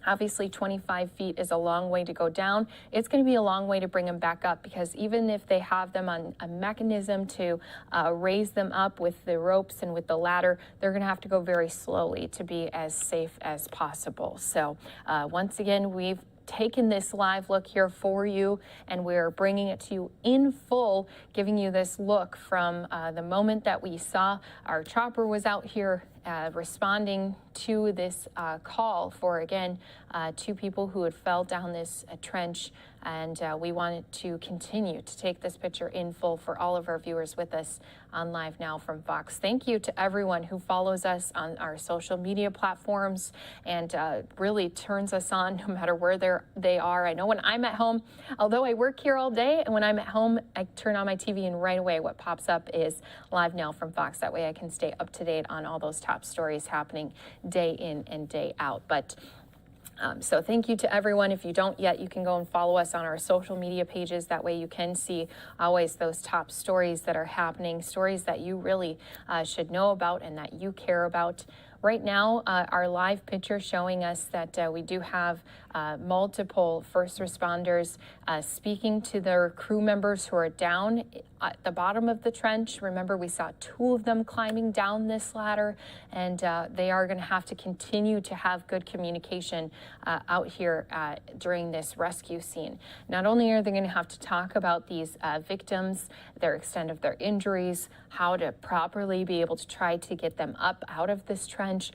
Obviously, 25 feet is a long way to go down. It's going to be a long way to bring them back up, because even if they have them on a mechanism to raise them up with the ropes and with the ladder, they're going to have to go very slowly to be as safe as possible. So once again, we've taken this live look here for you, and we're bringing it to you in full, giving you this look from the moment that we saw our chopper was out here responding to this call for, again, two people who had fell down this trench. And we wanted to continue to take this picture in full for all of our viewers with us on Live Now from Fox. Thank you to everyone who follows us on our social media platforms and really turns us on no matter where they are. I know when I'm at home, although I work here all day, and when I'm at home, I turn on my TV and right away what pops up is Live Now from Fox. That way I can stay up to date on all those top stories happening day in and day out. But so thank you to everyone. If you don't yet, you can go and follow us on our social media pages. That way you can see always those top stories that are happening, stories that you really should know about and that you care about. Right now, our live picture showing us that we do have multiple first responders speaking to their crew members who are down at the bottom of the trench. Remember, we saw two of them climbing down this ladder, and they are going to have to continue to have good communication out here during this rescue scene. Not only are they going to have to talk about these victims, their extent of their injuries, how to properly be able to try to get them up out of this trench,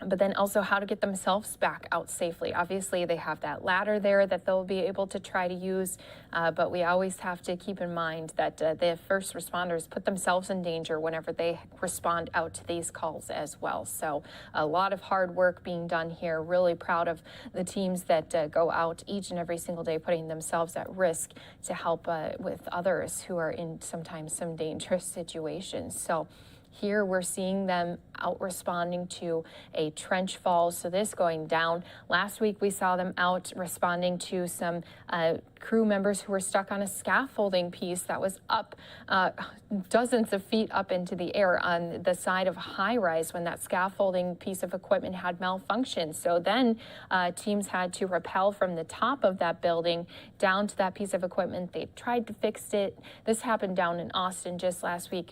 but then also how to get themselves back out safely. Obviously, they have that ladder there that they'll be able to try to use, but we always have to keep in mind that the first responders put themselves in danger whenever they respond out to these calls as well. So a lot of hard work being done here. Really proud of the teams that go out each and every single day, putting themselves at risk to help with others who are in sometimes some dangerous situations. So here we're seeing them out responding to a trench fall, so this going down. Last week we saw them out responding to some crew members who were stuck on a scaffolding piece that was up dozens of feet up into the air on the side of a high-rise when that scaffolding piece of equipment had malfunctioned. So then teams had to rappel from the top of that building down to that piece of equipment. They tried to fix it. This happened down in Austin just last week.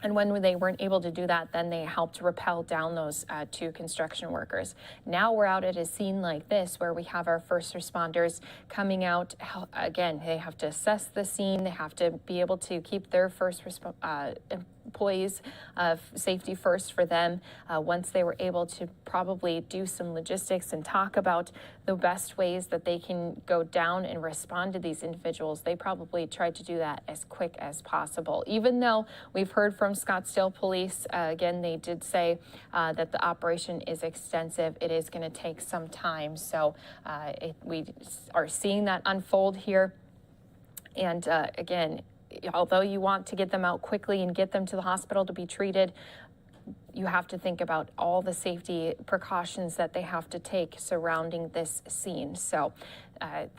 And when they weren't able to do that, then they helped rappel down those two construction workers. Now we're out at a scene like this where we have our first responders coming out. Again, they have to assess the scene. They have to be able to keep their first employees safety first for them. Once they were able to probably do some logistics and talk about the best ways that they can go down and respond to these individuals, they probably tried to do that as quick as possible. Even though we've heard from Scottsdale Police, again, they did say that the operation is extensive. It is going to take some time. So we are seeing that unfold here. And again, although you want to get them out quickly and get them to the hospital to be treated, you have to think about all the safety precautions that they have to take surrounding this scene. So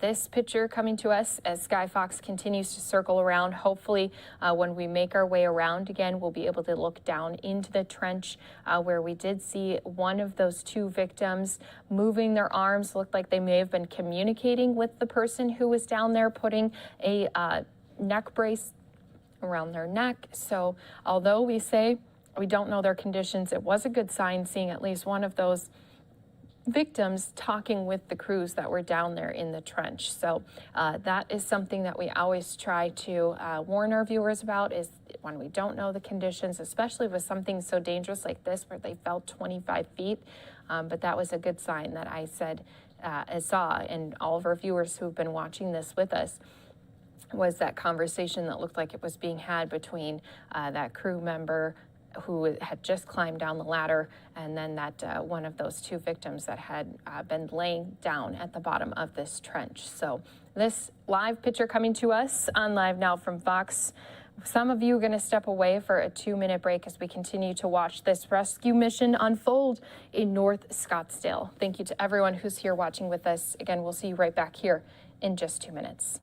this picture coming to us as Sky Fox continues to circle around. Hopefully when we make our way around again, we'll be able to look down into the trench where we did see one of those two victims moving their arms. Looked like they may have been communicating with the person who was down there, putting a neck brace around their neck. So although we say we don't know their conditions, it was a good sign seeing at least one of those victims talking with the crews that were down there in the trench. So that is something that we always try to warn our viewers about, is when we don't know the conditions, especially with something so dangerous like this where they fell 25 feet. But that was a good sign that I saw, and all of our viewers who've been watching this with us was that conversation that looked like it was being had between that crew member who had just climbed down the ladder, and then that one of those two victims that had been laying down at the bottom of this trench. So this live picture coming to us on Live Now from Fox. Some of you are going to step away for a 2-minute break as we continue to watch this rescue mission unfold in North Scottsdale. Thank you to everyone who's here watching with us. Again, we'll see you right back here in just 2 minutes.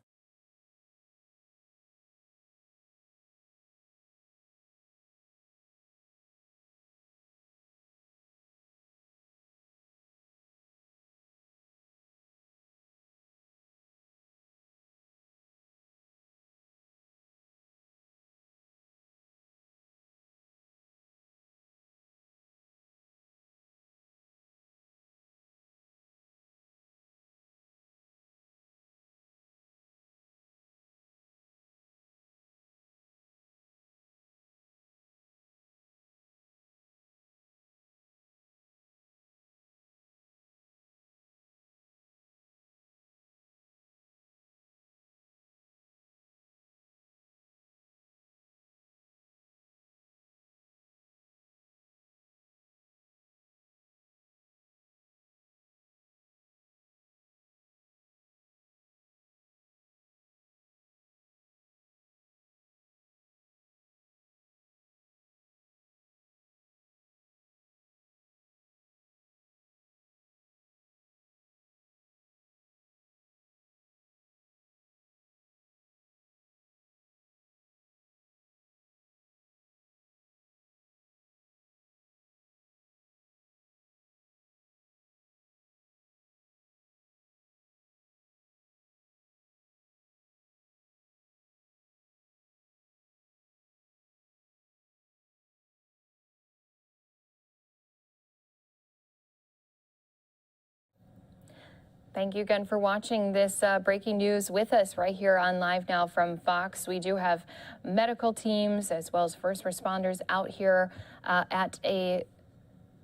Thank you again for watching this breaking news with us right here on Live Now from Fox. We do have medical teams as well as first responders out here at a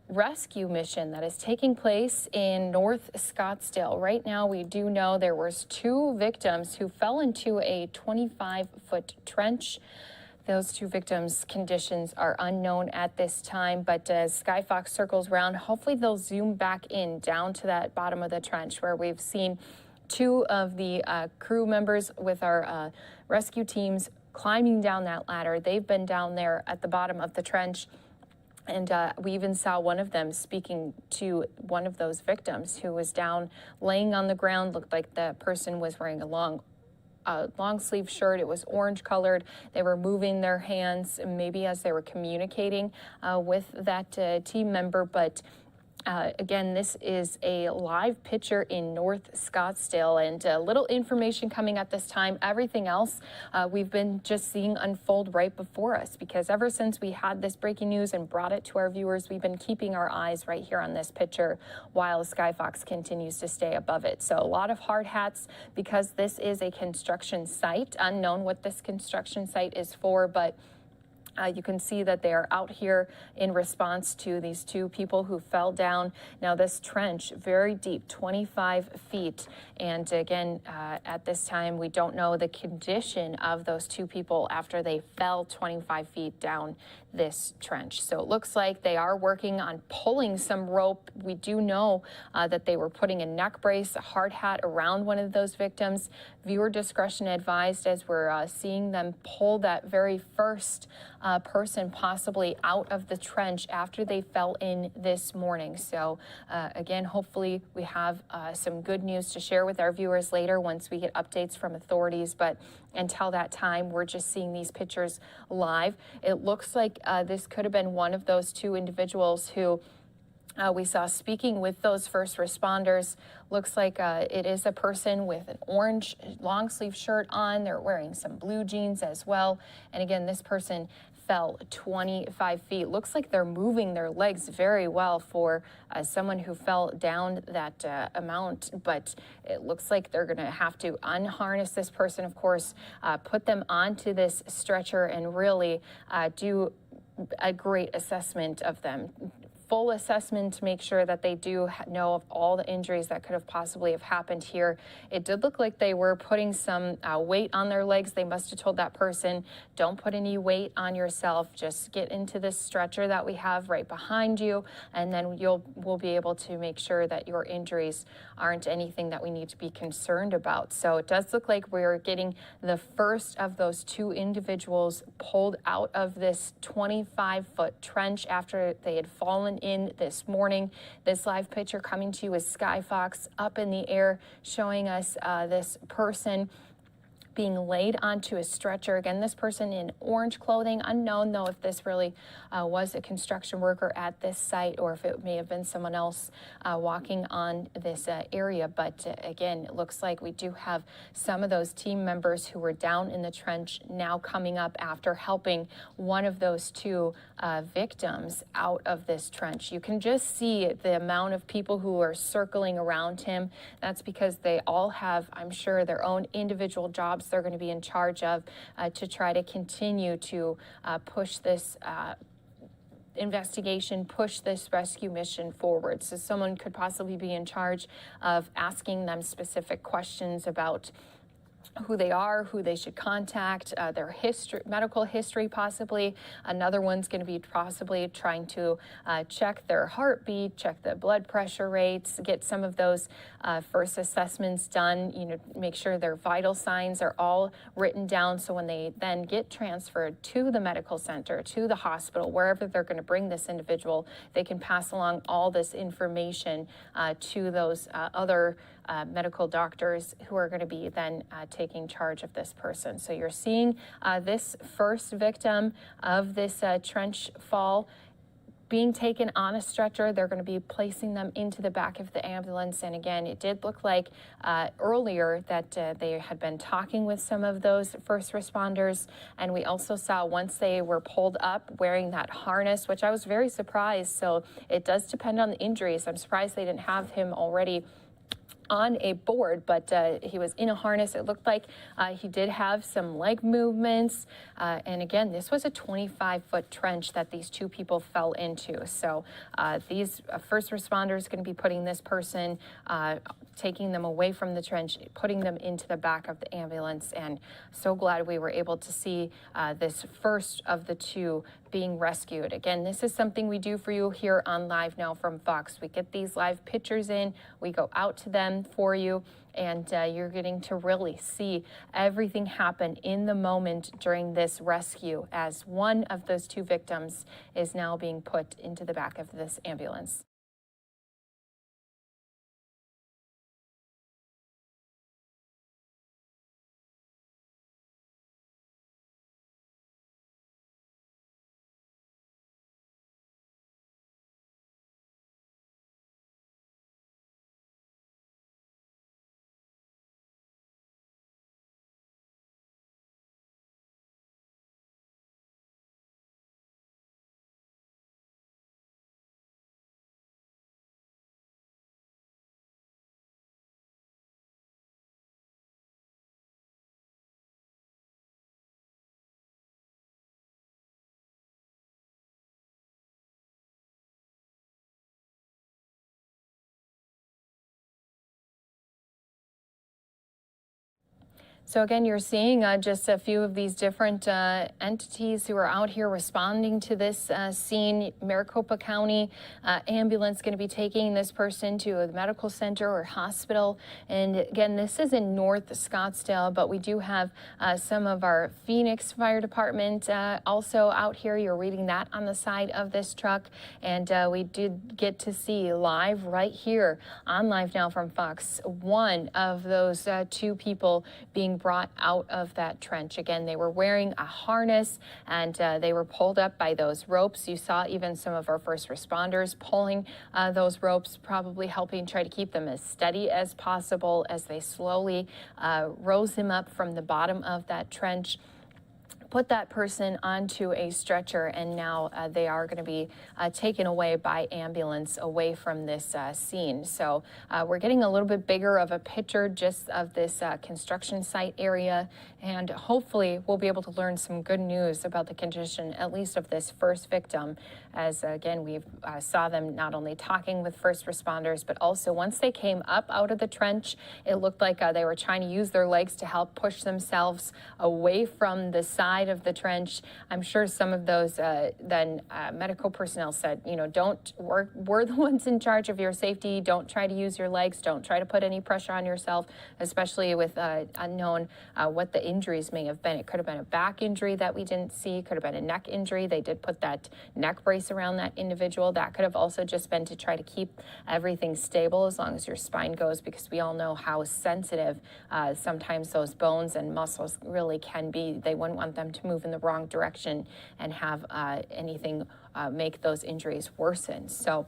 rescue mission that is taking place in North Scottsdale. Right now, we do know there was 2 victims who fell into a 25-foot trench. Those 2 victims' conditions are unknown at this time, but as Sky Fox circles around, hopefully they'll zoom back in down to that bottom of the trench where we've seen 2 of the crew members with our rescue teams climbing down that ladder. They've been down there at the bottom of the trench, and we even saw one of them speaking to one of those victims who was down laying on the ground. Looked like the person was wearing a long sleeve shirt. It was orange colored. They were moving their hands maybe as they were communicating with that team member. But again, this is a live picture in North Scottsdale, and little information coming at this time. Everything else we've been just seeing unfold right before us, because ever since we had this breaking news and brought it to our viewers, we've been keeping our eyes right here on this picture while Sky Fox continues to stay above it. So a lot of hard hats because this is a construction site. Unknown what this construction site is for, but you can see that they are out here in response to these 2 people who fell down. Now, this trench, very deep, 25 feet. And again, at this time, we don't know the condition of those 2 people after they fell 25 feet down this trench. So it looks like they are working on pulling some rope. We do know that they were putting a neck brace, a hard hat around one of those victims. Viewer discretion advised as we're seeing them pull that very first person possibly out of the trench after they fell in this morning. So again, hopefully we have some good news to share with our viewers later once we get updates from authorities. But until that time, we're just seeing these pictures live. It looks like this could have been one of those 2 individuals who we saw speaking with those first responders. Looks like it is a person with an orange long sleeve shirt on. They're wearing some blue jeans as well. And again, this person fell 25 feet. Looks like they're moving their legs very well for someone who fell down that amount, but it looks like they're going to have to unharness this person, of course, put them onto this stretcher and really do a great assessment of them. full assessment to make sure that they do know of all the injuries that could have possibly have happened here. It did look like they were putting some weight on their legs. They must have told that person, don't put any weight on yourself, just get into this stretcher that we have right behind you, and then we'll be able to make sure that your injuries aren't anything that we need to be concerned about. So it does look like we're getting the first of those two individuals pulled out of this 25-foot trench after they had fallen in this morning. This live picture coming to you is Sky Fox up in the air, showing us this person being laid onto a stretcher. Again, this person in orange clothing, unknown though if this really was a construction worker at this site or if it may have been someone else walking on this area. But again, it looks like we do have some of those team members who were down in the trench now coming up after helping one of those two victims out of this trench. You can just see the amount of people who are circling around him. That's because they all have, I'm sure, their own individual jobs they're going to be in charge of to try to continue to push this investigation, push this rescue mission forward. So someone could possibly be in charge of asking them specific questions about who they are, who they should contact, their history, medical history possibly. Another one's going to be possibly trying to check their heartbeat, check the blood pressure rates, get some of those first assessments done, make sure their vital signs are all written down so when they then get transferred to the medical center, to the hospital, wherever they're going to bring this individual, they can pass along all this information to those other medical doctors who are going to be then taking charge of this person. So you're seeing this first victim of this trench fall being taken on a stretcher. They're going to be placing them into the back of the ambulance. And again, it did look like earlier that they had been talking with some of those first responders. And we also saw once they were pulled up wearing that harness, which I was very surprised. So it does depend on the injuries. I'm surprised they didn't have him already on a board, but he was in a harness. It looked like he did have some leg movements. And again, this was a 25-foot trench that these two people fell into. So these first responders going to be putting this person, taking them away from the trench, putting them into the back of the ambulance. And so glad we were able to see this first of the two being rescued. Again, this is something we do for you here on Live Now from Fox. We get these live pictures in, we go out to them for you, and you're getting to really see everything happen in the moment during this rescue as one of those two victims is now being put into the back of this ambulance. So again, you're seeing just a few of these different entities who are out here responding to this scene. Maricopa County ambulance going to be taking this person to a medical center or hospital. And again, this is in North Scottsdale, but we do have some of our Phoenix Fire Department also out here. You're reading that on the side of this truck. And we did get to see live right here on Live Now from Fox, one of those two people being brought out of that trench. Again, they were wearing a harness and they were pulled up by those ropes. You saw even some of our first responders pulling those ropes, probably helping try to keep them as steady as possible as they slowly rose him up from the bottom of that trench. put that person onto a stretcher, and now they are going to be taken away by ambulance away from this scene. So we're getting a little bit bigger of a picture just of this construction site area, and hopefully we'll be able to learn some good news about the condition, at least of this first victim, as again we saw them not only talking with first responders, but also once they came up out of the trench, it looked like they were trying to use their legs to help push themselves away from the side of the trench. I'm sure some of those medical personnel said, we're the ones in charge of your safety. Don't try to use your legs. Don't try to put any pressure on yourself, especially with unknown what the injuries may have been. It could have been a back injury that we didn't see. Could have been a neck injury. They did put that neck brace around that individual. That could have also just been to try to keep everything stable as long as your spine goes, because we all know how sensitive sometimes those bones and muscles really can be. They wouldn't want them to move in the wrong direction and have anything make those injuries worsen. So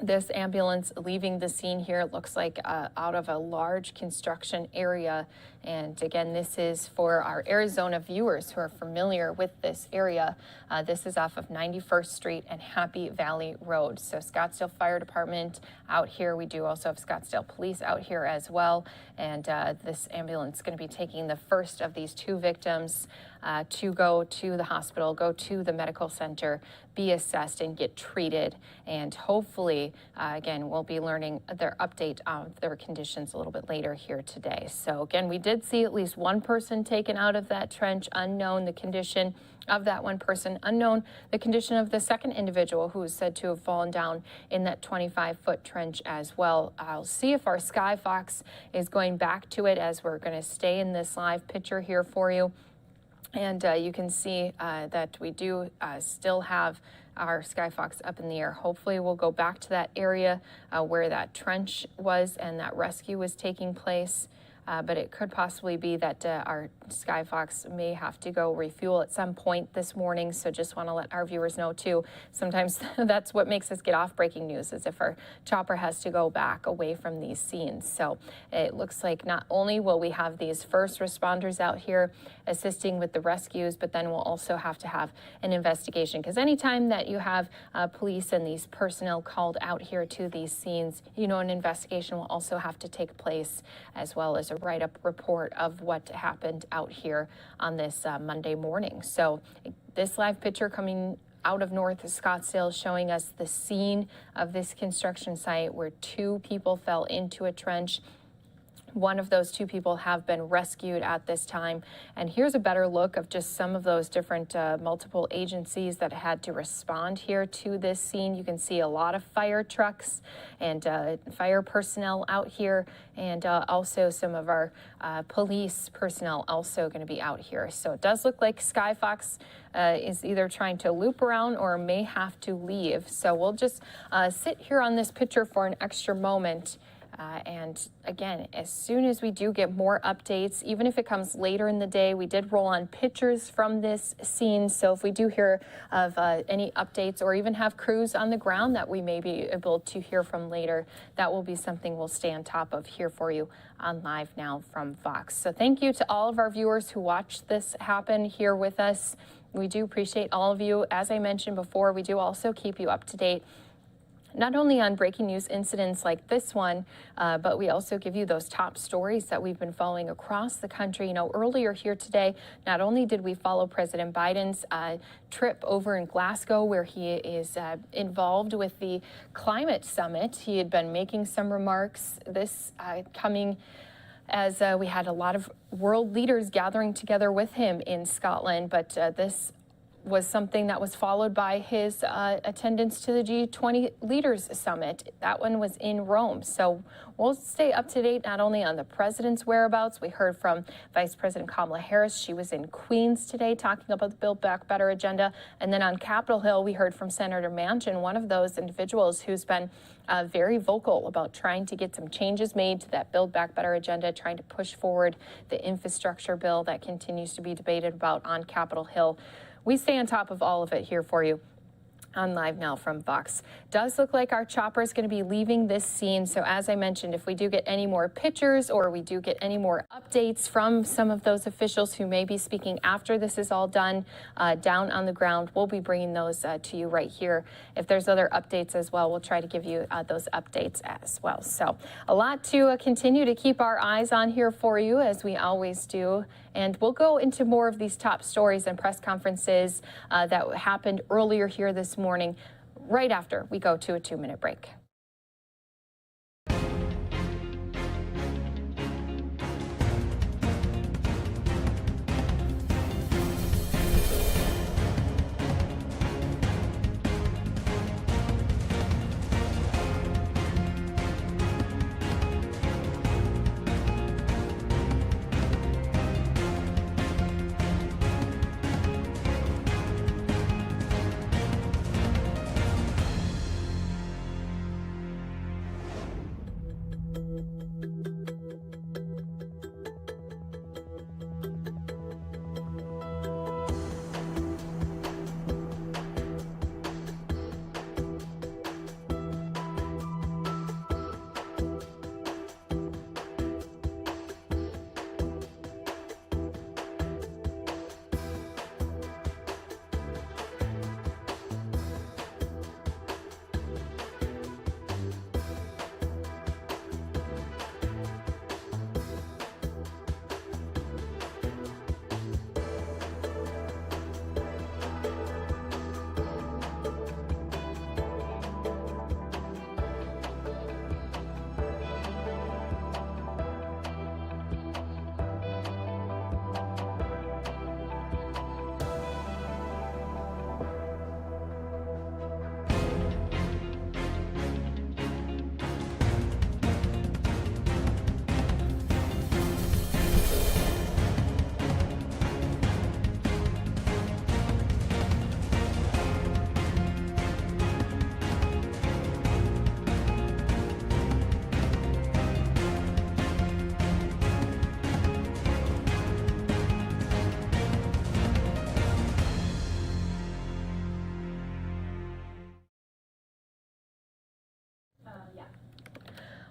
this ambulance leaving the scene here looks like out of a large construction area. And again, this is for our Arizona viewers who are familiar with this area. This is off of 91st Street and Happy Valley Road. So Scottsdale Fire Department out here. We do also have Scottsdale Police out here as well. And this ambulance is going to be taking the first of these two victims to go to the hospital, go to the medical center, be assessed and get treated. And hopefully, again, we'll be learning their update of their conditions a little bit later here today. So again, we did see at least one person taken out of that trench, unknown the condition of that one person, unknown the condition of the second individual who is said to have fallen down in that 25-foot trench as well. I'll see if our Skyfox is going back to it as we're going to stay in this live picture here for you. And you can see that we do still have our Skyfox up in the air. Hopefully we'll go back to that area where that trench was and that rescue was taking place. But it could possibly be that our Skyfox may have to go refuel at some point this morning. So just want to let our viewers know too. Sometimes that's what makes us get off breaking news, is if our chopper has to go back away from these scenes. So it looks like not only will we have these first responders out here assisting with the rescues, but then we'll also have to have an investigation. Because anytime that you have police and these personnel called out here to these scenes, an investigation will also have to take place, as well as a write-up report of what happened out here on this Monday morning. So this live picture coming out of North Scottsdale showing us the scene of this construction site where two people fell into a trench. One of those two people have been rescued at this time. And here's a better look of just some of those different multiple agencies that had to respond here to this scene. You can see a lot of fire trucks and fire personnel out here, and also some of our police personnel also going to be out here. So it does look like Skyfox is either trying to loop around or may have to leave. So we'll just sit here on this picture for an extra moment. And again, as soon as we do get more updates, even if it comes later in the day, we did roll on pictures from this scene. So if we do hear of any updates or even have crews on the ground that we may be able to hear from later, that will be something we'll stay on top of here for you on Live Now from Fox. So thank you to all of our viewers who watched this happen here with us. We do appreciate all of you. As I mentioned before, we do also keep you up to date not only on breaking news incidents like this one, but we also give you those top stories that we've been following across the country. Earlier here today, not only did we follow President Biden's trip over in Glasgow, where he is involved with the climate summit. He had been making some remarks, this coming as we had a lot of world leaders gathering together with him in Scotland, but this was something that was followed by his attendance to the G20 Leaders Summit. That one was in Rome. So we'll stay up to date not only on the president's whereabouts. We heard from Vice President Kamala Harris. She was in Queens today talking about the Build Back Better agenda. And then on Capitol Hill, we heard from Senator Manchin, one of those individuals who's been very vocal about trying to get some changes made to that Build Back Better agenda, trying to push forward the infrastructure bill that continues to be debated about on Capitol Hill. We stay on top of all of it here for you. On Live Now from Fox. Does look like our chopper is going to be leaving this scene. So as I mentioned, if we do get any more pictures or we do get any more updates from some of those officials who may be speaking after this is all done down on the ground, we'll be bringing those to you right here. If there's other updates as well, we'll try to give you those updates as well. So a lot to continue to keep our eyes on here for you, as we always do. And we'll go into more of these top stories and press conferences that happened earlier here this morning, right after we go to a 2-minute break.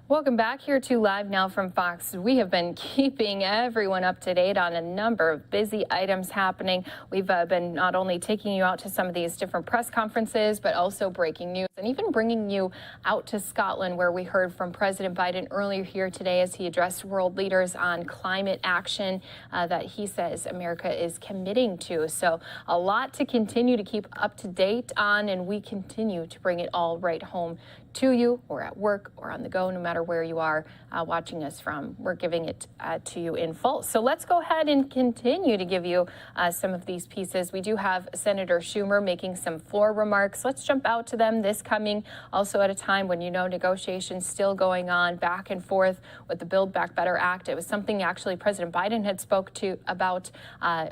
Welcome back here to Live Now from Fox. We have been keeping everyone up to date on a number of busy items happening. We've been not only taking you out to some of these different press conferences, but also breaking news and even bringing you out to Scotland, where we heard from President Biden earlier here today as he addressed world leaders on climate action that he says America is committing to. So a lot to continue to keep up to date on, and we continue to bring it all right home to you, or at work or on the go, no matter where you are watching us from. We're giving it to you in full. So let's go ahead and continue to give you some of these pieces. We do have Senator Schumer making some floor remarks. Let's jump out to them. This coming also at a time when, you know, negotiations still going on back and forth with the Build Back Better Act. It was something actually President Biden had spoke to about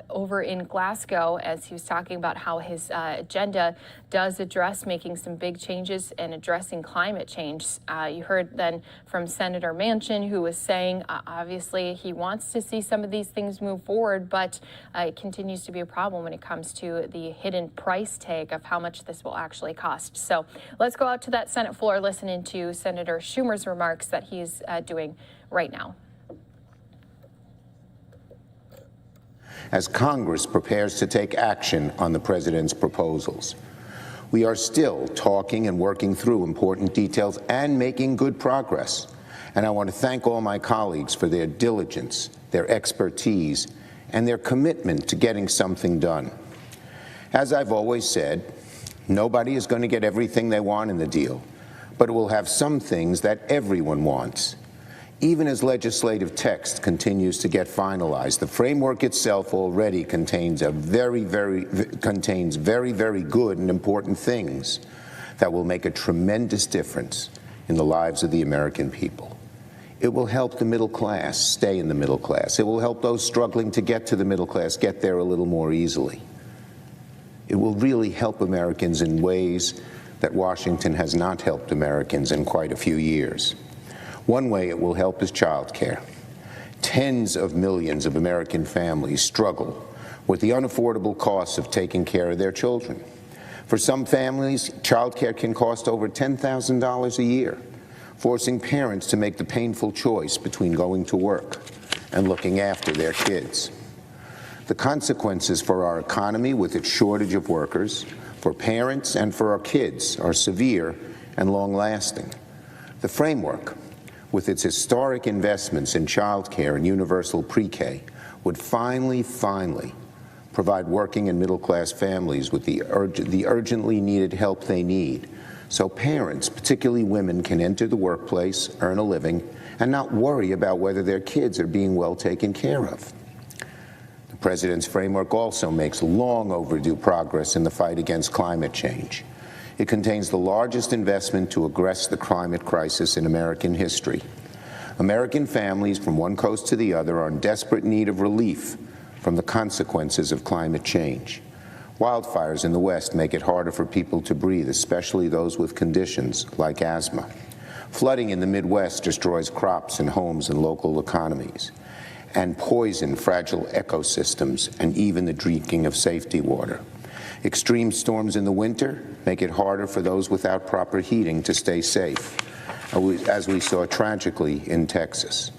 over in Glasgow, as he was talking about how his agenda does address making some big changes and addressing climate change. You heard then from Senator Manchin, who was saying obviously he wants to see some of these things move forward, but it continues to be a problem when it comes to the hidden price tag of how much this will actually cost. So let's go out to that Senate floor, listening to Senator Schumer's remarks that he's doing right now. As Congress prepares to take action on the president's proposals, we are still talking and working through important details and making good progress. And I want to thank all my colleagues for their diligence, their expertise, and their commitment to getting something done. As I've always said, nobody is going to get everything they want in the deal, but it will have some things that everyone wants. Even as legislative text continues to get finalized, the framework itself already contains very, very good and important things that will make a tremendous difference in the lives of the American people. It will help the middle class stay in the middle class. It will help those struggling to get to the middle class get there a little more easily. It will really help Americans in ways that Washington has not helped Americans in quite a few years. One way it will help is childcare. Tens of millions of American families struggle with the unaffordable costs of taking care of their children. For some families, childcare can cost over $10,000 a year, forcing parents to make the painful choice between going to work and looking after their kids. The consequences for our economy with its shortage of workers, for parents and for our kids, are severe and long-lasting. The framework, with its historic investments in childcare and universal pre-K, would finally provide working and middle-class families with the urgently needed help they need, so parents, particularly women, can enter the workplace, earn a living, and not worry about whether their kids are being well taken care of. The President's framework also makes long overdue progress in the fight against climate change. It contains the largest investment to address the climate crisis in American history. American families from one coast to the other are in desperate need of relief from the consequences of climate change. Wildfires in the West make it harder for people to breathe, especially those with conditions like asthma. Flooding in the Midwest destroys crops and homes and local economies, and poison fragile ecosystems and even the drinking of safety water. Extreme storms in the winter make it harder for those without proper heating to stay safe, as we saw tragically in Texas.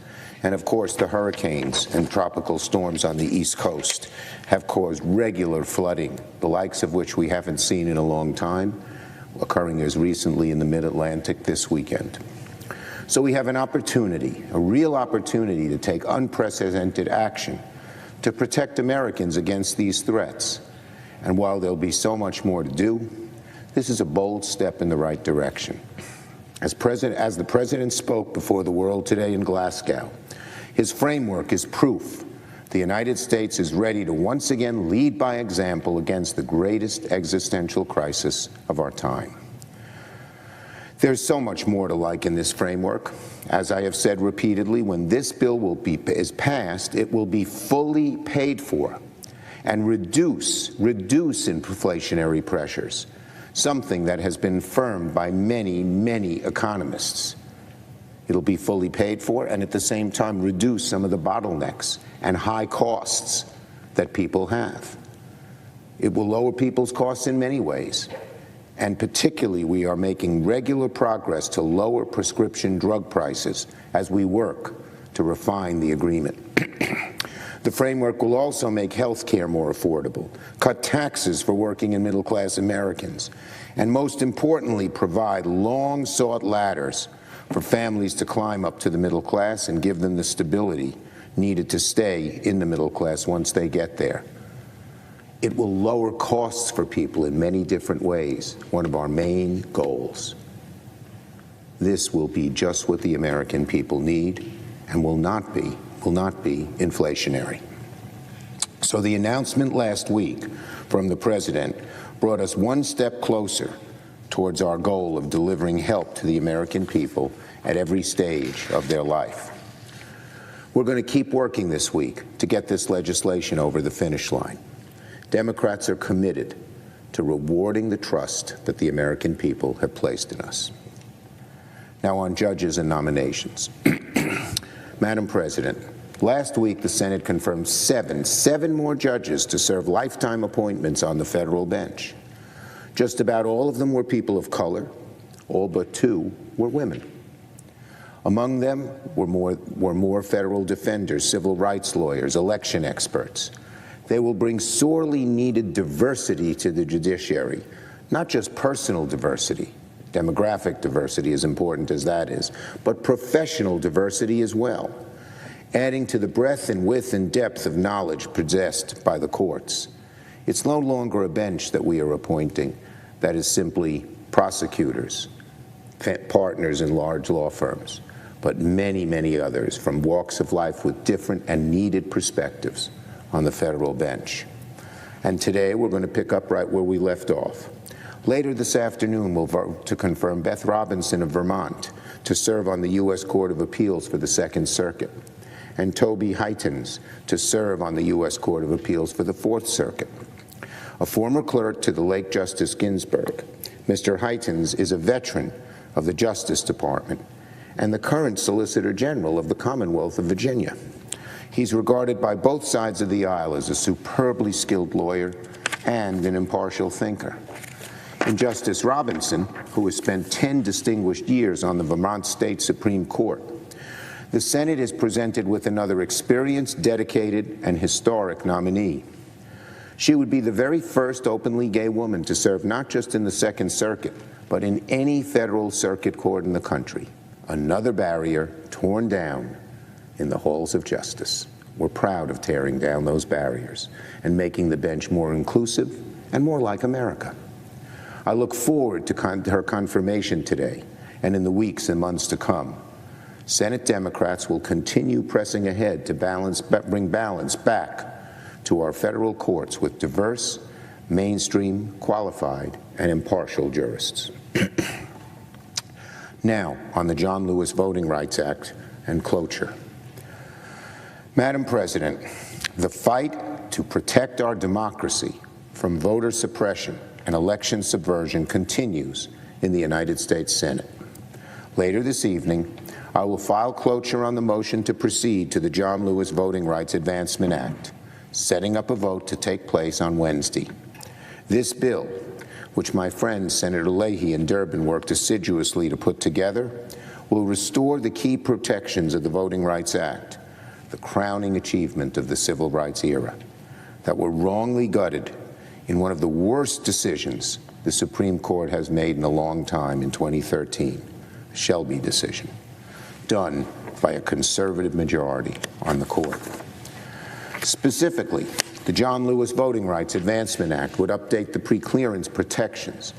And of course, the hurricanes and tropical storms on the East Coast have caused regular flooding, the likes of which we haven't seen in a long time, occurring as recently in the Mid-Atlantic this weekend. So we have an opportunity, a real opportunity, to take unprecedented action to protect Americans against these threats. And while there'll be so much more to do, this is a bold step in the right direction. As the President spoke before the world today in Glasgow, his framework is proof the United States is ready to once again lead by example against the greatest existential crisis of our time. There's so much more to like in this framework. As I have said repeatedly, when this bill is passed, it will be fully paid for and reduce inflationary pressures, something that has been affirmed by many economists. It'll be fully paid for and at the same time reduce some of the bottlenecks and high costs that people have. It will lower people's costs in many ways. And particularly, we are making regular progress to lower prescription drug prices as we work to refine the agreement. The framework will also make health care more affordable, cut taxes for working and middle-class Americans, and most importantly, provide long-sought ladders for families to climb up to the middle class and give them the stability needed to stay in the middle class once they get there. It will lower costs for people in many different ways, one of our main goals. This will be just what the American people need and will not be inflationary. So the announcement last week from the President brought us one step closer towards our goal of delivering help to the American people at every stage of their life. We're going to keep working this week to get this legislation over the finish line. Democrats are committed to rewarding the trust that the American people have placed in us. Now on judges and nominations. Madam President, last week the Senate confirmed seven more judges to serve lifetime appointments on the federal bench. Just about all of them were people of color, all but 2 were women. Among them were more federal defenders, civil rights lawyers, election experts. They will bring sorely needed diversity to the judiciary, not just personal diversity. Demographic diversity, as important as that is, but professional diversity as well, adding to the breadth and width and depth of knowledge possessed by the courts. It's no longer a bench that we are appointing that is simply prosecutors, partners in large law firms, but many others from walks of life with different and needed perspectives on the federal bench. And today we're going to pick up right where we left off. Later this afternoon, we'll vote to confirm Beth Robinson of Vermont to serve on the U.S. Court of Appeals for the Second Circuit, and Toby Heitens to serve on the U.S. Court of Appeals for the Fourth Circuit. A former clerk to the late Justice Ginsburg, Mr. Heitens is a veteran of the Justice Department and the current Solicitor General of the Commonwealth of Virginia. He's regarded by both sides of the aisle as a superbly skilled lawyer and an impartial thinker. And Justice Robinson, who has spent 10 distinguished years on the Vermont State Supreme Court, the Senate is presented with another experienced, dedicated, and historic nominee. She would be the very first openly gay woman to serve not just in the Second Circuit, but in any federal circuit court in the country. Another barrier torn down in the halls of justice. We're proud of tearing down those barriers and making the bench more inclusive and more like America. I look forward to her confirmation today and in the weeks and months to come. Senate Democrats will continue pressing ahead to bring balance back to our federal courts with diverse, mainstream, qualified, and impartial jurists. Now, on the John Lewis Voting Rights Act and cloture. Madam President, the fight to protect our democracy from voter suppression and election subversion continues in the United States Senate. Later this evening, I will file cloture on the motion to proceed to the John Lewis Voting Rights Advancement Act, setting up a vote to take place on Wednesday. This bill, which my friend Senator Leahy in Durban worked assiduously to put together, will restore the key protections of the Voting Rights Act, the crowning achievement of the civil rights era, that were wrongly gutted in one of the worst decisions the Supreme Court has made in a long time in 2013, the Shelby decision, done by a conservative majority on the court. Specifically, the John Lewis Voting Rights Advancement Act would update the preclearance protections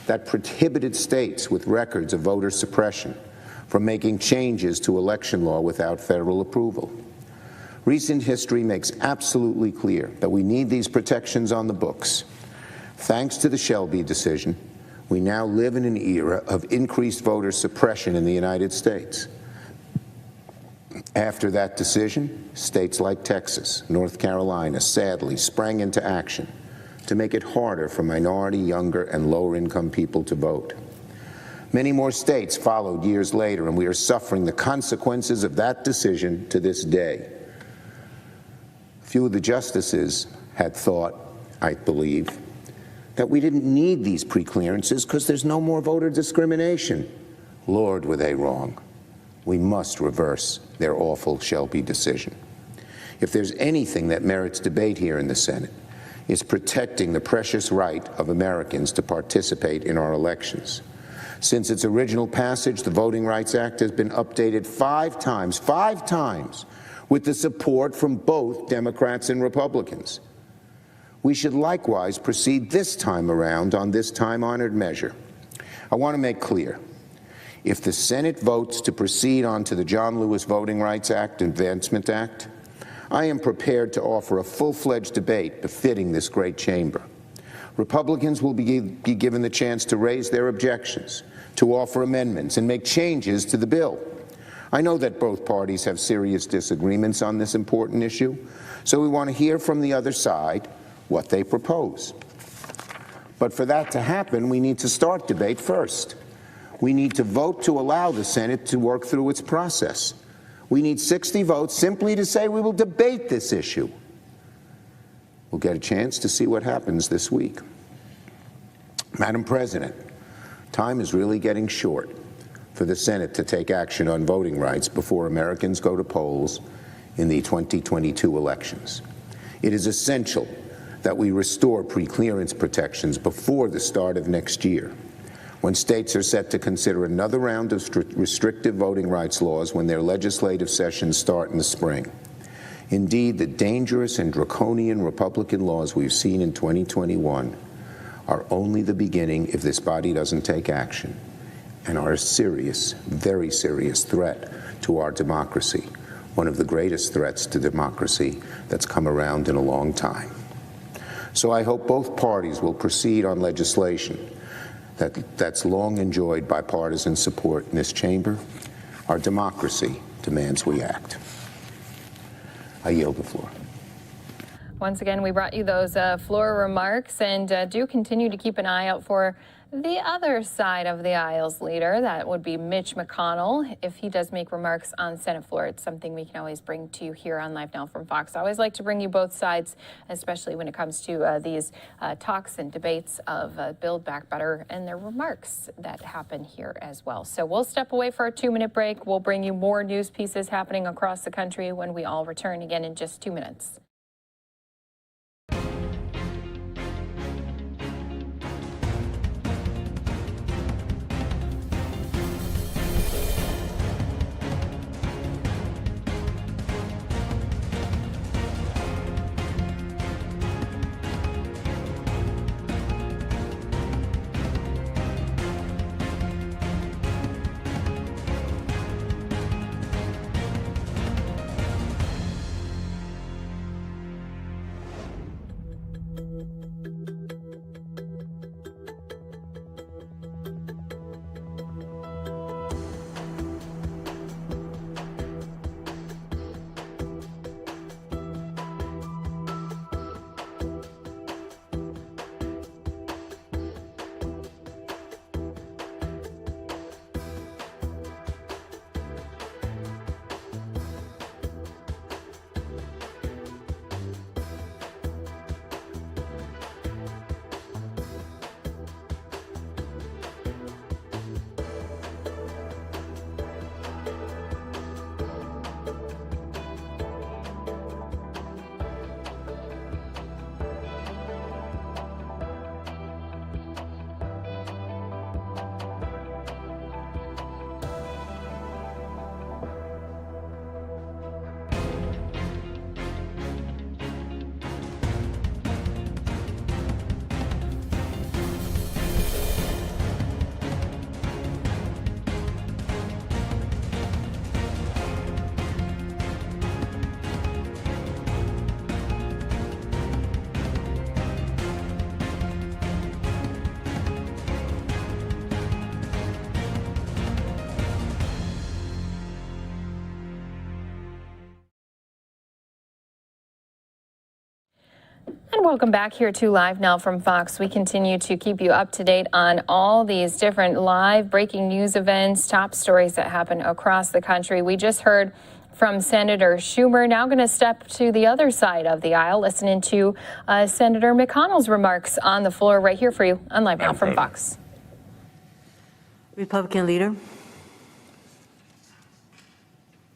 that prohibited states with records of voter suppression from making changes to election law without federal approval. Recent history makes absolutely clear that we need these protections on the books. Thanks to the Shelby decision, we now live in an era of increased voter suppression in the United States. After that decision, states like Texas, North Carolina, sadly sprang into action to make it harder for minority, younger, and lower-income people to vote. Many more states followed years later, and we are suffering the consequences of that decision to this day. Few of the justices had thought, I believe, that we didn't need these preclearances because there's no more voter discrimination. Lord, were they wrong. We must reverse their awful Shelby decision. If there's anything that merits debate here in the Senate, it's protecting the precious right of Americans to participate in our elections. Since its original passage, the Voting Rights Act has been updated five times, with the support from both Democrats and Republicans. We should likewise proceed this time around on this time-honored measure. I want to make clear, if the Senate votes to proceed on to the John Lewis Voting Rights Act Advancement Act, I am prepared to offer a full-fledged debate befitting this great chamber. Republicans will be given the chance to raise their objections, to offer amendments, and make changes to the bill. I know that both parties have serious disagreements on this important issue, so we want to hear from the other side what they propose. But for that to happen, we need to start debate first. We need to vote to allow the Senate to work through its process. We need 60 votes simply to say we will debate this issue. We'll get a chance to see what happens this week. Madam President, time is really getting short for the Senate to take action on voting rights before Americans go to polls in the 2022 elections. It is essential that we restore preclearance protections before the start of next year, when states are set to consider another round of restrictive voting rights laws when their legislative sessions start in the spring. Indeed, the dangerous and draconian Republican laws we've seen in 2021 are only the beginning if this body doesn't take action, and are a serious, very serious threat to our democracy, one of the greatest threats to democracy that's come around in a long time. So I hope both parties will proceed on legislation that's long enjoyed bipartisan support in this chamber. Our democracy demands we act. I yield the floor. Once again, we brought you those floor remarks, and do continue to keep an eye out for The other side of the aisle's leader, that would be Mitch McConnell. If he does make remarks on Senate floor, it's something we can always bring to you here on Live Now from Fox. I always like to bring you both sides, especially when it comes to these talks and debates of Build Back Better and their remarks that happen here as well. So we'll step away for a 2-minute break. We'll bring you more news pieces happening across the country when we all return again in just 2 minutes. And welcome back here to Live Now from Fox. We continue to keep you up to date on all these different live breaking news events, top stories that happen across the country. We just heard from Senator Schumer. Now going to step to the other side of the aisle, listening to Senator McConnell's remarks on the floor right here for you on Live Now from Fox. Republican leader.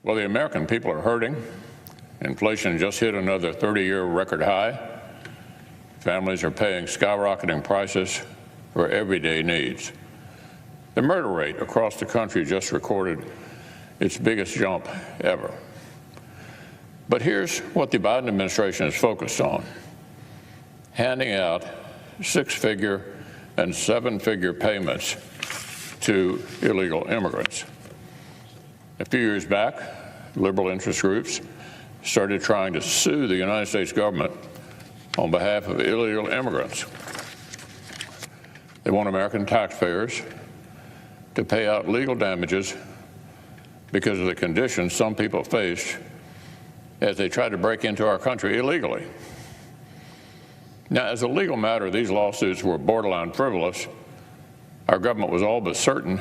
Well, the American people are hurting. Inflation just hit another 30-year record high. Families are paying skyrocketing prices for everyday needs. The murder rate across the country just recorded its biggest jump ever. But here's what the Biden administration is focused on: handing out 6-figure and 7-figure payments to illegal immigrants. A few years back, liberal interest groups started trying to sue the United States government on behalf of illegal immigrants. They want American taxpayers to pay out legal damages because of the conditions some people faced as they tried to break into our country illegally. Now, as a legal matter, these lawsuits were borderline frivolous. Our government was all but certain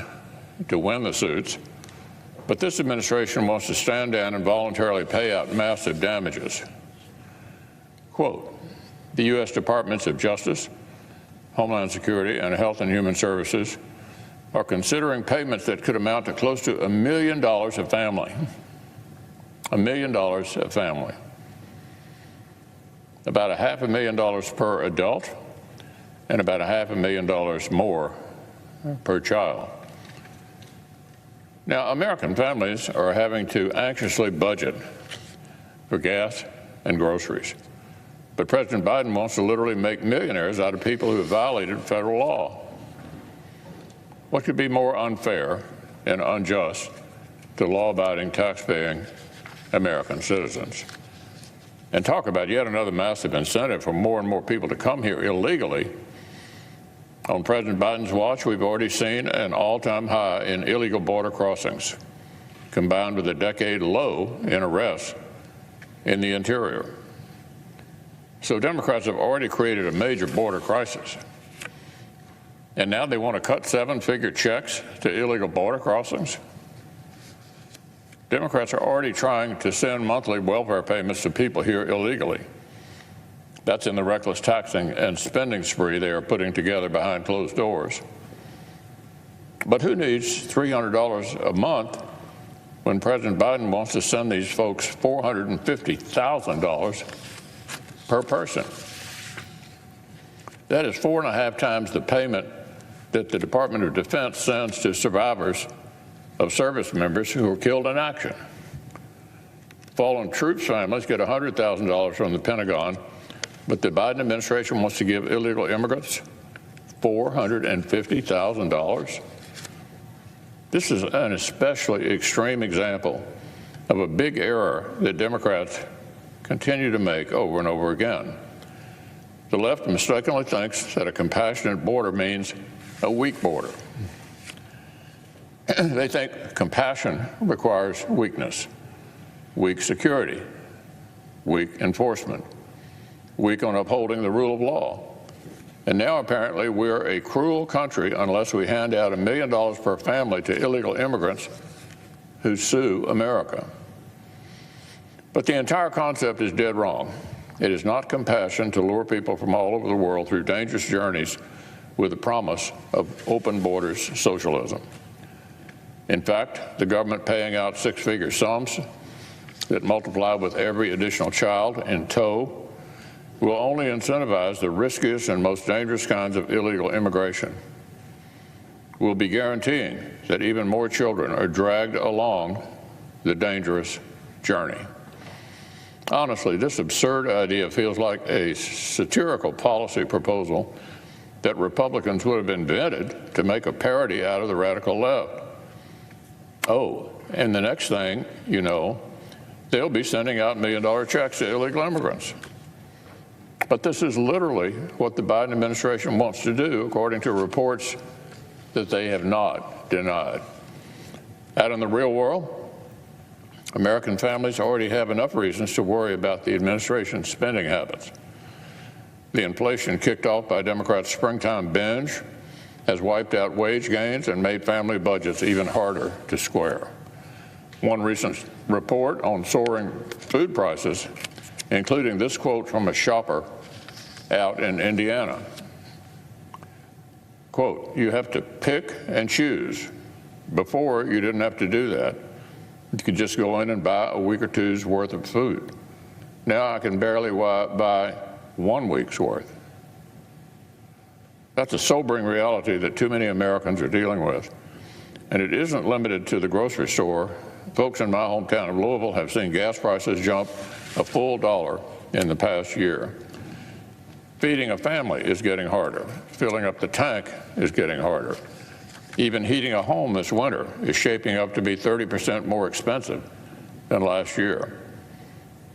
to win the suits, but this administration wants to stand down and voluntarily pay out massive damages. Quote, the U.S. Departments of Justice, Homeland Security, and Health and Human Services are considering payments that could amount to close to $1 million a family. $1 million a family. About $500,000 per adult and about $500,000 more per child. Now, American families are having to anxiously budget for gas and groceries. But President Biden wants to literally make millionaires out of people who have violated federal law. What could be more unfair and unjust to law-abiding, tax-paying American citizens? And talk about yet another massive incentive for more and more people to come here illegally. On President Biden's watch, we've already seen an all-time high in illegal border crossings, combined with a decade low in arrests in the interior. So Democrats have already created a major border crisis. And now they want to cut seven-figure checks to illegal border crossings. Democrats are already trying to send monthly welfare payments to people here illegally. That's in the reckless taxing and spending spree they are putting together behind closed doors. But who needs $300 a month when President Biden wants to send these folks $450,000 per person? That is 4.5 times the payment that the Department of Defense sends to survivors of service members who were killed in action. Fallen troops families get $100,000 from the Pentagon, but the Biden administration wants to give illegal immigrants $450,000. This is an especially extreme example of a big error that Democrats continue to make over and over again. The left mistakenly thinks that a compassionate border means a weak border. They think compassion requires weakness, weak security, weak enforcement, weak on upholding the rule of law. And now apparently we're a cruel country unless we hand out $1 million per family to illegal immigrants who sue America. But the entire concept is dead wrong. It is not compassion to lure people from all over the world through dangerous journeys with the promise of open borders socialism. In fact, the government paying out six-figure sums that multiply with every additional child in tow will only incentivize the riskiest and most dangerous kinds of illegal immigration. We'll be guaranteeing that even more children are dragged along the dangerous journey. Honestly, this absurd idea feels like a satirical policy proposal that Republicans would have invented to make a parody out of the radical left. Oh, and the next thing you know, they'll be sending out $1 million checks to illegal immigrants. But this is literally what the Biden administration wants to do, according to reports that they have not denied. Out in the real world, American families already have enough reasons to worry about the administration's spending habits. The inflation kicked off by Democrats' springtime binge has wiped out wage gains and made family budgets even harder to square. One recent report on soaring food prices, including this quote from a shopper out in Indiana. Quote, "You have to pick and choose. Before, you didn't have to do that. You could just go in and buy a week or two's worth of food. Now I can barely buy 1 week's worth." That's a sobering reality that too many Americans are dealing with. And it isn't limited to the grocery store. Folks in my hometown of Louisville have seen gas prices jump a full $1 in the past year. Feeding a family is getting harder. Filling up the tank is getting harder. Even heating a home this winter is shaping up to be 30% more expensive than last year.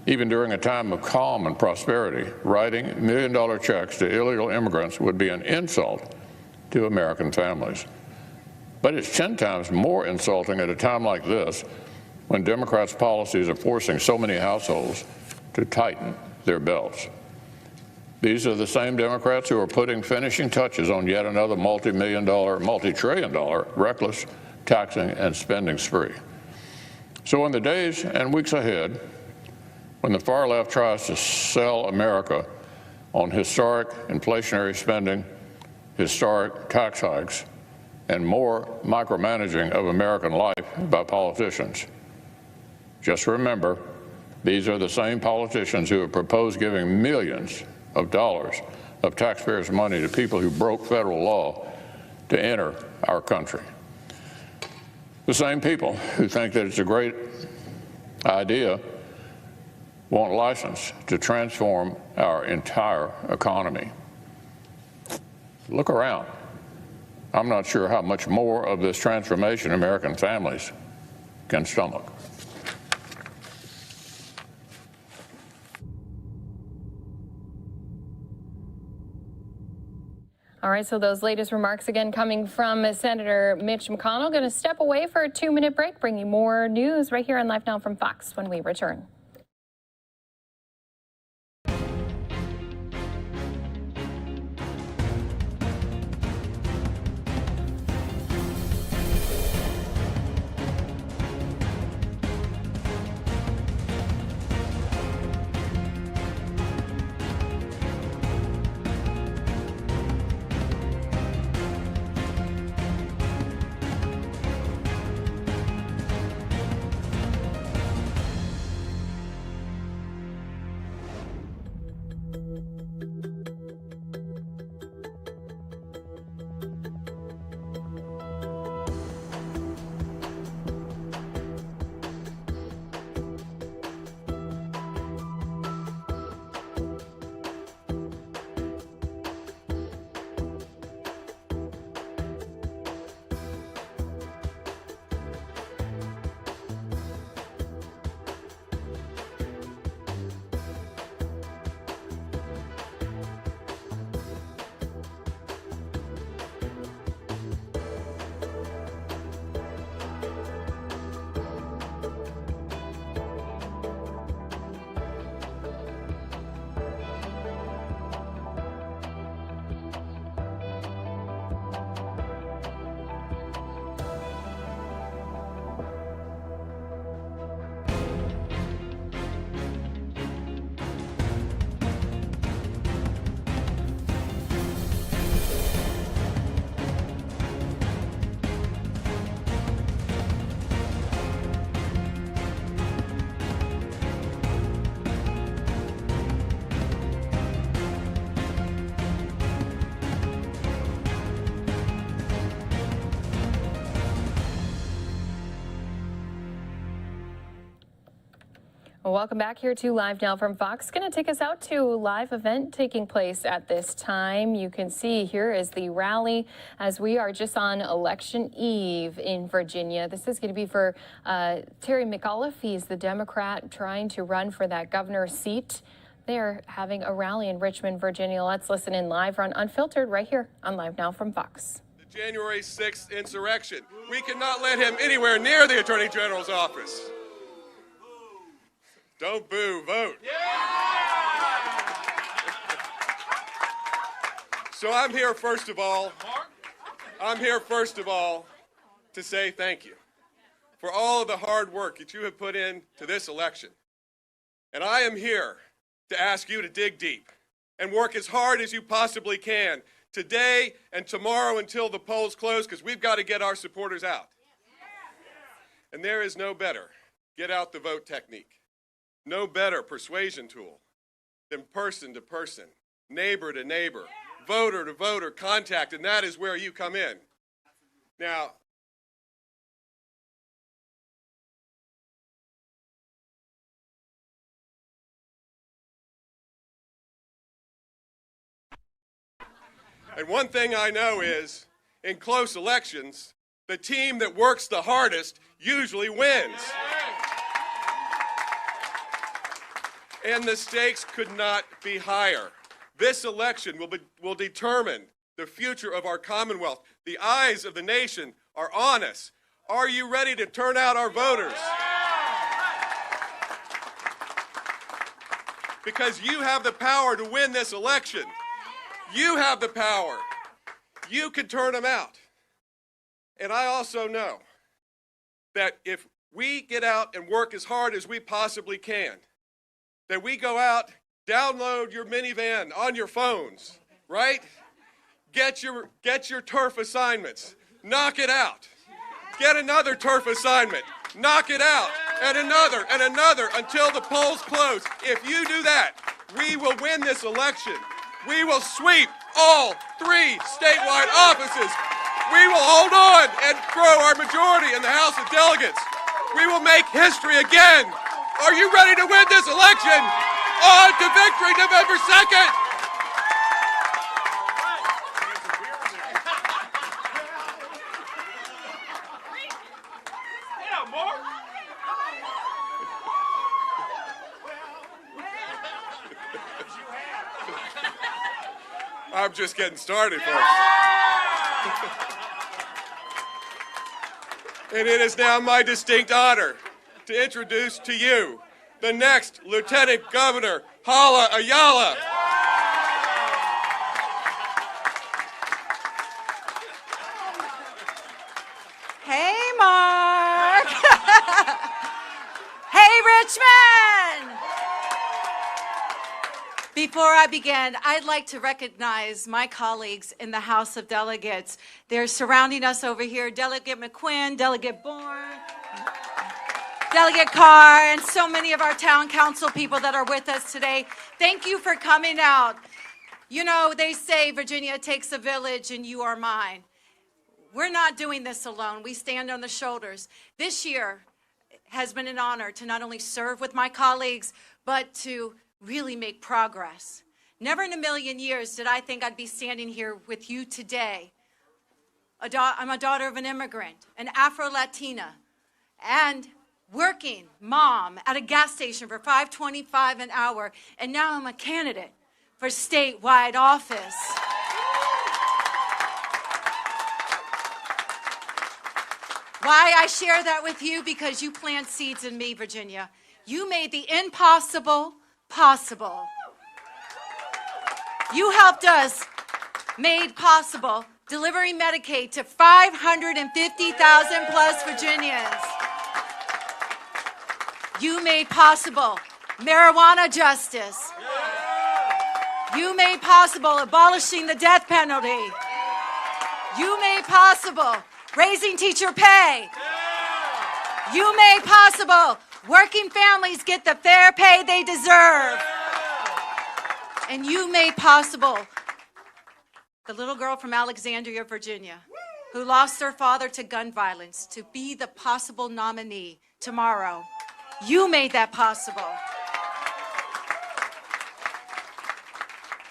Even during a time of calm and prosperity, writing $1 million checks to illegal immigrants would be an insult to American families. But it's 10 times more insulting at a time like this, when Democrats' policies are forcing so many households to tighten their belts. These are the same Democrats who are putting finishing touches on yet another multi-trillion-dollar reckless taxing and spending spree. So in the days and weeks ahead, when the far left tries to sell America on historic inflationary spending, historic tax hikes, and more micromanaging of American life by politicians, just remember, these are the same politicians who have proposed giving millions of dollars of taxpayers' money to people who broke federal law to enter our country. The same people who think that it's a great idea want license to transform our entire economy. Look around. I'm not sure how much more of this transformation American families can stomach. All right, so those latest remarks again coming from Senator Mitch McConnell. Going to step away for a 2-minute break, bring you more news right here on Live Now from Fox when we return. Well, welcome back here to Live Now from Fox. Going to take us out to a live event taking place at this time. You can see here is the rally as we are just on election eve in Virginia. This is going to be for Terry McAuliffe. He's the Democrat trying to run for that governor's seat. They're having a rally in Richmond, Virginia. Let's listen in live on Unfiltered right here on Live Now from Fox. The January 6th insurrection. We cannot let him anywhere near the Attorney General's office. Don't boo, vote. So I'm here first of all to say thank you for all of the hard work that you have put into this election. And I am here to ask you to dig deep and work as hard as you possibly can today and tomorrow until the polls close, because we've got to get our supporters out. And there is no better get out the vote technique. No better persuasion tool than person to person, neighbor to neighbor, voter to voter contact, and that is where you come in. Now, and one thing I know is, in close elections, the team that works the hardest usually wins. And the stakes could not be higher. This election will determine the future of our Commonwealth. The eyes of the nation are on us. Are you ready to turn out our voters? Because you have the power to win this election. You have the power. You can turn them out. And I also know that if we get out and work as hard as we possibly can, that we go out, download your minivan on your phones, right? Get your turf assignments, knock it out. Get another turf assignment, knock it out, and another until the polls close. If you do that, we will win this election. We will sweep all 3 statewide offices. We will hold on and grow our majority in the House of Delegates. We will make history again. Are you ready to win this election? On to victory, November 2nd! I'm just getting started, folks. And it is now my distinct honor to introduce to you the next Lieutenant Governor, Hala Ayala. Hey, Mark. Hey, Richmond. Before I begin, I'd like to recognize my colleagues in the House of Delegates. They're surrounding us over here, Delegate McQuinn, Delegate Bourne, Delegate Carr, and so many of our town council people that are with us today. Thank you for coming out. You know, they say Virginia takes a village and you are mine. We're not doing this alone. We stand on the shoulders. This year has been an honor to not only serve with my colleagues, but to really make progress. Never in a million years did I think I'd be standing here with you today. I'm a daughter of an immigrant, an Afro-Latina, and working mom at a gas station for $5.25 an hour, and now I'm a candidate for statewide office. Why I share that with you? Because you plant seeds in me, Virginia. You made the impossible possible. You helped us made possible delivering Medicaid to 550,000 plus Virginians. You made possible marijuana justice. You made possible abolishing the death penalty. You made possible raising teacher pay. You made possible working families get the fair pay they deserve. And you made possible the little girl from Alexandria, Virginia, who lost her father to gun violence, to be the possible nominee tomorrow You made that possible.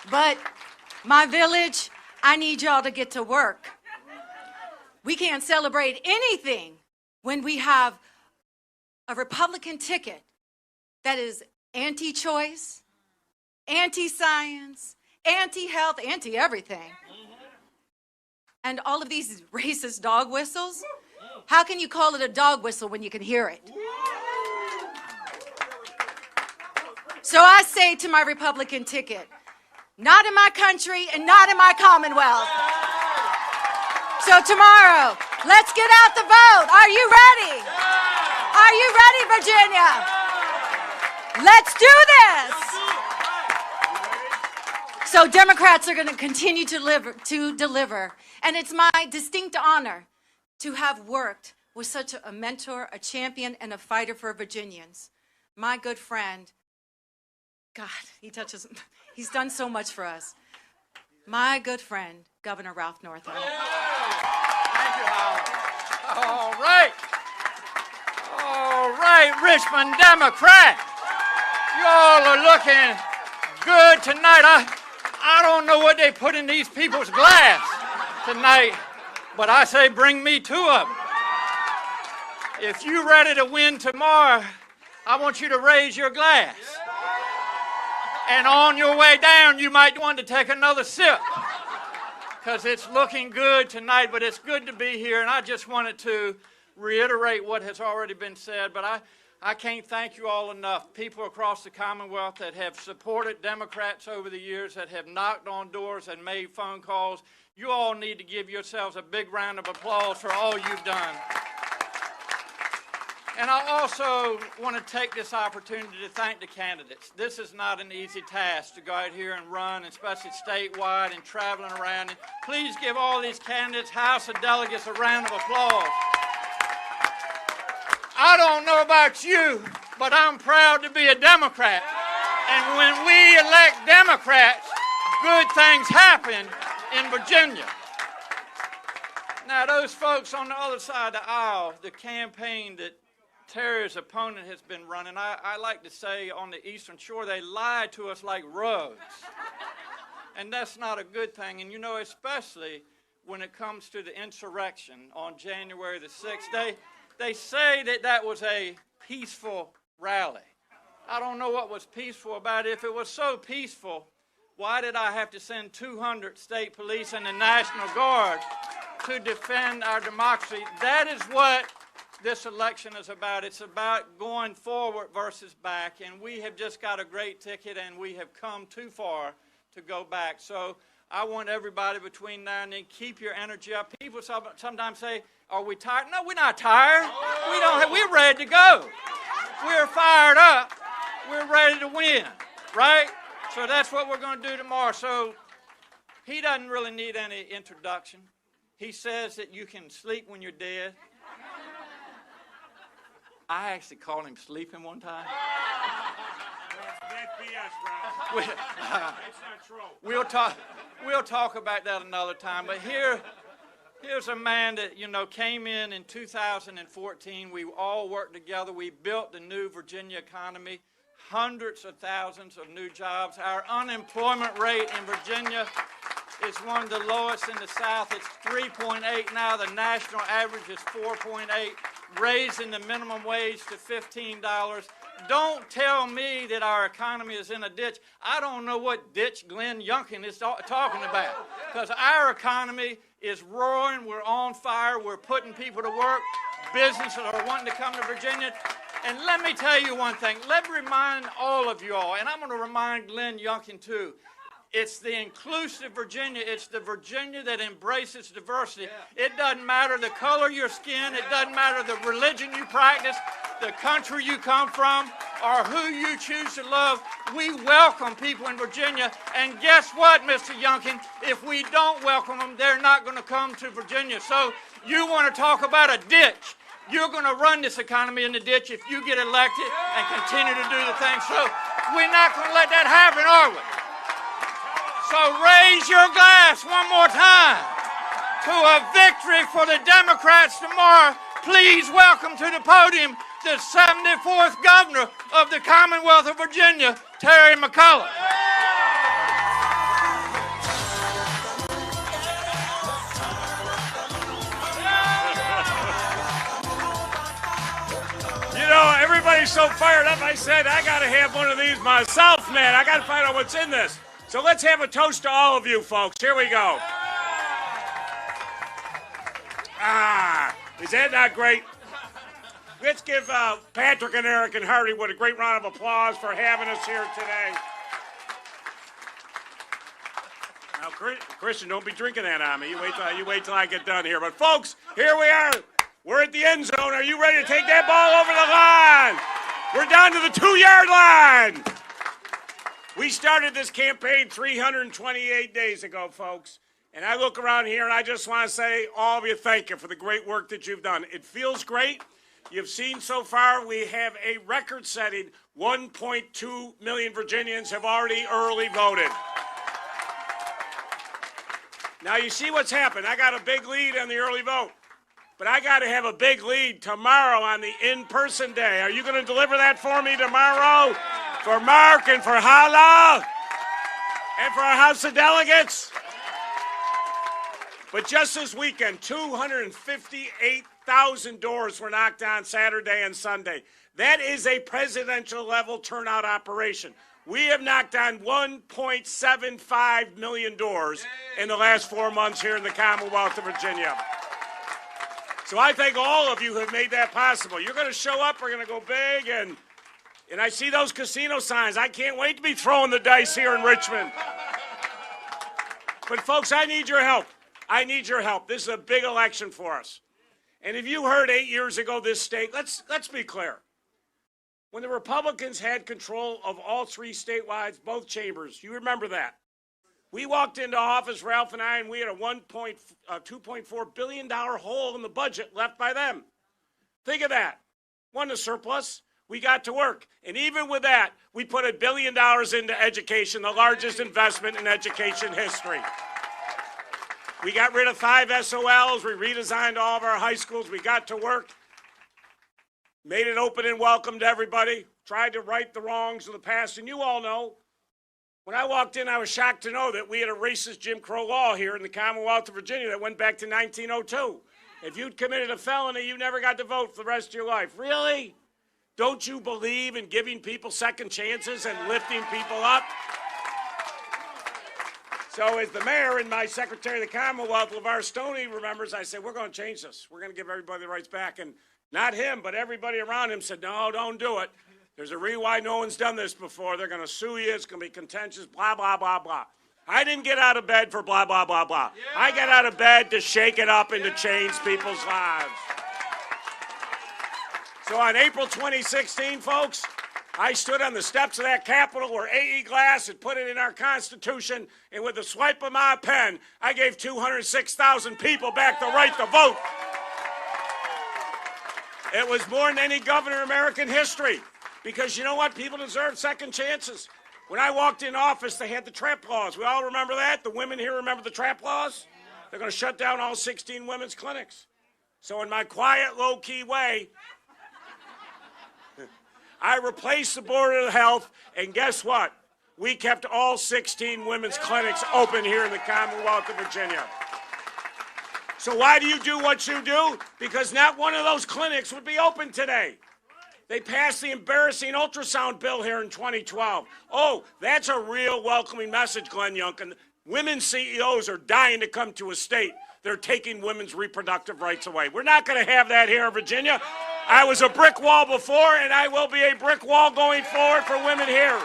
But my village, I need y'all to get to work. We can't celebrate anything when we have a Republican ticket that is anti-choice, anti-science, anti-health, anti-everything. And all of these racist dog whistles. How can you call it a dog whistle when you can hear it? So I say to my Republican ticket, not in my country and not in my Commonwealth. So tomorrow, let's get out the vote. Are you ready? Are you ready, Virginia? Let's do this. So Democrats are going to continue to deliver. And it's my distinct honor to have worked with such a mentor, a champion, and a fighter for Virginians. My good friend, God, he's done so much for us. My good friend, Governor Ralph Northam. Thank you, Howard. All right, Richmond Democrat. You all are looking good tonight. I don't know what they put in these people's glass tonight, but I say bring me 2 of them. If you're ready to win tomorrow, I want you to raise your glass. And on your way down, you might want to take another sip, because it's looking good tonight, but it's good to be here. And I just wanted to reiterate what has already been said, but I can't thank you all enough. People across the Commonwealth that have supported Democrats over the years, that have knocked on doors and made phone calls. You all need to give yourselves a big round of applause for all you've done. And I also want to take this opportunity to thank the candidates. This is not an easy task to go out here and run, especially statewide and traveling around. And please give all these candidates, House of Delegates, a round of applause. I don't know about you, but I'm proud to be a Democrat. And when we elect Democrats, good things happen in Virginia. Now, those folks on the other side of the aisle, the campaign that Terry's opponent has been running, I like to say on the Eastern Shore, they lied to us like rugs. And that's not a good thing. And you know, especially when it comes to the insurrection on January the 6th, they say that was a peaceful rally. I don't know what was peaceful about it. If it was so peaceful, why did I have to send 200 state police and the National Guard to defend our democracy? That is what this election is about. It's about going forward versus back, and we have just got a great ticket, and we have come too far to go back. So I want everybody between now and then, keep your energy up. People sometimes say, are we tired? No, we're not tired. We're ready to go. We're fired up. We're ready to win, right? So that's what we're going to do tomorrow. So he doesn't really need any introduction. He says that you can sleep when you're dead. I actually called him sleeping one time. That's BS, bro. That's not true. We'll talk about that another time. But here's a man that, you know, came in 2014. We all worked together. We built the new Virginia economy, hundreds of thousands of new jobs. Our unemployment rate in Virginia is one of the lowest in the South. It's 3.8 now. The national average is 4.8. Raising the minimum wage to $15. Don't tell me that our economy is in a ditch. I don't know what ditch Glenn Youngkin is talking about, because our economy is roaring. We're on fire. We're putting people to work. Businesses are wanting to come to Virginia. And let me tell you one thing. Let me remind all of you all, and I'm going to remind Glenn Youngkin too, it's the inclusive Virginia. It's the Virginia that embraces diversity. It doesn't matter the color of your skin. It doesn't matter the religion you practice, the country you come from, or who you choose to love. We welcome people in Virginia. And guess what, Mr. Youngkin? If we don't welcome them, they're not going to come to Virginia. So you want to talk about a ditch. You're going to run this economy in the ditch if you get elected and continue to do the thing. So we're not going to let that happen, are we? So raise your glass one more time to a victory for the Democrats tomorrow. Please welcome to the podium the 74th governor of the Commonwealth of Virginia, Terry McCullough. You know, everybody's so fired up, I said, I got to have one of these myself, man. I got to find out what's in this. So let's have a toast to all of you, folks. Here we go. Is that not great? Let's give Patrick and Eric and Hardywood a great round of applause for having us here today. Now, Christian, don't be drinking that on me. You wait till I get done here. But folks, here we are. We're at the end zone. Are you ready to take that ball over the line? We're down to the 2-yard line. We started this campaign 328 days ago, folks. And I look around here and I just want to say, all of you, thank you for the great work that you've done. It feels great. You've seen so far we have a record-setting 1.2 million Virginians have already early voted. Now you see what's happened. I got a big lead on the early vote. But I got to have a big lead tomorrow on the in-person day. Are you going to deliver that for me tomorrow? For Mark and for Hala and for our House of Delegates? But just this weekend, 258,000 doors were knocked on Saturday and Sunday. That is a presidential-level turnout operation. We have knocked on 1.75 million doors in the last 4 months here in the Commonwealth of Virginia. So I thank all of you who have made that possible. You're going to show up, we're going to go big, and I see those casino signs. I can't wait to be throwing the dice here in Richmond. But folks, I need your help. I need your help. This is a big election for us. And if you heard 8 years ago this state, let's be clear. When the Republicans had control of all 3 statewide, both chambers, you remember that. We walked into office, Ralph and I, and we had a $2.4 billion hole in the budget left by them. Think of that. Wasn't a surplus. We got to work. And even with that, we put $1 billion into education, the largest investment in education history. We got rid of 5 SOLs. We redesigned all of our high schools. We got to work. Made it open and welcome to everybody. Tried to right the wrongs of the past. And you all know, when I walked in, I was shocked to know that we had a racist Jim Crow law here in the Commonwealth of Virginia that went back to 1902. If you'd committed a felony, you never got to vote for the rest of your life. Really? Don't you believe in giving people second chances and lifting people up? So as the mayor and my secretary of the Commonwealth, LeVar Stoney, remembers, I said, we're going to change this. We're going to give everybody the rights back. And not him, but everybody around him said, no, don't do it. There's a reason why no one's done this before. They're going to sue you. It's going to be contentious, blah, blah, blah, blah. I didn't get out of bed for blah, blah, blah, blah. Yeah. I got out of bed to shake it up and to change people's lives. So on April 2016, folks, I stood on the steps of that Capitol where A.E. Glass had put it in our Constitution, and with a swipe of my pen, I gave 206,000 people back the right to vote. It was more than any governor in American history. Because you know what? People deserve second chances. When I walked in office, they had the trap laws. We all remember that? The women here remember the trap laws? They're going to shut down all 16 women's clinics. So in my quiet, low-key way, I replaced the Board of Health, and guess what? We kept all 16 women's clinics open here in the Commonwealth of Virginia. So why do you do what you do? Because not one of those clinics would be open today. They passed the embarrassing ultrasound bill here in 2012. Oh, that's a real welcoming message, Glenn Youngkin. Women CEOs are dying to come to a state. They're taking women's reproductive rights away. We're not going to have that here in Virginia. I was a brick wall before, and I will be a brick wall going forward for women here.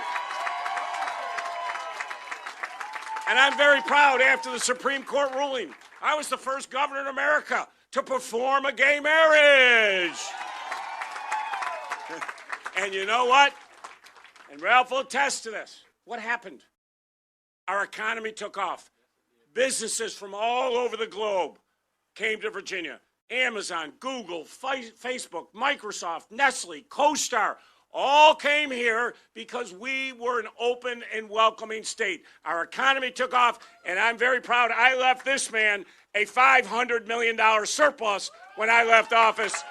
And I'm very proud after the Supreme Court ruling. I was the first governor in America to perform a gay marriage. And you know what? And Ralph will attest to this. What happened? Our economy took off. Businesses from all over the globe came to Virginia. Amazon, Google, Facebook, Microsoft, Nestle, CoStar, all came here because we were an open and welcoming state. Our economy took off, and I'm very proud. I left this man a $500 million surplus when I left office.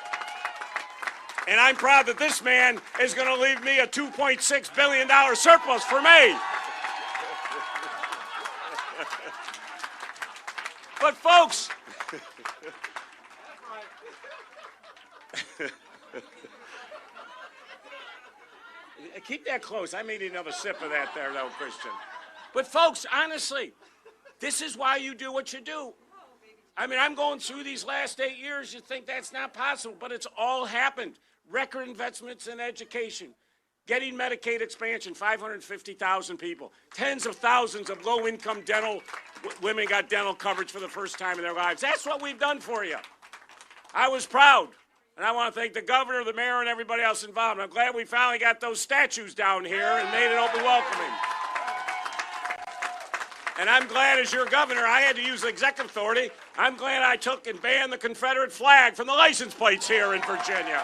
And I'm proud that this man is going to leave me a $2.6 billion surplus for me. But folks, keep that close. I may need another sip of that there, though, Christian. But folks, honestly, this is why you do what you do. I mean, I'm going through these last 8 years. You think that's not possible, but it's all happened. Record investments in education, getting Medicaid expansion, 550,000 people, tens of thousands of low-income women got dental coverage for the first time in their lives. That's what we've done for you. I was proud, and I want to thank the governor, the mayor, and everybody else involved. I'm glad we finally got those statues down here and made it open welcoming. And I'm glad as your governor, I had to use executive authority. I'm glad I took and banned the Confederate flag from the license plates here in Virginia.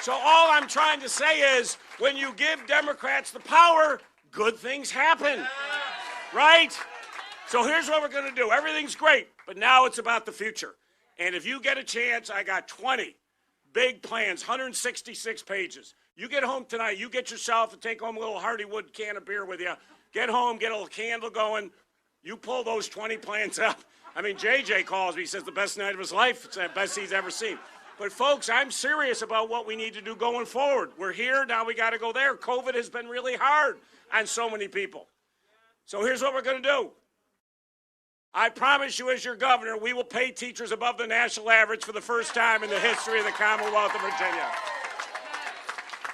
So all I'm trying to say is, when you give Democrats the power, good things happen, right? So here's what we're going to do. Everything's great, but now it's about the future. And if you get a chance, I got 20 big plans, 166 pages. You get home tonight, you get yourself and take home a little Hardywood can of beer with you. Get home, get a little candle going. You pull those 20 plans up. I mean, JJ calls me, he says the best night of his life, it's the best he's ever seen. But folks, I'm serious about what we need to do going forward. We're here, now we got to go there. COVID has been really hard on so many people. So here's what we're going to do. I promise you, as your governor, we will pay teachers above the national average for the first time in the history of the Commonwealth of Virginia.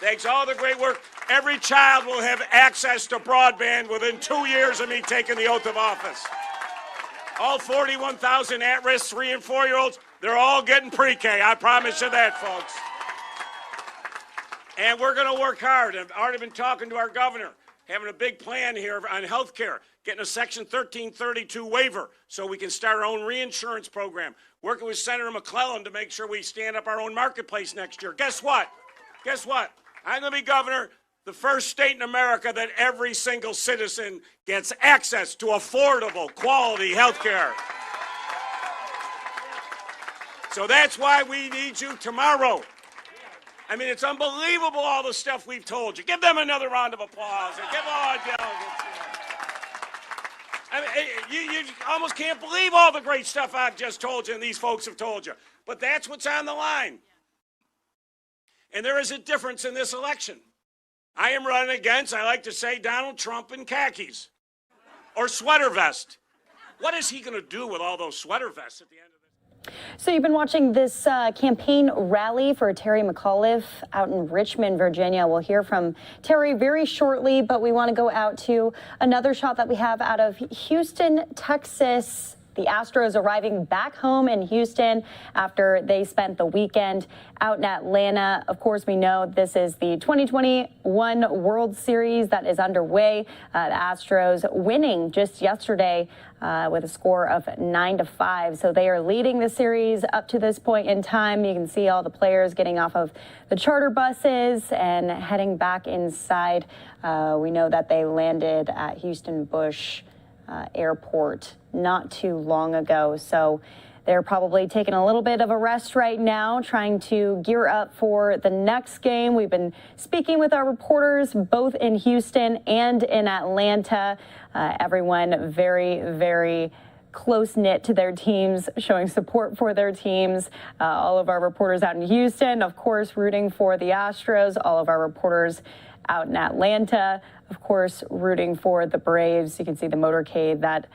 Thanks to all the great work. Every child will have access to broadband within 2 years of me taking the oath of office. All 41,000 at-risk 3- and 4-year-olds, they're all getting pre-K. I promise you that, folks. And we're going to work hard. I've already been talking to our governor, having a big plan here on health care, getting a Section 1332 waiver so we can start our own reinsurance program, working with Senator McClellan to make sure we stand up our own marketplace next year. Guess what? Guess what? I'm going to be governor, the first state in America that every single citizen gets access to affordable, quality health care. So that's why we need you tomorrow. I mean, it's unbelievable all the stuff we've told you. Give them another round of applause. And give all our delegates. I mean, you almost can't believe all the great stuff I've just told you and these folks have told you. But that's what's on the line. And there is a difference in this election. I am running against, I like to say, Donald Trump in khakis or sweater vest. What is he going to do with all those sweater vests at the end of this? So you've been watching this campaign rally for Terry McAuliffe out in Richmond, Virginia. We'll hear from Terry very shortly, but we want to go out to another shot that we have out of Houston, Texas. The Astros arriving back home in Houston after they spent the weekend out in Atlanta. Of course, we know this is the 2021 World Series that is underway. The Astros winning just yesterday with a score of 9-5. So they are leading the series up to this point in time. You can see all the players getting off of the charter buses and heading back inside. We know that they landed at Houston Bush Airport not too long ago. So they're probably taking a little bit of a rest right now, trying to gear up for the next game. We've been speaking with our reporters both in Houston and in Atlanta. Everyone very, very close-knit to their teams, showing support for their teams. All of our reporters out in Houston, of course, rooting for the Astros. All of our reporters out in Atlanta, of course, rooting for the Braves. You can see the motorcade that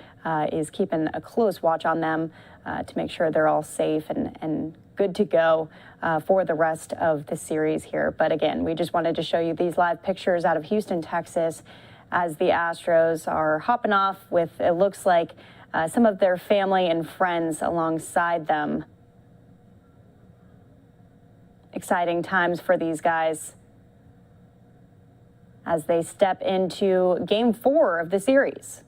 is keeping a close watch on them to make sure they're all safe and good to go for the rest of the series here. But again, we just wanted to show you these live pictures out of Houston, Texas, as the Astros are hopping off with, it looks like, some of their family and friends alongside them. Exciting times for these guys as they step into Game 4 of the series.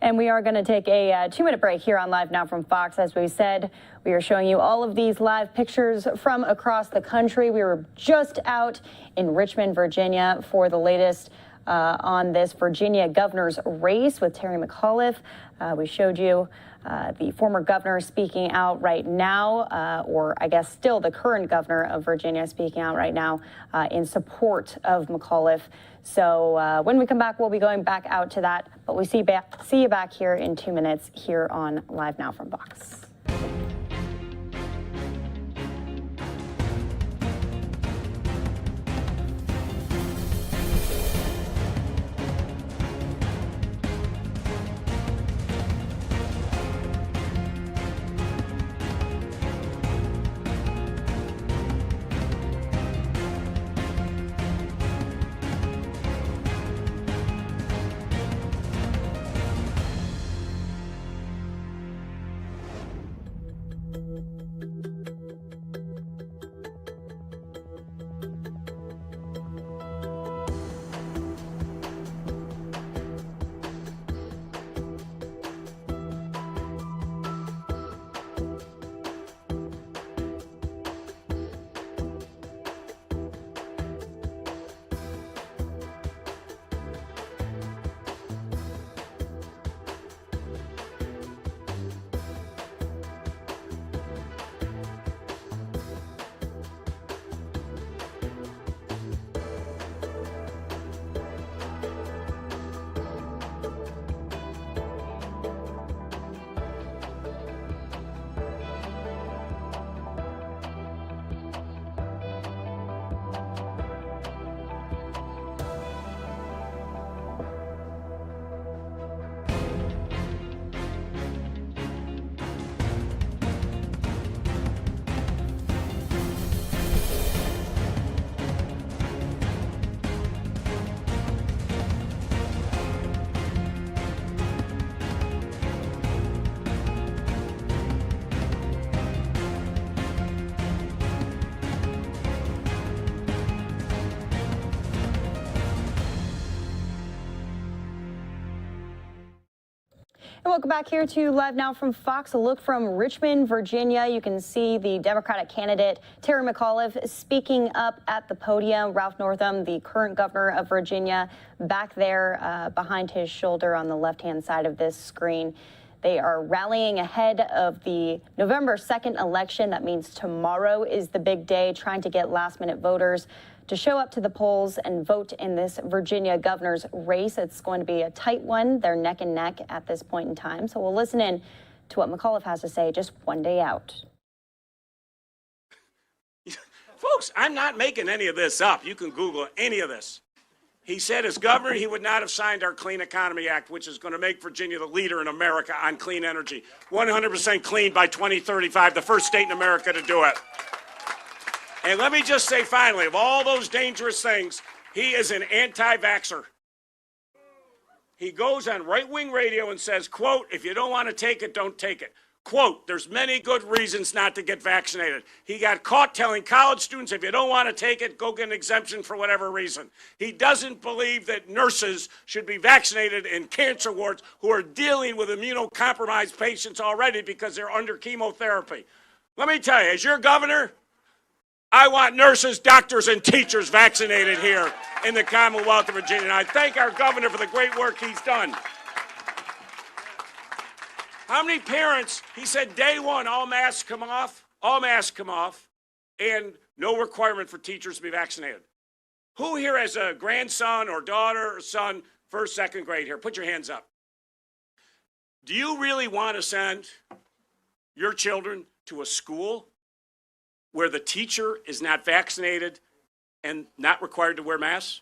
And we are going to take a 2-minute break here on Live Now from Fox. As we said, we are showing you all of these live pictures from across the country. We were just out in Richmond, Virginia for the latest on this Virginia governor's race with Terry McAuliffe. We showed you The former governor speaking out right now, or I guess still the current governor of Virginia speaking out right now in support of McAuliffe. So when we come back, we'll be going back out to that. But we see you back here in 2 minutes here on Live Now from Fox. And welcome back here to Live Now from Fox. A look from Richmond, Virginia. You can see the Democratic candidate, Terry McAuliffe, speaking up at the podium. Ralph Northam, the current governor of Virginia, back there behind his shoulder on the left-hand side of this screen. They are rallying ahead of the November 2nd election. That means tomorrow is the big day, trying to get last-minute voters to show up to the polls and vote in this Virginia governor's race. It's going to be a tight one. They're neck and neck at this point in time. So we'll listen in to what McAuliffe has to say just one day out. Folks, I'm not making any of this up. You can Google any of this. He said as governor he would not have signed our Clean Economy Act, which is going to make Virginia the leader in America on clean energy. 100% clean by 2035, the first state in America to do it. And let me just say finally, of all those dangerous things, he is an anti-vaxxer. He goes on right-wing radio and says, quote, if you don't want to take it, don't take it. Quote, there's many good reasons not to get vaccinated. He got caught telling college students, if you don't want to take it, go get an exemption for whatever reason. He doesn't believe that nurses should be vaccinated in cancer wards who are dealing with immunocompromised patients already because they're under chemotherapy. Let me tell you, as your governor, I want nurses, doctors, and teachers vaccinated here in the Commonwealth of Virginia. And I thank our governor for the great work he's done. How many parents, he said day one, all masks come off, and no requirement for teachers to be vaccinated. Who here has a grandson or daughter or son, first, second grade here? Put your hands up. Do you really want to send your children to a school where the teacher is not vaccinated and not required to wear masks?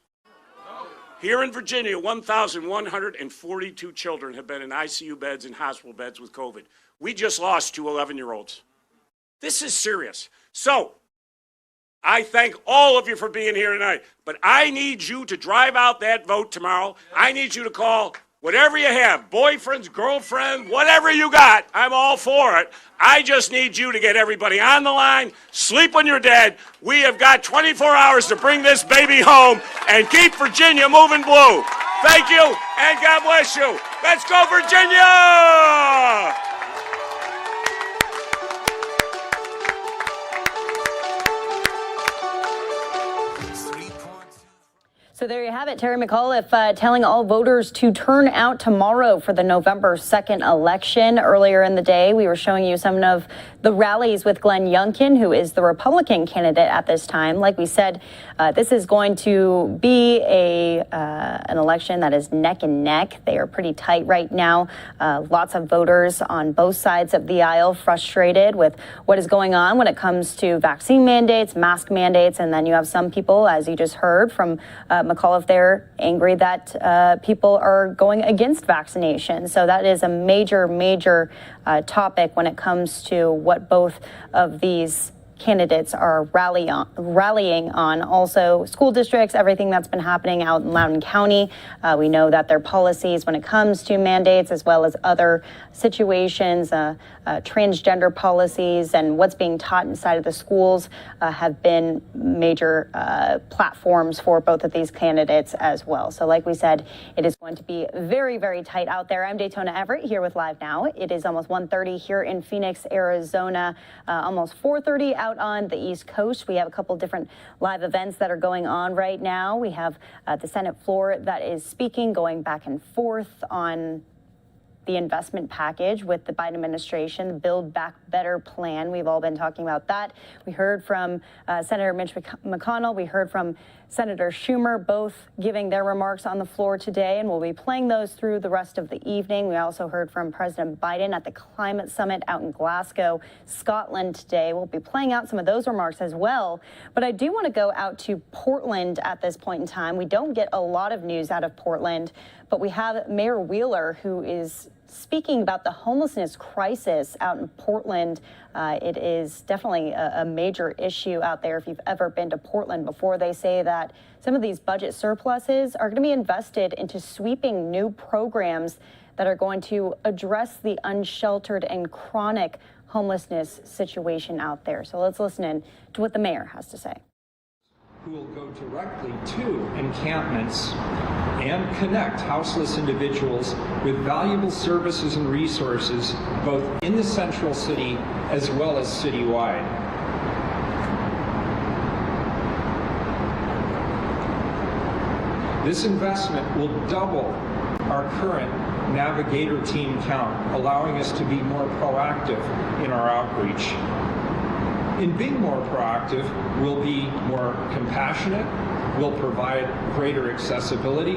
Here in Virginia, 1,142 children have been in ICU beds and hospital beds with COVID. We just lost 2 11-year-olds. This is serious. So, I thank all of you for being here tonight, but I need you to drive out that vote tomorrow. I need you to call whatever you have, boyfriends, girlfriend, whatever you got, I'm all for it. I just need you to get everybody on the line, sleep when you're dead. We have got 24 hours to bring this baby home and keep Virginia moving blue. Thank you, and God bless you. Let's go, Virginia! So there you have it. Terry McAuliffe telling all voters to turn out tomorrow for the November 2nd election. Earlier in the day, we were showing you some of the rallies with Glenn Youngkin, who is the Republican candidate at this time. Like we said, this is going to be an election that is neck and neck. They are pretty tight right now. Lots of voters on both sides of the aisle frustrated with what is going on when it comes to vaccine mandates, mask mandates, and then you have some people, as you just heard from McAuliffe there, angry that people are going against vaccination. So that is a major topic when it comes to what both of these candidates are rallying on. Also, school districts, everything that's been happening out in Loudoun County. We know that their policies when it comes to mandates, as well as other situations, transgender policies, and what's being taught inside of the schools have been major platforms for both of these candidates as well. So like we said, it is going to be very tight out there. I'm Daytona Everett here with Live Now. It is almost 1:30 here in Phoenix, Arizona, almost 4:30 out on the East Coast. We have a couple different live events that are going on right now. We have the Senate floor that is speaking, going back and forth on the investment package with the Biden administration, the Build Back Better plan. We've all been talking about that. We heard from Senator Mitch McConnell. We heard from Senator Schumer, both giving their remarks on the floor today, and we'll be playing those through the rest of the evening. We also heard from President Biden at the climate summit out in Glasgow, Scotland today. We'll be playing out some of those remarks as well. But I do want to go out to Portland at this point in time. We don't get a lot of news out of Portland, but we have Mayor Wheeler, who is speaking about the homelessness crisis out in Portland. It is definitely a major issue out there. If you've ever been to Portland before, they say that some of these budget surpluses are going to be invested into sweeping new programs that are going to address the unsheltered and chronic homelessness situation out there. So let's listen in to what the mayor has to say. Who will go directly to encampments and connect houseless individuals with valuable services and resources both in the central city as well as citywide. This investment will double our current Navigator team count, allowing us to be more proactive in our outreach. In being more proactive, we'll be more compassionate, we'll provide greater accessibility,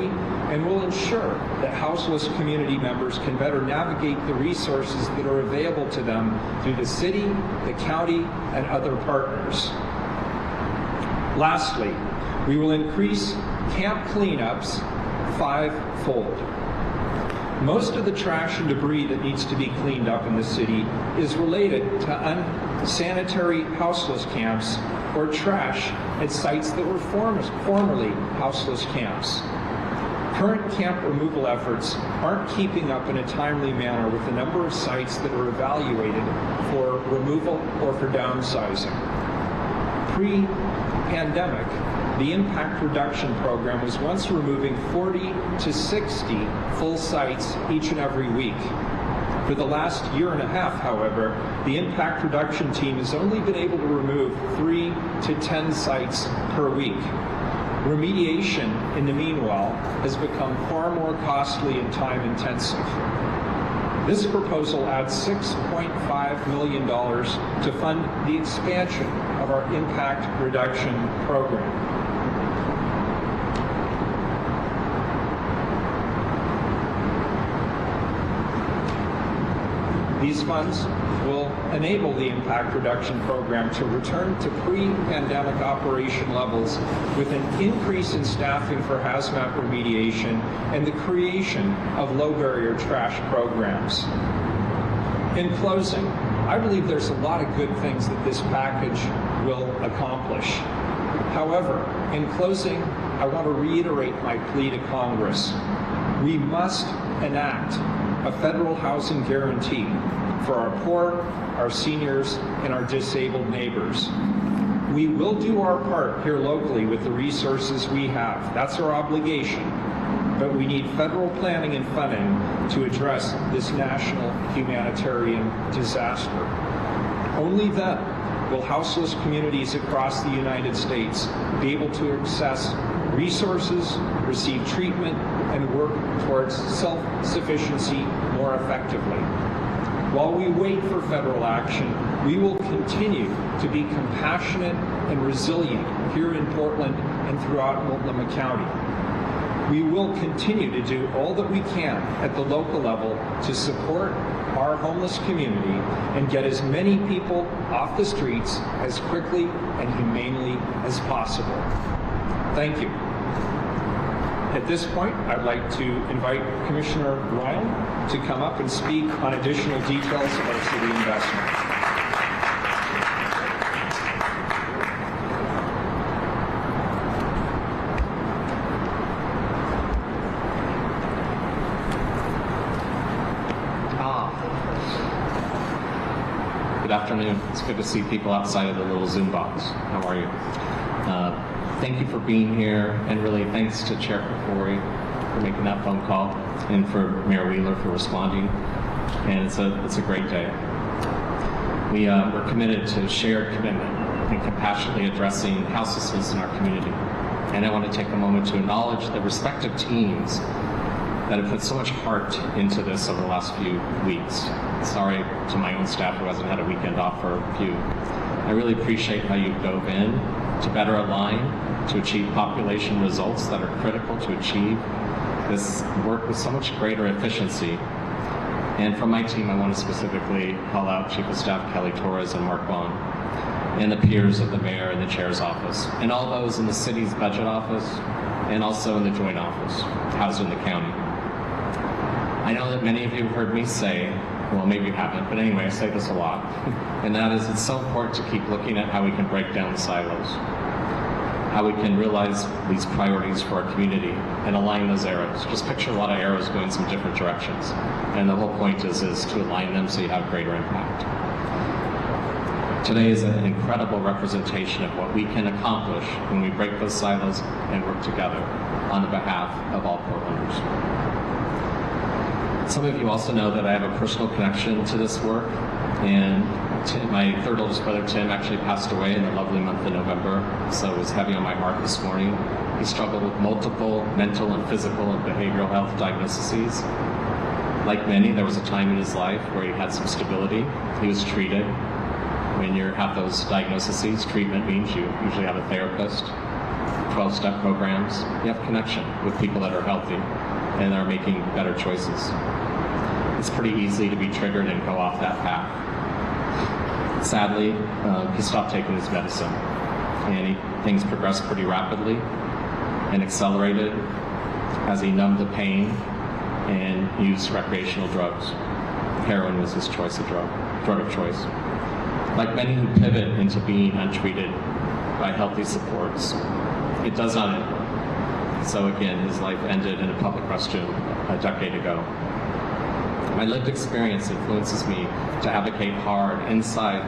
and we'll ensure that houseless community members can better navigate the resources that are available to them through the city, the county, and other partners. Lastly, we will increase camp cleanups 5-fold. Most of the trash and debris that needs to be cleaned up in the city is related to unsanitary houseless camps or trash at sites that were formerly houseless camps. Current camp removal efforts aren't keeping up in a timely manner with the number of sites that are evaluated for removal or for downsizing. Pre-pandemic, the impact reduction program was once removing 40 to 60 full sites each and every week. For the last year and a half, however, the impact reduction team has only been able to remove 3 to 10 sites per week. Remediation, in the meanwhile, has become far more costly and time-intensive. This proposal adds $6.5 million to fund the expansion of our impact reduction program. These funds will enable the impact reduction program to return to pre-pandemic operation levels with an increase in staffing for hazmat remediation and the creation of low-barrier trash programs. In closing, I believe there's a lot of good things that this package will accomplish. However, in closing, I want to reiterate my plea to Congress. We must enact a federal housing guarantee for our poor, our seniors, and our disabled neighbors. We will do our part here locally with the resources we have. That's our obligation. But we need federal planning and funding to address this national humanitarian disaster. Only then will houseless communities across the United States be able to access resources, receive treatment, and work towards self-sufficiency more effectively. While we wait for federal action, we will continue to be compassionate and resilient here in Portland and throughout Multnomah County. We will continue to do all that we can at the local level to support our homeless community and get as many people off the streets as quickly and humanely as possible. Thank you. At this point, I'd like to invite Commissioner Ryan to come up and speak on additional details about city investment. Good afternoon. It's good to see people outside of the little Zoom box. How are you? Thank you for being here, and really thanks to Chair Kafori for making that phone call, and for Mayor Wheeler for responding. And it's a great day. We're committed to shared commitment and compassionately addressing houselessness in our community. And I want to take a moment to acknowledge the respective teams that have put so much heart into this over the last few weeks. Sorry to my own staff who hasn't had a weekend off for a few. I really appreciate how you dove in to better align to achieve population results that are critical to achieve this work with so much greater efficiency. And from my team, I want to specifically call out Chief of Staff Kelly Torres and Mark Vaughn, and the peers of the mayor and the chair's office, and all those in the city's budget office, and also in the joint office, housed in the county. I know that many of you have heard me say, well, maybe you haven't, but anyway, I say this a lot, and that is it's so important to keep looking at how we can break down the silos, how we can realize these priorities for our community and align those arrows. Just picture a lot of arrows going some different directions, and the whole point is to align them so you have greater impact. Today is an incredible representation of what we can accomplish when we break those silos and work together on the behalf of all Portlanders. Some of you also know that I have a personal connection to this work, and my third oldest brother, Tim, actually passed away in the lovely month of November, so it was heavy on my heart this morning. He struggled with multiple mental and physical and behavioral health diagnoses. Like many, there was a time in his life where he had some stability. He was treated. When you have those diagnoses, treatment means you usually have a therapist, 12-step programs. You have connection with people that are healthy and are making better choices. It's pretty easy to be triggered and go off that path. Sadly, he stopped taking his medicine, and things progressed pretty rapidly and accelerated as he numbed the pain and used recreational drugs. Heroin was his drug of choice. Like many who pivot into being untreated by healthy supports, it does not end. So again, his life ended in a public restroom a decade ago. My lived experience influences me to advocate hard inside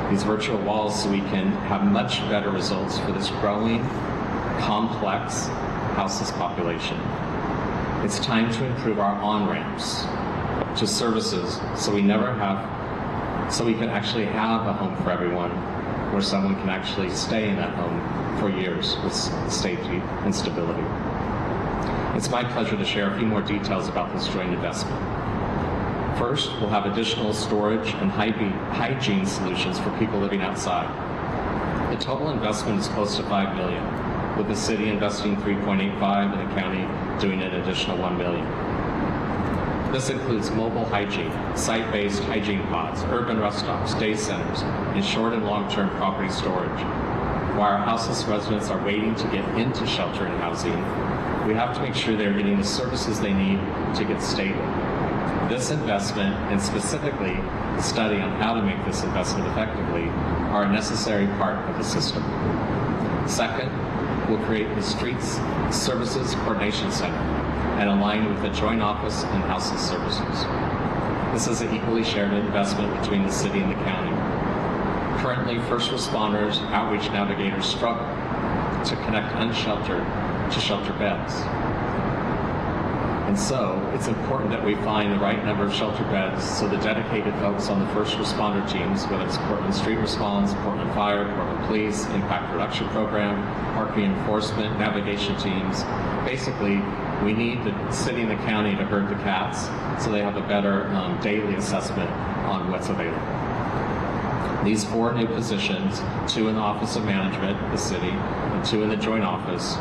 these virtual walls so we can have much better results for this growing, complex, houseless population. It's time to improve our on-ramps to services so we can actually have a home for everyone, where someone can actually stay in that home for years with safety and stability. It's my pleasure to share a few more details about this joint investment. First, we'll have additional storage and hygiene solutions for people living outside. The total investment is close to $5 million, with the city investing $3.85 and the county doing an additional $1 million. This includes mobile hygiene, site-based hygiene pods, urban rest stops, day centers, and short and long-term property storage. While our houseless residents are waiting to get into shelter and housing, we have to make sure they're getting the services they need to get stable. This investment, and specifically the study on how to make this investment effectively, are a necessary part of the system. Second, we'll create the Streets Services Coordination Center and align with the Joint Office and Houseless Services. This is an equally shared investment between the city and the county. Currently, first responders, outreach navigators struggle to connect unsheltered to shelter beds. And so it's important that we find the right number of shelter beds so the dedicated folks on the first responder teams, whether it's Portland Street Response, Portland Fire, Portland Police, Impact Reduction Program, park reinforcement, navigation teams. Basically, we need the city and the county to herd the cats so they have a better daily assessment on what's available. These 4 new positions, 2 in the Office of Management, the city, and 2 in the Joint Office,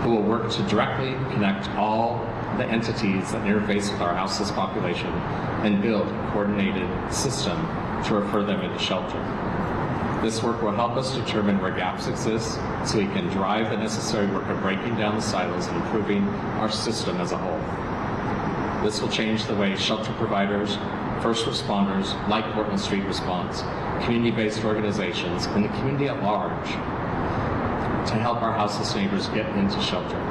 who will work to directly connect all the entities that interface with our houseless population and build a coordinated system to refer them into shelter. This work will help us determine where gaps exist so we can drive the necessary work of breaking down the silos and improving our system as a whole. This will change the way shelter providers, first responders like Portland Street Response, community-based organizations, and the community at large to help our houseless neighbors get into shelter.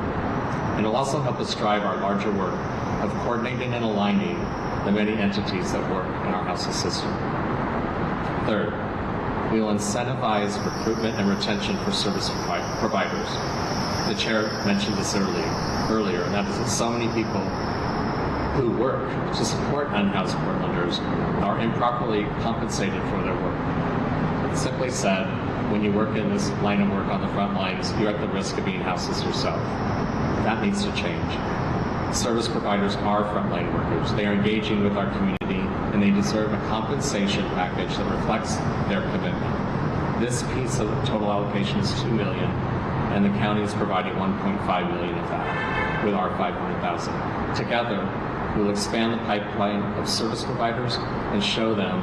And it'll also help us drive our larger work of coordinating and aligning the many entities that work in our houseless system. Third, we will incentivize recruitment and retention for service providers. The chair mentioned this earlier, and that is that so many people who work to support unhoused Portlanders are improperly compensated for their work. Simply said, when you work in this line of work on the front lines, you're at the risk of being houseless yourself. That needs to change. Service providers are frontline workers. They are engaging with our community, and they deserve a compensation package that reflects their commitment. This piece of the total allocation is $2 million, and the county is providing $1.5 million of that with our $500,000. Together, we'll expand the pipeline of service providers and show them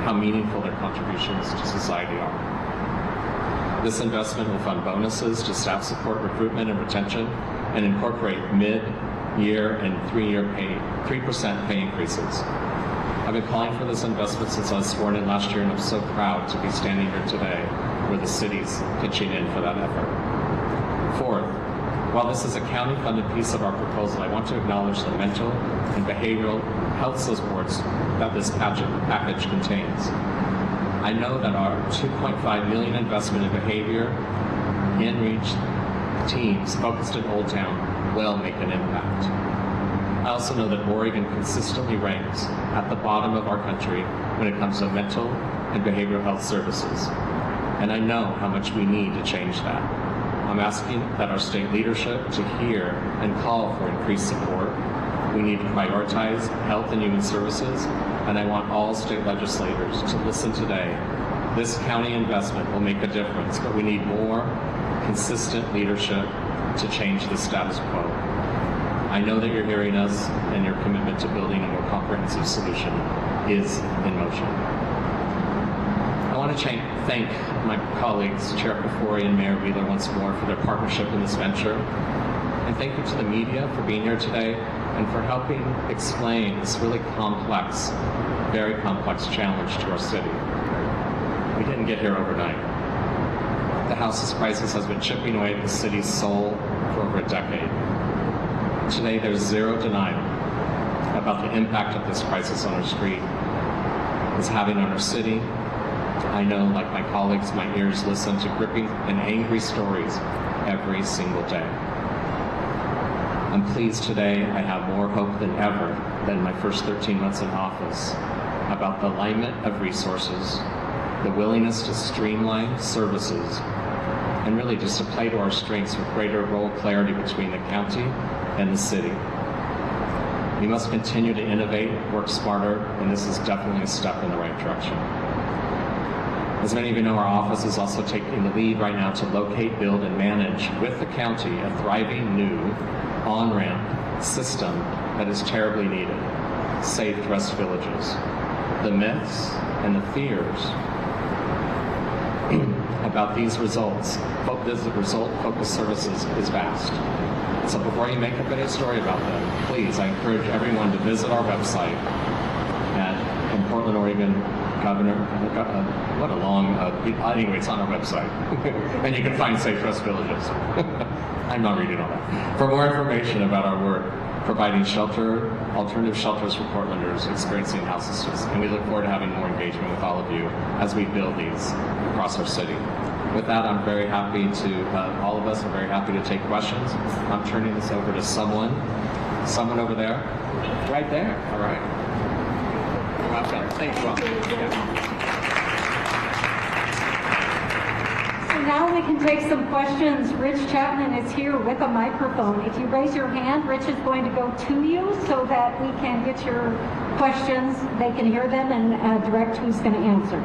how meaningful their contributions to society are. This investment will fund bonuses to staff support recruitment and retention and incorporate mid-year and 3% pay increases. I've been calling for this investment since I was sworn in last year, and I'm so proud to be standing here today where the city's pitching in for that effort. Fourth, while this is a county-funded piece of our proposal, I want to acknowledge the mental and behavioral health supports that this package contains. I know that our $2.5 million investment in behavior in-reach teams focused in Old Town will make an impact. I also know that Oregon consistently ranks at the bottom of our country when it comes to mental and behavioral health services. And I know how much we need to change that. I'm asking that our state leadership to hear and call for increased support. We need to prioritize health and human services, and I want all state legislators to listen today. This county investment will make a difference, but we need more consistent leadership to change the status quo. I know that you're hearing us, and your commitment to building a more comprehensive solution is in motion. I want to thank my colleagues, Chair Kafori and Mayor Wheeler, once more for their partnership in this venture. And thank you to the media for being here today and for helping explain this really complex, very complex challenge to our city. We didn't get here overnight. The houseless crisis has been chipping away at the city's soul for over a decade. Today, there's zero denial about the impact of this crisis on our street is having on our city. I know, like my colleagues, my ears listen to gripping and angry stories every single day. I'm pleased today I have more hope than ever than my first 13 months in office about the alignment of resources, the willingness to streamline services, and really just to play to our strengths with greater role clarity between the county and the city. We must continue to innovate, work smarter, and this is definitely a step in the right direction. As many of you know, our office is also taking the lead right now to locate, build, and manage with the county a thriving new on-ramp system that is terribly needed, safe rest villages. The myths and the fears about these result-focused services is vast. So before you make up any story about them, please, I encourage everyone to visit our website from Portland, Oregon, Governor, what a long, anyway, it's on our website. And you can find safe rest villages. I'm not reading all that. For more information about our work, providing shelter, alternative shelters for Portlanders experiencing houselessness, and we look forward to having more engagement with all of you as we build these across our city. With that, I'm very happy to, all of us are very happy to take questions. I'm turning this over to someone Someone over there? Right there. All right. You're welcome. Thank you all. Yeah. So now we can take some questions. Rich Chapman is here with a microphone. If you raise your hand, Rich is going to go to you so that we can get your questions. They can hear them and direct who's going to answer.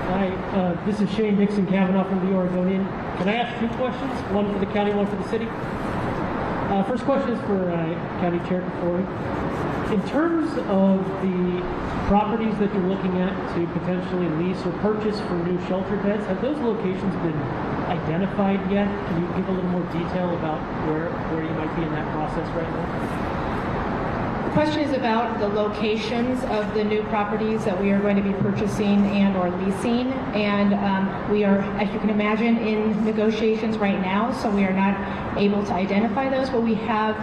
Hi, this is Shane Dixon Kavanaugh from the Oregonian. Can I ask 2 questions? One for the county, one for the city. First question is for County Chair Kafori. In terms of the properties that you're looking at to potentially lease or purchase for new shelter beds, have those locations been identified yet? Can you give a little more detail about where you might be in that process right now? The question is about the locations of the new properties that we are going to be purchasing and or leasing, and we are, as you can imagine, in negotiations right now, so we are not able to identify those, but we have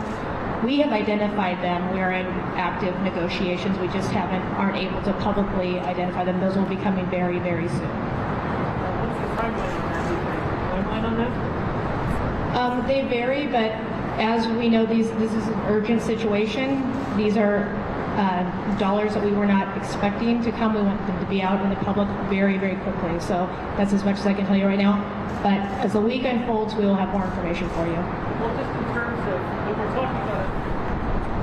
identified them. We are in active negotiations. We just aren't able to publicly identify them. Those will be coming very, very soon. What's the timeline on that? They vary, but as we know, this is an urgent situation. These are dollars that we were not expecting to come. We want them to be out in the public very, very quickly. So that's as much as I can tell you right now. But as the week unfolds, we will have more information for you. Well, just in terms of, when we're talking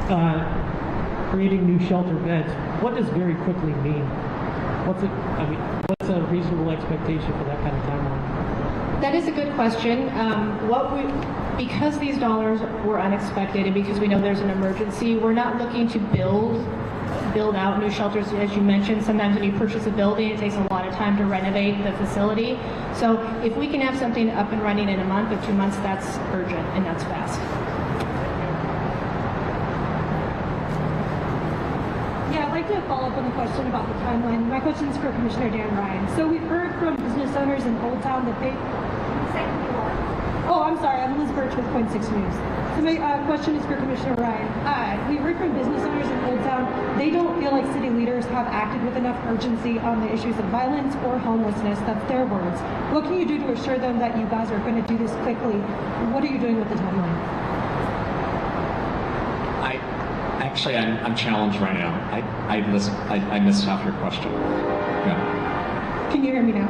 about creating new shelter beds, what does very quickly mean? What's a reasonable expectation for that kind of timeline? That is a good question. Because these dollars were unexpected and because we know there's an emergency, we're not looking to build out new shelters. As you mentioned, sometimes when you purchase a building, it takes a lot of time to renovate the facility. So if we can have something up and running in a month or 2 months, that's urgent and that's fast. Yeah, I'd like to follow up on the question about the timeline. My question is for Commissioner Dan Ryan. So we've heard from business owners in Old Town that they... Oh, I'm sorry. I'm Liz Birch with Point 6 News. So my question is for Commissioner Ryan. We heard from business owners in Old Town. They don't feel like city leaders have acted with enough urgency on the issues of violence or homelessness. That's their words. What can you do to assure them that you guys are going to do this quickly? What are you doing with the timeline? I'm challenged right now. I missed half your question. Yeah. Can you hear me now?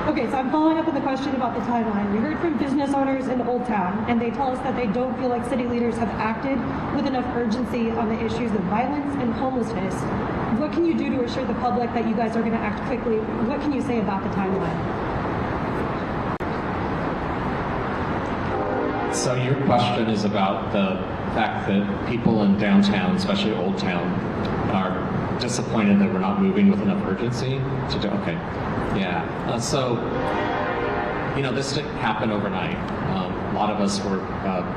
Okay, so I'm following up on the question about the timeline. We heard from business owners in Old Town, and they tell us that they don't feel like city leaders have acted with enough urgency on the issues of violence and homelessness. What can you do to assure the public that you guys are going to act quickly? What can you say about the timeline? So your question is about the fact that people in downtown, especially Old Town, are disappointed that we're not moving with enough urgency to do. Okay. Yeah, this didn't happen overnight. A lot of us were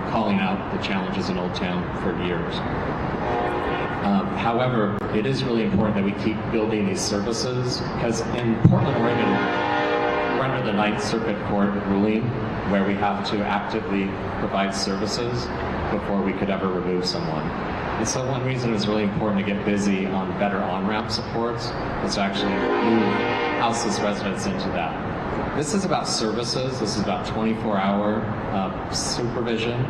calling out the challenges in Old Town for years. However, it is really important that we keep building these services because in Portland, Oregon, we're under the Ninth Circuit Court ruling where we have to actively provide services before we could ever remove someone. And so one reason it's really important to get busy on better on-ramp supports is to actually move houseless residents into that. This is about services. This is about 24-hour supervision.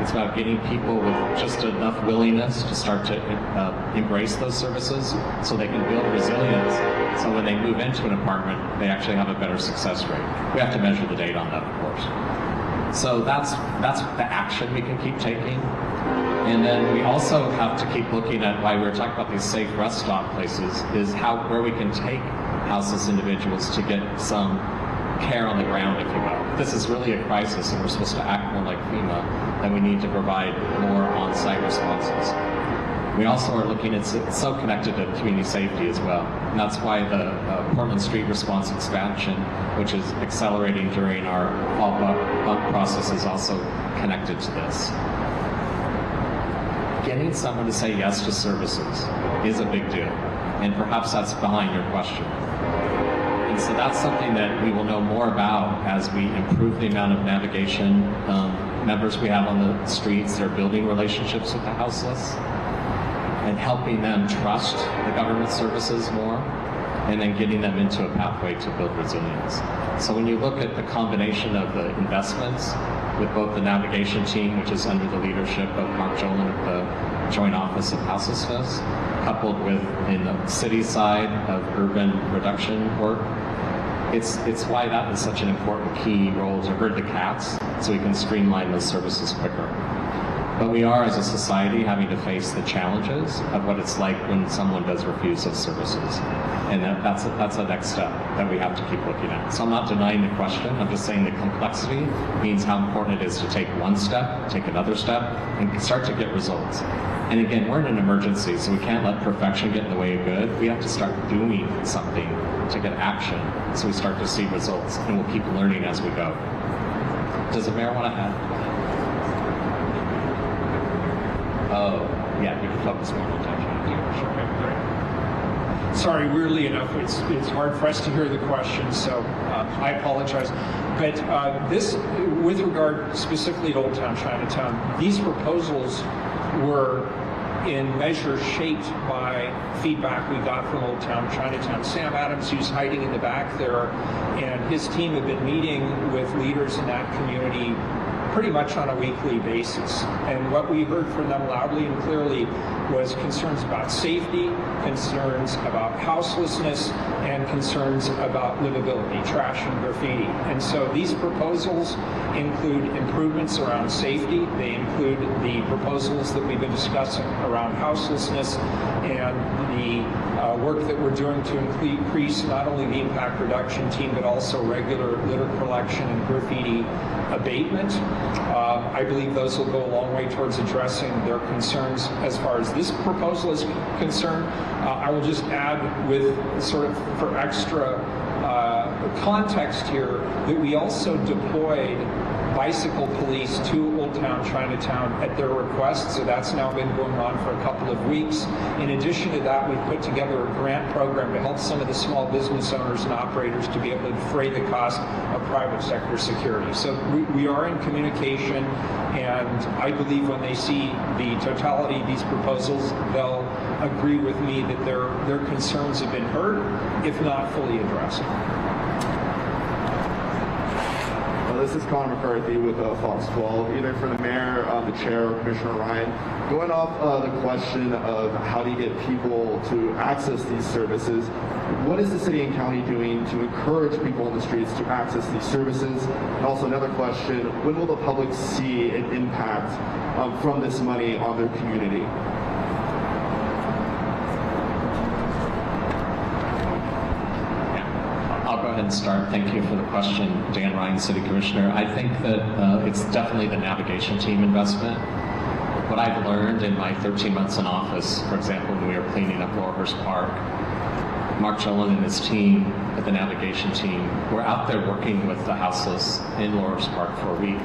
It's about getting people with just enough willingness to start to embrace those services so they can build resilience. So when they move into an apartment, they actually have a better success rate. We have to measure the data on that, of course. So that's the action we can keep taking. And then we also have to keep looking at why we were talking about these safe rest stop places is where we can take houseless individuals to get some care on the ground, if you will. If this is really a crisis and we're supposed to act more like FEMA, then we need to provide more on-site responses. We also are looking at, it's so connected to community safety as well. And that's why the Portland Street Response expansion, which is accelerating during our fall bump process, is also connected to this. Getting someone to say yes to services is a big deal, and perhaps that's behind your question. And so that's something that we will know more about as we improve the amount of navigation members we have on the streets. They're building relationships with the houseless. and helping them trust the government services more, and then getting them into a pathway to build resilience. So when you look at the combination of the investments with both the navigation team, which is under the leadership of Mark Jolan at the Joint Office of Houselessness, coupled with in the city side of urban reduction work, it's why that is such an important key role to herd the cats, so we can streamline those services quicker. But we are, as a society, having to face the challenges of what it's like when someone does refuse those services. And that's a next step that we have to keep looking at. So I'm not denying the question, I'm just saying the complexity means how important it is to take one step, take another step, and start to get results. And again, we're in an emergency, so we can't let perfection get in the way of good. We have to start doing something to get action, so we start to see results, and we'll keep learning as we go. Does the mayor want to add? Oh, yeah, you can focus more on attention. Okay, great. Sorry, weirdly enough, it's hard for us to hear the question, so I apologize. But this, with regard specifically to Old Town Chinatown, these proposals were in measure shaped by feedback we got from Old Town Chinatown. Sam Adams, who's hiding in the back there, and his team have been meeting with leaders in that community pretty much on a weekly basis. And what we heard from them loudly and clearly was concerns about safety, concerns about houselessness, and concerns about livability, trash and graffiti. And so these proposals include improvements around safety. They include the proposals that we've been discussing around houselessness and the work that we're doing to increase not only the impact reduction team, but also regular litter collection and graffiti abatement. I believe those will go a long way towards addressing their concerns as far as this proposal is concerned. I will just add, with sort of for extra context here, that we also deployed bicycle police to Old Town Chinatown at their request, so that's now been going on for a couple of weeks. In addition to that, we've put together a grant program to help some of the small business owners and operators to be able to defray the cost of private sector security. So we are in communication, and I believe when they see the totality of these proposals, they'll agree with me that their concerns have been heard, if not fully addressed. This is Connor McCarthy with Fox 12, either for the mayor, the chair, or Commissioner Ryan. Going off the question of how do you get people to access these services, what is the city and county doing to encourage people in the streets to access these services? And also another question, when will the public see an impact from this money on their community? I'll go ahead and start. Thank you for the question, Dan Ryan, City Commissioner. I think that it's definitely the navigation team investment. What I've learned in my 13 months in office, for example, when we were cleaning up Laurelhurst Park, Mark Jolan and his team at the navigation team were out there working with the houseless in Laurelhurst Park for a week.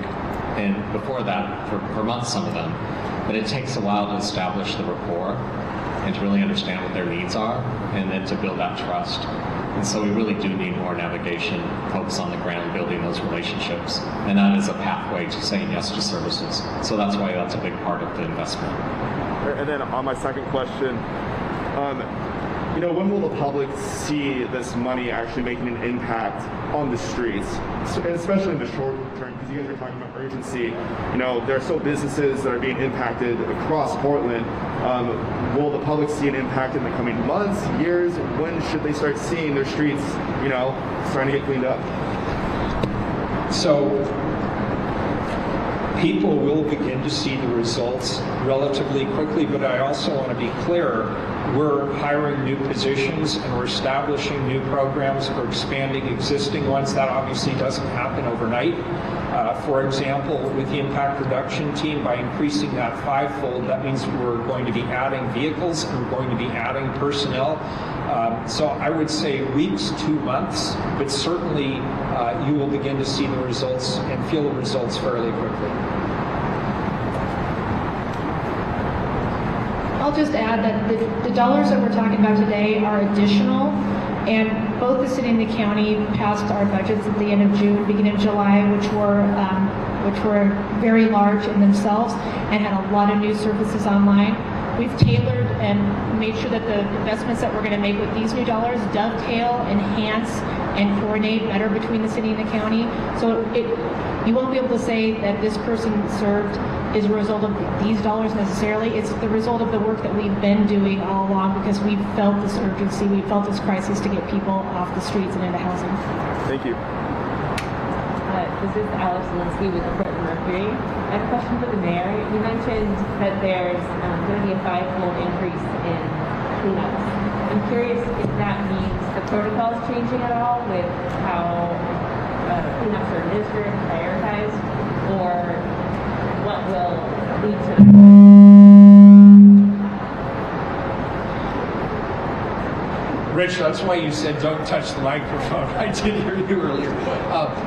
And before that, for months, some of them. But it takes a while to establish the rapport and to really understand what their needs are, and then to build that trust. And so we really do need more navigation folks on the ground building those relationships. And that is a pathway to saying yes to services. So that's why that's a big part of the investment. And then on my second question, when will the public see this money actually making an impact on the streets, especially in the short term? Because you guys are talking about urgency. There are still businesses that are being impacted across Portland. Will the public see an impact in the coming months, years? When should they start seeing their streets, starting to get cleaned up? So people will begin to see the results relatively quickly, but I also want to be clear, we're hiring new positions and we're establishing new programs or expanding existing ones. That obviously doesn't happen overnight. For example, with the impact reduction team, by increasing that fivefold, that means we're going to be adding vehicles and we're going to be adding personnel. So I would say weeks to months, but certainly you will begin to see the results and feel the results fairly quickly. I'll just add that the dollars that we're talking about today are additional, and both the city and the county passed our budgets at the end of June, beginning of July, which were very large in themselves and had a lot of new services online. we've tailored and made sure that the investments that we're going to make with these new dollars dovetail, enhance, and coordinate better between the city and the county. So you won't be able to say that this person served is a result of these dollars necessarily. It's the result of the work that we've been doing all along, because we've felt this urgency, we felt this crisis to get people off the streets and into housing. Thank you. This is Alex Zelinsky with the Portland Mercury. I have a question for the mayor. You mentioned that there's going to be a 5-fold increase in cleanups. I'm curious if that means the protocol is changing at all with how cleanups are administered and prioritized, or what will lead to Rich, that's why you said don't touch the microphone. I did hear you earlier.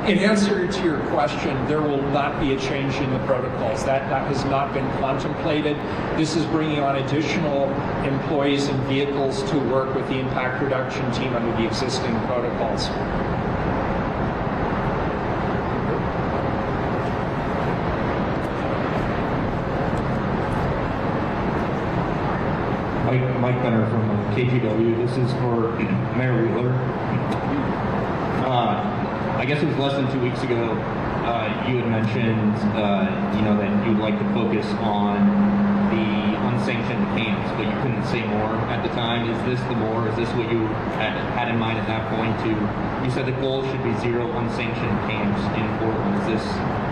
In answer to your question, there will not be a change in the protocols. That has not been contemplated. This is bringing on additional employees and vehicles to work with the impact reduction team under the existing protocols. Mike Benner from KGW. This is for Mayor Wheeler. I guess it was less than 2 weeks ago, you had mentioned, that you'd like to focus on the unsanctioned camps, but you couldn't say more at the time. Is this the more? Is this what you had in mind at that point? You said the goal should be 0 unsanctioned camps in Portland. Is this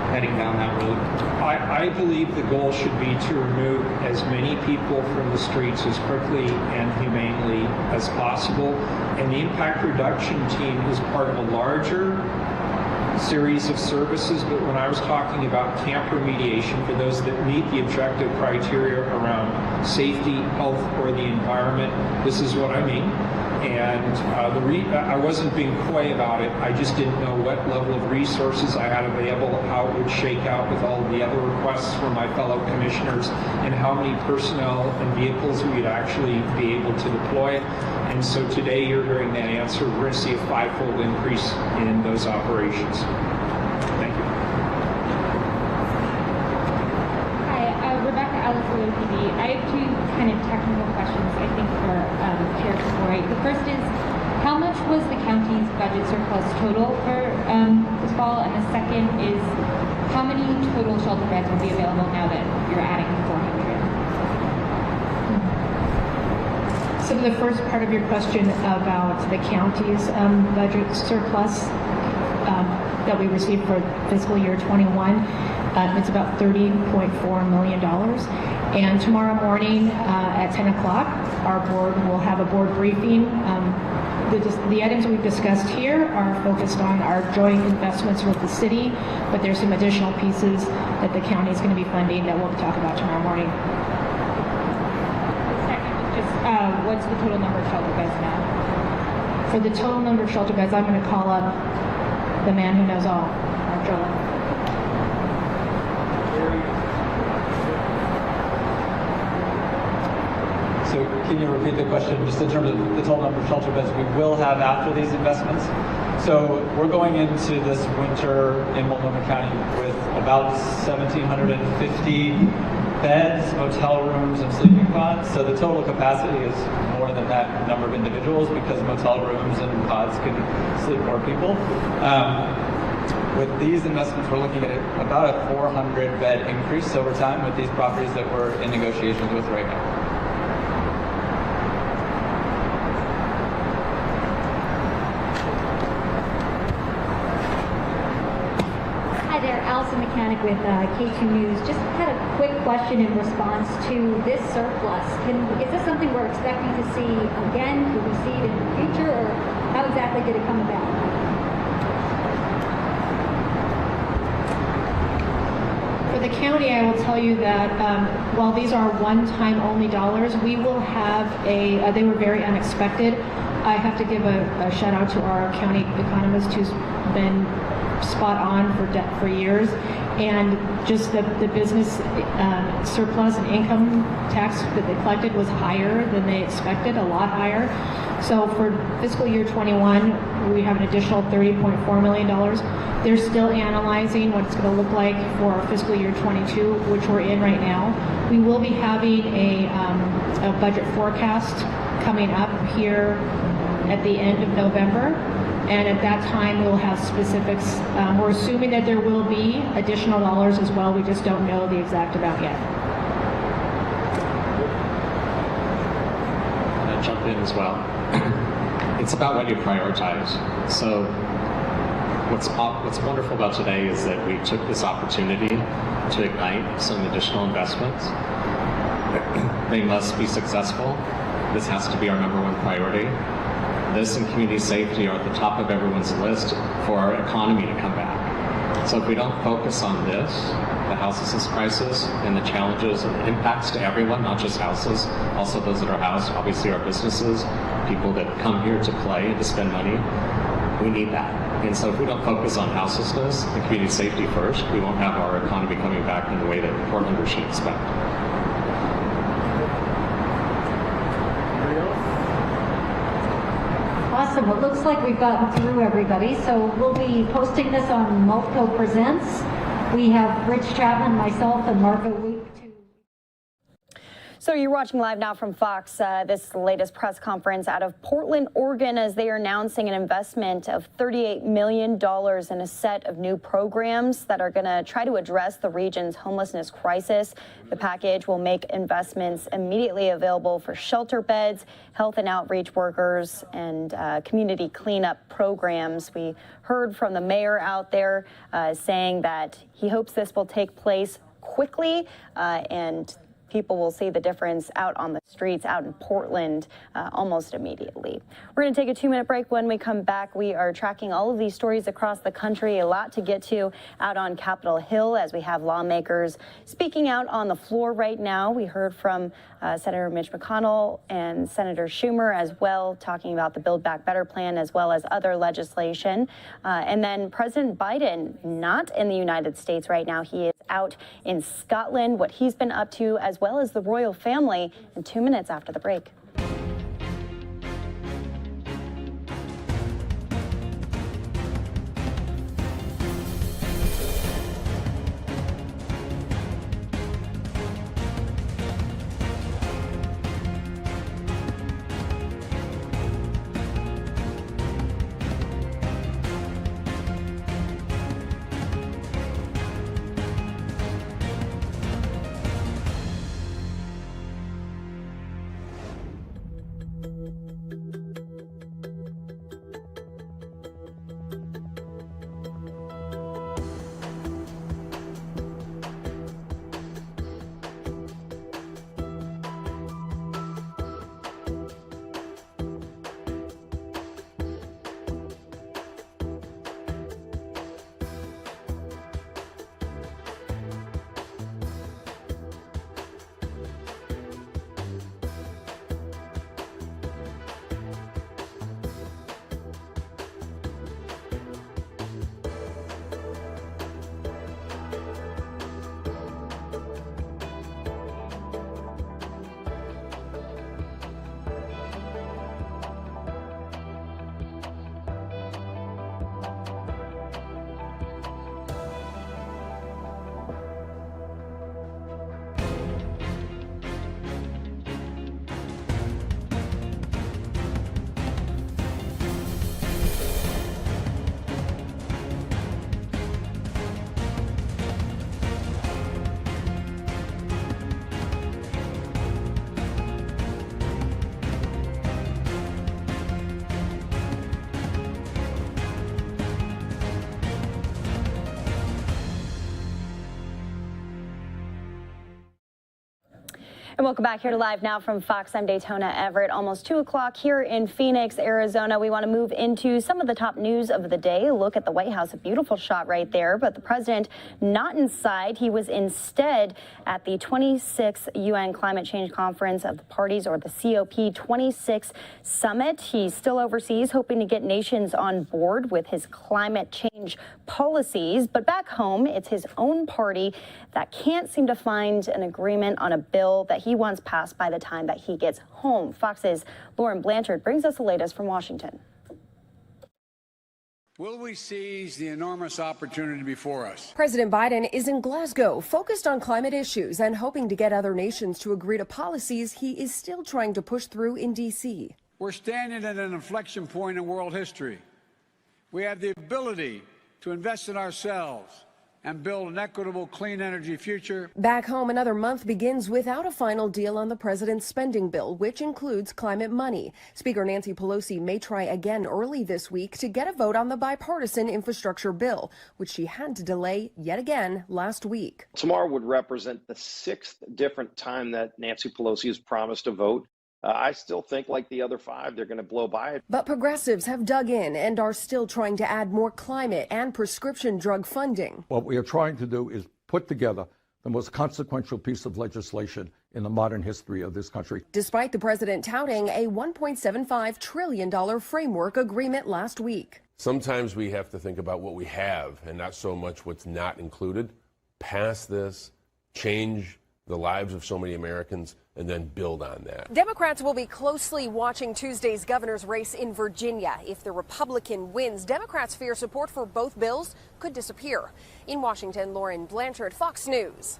heading down that road? I believe the goal should be to remove as many people from the streets as quickly and humanely as possible. And the impact reduction team is part of a larger series of services, but when I was talking about camp remediation for those that meet the objective criteria around safety, health, or the environment, this is what I mean. And I wasn't being coy about it. I just didn't know what level of resources I had available, how it would shake out with all of the other requests from my fellow commissioners, and how many personnel and vehicles we'd actually be able to deploy. And so today you're hearing that answer. We're going to see a 5-fold increase in those operations. Thank you. Hi, Rebecca Ellis, OPD. I have 2 kind of technical questions, I think, for Chair Kafori. The first is, how much was the county's budget surplus total for this fall? And the second is, how many total shelter beds will be available now that you're adding 400? So the first part of your question about the county's budget surplus that we received for fiscal year 21, it's about $30.4 million. And tomorrow morning at 10 o'clock, our board will have a board briefing. The items we've discussed here are focused on our joint investments with the city, but there's some additional pieces that the county is going to be funding that we'll talk about tomorrow morning. What's the total number of shelter beds now? For the total number of shelter beds, I'm going to call up the man who knows all, our Joel. So can you repeat the question just in terms of the total number of shelter beds we will have after these investments? So we're going into this winter in Multnomah County with about 1,750 beds, motel rooms, and sleeping pods. So the total capacity is more than that number of individuals because motel rooms and pods can sleep more people. With these investments, we're looking at about a 400 bed increase over time with these properties that we're in negotiations with right now. Mechanic with K2 News. Just had a quick question in response to this surplus. Is this something we're expecting to see again? Could we see it in the future, or how exactly did it come about? For the county, I will tell you that while these are one-time only dollars, we will have they were very unexpected. I have to give a shout out to our county economist who's been spot on for years, and just the business surplus and income tax that they collected was higher than they expected, a lot higher. So for fiscal year 21, we have an additional $30.4 million. They're still analyzing what it's going to look like for fiscal year 22, which we're in right now. We will be having a budget forecast coming up here at the end of November. And at that time, we'll have specifics. We're assuming that there will be additional dollars as well. We just don't know the exact amount yet. I'll jump in as well. It's about what you prioritize. So what's wonderful about today is that we took this opportunity to ignite some additional investments. They must be successful. This has to be our #1 priority. This and community safety are at the top of everyone's list for our economy to come back. So if we don't focus on this, the houselessness crisis and the challenges and the impacts to everyone, not just houses, also those that are housed, obviously our businesses, people that come here to play and to spend money, we need that. And so if we don't focus on houselessness and community safety first, we won't have our economy coming back in the way that Portlanders should expect. Awesome. It looks like we've gotten through everybody. So we'll be posting this on Multico Presents. We have Rich Chapman, myself, and Marco Luke. So you're watching Live Now from Fox, this latest press conference out of Portland, Oregon, as they are announcing an investment of $38 million in a set of new programs that are going to try to address the region's homelessness crisis. The package will make investments immediately available for shelter beds, health and outreach workers, and community cleanup programs. We heard from the mayor out there saying that he hopes this will take place quickly and people will see the difference out on the streets out in Portland almost immediately. We're going to take a 2-minute break. When we come back, we are tracking all of these stories across the country. A lot to get to out on Capitol Hill as we have lawmakers speaking out on the floor right now. We heard from Senator Mitch McConnell and Senator Schumer as well, talking about the Build Back Better plan as well as other legislation. And then President Biden, not in the United States right now. He is out in Scotland, what he's been up to, as well as the royal family, in 2 minutes after the break. And welcome back here to Live Now from Fox. I'm Daytona Everett. Almost 2 o'clock here in Phoenix, Arizona. We want to move into some of the top news of the day. Look at the White House. A beautiful shot right there. But the president not inside. He was instead at the 26th UN Climate Change Conference of the Parties, or the COP26 Summit. He's still overseas, hoping to get nations on board with his climate change policies. But back home, it's his own party that can't seem to find an agreement on a bill that he wants passed by the time that he gets home. Fox's Lauren Blanchard brings us the latest from Washington. Will we seize the enormous opportunity before us? President Biden is in Glasgow, focused on climate issues and hoping to get other nations to agree to policies he is still trying to push through in D.C. We're standing at an inflection point in world history. We have the ability to invest in ourselves and build an equitable, clean energy future. Back home, another month begins without a final deal on the president's spending bill, which includes climate money. Speaker Nancy Pelosi may try again early this week to get a vote on the bipartisan infrastructure bill, which she had to delay yet again last week. Tomorrow would represent the 6th different time that Nancy Pelosi has promised a vote. I still think, like the other 5, they're going to blow by it. But progressives have dug in and are still trying to add more climate and prescription drug funding. What we are trying to do is put together the most consequential piece of legislation in the modern history of this country. Despite the president touting a $1.75 trillion framework agreement last week. Sometimes we have to think about what we have and not so much what's not included. Pass this, change the lives of so many Americans, and then build on that. Democrats will be closely watching Tuesday's governor's race in Virginia. If the Republican wins, Democrats fear support for both bills could disappear. In Washington, Lauren Blanchard, Fox News.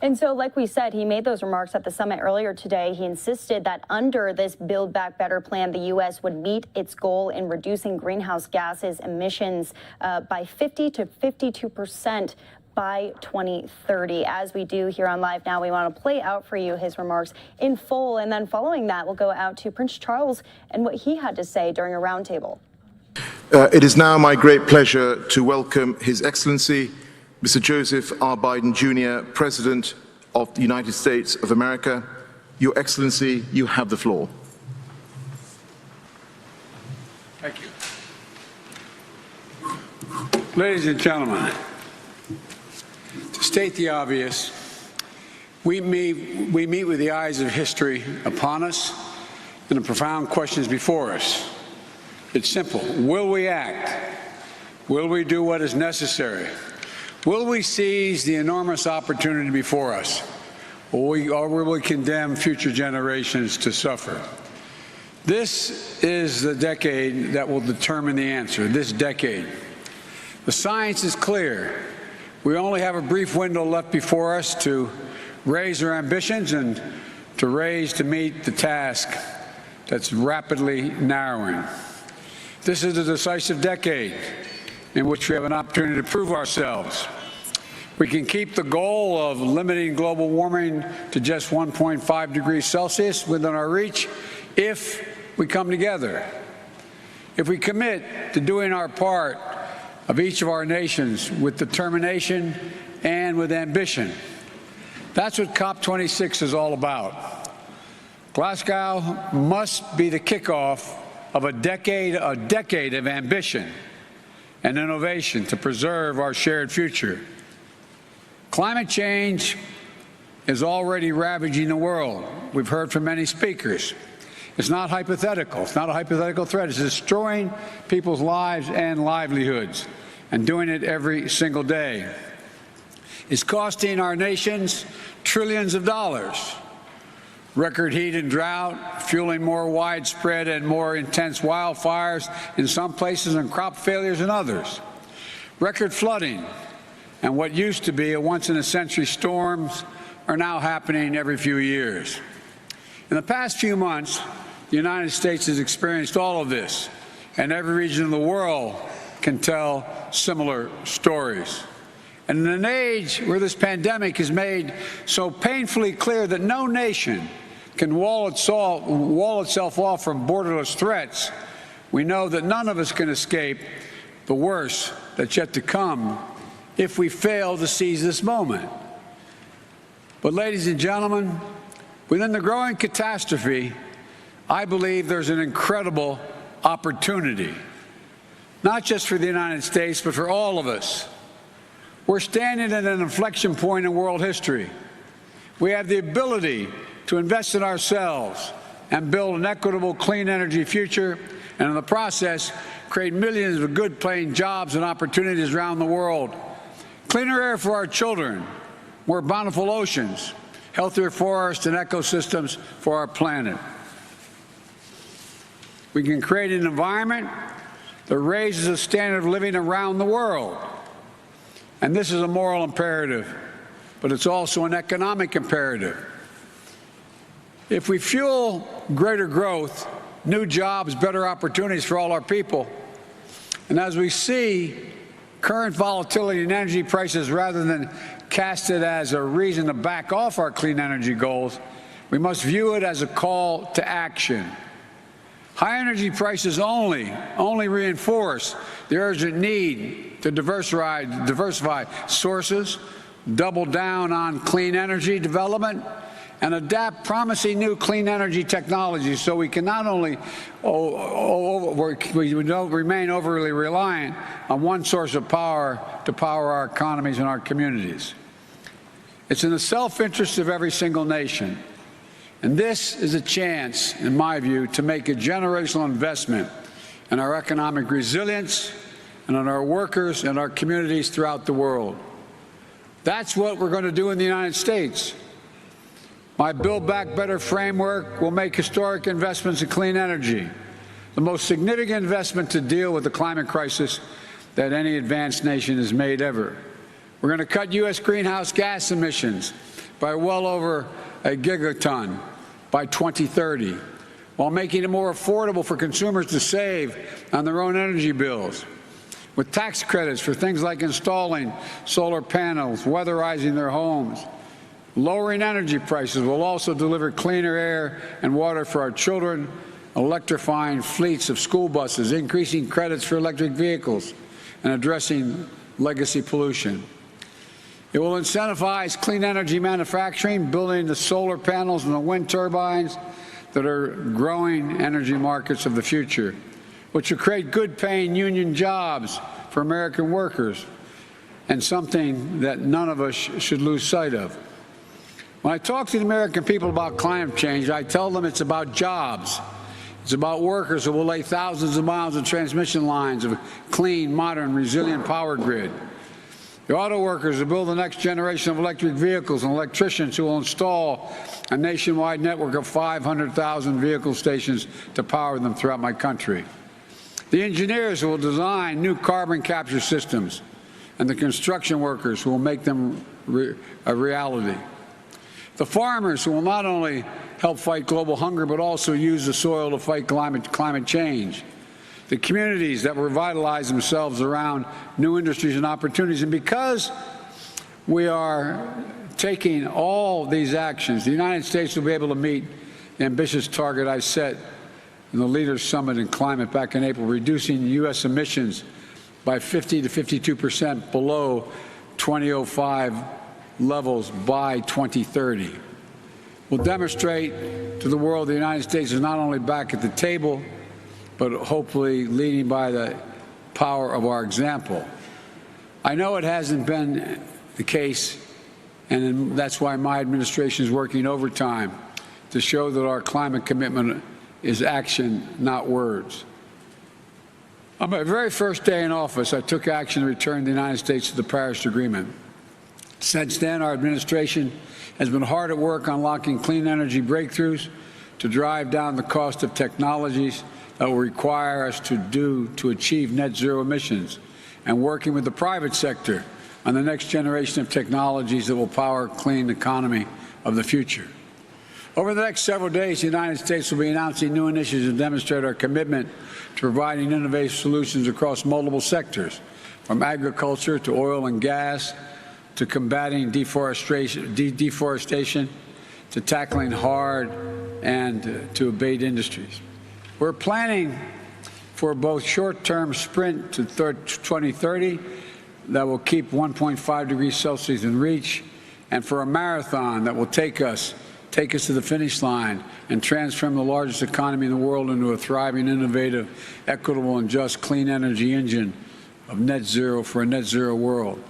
And so, like we said, he made those remarks at the summit earlier today. He insisted that under this Build Back Better plan, the U.S. would meet its goal in reducing greenhouse gases emissions by 50 to 52% by 2030. As we do here on Live Now, we want to play out for you his remarks in full. And then following that, we'll go out to Prince Charles and what he had to say during a roundtable. It is now my great pleasure to welcome His Excellency, Mr. Joseph R. Biden, Jr., President of the United States of America. Your Excellency, you have the floor. Thank you. Ladies and gentlemen, to state the obvious, we meet with the eyes of history upon us and the profound questions before us. It's simple. Will we act? Will we do what is necessary? Will we seize the enormous opportunity before us? Or will we condemn future generations to suffer? This is the decade that will determine the answer, this decade. The science is clear. We only have a brief window left before us to raise our ambitions and to meet the task that's rapidly narrowing. This is a decisive decade in which we have an opportunity to prove ourselves. We can keep the goal of limiting global warming to just 1.5 degrees Celsius within our reach if we come together. If we commit to doing our part of each of our nations with determination and with ambition. That's what COP26 is all about. Glasgow must be the kickoff of a decade of ambition and innovation to preserve our shared future. Climate change is already ravaging the world. We've heard from many speakers. It's not hypothetical. It's not a hypothetical threat. It's destroying people's lives and livelihoods, and doing it every single day. It's costing our nations trillions of dollars. Record heat and drought, fueling more widespread and more intense wildfires in some places and crop failures in others. Record flooding and what used to be a once-in-a-century storms are now happening every few years. In the past few months, the United States has experienced all of this, and every region of the world can tell similar stories. And in an age where this pandemic is made so painfully clear that no nation can wall itself off from borderless threats, we know that none of us can escape the worst that's yet to come if we fail to seize this moment. But, ladies and gentlemen, within the growing catastrophe, I believe there's an incredible opportunity, not just for the United States, but for all of us. We're standing at an inflection point in world history. We have the ability to invest in ourselves and build an equitable, clean energy future, and in the process, create millions of good-paying jobs and opportunities around the world. Cleaner air for our children, more bountiful oceans, healthier forests and ecosystems for our planet. We can create an environment that raises the standard of living around the world. And this is a moral imperative, but it's also an economic imperative. If we fuel greater growth, new jobs, better opportunities for all our people, and as we see current volatility in energy prices, rather than cast it as a reason to back off our clean energy goals, we must view it as a call to action. High energy prices only reinforce the urgent need to diversify sources, double down on clean energy development, and adapt promising new clean energy technologies so we can not only we don't remain overly reliant on one source of power to power our economies and our communities. It's in the self-interest of every single nation. And this is a chance, in my view, to make a generational investment in our economic resilience and in our workers and our communities throughout the world. That's what we're going to do in the United States. My Build Back Better framework will make historic investments in clean energy, the most significant investment to deal with the climate crisis that any advanced nation has made ever. We're going to cut U.S. greenhouse gas emissions by well over a gigaton by 2030, while making it more affordable for consumers to save on their own energy bills, with tax credits for things like installing solar panels, weatherizing their homes. Lowering energy prices will also deliver cleaner air and water for our children, electrifying fleets of school buses, increasing credits for electric vehicles, and addressing legacy pollution. It will incentivize clean energy manufacturing, building the solar panels and the wind turbines that are growing energy markets of the future, which will create good-paying union jobs for American workers, and something that none of us should lose sight of. When I talk to the American people about climate change, I tell them it's about jobs. It's about workers who will lay thousands of miles of transmission lines of a clean, modern, resilient power grid. The auto workers who build the next generation of electric vehicles, and electricians who will install a nationwide network of 500,000 vehicle stations to power them throughout my country. The engineers who will design new carbon capture systems, and the construction workers who will make them a reality. The farmers who will not only help fight global hunger, but also use the soil to fight climate change. The communities that revitalize themselves around new industries and opportunities. And because we are taking all these actions, the United States will be able to meet the ambitious target I set in the Leaders Summit in Climate back in April, reducing U.S. emissions by 50 to 52% below 2005 levels by 2030. We'll demonstrate to the world the United States is not only back at the table, but hopefully leading by the power of our example. I know it hasn't been the case, and that's why my administration is working overtime to show that our climate commitment is action, not words. On my very first day in office, I took action to return the United States to the Paris Agreement. Since then, our administration has been hard at work unlocking clean energy breakthroughs to drive down the cost of technologies that will require us to achieve net zero emissions, and working with the private sector on the next generation of technologies that will power a clean economy of the future. Over the next several days, the United States will be announcing new initiatives to demonstrate our commitment to providing innovative solutions across multiple sectors, from agriculture to oil and gas, to combating deforestation, to tackling hard and to abate industries. We're planning for both short-term sprint to 2030 that will keep 1.5 degrees Celsius in reach, and for a marathon that will take us to the finish line and transform the largest economy in the world into a thriving, innovative, equitable, and just clean energy engine of net zero for a net zero world.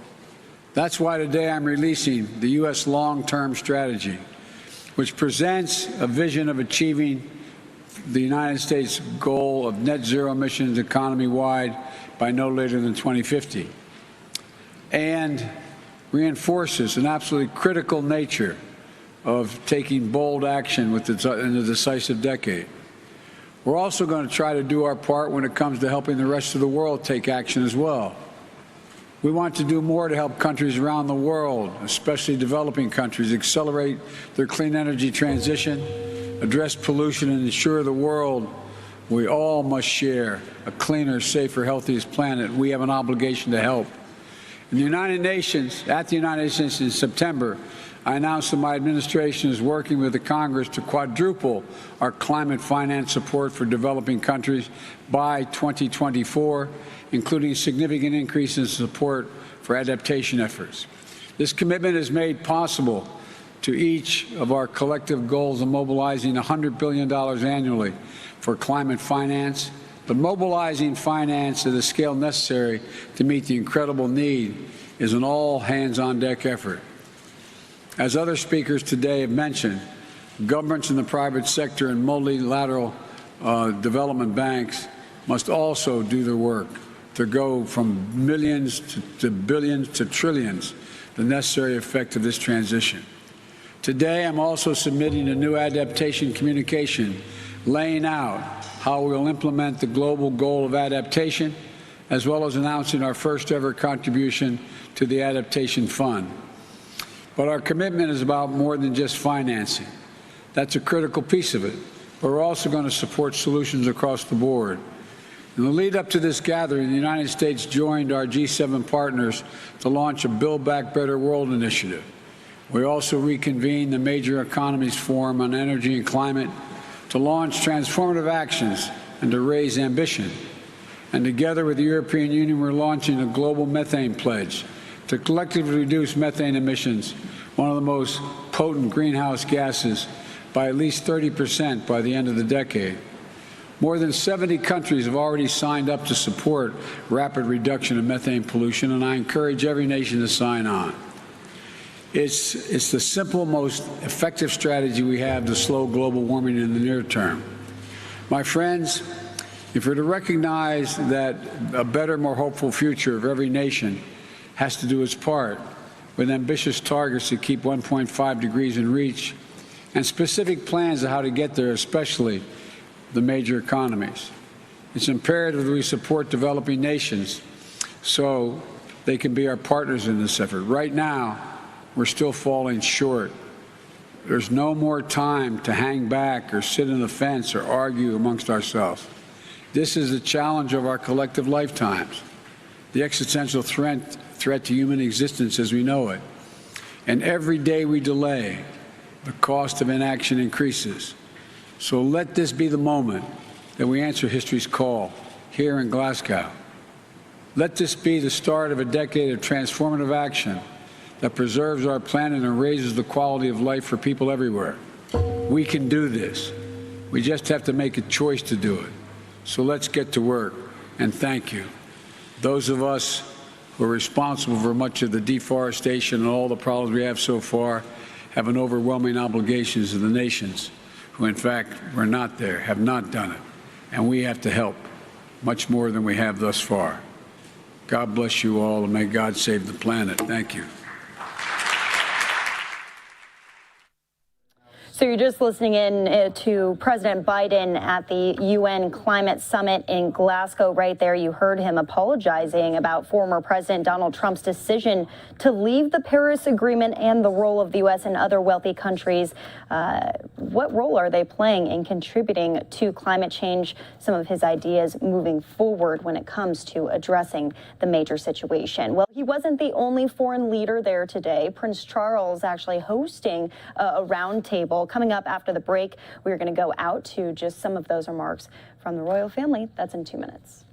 That's why today I'm releasing the U.S. long-term strategy, which presents a vision of achieving the United States goal of net zero emissions economy-wide by no later than 2050, and reinforces an absolutely critical nature of taking bold action in a decisive decade. We're also going to try to do our part when it comes to helping the rest of the world take action as well. We want to do more to help countries around the world, especially developing countries, accelerate their clean energy transition, address pollution, and ensure the world we all must share a cleaner, safer, healthiest planet. We have an obligation to help. In the United Nations, in September, I announced that my administration is working with the Congress to quadruple our climate finance support for developing countries by 2024, including significant increases in support for adaptation efforts. This commitment is made possible to each of our collective goals of mobilizing $100 billion annually for climate finance, but mobilizing finance at the scale necessary to meet the incredible need is an all-hands-on-deck effort. As other speakers today have mentioned, governments in the private sector and multilateral development banks must also do their work to go from millions to billions to trillions, the necessary effect of this transition. Today, I'm also submitting a new adaptation communication laying out how we'll implement the global goal of adaptation, as well as announcing our first ever contribution to the Adaptation Fund. But our commitment is about more than just financing. That's a critical piece of it. But we're also going to support solutions across the board. In the lead up to this gathering, the United States joined our G7 partners to launch a Build Back Better World initiative. We also reconvened the Major Economies Forum on Energy and Climate to launch transformative actions and to raise ambition. And together with the European Union, we're launching a global methane pledge to collectively reduce methane emissions, one of the most potent greenhouse gases, by at least 30% by the end of the decade. More than 70 countries have already signed up to support rapid reduction of methane pollution, and I encourage every nation to sign on. It's the simple, most effective strategy we have to slow global warming in the near term. My friends, if we're to recognize that a better, more hopeful future of every nation has to do its part with ambitious targets to keep 1.5 degrees in reach and specific plans of how to get there, especially the major economies. It's imperative that we support developing nations so they can be our partners in this effort. Right now, we're still falling short. There's no more time to hang back or sit on the fence or argue amongst ourselves. This is the challenge of our collective lifetimes, the existential threat to human existence as we know it. And every day we delay, the cost of inaction increases. So let this be the moment that we answer history's call here in Glasgow. Let this be the start of a decade of transformative action that preserves our planet and raises the quality of life for people everywhere. We can do this. We just have to make a choice to do it. So let's get to work, and thank you. Those of us who are responsible for much of the deforestation and all the problems we have so far have an overwhelming obligation to the nations who, in fact, were not there, have not done it. And we have to help much more than we have thus far. God bless you all, and may God save the planet. Thank you. So you're just listening in to President Biden at the UN Climate Summit in Glasgow. Right there, you heard him apologizing about former President Donald Trump's decision to leave the Paris Agreement and the role of the U.S. and other wealthy countries. What role are they playing in contributing to climate change? Some of his ideas moving forward when it comes to addressing the major situation. Well, he wasn't the only foreign leader there today. Prince Charles actually hosting a roundtable. Coming up after the break, we're going to go out to just some of those remarks from the royal family. That's in 2 minutes.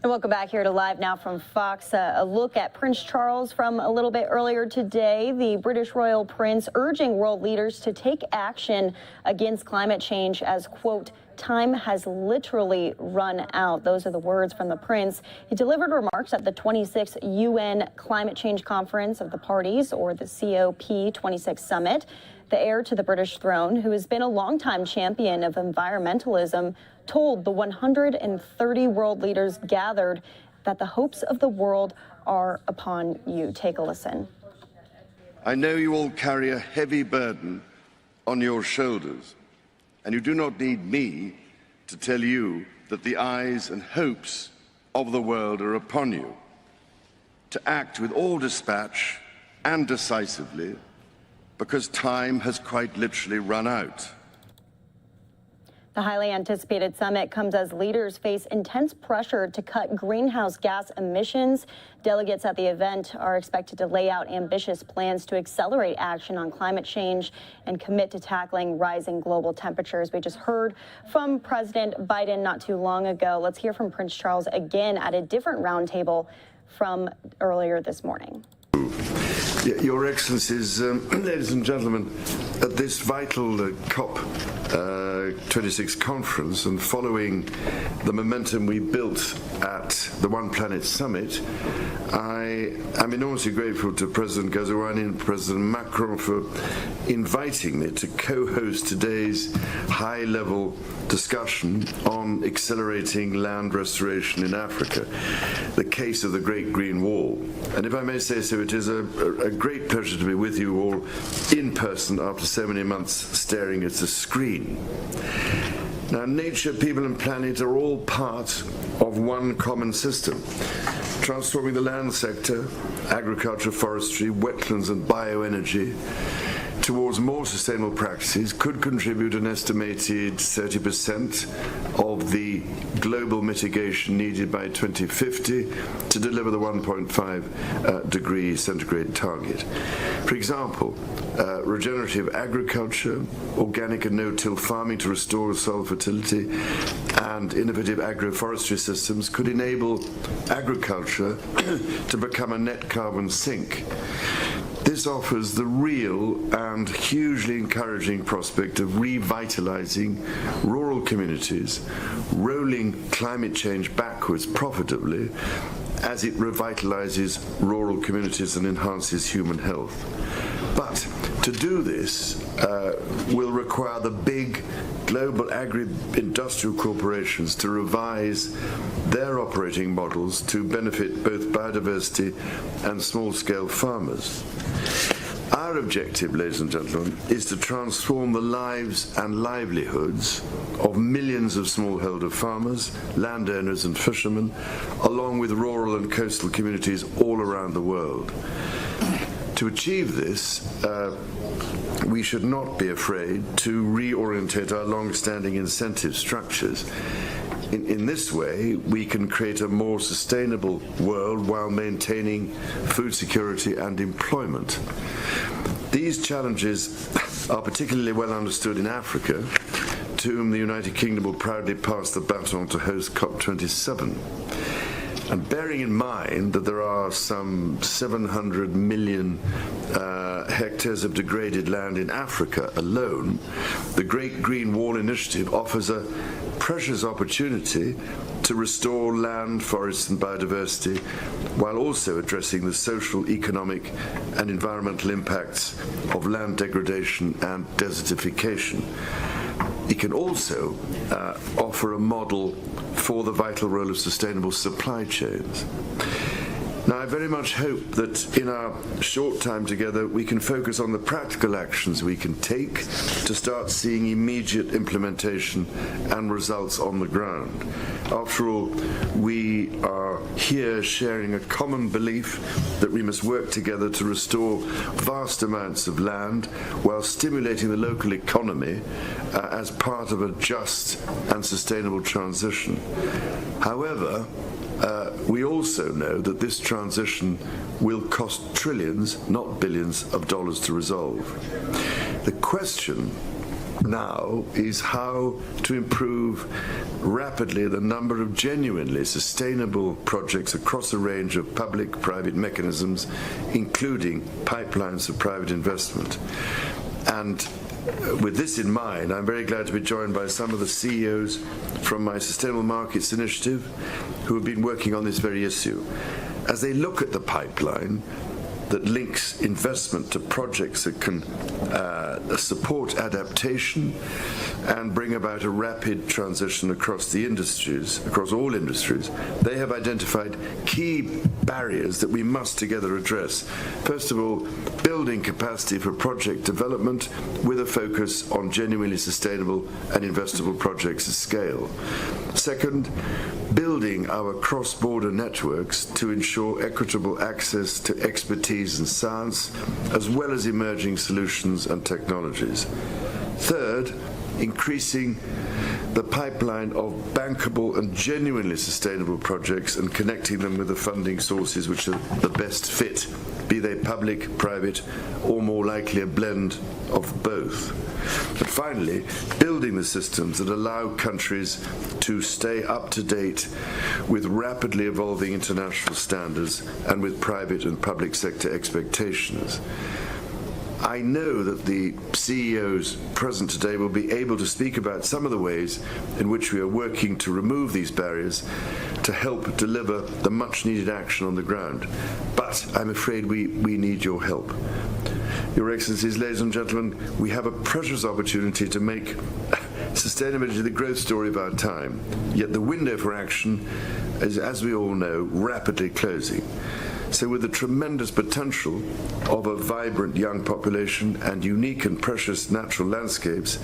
And welcome back here to Live Now from Fox. A look at Prince Charles from a little bit earlier today. The British Royal Prince urging world leaders to take action against climate change as, quote, time has literally run out. Those are the words from the prince. He delivered remarks at the 26th UN Climate Change Conference of the Parties, or the COP26 Summit. The heir to the British throne, who has been a longtime champion of environmentalism, told the 130 world leaders gathered that the hopes of the world are upon you. Take a listen. I know you all carry a heavy burden on your shoulders, and you do not need me to tell you that the eyes and hopes of the world are upon you. To act with all dispatch and decisively, because time has quite literally run out. The highly anticipated summit comes as leaders face intense pressure to cut greenhouse gas emissions. Delegates at the event are expected to lay out ambitious plans to accelerate action on climate change and commit to tackling rising global temperatures. We just heard from President Biden not too long ago. Let's hear from Prince Charles again at a different roundtable from earlier this morning. Your Excellencies, ladies and gentlemen, at this vital COP26 conference, and following the momentum we built at the One Planet Summit, I am enormously grateful to President Ghazouani and President Macron for inviting me to co-host today's high-level discussion on accelerating land restoration in Africa, the case of the Great Green Wall. And if I may say so, it is a great pleasure to be with you all in person after so many months staring at a screen. Now, nature, people and planet are all part of one common system. Transforming the land sector, agriculture, forestry, wetlands and bioenergy towards more sustainable practices could contribute an estimated 30% of the global mitigation needed by 2050 to deliver the 1.5 degree centigrade target. For example, regenerative agriculture, organic and no-till farming to restore soil fertility, and innovative agroforestry systems could enable agriculture to become a net carbon sink. This offers the real and hugely encouraging prospect of revitalizing rural communities, rolling climate change backwards profitably as it revitalizes rural communities and enhances human health. But to do this will require the big global agri-industrial corporations to revise their operating models to benefit both biodiversity and small-scale farmers. Our objective, ladies and gentlemen, is to transform the lives and livelihoods of millions of smallholder farmers, landowners and fishermen, along with rural and coastal communities all around the world. To achieve this, we should not be afraid to reorientate our long-standing incentive structures. In this way, we can create a more sustainable world while maintaining food security and employment. These challenges are particularly well understood in Africa, to whom the United Kingdom will proudly pass the baton to host COP27. And bearing in mind that there are some 700 million hectares of degraded land in Africa alone, the Great Green Wall Initiative offers a precious opportunity to restore land, forests and biodiversity, while also addressing the social, economic and environmental impacts of land degradation and desertification. It can also offer a model for the vital role of sustainable supply chains. Now, I very much hope that in our short time together, we can focus on the practical actions we can take to start seeing immediate implementation and results on the ground. After all, we are here sharing a common belief that we must work together to restore vast amounts of land while stimulating the local economy as part of a just and sustainable transition. However, we also know that this transition will cost trillions, not billions, of dollars to resolve. The question now is how to improve rapidly the number of genuinely sustainable projects across a range of public-private mechanisms, including pipelines of private investment. And with this in mind, I'm very glad to be joined by some of the CEOs from my Sustainable Markets Initiative who have been working on this very issue. As they look at the pipeline that links investment to projects that can support adaptation and bring about a rapid transition across the industries, across all industries, they have identified key barriers that we must together address. First of all, building capacity for project development with a focus on genuinely sustainable and investable projects at scale. Second, building our cross-border networks to ensure equitable access to expertise and science, as well as emerging solutions and technologies. Third, increasing the pipeline of bankable and genuinely sustainable projects and connecting them with the funding sources which are the best fit, be they public, private, or more likely a blend of both. But finally, building the systems that allow countries to stay up to date with rapidly evolving international standards and with private and public sector expectations. I know that the CEOs present today will be able to speak about some of the ways in which we are working to remove these barriers to help deliver the much-needed action on the ground. But I'm afraid we need your help. Your Excellencies, ladies and gentlemen, we have a precious opportunity to make sustainability the growth story of our time, yet the window for action is, as we all know, rapidly closing. So with the tremendous potential of a vibrant young population and unique and precious natural landscapes,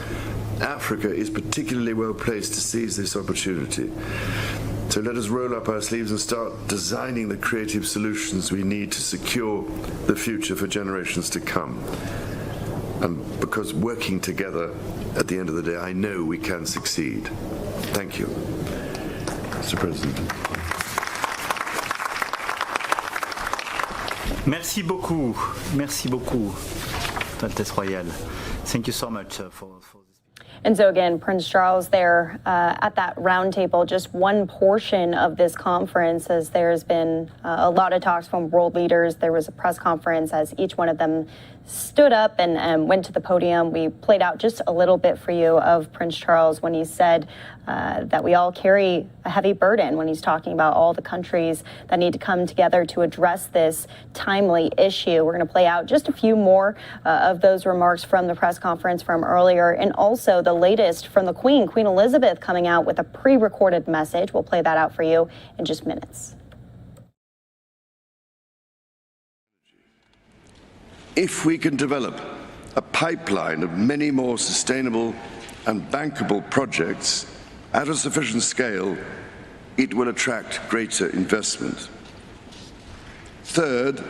Africa is particularly well placed to seize this opportunity. So let us roll up our sleeves and start designing the creative solutions we need to secure the future for generations to come. And because working together, at the end of the day, I know we can succeed. Thank you, Mr. President. Merci beaucoup, Altesse Royale. Thank you so much for this. And so again, Prince Charles there at that roundtable, just one portion of this conference, as there's been a lot of talks from world leaders. There was a press conference as each one of them stood up and went to the podium. We played out just a little bit for you of Prince Charles when he said that we all carry a heavy burden, when he's talking about all the countries that need to come together to address this timely issue. We're going to play out just a few more of those remarks from the press conference from earlier, and also the latest from the Queen Elizabeth, coming out with a pre-recorded message. We'll play that out for you in just minutes. If we can develop a pipeline of many more sustainable and bankable projects at a sufficient scale, it will attract greater investment. Third,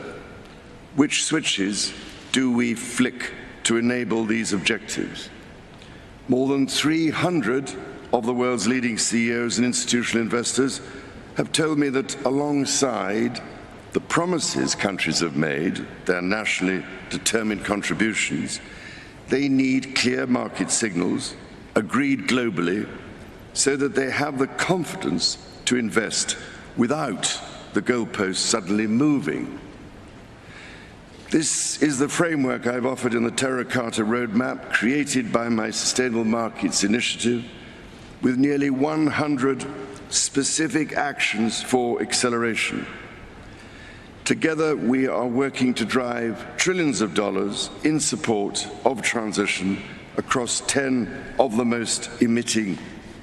which switches do we flick to enable these objectives? More than 300 of the world's leading CEOs and institutional investors have told me that alongside the promises countries have made, their nationally determined contributions, they need clear market signals, agreed globally, so that they have the confidence to invest without the goalposts suddenly moving. This is the framework I've offered in the Terracotta Roadmap, created by my Sustainable Markets Initiative, with nearly 100 specific actions for acceleration. Together, we are working to drive trillions of dollars in support of transition across 10 of the most emitting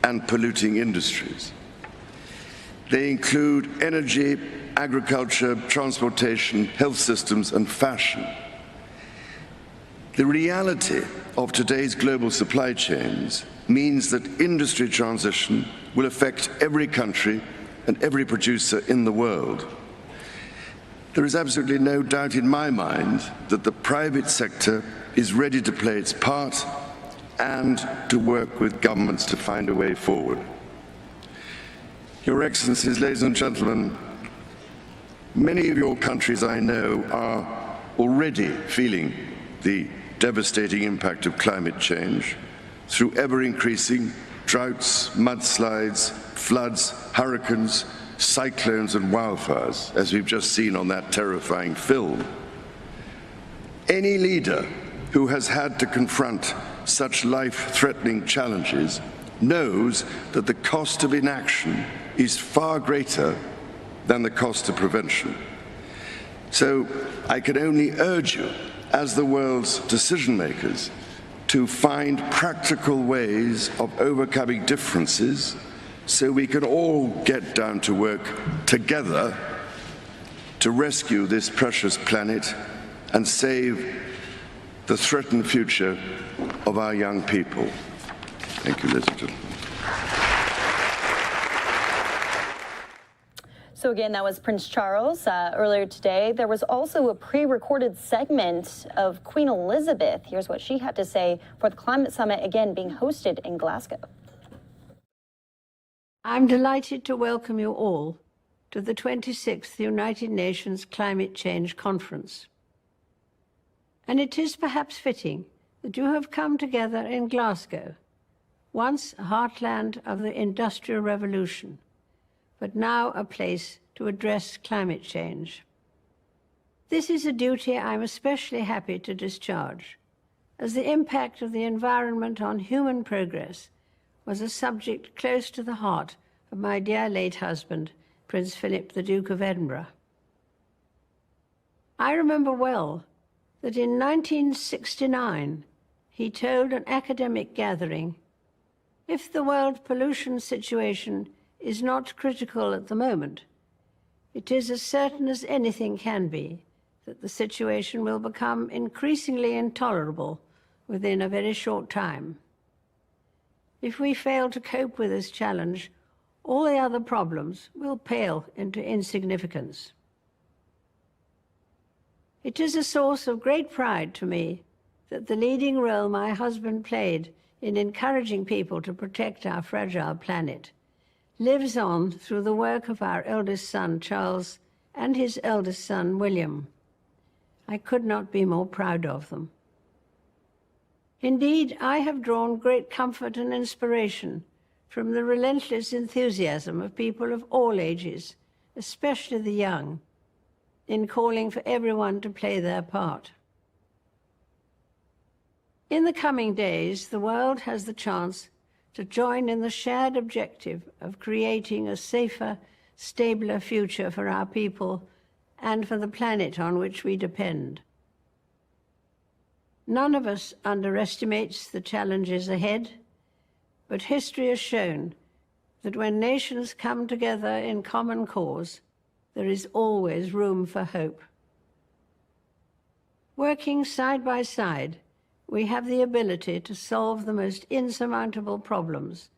and polluting industries. They include energy, agriculture, transportation, health systems, and fashion. The reality of today's global supply chains means that industry transition will affect every country and every producer in the world. There is absolutely no doubt in my mind that the private sector is ready to play its part and to work with governments to find a way forward. Your Excellencies, ladies and gentlemen, many of your countries I know are already feeling the devastating impact of climate change, through ever-increasing droughts, mudslides, floods, hurricanes, cyclones and wildfires, as we've just seen on that terrifying film. Any leader who has had to confront such life-threatening challenges knows that the cost of inaction is far greater than the cost of prevention. So I can only urge you, as the world's decision makers, to find practical ways of overcoming differences so we can all get down to work together to rescue this precious planet and save the threatened future of our young people. Thank you, ladies and gentlemen. So again, that was Prince Charles. Earlier today, there was also a pre-recorded segment of Queen Elizabeth. Here's what she had to say for the climate summit, again being hosted in Glasgow. I'm delighted to welcome you all to the 26th United Nations Climate Change Conference. And it is perhaps fitting that you have come together in Glasgow, once a heartland of the Industrial Revolution, but now a place to address climate change. This is a duty I'm especially happy to discharge, as the impact of the environment on human progress was a subject close to the heart of my dear late husband, Prince Philip, the Duke of Edinburgh. I remember well that in 1969, he told an academic gathering, "If the world pollution situation is not critical at the moment, it is as certain as anything can be that the situation will become increasingly intolerable within a very short time. If we fail to cope with this challenge, all the other problems will pale into insignificance." It is a source of great pride to me that the leading role my husband played in encouraging people to protect our fragile planet lives on through the work of our eldest son, Charles, and his eldest son, William. I could not be more proud of them. Indeed, I have drawn great comfort and inspiration from the relentless enthusiasm of people of all ages, especially the young, in calling for everyone to play their part. In the coming days, the world has the chance to join in the shared objective of creating a safer, stabler future for our people and for the planet on which we depend. None of us underestimates the challenges ahead, but history has shown that when nations come together in common cause, there is always room for hope. Working side by side, we have the ability to solve the most insurmountable problems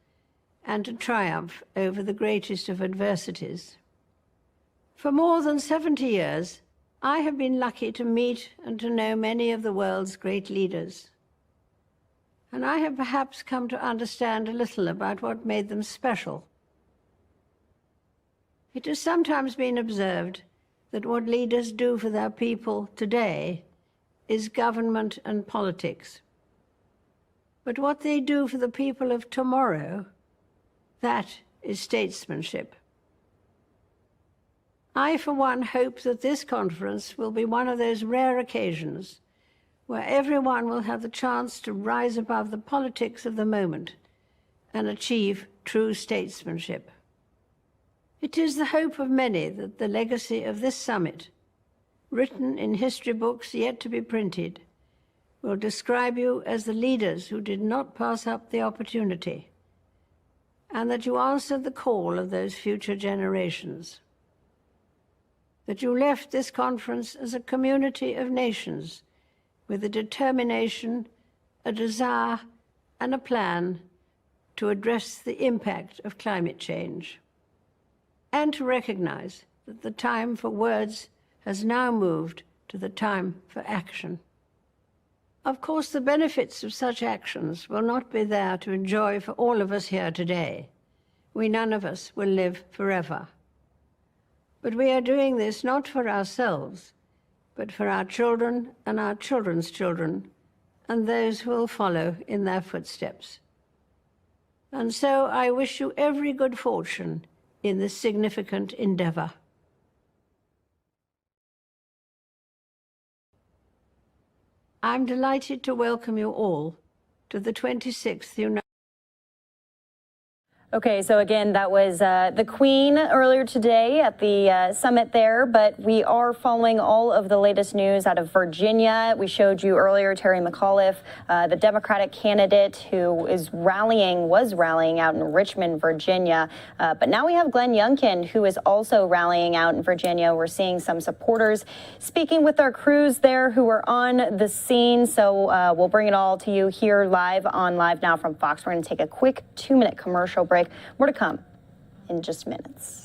and to triumph over the greatest of adversities. For more than 70 years, I have been lucky to meet and to know many of the world's great leaders. And I have perhaps come to understand a little about what made them special. It has sometimes been observed that what leaders do for their people today is government and politics. But what they do for the people of tomorrow, that is statesmanship. I, for one, hope that this conference will be one of those rare occasions where everyone will have the chance to rise above the politics of the moment and achieve true statesmanship. It is the hope of many that the legacy of this summit, written in history books yet to be printed, will describe you as the leaders who did not pass up the opportunity, and that you answered the call of those future generations. That you left this conference as a community of nations with a determination, a desire, and a plan to address the impact of climate change, and to recognize that the time for words has now moved to the time for action. Of course, the benefits of such actions will not be there to enjoy for all of us here today. None of us will live forever. But we are doing this not for ourselves, but for our children and our children's children, and those who will follow in their footsteps. And so I wish you every good fortune in this significant endeavor. I'm delighted to welcome you all to the 26th United Okay, so again, that was the Queen earlier today at the summit there, but we are following all of the latest news out of Virginia. We showed you earlier Terry McAuliffe, the Democratic candidate who was rallying out in Richmond, Virginia. But now we have Glenn Youngkin, who is also rallying out in Virginia. We're seeing some supporters speaking with our crews there who are on the scene. So we'll bring it all to you here live on Live Now from Fox. We're going to take a quick 2-minute commercial break. More to come in just minutes.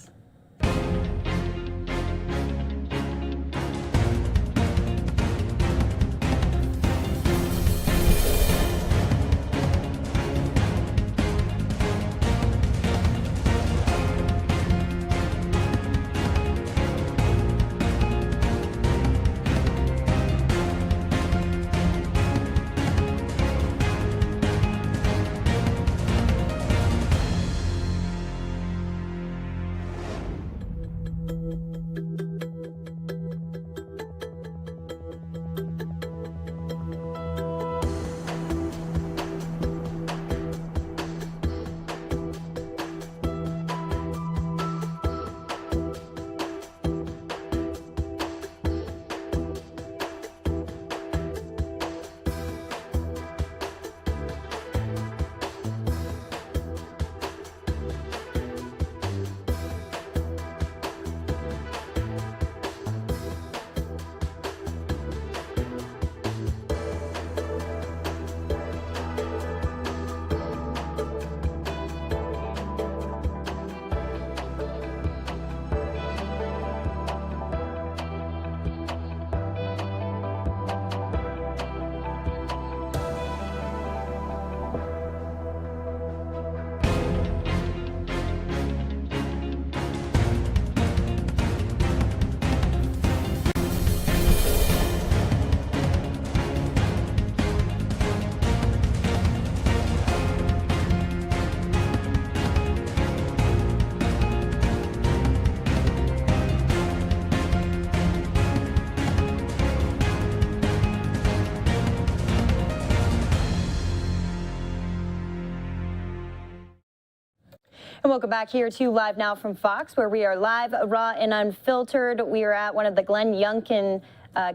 And welcome back here to Live Now from Fox, where we are live, raw, and unfiltered. We are at one of the Glenn Youngkin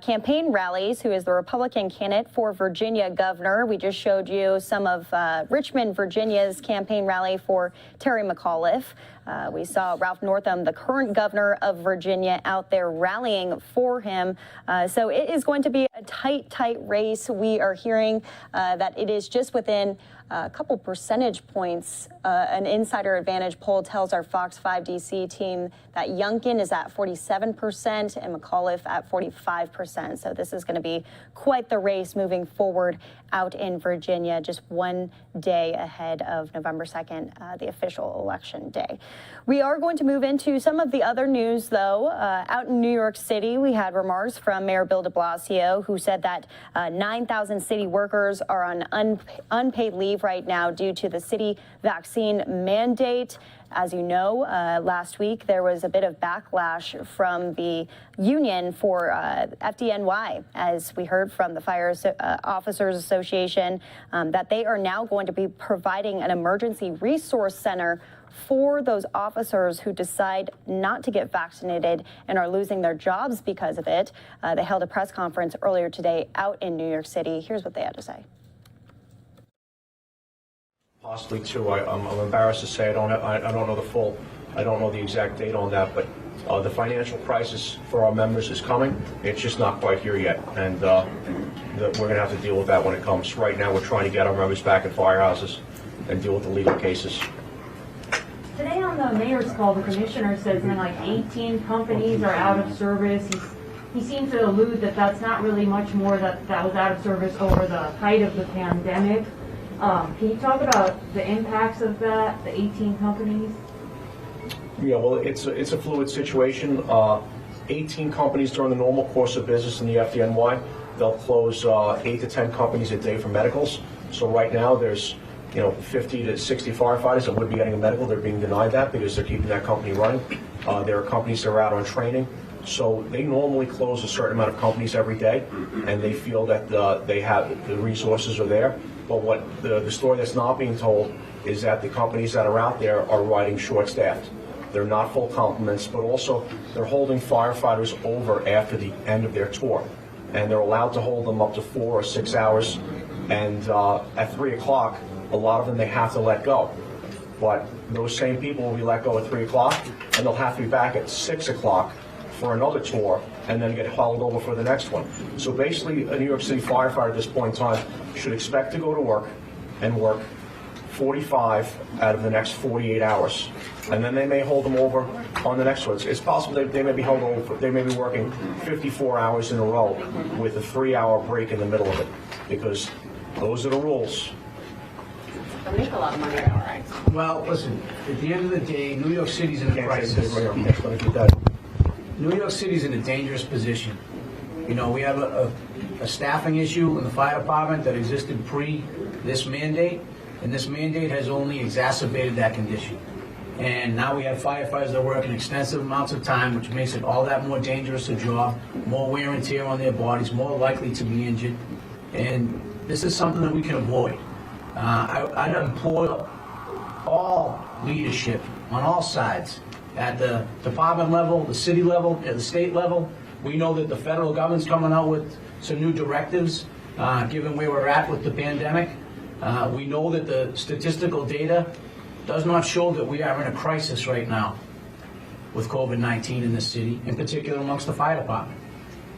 campaign rallies, who is the Republican candidate for Virginia governor. We just showed you some of Richmond, Virginia's campaign rally for Terry McAuliffe. We saw Ralph Northam, the current governor of Virginia, out there rallying for him. So it is going to be a tight race. We are hearing that it is just within a couple percentage points. An insider advantage poll tells our Fox 5 DC team that Youngkin is at 47% and McAuliffe at 45%. So this is going to be quite the race moving forward out in Virginia, just one day ahead of November 2nd, the official election day. We are going to move into some of the other news, though. Out in New York City, we had remarks from Mayor Bill de Blasio, who said that 9,000 city workers are on unpaid leave right now due to the city vaccine mandate. As you know, last week there was a bit of backlash from the union for FDNY, as we heard from the Fire Officers Association, that they are now going to be providing an emergency resource center for those officers who decide not to get vaccinated and are losing their jobs because of it. They held a press conference earlier today out in New York City. Here's what they had to say. Possibly too. I'm embarrassed to say I don't know the exact date on that, but the financial crisis for our members is coming. It's just not quite here yet, and we're going to have to deal with that when it comes. Right now, we're trying to get our members back in firehouses and deal with the legal cases. Today on the mayor's call, the commissioner said something like 18 companies are out of service. He seemed to allude that that's not really much more that was out of service over the height of the pandemic. Can you talk about the impacts of that, the 18 companies? Yeah, well, it's a fluid situation. 18 companies during the normal course of business in the FDNY. they'll close 8 to 10 companies a day for medicals. So right now there's 50 to 60 firefighters that would be getting a medical. They're being denied that because they're keeping that company running. There are companies that are out on training. So they normally close a certain amount of companies every day, and they feel that they have the resources are there. But what the story that's not being told is that the companies that are out there are riding short-staffed. They're not full complements, but also they're holding firefighters over after the end of their tour. And they're allowed to hold them up to 4 or 6 hours. And at 3 o'clock, a lot of them they have to let go. But those same people will be let go at 3 o'clock, and they'll have to be back at 6 o'clock for another tour, and then get hauled over for the next one. So basically, a New York City firefighter at this point in time should expect to go to work and work 45 out of the next 48 hours. And then they may hold them over on the next one. It's possible they may be held over, they may be working 54 hours in a row with a 3-hour break in the middle of it, because those are the rules. They make a lot of money, all right. Well, listen, at the end of the day, New York City's in a crisis. New York City's in a dangerous position. We have a staffing issue in the fire department that existed pre this mandate, and this mandate has only exacerbated that condition. And now we have firefighters that work in extensive amounts of time, which makes it all that more dangerous a job, more wear and tear on their bodies, more likely to be injured. And this is something that we can avoid. I'd implore all leadership on all sides, at the department level, the city level, at the state level. We know that the federal government's coming out with some new directives, given where we're at with the pandemic. We know that the statistical data does not show that we are in a crisis right now with COVID-19 in this city, in particular amongst the fire department.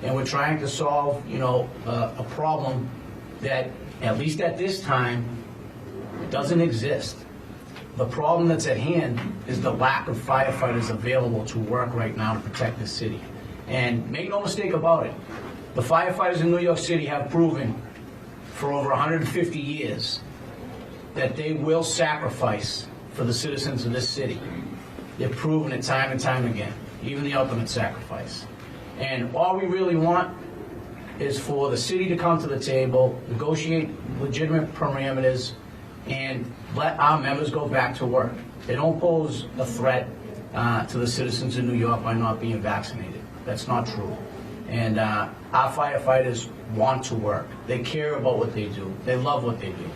And we're trying to solve, a problem that, at least at this time, doesn't exist. The problem that's at hand is the lack of firefighters available to work right now to protect the city. And make no mistake about it, the firefighters in New York City have proven for over 150 years that they will sacrifice for the citizens of this city. They've proven it time and time again, even the ultimate sacrifice. And all we really want is for the city to come to the table, negotiate legitimate parameters, and let our members go back to work. They don't pose a threat to the citizens in New York by not being vaccinated. That's not true. And our firefighters want to work. They care about what they do. They love what they do.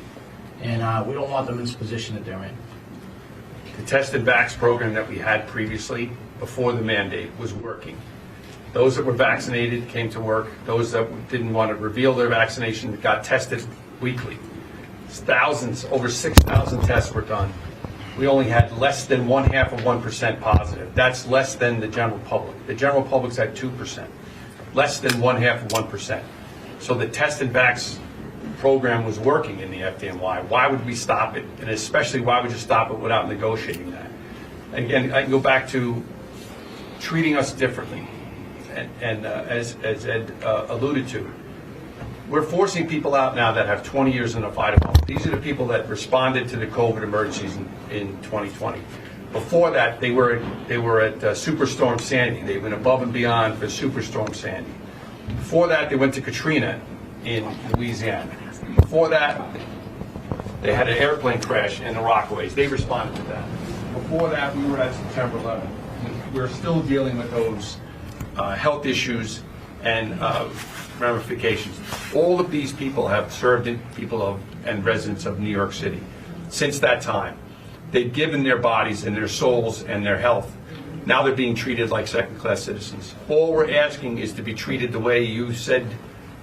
And we don't want them in this position that they're in. The test and vax program that we had previously, before the mandate, was working. Those that were vaccinated came to work. Those that didn't want to reveal their vaccination got tested weekly. Thousands, over 6,000 tests were done. We only had less than 0.5% positive. That's less than the general public. The general public's at 2%, less than 0.5%. So the test and vax program was working in the FDNY. Why would we stop it? And especially, why would you stop it without negotiating that? Again, I can go back to treating us differently. And as Ed alluded to, we're forcing people out now that have 20 years in the fire department. These are the people that responded to the COVID emergencies in 2020. Before that, they were at Superstorm Sandy. They went above and beyond for Superstorm Sandy. Before that, they went to Katrina in Louisiana. Before that, they had an airplane crash in the Rockaways. They responded to that. Before that, we were at September 11th. We're still dealing with those health issues and ramifications. All of these people have served and residents of New York City since that time. They've given their bodies and their souls and their health. Now they're being treated like second-class citizens. All we're asking is to be treated the way you said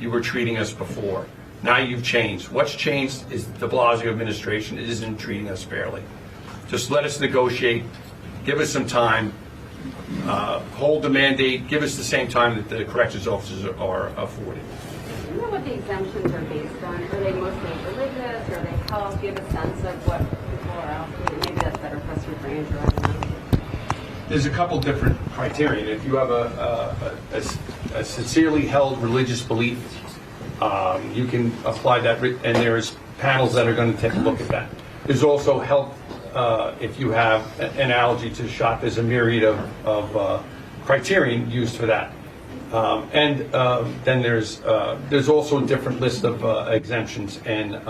you were treating us before. Now you've changed. What's changed is the de Blasio administration isn't treating us fairly. Just let us negotiate. Give us some time. Hold the mandate. Give us the same time that the corrections officers are afforded. Do you know what the exemptions are based on? Are they mostly religious? Are they health? Do you have a sense of what people are out? Maybe that's better question for Andrew. I don't know. There's a couple different criteria. If you have a sincerely held religious belief, you can apply that, and there's panels that are going to take a look at that. There's also health. If you have an allergy to the shot, there's a myriad of criterion used for that. Then there's also a different list of exemptions and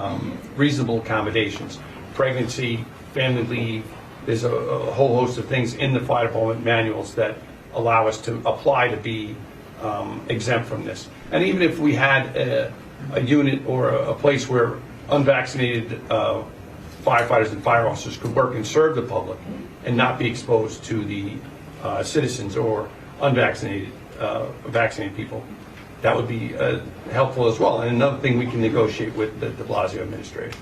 reasonable accommodations. Pregnancy, family leave, there's a whole host of things in the fire department manuals that allow us to apply to be exempt from this. And even if we had a unit or a place where unvaccinated firefighters and fire officers could work and serve the public and not be exposed to the citizens or unvaccinated vaccinated people, that would be helpful as well. And another thing we can negotiate with the de Blasio administration.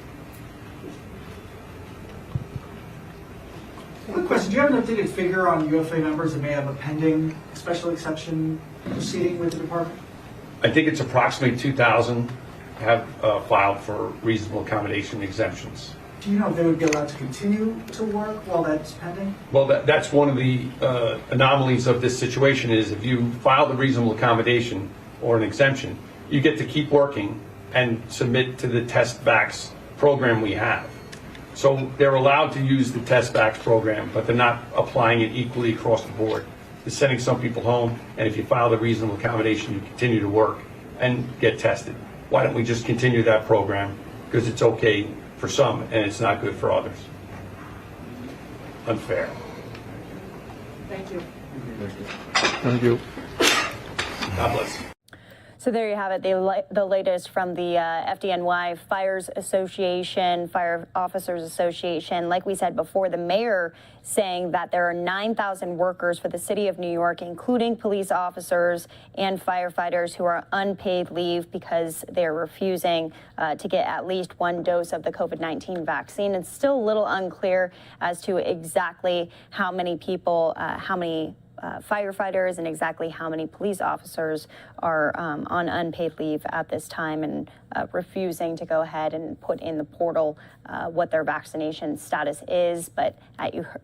Quick question, do you have an updated figure on UFA members that may have a pending special exception proceeding with the department? I think it's approximately 2,000 have filed for reasonable accommodation exemptions. Do you know if they would be allowed to continue to work while that's pending? Well, that's one of the anomalies of this situation is if you file the reasonable accommodation or an exemption, you get to keep working and submit to the test vax program we have. So they're allowed to use the test vax program, but they're not applying it equally across the board. They're sending some people home, and if you file the reasonable accommodation, you continue to work and get tested. Why don't we just continue that program? Because it's okay for some, and it's not good for others. Unfair. Thank you. Thank you. God bless. So there you have it, the latest from the FDNY Fires Association, Fire Officers Association. Like we said before, the mayor saying that there are 9,000 workers for the city of New York, including police officers and firefighters who are unpaid leave because they're refusing to get at least one dose of the COVID-19 vaccine. It's still a little unclear as to exactly how many people, firefighters and exactly how many police officers are on unpaid leave at this time and refusing to go ahead and put in the portal what their vaccination status is. But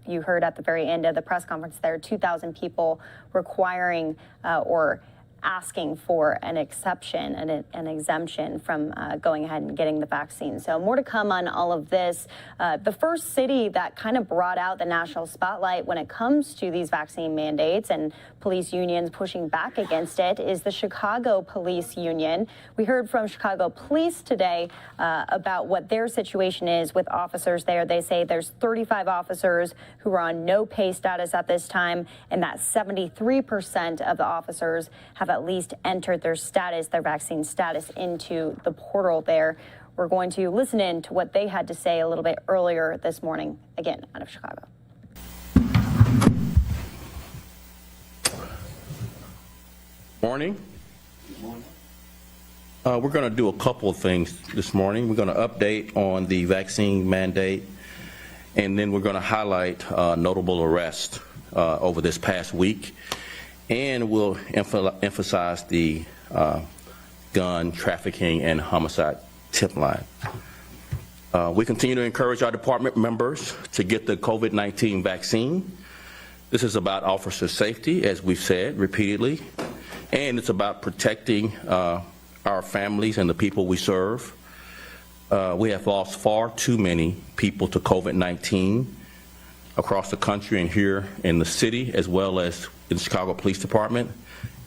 you heard at the very end of the press conference, there are 2,000 people requiring or asking for an exception and an exemption from going ahead and getting the vaccine. So more to come on all of this. The first city that kind of brought out the national spotlight when it comes to these vaccine mandates and police unions pushing back against it is the Chicago Police Union. We heard from Chicago Police today about what their situation is with officers there. They say there's 35 officers who are on no pay status at this time, and that 73% of the officers have at least entered their vaccine status into the portal there. We're going to listen in to what they had to say a little bit earlier this morning, again, out of Chicago. Morning. We're going to do a couple of things this morning. We're going to update on the vaccine mandate, and then we're going to highlight notable arrests over this past week. And we'll emphasize the gun trafficking and homicide tip line. We continue to encourage our department members to get the COVID-19 vaccine. This is about officer safety, as we've said repeatedly, and it's about protecting our families and the people we serve. We have lost far too many people to COVID-19 across the country and here in the city, as well as in the Chicago Police Department,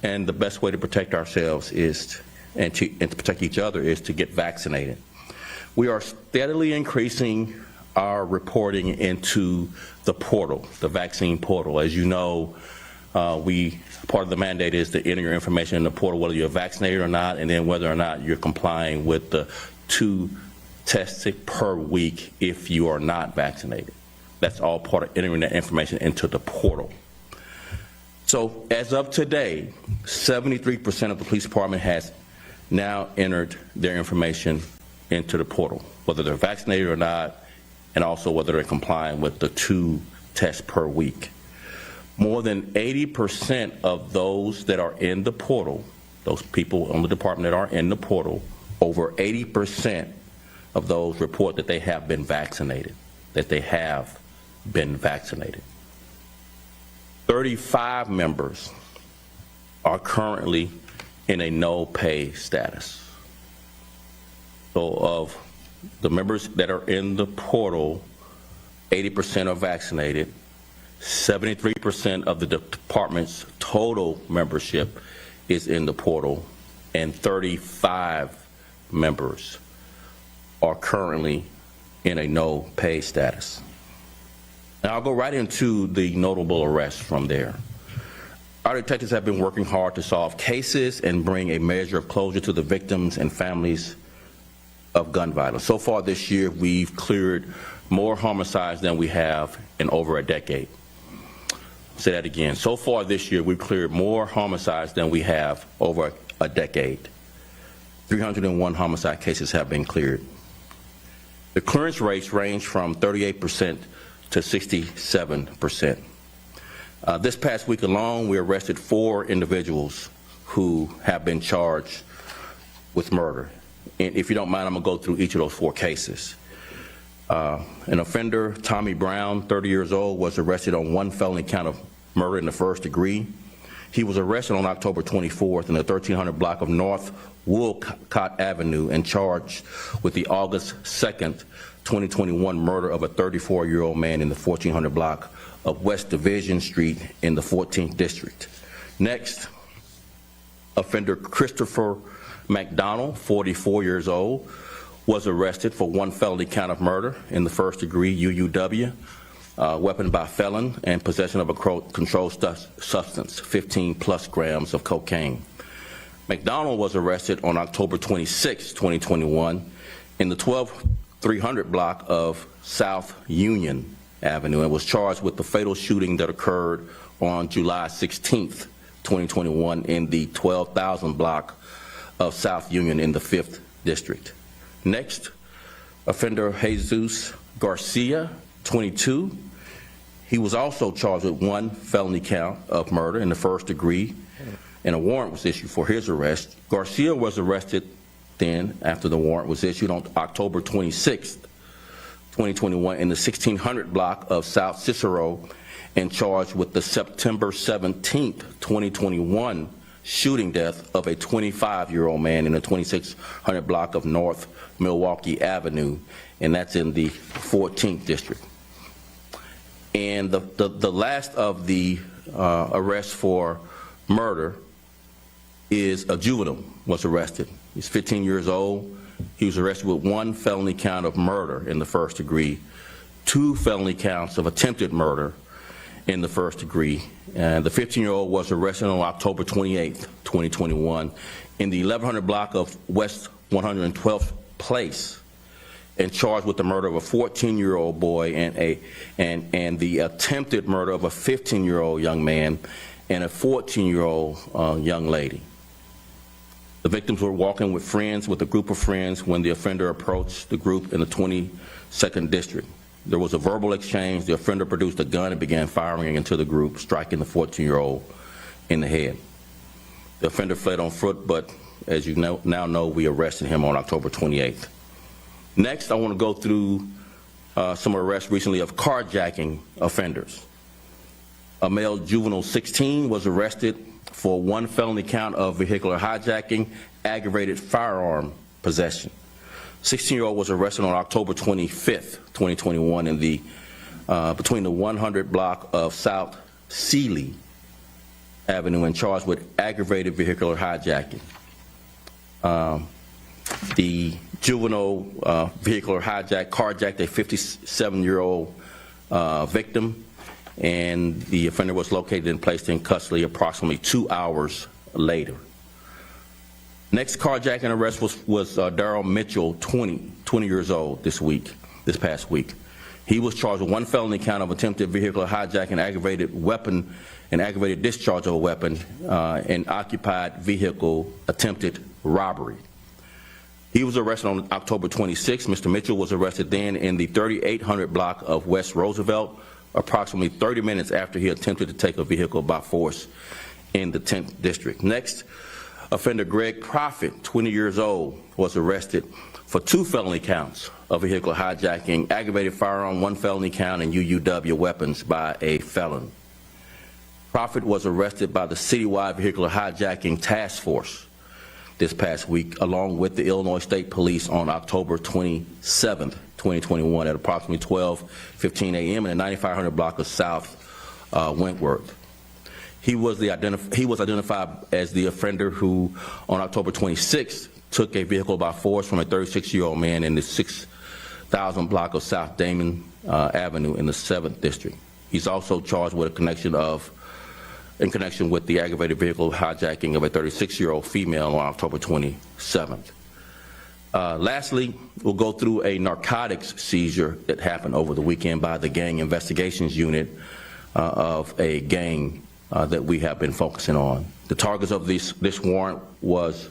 and the best way to protect ourselves is and to protect each other is to get vaccinated. We are steadily increasing our reporting into the portal, the vaccine portal. As you know, part of the mandate is to enter your information in the portal, whether you're vaccinated or not, and then whether or not you're complying with the 2 tests per week if you are not vaccinated. That's all part of entering that information into the portal. So as of today, 73% of the police department has now entered their information into the portal, whether they're vaccinated or not, and also whether they're complying with the 2 tests per week. More than 80% of those that are in the portal, those people on the department that are in the portal, over 80% of those report that they have been vaccinated, 35 members are currently in a no pay status. So of the members that are in the portal, 80% are vaccinated. 73% of the department's total membership is in the portal, and 35 members are currently in a no pay status. Now I'll go right into the notable arrests from there. Our detectives have been working hard to solve cases and bring a measure of closure to the victims and families of gun violence. So far this year, we've cleared more homicides than we have in over a decade. I'll say that again. So far this year, we've cleared more homicides than we have over a decade. 301 homicide cases have been cleared. The clearance rates range from 38% to 67%. This past week alone, we arrested 4 individuals who have been charged with murder. And if you don't mind, I'm gonna go through each of those 4 cases. An offender, Tommy Brown, 30 years old, was arrested on 1 felony count of murder in the first degree. He was arrested on October 24th in the 1300 block of North Woolcott Avenue and charged with the August 2nd, 2021 murder of a 34-year-old man in the 1400 block of West Division Street in the 14th District. Next, offender Christopher McDonald, 44 years old, was arrested for 1 felony count of murder in the first degree UUW, weapon by felon, and possession of a controlled substance, 15+ grams of cocaine. McDonald was arrested on October 26, 2021 in the 12300 block of South Union Avenue and was charged with the fatal shooting that occurred on July 16, 2021 in the 12,000 block of South Union in the 5th District. Next, offender Jesus Garcia, 22. He was also charged with 1 felony count of murder in the first degree, and a warrant was issued for his arrest. Garcia was arrested then after the warrant was issued on October 26, 2021 in the 1600 block of South Cicero and charged with the September 17, 2021 shooting death of a 25-year-old man in the 2600 block of North Milwaukee Avenue, and that's in the 14th District. And the last of the arrests for murder is a juvenile was arrested. He's 15 years old. He was arrested with 1 felony count of murder in the first degree, 2 felony counts of attempted murder in the first degree. And the 15-year-old was arrested on October 28, 2021 in the 1100 block of West 112th Place and charged with the murder of a 14-year-old boy and the attempted murder of a 15-year-old young man and a 14-year-old young lady. The victims were walking with a group of friends, when the offender approached the group in the 22nd District. There was a verbal exchange. The offender produced a gun and began firing into the group, striking the 14-year-old in the head. The offender fled on foot, but as you now know, we arrested him on October 28th. Next, I want to go through some arrests recently of carjacking offenders. A male juvenile 16 was arrested for 1 felony count of vehicular hijacking, aggravated firearm possession. 16-year-old was arrested on October 25th, 2021 in the between the 100 block of South Sealy Avenue and charged with aggravated vehicular hijacking. The juvenile vehicular carjacked a 57-year-old victim, and the offender was located and placed in custody approximately 2 hours later. Next carjacking arrest was Darrell Mitchell, 20 years old this past week. He was charged with 1 felony count of attempted vehicular hijacking, aggravated discharge of a weapon, and occupied vehicle attempted robbery. He was arrested on October 26. Mr. Mitchell was arrested then in the 3800 block of West Roosevelt, approximately 30 minutes after he attempted to take a vehicle by force in the 10th District. Next, offender Greg Profit, 20 years old, was arrested for 2 felony counts of vehicular hijacking, aggravated firearm, 1 felony count, and UUW weapons by a felon. Profit was arrested by the citywide vehicular hijacking task force this past week, along with the Illinois State Police on October 27th, 2021 at approximately 12:15 a.m. in the 9500 block of South Wentworth. He was identified as the offender who, on October 26th, took a vehicle by force from a 36-year-old man in the 6,000 block of South Damon Avenue in the 7th District. He's also charged with in connection with the aggravated vehicle hijacking of a 36-year-old female on October 27th. Lastly, we'll go through a narcotics seizure that happened over the weekend by the Gang Investigations Unit of a gang that we have been focusing on. The targets of this warrant was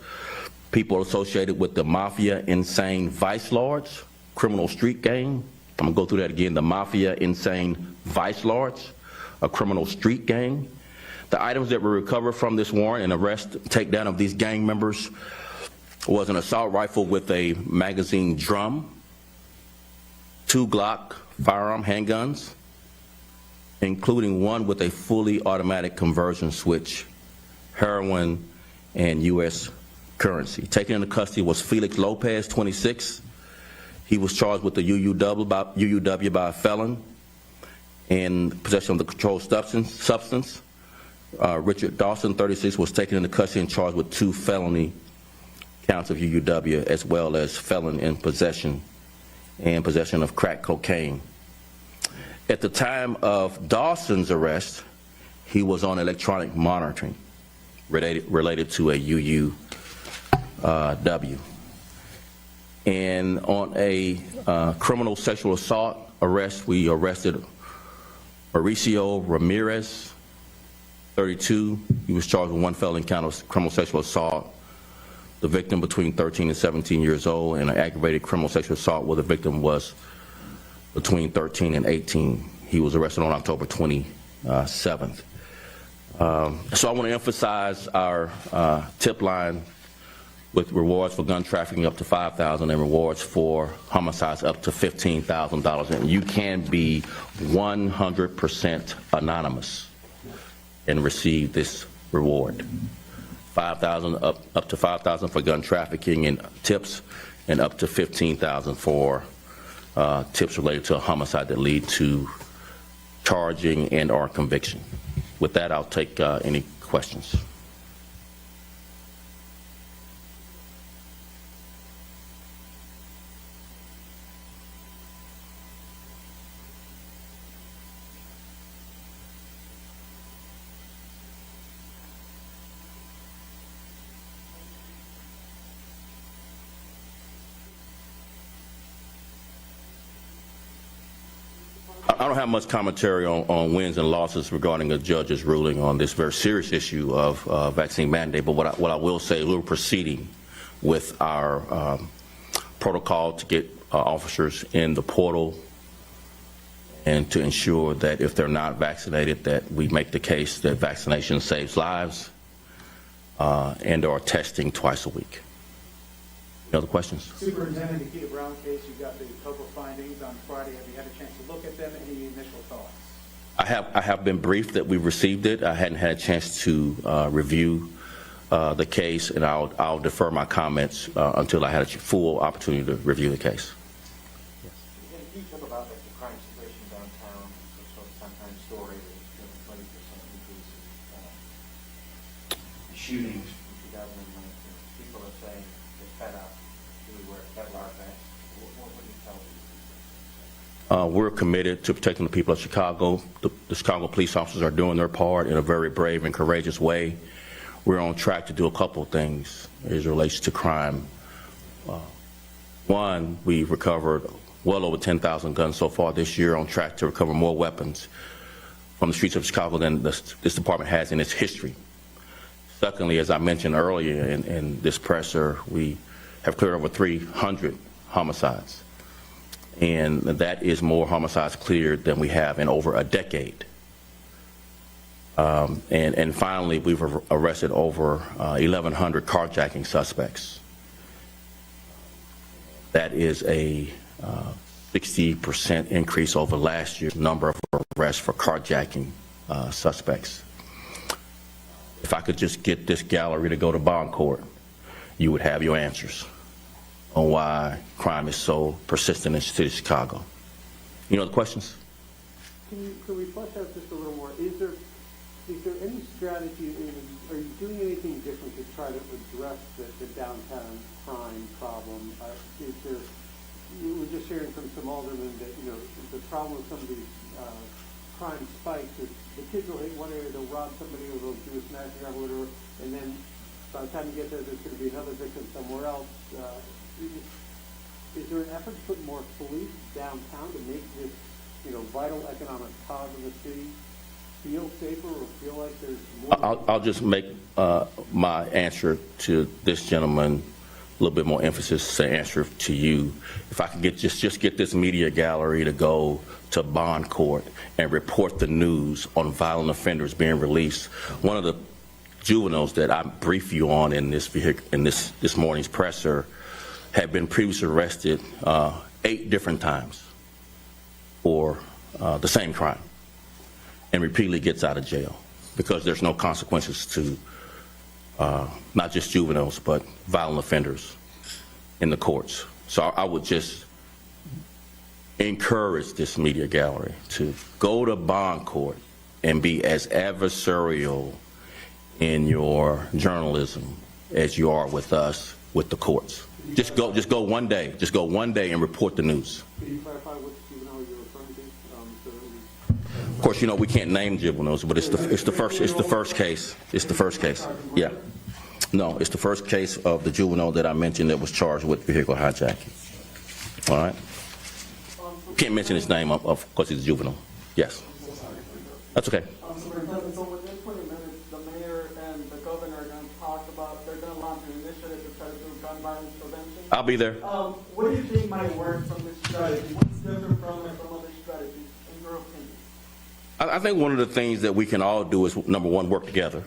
people associated with the Mafia Insane Vice Lords, criminal street gang. I'm gonna go through that again, the Mafia Insane Vice Lords, a criminal street gang. The items that were recovered from this warrant and arrest, takedown of these gang members was an assault rifle with a magazine drum, 2 Glock firearm handguns, including one with a fully automatic conversion switch, heroin, and U.S. currency. Taken into custody was Felix Lopez, 26. He was charged with the UUW by a felon in possession of the controlled substance. Richard Dawson, 36, was taken into custody and charged with 2 felony counts of UUW, as well as felon in possession and possession of crack cocaine. At the time of Dawson's arrest, he was on electronic monitoring related to a UUW. And on a criminal sexual assault arrest, we arrested Mauricio Ramirez, 32. He was charged with 1 felony count of criminal sexual assault. The victim between 13 and 17 years old, and an aggravated criminal sexual assault where the victim was between 13 and 18. He was arrested on October 27th. So I want to emphasize our tip line with rewards for gun trafficking up to $5,000 and rewards for homicides up to $15,000. And you can be 100% anonymous and receive this reward. $5,000 up to $5,000 for gun trafficking and tips, and up to $15,000 for tips related to a homicide that lead to charging and or conviction. With that, I'll take any questions. I don't have much commentary on wins and losses regarding a judge's ruling on this very serious issue of vaccine mandate, but what I will say, we're proceeding with our protocol to get officers in the portal and to ensure that if they're not vaccinated, that we make the case that vaccination saves lives and or testing twice a week. Any other questions? Superintendent, the Key Brown case, you got the COPA findings on Friday. Have you had a chance to look at them? Any initial thoughts? I have been briefed that we've received it. I hadn't had a chance to review the case, and I'll defer my comments until I had a full opportunity to review the case. Can you talk about the crime situation downtown? Sometimes story is 20% increase in shootings from 2019. People are saying they're fed up. Do we wear Kevlar vests? What would you tell them? We're committed to protecting the people of Chicago. The Chicago police officers are doing their part in a very brave and courageous way. We're on track to do a couple of things as it relates to crime. One, we've recovered well over 10,000 guns so far this year, on track to recover more weapons from the streets of Chicago than this department has in its history. Secondly, as I mentioned earlier in this presser, we have cleared over 300 homicides. And that is more homicides cleared than we have in over a decade. And finally, we've arrested over 1,100 carjacking suspects. That is a 60% increase over last year's number of arrests for carjacking suspects. If I could just get this gallery to go to bond court, you would have your answers on why crime is so persistent in the city of Chicago. Any other questions? Could we flesh out just a little more? Is there Is there any strategy, are you doing anything different to try to address the downtown crime problem? We were just hearing from some aldermen that, the problem with some of these crime spikes is the kids will hit one area, they'll rob somebody, or they'll do a smashing or whatever, and then by the time you get there, there's going to be another victim somewhere else. Is there an effort to put more police downtown to make this, vital economic cause of the city feel safer or feel like there's more? I'll just make my answer to this gentleman a little bit more emphasis to answer to you. If I could just get this media gallery to go to bond court and report the news on violent offenders being released. One of the juveniles that I briefed you on in this morning's presser had been previously arrested 8 different times for the same crime, and repeatedly gets out of jail because there's no consequences to not just juveniles but violent offenders in the courts. So I would just encourage this media gallery to go to bond court and be as adversarial in your journalism as you are with us, with the courts. Just go one day and report the news. Can you clarify which juvenile you're referring to? Of course, we can't name juveniles, but it's the first case. It's the first case. Yeah. No, it's the first case of the juvenile that I mentioned that was charged with vehicle hijacking. All right. Can't mention his name, of course, he's a juvenile. Yes. That's okay. Superintendent, so within 20 minutes, the mayor and the governor are going to talk about, they're going to launch an initiative to try to do gun violence prevention. I'll be there. What do you think might work from this strategy? What's different from other strategies, in your opinion? I think one of the things that we can all do is, number one, work together.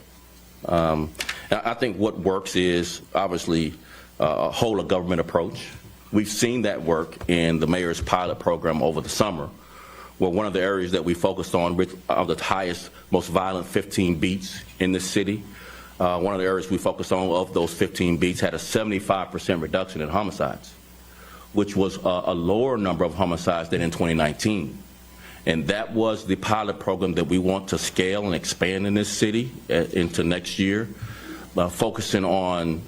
I think what works is, obviously, a whole of government approach. We've seen that work in the mayor's pilot program over the summer, where one of the areas that we focused on are the highest, most violent 15 beats in the city. One of the areas we focused on of those 15 beats had a 75% reduction in homicides, which was a lower number of homicides than in 2019. And that was the pilot program that we want to scale and expand in this city into next year, focusing on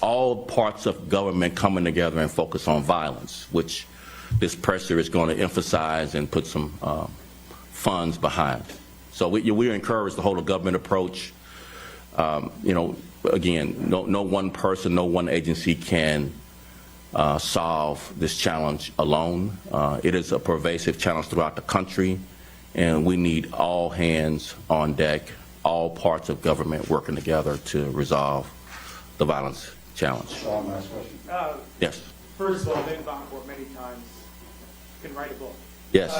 all parts of government coming together and focus on violence, which this presser is going to emphasize and put some funds behind. So we encourage the whole of government approach. Again, no one person, no one agency can solve this challenge alone. It is a pervasive challenge throughout the country, and we need all hands on deck, all parts of government working together to resolve the violence challenge. Sean, last question. Yes. First of all, I've been to Bangkok many times. You can write a book. Yes.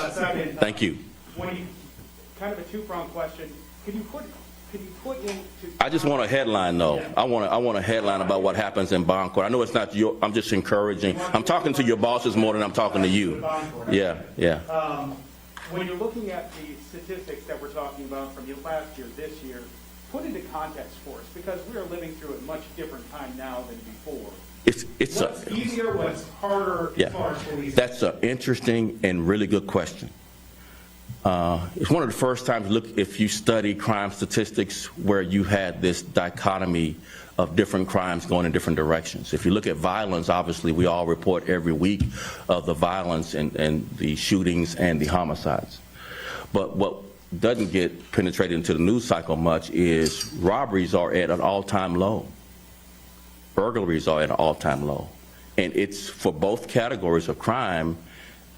Thank you. Kind of a two-pronged question. Could you put into? I just want a headline, though. Yeah. I want a headline about what happens in Bangkok. I know it's not your. I'm just encouraging. I'm talking to your bosses more than I'm talking to you. Yeah. When you're looking at the statistics that we're talking about from last year, this year, put into context for us, because we are living through a much different time now than before. What's easier, what's harder as far as policing? That's an interesting and really good question. It's one of the first times, if you study crime statistics, where you had this dichotomy of different crimes going in different directions. If you look at violence, obviously we all report every week of the violence and the shootings and the homicides. But what doesn't get penetrated into the news cycle much is robberies are at an all-time low. Burglaries are at an all-time low. And it's, for both categories of crime,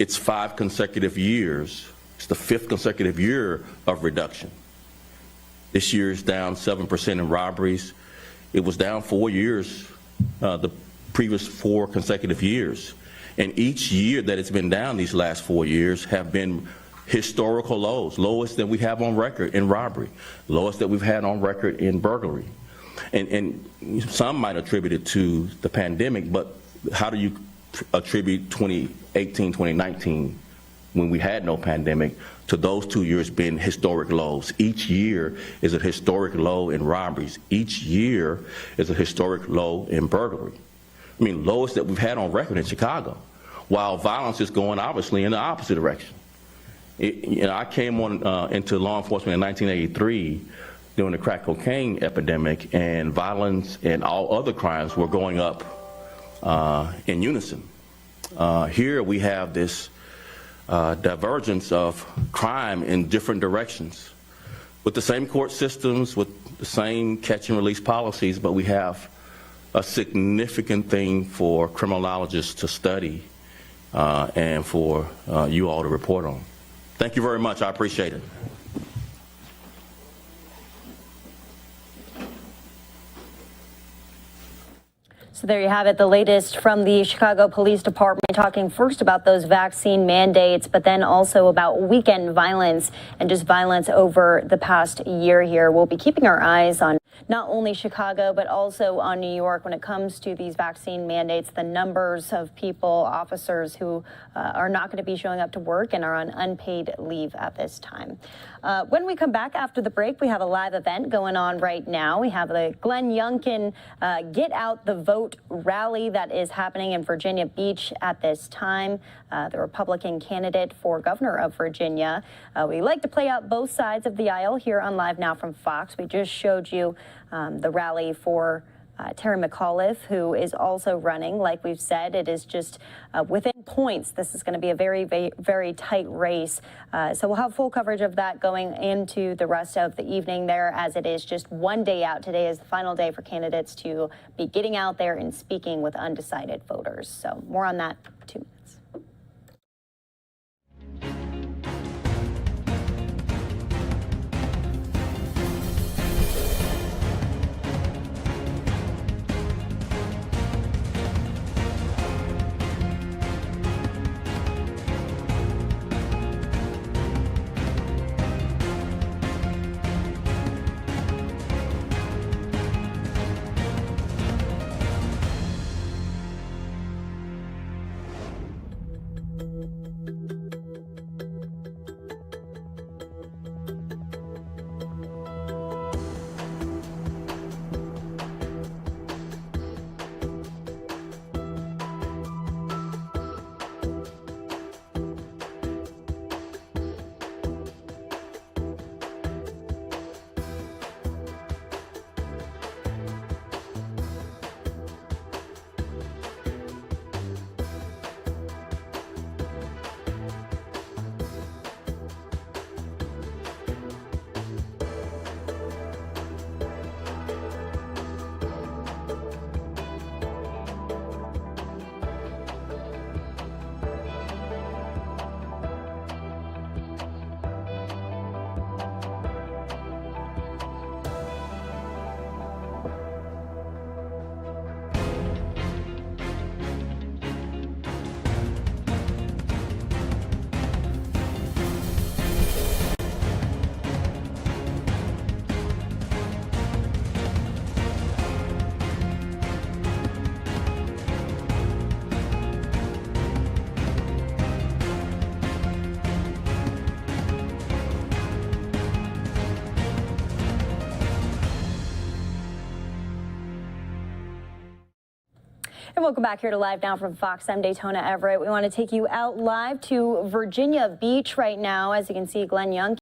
it's 5 consecutive years. It's the 5th consecutive year of reduction. This year is down 7% in robberies. It was down 4 years, the previous 4 consecutive years. And each year that it's been down these last 4 years have been historical lows, lowest that we have on record in robbery, lowest that we've had on record in burglary. And some might attribute it to the pandemic, but how do you attribute 2018, 2019, when we had no pandemic, to those 2 years being historic lows? Each year is a historic low in robberies. Each year is a historic low in burglary. I mean, lowest that we've had on record in Chicago, while violence is going obviously in the opposite direction. I came on into law enforcement in 1983 during the crack cocaine epidemic, and violence and all other crimes were going up in unison. Here we have this divergence of crime in different directions, with the same court systems, with the same catch and release policies, but we have a significant thing for criminologists to study and for you all to report on. Thank you very much. I appreciate it. So there you have it, the latest from the Chicago Police Department, talking first about those vaccine mandates, but then also about weekend violence and just violence over the past year here. We'll be keeping our eyes on not only Chicago, but also on New York when it comes to these vaccine mandates, the numbers of people, officers who are not going to be showing up to work and are on unpaid leave at this time. When we come back after the break, we have a live event going on right now. We have the Glenn Youngkin Get Out the Vote rally that is happening in Virginia Beach at this time. The Republican candidate for governor of Virginia. We like to play out both sides of the aisle here on Live Now from Fox. We just showed you the rally for Terry McAuliffe, who is also running. Like we've said, it is just within points. This is going to be a very, very tight race. So we'll have full coverage of that going into the rest of the evening there, as it is just one day out. Today is the final day for candidates to be getting out there and speaking with undecided voters. So more on that in 2 minutes. And welcome back here to Live Now from Fox. I'm Daytona Everett. We want to take you out live to Virginia Beach right now. As you can see, Glenn Youngkin